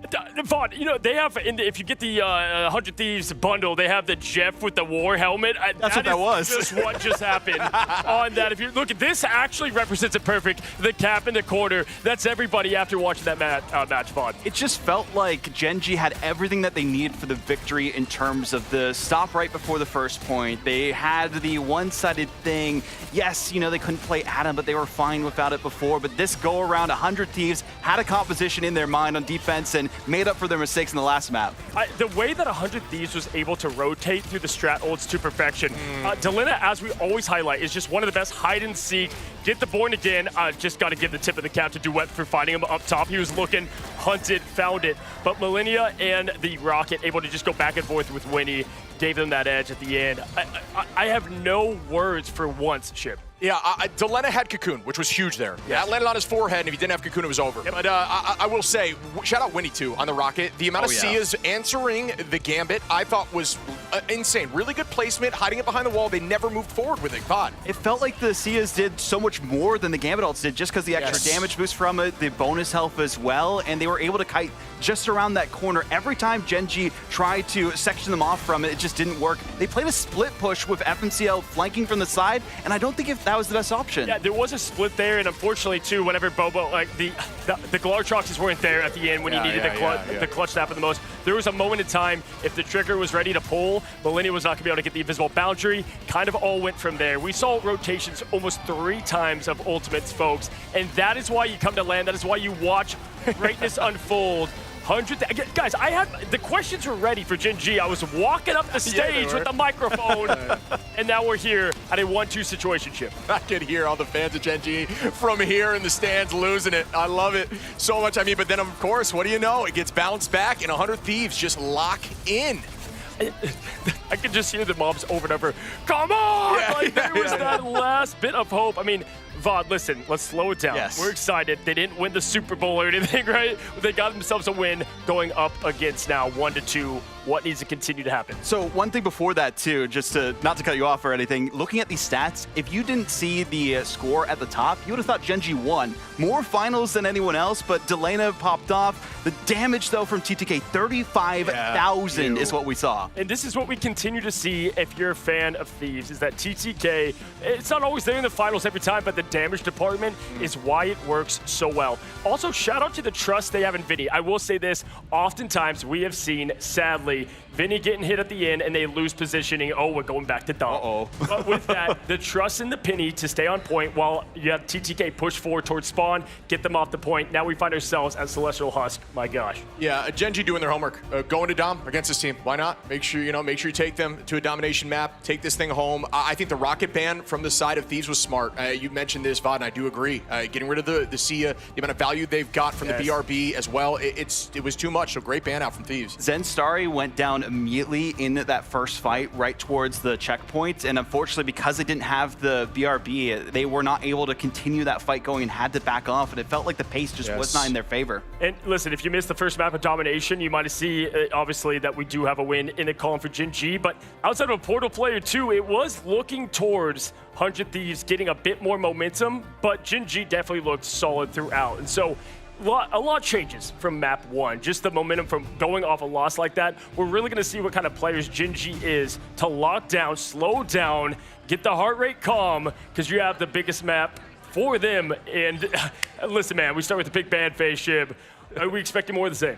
Vaughn, you know, they have, if you get the 100 Thieves bundle, they have the Jeff with the war helmet. That's what that was. Just what just happened on that. If you look at this, actually represents it perfect. The cap in the corner. That's everybody after watching that match, Vaughn. It just felt like Gen G had everything that they needed for the victory in terms of the stop right before the first point. They had the one-sided thing. Yes, you know, they couldn't play Adam, but they were fine without it before. But this go-around, 100 Thieves had a composition in their mind on defense and made up for their mistakes in the last map. The way that 100 Thieves was able to rotate through the strat ults to perfection. Delena, as we always highlight, is just one of the best hide-and-seek. Get the Born again. Just got to give the tip of the cap to Duet for finding him up top. He was looking, hunted, found it. But Millennia and the Rocket able to just go back and forth with Winnie, gave them that edge at the end. I have no words for once, Ship. Yeah, Delena had Cocoon, which was huge there. Yeah, that landed on his forehead, and if he didn't have Cocoon, it was over. Yep. But I will say, shout out Winnie, too, on the Rocket. The amount of Sias answering the Gambit, I thought was insane. Really good placement, hiding it behind the wall. They never moved forward with it. God. It felt like the Sias did so much more than the Gambit ults did, just because the extra damage boost from it, the bonus health as well, and they were able to kite just around that corner. Every time Gen G tried to section them off from it, it just didn't work. They played a split push with FMCL flanking from the side, and I don't think that was the best option. Yeah, there was a split there, and unfortunately, too, whenever Bobo, like the Glartroxes weren't there at the end when he needed the clutch to happen the most, there was a moment in time, if the trigger was ready to pull, Millennia was not going to be able to get the invisible boundary. Kind of all went from there. We saw rotations almost 3 times of ultimates, folks, and that is why you come to LAN. That is why you watch greatness unfold. Guys, the questions were ready for Gen G. I was walking up the stage with the microphone, and now we're here at a 1-2 situation, Chip. I can hear all the fans of Gen G from here in the stands losing it. I love it so much. I mean, but then, of course, what do you know? It gets bounced back, and 100 Thieves just lock in. I could just hear the mobs over and over. Come on! There was that last bit of hope. I mean, Vod, listen, let's slow it down. Yes. We're excited. They didn't win the Super Bowl or anything, right? They got themselves a win going up against now 1-2. What needs to continue to happen? So one thing before that too, just to not to cut you off or anything, looking at these stats, if you didn't see the score at the top, you would have thought Gen G won. More finals than anyone else, but Delena popped off. The damage though from TTK, 35,000 is what we saw. And this is what we continue to see if you're a fan of Thieves, is that TTK, it's not always there in the finals every time, but the damage department is why it works so well. Also, shout out to the trust they have in Vinny. I will say this, oftentimes we have seen, sadly, Vinny getting hit at the end and they lose positioning. Oh, we're going back to Dom. But with that, the trust in the Penny to stay on point while you have TTK push forward towards spawn, get them off the point. Now we find ourselves at Celestial Husk. My gosh. Yeah, Gen G doing their homework. Going to Dom against this team. Why not? Make sure you take them to a domination map, take this thing home. I think the Rocket ban from the side of Thieves was smart. You mentioned this, Vod, and I do agree. Getting rid of the Sia, the amount of value they've got from the BRB as well, it was too much. So great ban out from Thieves. Zen Starry went down immediately in that first fight right towards the checkpoint, and unfortunately because they didn't have the BRB, they were not able to continue that fight going and had to back off, and it felt like the pace just was not in their favor. And listen, if you missed the first map of domination, you might see obviously that we do have a win in the column for Gen G, but outside of a Portal player too, it was looking towards 100 Thieves getting a bit more momentum, but Gen G definitely looked solid throughout. And so a lot changes from map 1. Just the momentum from going off a loss like that. We're really going to see what kind of players Gen G is to lock down, slow down, get the heart rate calm, because you have the biggest map for them. And listen, man, we start with the big bad face, Shib. Are we expecting more of the same?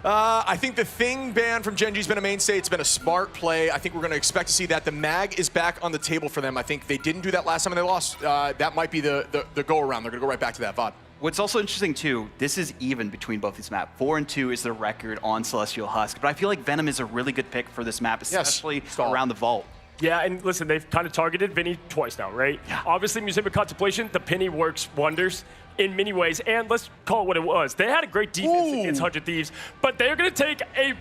I think the Thing ban from Gen G's been a mainstay. It's been a smart play. I think we're going to expect to see that. The mag is back on the table for them. I think they didn't do that last time and they lost. That might be the go-around. They're going to go right back to that, Vod. What's also interesting, too, this is even between both these maps. 4-2 is the record on Celestial Husk, but I feel like Venom is a really good pick for this map, especially around the vault. Yeah, and listen, they've kind of targeted Vinny twice now, right? Yeah. Obviously, Museum of Contemplation, the penny works wonders in many ways, and let's call it what it was. They had a great defense against 100 Thieves, but they're going to take a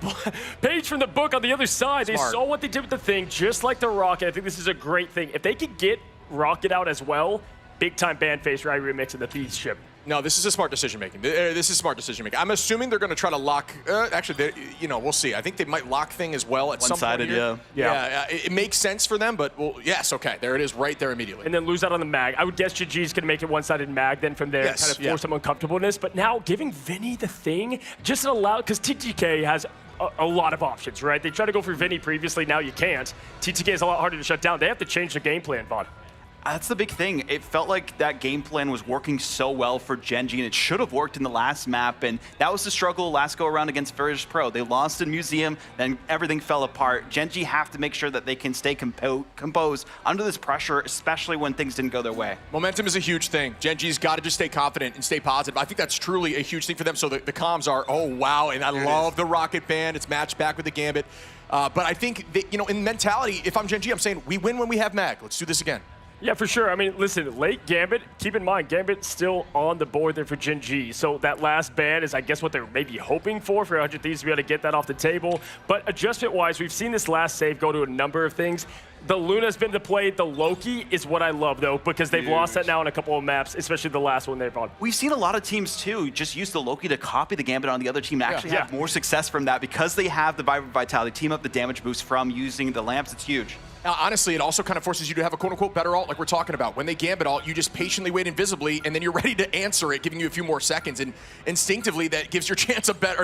page from the book on the other side. Smart. They saw what they did with the thing, just like the Rocket. I think this is a great thing. If they could get Rocket out as well, big-time ban face Rai remix in the Thieves ship. No, this is a smart decision-making. This is smart decision-making. I'm assuming they're going to try to lock... actually, we'll see. I think they might lock thing as well at some point. One-sided, yeah. It makes sense for them, but, well, yes, okay. There it is right there immediately. And then lose out on the mag. I would guess GG's going to make it one-sided mag then from there, kind of force some uncomfortableness. But now giving Vinny the thing, just allow... Because TTK has a lot of options, right? They tried to go for Vinny previously. Now you can't. TTK is a lot harder to shut down. They have to change the game plan, Vaughn. That's the big thing. It felt like that game plan was working so well for Gen G, and it should have worked in the last map, and that was the struggle last go around against Virtus Pro. They lost in Museum, then everything fell apart. Gen G have to make sure that they can stay composed under this pressure, especially when things didn't go their way. Momentum is a huge thing. Gen G's got to just stay confident and stay positive. I think that's truly a huge thing for them. So the comms are, oh, wow, and I love the Rocket Band. It's matched back with the Gambit. But I think, that, in mentality, if I'm Gen G, I'm saying we win when we have mag. Let's do this again. Yeah, for sure. I mean, listen, late Gambit, keep in mind, Gambit's still on the board there for Gen G. So that last ban is, I guess, what they're maybe hoping for 100 Thieves to be able to get that off the table. But adjustment-wise, we've seen this last save go to a number of things. The Luna's been the play. The Loki is what I love, though, because they've lost that now in a couple of maps, especially the last one they've on. We've seen a lot of teams, too, just use the Loki to copy the Gambit on the other team and actually have more success from that because they have the Vibrant Vitality, team up the damage boost from using the lamps. It's huge. Honestly, it also kind of forces you to have a quote-unquote better ult like we're talking about. When they Gambit ult, you just patiently wait invisibly, and then you're ready to answer it, giving you a few more seconds. And instinctively, that gives your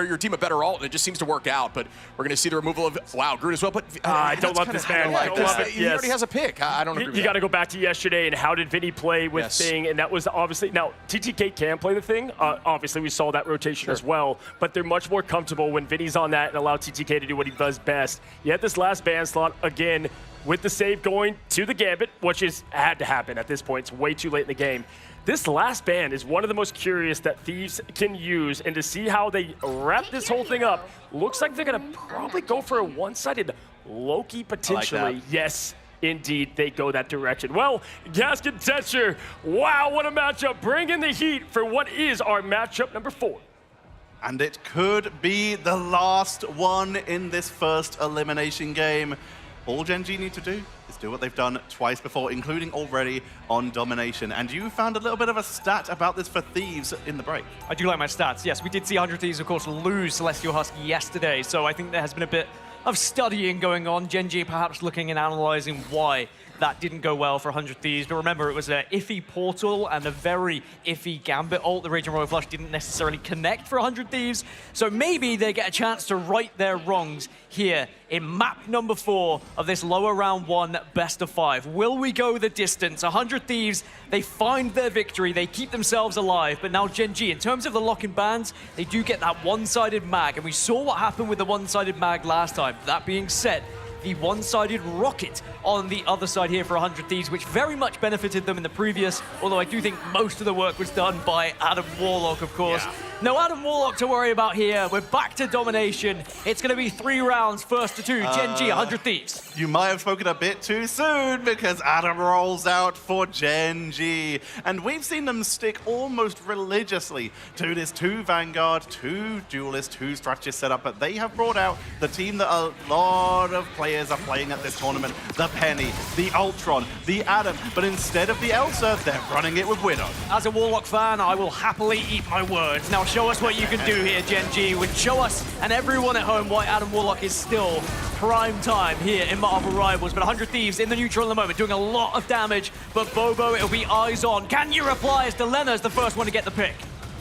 your team a better ult, and it just seems to work out. But we're going to see the removal of, wow, Groot as well. But I don't love this man. I don't love it. He already has a pick. I don't agree with You got to go back to yesterday and how did Vinny play with Thing, and that was obviously, now TTK can play the Thing. Obviously, we saw that rotation as well, but they're much more comfortable when Vinny's on that and allow TTK to do what he does best. You had this last ban slot, again, with the save going to the Gambit, which had to happen at this point. It's way too late in the game. This last ban is one of the most curious that Thieves can use, and to see how they wrap this whole thing up, looks like they're going to probably go for a one-sided Loki potentially. I like that. Yes, indeed, they go that direction. Well, Gaskin Tetcher, wow, what a matchup. Bring in the heat for what is our matchup number 4. And it could be the last one in this first elimination game. All Gen G need to do is do what they've done twice before, including already on Domination. And you found a little bit of a stat about this for Thieves in the break. I do like my stats. Yes, we did see 100 Thieves, of course, lose Celestial Husk yesterday. So I think there has been a bit of studying going on. Gen G perhaps looking and analyzing why that didn't go well for 100 Thieves. But remember, it was an iffy portal and a very iffy Gambit ult. The Raging Royal Flush didn't necessarily connect for 100 Thieves. So maybe they get a chance to right their wrongs here in map number 4 of this lower round 1 best of 5. Will we go the distance? 100 Thieves, they find their victory. They keep themselves alive. But now Gen G, in terms of the lock-in bans, they do get that one-sided mag. And we saw what happened with the one-sided mag last time. That being said, the one-sided rocket on the other side here for 100 Thieves, which very much benefited them in the previous, although I do think most of the work was done by Adam Warlock, of course. Yeah. No Adam Warlock to worry about here. We're back to Domination. It's going to be 3 rounds, first to 2. Gen G, 100 Thieves. You might have spoken a bit too soon because Adam rolls out for Gen G. And we've seen them stick almost religiously to this 2 Vanguard, 2 Duelist, 2 Strategist setup. But they have brought out the team that a lot of players are playing at this tournament. The Penny, the Ultron, the Adam. But instead of the Elsa, they're running it with Widow. As a Warlock fan, I will happily eat my words. Now show us what you can do here, Gen G. Show us and everyone at home why Adam Warlock is still prime time here in Marvel Rivals. But 100 Thieves in the neutral in the moment, doing a lot of damage. But Bobo, it'll be eyes on. Can you reply as Delena is the first one to get the pick?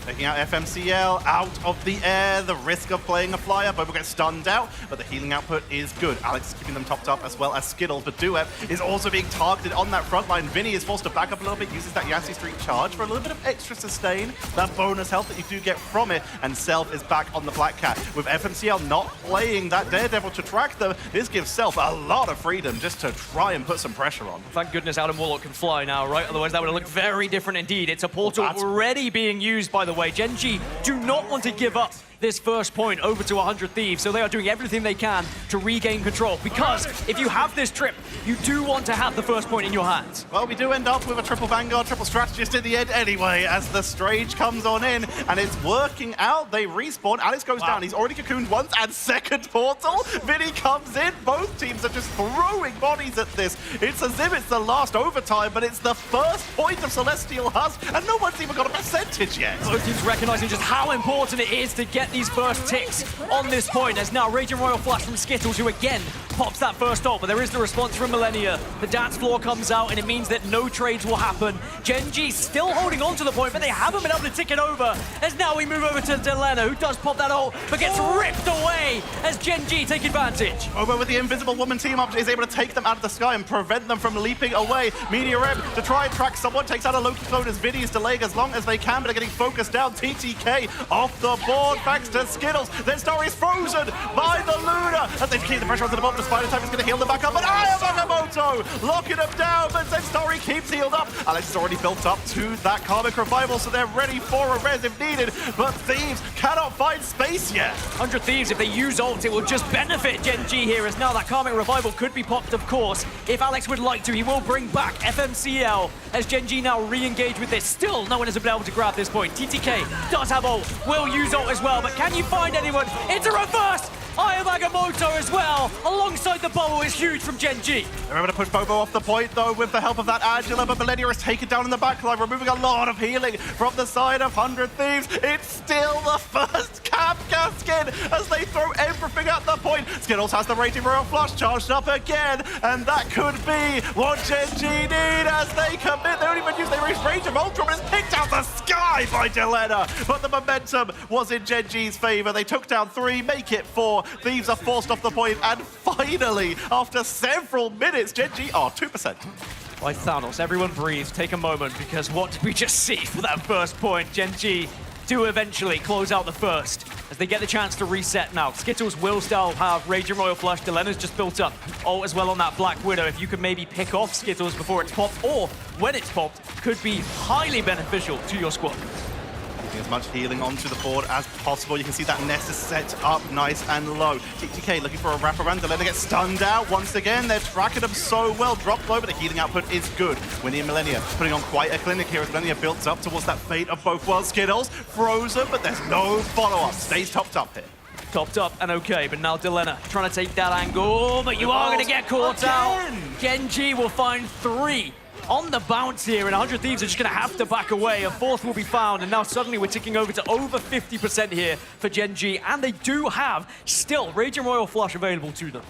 Taking out FMCL out of the air, the risk of playing a flyer. Bobo gets stunned out, but the healing output is good. Alex is keeping them topped up as well as Skittles, but Duep is also being targeted on that front line. Vinny is forced to back up a little bit, uses that Yassi Street charge for a little bit of extra sustain, that bonus health that you do get from it, and Self is back on the Black Cat. With FMCL not playing that Daredevil to track them, this gives Self a lot of freedom just to try and put some pressure on. Thank goodness Adam Warlock can fly now, right? Otherwise that would have looked very different indeed. It's a portal already being used, by the way. Gen G do not want to give up this first point over to 100 Thieves, so they are doing everything they can to regain control, because if you have this trip, you do want to have the first point in your hands. Well, we do end up with a triple Vanguard, triple Strategist in the end anyway, as the Strange comes on in, and it's working out. They respawn. Alex goes down. He's already cocooned once, and second portal. Vinny comes in. Both teams are just throwing bodies at this. It's as if it's the last overtime, but it's the first point of Celestial Husk, and no one's even got a percentage yet. Both teams recognizing just how important it is to get these first ticks on this point, as now Raging Royal Flush from Skittles, who again pops that first ult, but there is the response from Millennia. The dance floor comes out, and it means that no trades will happen. Gen G still holding on to the point, but they haven't been able to tick it over, as now we move over to Delena, who does pop that ult, but gets ripped away as Gen G take advantage. Over with the Invisible Woman team up, is able to take them out of the sky and prevent them from leaping away. Meteor M to try and track someone, takes out a Loki clone as Vinny is delaying as long as they can, but are getting focused down. TTK off the board, thanks to Skittles. Then Starry is frozen by the Luna, as they keep the pressure onto the bottom. The Spider Type is going to heal them back up, but Ayamoto locking them down, but then Starry keeps healed up. Alex is already built up to that Karmic Revival, so they're ready for a res if needed, but Thieves cannot find space yet. 100 Thieves, if they use ult, it will just benefit Gen G here, as now that Karmic Revival could be popped, of course. If Alex would like to, he will bring back FMCL, as Gen G now re-engage with this. Still, no one has been able to grab this point. TTK does have ult, will use ult as well, but can you find anyone? It's a reverse! Ayamoto as well, alongside the bubble, is huge from Gen G. They're able to push Bobo off the point, though, with the help of that Angela, but Millennia is taken down in the backline, removing a lot of healing from the side of 100 Thieves. It's still the first Kapka skin as they throw everything at the point. Skittles has the Raging Royal Flush charged up again, and that could be what Gen G need as they commit. They don't even use their Rage of Ultra, but it's picked out the sky by Delena. But the momentum was in Gen G's favor. They took down 3, make it 4. Thieves are forced off the point, and finally, after several minutes, Gen G are 2%. Right, Thanos, everyone breathe, take a moment, because what did we just see for that first point? Gen G do eventually close out the first, as they get the chance to reset now. Skittles will still have Raging Royal Flush. Delena's just built up ult as well on that Black Widow. If you could maybe pick off Skittles before it's popped, or when it's popped, could be highly beneficial to your squad. As much healing onto the board as possible. You can see that Ness is set up nice and low. TTK looking for a wraparound. Delena gets stunned out once again. They're tracking them so well. Dropped low, but the healing output is good. Winnie and Millennia putting on quite a clinic here as Millennia builds up towards that fate of both worlds. Skittles frozen, but there's no follow-up. Stays topped up here. Topped up and okay, but now Delena trying to take that angle, but you are going to get caught out. Gen G will find 3 on the bounce here, and 100 Thieves are just going to have to back away. A 4th will be found, and now suddenly we're ticking over to over 50% here for Gen G, and they do have still Raging Royal Flush available to them.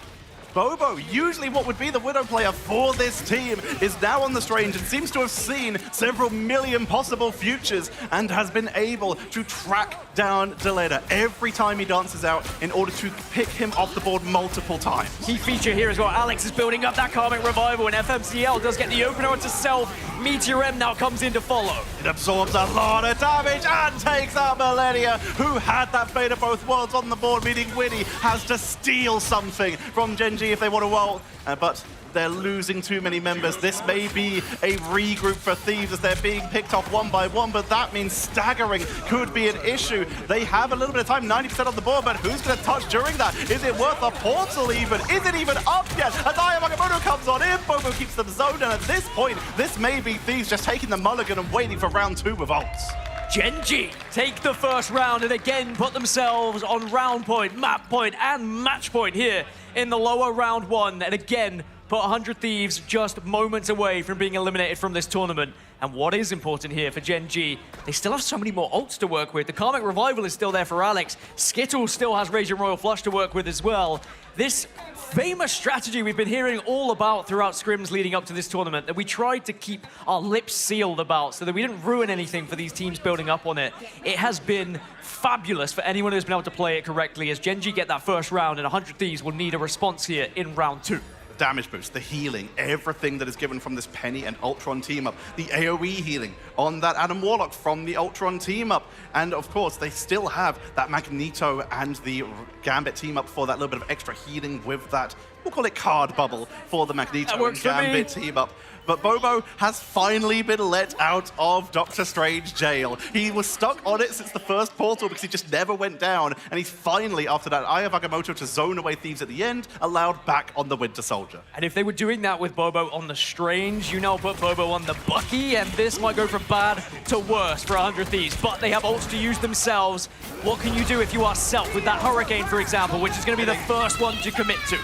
Bobo, usually what would be the Widow player for this team, is now on the Strange and seems to have seen several million possible futures and has been able to track down Delena every time he dances out in order to pick him off the board multiple times. Key feature here as well. Alex is building up that Karmic Revival, and FMCL does get the opener onto self. Meteor M now comes in to follow. It absorbs a lot of damage and takes out Millennia, who had that fate of both worlds on the board, meaning Winnie has to steal something from Gen G if they want to ult, but they're losing too many members. This may be a regroup for Thieves as they're being picked off one by one, but that means staggering could be an issue. They have a little bit of time, 90% on the board, but who's going to touch during that? Is it worth a portal even? Is it even up yet? As Ayamoto comes on in, Bobo keeps them zoned, and at this point, this may be Thieves just taking the mulligan and waiting for round 2 with ults. Gen G take the first round and again put themselves on round point, map point, and match point here in the lower round 1, and again put 100 Thieves just moments away from being eliminated from this tournament. And what is important here for Gen G, they still have so many more ults to work with. The Karmic Revival is still there for Alex. Skittles still has Raging Royal Flush to work with as well. This famous strategy we've been hearing all about throughout scrims leading up to this tournament, that we tried to keep our lips sealed about so that we didn't ruin anything for these teams building up on it. It has been fabulous for anyone who's been able to play it correctly, as Gen G get that first round, and 100 Thieves will need a response here in round 2. Damage boost, the healing, everything that is given from this Penny and Ultron team up, the AoE healing on that Adam Warlock from the Ultron team up, and of course they still have that Magneto and the Gambit team up for that little bit of extra healing with that we'll call it card bubble for the Magneto That works and for me. Gambit team up. But Bobo has finally been let out of Doctor Strange jail. He was stuck on it since the first portal because he just never went down. And he's finally, after that Eye of Agamotto to zone away Thieves at the end, allowed back on the Winter Soldier. And if they were doing that with Bobo on the Strange, you now put Bobo on the Bucky, and this might go from bad to worse for 100 Thieves. But they have ults to use themselves. What can you do if you are Self with that Hurricane, for example, which is going to be the first one to commit to?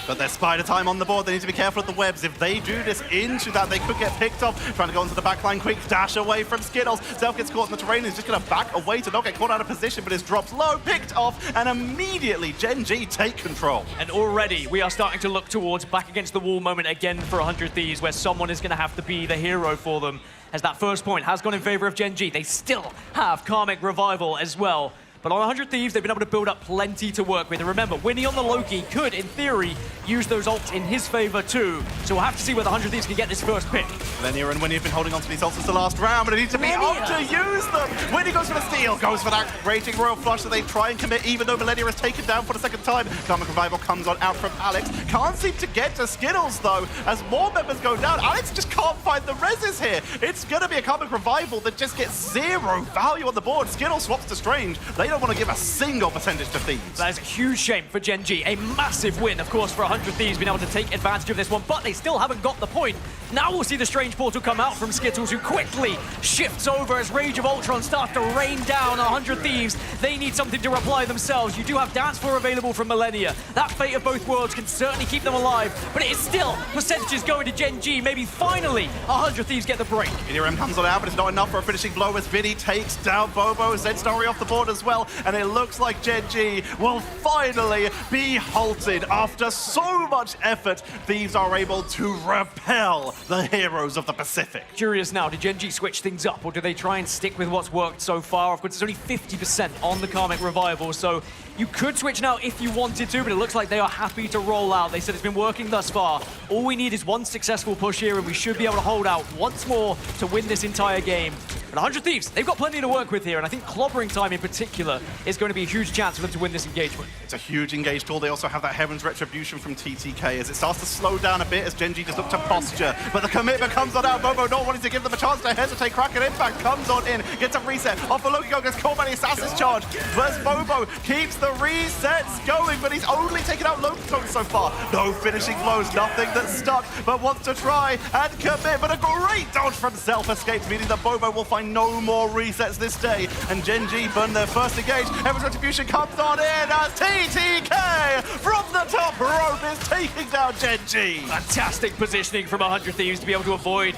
But there's spider time on the board. They need to be careful of the webs. If they do this into that, they could get picked off. Trying to go into the backline, quick dash away from Skittles. Self gets caught in the terrain. He's just going to back away to not get caught out of position, but his drops low, picked off, and immediately Gen G take control. And already we are starting to look towards back against the wall moment again for 100 Thieves, where someone is going to have to be the hero for them, as that first point has gone in favor of Gen G. They still have Karmic Revival as well. But on 100 Thieves, they've been able to build up plenty to work with. And remember, Winnie on the Loki could, in theory, use those ults in his favor too. So we'll have to see whether 100 Thieves can get this first pick. Lenia and Winnie have been holding on to these ults since the last round, but they need to be able to use them. Winnie goes for the steal, goes for that Raging Royal Flush that they try and commit, even though Millennia is taken down for the second time. Karmic Revival comes on out from Alex. Can't seem to get to Skittles, though, as more members go down. Alex just can't find the reses here. It's going to be a Karmic Revival that just gets zero value on the board. Skittles swaps to Strange. They don't want to give a single percentage to Thieves. That is a huge shame for Gen G. A massive win, of course, for 100 Thieves, being able to take advantage of this one, but they still haven't got the point. Now we'll see the Strange Portal come out from Skittles, who quickly shifts over as Rage of Ultron starts to rain down on 100 Thieves. They need something to reply themselves. You do have Dance Floor available from Millennia. That Fate of Both Worlds can certainly keep them alive, but it is still percentages going to Gen G. Maybe finally 100 Thieves get the break. EDRM comes on out, but it's not enough for a finishing blow as Vinny takes down Bobo. Zed Story off the board as well, and it looks like Gen G will finally be halted. After so much effort, Thieves are able to repel the heroes of the Pacific. Curious now, do Gen G switch things up, or do they try and stick with what's worked so far? Of course, it's only 50% on the Karmic Revival, so you could switch now if you wanted to, but it looks like they are happy to roll out. They said it's been working thus far. All we need is one successful push here, and we should be able to hold out once more to win this entire game. But 100 Thieves, they've got plenty to work with here, and I think clobbering time in particular is going to be a huge chance for them to win this engagement. It's a huge engaged tool. They also have that Heaven's Retribution from TTK as it starts to slow down a bit as Gen G just look to posture. But the commitment comes on out. Bobo not wanting to give them a chance to hesitate. Kraken Impact comes on in, gets a reset. Off the Loki Go, gets caught by the Assassin's Charge. Versus Bobo keeps the resets going, but he's only taken out Loki Clones so far. No finishing blows, nothing that's stuck, but wants to try and commit. But a great dodge from Self escapes, meaning that Bobo will find no more resets this day. And Gen G burn their first engage. Heaven's Retribution comes on in as TTK from the top rope is taking down Gen G. Fantastic positioning from 100 Thieves to be able to avoid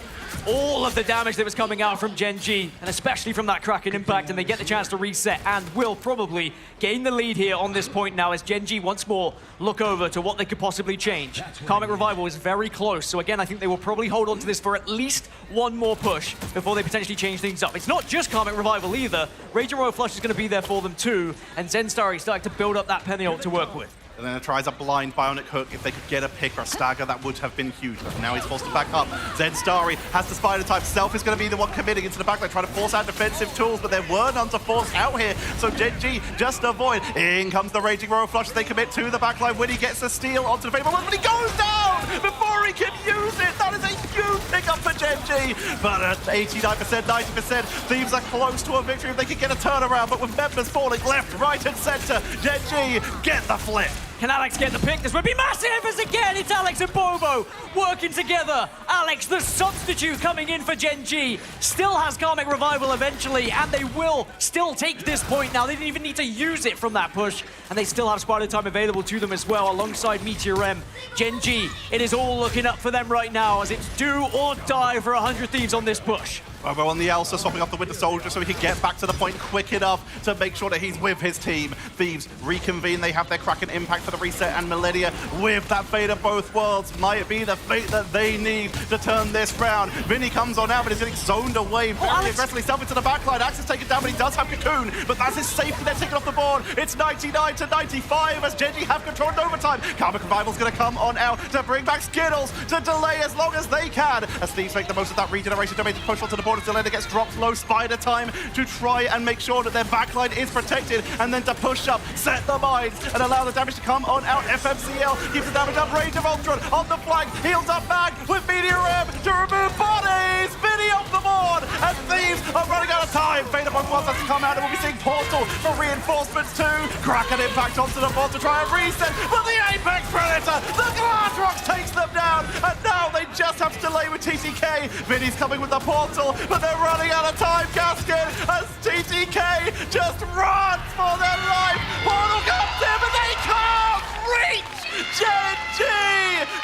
all of the damage that was coming out from Gen G, and especially from that Kraken Impact, and they get the chance to reset and will probably gain the lead here on this point now as Gen G once more look over to what they could possibly change. Karmic Revival is very close, so again, I think they will probably hold on to this for at least one more push before they potentially change things up. It's not just Karmic Revival either. Raging Royal Flush is going to be there for them too, and Zenstar is starting to build up that penny ult to work with. And then it tries a blind bionic hook. If they could get a pick or a stagger, that would have been huge. But now he's forced to back up. Zed Starry has the spider type. Self is going to be the one committing into the backline, trying to force out defensive tools, but there were none to force out here. So Gen G just avoid. In comes the Raging Royal Flush. They commit to the backline. Winnie gets the steal onto the Fatal One, but he goes down before he can use it. That is a huge pickup for Gen G. But at 89%, 90%, Thieves are close to a victory if they can get a turnaround. But with members falling left, right, and center, Gen G get the flip. Can Alex get the pick? This would be massive as again it's Alex and Bobo working together. Alex, the substitute, coming in for Gen G, still has Karmic Revival eventually, and they will still take this point now. They didn't even need to use it from that push, and they still have Spider Time available to them as well alongside Meteor M. Gen G, it is all looking up for them right now as it's do or die for 100 Thieves on this push. Bobo on the Elsa, swapping off the Winter Soldier so he can get back to the point quick enough to make sure that he's with his team. Thieves reconvene, they have their Kraken Impact for the reset, and Millennia with that Fate of Both Worlds might be the fate that they need to turn this round. Vinny comes on out, but he's getting zoned away very aggressively. Self into the backline. Axe is taken down, but he does have Cocoon, but that's his safety net taken off the board. It's 99 to 95 as Gen G have control in overtime. Karmic Revival's going to come on out to bring back Skittles to delay as long as they can, as Thieves make the most of that regeneration domain to push onto the board. forward. Zelena gets dropped low. Spider time to try and make sure that their backline is protected, and then to push up, set the mines, and allow the damage to come on out. FMCL keeps the damage up. Rage of Ultron on the flank, heals up back with Meteor M to remove bodies. Vinny off the board, and Thieves are running out of time. Fade upon wants us to come out, and we'll be seeing Portal for reinforcements too. Kraken impact onto the board to try and reset, but the Apex Predator, the Gladrox takes them down, and now they just have to delay with TTK. Vinny's coming with the Portal, but they're running out of time, Gaskin, as TTK just runs for their life. Portal comes in, but they can't reach! Gen G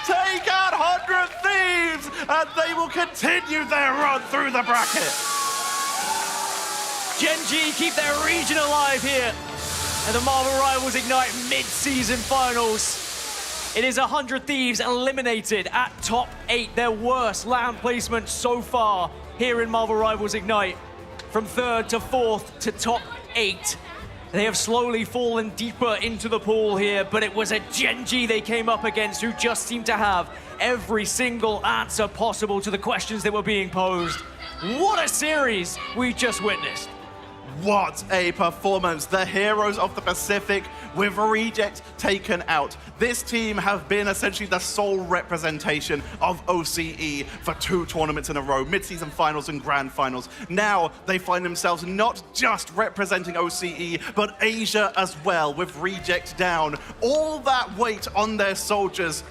take out 100 Thieves, and they will continue their run through the bracket. Gen G keep their region alive here at the Marvel Rivals Ignite mid-season finals. It is 100 Thieves eliminated at top 8, their worst land placement so far here in Marvel Rivals Ignite. From 3rd to 4th to top 8. They have slowly fallen deeper into the pool here, but it was a Gen G they came up against who just seemed to have every single answer possible to the questions that were being posed. What a series we just witnessed. What a performance. The heroes of the Pacific with Reject taken out. This team have been essentially the sole representation of OCE for 2 tournaments in a row, mid-season finals and grand finals. Now they find themselves not just representing OCE, but Asia as well, with Reject down. All that weight on their shoulders,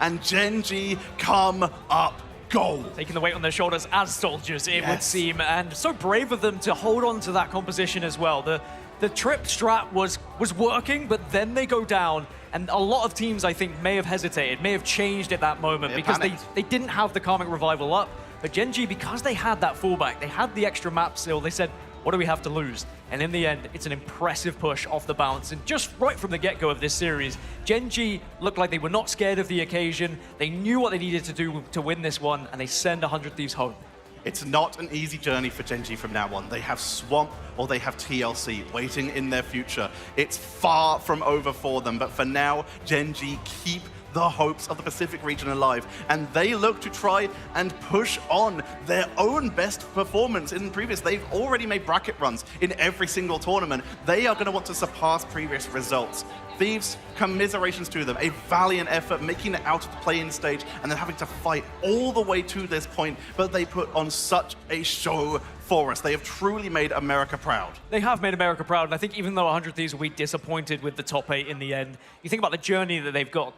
and Gen G come up gold. Taking the weight on their shoulders as soldiers, it would seem, and so brave of them to hold on to that composition as well. The trip strat was working, but then they go down, and a lot of teams, I think, may have hesitated, may have changed at that moment because they didn't have the Karmic Revival up. But Gen G, because they had that fallback, they had the extra map still, they said, what do we have to lose? And in the end, it's an impressive push off the bounce. And just right from the get-go of this series, Gen G looked like they were not scared of the occasion. They knew what they needed to do to win this one, and they send 100 Thieves home. It's not an easy journey for Gen G from now on. They have Swamp or they have TLC waiting in their future. It's far from over for them, but for now, Gen G keep the hopes of the Pacific region alive, and they look to try and push on their own best performance in previous. They've already made bracket runs in every single tournament. They are going to want to surpass previous results. Thieves, commiserations to them. A valiant effort making it out of the play-in stage and then having to fight all the way to this point, but they put on such a show for us. They have truly made America proud. They have made America proud, and I think even though 100 Thieves will be disappointed with the top 8 in the end, you think about the journey that they've got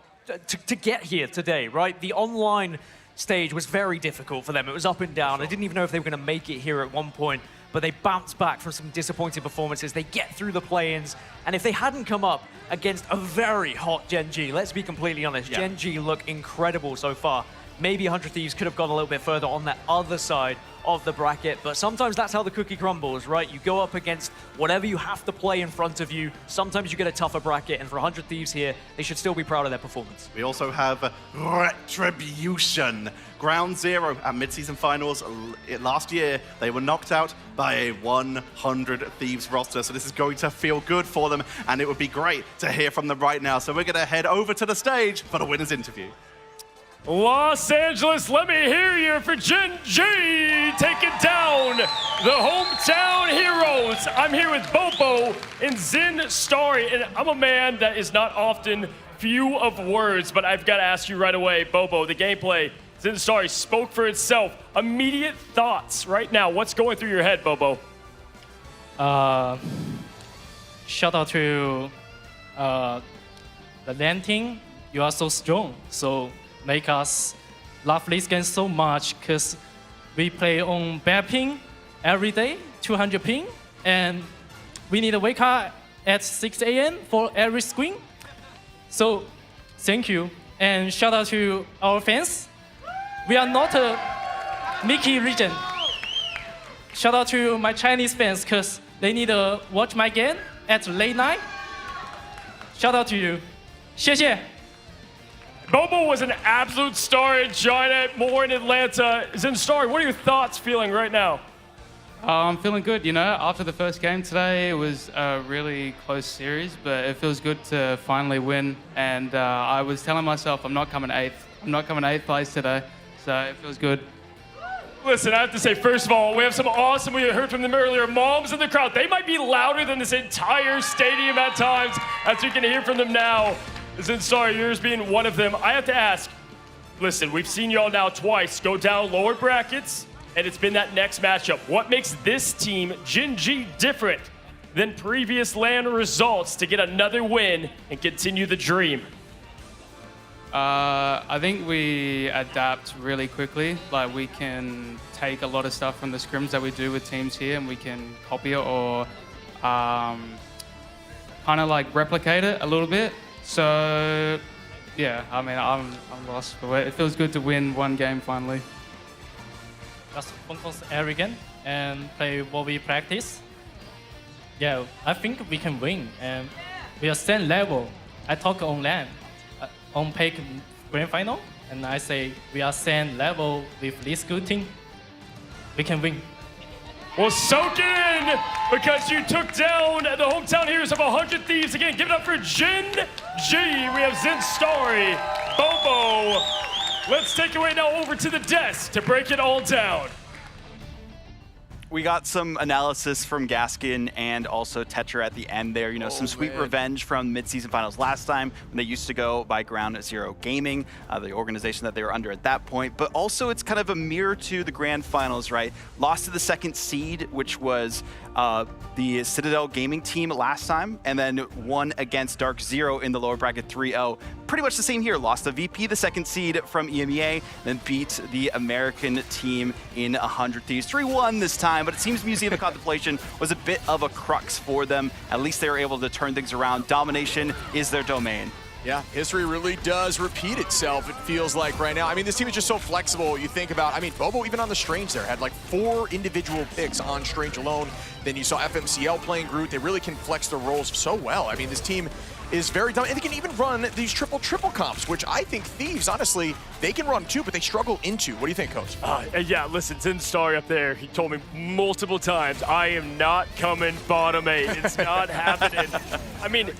to get here today, right? The online stage was very difficult for them. It was up and down. I didn't even know if they were going to make it here at one point, but they bounced back from some disappointing performances. They get through the play-ins, and if they hadn't come up against a very hot Gen G, let's be completely honest, Gen G look incredible so far. Maybe 100 Thieves could have gone a little bit further on that other side of the bracket, but sometimes that's how the cookie crumbles, right? You go up against whatever you have to play in front of you. Sometimes you get a tougher bracket, and for 100 Thieves here, they should still be proud of their performance. We also have Retribution. Ground Zero at mid-season finals last year. They were knocked out by a 100 Thieves roster, so this is going to feel good for them, and it would be great to hear from them right now. So we're going to head over to the stage for the winner's interview. Los Angeles, let me hear you for Gen G taking down the hometown heroes. I'm here with Bobo and Zin Starry, and I'm a man that is not often few of words, but I've got to ask you right away, Bobo, the gameplay, Zin Starry spoke for itself. Immediate thoughts right now. What's going through your head, Bobo? Shout out to the LAN team. You are so strong. So make us love this game so much because we play on bad ping every day, 200 ping, and we need to wake up at 6 a.m. for every screen. So thank you, and shout out to our fans. We are not a Mickey region. Shout out to my Chinese fans because they need to watch my game at late night. Shout out to you. 谢谢. Bobo was an absolute star in China, more in Atlanta. Zin Starry, what are your thoughts feeling right now? I'm feeling good, you know. After the first game today, it was a really close series, but it feels good to finally win. And I was telling myself I'm not coming 8th. I'm not coming 8th place today, so it feels good. Listen, I have to say, first of all, we have some awesome, we heard from them earlier, moms in the crowd. They might be louder than this entire stadium at times, as you can hear from them now. Zinstar, yours being one of them. I have to ask, listen, we've seen y'all now twice go down lower brackets, and it's been that next matchup. What makes this team, Gen G, different than previous LAN results to get another win and continue the dream? I think we adapt really quickly. Like, we can take a lot of stuff from the scrims that we do with teams here, and we can copy it or kind of like replicate it a little bit. So yeah, I mean, I'm lost for it. It feels good to win one game finally. Just focus arrogant and play what we practice. Yeah, I think we can win, and we are same level. I talk on LAN, on PEC Grand Final, and I say we are same level with this good team. We can win. Well, soak it in, because you took down the hometown heroes of 100 Thieves. Again, give it up for Gen G. We have Zinstar, Bobo. Let's take it right now over to the desk to break it all down. We got some analysis from Gaskin and also Tetra at the end there. You know, some sweet revenge from mid-season finals last time when they used to go by Ground Zero Gaming, the organization that they were under at that point. But also it's kind of a mirror to the grand finals, right? Lost to the second seed, which was the Citadel Gaming team last time, and then won against Dark Zero in the lower bracket 3-0. Pretty much the same here. Lost to VP, the second seed from EMEA, then beat the American team in 100 Thieves. 3-1 this time, but it seems Museum of Contemplation was a bit of a crux for them. At least they were able to turn things around. Domination is their domain. Yeah, history really does repeat itself, it feels like right now. I mean, this team is just so flexible. You think about, I mean, Bobo, even on the Strange there, had like 4 individual picks on Strange alone. Then you saw FMCL playing Groot. They really can flex their roles so well. I mean, this team is very dumb. And they can even run these triple comps, which I think Thieves, honestly, they can run too, but they struggle into. What do you think, Coach? Yeah, listen, Zinstar up there, he told me multiple times, I am not coming bottom 8. It's not happening. I mean,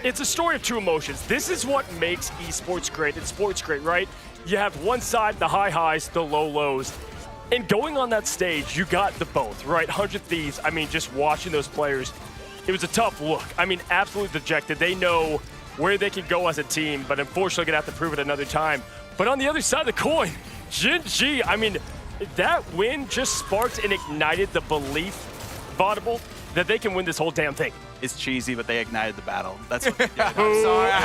it's a story of two emotions. This is what makes esports great. It's sports great, right? You have one side, the high highs, the low lows. And going on that stage, you got the both, right? 100 Thieves, I mean, just watching those players, it was a tough look. I mean, absolutely dejected. They know where they can go as a team, but unfortunately gonna have to prove it another time. But on the other side of the coin, Gen G, I mean, that win just sparked and ignited the belief, Vaudable, that they can win this whole damn thing. It's cheesy, but they ignited the battle. That's what I'm sorry, I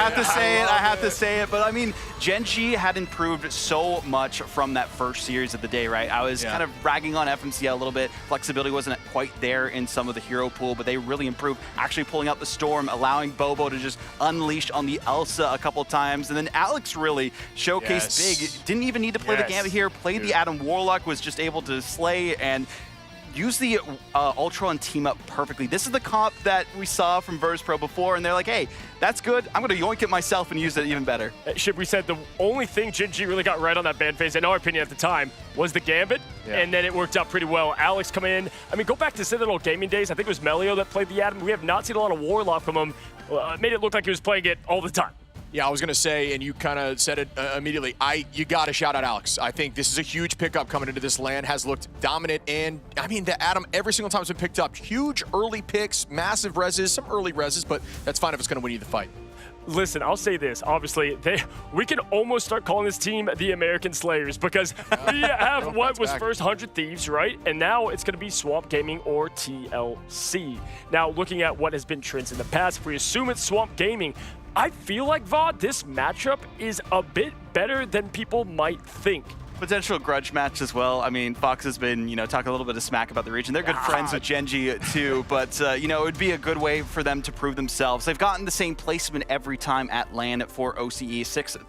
have to say it, but I mean, Gen G had improved so much from that first series of the day, right? I was kind of ragging on FMCL a little bit. Flexibility wasn't quite there in some of the hero pool, but they really improved, actually pulling out the Storm, allowing Bobo to just unleash on the Elsa a couple times, and then Alex really showcased big. Didn't even need to play the Gambit here, played the Adam Warlock, was just able to slay and use the Ultron team up perfectly. This is the comp that we saw from Verse Pro before, and they're like, hey, that's good. I'm going to yoink it myself and use it even better. Should we said the only thing Gen G really got right on that ban phase, in our opinion at the time, was the Gambit, and then it worked out pretty well. Alex coming in. I mean, go back to Citadel Gaming days. I think it was Melio that played the Adam. We have not seen a lot of Warlock from him. Made it look like he was playing it all the time. Yeah, I was going to say, and you kind of said it immediately, you got to shout out Alex. I think this is a huge pickup coming into this LAN, has looked dominant, and I mean, the Adam, every single time it's been picked up, huge early picks, massive reses, some early reses, but that's fine if it's going to win you the fight. Listen, I'll say this. Obviously, we can almost start calling this team the American Slayers, because we have what was first 100 Thieves, right? And now it's going to be Swamp Gaming or TLC. Now, looking at what has been trends in the past, if we assume it's Swamp Gaming, I feel like, Vaude, this matchup is a bit better than people might think. Potential grudge match as well. I mean, Fox has been, you know, talking a little bit of smack about the region. They're good friends with Gen G too, but, you know, it would be a good way for them to prove themselves. They've gotten the same placement every time at LAN for OCE, 5th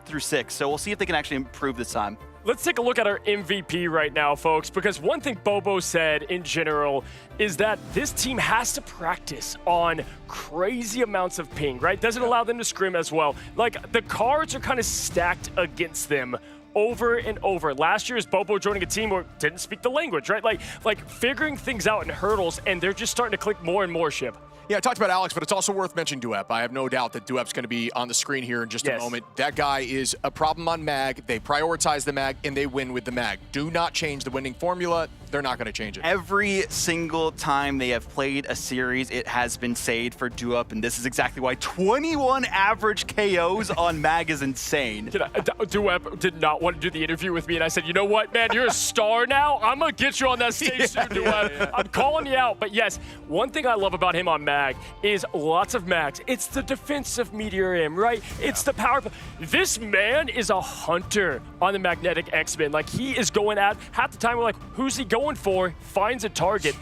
through 6th, so we'll see if they can actually improve this time. Let's take a look at our MVP right now, folks, because one thing Bobo said in general is that this team has to practice on crazy amounts of ping, right? Doesn't allow them to scrim as well. Like, the cards are kind of stacked against them over and over. Last year is Bobo joining a team where didn't speak the language, right? Like figuring things out in hurdles, and they're just starting to click more and more, Ship. Yeah, I talked about Alex, but it's also worth mentioning Duep. I have no doubt that Duep's going to be on the screen here in just a moment. That guy is a problem on Mag. They prioritize the Mag, and they win with the Mag. Do not change the winning formula. They're not going to change it. Every single time they have played a series, it has been saved for Duep, and this is exactly why 21 average KOs on Mag is insane. Duep did not want to do the interview with me, and I said, you know what, man, you're a star now. I'm going to get you on that stage soon, Duep. I'm calling you out. But yes, one thing I love about him on Mag is lots of Mags. It's the defensive Meteor M, right? It's the power. This man is a hunter on the Magnetic X-Men. Like, he is going at, half the time we're like, who's he going for? Finds a target.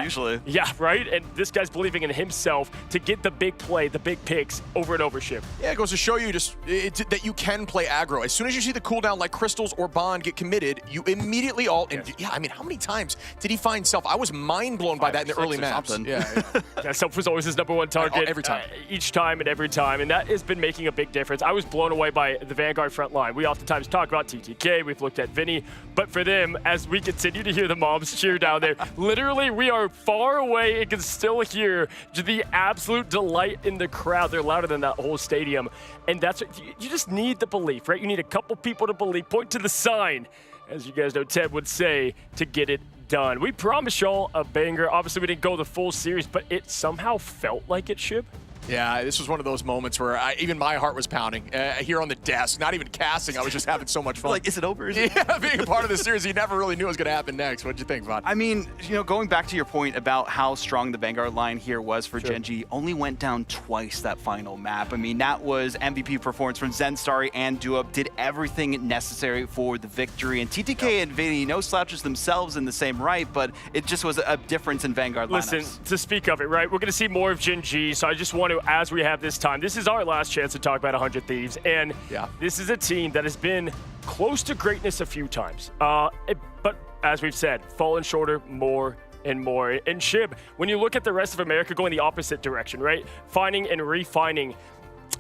Usually. Yeah, right? And this guy's believing in himself to get the big play, the big picks over and over, Shib. Yeah, it goes to show you just that you can play aggro. As soon as you see the cooldown like Crystals or Bond get committed, you immediately ult. And yeah, I mean, how many times did he find Self? I was mind blown by that in the early maps. Yeah, Self was always his #1 target. Every time. Each time and every time. And that has been making a big difference. I was blown away by the Vanguard front line. We oftentimes talk about TTK. We've looked at Vinny. But for them, as we continue to hear the moms cheer down there, literally we are far away and can still hear the absolute delight in the crowd. They're louder than that whole stadium. And that's what, you just need the belief, right? You need a couple people to believe. Point to the sign, as you guys know Ted would say, to get it done. We promised y'all a banger. Obviously, we didn't go the full series, but it somehow felt like it, Shib. Yeah, this was one of those moments where even my heart was pounding here on the desk. Not even casting. I was just having so much fun. Like, is it over? Is it? Yeah, being a part of the series, you never really knew what was going to happen next. What'd you think, Vaughn? I mean, you know, going back to your point about how strong the Vanguard line here was for Gen.G, only went down twice that final map. I mean, that was MVP performance from Zenstarry and Duep, did everything necessary for the victory. And TTK and Vinny, no slouches themselves in the same right, but it just was a difference in Vanguard lineups. Listen, to speak of it, right, we're going to see more of Gen.G, so I just want to, as we have this time, this is our last chance to talk about 100 Thieves, and this is a team that has been close to greatness a few times, but as we've said, fallen shorter more and more. And Shib, when you look at the rest of America going the opposite direction, right, finding and refining,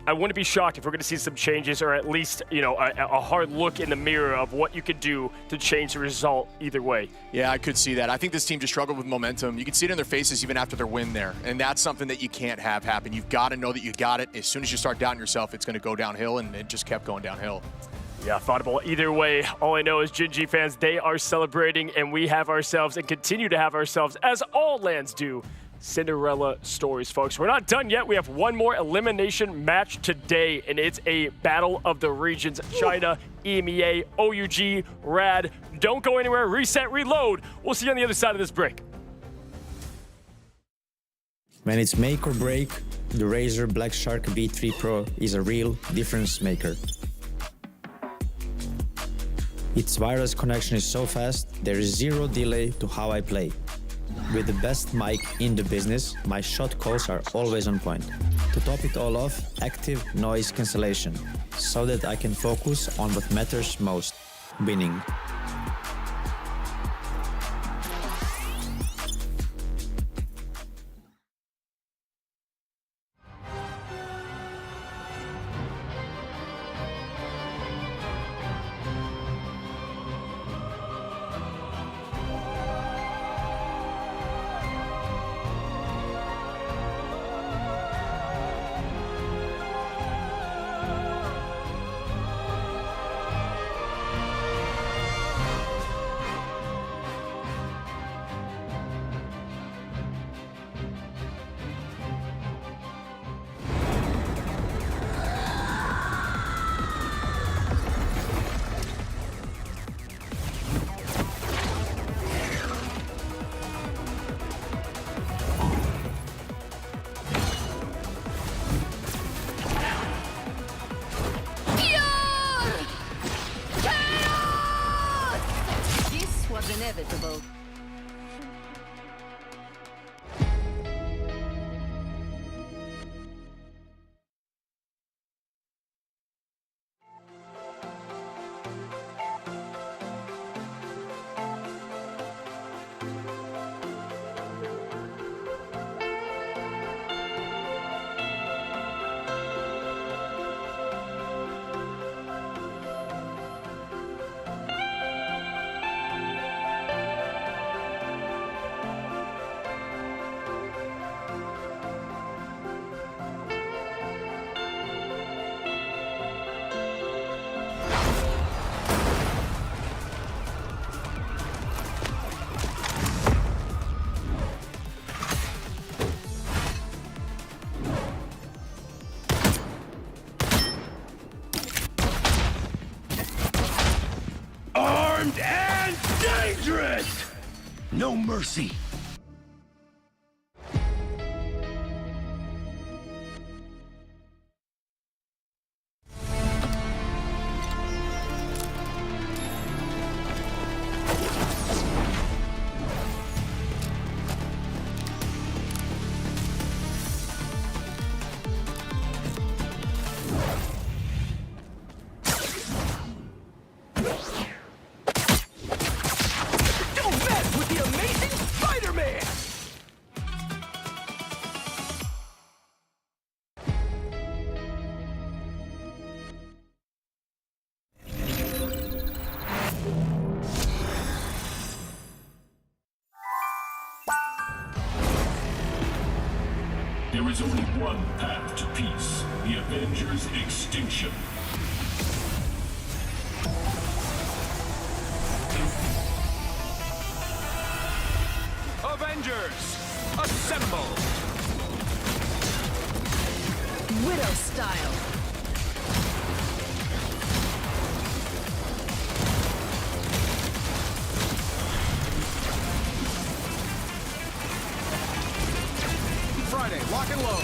I wouldn't be shocked if we're going to see some changes, or at least, you know, a hard look in the mirror of what you could do to change the result either way. Yeah, I could see that. I think this team just struggled with momentum. You can see it in their faces even after their win there, and that's something that you can't have happen. You've got to know that you got it. As soon as you start doubting yourself, it's going to go downhill, and it just kept going downhill. Yeah, Audible. Either way, all I know is Gen.G fans, they are celebrating, and we have ourselves and continue to have ourselves, as all lands do, Cinderella stories, folks. We're not done yet. We have one more elimination match today, and it's a battle of the regions. China, EMEA, OUG, RAD. Don't go anywhere. Reset, reload. We'll see you on the other side of this break. When it's make or break, the Razer Black Shark V3 Pro is a real difference maker. Its wireless connection is so fast, there is zero delay to how I play. With the best mic in the business, my shot calls are always on point. To top it all off, active noise cancellation, so that I can focus on what matters most, winning. Inevitable. No mercy. There is only one path to peace, the Avengers' extinction. Avengers, assemble! Widow style. Friday, lock and load.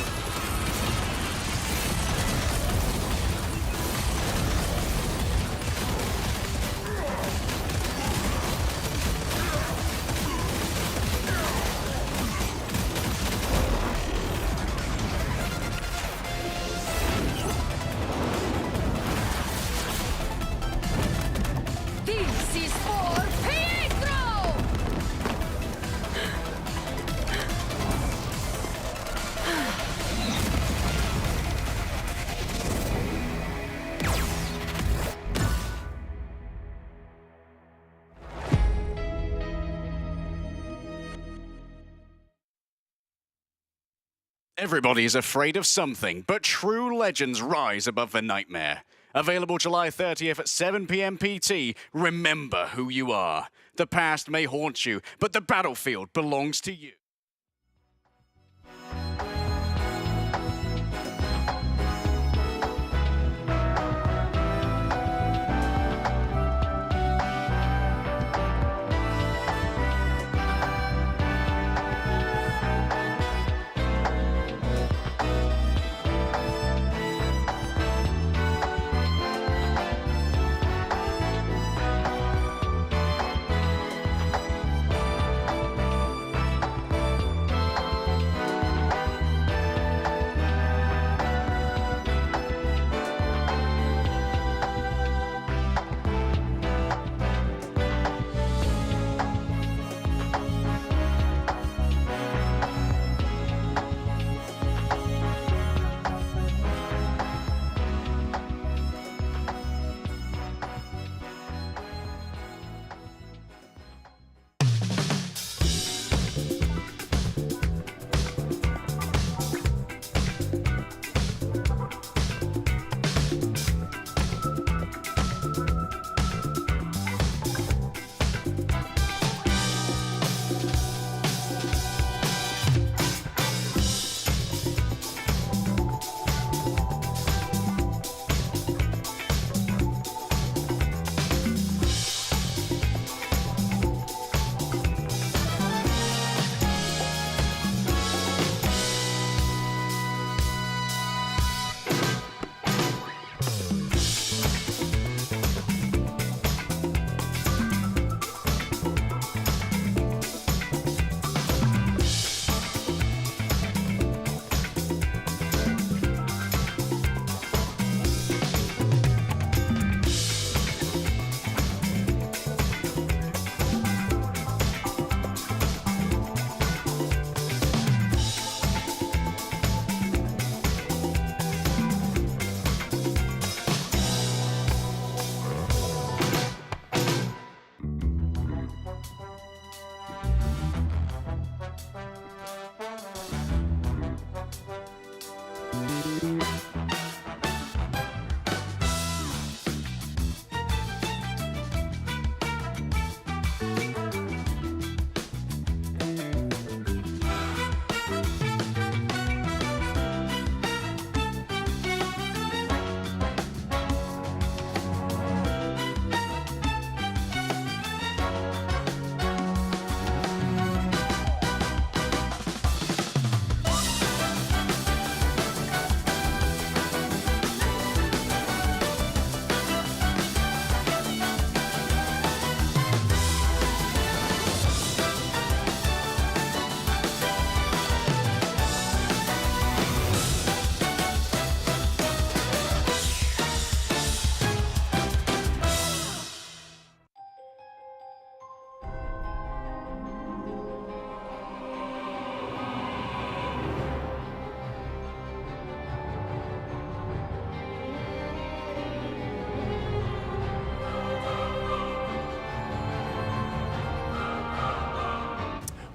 This is for Pietro! Everybody's afraid of something, but true legends rise above the nightmare. Available July 30th at 7 p.m. PT. Remember who you are. The past may haunt you, but the battlefield belongs to you.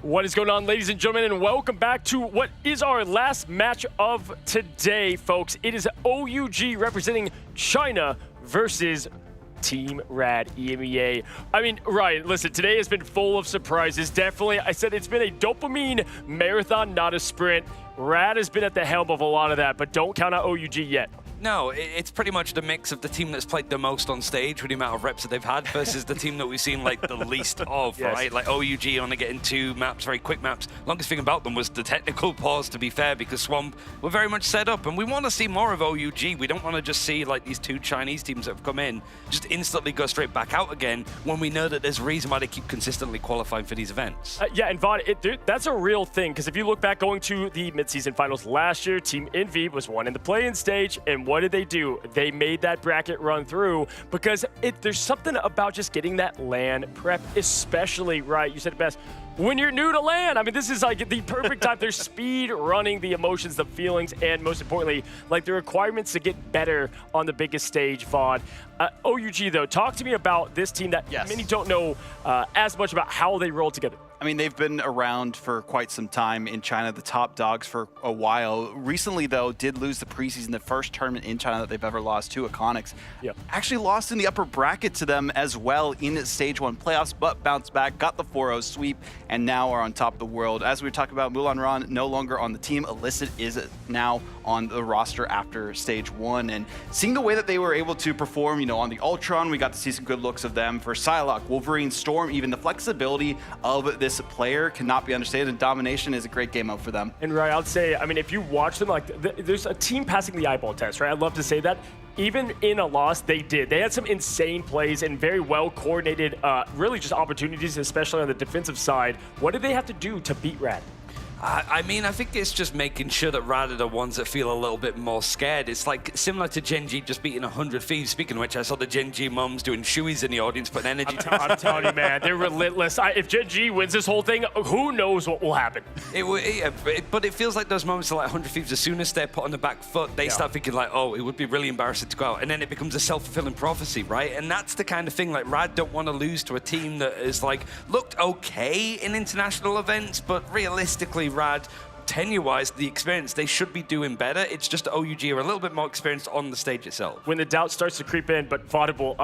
What is going on, ladies and gentlemen, and welcome back to what is our last match of today, folks. It is OUG representing China versus Team RAD EMEA. I mean, Ryan, listen, today has been full of surprises. Definitely, I said it's been a dopamine marathon, not a sprint. RAD has been at the helm of a lot of that, but don't count out OUG yet. No, it's pretty much the mix of the team that's played the most on stage with the amount of reps that they've had versus the team that we've seen like the least of, Yes. right? Like OUG only getting 2 maps, very quick maps. Longest thing about them was the technical pause, to be fair, because Swamp were very much set up, and we want to see more of OUG. We don't want to just see like these 2 Chinese teams that have come in just instantly go straight back out again when we know that there's a reason why they keep consistently qualifying for these events. Yeah, and Vaughn, that's a real thing, because if you look back going to the midseason finals last year, Team Envy was one in the play-in stage, and what did they do? They made that bracket run through because there's something about just getting that LAN prep, especially, right, you said it best, when you're new to LAN. I mean, this is like the perfect time. There's speed running, the emotions, the feelings, and most importantly, like the requirements to get better on the biggest stage, Vaughn. OUG, though, talk to me about this team that many don't know as much about how they roll together. I mean, they've been around for quite some time in China, the top dogs for a while. Recently, though, did lose the preseason, the first tournament in China that they've ever lost to Iconics. Yep. Actually lost in the upper bracket to them as well in Stage 1 playoffs, but bounced back, got the 4-0 sweep, and now are on top of the world. As we were talking about, Mulan Ran no longer on the team. Illicit is now on the roster after Stage 1. And seeing the way that they were able to perform, you know, on the Ultron, we got to see some good looks of them. For Psylocke, Wolverine, Storm, even the flexibility of this player cannot be understated, and Domination is a great game out for them. And right, I'd say, I mean, if you watch them, like, there's a team passing the eyeball test, right? I'd love to say that. Even in a loss, they did. They had some insane plays and very well coordinated, really just opportunities, especially on the defensive side. What did they have to do to beat RAD? I mean, I think it's just making sure that RAD are the ones that feel a little bit more scared. It's like similar to Gen G just beating 100 Thieves. Speaking of which, I saw the Gen G mums doing shoeies in the audience, putting energy. I'm telling you, man, they're relentless. If Gen G wins this whole thing, who knows what will happen? But it feels like those moments are like 100 Thieves. As soon as they're put on the back foot, they start thinking like, oh, it would be really embarrassing to go out. And then it becomes a self-fulfilling prophecy, right? And that's the kind of thing, like, RAD don't want to lose to a team that is like, looked okay in international events, but realistically, RAD, tenure-wise, the experience, they should be doing better. It's just OUG are a little bit more experienced on the stage itself. When the doubt starts to creep in, but Vaudable,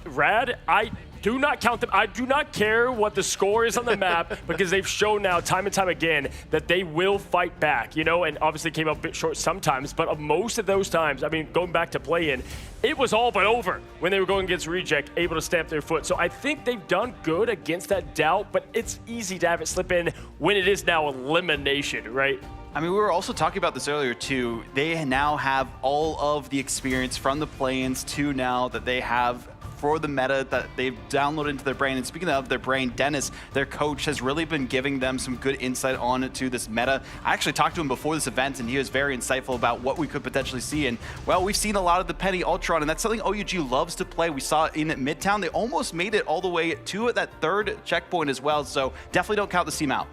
RAD, I do not count them. I do not care what the score is on the map because they've shown now time and time again that they will fight back, you know, and obviously came up a bit short sometimes, but most of those times, I mean, going back to play-in, it was all but over when they were going against Reject, able to stamp their foot. So I think they've done good against that doubt, but it's easy to have it slip in when it is now elimination, right? I mean, we were also talking about this earlier too. They now have all of the experience from the play-ins to now that they have for the meta that they've downloaded into their brain. And speaking of their brain, Dennis, their coach, has really been giving them some good insight on to this meta. I actually talked to him before this event, and he was very insightful about what we could potentially see. And, well, we've seen a lot of the Penny Ultron, and that's something OUG loves to play. We saw it in Midtown. They almost made it all the way to that 3rd checkpoint as well, so definitely don't count this team out.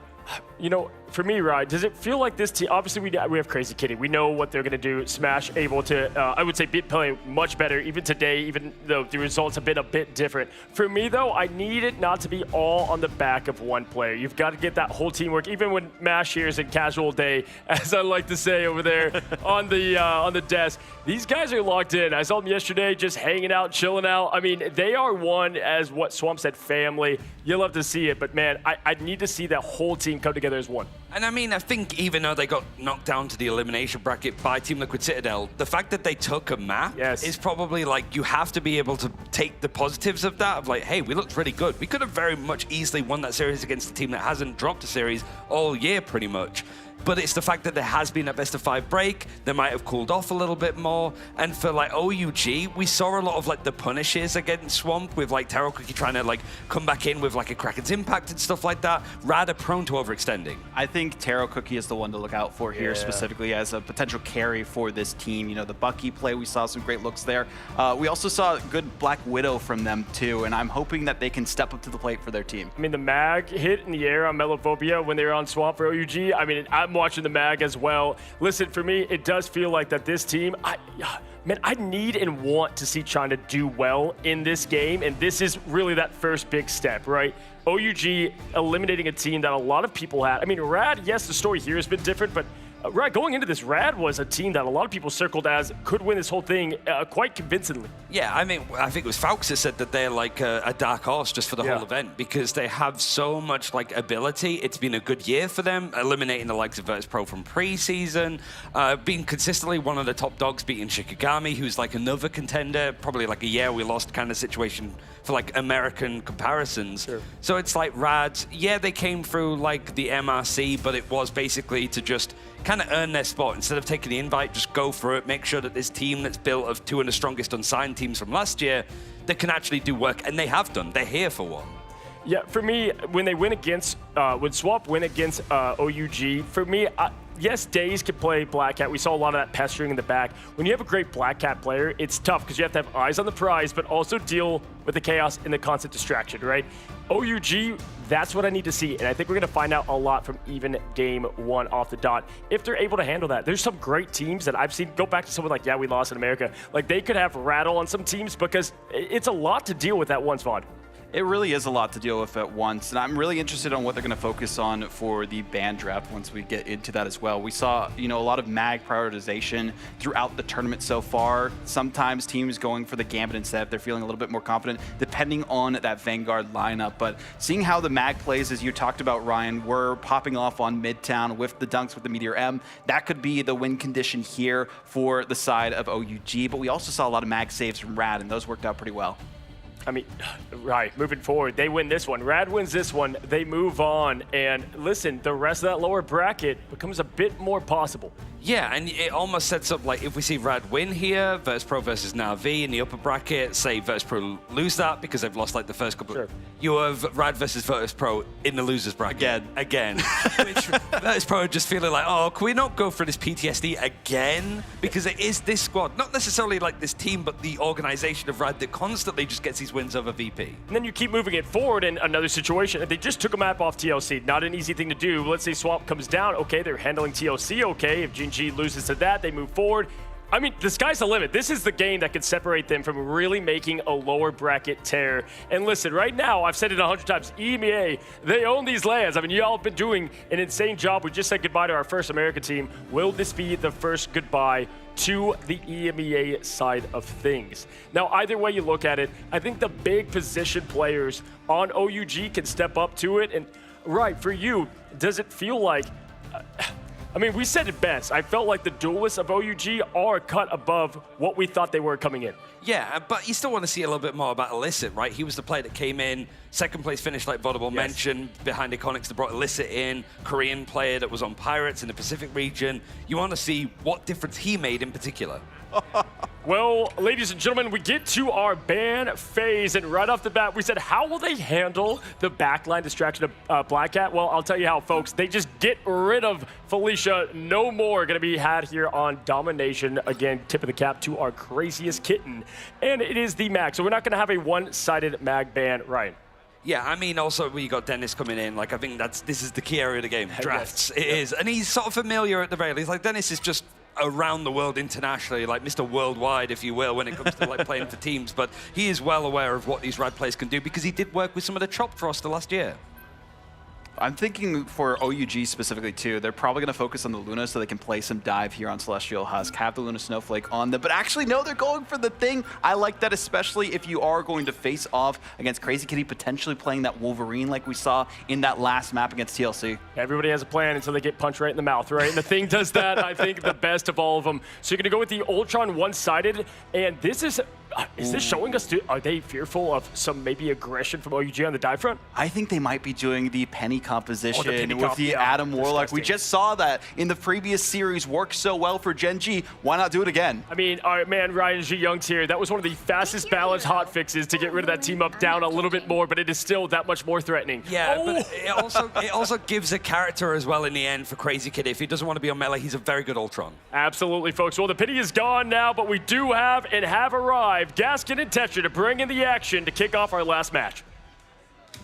You know, for me, Ryan, does it feel like this team, obviously we have Crazy Kitty. We know what they're going to do. Smash able to, I would say, play much better even today, even though the results have been a bit different. For me, though, I need it not to be all on the back of one player. You've got to get that whole teamwork, even when Mash here is in casual day, as I like to say over there on the desk. These guys are locked in. I saw them yesterday just hanging out, chilling out. I mean, they are one, as what Swamp said, family. You'll love to see it, but man, I need to see that whole team come together as one. And I mean, I think even though they got knocked down to the elimination bracket by Team Liquid Citadel, the fact that they took a map is probably like, you have to be able to take the positives of that, of like, hey, we looked really good. We could have very much easily won that series against a team that hasn't dropped a series all year pretty much. But it's the fact that there has been a best-of-5 break. They might have cooled off a little bit more. And for like OUG, we saw a lot of like the punishes against Swamp with like Taro Cookie trying to like come back in with like a Kraken's Impact and stuff like that. RAD are prone to overextending. I think Taro Cookie is the one to look out for here specifically as a potential carry for this team. You know, the Bucky play, we saw some great looks there. We also saw good Black Widow from them too, and I'm hoping that they can step up to the plate for their team. I mean, the mag hit in the air on Melophobia when they were on Swamp for OUG. I mean, I'm watching the mag as well. Listen, for me, it does feel like that this team, I need and want to see China do well in this game, and this is really that first big step, right? OUG eliminating a team that a lot of people had. I mean, RAD, yes, the story here has been different, but right, going into this, RAD was a team that a lot of people circled as could win this whole thing quite convincingly. Yeah, I mean, I think it was Falks that said that they're like a dark horse just for the whole event because they have so much like ability. It's been a good year for them, eliminating the likes of Virtus Pro from preseason, being consistently one of the top dogs, beating Shikigami, who's like another contender, probably like a year we lost kind of situation for like American comparisons. Sure. So it's like RAD, yeah, they came through like the MRC, but it was basically to just kind of earn their spot. Instead of taking the invite, just go for it, make sure that this team that's built of two of the strongest unsigned teams from last year that can actually do work, and they have done. They're here for one. Yeah, for me, when they win against, when Swap win against OUG, for me, yes, Daze can play Black Cat. We saw a lot of that pestering in the back. When you have a great Black Cat player, it's tough because you have to have eyes on the prize, but also deal with the chaos and the constant distraction, right? OUG, that's what I need to see, and I think we're going to find out a lot from even game one off the dot if they're able to handle that. There's some great teams that I've seen. Go back to someone like, yeah, we lost in America. Like, they could have rattle on some teams because it's a lot to deal with that one spot. It really is a lot to deal with at once, and I'm really interested on what they're going to focus on for the ban draft once we get into that as well. We saw, a lot of mag prioritization throughout the tournament so far. Sometimes teams going for the Gambit instead if they're feeling a little bit more confident, depending on that Vanguard lineup. But seeing how the mag plays, as you talked about, Ryan, we're popping off on Midtown with the dunks with the Meteor M. That could be the win condition here for the side of OUG, but we also saw a lot of mag saves from RAD, and those worked out pretty well. I mean, right, moving forward, they win this one. RAD wins this one, they move on, and listen, the rest of that lower bracket becomes a bit more possible. Yeah, and it almost sets up, like, if we see RAD win here, Virtus Pro versus Na'Vi in the upper bracket, say Virtus Pro lose that because they've lost, like, the first couple. Sure. You have RAD versus Virtus Pro in the losers bracket. Again. Which Virtus Pro are just feeling like, oh, can we not go for this PTSD again? Because it is this squad, not necessarily like this team, but the organization of RAD that constantly just gets these wins over VP. And then you keep moving it forward in another situation. They just took a map off TLC. Not an easy thing to do. Let's say Swap comes down. Okay, they're handling TLC okay. If G loses to that, they move forward. I mean, the sky's the limit. This is the game that could separate them from really making a lower bracket tear. And listen, right now, I've said it 100 times, EMEA, they own these lands. I mean, y'all have been doing an insane job. We just said goodbye to our first American team. Will this be the first goodbye to the EMEA side of things? Now, either way you look at it, I think the big position players on OUG can step up to it. And right, for you, does it feel like... I mean, we said it best. I felt like the duelists of OUG are a cut above what we thought they were coming in. Yeah, but you still want to see a little bit more about Illicit, right? He was the player that came in, second place finish, like Vodable mentioned, behind Iconics that brought Illicit in, Korean player that was on Pirates in the Pacific region. You want to see what difference he made in particular. Well, ladies and gentlemen, we get to our ban phase, and right off the bat, we said, how will they handle the backline distraction of Black Cat? Well, I'll tell you how, folks. They just get rid of Felicia. No more going to be had here on Domination. Again, tip of the cap to our craziest kitten, and it is the mag. So we're not going to have a one-sided mag ban, right? Yeah, I mean, also we got Dennis coming in. Like, I think this is the key area of the game. Drafts, it is, and he's sort of familiar at the very least. Like, Dennis is just around the world internationally, like Mr. Worldwide, if you will, when it comes to like playing for teams. But he is well aware of what these RAD players can do because he did work with some of the chopped roster last year. I'm thinking for OUG specifically too, they're probably going to focus on the Luna so they can play some dive here on Celestial Husk, have the Luna Snowflake on them, but actually no, they're going for the thing. I like that, especially if you are going to face off against Crazy Kitty, potentially playing that Wolverine like we saw in that last map against TLC. Everybody has a plan until they get punched right in the mouth, right? And the thing does that, I think, the best of all of them. So you're going to go with the Ultron one-sided, and this is this showing us, are they fearful of some maybe aggression from OUG on the dive front? I think they might be doing the penny composition with the Adam Warlock. We just saw that in the previous series work so well for Gen G. Why not do it again? I mean, our man Ryan G. Young's here. That was one of the fastest balanced hot fixes to get rid of that team up down a little bit more, but it is still that much more threatening. Yeah, but it also gives a character as well in the end for Crazy Kid. If he doesn't want to be on melee, he's a very good Ultron. Absolutely, folks. Well, the pity is gone now, but we do have arrived Gaskin and Tetra to bring in the action to kick off our last match.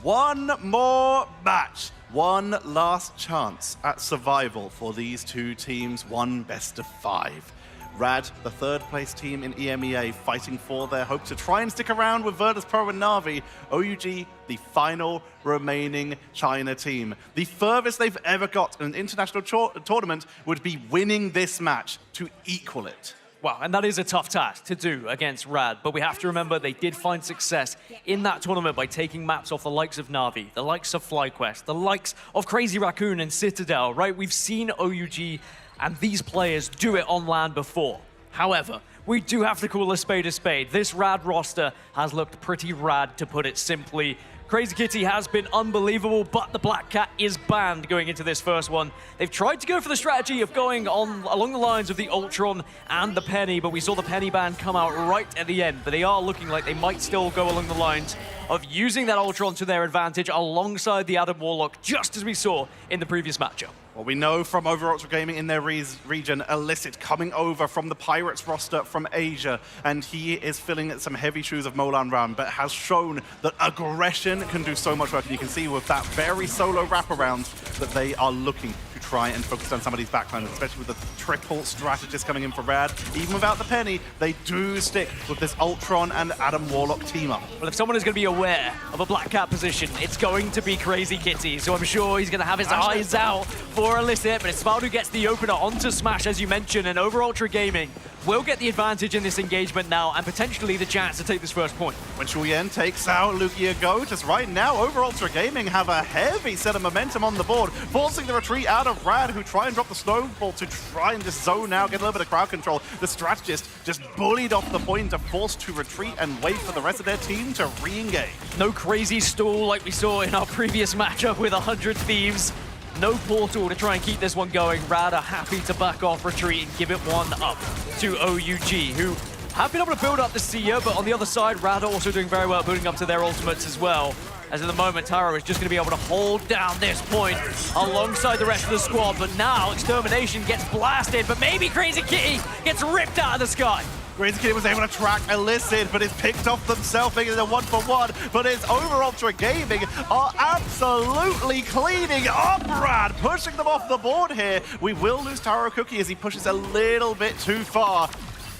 One more match. One last chance at survival for these two teams, one best of 5. RAD, the third place team in EMEA, fighting for their hope to try and stick around with Virtus.pro and Na'Vi. OUG, the final remaining China team. The furthest they've ever got in an international tournament would be winning this match to equal it. Wow, and that is a tough task to do against RAD, but we have to remember they did find success in that tournament by taking maps off the likes of Na'Vi, the likes of FlyQuest, the likes of Crazy Raccoon and Citadel, right? We've seen OUG and these players do it on land before. However, we do have to call a spade a spade. This RAD roster has looked pretty rad, to put it simply. Crazy Kitty has been unbelievable, but the Black Cat is banned going into this first one. They've tried to go for the strategy of going on along the lines of the Ultron and the Penny, but we saw the Penny ban come out right at the end. But they are looking like they might still go along the lines of using that Ultron to their advantage alongside the Adam Warlock, just as we saw in the previous matchup. Well, we know from Ultra Gaming in their region, Illicit coming over from the Pirates roster from Asia, and he is filling some heavy shoes of Molan Ram, but has shown that aggression can do so much work. And you can see with that very solo wraparound that they are looking to try and focus on somebody's backline, especially with the triple strategist coming in for RAD. Even without the Penny, they do stick with this Ultron and Adam Warlock team up. Well, if someone is going to be aware of a Black Cat position, it's going to be Crazy Kitty, so I'm sure he's going to have his eyes out for Illicit, but it's Spald who gets the opener onto Smash, as you mentioned, and over Ultra Gaming will get the advantage in this engagement now and potentially the chance to take this first point. When Shuyen takes out Lugia Go, just right now, over Ultra Gaming have a heavy set of momentum on the board, forcing the retreat out of RAD, who try and drop the snowball to try and just zone out, get a little bit of crowd control. The strategist just bullied off the point, are forced to retreat and wait for the rest of their team to re-engage. No crazy stall like we saw in our previous matchup with 100 Thieves. No portal to try and keep this one going. RAD are happy to back off, retreat, and give it one up to OUG, who have been able to build up the Seer, but on the other side, RAD are also doing very well building up to their ultimates as well. As in the moment, Taro is just going to be able to hold down this point alongside the rest of the squad, but now Extermination gets blasted, but maybe Crazy Kitty gets ripped out of the sky. Crazy Kitty was able to track Illicit, but it's picked off themselves, making it a 1-for-1. But it's over Ultra Gaming are absolutely cleaning up RAD, pushing them off the board here. We will lose Taro Cookie as he pushes a little bit too far.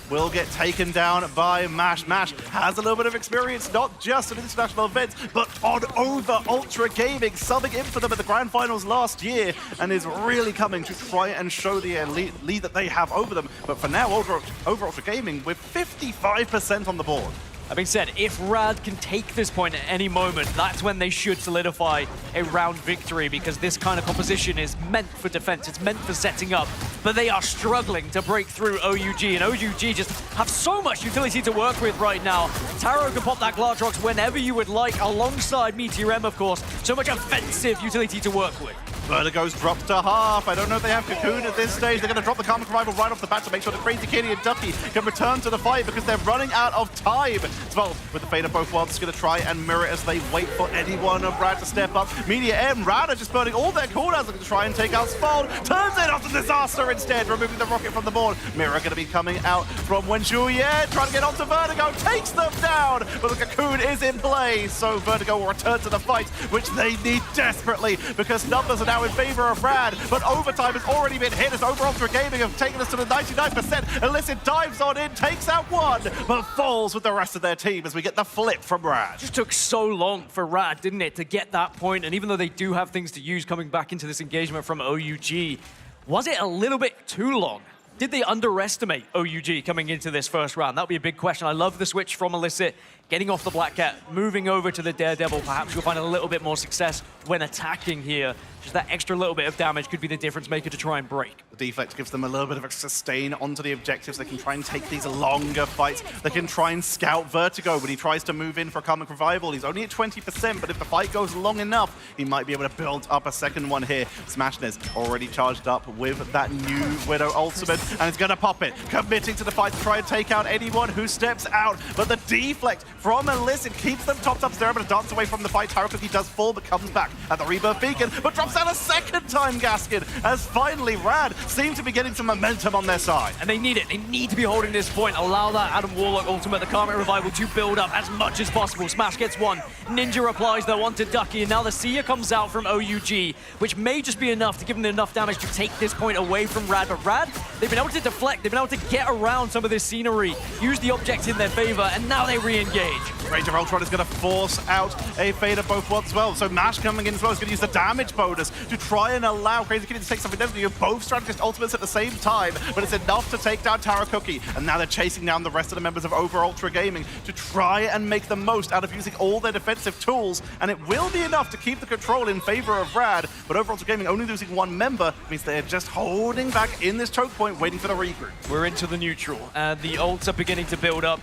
Will get taken down by Mash. Mash has a little bit of experience, not just at international events, but on over Ultra Gaming, subbing in for them at the Grand Finals last year, and is really coming to try and show the lead that they have over them. But for now, over Ultra Gaming with 55% on the board. That being said, if RAD can take this point at any moment, that's when they should solidify a round victory, because this kind of composition is meant for defense, it's meant for setting up, but they are struggling to break through OUG, and OUG just have so much utility to work with right now. Taro can pop that Glartrox whenever you would like, alongside Meteor M, of course. So much offensive utility to work with. Vertigo's dropped to half. I don't know if they have Cocoon at this stage. They're going to drop the Karmic Revival right off the bat to make sure that Crazy Kitty and Ducky can return to the fight because they're running out of time. Svel, with the Fate of both worlds, is going to try and mirror it as they wait for anyone of RAD to step up. Meteor M, RAD are just burning all their cooldowns looking to try and take out Svel. Turns it off to Disaster instead, removing the rocket from the board. Mirror going to be coming out from Wenju. Yeah, trying to get onto Vertigo, takes them down, but the Cocoon is in play, so Vertigo will return to the fight, which they need desperately because numbers are now in favor of RAD, but overtime has already been hit as over Ultra Gaming have taken us to the 99%. Illicit dives on in, takes out one, but falls with the rest of their team as we get the flip from RAD. It just took so long for RAD, didn't it, to get that point, and even though they do have things to use coming back into this engagement from OUG, was it a little bit too long? Did they underestimate OUG coming into this first round? That would be a big question. I love the switch from Illicit, getting off the Black Cat, moving over to the Daredevil. Perhaps you'll find a little bit more success when attacking here. Just that extra little bit of damage could be the difference maker to try and break. The deflect gives them a little bit of a sustain onto the objectives. They can try and take these longer fights. They can try and scout Vertigo when he tries to move in for a Karmic Revival. He's only at 20%, but if the fight goes long enough, he might be able to build up a second one here. Smashness already charged up with that new Widow ultimate, and he's going to pop it, committing to the fight to try and take out anyone who steps out. But the deflect from Illicit keeps them topped up. They're able to dance away from the fight. TyroCookie does fall, but comes back at the Rebirth Beacon, but drops down a second time, Gaskin, as finally RAD seem to be getting some momentum on their side. And they need it. They need to be holding this point. Allow that Adam Warlock ultimate, the Karmic Revival, to build up as much as possible. Smash gets one. Ninja replies though onto Ducky, and now the Seer comes out from OUG, which may just be enough to give them enough damage to take this point away from RAD. But RAD, they've been able to deflect. They've been able to get around some of this scenery, use the objects in their favor, and now they re-engage. Rage of Ultron is going to force out a Fade of both worlds as well. So Mash coming in as well is going to use the damage bonus to try and allow Crazy Kitty to take something down. You have both strategist ultimates at the same time, but it's enough to take down TyroCookie. And now they're chasing down the rest of the members of Over Ultra Gaming to try and make the most out of using all their defensive tools. And it will be enough to keep the control in favor of RAD, but Over Ultra Gaming only losing one member means they're just holding back in this choke point, waiting for the regroup. We're into the neutral, and the ults are beginning to build up.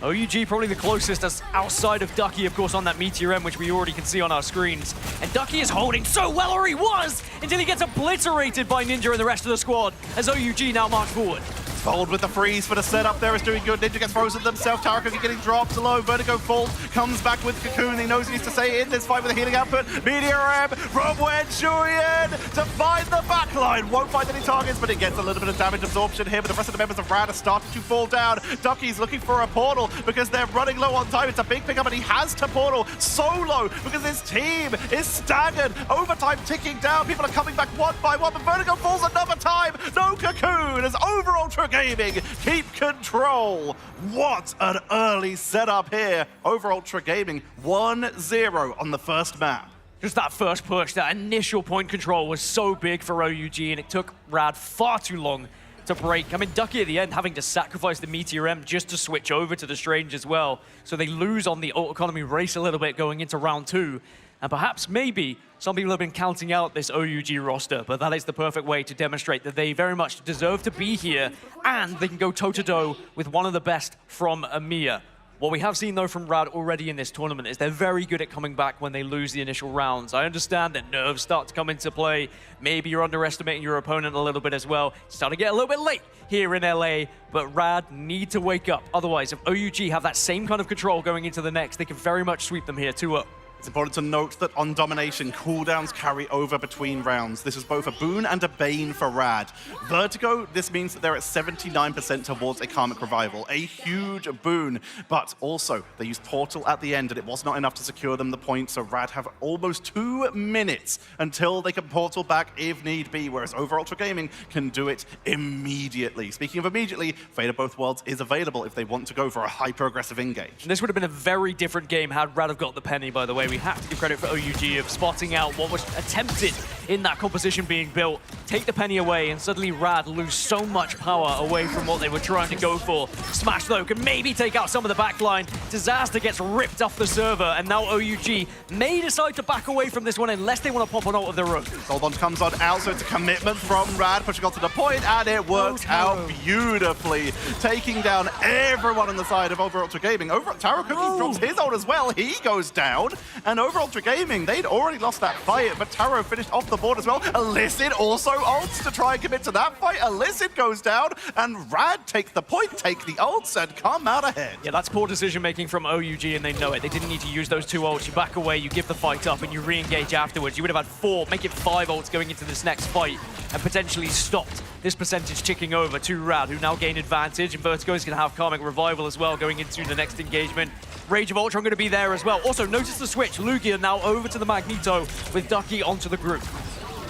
OUG probably the closest as outside of Ducky, of course, on that Meteor M, which we already can see on our screens. And Ducky is holding so well, or he was, until he gets obliterated by Ninja and the rest of the squad, as OUG now march forward. Fold with the freeze for the setup there is doing good. Ninja gets frozen themselves. TyroCookie getting dropped low. Vertigo falls, comes back with Cocoon. He knows he needs to stay in this fight with a healing output. Meteor M from Wen Shuyan to find the backline. Won't find any targets, but it gets a little bit of damage absorption here. But the rest of the members of RAD are starting to fall down. Ducky's looking for a portal because they're running low on time. It's a big pickup, and he has to portal solo because his team is staggered. Overtime ticking down. People are coming back one by one, but Vertigo falls another time. No Cocoon as Over Ultra Gaming keep control. What an early setup here. Over Ultra Gaming 1-0 on the first map. Just that first push, that initial point control was so big for OUG, and it took RAD far too long to break. I mean, Ducky at the end having to sacrifice the Meteor M just to switch over to the Strange as well. So they lose on the ult economy race a little bit going into round 2. And perhaps, maybe, some people have been counting out this OUG roster, but that is the perfect way to demonstrate that they very much deserve to be here, and they can go toe-to-toe with one of the best from EMEA. What we have seen, though, from RAD already in this tournament is they're very good at coming back when they lose the initial rounds. I understand that nerves start to come into play. Maybe you're underestimating your opponent a little bit as well. It's starting to get a little bit late here in LA, but RAD need to wake up. Otherwise, if OUG have that same kind of control going into the next, they can very much sweep them here 2-0. It's important to note that on Domination, cooldowns carry over between rounds. This is both a boon and a bane for RAD. Vertigo, this means that they're at 79% towards a Karmic Revival, a huge boon. But also, they used Portal at the end, and it was not enough to secure them the point, so RAD have almost 2 minutes until they can Portal back if need be, whereas Over Ultra Gaming can do it immediately. Speaking of immediately, Fate of Both Worlds is available if they want to go for a hyper-aggressive engage. And this would have been a very different game had RAD have got the penny, by the way. We have to give credit for OUG of spotting out what was attempted in that composition being built, take the penny away, and suddenly RAD lose so much power away from what they were trying to go for. Smash, though, can maybe take out some of the backline. Disaster gets ripped off the server, and now OUG may decide to back away from this one unless they want to pop an ult of their own. Goldbond comes on out, so it's a commitment from RAD, pushing on to the point, and it works out beautifully, taking down everyone on the side of Over Ultra Gaming. TyroCookie drops his ult as well. He goes down. And Over Ultra Gaming, they'd already lost that fight, but Taro finished off the board as well. Illicit also ults to try and commit to that fight. Illicit goes down, and RAD take the point, take the ults, and come out ahead. Yeah, that's poor decision-making from OUG, and they know it. They didn't need to use those 2 ults. You back away, you give the fight up, and you re-engage afterwards. You would have had 4, make it 5 ults going into this next fight, and potentially stopped this percentage ticking over to RAD, who now gain advantage, and Vertigo is going to have Karmic Revival as well going into the next engagement. Rage of Ultron going to be there as well. Also, notice the switch. Lugia now over to the Magneto with Ducky onto the group.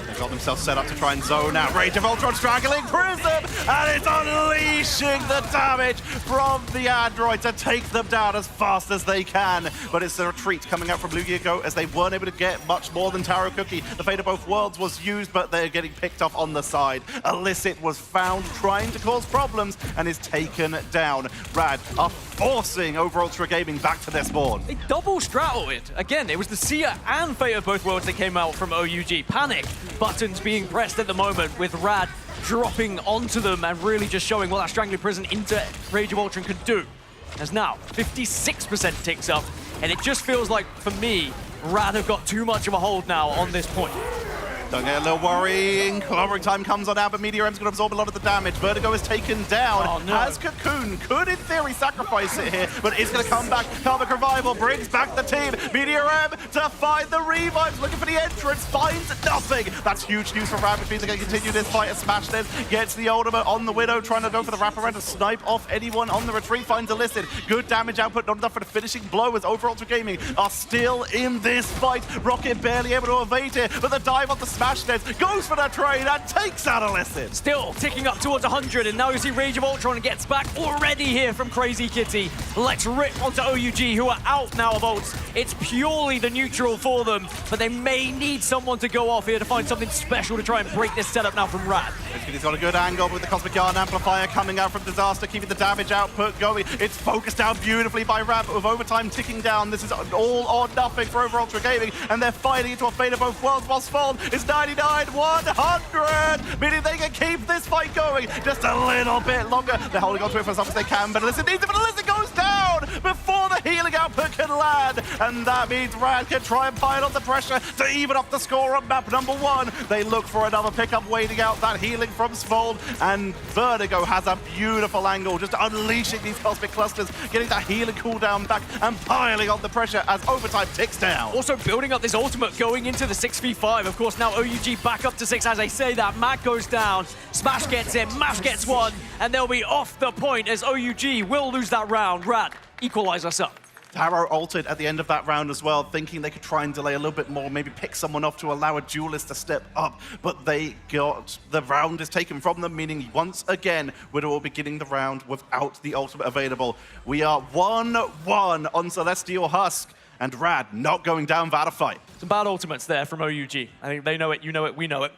They've got themselves set up to try and zone out. Rage of Ultron straggling Prism, and it's unleashing the damage from the android to take them down as fast as they can. But it's a retreat coming out from Lugia as they weren't able to get much more than TyroCookie. The Fate of Both Worlds was used, but they're getting picked off on the side. Illicit was found trying to cause problems and is taken down. RAD are forcing Over Ultra Gaming back to their spawn. They double straddled it. Again, it was the Seer and Fate of Both Worlds that came out from OUG. Panic buttons being pressed at the moment, with RAD dropping onto them and really just showing what that Strangling Prison into Rage of Ultron could do. As now 56% ticks up, and it just feels like, for me, RAD have got too much of a hold now on this point. Don't get a little worrying. Clobbering time comes on out, but Meteor M's going to absorb a lot of the damage. Vertigo is taken down. Oh, no. As Cocoon could, in theory, sacrifice it here, but is going to come back. Karmic Revival brings back the team. Meteor M to find the revives, looking for the entrance, finds nothing. That's huge news for RAD, which means they're going to continue this fight as Smashness gets the ultimate on the Widow, trying to go for the wraparound to snipe off anyone on the retreat. Finds Illicit. Good damage output, not enough for the finishing blow as Over Ultra Gaming are still in this fight. Rocket barely able to evade it, but the dive on the Smashness goes for the trade and takes out Illicit. Still ticking up towards 100, and now you see Rage of Ultron gets back already here from Crazy Kitty. Let's rip onto OUG, who are out now of ults. It's purely the neutral for them, but they may need someone to go off here to find something special to try and break this setup now from RAD. He's got a good angle with the Cosmic Yarn Amplifier coming out from Disaster, keeping the damage output going. It's focused out beautifully by RAD, but with overtime ticking down, this is all or nothing for Over Ultra Gaming, and they're fighting into a fate of both worlds while Spawn is 99-100, meaning they can keep this fight going just a little bit longer. They're holding on to it for as long as they can, but Illicit needs it, but Illicit goes down before the healing output can land, and that means RAD can try and pile on the pressure to even up the score on map number 1. They look for another pickup, waiting out that healing from Svold, and Vertigo has a beautiful angle, just unleashing these cosmic clusters, getting that healing cooldown back and piling on the pressure as overtime ticks down. Also building up this ultimate going into the 6v5. Of course, now OUG back up to 6 as I say that. Matt goes down, Smash gets in, Mash gets one, and they'll be off the point as OUG will lose that round. RAD equalize us up. Taro ulted at the end of that round as well, thinking they could try and delay a little bit more, maybe pick someone off to allow a duelist to step up, but the round is taken from them, meaning once again, Widow will be getting the round without the ultimate available. We are 1-1 on Celestial Husk, and RAD not going down without a fight. Some bad ultimates there from OUG. I think they know it, you know it, we know it.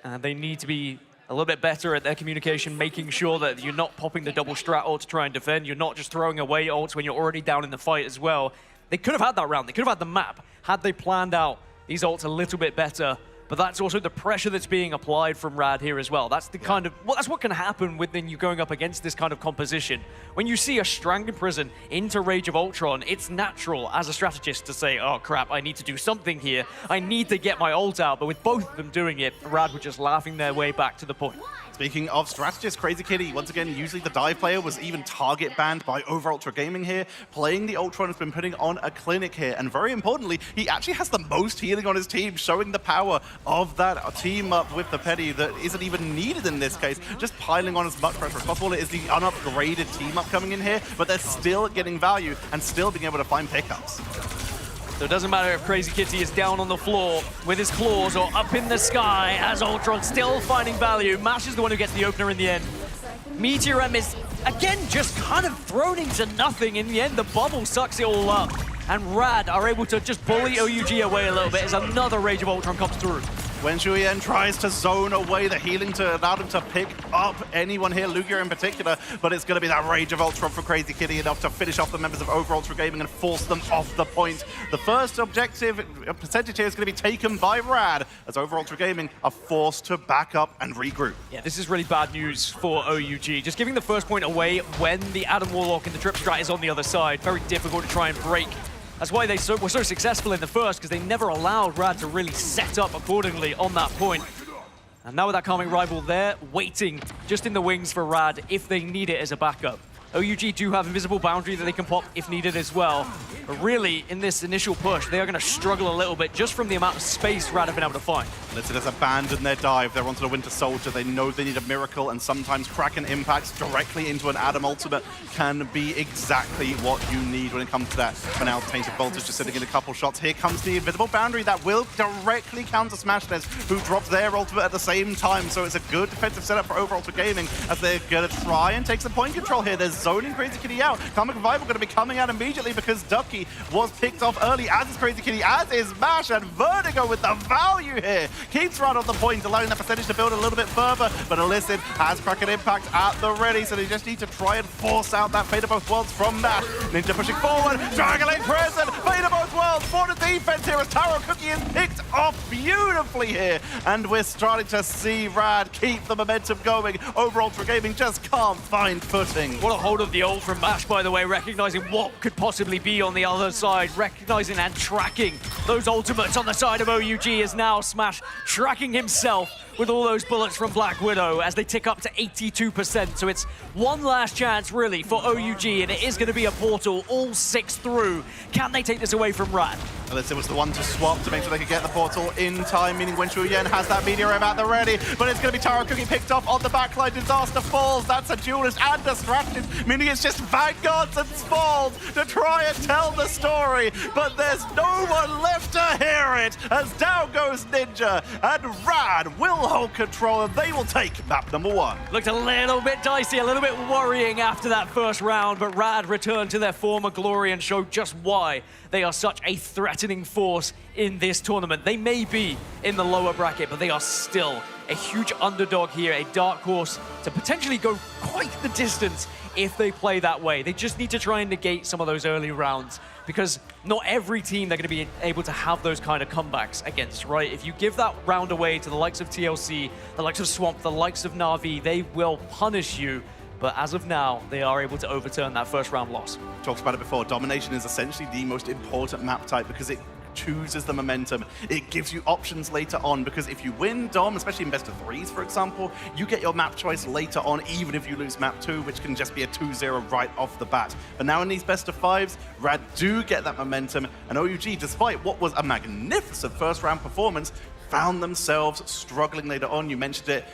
And they need to be a little bit better at their communication, making sure that you're not popping the double strat ult to try and defend. You're not just throwing away ults when you're already down in the fight as well. They could have had that round. They could have had the map had they planned out these ults a little bit better. But that's also the pressure that's being applied from RAD here as well. That's the kind of, well, that's what can happen when you going up against this kind of composition. When you see a Strangling Prison into Rage of Ultron, it's natural as a strategist to say, oh crap, I need to do something here. I need to get my ult out. But with both of them doing it, RAD were just laughing their way back to the point. Speaking of strategists, Crazy Kitty, once again, usually the dive player was even target banned by Over Ultra Gaming here. Playing the Ultron has been putting on a clinic here, and very importantly, he actually has the most healing on his team, showing the power of that team up with the Petty that isn't even needed in this case, just piling on as much pressure as possible. It is the unupgraded team up coming in here, but they're still getting value and still being able to find pickups. So it doesn't matter if Crazy Kitty is down on the floor with his claws or up in the sky as Ultron still finding value. Mash is the one who gets the opener in the end. Meteor M is, again, just kind of thrown into nothing. In the end, the bubble sucks it all up. And RAD are able to just bully OUG away a little bit as another Rage of Ultron comes through. When Shuyen tries to zone away the healing to allow them to pick up anyone here, Lugia in particular, but it's going to be that Rage of Ultron for Crazy Kitty enough to finish off the members of Over Ultra Gaming and force them off the point. The first objective percentage here is going to be taken by RAD as Over Ultra Gaming are forced to back up and regroup. Yeah, this is really bad news for OUG. Just giving the first point away when the Adam Warlock and the Trip Strat is on the other side. Very difficult to try and break. That's why they were so successful in the first, because they never allowed RAD to really set up accordingly on that point. And now with that Karmic Rival there, waiting just in the wings for RAD if they need it as a backup. OUG do have Invisible Boundary that they can pop if needed as well. But really, in this initial push, they are going to struggle a little bit just from the amount of space RAD have been able to find. Illicit has abandoned their dive. They're onto the Winter Soldier. They know they need a miracle, and sometimes Kraken impacts directly into an Adam ultimate can be exactly what you need when it comes to that. For now, Tainted Voltage just sitting in a couple shots. Here comes the Invisible Boundary that will directly counter Smashness, who dropped their ultimate at the same time. So it's a good defensive setup for Over Ultra Gaming as they're going to try and take some point control here. There's zoning Crazy Kitty out. Karmic Revival going to be coming out immediately because Ducky was picked off early, as is Crazy Kitty, as is Mash, and Vertigo with the value here. Keeps right on the point, allowing that percentage to build a little bit further, but Illicit has Kraken Impact at the ready, so they just need to try and force out that Fate of Both Worlds from Mash. Ninja pushing forward, Dragon present, Fate of Both Worlds for the defense here as Taro Cookie is picked off beautifully here, and we're starting to see RAD keep the momentum going. Over Ultra Gaming just can't find footing. What a hold of the ult from Mash, by the way, recognizing what could possibly be on the other side, recognizing and tracking those ultimates on the side of OUG is now Smash tracking himself with all those bullets from Black Widow as they tick up to 82%. So it's one last chance, really, for OUG, and it is going to be a portal, all 6 through. Can they take this away from RAD? Alyssa was the one to swap to make sure they could get the portal in time, meaning Wen Shuyan has that meteor at the ready, but it's going to be Taro Cookie picked off on the backline. Disaster falls. That's a duelist and a strategist, meaning it's just Vanguards and Spalls to try and tell the story, but there's no one left to hear it as down goes Ninja, and RAD will hold control, and they will take map number 1. Looked a little bit dicey, a little bit worrying after that first round, but RAD returned to their former glory and showed just why they are such a threatening force in this tournament. They may be in the lower bracket, but they are still a huge underdog here, a dark horse to potentially go quite the distance if they play that way. They just need to try and negate some of those early rounds, because not every team they're going to be able to have those kind of comebacks against, right? If you give that round away to the likes of TLC, the likes of Swamp, the likes of Na'Vi, they will punish you. But as of now, they are able to overturn that first round loss. Talked about it before, domination is essentially the most important map type because it chooses the momentum. It gives you options later on, because if you win Dom, especially in best of 3s, for example, you get your map choice later on, even if you lose map 2, which can just be a 2-0 right off the bat. But now in these best of 5s, RAD do get that momentum, and OUG, despite what was a magnificent first round performance, found themselves struggling later on. You mentioned it.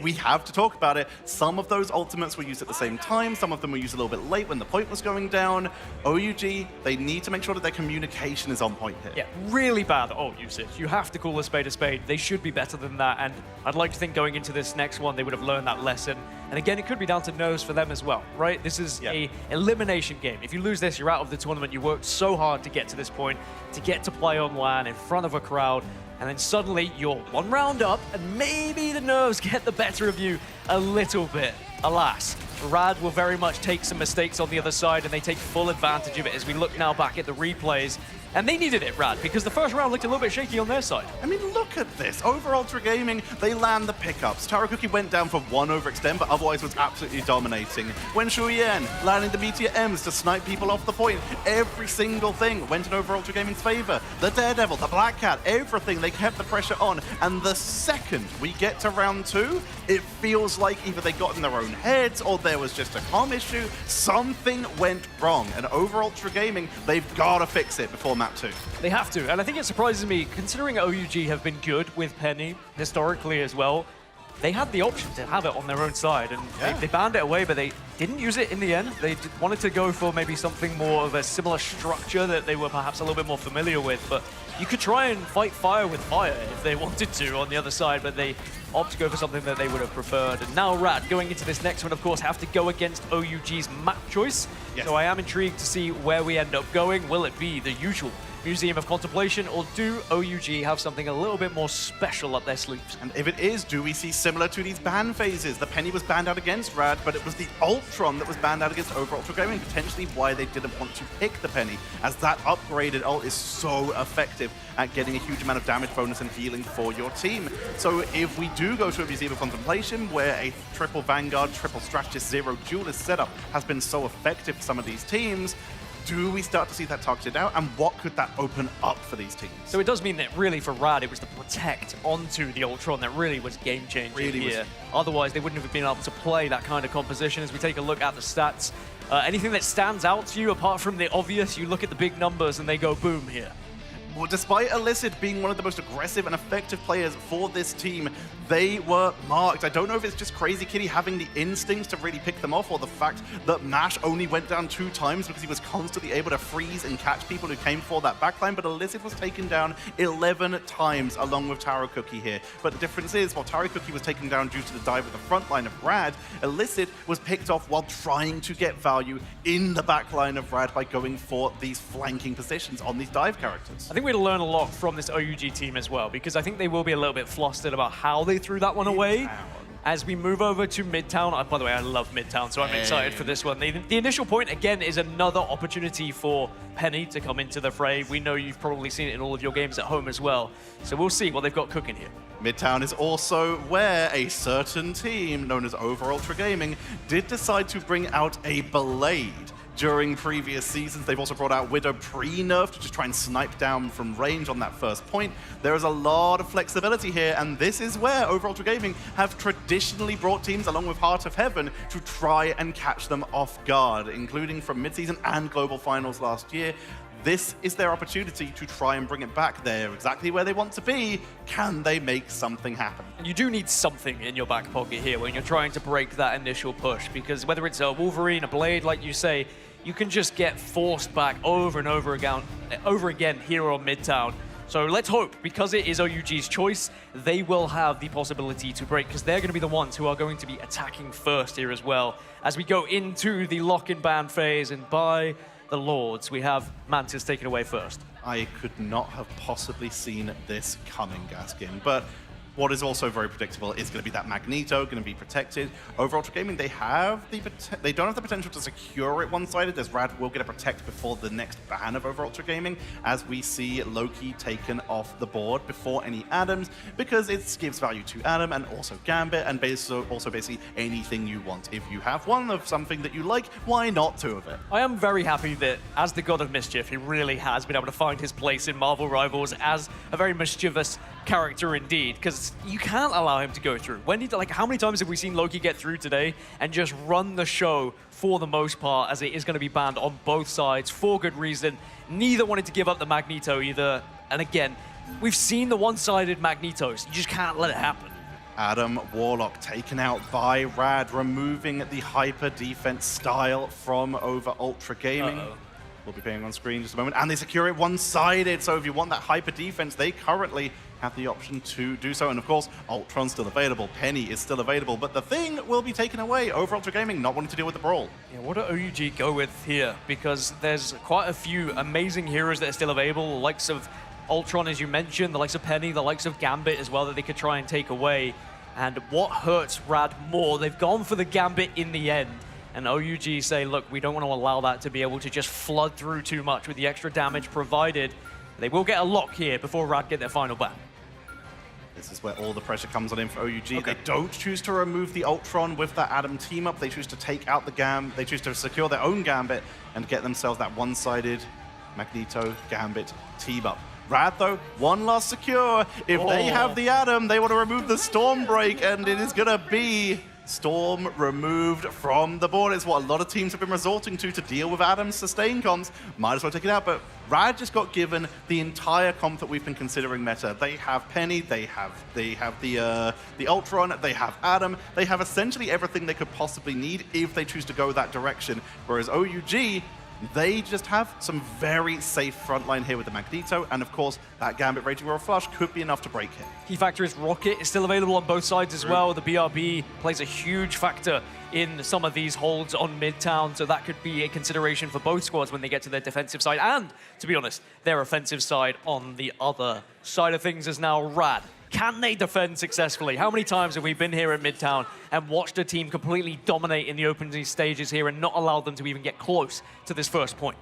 We have to talk about it. Some of those ultimates were used at the same time. Some of them were used a little bit late when the point was going down. OUG, they need to make sure that their communication is on point here. Yeah, really bad ult usage. You have to call a spade a spade. They should be better than that, and I'd like to think going into this next one, they would have learned that lesson. And again, it could be down to nerves for them as well, right? This is a elimination game. If you lose this, you're out of the tournament. You worked so hard to get to this point, to get to play on LAN in front of a crowd, and then suddenly you're 1 round up, and maybe the nerves get the better of you a little bit. Alas, RAD will very much take some mistakes on the other side, and they take full advantage of it as we look now back at the replays. And they needed it, RAD, because the first round looked a little bit shaky on their side. I mean, look at this. Over Ultra Gaming, they land the pickups. Taro Cookie went down for 1 overextend, but otherwise was absolutely dominating. Wen Shuyan landing the Meteor M's to snipe people off the point. Every single thing went in over Ultra Gaming's favor. The Daredevil, the Black Cat, everything, they kept the pressure on. And the second we get to round 2, it feels like either they got in their own heads or there was just a comm issue. Something went wrong. And over Ultra Gaming, they've got to fix it before map 2. They have to, and I think it surprises me, considering OUG have been good with Penny historically as well, they had the option to have it on their own side, and they banned it away, but they didn't use it in the end. They wanted to go for maybe something more of a similar structure that they were perhaps a little bit more familiar with, but you could try and fight fire with fire if they wanted to on the other side, but they opt to go for something that they would have preferred. And now RAD, going into this next one, of course, have to go against OUG's map choice. So I am intrigued to see where we end up going. Will it be the usual Museum of Contemplation, or do OUG have something a little bit more special up their sleeves? And if it is, do we see similar to these ban phases? The Penny was banned out against RAD, but it was the Ultron that was banned out against over Ultra Gaming, potentially why they didn't want to pick the Penny, as that upgraded ult is so effective at getting a huge amount of damage bonus and healing for your team. So if we do go to a Museum of Contemplation, where a triple Vanguard, triple Strategist, zero Duelist setup has been so effective for some of these teams, do we start to see that targeted out, and what could that open up for these teams? So it does mean that really for RAD, it was the protect onto the Ultron that really was game-changing here. Otherwise, they wouldn't have been able to play that kind of composition. As we take a look at the stats, anything that stands out to you, apart from the obvious, you look at the big numbers and they go boom here. Well, despite Illicit being one of the most aggressive and effective players for this team, they were marked. I don't know if it's just Crazy Kitty having the instincts to really pick them off, or the fact that Mash only went down 2 times because he was constantly able to freeze and catch people who came for that backline, but Illicit was taken down 11 times along with Taro Cookie here. But the difference is, while Taro Cookie was taken down due to the dive at the front line of RAD, Illicit was picked off while trying to get value in the backline of RAD by going for these flanking positions on these dive characters. I think we're going to learn a lot from this OUG team as well, because I think they will be a little bit flustered about how they threw that one away. As we move over to Midtown, by the way, I love Midtown, so I'm excited for this one. The initial point, again, is another opportunity for Penny to come into the fray. We know you've probably seen it in all of your games at home as well. So we'll see what they've got cooking here. Midtown is also where a certain team, known as Over Ultra Gaming, did decide to bring out a Blade. During previous seasons, they've also brought out Widow pre-nerf to just try and snipe down from range on that first point. There is a lot of flexibility here, and this is where Over Ultra Gaming have traditionally brought teams along with Heart of Heaven to try and catch them off guard, including from mid-season and global finals last year. This is their opportunity to try and bring it back. They're exactly where they want to be. Can they make something happen? And you do need something in your back pocket here when you're trying to break that initial push, because whether it's a Wolverine, a Blade, like you say, you can just get forced back over and over again here on Midtown. So let's hope, because it is OUG's choice, they will have the possibility to break, because they're going to be the ones who are going to be attacking first here as well. As we go into the lock-in ban phase, and by the Lords, we have Mantis taken away first. I could not have possibly seen this coming, Gaskin, but what is also very predictable is going to be that Magneto going to be protected. Over Ultra Gaming, they don't have the potential to secure it one-sided, as RAD will get a protect before the next ban of Over Ultra Gaming, as we see Loki taken off the board before any Adams, because it gives value to Adam and also Gambit, and also basically anything you want. If you have one of something that you like, why not two of it? I am very happy that, as the God of Mischief, he really has been able to find his place in Marvel Rivals as a very mischievous character indeed, because you can't allow him to go through. How many times have we seen Loki get through today and just run the show for the most part, as it is going to be banned on both sides for good reason. Neither wanted to give up the Magneto either. And again, we've seen the one-sided Magnetos. You just can't let it happen. Adam Warlock taken out by RAD, removing the hyper defense style from Over Ultra Gaming. We'll be playing on screen in just a moment. And they secure it one-sided, so if you want that hyper defense, they currently have the option to do so. And of course, Ultron's still available, Penny is still available, but the thing will be taken away. Over Ultra Gaming not wanting to deal with the brawl. Yeah, what do OUG go with here? Because there's quite a few amazing heroes that are still available, the likes of Ultron, as you mentioned, the likes of Penny, the likes of Gambit as well, that they could try and take away. And what hurts RAD more? They've gone for the Gambit in the end. And OUG say, look, we don't want to allow that to be able to just flood through too much with the extra damage provided. They will get a lock here before RAD get their final ban. This is where all the pressure comes on in for OUG. Okay. They don't choose to remove the Ultron with that Adam team-up. They choose to take out the They choose to secure their own Gambit and get themselves that one-sided Magneto Gambit team-up. RAD, though, one last secure. If they have the Adam, they want to remove the Stormbreak, and it is going to be Storm removed from the board. It's what a lot of teams have been resorting to deal with Adam's sustain comms. Might as well take it out, but RAD just got given the entire comp that we've been considering meta. They have Penny, they have the Ultron, they have Adam, they have essentially everything they could possibly need if they choose to go that direction. Whereas OUG, they just have some very safe frontline here with the Magneto, and of course, that Gambit Raging Roar Flush could be enough to break him. Key factor is Rocket is still available on both sides as well. The BRB plays a huge factor in some of these holds on Midtown, so that could be a consideration for both squads when they get to their defensive side, and, to be honest, their offensive side on the other side of things is now RAD. Can they defend successfully? How many times have we been here at Midtown and watched a team completely dominate in the opening stages here and not allow them to even get close to this first point?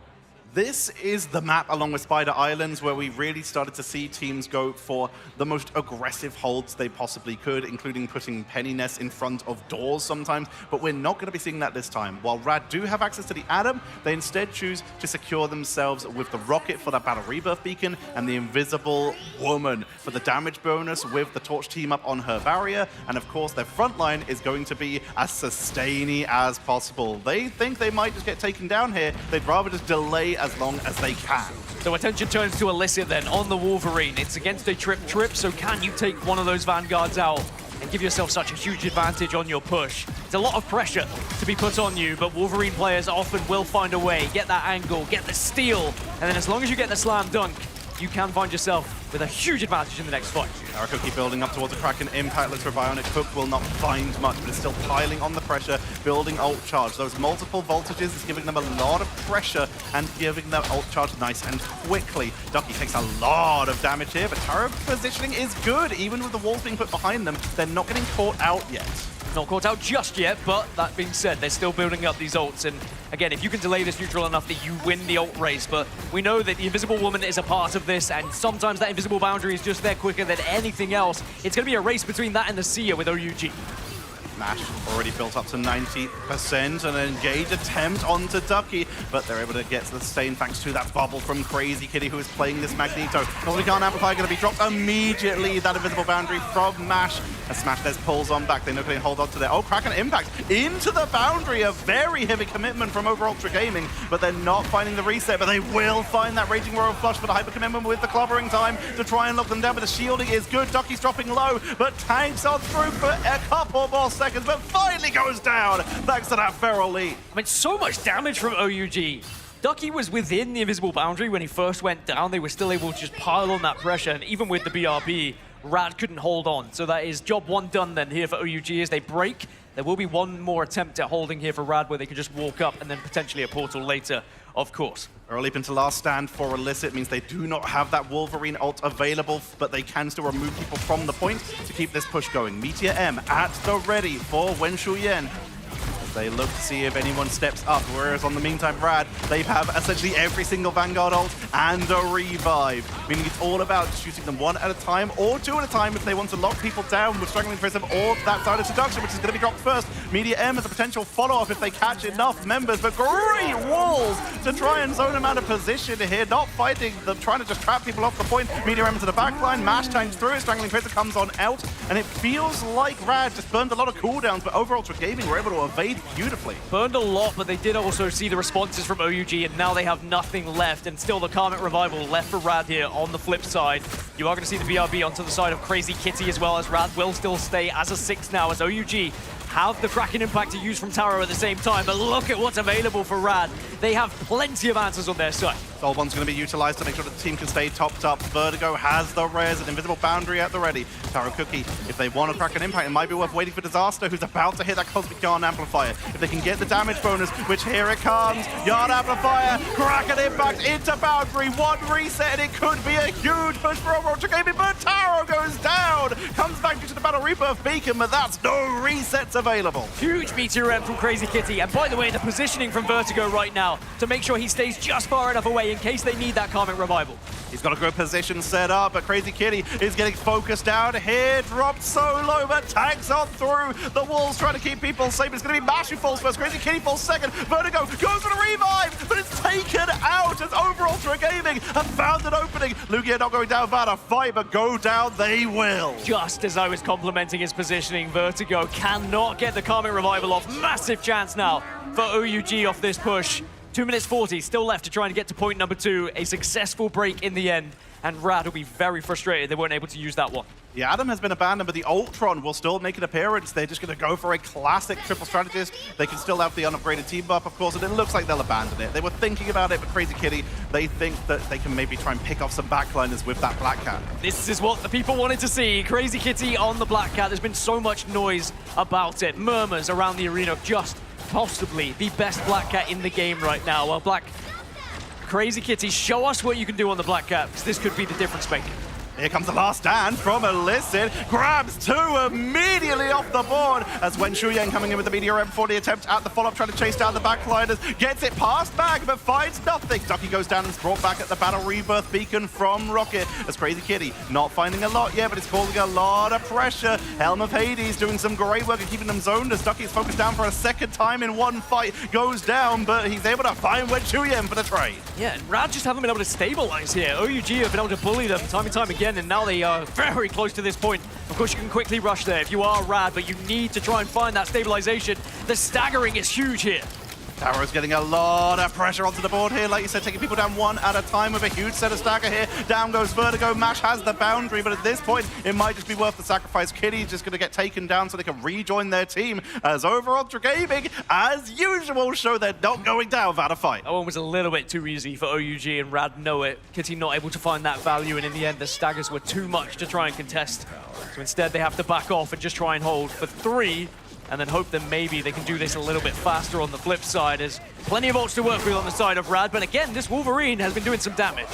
This is the map, along with Spider Islands, where we really started to see teams go for the most aggressive holds they possibly could, including putting Penny Nest in front of doors sometimes, but we're not going to be seeing that this time. While RAD do have access to the Adam, they instead choose to secure themselves with the Rocket for that Battle Rebirth Beacon and the Invisible Woman for the damage bonus with the Torch team up on her barrier, and of course their front line is going to be as sustainy as possible. They think they might just get taken down here. They'd rather just delay as long as they can. So attention turns to Alycia then on the Wolverine. It's against a trip, so can you take one of those Vanguards out and give yourself such a huge advantage on your push? It's a lot of pressure to be put on you, but Wolverine players often will find a way, get that angle, get the steal, and then as long as you get the slam dunk, you can find yourself with a huge advantage in the next fight. Cookie building up towards a Kraken impact. Looks for Bionic Hook, will not find much, but it's still piling on the pressure, building ult charge. Those multiple voltages is giving them a lot of pressure and giving them ult charge nice and quickly. Ducky takes a lot of damage here, but Taro positioning is good. Even with the walls being put behind them, they're not getting caught out yet. Not caught out just yet, but that being said, they're still building up these ults. And again, if you can delay this neutral enough that you win the ult race, but we know that the Invisible Woman is a part of this, and sometimes that invisible boundary is just there quicker than anything else. It's going to be a race between that and the Seer with OUG. Mash already built up to 90%, and an engage attempt onto Ducky, but they're able to get to the sustain thanks to that bubble from Crazy Kitty, who is playing this Magneto. Nobody can't amplify, going to be dropped immediately. That invisible boundary from Mash. As Smash Des pulls on back, they know they can hold on to their. Oh, Kraken impact into the boundary. A very heavy commitment from Over Ultra Gaming, but they're not finding the reset, but they will find that Raging Royal Flush for the hyper commitment with the clobbering time to try and lock them down. But the shielding is good. Ducky's dropping low, but tanks on through for a couple more seconds, but finally goes down thanks to that feral lead. I mean, so much damage from OUG. Ducky was within the invisible boundary when he first went down. They were still able to just pile on that pressure, and even with the BRB, RAD couldn't hold on. So that is job one done then here for OUG as they break. There will be one more attempt at holding here for RAD where they can just walk up and then potentially a portal later, of course. Early leap into last stand for Illicit means they do not have that Wolverine ult available, but they can still remove people from the point to keep this push going. Meteor M at the ready for Wen Shuyan. They look to see if anyone steps up, whereas on the meantime, RAD, they have essentially every single Vanguard ult and a revive, meaning it's all about shooting them one at a time or two at a time if they want to lock people down with Struggling Prism or that side of Seduction, which is going to be dropped first. Media M has a potential follow-up if they catch enough members, but great walls to try and zone them out of position here, not fighting them, trying to just trap people off the point. Media M to the backline, Mash tanks through it, Strangling Prism comes on out, and it feels like RAD just burned a lot of cooldowns, but overall Ultra Gaming were able to evade beautifully. Burned a lot, but they did also see the responses from OUG, and now they have nothing left, and still the Karmic Revival left for RAD here on the flip side. You are going to see the BRB onto the side of Crazy Kitty as well, as RAD will still stay as a 6 now, as OUG have the Kraken impact to use from Taro at the same time, but look at what's available for RAD. They have plenty of answers on their side. Soul Bond's going to be utilized to make sure that the team can stay topped up. Vertigo has the res, an invisible boundary at the ready. Taro Cookie, if they want to crack an impact, it might be worth waiting for Disaster, who's about to hit that Cosmic Yarn Amplifier. If they can get the damage bonus, which here it comes, Yarn Amplifier, crack an impact into boundary, one reset, and it could be a huge push for Over Ultra Gaming, but Taro goes down, comes back due to the Battle Rebirth Beacon, but that's no resets available. Huge Meteor M from Crazy Kitty, and by the way, the positioning from Vertigo right now to make sure he stays just far enough away in case they need that Karmic Revival. He's got a good position set up, but Crazy Kitty is getting focused down here, dropped so low, but tanks on through the walls, trying to keep people safe. It's going to be Mash who falls first, Crazy Kitty falls second, Vertigo goes for the revive, but it's taken out as Over Ultra Gaming have found an opening. Lugia not going down without a fight, but go down they will. Just as I was complimenting his positioning, Vertigo cannot get the Karmic Revival off. Massive chance now for OUG off this push. 2 minutes 40 still left to try and get to point number 2. A successful break in the end, and RAD will be very frustrated they weren't able to use that one. The Atom has been abandoned, but the Ultron will still make an appearance. They're just going to go for a classic triple strategist. They can still have the unupgraded team buff, of course, and it looks like they'll abandon it. They were thinking about it, but Crazy Kitty, they think that they can maybe try and pick off some backliners with that Black Cat. This is what the people wanted to see. Crazy Kitty on the Black Cat. There's been so much noise about it. Murmurs around the arena of just possibly the best Black Cat in the game right now. Well, Crazy Kitty, show us what you can do on the Black Cat, because this could be the difference maker. Here comes the last stand from Illicit. Grabs 2 immediately off the board as Wen Shuyan coming in with the Meteor M for the attempt at the follow-up, trying to chase down the backliners. Gets it past Mag, but finds nothing. Ducky goes down and is brought back at the Battle Rebirth Beacon from Rocket as Crazy Kitty not finding a lot yet, but it's causing a lot of pressure. Helm of Hades doing some great work at keeping them zoned as Ducky is focused down for a second time in one fight. Goes down, but he's able to find Wen Shuyan for the trade. Yeah, and RAD just haven't been able to stabilize here. OUG have been able to bully them time and time again, and now they are very close to this point. Of course, you can quickly rush there if you are RAD, but you need to try and find that stabilization. The staggering is huge here. Darrow's getting a lot of pressure onto the board here. Like you said, taking people down one at a time with a huge set of stagger here. Down goes Vertigo. Mash has the boundary, but at this point, it might just be worth the sacrifice. Kitty's just going to get taken down so they can rejoin their team. As over Ultra Gaming, as usual, show they're not going down without a fight. That one was a little bit too easy for OUG, and RAD know it. Kitty not able to find that value, and in the end, the staggers were too much to try and contest. So instead, they have to back off and just try and hold for 3. And then hope that maybe they can do this a little bit faster on the flip side. There's plenty of ults to work with on the side of RAD, but again, this Wolverine has been doing some damage.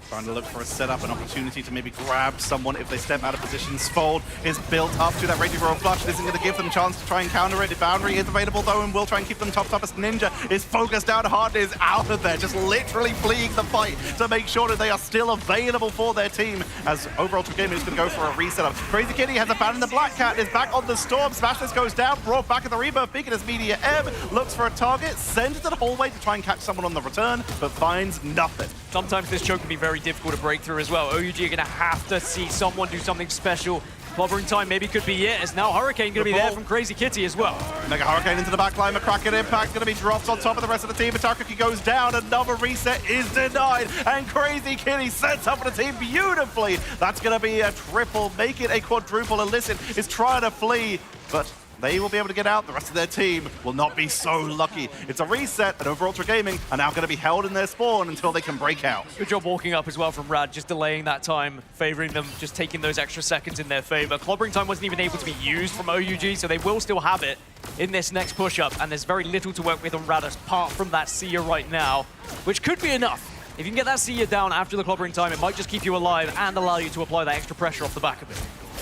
Trying to look for a setup, an opportunity to maybe grab someone if they step out of position. Sfold is built up to that Raging Royal Flush. It isn't going to give them a chance to try and counter it. The boundary is available though and will try and keep them top as Ninja is focused down hard, is out of there, just literally fleeing the fight to make sure that they are still available for their team. As overall Gaming is going to go for a reset up. Crazy Kitty has abandoned the Black Cat, is back on the Storm. Smashless goes down, brought back at the Rebirth Beacon as Media M looks for a target, sends it to the hallway to try and catch someone on the return, but finds nothing. Sometimes this choke can be very difficult to break through as well. OUG are going to have to see someone do something special. Clobbering time maybe could be it, as now Hurricane going to be there from Crazy Kitty as well. Mega Hurricane into the backline, a Kraken Impact going to be dropped on top of the rest of the team. Itakuki goes down, another reset is denied, and Crazy Kitty sets up for the team beautifully. That's going to be a triple, make it a quadruple. Illicit is trying to flee, but they will be able to get out. The rest of their team will not be so lucky. It's a reset, and over Ultra Gaming are now going to be held in their spawn until they can break out. Good job walking up as well from RAD, just delaying that time, favoring them, just taking those extra seconds in their favor. Clobbering time wasn't even able to be used from OUG, so they will still have it in this next push-up, and there's very little to work with on RAD apart from that Seer right now, which could be enough. If you can get that Seer down after the clobbering time, it might just keep you alive and allow you to apply that extra pressure off the back of it.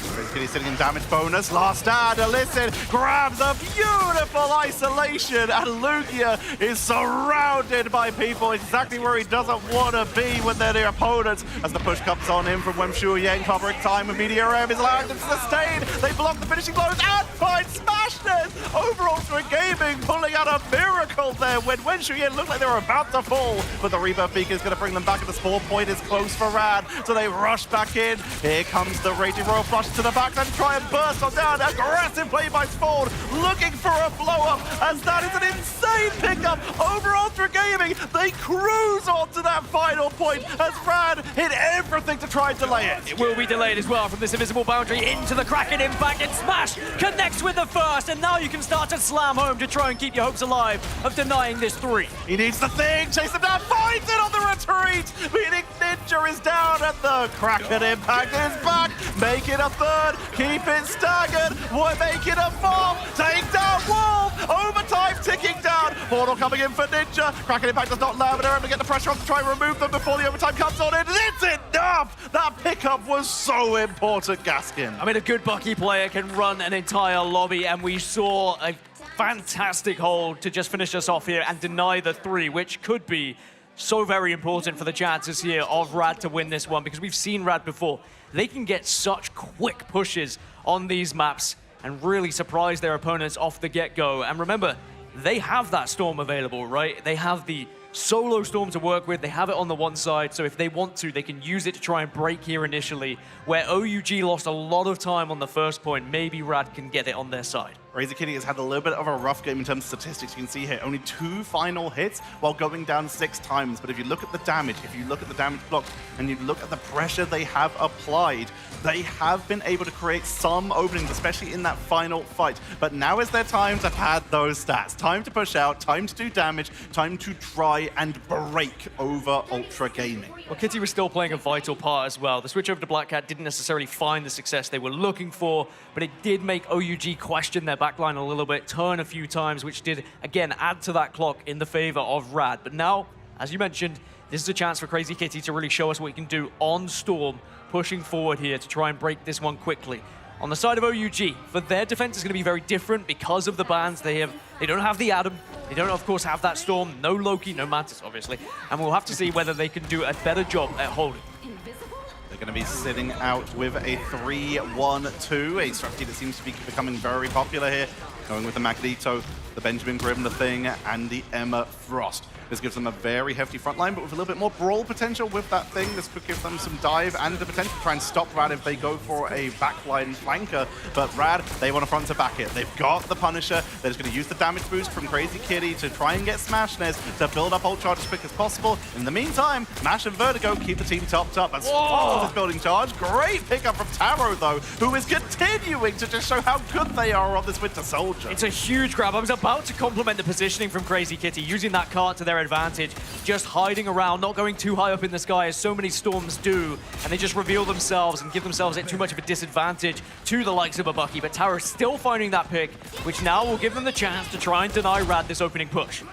Crazy Kitty sitting in damage bonus. Last stand, Illicit grabs a beautiful isolation, and Lugia is surrounded by people exactly where he doesn't want to be when they're their opponents. As the push comes on him from Wemshu Yang, covering time with Media M is allowing them to sustain. They block the finishing blows and find Smashness. Overall for Gaming pulling out a miracle there when Wemshu Yang looked like they were about to fall, but the Rebirth Beacon is going to bring them back, and the spawn point is close for RAD, so they rush back in. Here comes the Raging Royal Flush to the back and try and burst on down. Aggressive play by Spawn, looking for a blow-up, as that is an insane pickup over Ultra Gaming. They cruise onto that final point as RAD hit everything to try and delay it. It will be delayed as well from this invisible boundary into the Kraken Impact, and Smash connects with the first, and now you can start to slam home to try and keep your hopes alive of denying this 3. He needs the thing, chase them down, finds it on the retreat, meaning Ninja is down, and the Kraken Impact is back. Make it a third, keep it staggered, make it a 4th, take down Wolf, overtime ticking down, Portal coming in for Ninja, Kraken Impact does not land, but they're able to get the pressure on to try and remove them before the overtime comes on in. It's enough! That pickup was so important, Gaskin. I mean, a good Bucky player can run an entire lobby, and we saw a fantastic hold to just finish us off here and deny the 3, which could be so very important for the chances here of RAD to win this one, because we've seen RAD before. They can get such quick pushes on these maps and really surprise their opponents off the get-go. And remember, they have that Storm available, right? They have the solo Storm to work with. They have it on the one side, so if they want to, they can use it to try and break here initially. Where OUG lost a lot of time on the first point, maybe RAD can get it on their side. Crazy Kitty has had a little bit of a rough game in terms of statistics. You can see here, only 2 final hits while going down 6 times. But if you look at the damage, if you look at the damage blocked, and you look at the pressure they have applied, they have been able to create some openings, especially in that final fight. But now is their time to pad those stats. Time to push out, time to do damage, time to try and break over Ultra Gaming. Well, Kitty was still playing a vital part as well. The switch over to Black Cat didn't necessarily find the success they were looking for, but it did make OUG question their backline a little bit, turn a few times, which did, again, add to that clock in the favor of RAD. But now, as you mentioned, this is a chance for Crazy Kitty to really show us what he can do on Storm, pushing forward here to try and break this one quickly. On the side of OUG, for their defense is going to be very different because of the bans. They don't have the Adam. They don't, of course, have that Storm. No Loki, no Mantis, obviously. And we'll have to see whether they can do a better job at holding. They're going to be sitting out with a 3-1-2, a strategy that seems to be becoming very popular here going with the Magneto, the Benjamin Grimm, the Thing, and the Emma Frost. This gives them a very hefty front line, but with a little bit more brawl potential with that Thing. This could give them some dive and the potential to try and stop RAD if they go for a backline flanker. But RAD, they want to front to back it. They've got the Punisher. They're just going to use the damage boost from Crazy Kitty to try and get Smashness to build up ult charge as quick as possible. In the meantime, Mash and Vertigo keep the team topped up as Falls is building charge. Great pickup from Taro, though, who is continuing to just show how good they are on this Winter Soldier. It's a huge grab. I was about to compliment the positioning from Crazy Kitty, using that cart to their advantage, just hiding around, not going too high up in the sky as so many Storms do, and they just reveal themselves and give themselves too much of a disadvantage to the likes of a Bucky. But Taro still finding that pick, which now will give them the chance to try and deny RAD this opening push.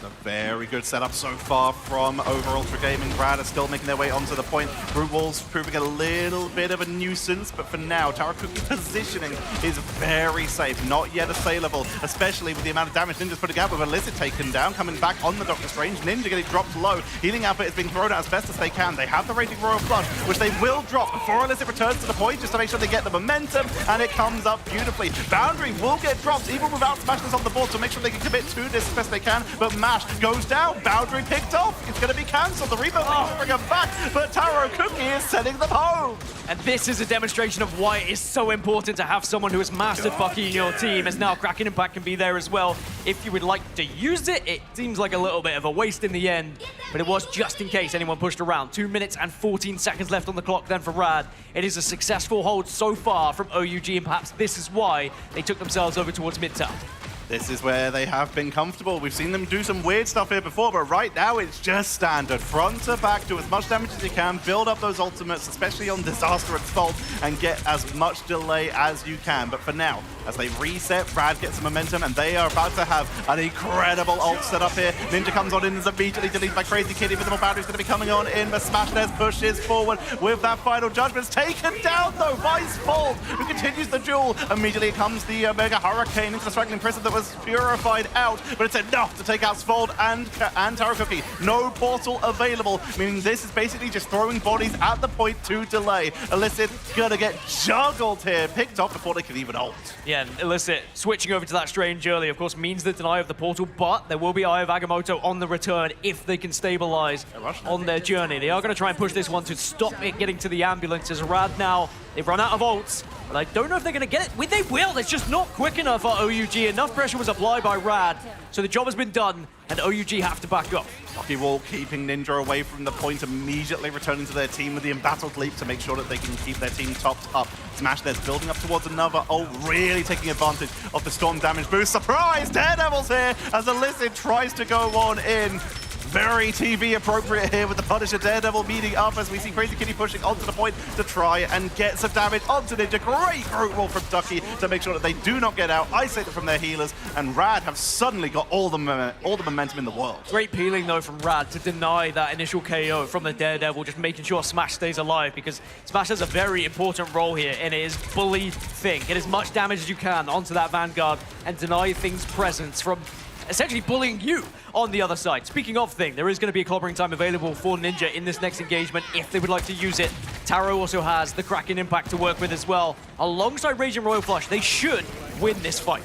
A very good setup so far from Over Ultra Gaming. RAD are still making their way onto the point. Brute Walls proving a little bit of a nuisance, but for now, Tarakuki's positioning is very safe. Not yet assailable, especially with the amount of damage Ninja's putting out with Illicit taken down, coming back on the Doctor Strange. Ninja getting dropped low. Healing output is being thrown out as best as they can. They have the Raging Royal Flush, which they will drop before Illicit returns to the point, just to make sure they get the momentum, and it comes up beautifully. Boundary will get dropped, even without Smashness on the board, to make sure they can commit to this as best they can, but Mash goes down. Boundary picked off. It's going to be cancelled. The rebuild will bring him back, but Taro Cookie is sending them home. And this is a demonstration of why it is so important to have someone who has mastered Bucky in your team, as now Kraken Impact can be there as well. If you would like to use it, it seems like a little bit of a waste in the end, but it was just in case anyone pushed around. 2 minutes and 14 seconds left on the clock then for RAD. It is a successful hold so far from OUG, and perhaps this is why they took themselves over towards mid-town. This is where they have been comfortable. We've seen them do some weird stuff here before, but right now it's just standard. Front to back, do as much damage as you can, build up those ultimates, especially on Disaster and Fault, and get as much delay as you can. But for now, as they reset, RAD gets some momentum, and they are about to have an incredible ult set up here. Ninja comes on in, is immediately deleted by Crazy Kitty. Visible Boundary's going to be coming on in, but Smashness pushes forward with that final judgment. It's taken down, though, by Fault, who continues the duel. Immediately comes the Mega Hurricane into the Strangling Prison that was purified out, but it's enough to take out Svold and Tarakuki. No portal available, meaning this is basically just throwing bodies at the point to delay. Illicit gonna get juggled here, picked off before they can even ult. Yeah, and Illicit switching over to that Strange early, of course, means the deny of the portal, but there will be Eye of Agamotto on the return if they can stabilize on their journey. They are going to try and push this one to stop it getting to the ambulance, as RAD now, they've run out of ults, but I don't know if they're going to get it. They will, it's just not quick enough for OUG. Enough pressure was applied by RAD, so the job has been done, and OUG have to back off. Bucky Wall keeping Ninja away from the point, immediately returning to their team with the embattled leap to make sure that they can keep their team topped up. Smashness building up towards another ult, really taking advantage of the storm damage boost. Surprise! Daredevil's here as Illicit tries to go on in. Very TV appropriate here with the Punisher Daredevil meeting up as we see Crazy Kitty pushing onto the point to try and get some damage onto Ninja. Great brute roll from Ducky to make sure that they do not get out, isolate them from their healers, and RAD have suddenly got all the momentum in the world. Great peeling though from RAD to deny that initial KO from the Daredevil, just making sure Smash stays alive, because Smash has a very important role here, and it is bully Thing. Get as much damage as you can onto that Vanguard and deny Thing's presence from essentially bullying you on the other side. Speaking of Thing, there is going to be a clobbering time available for Ninja in this next engagement if they would like to use it. Taro also has the Kraken Impact to work with as well. Alongside Raging Royal Flush, they should win this fight.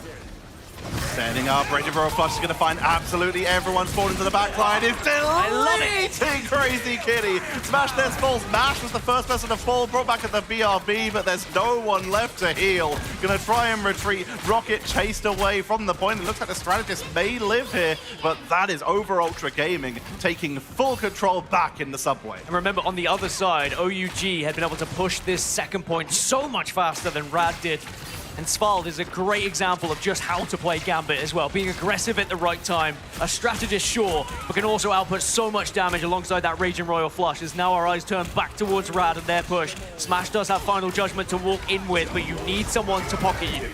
Standing up, Raging Royal Flush is going to find absolutely everyone falling to the back line. It's deleting Crazy Kitty. Smashness falls. Mash was the first person to fall, brought back at the BRB, but there's no one left to heal. Going to try and retreat. Rocket chased away from the point. It looks like the strategist may live here, but that is Over Ultra Gaming taking full control back in the subway. And remember, on the other side, OUG had been able to push this second point so much faster than RAD did. And Svald is a great example of just how to play Gambit as well. Being aggressive at the right time, a strategist, sure, but can also output so much damage alongside that Raging Royal Flush. As now our eyes turn back towards RAD and their push. Smash does have Final Judgment to walk in with, but you need someone to pocket you.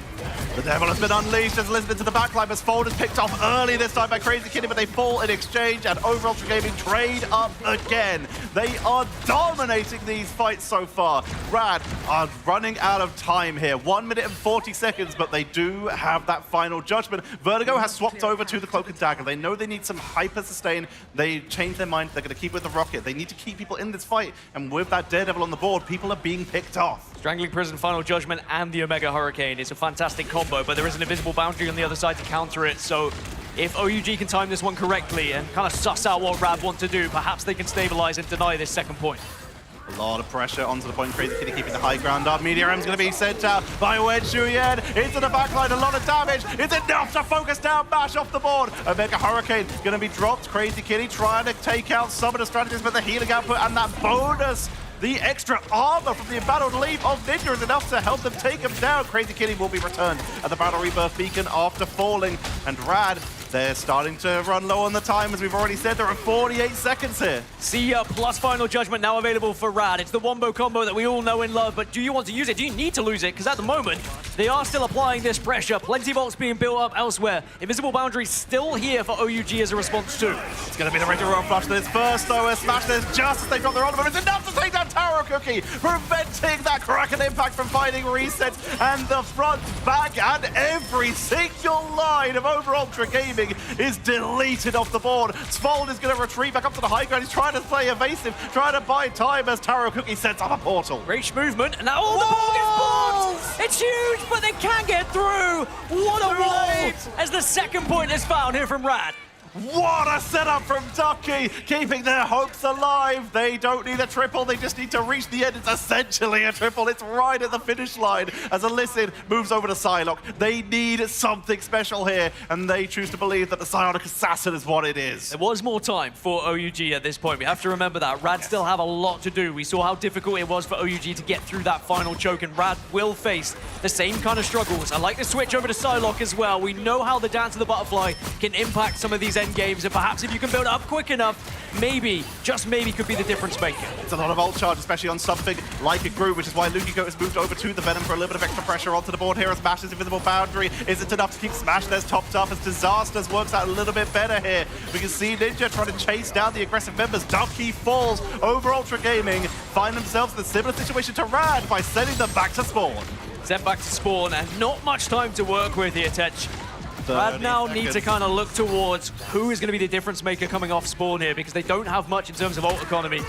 The Devil has been unleashed as Elizabeth to the backline, as Fold is picked off early this time by Crazy Kitty, but they fall in exchange, and Over Ultra Gaming trade up again. They are dominating these fights so far. RAD are running out of time here. 1 minute and 40 seconds, but they do have that final judgment. Vertigo has swapped over to the Cloak and Dagger. They know they need some hyper sustain. They changed their mind. They're going to keep with the Rocket. They need to keep people in this fight, and with that Daredevil on the board, people are being picked off. Strangling Prison, Final Judgment, and the Omega Hurricane is a fantastic combo, but there is an invisible boundary on the other side to counter it, so if OUG can time this one correctly and kind of suss out what RAD want to do, perhaps they can stabilize and deny this second point. A lot of pressure onto the point. Crazy Kitty keeping the high ground up. Meteor's going to be sent out by Wen Shuyan into the backline. A lot of damage. It's enough to focus down Bash off the board. Omega Hurricane going to be dropped. Crazy Kitty trying to take out some of the strategies, but the healing output and that bonus, the extra armor from the Embattled Leaf of Ninja is enough to help them take him down. Crazy Kitty will be returned at the Battle Rebirth Beacon after falling. And RAD, they're starting to run low on the time. As we've already said, there are 48 seconds here. See plus Final Judgment now available for RAD. It's the wombo combo that we all know and love, but do you want to use it? Do you need to lose it? Because at the moment, they are still applying this pressure. Plenty of ults being built up elsewhere. Invisible Boundary still here for OUG as a response too. It's going to be the regular flush to this first, though. Smash this just as they drop their ultimate. It's enough to take down Taro Cookie, preventing that Kraken impact from finding resets. And the front, back, and every single line of Over Ultra Gaming is deleted off the board. Svold is going to retreat back up to the high ground. He's trying to play evasive, trying to buy time as Taro Cookie sets up a portal. Great movement, and now the ball gets blocked! It's huge, but they can get through! What a wall! As the second point is found here from RAD. What a setup from Ducky, keeping their hopes alive. They don't need a triple, they just need to reach the end. It's essentially a triple. It's right at the finish line as Alyssid moves over to Psylocke. They need something special here, and they choose to believe that the Psionic Assassin is what it is. There was more time for OUG at this point. We have to remember that. RAD still have a lot to do. We saw how difficult it was for OUG to get through that final choke, and RAD will face the same kind of struggles. I like the switch over to Psylocke as well. We know how the Dance of the Butterfly can impact some of these end games, and perhaps if you can build it up quick enough, maybe, just maybe, could be the difference maker. It's a lot of ult charge, especially on something like a Groove, which is why Lukigo has moved over to the Venom for a little bit of extra pressure onto the board here as Smash's invisible boundary isn't enough to keep Smash There's topped up as Disasters works out a little bit better here. We can see Ninja trying to chase down the aggressive members. Ducky falls. Over Ultra Gaming find themselves in a similar situation to RAD by sending them back to spawn. Sent back to spawn, and not much time to work with here, Tech. RAD now need to kind of look towards who is going to be the difference maker coming off spawn here, because they don't have much in terms of ult economy.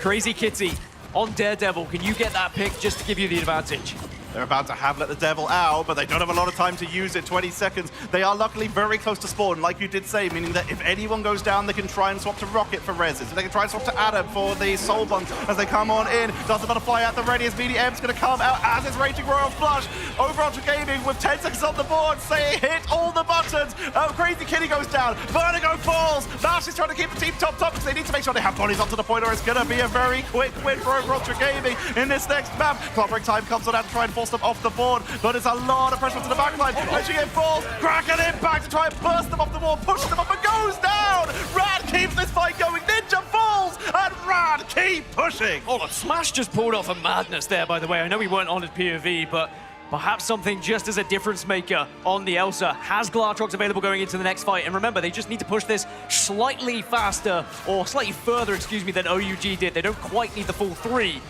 Crazy Kitty on Daredevil, can you get that pick just to give you the advantage? They're about to have let the devil out, but they don't have a lot of time to use it. 20 seconds. They are luckily very close to spawn, like you did say, meaning that if anyone goes down, they can try and swap to Rocket for reses. They can try and swap to Adam for the Soul Buns as they come on in. Does the Butterfly at the ready as BDM's going to come out as is Raging Royal Flush. Over Ultra Gaming with 10 seconds on the board, say hit all the buttons. Crazy Kitty goes down. Vertigo falls. Bash is trying to keep the team top because they need to make sure they have bodies onto the point, or it's going to be a very quick win for Over Ultra Gaming in this next map. Clock break time comes on out to try and force them off the board, but it's a lot of pressure to the backline. As she gets falls, Kraken impact to try and burst them off the wall, pushes them up and goes down. RAD keeps this fight going. Ninja falls, and RAD keep pushing. Oh, look, Smash just pulled off a madness there, by the way. I know we weren't on his POV, but perhaps something just as a difference maker on the Elsa. Has Glartrox available going into the next fight, and remember, they just need to push this slightly faster, or slightly further, excuse me, than OUG did. They don't quite need the full 3.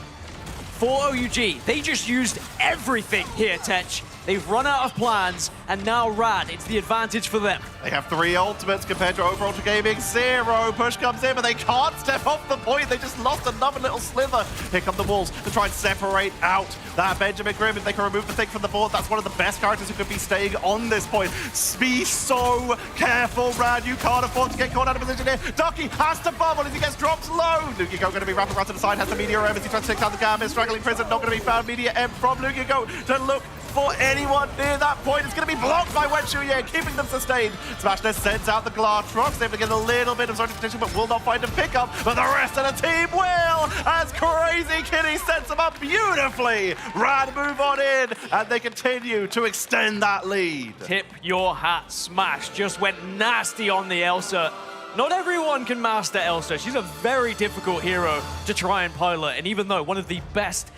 For OUG, they just used everything here, Tech. They've run out of plans, and now RAD, it's the advantage for them. They have 3 ultimates compared to Over Ultra Gaming 0. Push comes in, but they can't step off the point. They just lost another little slither. Here come the Wolves to try and separate out that Benjamin Grimm. If they can remove the thing from the board, that's one of the best characters who could be staying on this point. Be so careful, RAD. You can't afford to get caught out of position here. Ducky has to bubble as he gets dropped low. Lukigo going to be wrapped around to the side, has the Meteor M as he tries to take down the Gambit. Straggling Prison, not going to be found. Meteor M from Lukigo to look for anyone near that point. It's going to be blocked by Wen Shuyan, keeping them sustained. Smashness sends out the Glartrox, able to get a little bit of social protection, but will not find a pickup. But the rest of the team will, as Crazy Kitty sets them up beautifully. RAD move on in, and they continue to extend that lead. Tip your hat, Smash just went nasty on the Elsa. Not everyone can master Elsa. She's a very difficult hero to try and pilot, and even though one of the best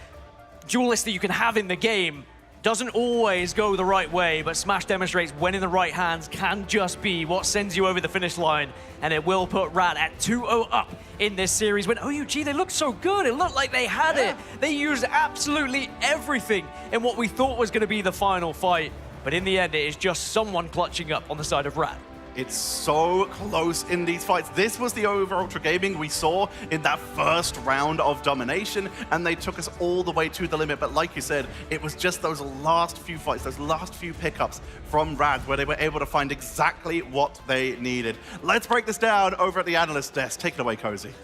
duelists that you can have in the game, doesn't always go the right way, but Smash demonstrates when in the right hands can just be what sends you over the finish line, and it will put RAD at 2-0 up in this series. When OUG, they looked so good. It looked like they had it. They used absolutely everything in what we thought was going to be the final fight, but in the end, it is just someone clutching up on the side of RAD. It's so close in these fights. This was the over Ultra Gaming we saw in that first round of domination, and they took us all the way to the limit. But like you said, it was just those last few fights, those last few pickups from RAD where they were able to find exactly what they needed. Let's break this down over at the analyst desk. Take it away, Cozy.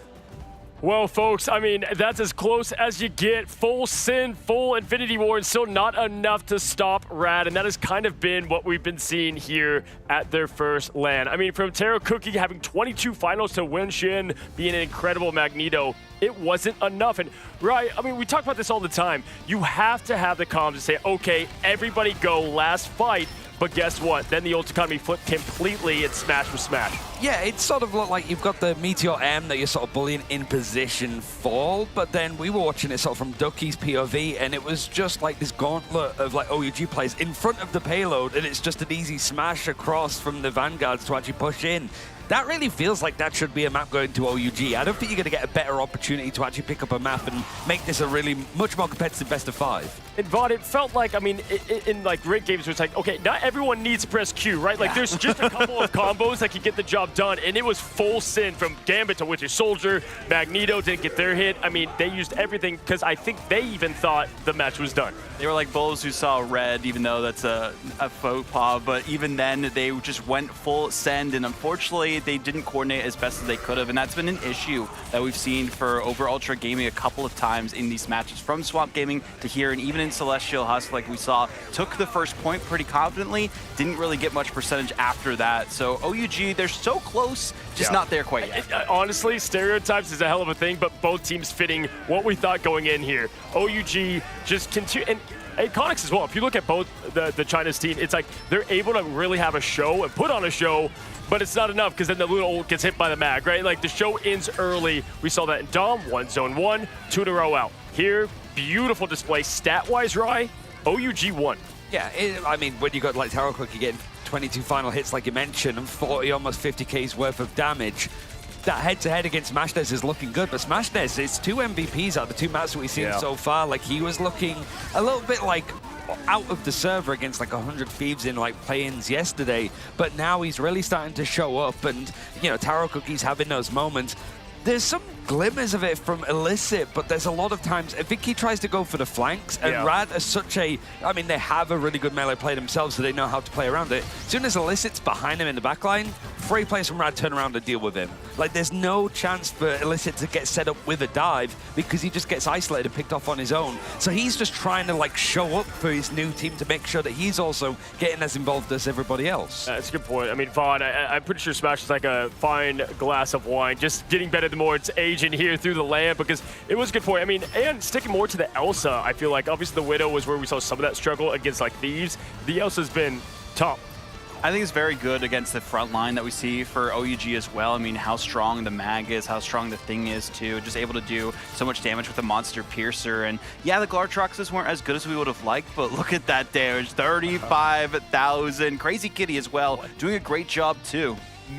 Well, folks, I mean, that's as close as you get. Full Sin, full Infinity War, and still not enough to stop RAD, and that has kind of been what we've been seeing here at their first LAN. I mean, from Taro Cookie having 22 finals to Wenshin being an incredible Magneto, it wasn't enough. And, right, I mean, we talk about this all the time. You have to have the comms to say, okay, everybody go, last fight. But guess what? Then the ult economy flipped completely and Smash was Smash. Yeah, it sort of looked like you've got the Meteor M that you're sort of bullying in position for, but then we were watching it sort of from Ducky's POV, and it was just like this gauntlet of like OUG players in front of the payload, and it's just an easy smash across from the Vanguards to actually push in. That really feels like that should be a map going to OUG. I don't think you're going to get a better opportunity to actually pick up a map and make this a really much more competitive best of 5. And Vaughn, it felt like, I mean, in like ranked games, where it's like, okay, not everyone needs to press Q, right? Like there's just a couple of combos that can get the job done, and it was full Sin from Gambit to Winter Soldier. Magneto didn't get their hit. I mean, they used everything because I think they even thought the match was done. They were like bulls who saw red, even though that's a faux pas, but even then they just went full send, and unfortunately they didn't coordinate as best as they could have, and that's been an issue that we've seen for over Ultra Gaming a couple of times in these matches, from Swamp Gaming to here, and even in Celestial Husk, like we saw, took the first point pretty confidently, didn't really get much percentage after that. So OUG, they're so close, just not there quite yet. Honestly, stereotypes is a hell of a thing, but both teams fitting what we thought going in here. OUG just continue, and Iconics as well. If you look at both the China's team, it's like they're able to really have a show and put on a show, but it's not enough because then the little ult gets hit by the mag, right? Like the show ends early. We saw that in Dom, 1 zone 1, 2 in a row out. Here, beautiful display. Stat-wise, Rai, OUG won. Yeah, I mean, when you got like Taro Cookie getting 22 final hits like you mentioned and 40, almost 50K's worth of damage, that head-to-head against Smashnez is looking good, but Smashnez is 2 MVPs out of the 2 maps that we've seen so far. Like, he was looking a little bit like out of the server against like 100 Thieves in like play-ins yesterday, but now he's really starting to show up, and, you know, Taro Cookie's having those moments. There's some glimmers of it from Illicit, but there's a lot of times, I think he tries to go for the flanks, and RAD is such a, I mean, they have a really good melee play themselves, so they know how to play around it. As soon as Illicit's behind him in the backline, 3 players from RAD turn around and deal with him. Like, there's no chance for Illicit to get set up with a dive because he just gets isolated and picked off on his own. So he's just trying to, like, show up for his new team to make sure that he's also getting as involved as everybody else. That's a good point. I mean, Vaughn, I'm pretty sure Smash is like a fine glass of wine, just getting better the more it's aging here through the land, because it was a good point. I mean, and sticking more to the Elsa, I feel like obviously the Widow was where we saw some of that struggle against like Thieves. The Elsa's been top. I think it's very good against the front line that we see for OUG as well. I mean, how strong the mag is, how strong the thing is too. Just able to do so much damage with the Monster Piercer. And yeah, the Glartroxes weren't as good as we would have liked, but look at that damage, 35,000. Crazy Kitty as well, doing a great job too.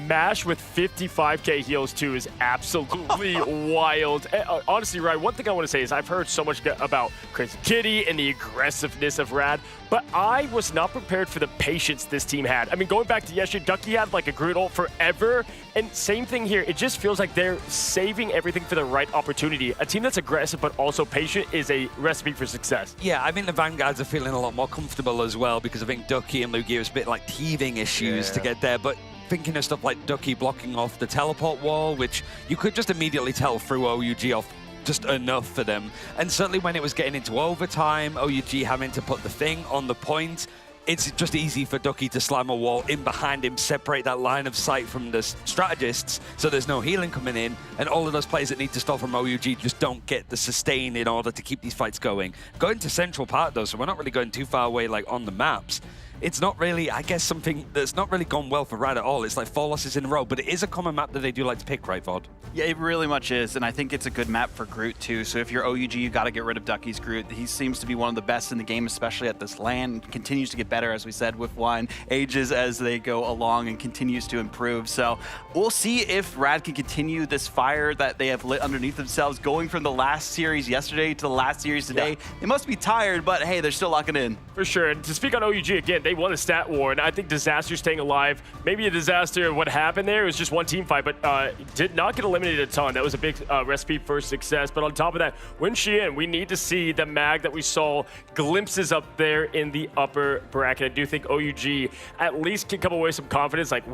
Mash with 55K heals too is absolutely wild. Honestly, Ryan, one thing I want to say is I've heard so much about Crazy Kitty and the aggressiveness of RAD, but I was not prepared for the patience this team had. I mean, going back to yesterday, Ducky had like a Groot ult forever, and same thing here. It just feels like they're saving everything for the right opportunity. A team that's aggressive but also patient is a recipe for success. Yeah, I think the Vanguards are feeling a lot more comfortable as well, because I think Ducky and Lugia is a bit like teething issues to get there, but thinking of stuff like Ducky blocking off the teleport wall, which you could just immediately tell through OUG off just enough for them. And certainly when it was getting into overtime, OUG having to put the thing on the point, it's just easy for Ducky to slam a wall in behind him, separate that line of sight from the strategists, so there's no healing coming in, and all of those players that need to stall from OUG just don't get the sustain in order to keep these fights going. Going to Central Park though, so we're not really going too far away like on the maps. It's not really, I guess, something that's not really gone well for RAD at all. It's like 4 losses in a row, but it is a common map that they do like to pick, right, Vod? Yeah, it really much is, and I think it's a good map for Groot, too. So if you're OUG, you got to get rid of Ducky's Groot. He seems to be one of the best in the game, especially at this LAN. Continues to get better, as we said, with wine. Ages as they go along and continues to improve. So we'll see if RAD can continue this fire that they have lit underneath themselves, going from the last series yesterday to the last series today. They must be tired, but hey, they're still locking in. For sure, and to speak on OUG again, they they won a stat war, and I think Disaster staying alive, maybe a disaster of what happened there. It was just one team fight, but did not get eliminated a ton. That was a big recipe for success. But on top of that, win she in, we need to see the mag that we saw glimpses up there in the upper bracket. I do think OUG at least can come away with some confidence, like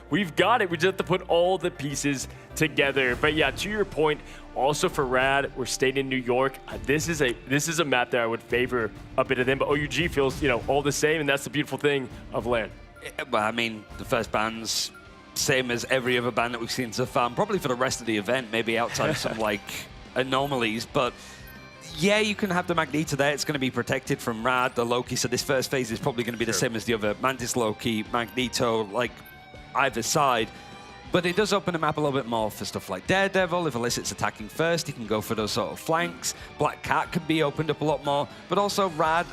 we've got it. We just have to put all the pieces together. But yeah, to your point, also for RAD, we're staying in New York. This is a map that I would favor a bit of them, but OUG feels, you know, all the same, and that's the beautiful thing of LAN. Well, I mean, the first band's same as every other band that we've seen so far, and probably for the rest of the event, maybe outside of some like anomalies, but yeah, you can have the Magneto there. It's going to be protected from RAD, the Loki, so this first phase is probably going to be the same as the other Mantis, Loki, Magneto, like either side. But it does open the map a little bit more for stuff like Daredevil. If Illicit's attacking first, he can go for those sort of flanks. Black Cat can be opened up a lot more. But also RAD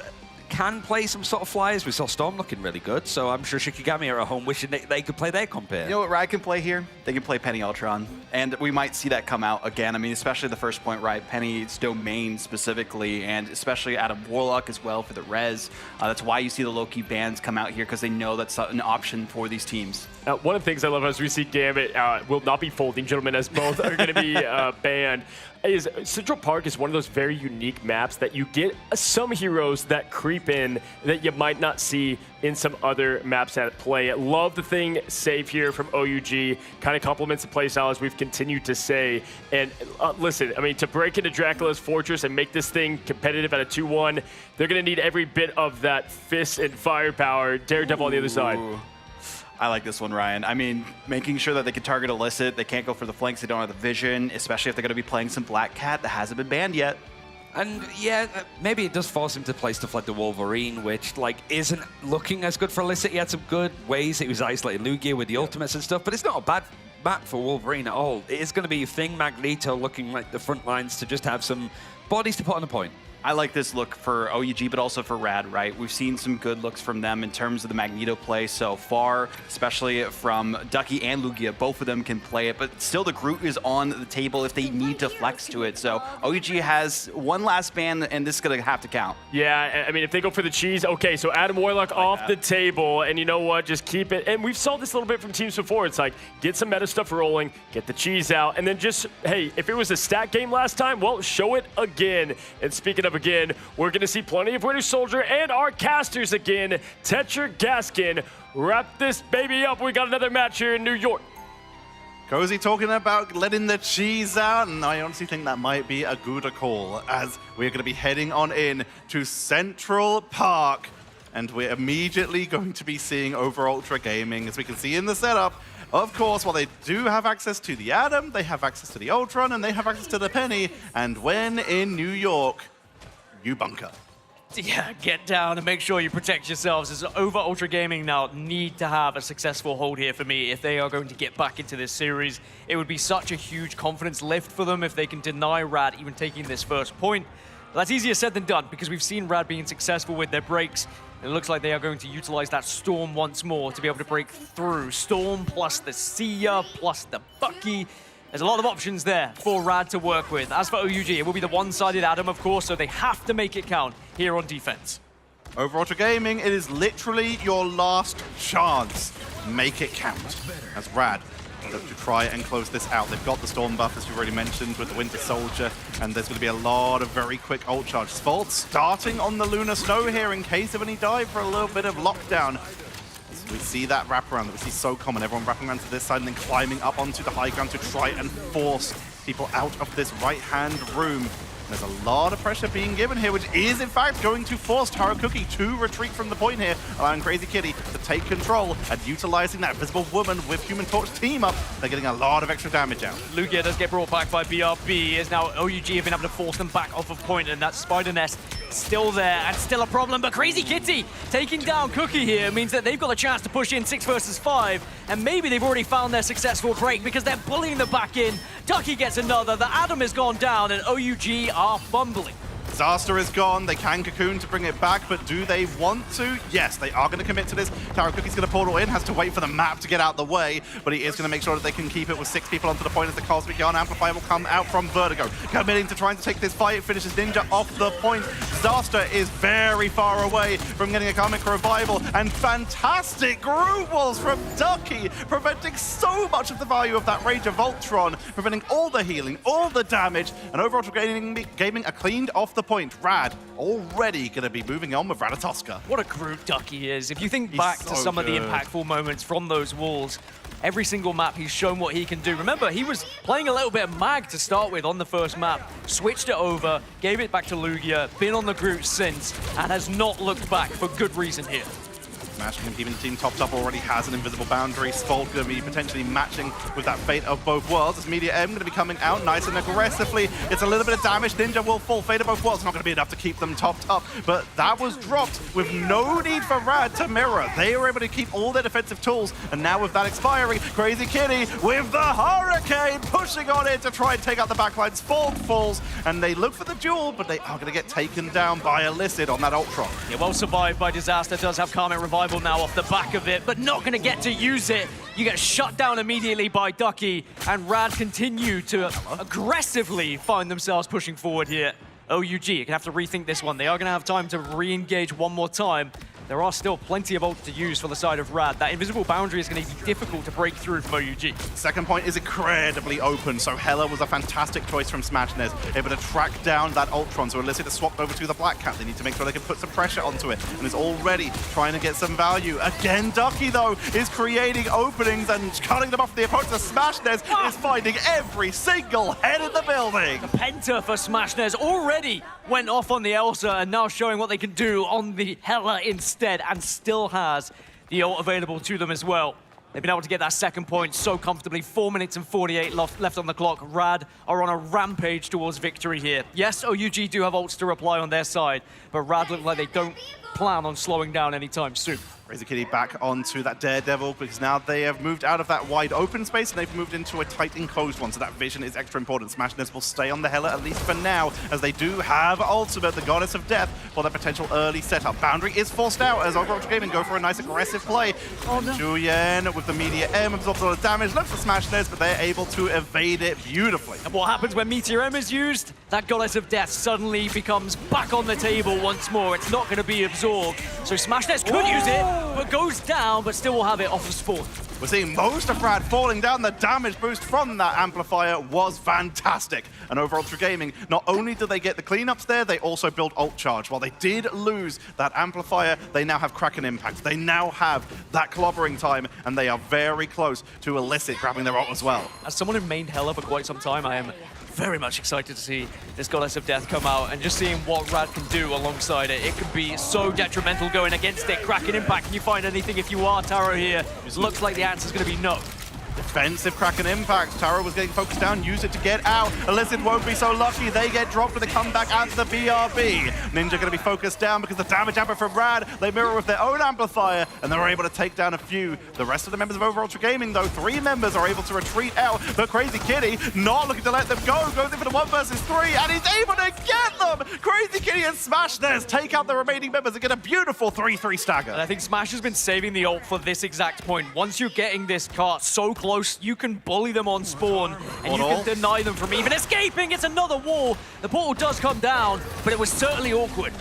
can play some sort of flyers. We saw Storm looking really good, so I'm sure Shikigami are at home wishing they could play their comp here. You know what RAD can play here? They can play Penny Ultron, and we might see that come out again. I mean, especially the first point, right? Penny's domain specifically, and especially out of Warlock as well for the res. That's why you see the Loki bans come out here, because they know that's an option for these teams. One of the things I love as we see Gambit will not be folding, gentlemen, as both are going to be banned, is Central Park is one of those very unique maps that you get some heroes that creep in that you might not see in some other maps at play. Love the thing save here from OUG, kind of complements the playstyle as we've continued to say. And listen, I mean, to break into Dracula's Fortress and make this thing competitive at a 2-1, they're going to need every bit of that fist and firepower. Daredevil on the other side. I like this one, Ryan. I mean, making sure that they can target Illicit. They can't go for the flanks. They don't have the vision, especially if they're going to be playing some Black Cat that hasn't been banned yet. And yeah, maybe it does force him to play stuff like the Wolverine, which like isn't looking as good for Illicit. He had some good ways. He was isolating Lugia with the ultimates and stuff, but it's not a bad map for Wolverine at all. It is going to be a thing, Magneto looking like the front lines to just have some bodies to put on the point. I like this look for OUG, but also for RAD, right? We've seen some good looks from them in terms of the Magneto play so far, especially from Ducky and Lugia. Both of them can play it, but still the Groot is on the table if they need to flex to it. So OUG has one last ban, and this is going to have to count. Yeah, I mean, if they go for the cheese, okay, so Adam Warlock off the table, and you know what, just keep it. And we've saw this a little bit from teams before. It's like, get some meta stuff rolling, get the cheese out, and then just, hey, if it was a stat game last time, well, show it again. And speaking of again, we're going to see plenty of Winter Soldier and our casters again. Tetra Gaskin, wrap this baby up. We got another match here in New York. Cozy talking about letting the cheese out, and I honestly think that might be a good call, as we're going to be heading on in to Central Park, and we're immediately going to be seeing Over Ultra Gaming, as we can see in the setup. Of course, while they do have access to the Atom, they have access to the Ultron, and they have access to the Penny, and when in New York, you bunker. Yeah, get down and make sure you protect yourselves, as Over Ultra Gaming now need to have a successful hold here for me if they are going to get back into this series. It would be such a huge confidence lift for them if they can deny RAD even taking this first point. But that's easier said than done, because we've seen RAD being successful with their breaks. It looks like they are going to utilize that Storm once more to be able to break through. Storm plus the Sia plus the Bucky. There's a lot of options there for RAD to work with. As for OUG, it will be the one-sided Adam, of course, so they have to make it count here on defense. Over Ultra Gaming, it is literally your last chance. Make it count. As RAD look to try and close this out. They've got the Storm buff, as you've already mentioned, with the Winter Soldier, and there's going to be a lot of very quick ult charges. Fault starting on the Lunar Snow here in case of any dive for a little bit of lockdown. We see that wraparound that we see so common. Everyone wrapping around to this side and then climbing up onto the high ground to try and force people out of this right-hand room. There's a lot of pressure being given here, which is in fact going to force Taro Cookie to retreat from the point here, allowing Crazy Kitty to take control and utilizing that Visible Woman with Human Torch team up. They're getting a lot of extra damage out. Lugia does get brought back by BRB, as now OUG have been able to force them back off of point, and that Spider Nest still there and still a problem. But Crazy Kitty taking down Cookie here means that they've got a chance to push in 6 versus 5, and maybe they've already found their successful break because they're bullying them back in. Ducky gets another, the Adam has gone down, and OUG are fumbling. Disaster is gone. They can Cocoon to bring it back, but do they want to? Yes, they are going to commit to this. Taro Cookie's going to portal in, has to wait for the map to get out the way, but he is going to make sure that they can keep it with 6 people onto the point as the Cosmic Yarn Amplifier will come out from Vertigo. Committing to trying to take this fight, finishes Ninja off the point. Disaster is very far away from getting a Karmic Revival, and fantastic group walls from Ducky, preventing so much of the value of that Rage of Voltron, preventing all the healing, all the damage, and overall gaming are cleaned off the point. RAD already going to be moving on with Ratatoska. What a group Ducky is. If you think back to some of the impactful moments from those walls, every single map he's shown what he can do. Remember, he was playing a little bit of Mag to start with on the first map, switched it over, gave it back to Lugia, been on the group since, and has not looked back for good reason here. Smash keeping the team topped up already has an invisible boundary. Spalt going to be potentially matching with that fate of both worlds. As Media M going to be coming out nice and aggressively. It's a little bit of damage. Ninja will fall. Fate of both worlds not going to be enough to keep them topped up. But that was dropped with no need for RAD to mirror. They were able to keep all their defensive tools. And now with that expiring, Crazy Kitty with the Hurricane pushing on it to try and take out the backline. Spalt falls and they look for the duel, but they are going to get taken down by Illicit on that Ultron. Yeah, well survived by Disaster. Does have Karmic Revival now off the back of it, but not going to get to use it. You get shut down immediately by Ducky, and RAD continue to aggressively find themselves pushing forward here. OUG, you're going to have to rethink this one. They are going to have time to re-engage one more time. There are still plenty of ults to use for the side of RAD. That invisible boundary is going to be difficult to break through from OUG. Second point is incredibly open, so Hela was a fantastic choice from Smashnez, able to track down that Ultron, so Illicit has swapped over to the Black Cat. They need to make sure they can put some pressure onto it, and is already trying to get some value. Again, Ducky, though, is creating openings and cutting them off the opponent. Smashnez is finding every single head in the building. The Penta for Smashnez already went off on the Elsa, and now showing what they can do on the Hela instead, and still has the ult available to them as well. They've been able to get that second point so comfortably. 4 minutes and 48 left on the clock. RAD are on a rampage towards victory here. Yes, OUG do have ults to reply on their side, but RAD look like they don't plan on slowing down anytime soon. Crazy Kitty back onto that Daredevil, because now they have moved out of that wide open space and they've moved into a tight enclosed one, so that vision is extra important. Smashness will stay on the Hela, at least for now, as they do have Ultimate, the Goddess of Death, for their potential early setup. Boundary is forced out as Overwatch Gaming go for a nice aggressive play. Julian with the Meteor M absorbs a lot of damage, looks for Smashness, but they're able to evade it beautifully. And what happens when Meteor M is used? That Goddess of Death suddenly becomes back on the table once more. It's not going to be absorbed, so Smashness could use it, but goes down, but still will have it off of spawn. We're seeing most of RAD falling down. The damage boost from that amplifier was fantastic. And overall, Ultra Gaming, not only do they get the cleanups there, they also build ult charge. While they did lose that amplifier, they now have Kraken Impact. They now have that clobbering time, and they are very close to Illicit grabbing their ult as well. As someone who mained Hela for quite some time, I am very much excited to see this Goddess of Death come out, and just seeing what RAD can do alongside it. It could be so detrimental going against it. Kraken Impact, can you find anything if you are Taro here? It looks like the answer's going to be no. Defensive Kraken Impact. Taro was getting focused down, used it to get out. Illicit won't be so lucky. They get dropped with a comeback at the BRB. Ninja going to be focused down because the damage amper from RAD, they mirror with their own amplifier, and they're able to take down a few. The rest of the members of Overwatch Ultra Gaming, though, 3 members are able to retreat out, but Crazy Kitty not looking to let them go. Goes in for the 1 versus 3, and he's able to get them! Crazy Kitty and Smashness take out the remaining members and get a beautiful 3-3 stagger. And I think Smash has been saving the ult for this exact point. Once you're getting this cart so close, you can bully them on spawn, and you can deny them from even escaping. It's another wall. The portal does come down, but it was certainly awkward.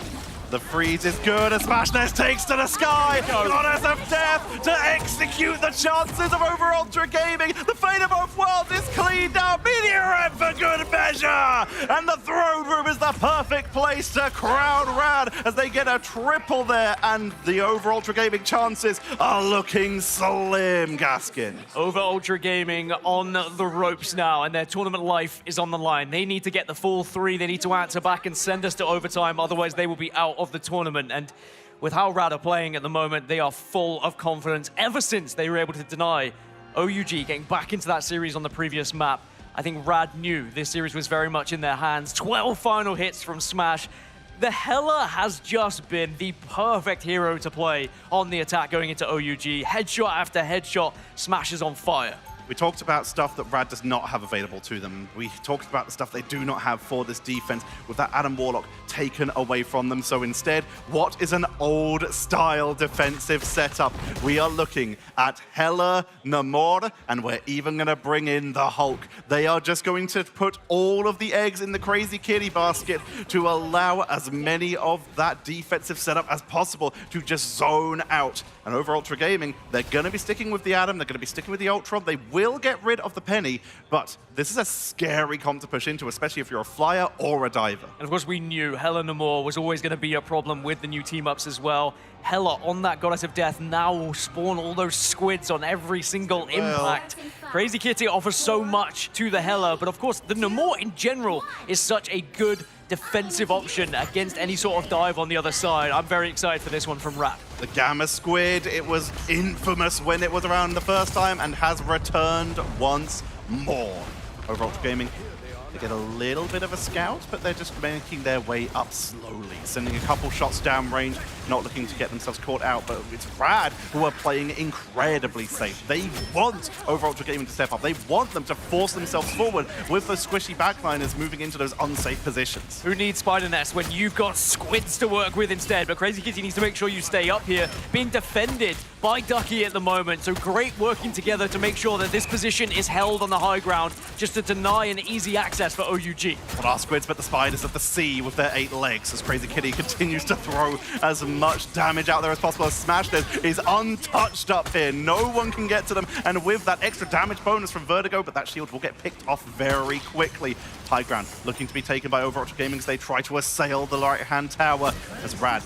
The freeze is good as Smashness takes to the sky. Goddess of Death to execute the chances of Over Ultra Gaming. The fate of both worlds is cleaned out. Meteor M for good measure. And the throne room is the perfect place to crown RAD as they get a triple there. And the Over Ultra Gaming chances are looking slim, Gaskin. Over Ultra Gaming on the ropes now, and their tournament life is on the line. They need to get the full 3. They need to answer back and send us to overtime. Otherwise, they will be out of the tournament. And with how RAD are playing at the moment, they are full of confidence ever since they were able to deny OUG getting back into that series on the previous map. I think RAD knew this series was very much in their hands. 12 final hits from Smash. The Hela has just been the perfect hero to play on the attack going into OUG. Headshot after headshot, Smash is on fire. We talked about stuff that RAD does not have available to them. We talked about the stuff they do not have for this defense with that Adam Warlock taken away from them. So instead, what is an old-style defensive setup? We are looking at Hela, Namor, and we're even going to bring in the Hulk. They are just going to put all of the eggs in the Crazy Kitty basket to allow as many of that defensive setup as possible to just zone out. And over Ultra Gaming, they're going to be sticking with the Adam, they're going to be sticking with the Ultron, they will get rid of the Penny, but this is a scary comp to push into, especially if you're a flyer or a diver. And of course we knew Hela Namor was always going to be a problem with the new team-ups as well. Hela on that Goddess of Death now will spawn all those squids on every single impact. Crazy Kitty offers so much to the Hela, but of course the Namor in general is such a good defensive option against any sort of dive on the other side. I'm very excited for this one from RAD. The Gamma Squid, it was infamous when it was around the first time and has returned once more. Over Ultra Gaming, they get a little bit of a scout, but they're just making their way up slowly, sending a couple shots downrange, not looking to get themselves caught out, but it's RAD who are playing incredibly safe. They want Over Ultra Gaming to step up. They want them to force themselves forward with those squishy backliners moving into those unsafe positions. Who needs Spider Nest when you've got squids to work with instead? But Crazy Kitty needs to make sure you stay up here, being defended by Ducky at the moment. So great working together to make sure that this position is held on the high ground, just to deny an easy access for OUG. What are squids but the spiders of the sea with their 8 legs, as Crazy Kitty continues to throw as much damage out there as possible. As Smashness is untouched up here. No one can get to them, and with that extra damage bonus from Vertigo, but that shield will get picked off very quickly. High ground looking to be taken by Over Ultra Gaming as they try to assail the right-hand tower, as RAD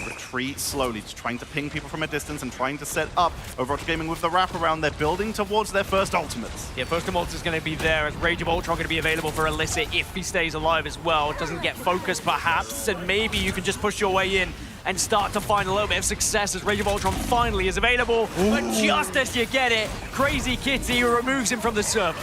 retreat slowly, just trying to ping people from a distance and trying to set up. Over Ultra Gaming with the wraparound, they're building towards their first ultimates. Yeah, first ultimate is going to be there, as Rage of Ultron going to be available for Illicit if he stays alive as well. Doesn't get focused perhaps, and maybe you can just push your way in and start to find a little bit of success as Rage of Ultron finally is available. Ooh. But just as you get it, Crazy Kitty removes him from the server.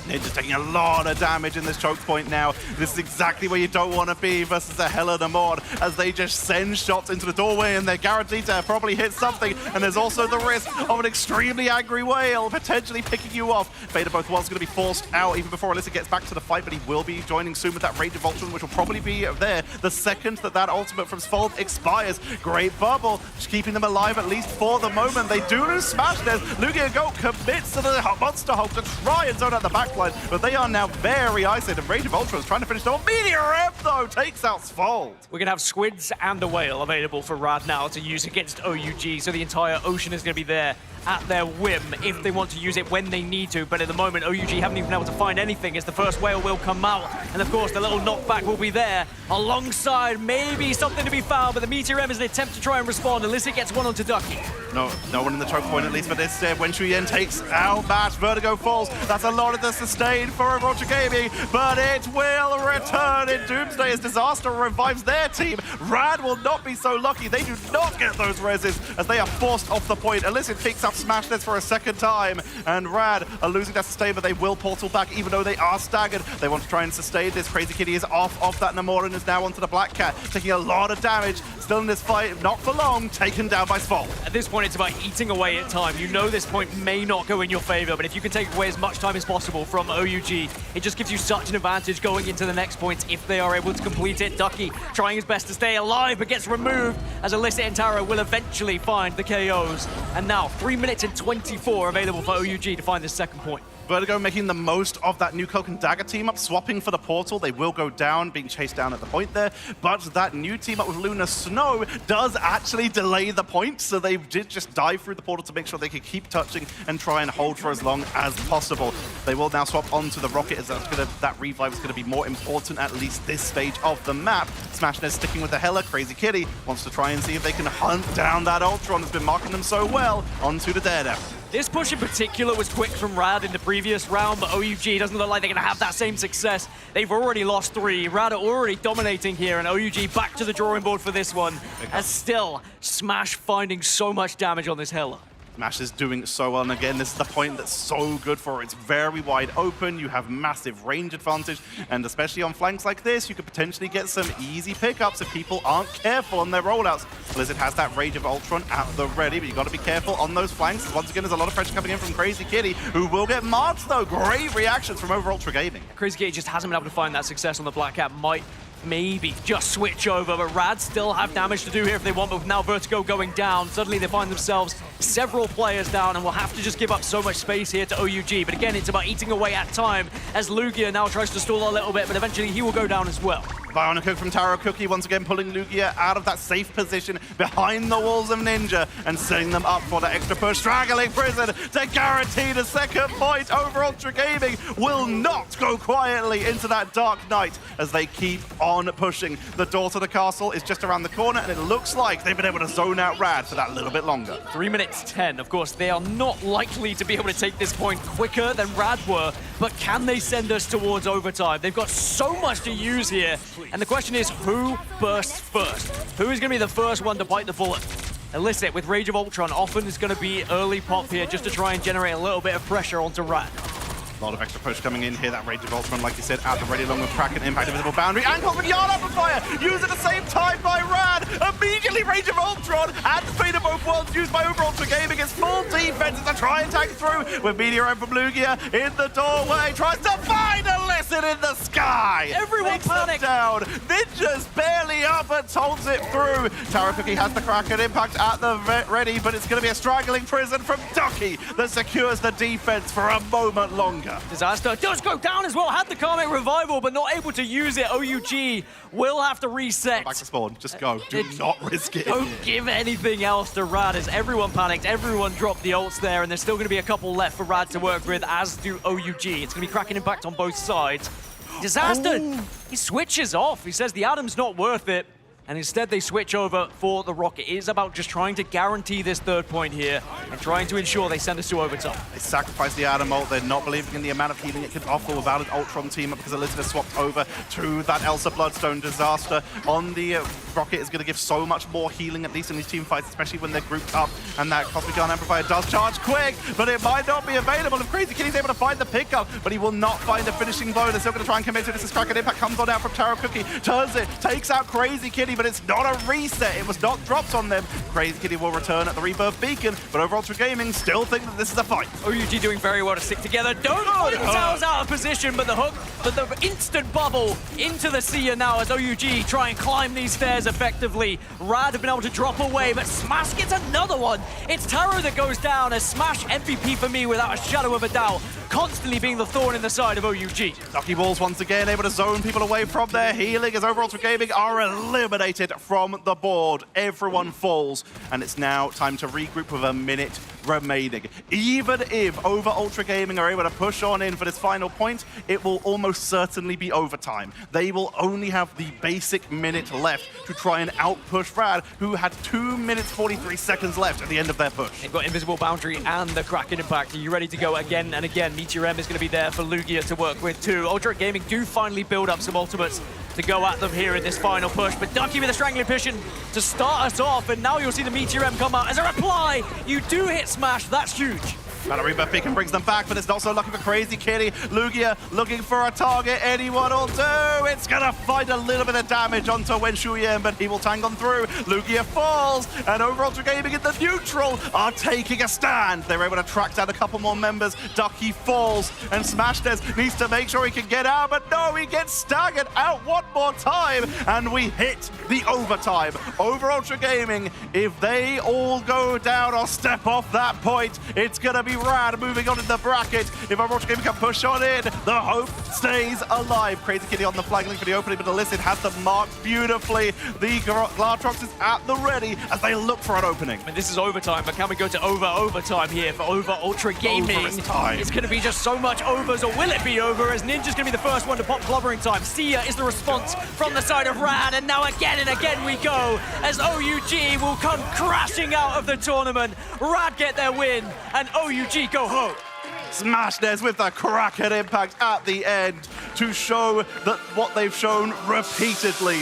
Ninja's taking a lot of damage in this choke point now. This is exactly where you don't want to be versus the Hela Namor, as they just send shots into the doorway and they're guaranteed to probably hit something. And there's also the risk of an extremely angry whale potentially picking you off. Fate of Both Worlds going to be forced out even before Alyssa gets back to the fight, but he will be joining soon with that Rage of Ultron, which will probably be there the second that ultimate from Svolv expires. Great bubble, just keeping them alive at least for the moment. They do lose Smashness. Lugia Goat commits to the Monster Hulk to try and zone out the back. But they are now very isolated. Rage of Ultron is trying to finish it off. Meteor M, though, takes out Svolv. We're going to have squids and a whale available for RAD now to use against OUG, so the entire ocean is going to be there at their whim if they want to use it when they need to. But at the moment, OUG haven't even been able to find anything, as the first whale will come out. And of course, the little knockback will be there alongside maybe something to be found, but the Meteor M is an attempt to try and respond. Illicit gets one onto Ducky. No one in the choke point, at least for this. When Shuyen takes out match, Vertigo falls. That's a lot of the sustain for Over Ultra Gaming, but it will return in Doomsday as Disaster revives their team. RAD will not be so lucky. They do not get those reses as they are forced off the point. Illicit picks up Smash this for a second time, and RAD are losing that sustain, but they will portal back even though they are staggered. They want to try and sustain this. Crazy Kitty is off that Namor and is now onto the Black Cat, taking a lot of damage. Still in this fight, not for long, taken down by Svolv. At this point, it's about eating away at time. You know this point may not go in your favor, but if you can take away as much time as possible from OUG, it just gives you such an advantage going into the next point if they are able to complete it. Ducky trying his best to stay alive, but gets removed as Illicit and Tara will eventually find the KOs. And now 3 minutes and 24 available for OUG to find this second point. Vertigo making the most of that new Cloak and Dagger team up, swapping for the portal. They will go down, being chased down at the point there, but that new team up with Luna Snow does actually delay the point, so they did just dive through the portal to make sure they could keep touching and try and hold for as long as possible. They will now swap onto the Rocket, as that revive is going to be more important at least this stage of the map. Smashness sticking with the Hela. Crazy Kitty wants to try and see if they can hunt down that Ultron that's been marking them so well onto the Daredevil. This push in particular was quick from RAD in the previous round, but OUG doesn't look like they're going to have that same success. They've already lost 3. RAD are already dominating here, and OUG back to the drawing board for this one. As still, Smash finding so much damage on this Hela. Smash is doing so well, and again, this is the point that's so good for it. It's very wide open, you have massive range advantage, and especially on flanks like this, you could potentially get some easy pickups if people aren't careful on their rollouts. Blizzard has that Rage of Ultron at the ready, but you got to be careful on those flanks. Once again, there's a lot of pressure coming in from Crazy Kitty, who will get marked though. Great reactions from Over Ultra Gaming. Crazy Kitty just hasn't been able to find that success on the Black Cat. Might maybe just switch over, but RAD still have damage to do here if they want, but with now Vertigo going down, suddenly they find themselves several players down and will have to just give up so much space here to OUG. But again, it's about eating away at time as Lugia now tries to stall a little bit, but eventually he will go down as well. Bionic Hook from Taro Cookie once again pulling Lugia out of that safe position behind the walls of Ninja and setting them up for the extra push. Straggling Prison to guarantee the second point. Over Ultra Gaming will not go quietly into that Dark Knight as they keep on pushing. The door to the castle is just around the corner, and it looks like they've been able to zone out RAD for that little bit longer. 3 minutes 10. Of course, they are not likely to be able to take this point quicker than RAD were, but can they send us towards overtime? They've got so much to use here. And the question is, who bursts first? Who is going to be the first one to bite the bullet? Illicit with Rage of Ultron often is going to be early pop here just to try and generate a little bit of pressure onto RAD. A lot of extra push coming in here. That Rage of Ultron, like you said, at the ready along with Kraken, Impact, Invisible Boundary, and Cosmic Yard up on fire! Used at the same time by RAD! Immediately Rage of Ultron and Fate of both worlds used by Over Ultra Gaming. It's full defense to try and tank through with Meteorite from Lugia in the doorway. Tries to find Illicit in the sky! Everyone panic down! Ninja's barely up and holds it through. Taro Cookie has the Kraken Impact at the ready, but it's going to be a straggling Prison from Ducky that secures the defense for a moment longer. Disaster does go down as well, had the Karmic Revival, but not able to use it. OUG will have to reset. Back to spawn, just go. Do not risk it. Don't give anything else to RAD as everyone panicked, everyone dropped the ults there, and there's still going to be a couple left for RAD to work with, as do OUG. It's going to be Kraken Impact on both sides. Disaster, he switches off. He says the Atom's not worth it. And instead they switch over for the Rocket. It is about just trying to guarantee this third point here and trying to ensure they send us to overtime. They sacrifice the Atom ult. They're not believing in the amount of healing it could offer without an Ultron team up because Elizabeth swapped over to that Elsa Bloodstone. Disaster on the Rocket is going to give so much more healing, at least in these team fights, especially when they're grouped up. And that Cosmic Gun Amplifier does charge quick, but it might not be available if Crazy Kitty's able to find the pickup, but he will not find the finishing blow. They're still going to try and commit to this as Kraken Impact comes on out from Taro Cookie, turns it, takes out Crazy Kitty, but it's not a reset. It was not dropped on them. Crazy Kitty will return at the Rebirth Beacon, but Over Ultra Gaming still think that this is a fight. OUG doing very well to stick together. Don't put themselves out of position, but the hook, but the instant bubble into the Seer now as OUG try and climb these stairs effectively. RAD have been able to drop away, but Smash gets another one. It's Taro that goes down as Smash MVP for me without a shadow of a doubt, constantly being the thorn in the side of OUG. Ducky Balls once again able to zone people away from their healing as Over Ultra Gaming are eliminated from the board. Everyone falls, and it's now time to regroup with a minute remaining. Even if Over Ultra Gaming are able to push on in for this final point, it will almost certainly be overtime. They will only have the basic minute left to try and outpush RAD, who had 2 minutes 43 seconds left at the end of their push. They've got Invisible Boundary and the Kraken Impact. Are you ready to go again and again? Meteor M is going to be there for Lugia to work with too. Ultra Gaming do finally build up some ultimates to go at them here in this final push, but Ducky with a strangling position to start us off, and now you'll see the Meteor M come out as a reply. You do hit Smash, that's huge. Battle Rebirth Beacon brings them back, but it's not so lucky for Crazy Kitty. Lugia looking for a target. Anyone will do. It's going to find a little bit of damage onto Wen Shuyan, but he will tang on through. Lugia falls, and Over Ultra Gaming in the neutral are taking a stand. They're able to track down a couple more members. Ducky falls, and Smashness needs to make sure he can get out, but no, he gets staggered out one more time, and we hit the overtime. Over Ultra Gaming, if they all go down or step off that point, it's going to be RAD moving on in the bracket. If Over Ultra Gaming can push on in, the hope stays alive. Crazy Kitty on the flag link for the opening, but Illicit has them marked beautifully. The Glartrox is at the ready as they look for an opening. And this is overtime, but can we go to overtime here for Over Ultra Gaming? It's going to be just so much overs, or will it be over, as Ninja's going to be the first one to pop clobbering time. Sia is the response from the side of RAD, and now again and again we go as OUG will come crashing out of the tournament. RAD get their win, and OUG go home. Smashness with the Kraken Impact at the end to show that what they've shown repeatedly.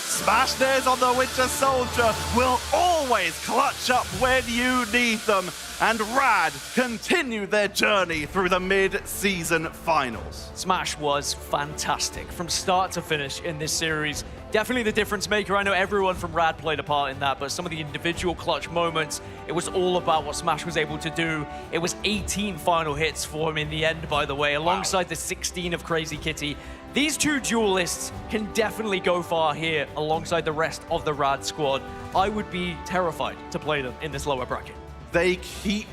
Smash Dares on the Winter Soldier will always clutch up when you need them. And RAD continue their journey through the mid-season finals. Smash was fantastic from start to finish in this series. Definitely the difference maker. I know everyone from RAD played a part in that, but some of the individual clutch moments, it was all about what Smash was able to do. It was 18 final hits for him in the end, by the way, alongside the 16 of Crazy Kitty. These two duelists can definitely go far here alongside the rest of the RAD squad. I would be terrified to play them in this lower bracket. They keep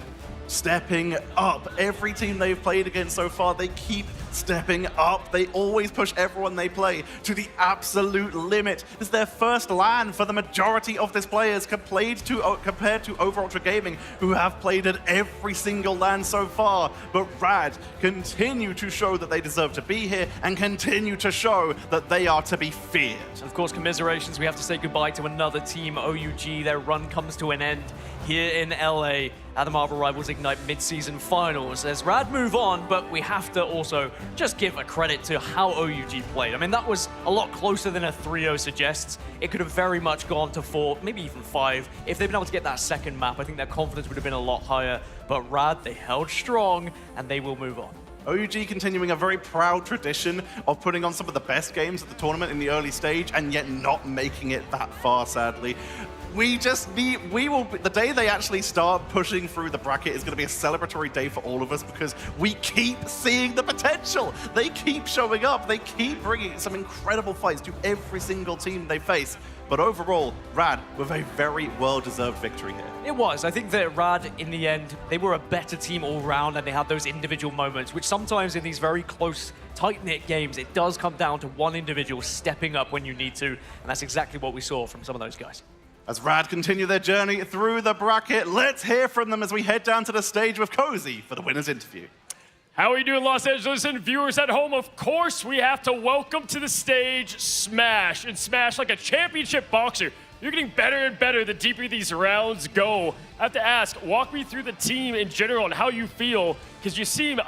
stepping up. Every team they've played against so far, they keep stepping up. They always push everyone they play to the absolute limit. This is their first LAN for the majority of these players compared to Overultra Gaming, who have played at every single LAN so far. But RAD continue to show that they deserve to be here and continue to show that they are to be feared. Of course, commiserations, we have to say goodbye to another team, OUG. Their run comes to an end here in LA at the Marvel Rivals Ignite mid-season finals. As RAD move on, but we have to also just give a credit to how OUG played. I mean, that was a lot closer than a 3-0 suggests. It could have very much gone to 4, maybe even 5. If they'd been able to get that second map, I think their confidence would have been a lot higher. But RAD, they held strong, and they will move on. OUG continuing a very proud tradition of putting on some of the best games at the tournament in the early stage and yet not making it that far, sadly. The day they actually start pushing through the bracket is going to be a celebratory day for all of us because we keep seeing the potential. They keep showing up. They keep bringing some incredible fights to every single team they face. But overall, RAD with a very well-deserved victory here. It was. I think that RAD, in the end, they were a better team all round and they had those individual moments, which sometimes in these very close, tight-knit games, it does come down to one individual stepping up when you need to. And that's exactly what we saw from some of those guys. As RAD continue their journey through the bracket, let's hear from them as we head down to the stage with Cozy for the winner's interview. How are you doing, Los Angeles and viewers at home? Of course, we have to welcome to the stage Smash. And Smash, like a championship boxer, you're getting better and better the deeper these rounds go. I have to ask, walk me through the team in general and how you feel, because you seem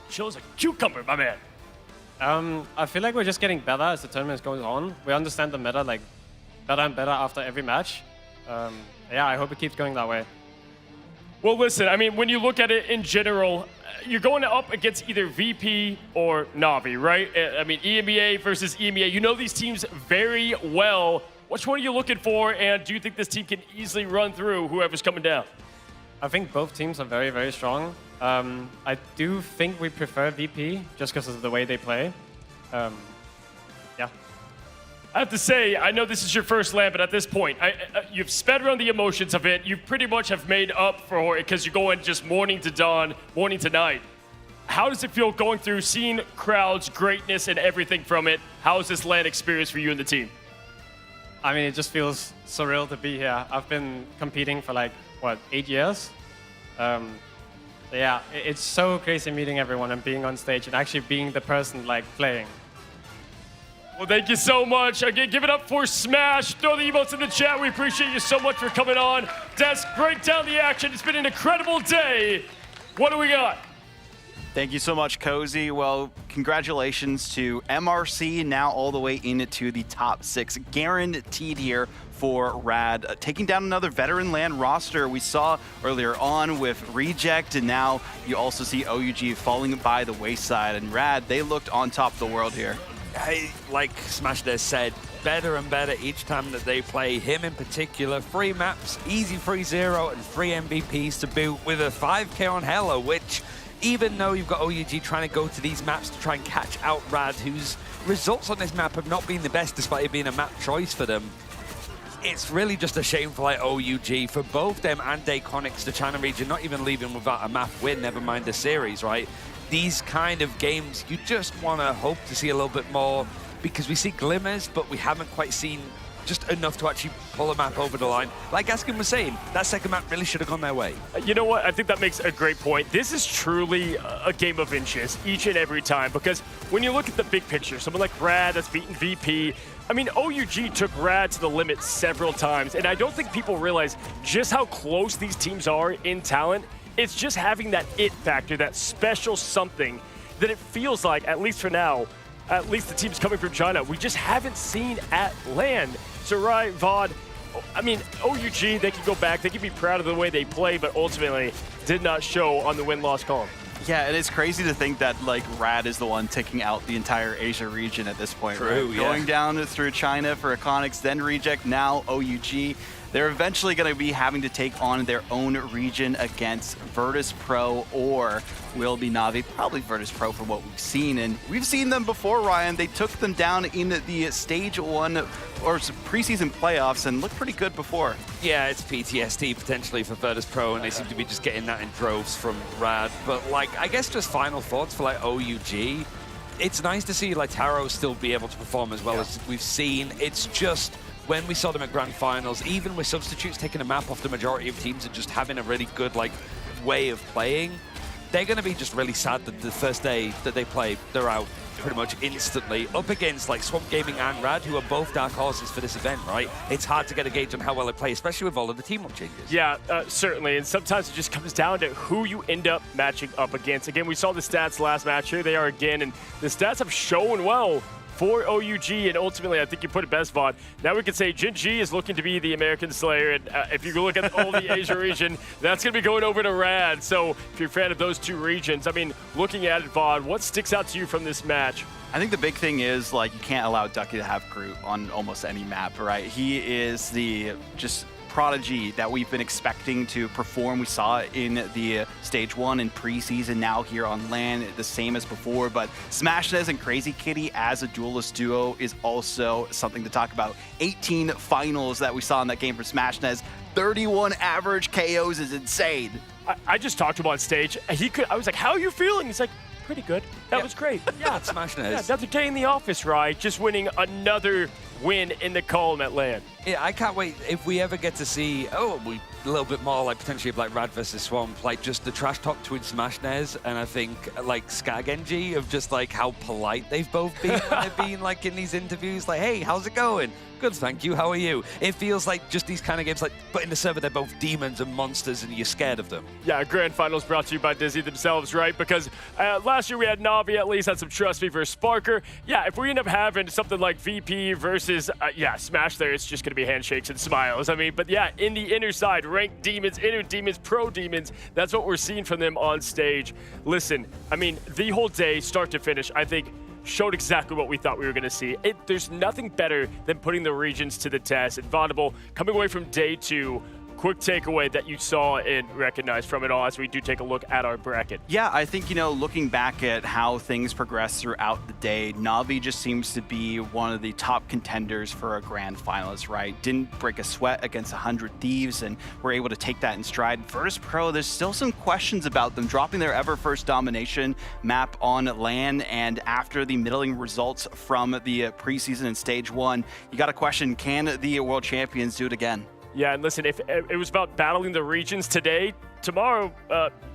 chill as a cucumber, my man. I feel like we're just getting better as the tournament is going on. We understand the meta like better and better after every match. Yeah, I hope it keeps going that way. Well, listen, I mean, when you look at it in general, you're going up against either VP or Navi, right? I mean, EMEA versus EMEA. You know these teams very well. Which one are you looking for, and do you think this team can easily run through whoever's coming down? I think both teams are very, very strong. I do think we prefer VP just because of the way they play. Yeah. I have to say, I know this is your first LAN, but at this point, you've sped around the emotions of it. You pretty much have made up for it because you're going just morning to dawn, morning to night. How does it feel going through, seeing crowds, greatness, and everything from it? How is this LAN experience for you and the team? I mean, it just feels surreal to be here. I've been competing for like, what, 8 years? So yeah, it's so crazy meeting everyone and being on stage and actually being the person like playing. Well, thank you so much. Again, give it up for Smash. Throw the emotes in the chat. We appreciate you so much for coming on. Desk, break down the action. It's been an incredible day. What do we got? Thank you so much, Cozy. Well, congratulations to MRC, now all the way into the top 6. Guaranteed here for RAD. Taking down another veteran LAN roster we saw earlier on with Reject, and now you also see OUG falling by the wayside. And RAD, they looked on top of the world here. Like Smash Dares said, better and better each time that they play. Him in particular, 3 maps, easy 3-0 and 3 MVPs to boot with a 5K on Hella, which even though you've got OUG trying to go to these maps to try and catch out RAD, whose results on this map have not been the best despite it being a map choice for them, it's really just a shame for like OUG, for both them and Dayconics, the China region, not even leaving without a map win, never mind a series, right? These kind of games, you just want to hope to see a little bit more, because we see glimmers, but we haven't quite seen just enough to actually pull a map over the line. Like Askin was saying, that second map really should have gone their way. You know what? I think that makes a great point. This is truly a game of inches each and every time, because when you look at the big picture, someone like RAD that's beaten VP, I mean, OUG took RAD to the limit several times, and I don't think people realize just how close these teams are in talent. It's just having that it factor, that special something that it feels like, at least for now, at least the teams coming from China, we just haven't seen at LAN. So, right, VOD, I mean, OUG, they can go back, they can be proud of the way they play, but ultimately did not show on the win-loss column. Yeah, and it's crazy to think that like RAD is the one taking out the entire Asia region at this point. True, right? yeah. Going down through China for Iconics, then Reject, now OUG. They're eventually going to be having to take on their own region against Virtus Pro, or will be Na'Vi, probably Virtus Pro from what we've seen. And we've seen them before, Ryan. They took them down in the Stage 1 or preseason playoffs and looked pretty good before. Yeah, it's PTSD potentially for Virtus Pro, and they seem to be just getting that in droves from RAD. But like, I guess just final thoughts for like OUG. It's nice to see like Taro still be able to perform as well as we've seen. It's just when we saw them at Grand Finals, even with substitutes taking a map off the majority of teams and just having a really good like way of playing, they're going to be just really sad that the first day that they play, they're out pretty much instantly up against like Swamp Gaming and RAD, who are both dark horses for this event, right? It's hard to get a gauge on how well they play, especially with all of the team-up changes. Yeah, certainly, and sometimes it just comes down to who you end up matching up against. Again, we saw the stats last match. Here they are again, and the stats have shown well for OUG, and ultimately, I think you put it best, Vaughn. Now we can say Jin Ji is looking to be the American Slayer, and if you look at all the Asia region, that's going to be going over to RAD. So if you're a fan of those two regions, I mean, looking at it, Vaughn, what sticks out to you from this match? I think the big thing is, like, you can't allow Ducky to have Groot on almost any map, right? He is the just prodigy that we've been expecting to perform. We saw it in the Stage 1 in preseason, now here on LAN, the same as before. But Smashnez and Crazy Kitty as a duelist duo is also something to talk about. 18 finals that we saw in that game for Smashnez. 31 average KOs is insane. I just talked to him on stage. I was like, how are you feeling? He's like, pretty good. That was great. Yeah, it's Smashnez. Yeah, another day in the office, right? Just winning another win in the column at LAN. Yeah, I can't wait if we ever get to see, a little bit more like potentially like RAD versus Swamp, like just the trash talk between Smashnez and I think like Skagenji of just like how polite they've both been when they've been like in these interviews, like, hey, how's it going? Good, thank you. How are you? It feels like just these kind of games, like, but in the server, they're both demons and monsters, and you're scared of them. Yeah, Grand Finals brought to you by Disney themselves, right? Because last year we had Na'Vi at least had some Trust Me versus Sparker. Yeah, if we end up having something like VP versus, Smash there, it's just going to be handshakes and smiles. I mean, but yeah, in the inner side, ranked demons, inner demons, pro demons, that's what we're seeing from them on stage. Listen, I mean, the whole day, start to finish, I think, showed exactly what we thought we were going to see. There's nothing better than putting the regions to the test. And Vaudable, coming away from day 2, quick takeaway that you saw and recognized from it all as we do take a look at our bracket. Yeah, I think, looking back at how things progressed throughout the day, Na'Vi just seems to be one of the top contenders for a grand finalist, right? Didn't break a sweat against 100 Thieves and were able to take that in stride. Virtus Pro, there's still some questions about them dropping their ever first domination map on LAN, and after the middling results from the preseason in Stage 1, you got to question, can the world champions do it again? Yeah, and listen, if it was about battling the regions today, tomorrow,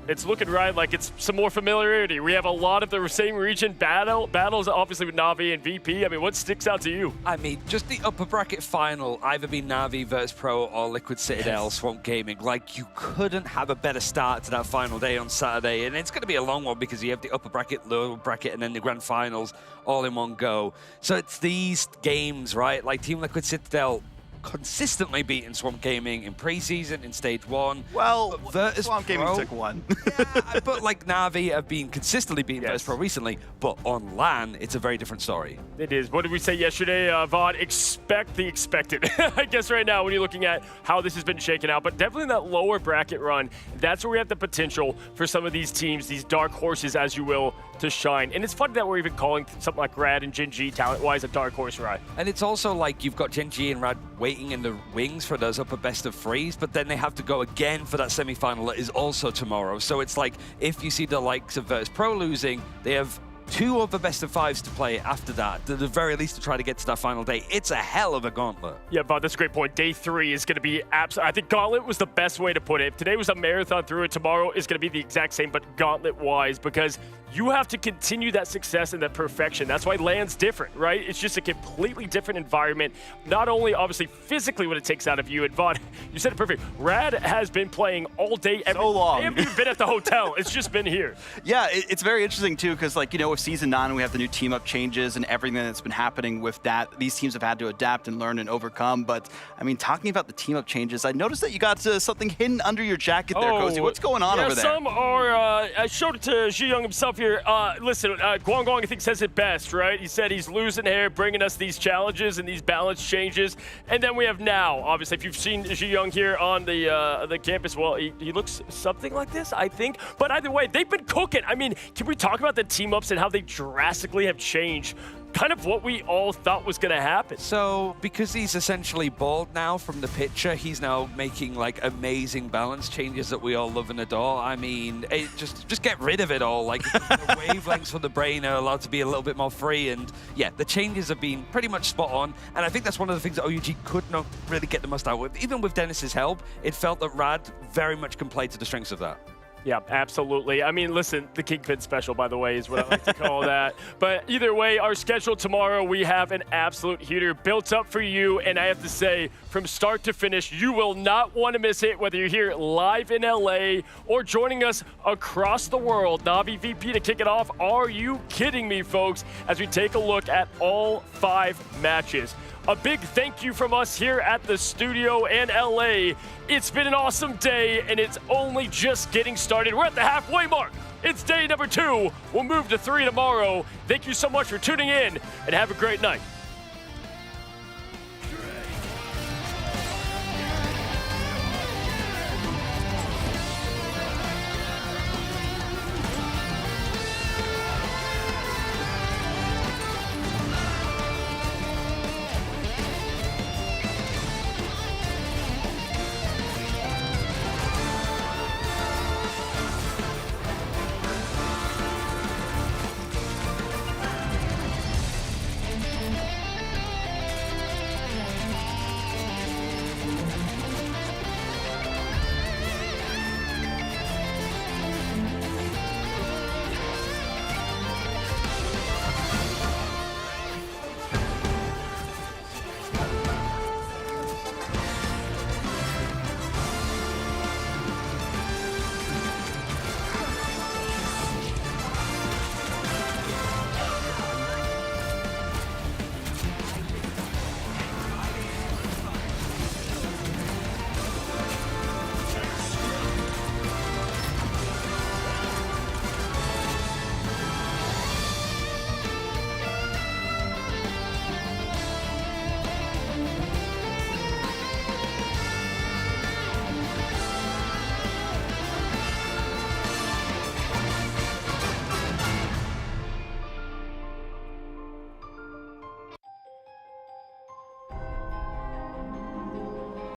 it's looking right like it's some more familiarity. We have a lot of the same region battles, obviously with Na'Vi and VP. I mean, what sticks out to you? I mean, just the upper bracket final, either be Na'Vi Virtus Pro or Liquid Citadel, Swamp Gaming. Like, you couldn't have a better start to that final day on Saturday. And it's going to be a long one because you have the upper bracket, lower bracket, and then the grand finals all in one go. So it's these games, right? Like Team Liquid Citadel consistently beating Swamp Gaming in preseason, in Stage 1. Well, Virtus Swamp Pro, Gaming took one. yeah, but like Na'Vi have been consistently beating Virtus Pro recently, but on LAN, it's a very different story. It is. What did we say yesterday, Vaughn? Expect the expected. I guess right now when you're looking at how this has been shaken out, but definitely in that lower bracket run, that's where we have the potential for some of these teams, these dark horses, as you will, to shine. And it's funny that we're even calling something like RAD and Jin Ji talent-wise a dark horse ride. And it's also like you've got Jin Ji and RAD waiting in the wings for those upper best of threes, but then they have to go again for that semi-final that is also tomorrow. So it's like, if you see the likes of Virtus Pro losing, they have 2 other best of 5s to play after that, at the very least to try to get to that final day. It's a hell of a gauntlet. Yeah, Bob, that's a great point. Day 3 is going to be absolutely, I think gauntlet was the best way to put it. If today was a marathon through it, tomorrow is going to be the exact same, but gauntlet-wise, because you have to continue that success and that perfection. That's why LAN's different, right? It's just a completely different environment. Not only, obviously, physically what it takes out of you, and Vaughn, you said it perfect. RAD has been playing all day. So long. They haven't even been at the hotel. It's just been here. Yeah, it's very interesting, too, because, like, with Season 9, we have the new team-up changes and everything that's been happening with that. These teams have had to adapt and learn and overcome. But, I mean, talking about the team-up changes, I noticed that you got something hidden under your jacket there, Cozy. What's going on over there? Some are, I showed it to Ji Young himself here. Listen, Guangguang, I think, says it best, right? He said he's losing hair, bringing us these challenges and these balance changes. And then we have now, obviously, if you've seen Ji Young here on the campus, well, he looks something like this, I think. But either way, they've been cooking. I mean, can we talk about the team-ups and how they drastically have changed kind of what we all thought was going to happen? So, because he's essentially bald now from the picture, he's now making like amazing balance changes that we all love and adore. I mean, just get rid of it all. Like, the wavelengths for the brain are allowed to be a little bit more free. And yeah, the changes have been pretty much spot on. And I think that's one of the things that OUG could not really get the most out with. Even with Dennis's help, it felt that RAD very much can play to the strengths of that. Yeah, absolutely. I mean, listen, the Kingpin special, by the way, is what I like to call that. But either way, our schedule tomorrow, we have an absolute heater built up for you. And I have to say, from start to finish, you will not want to miss it, whether you're here live in LA or joining us across the world. Navi VP to kick it off. Are you kidding me, folks? As we take a look at all 5 matches. A big thank you from us here at the studio in LA. It's been an awesome day, and it's only just getting started. We're at the halfway mark. It's day number 2. We'll move to 3 tomorrow. Thank you so much for tuning in, and have a great night.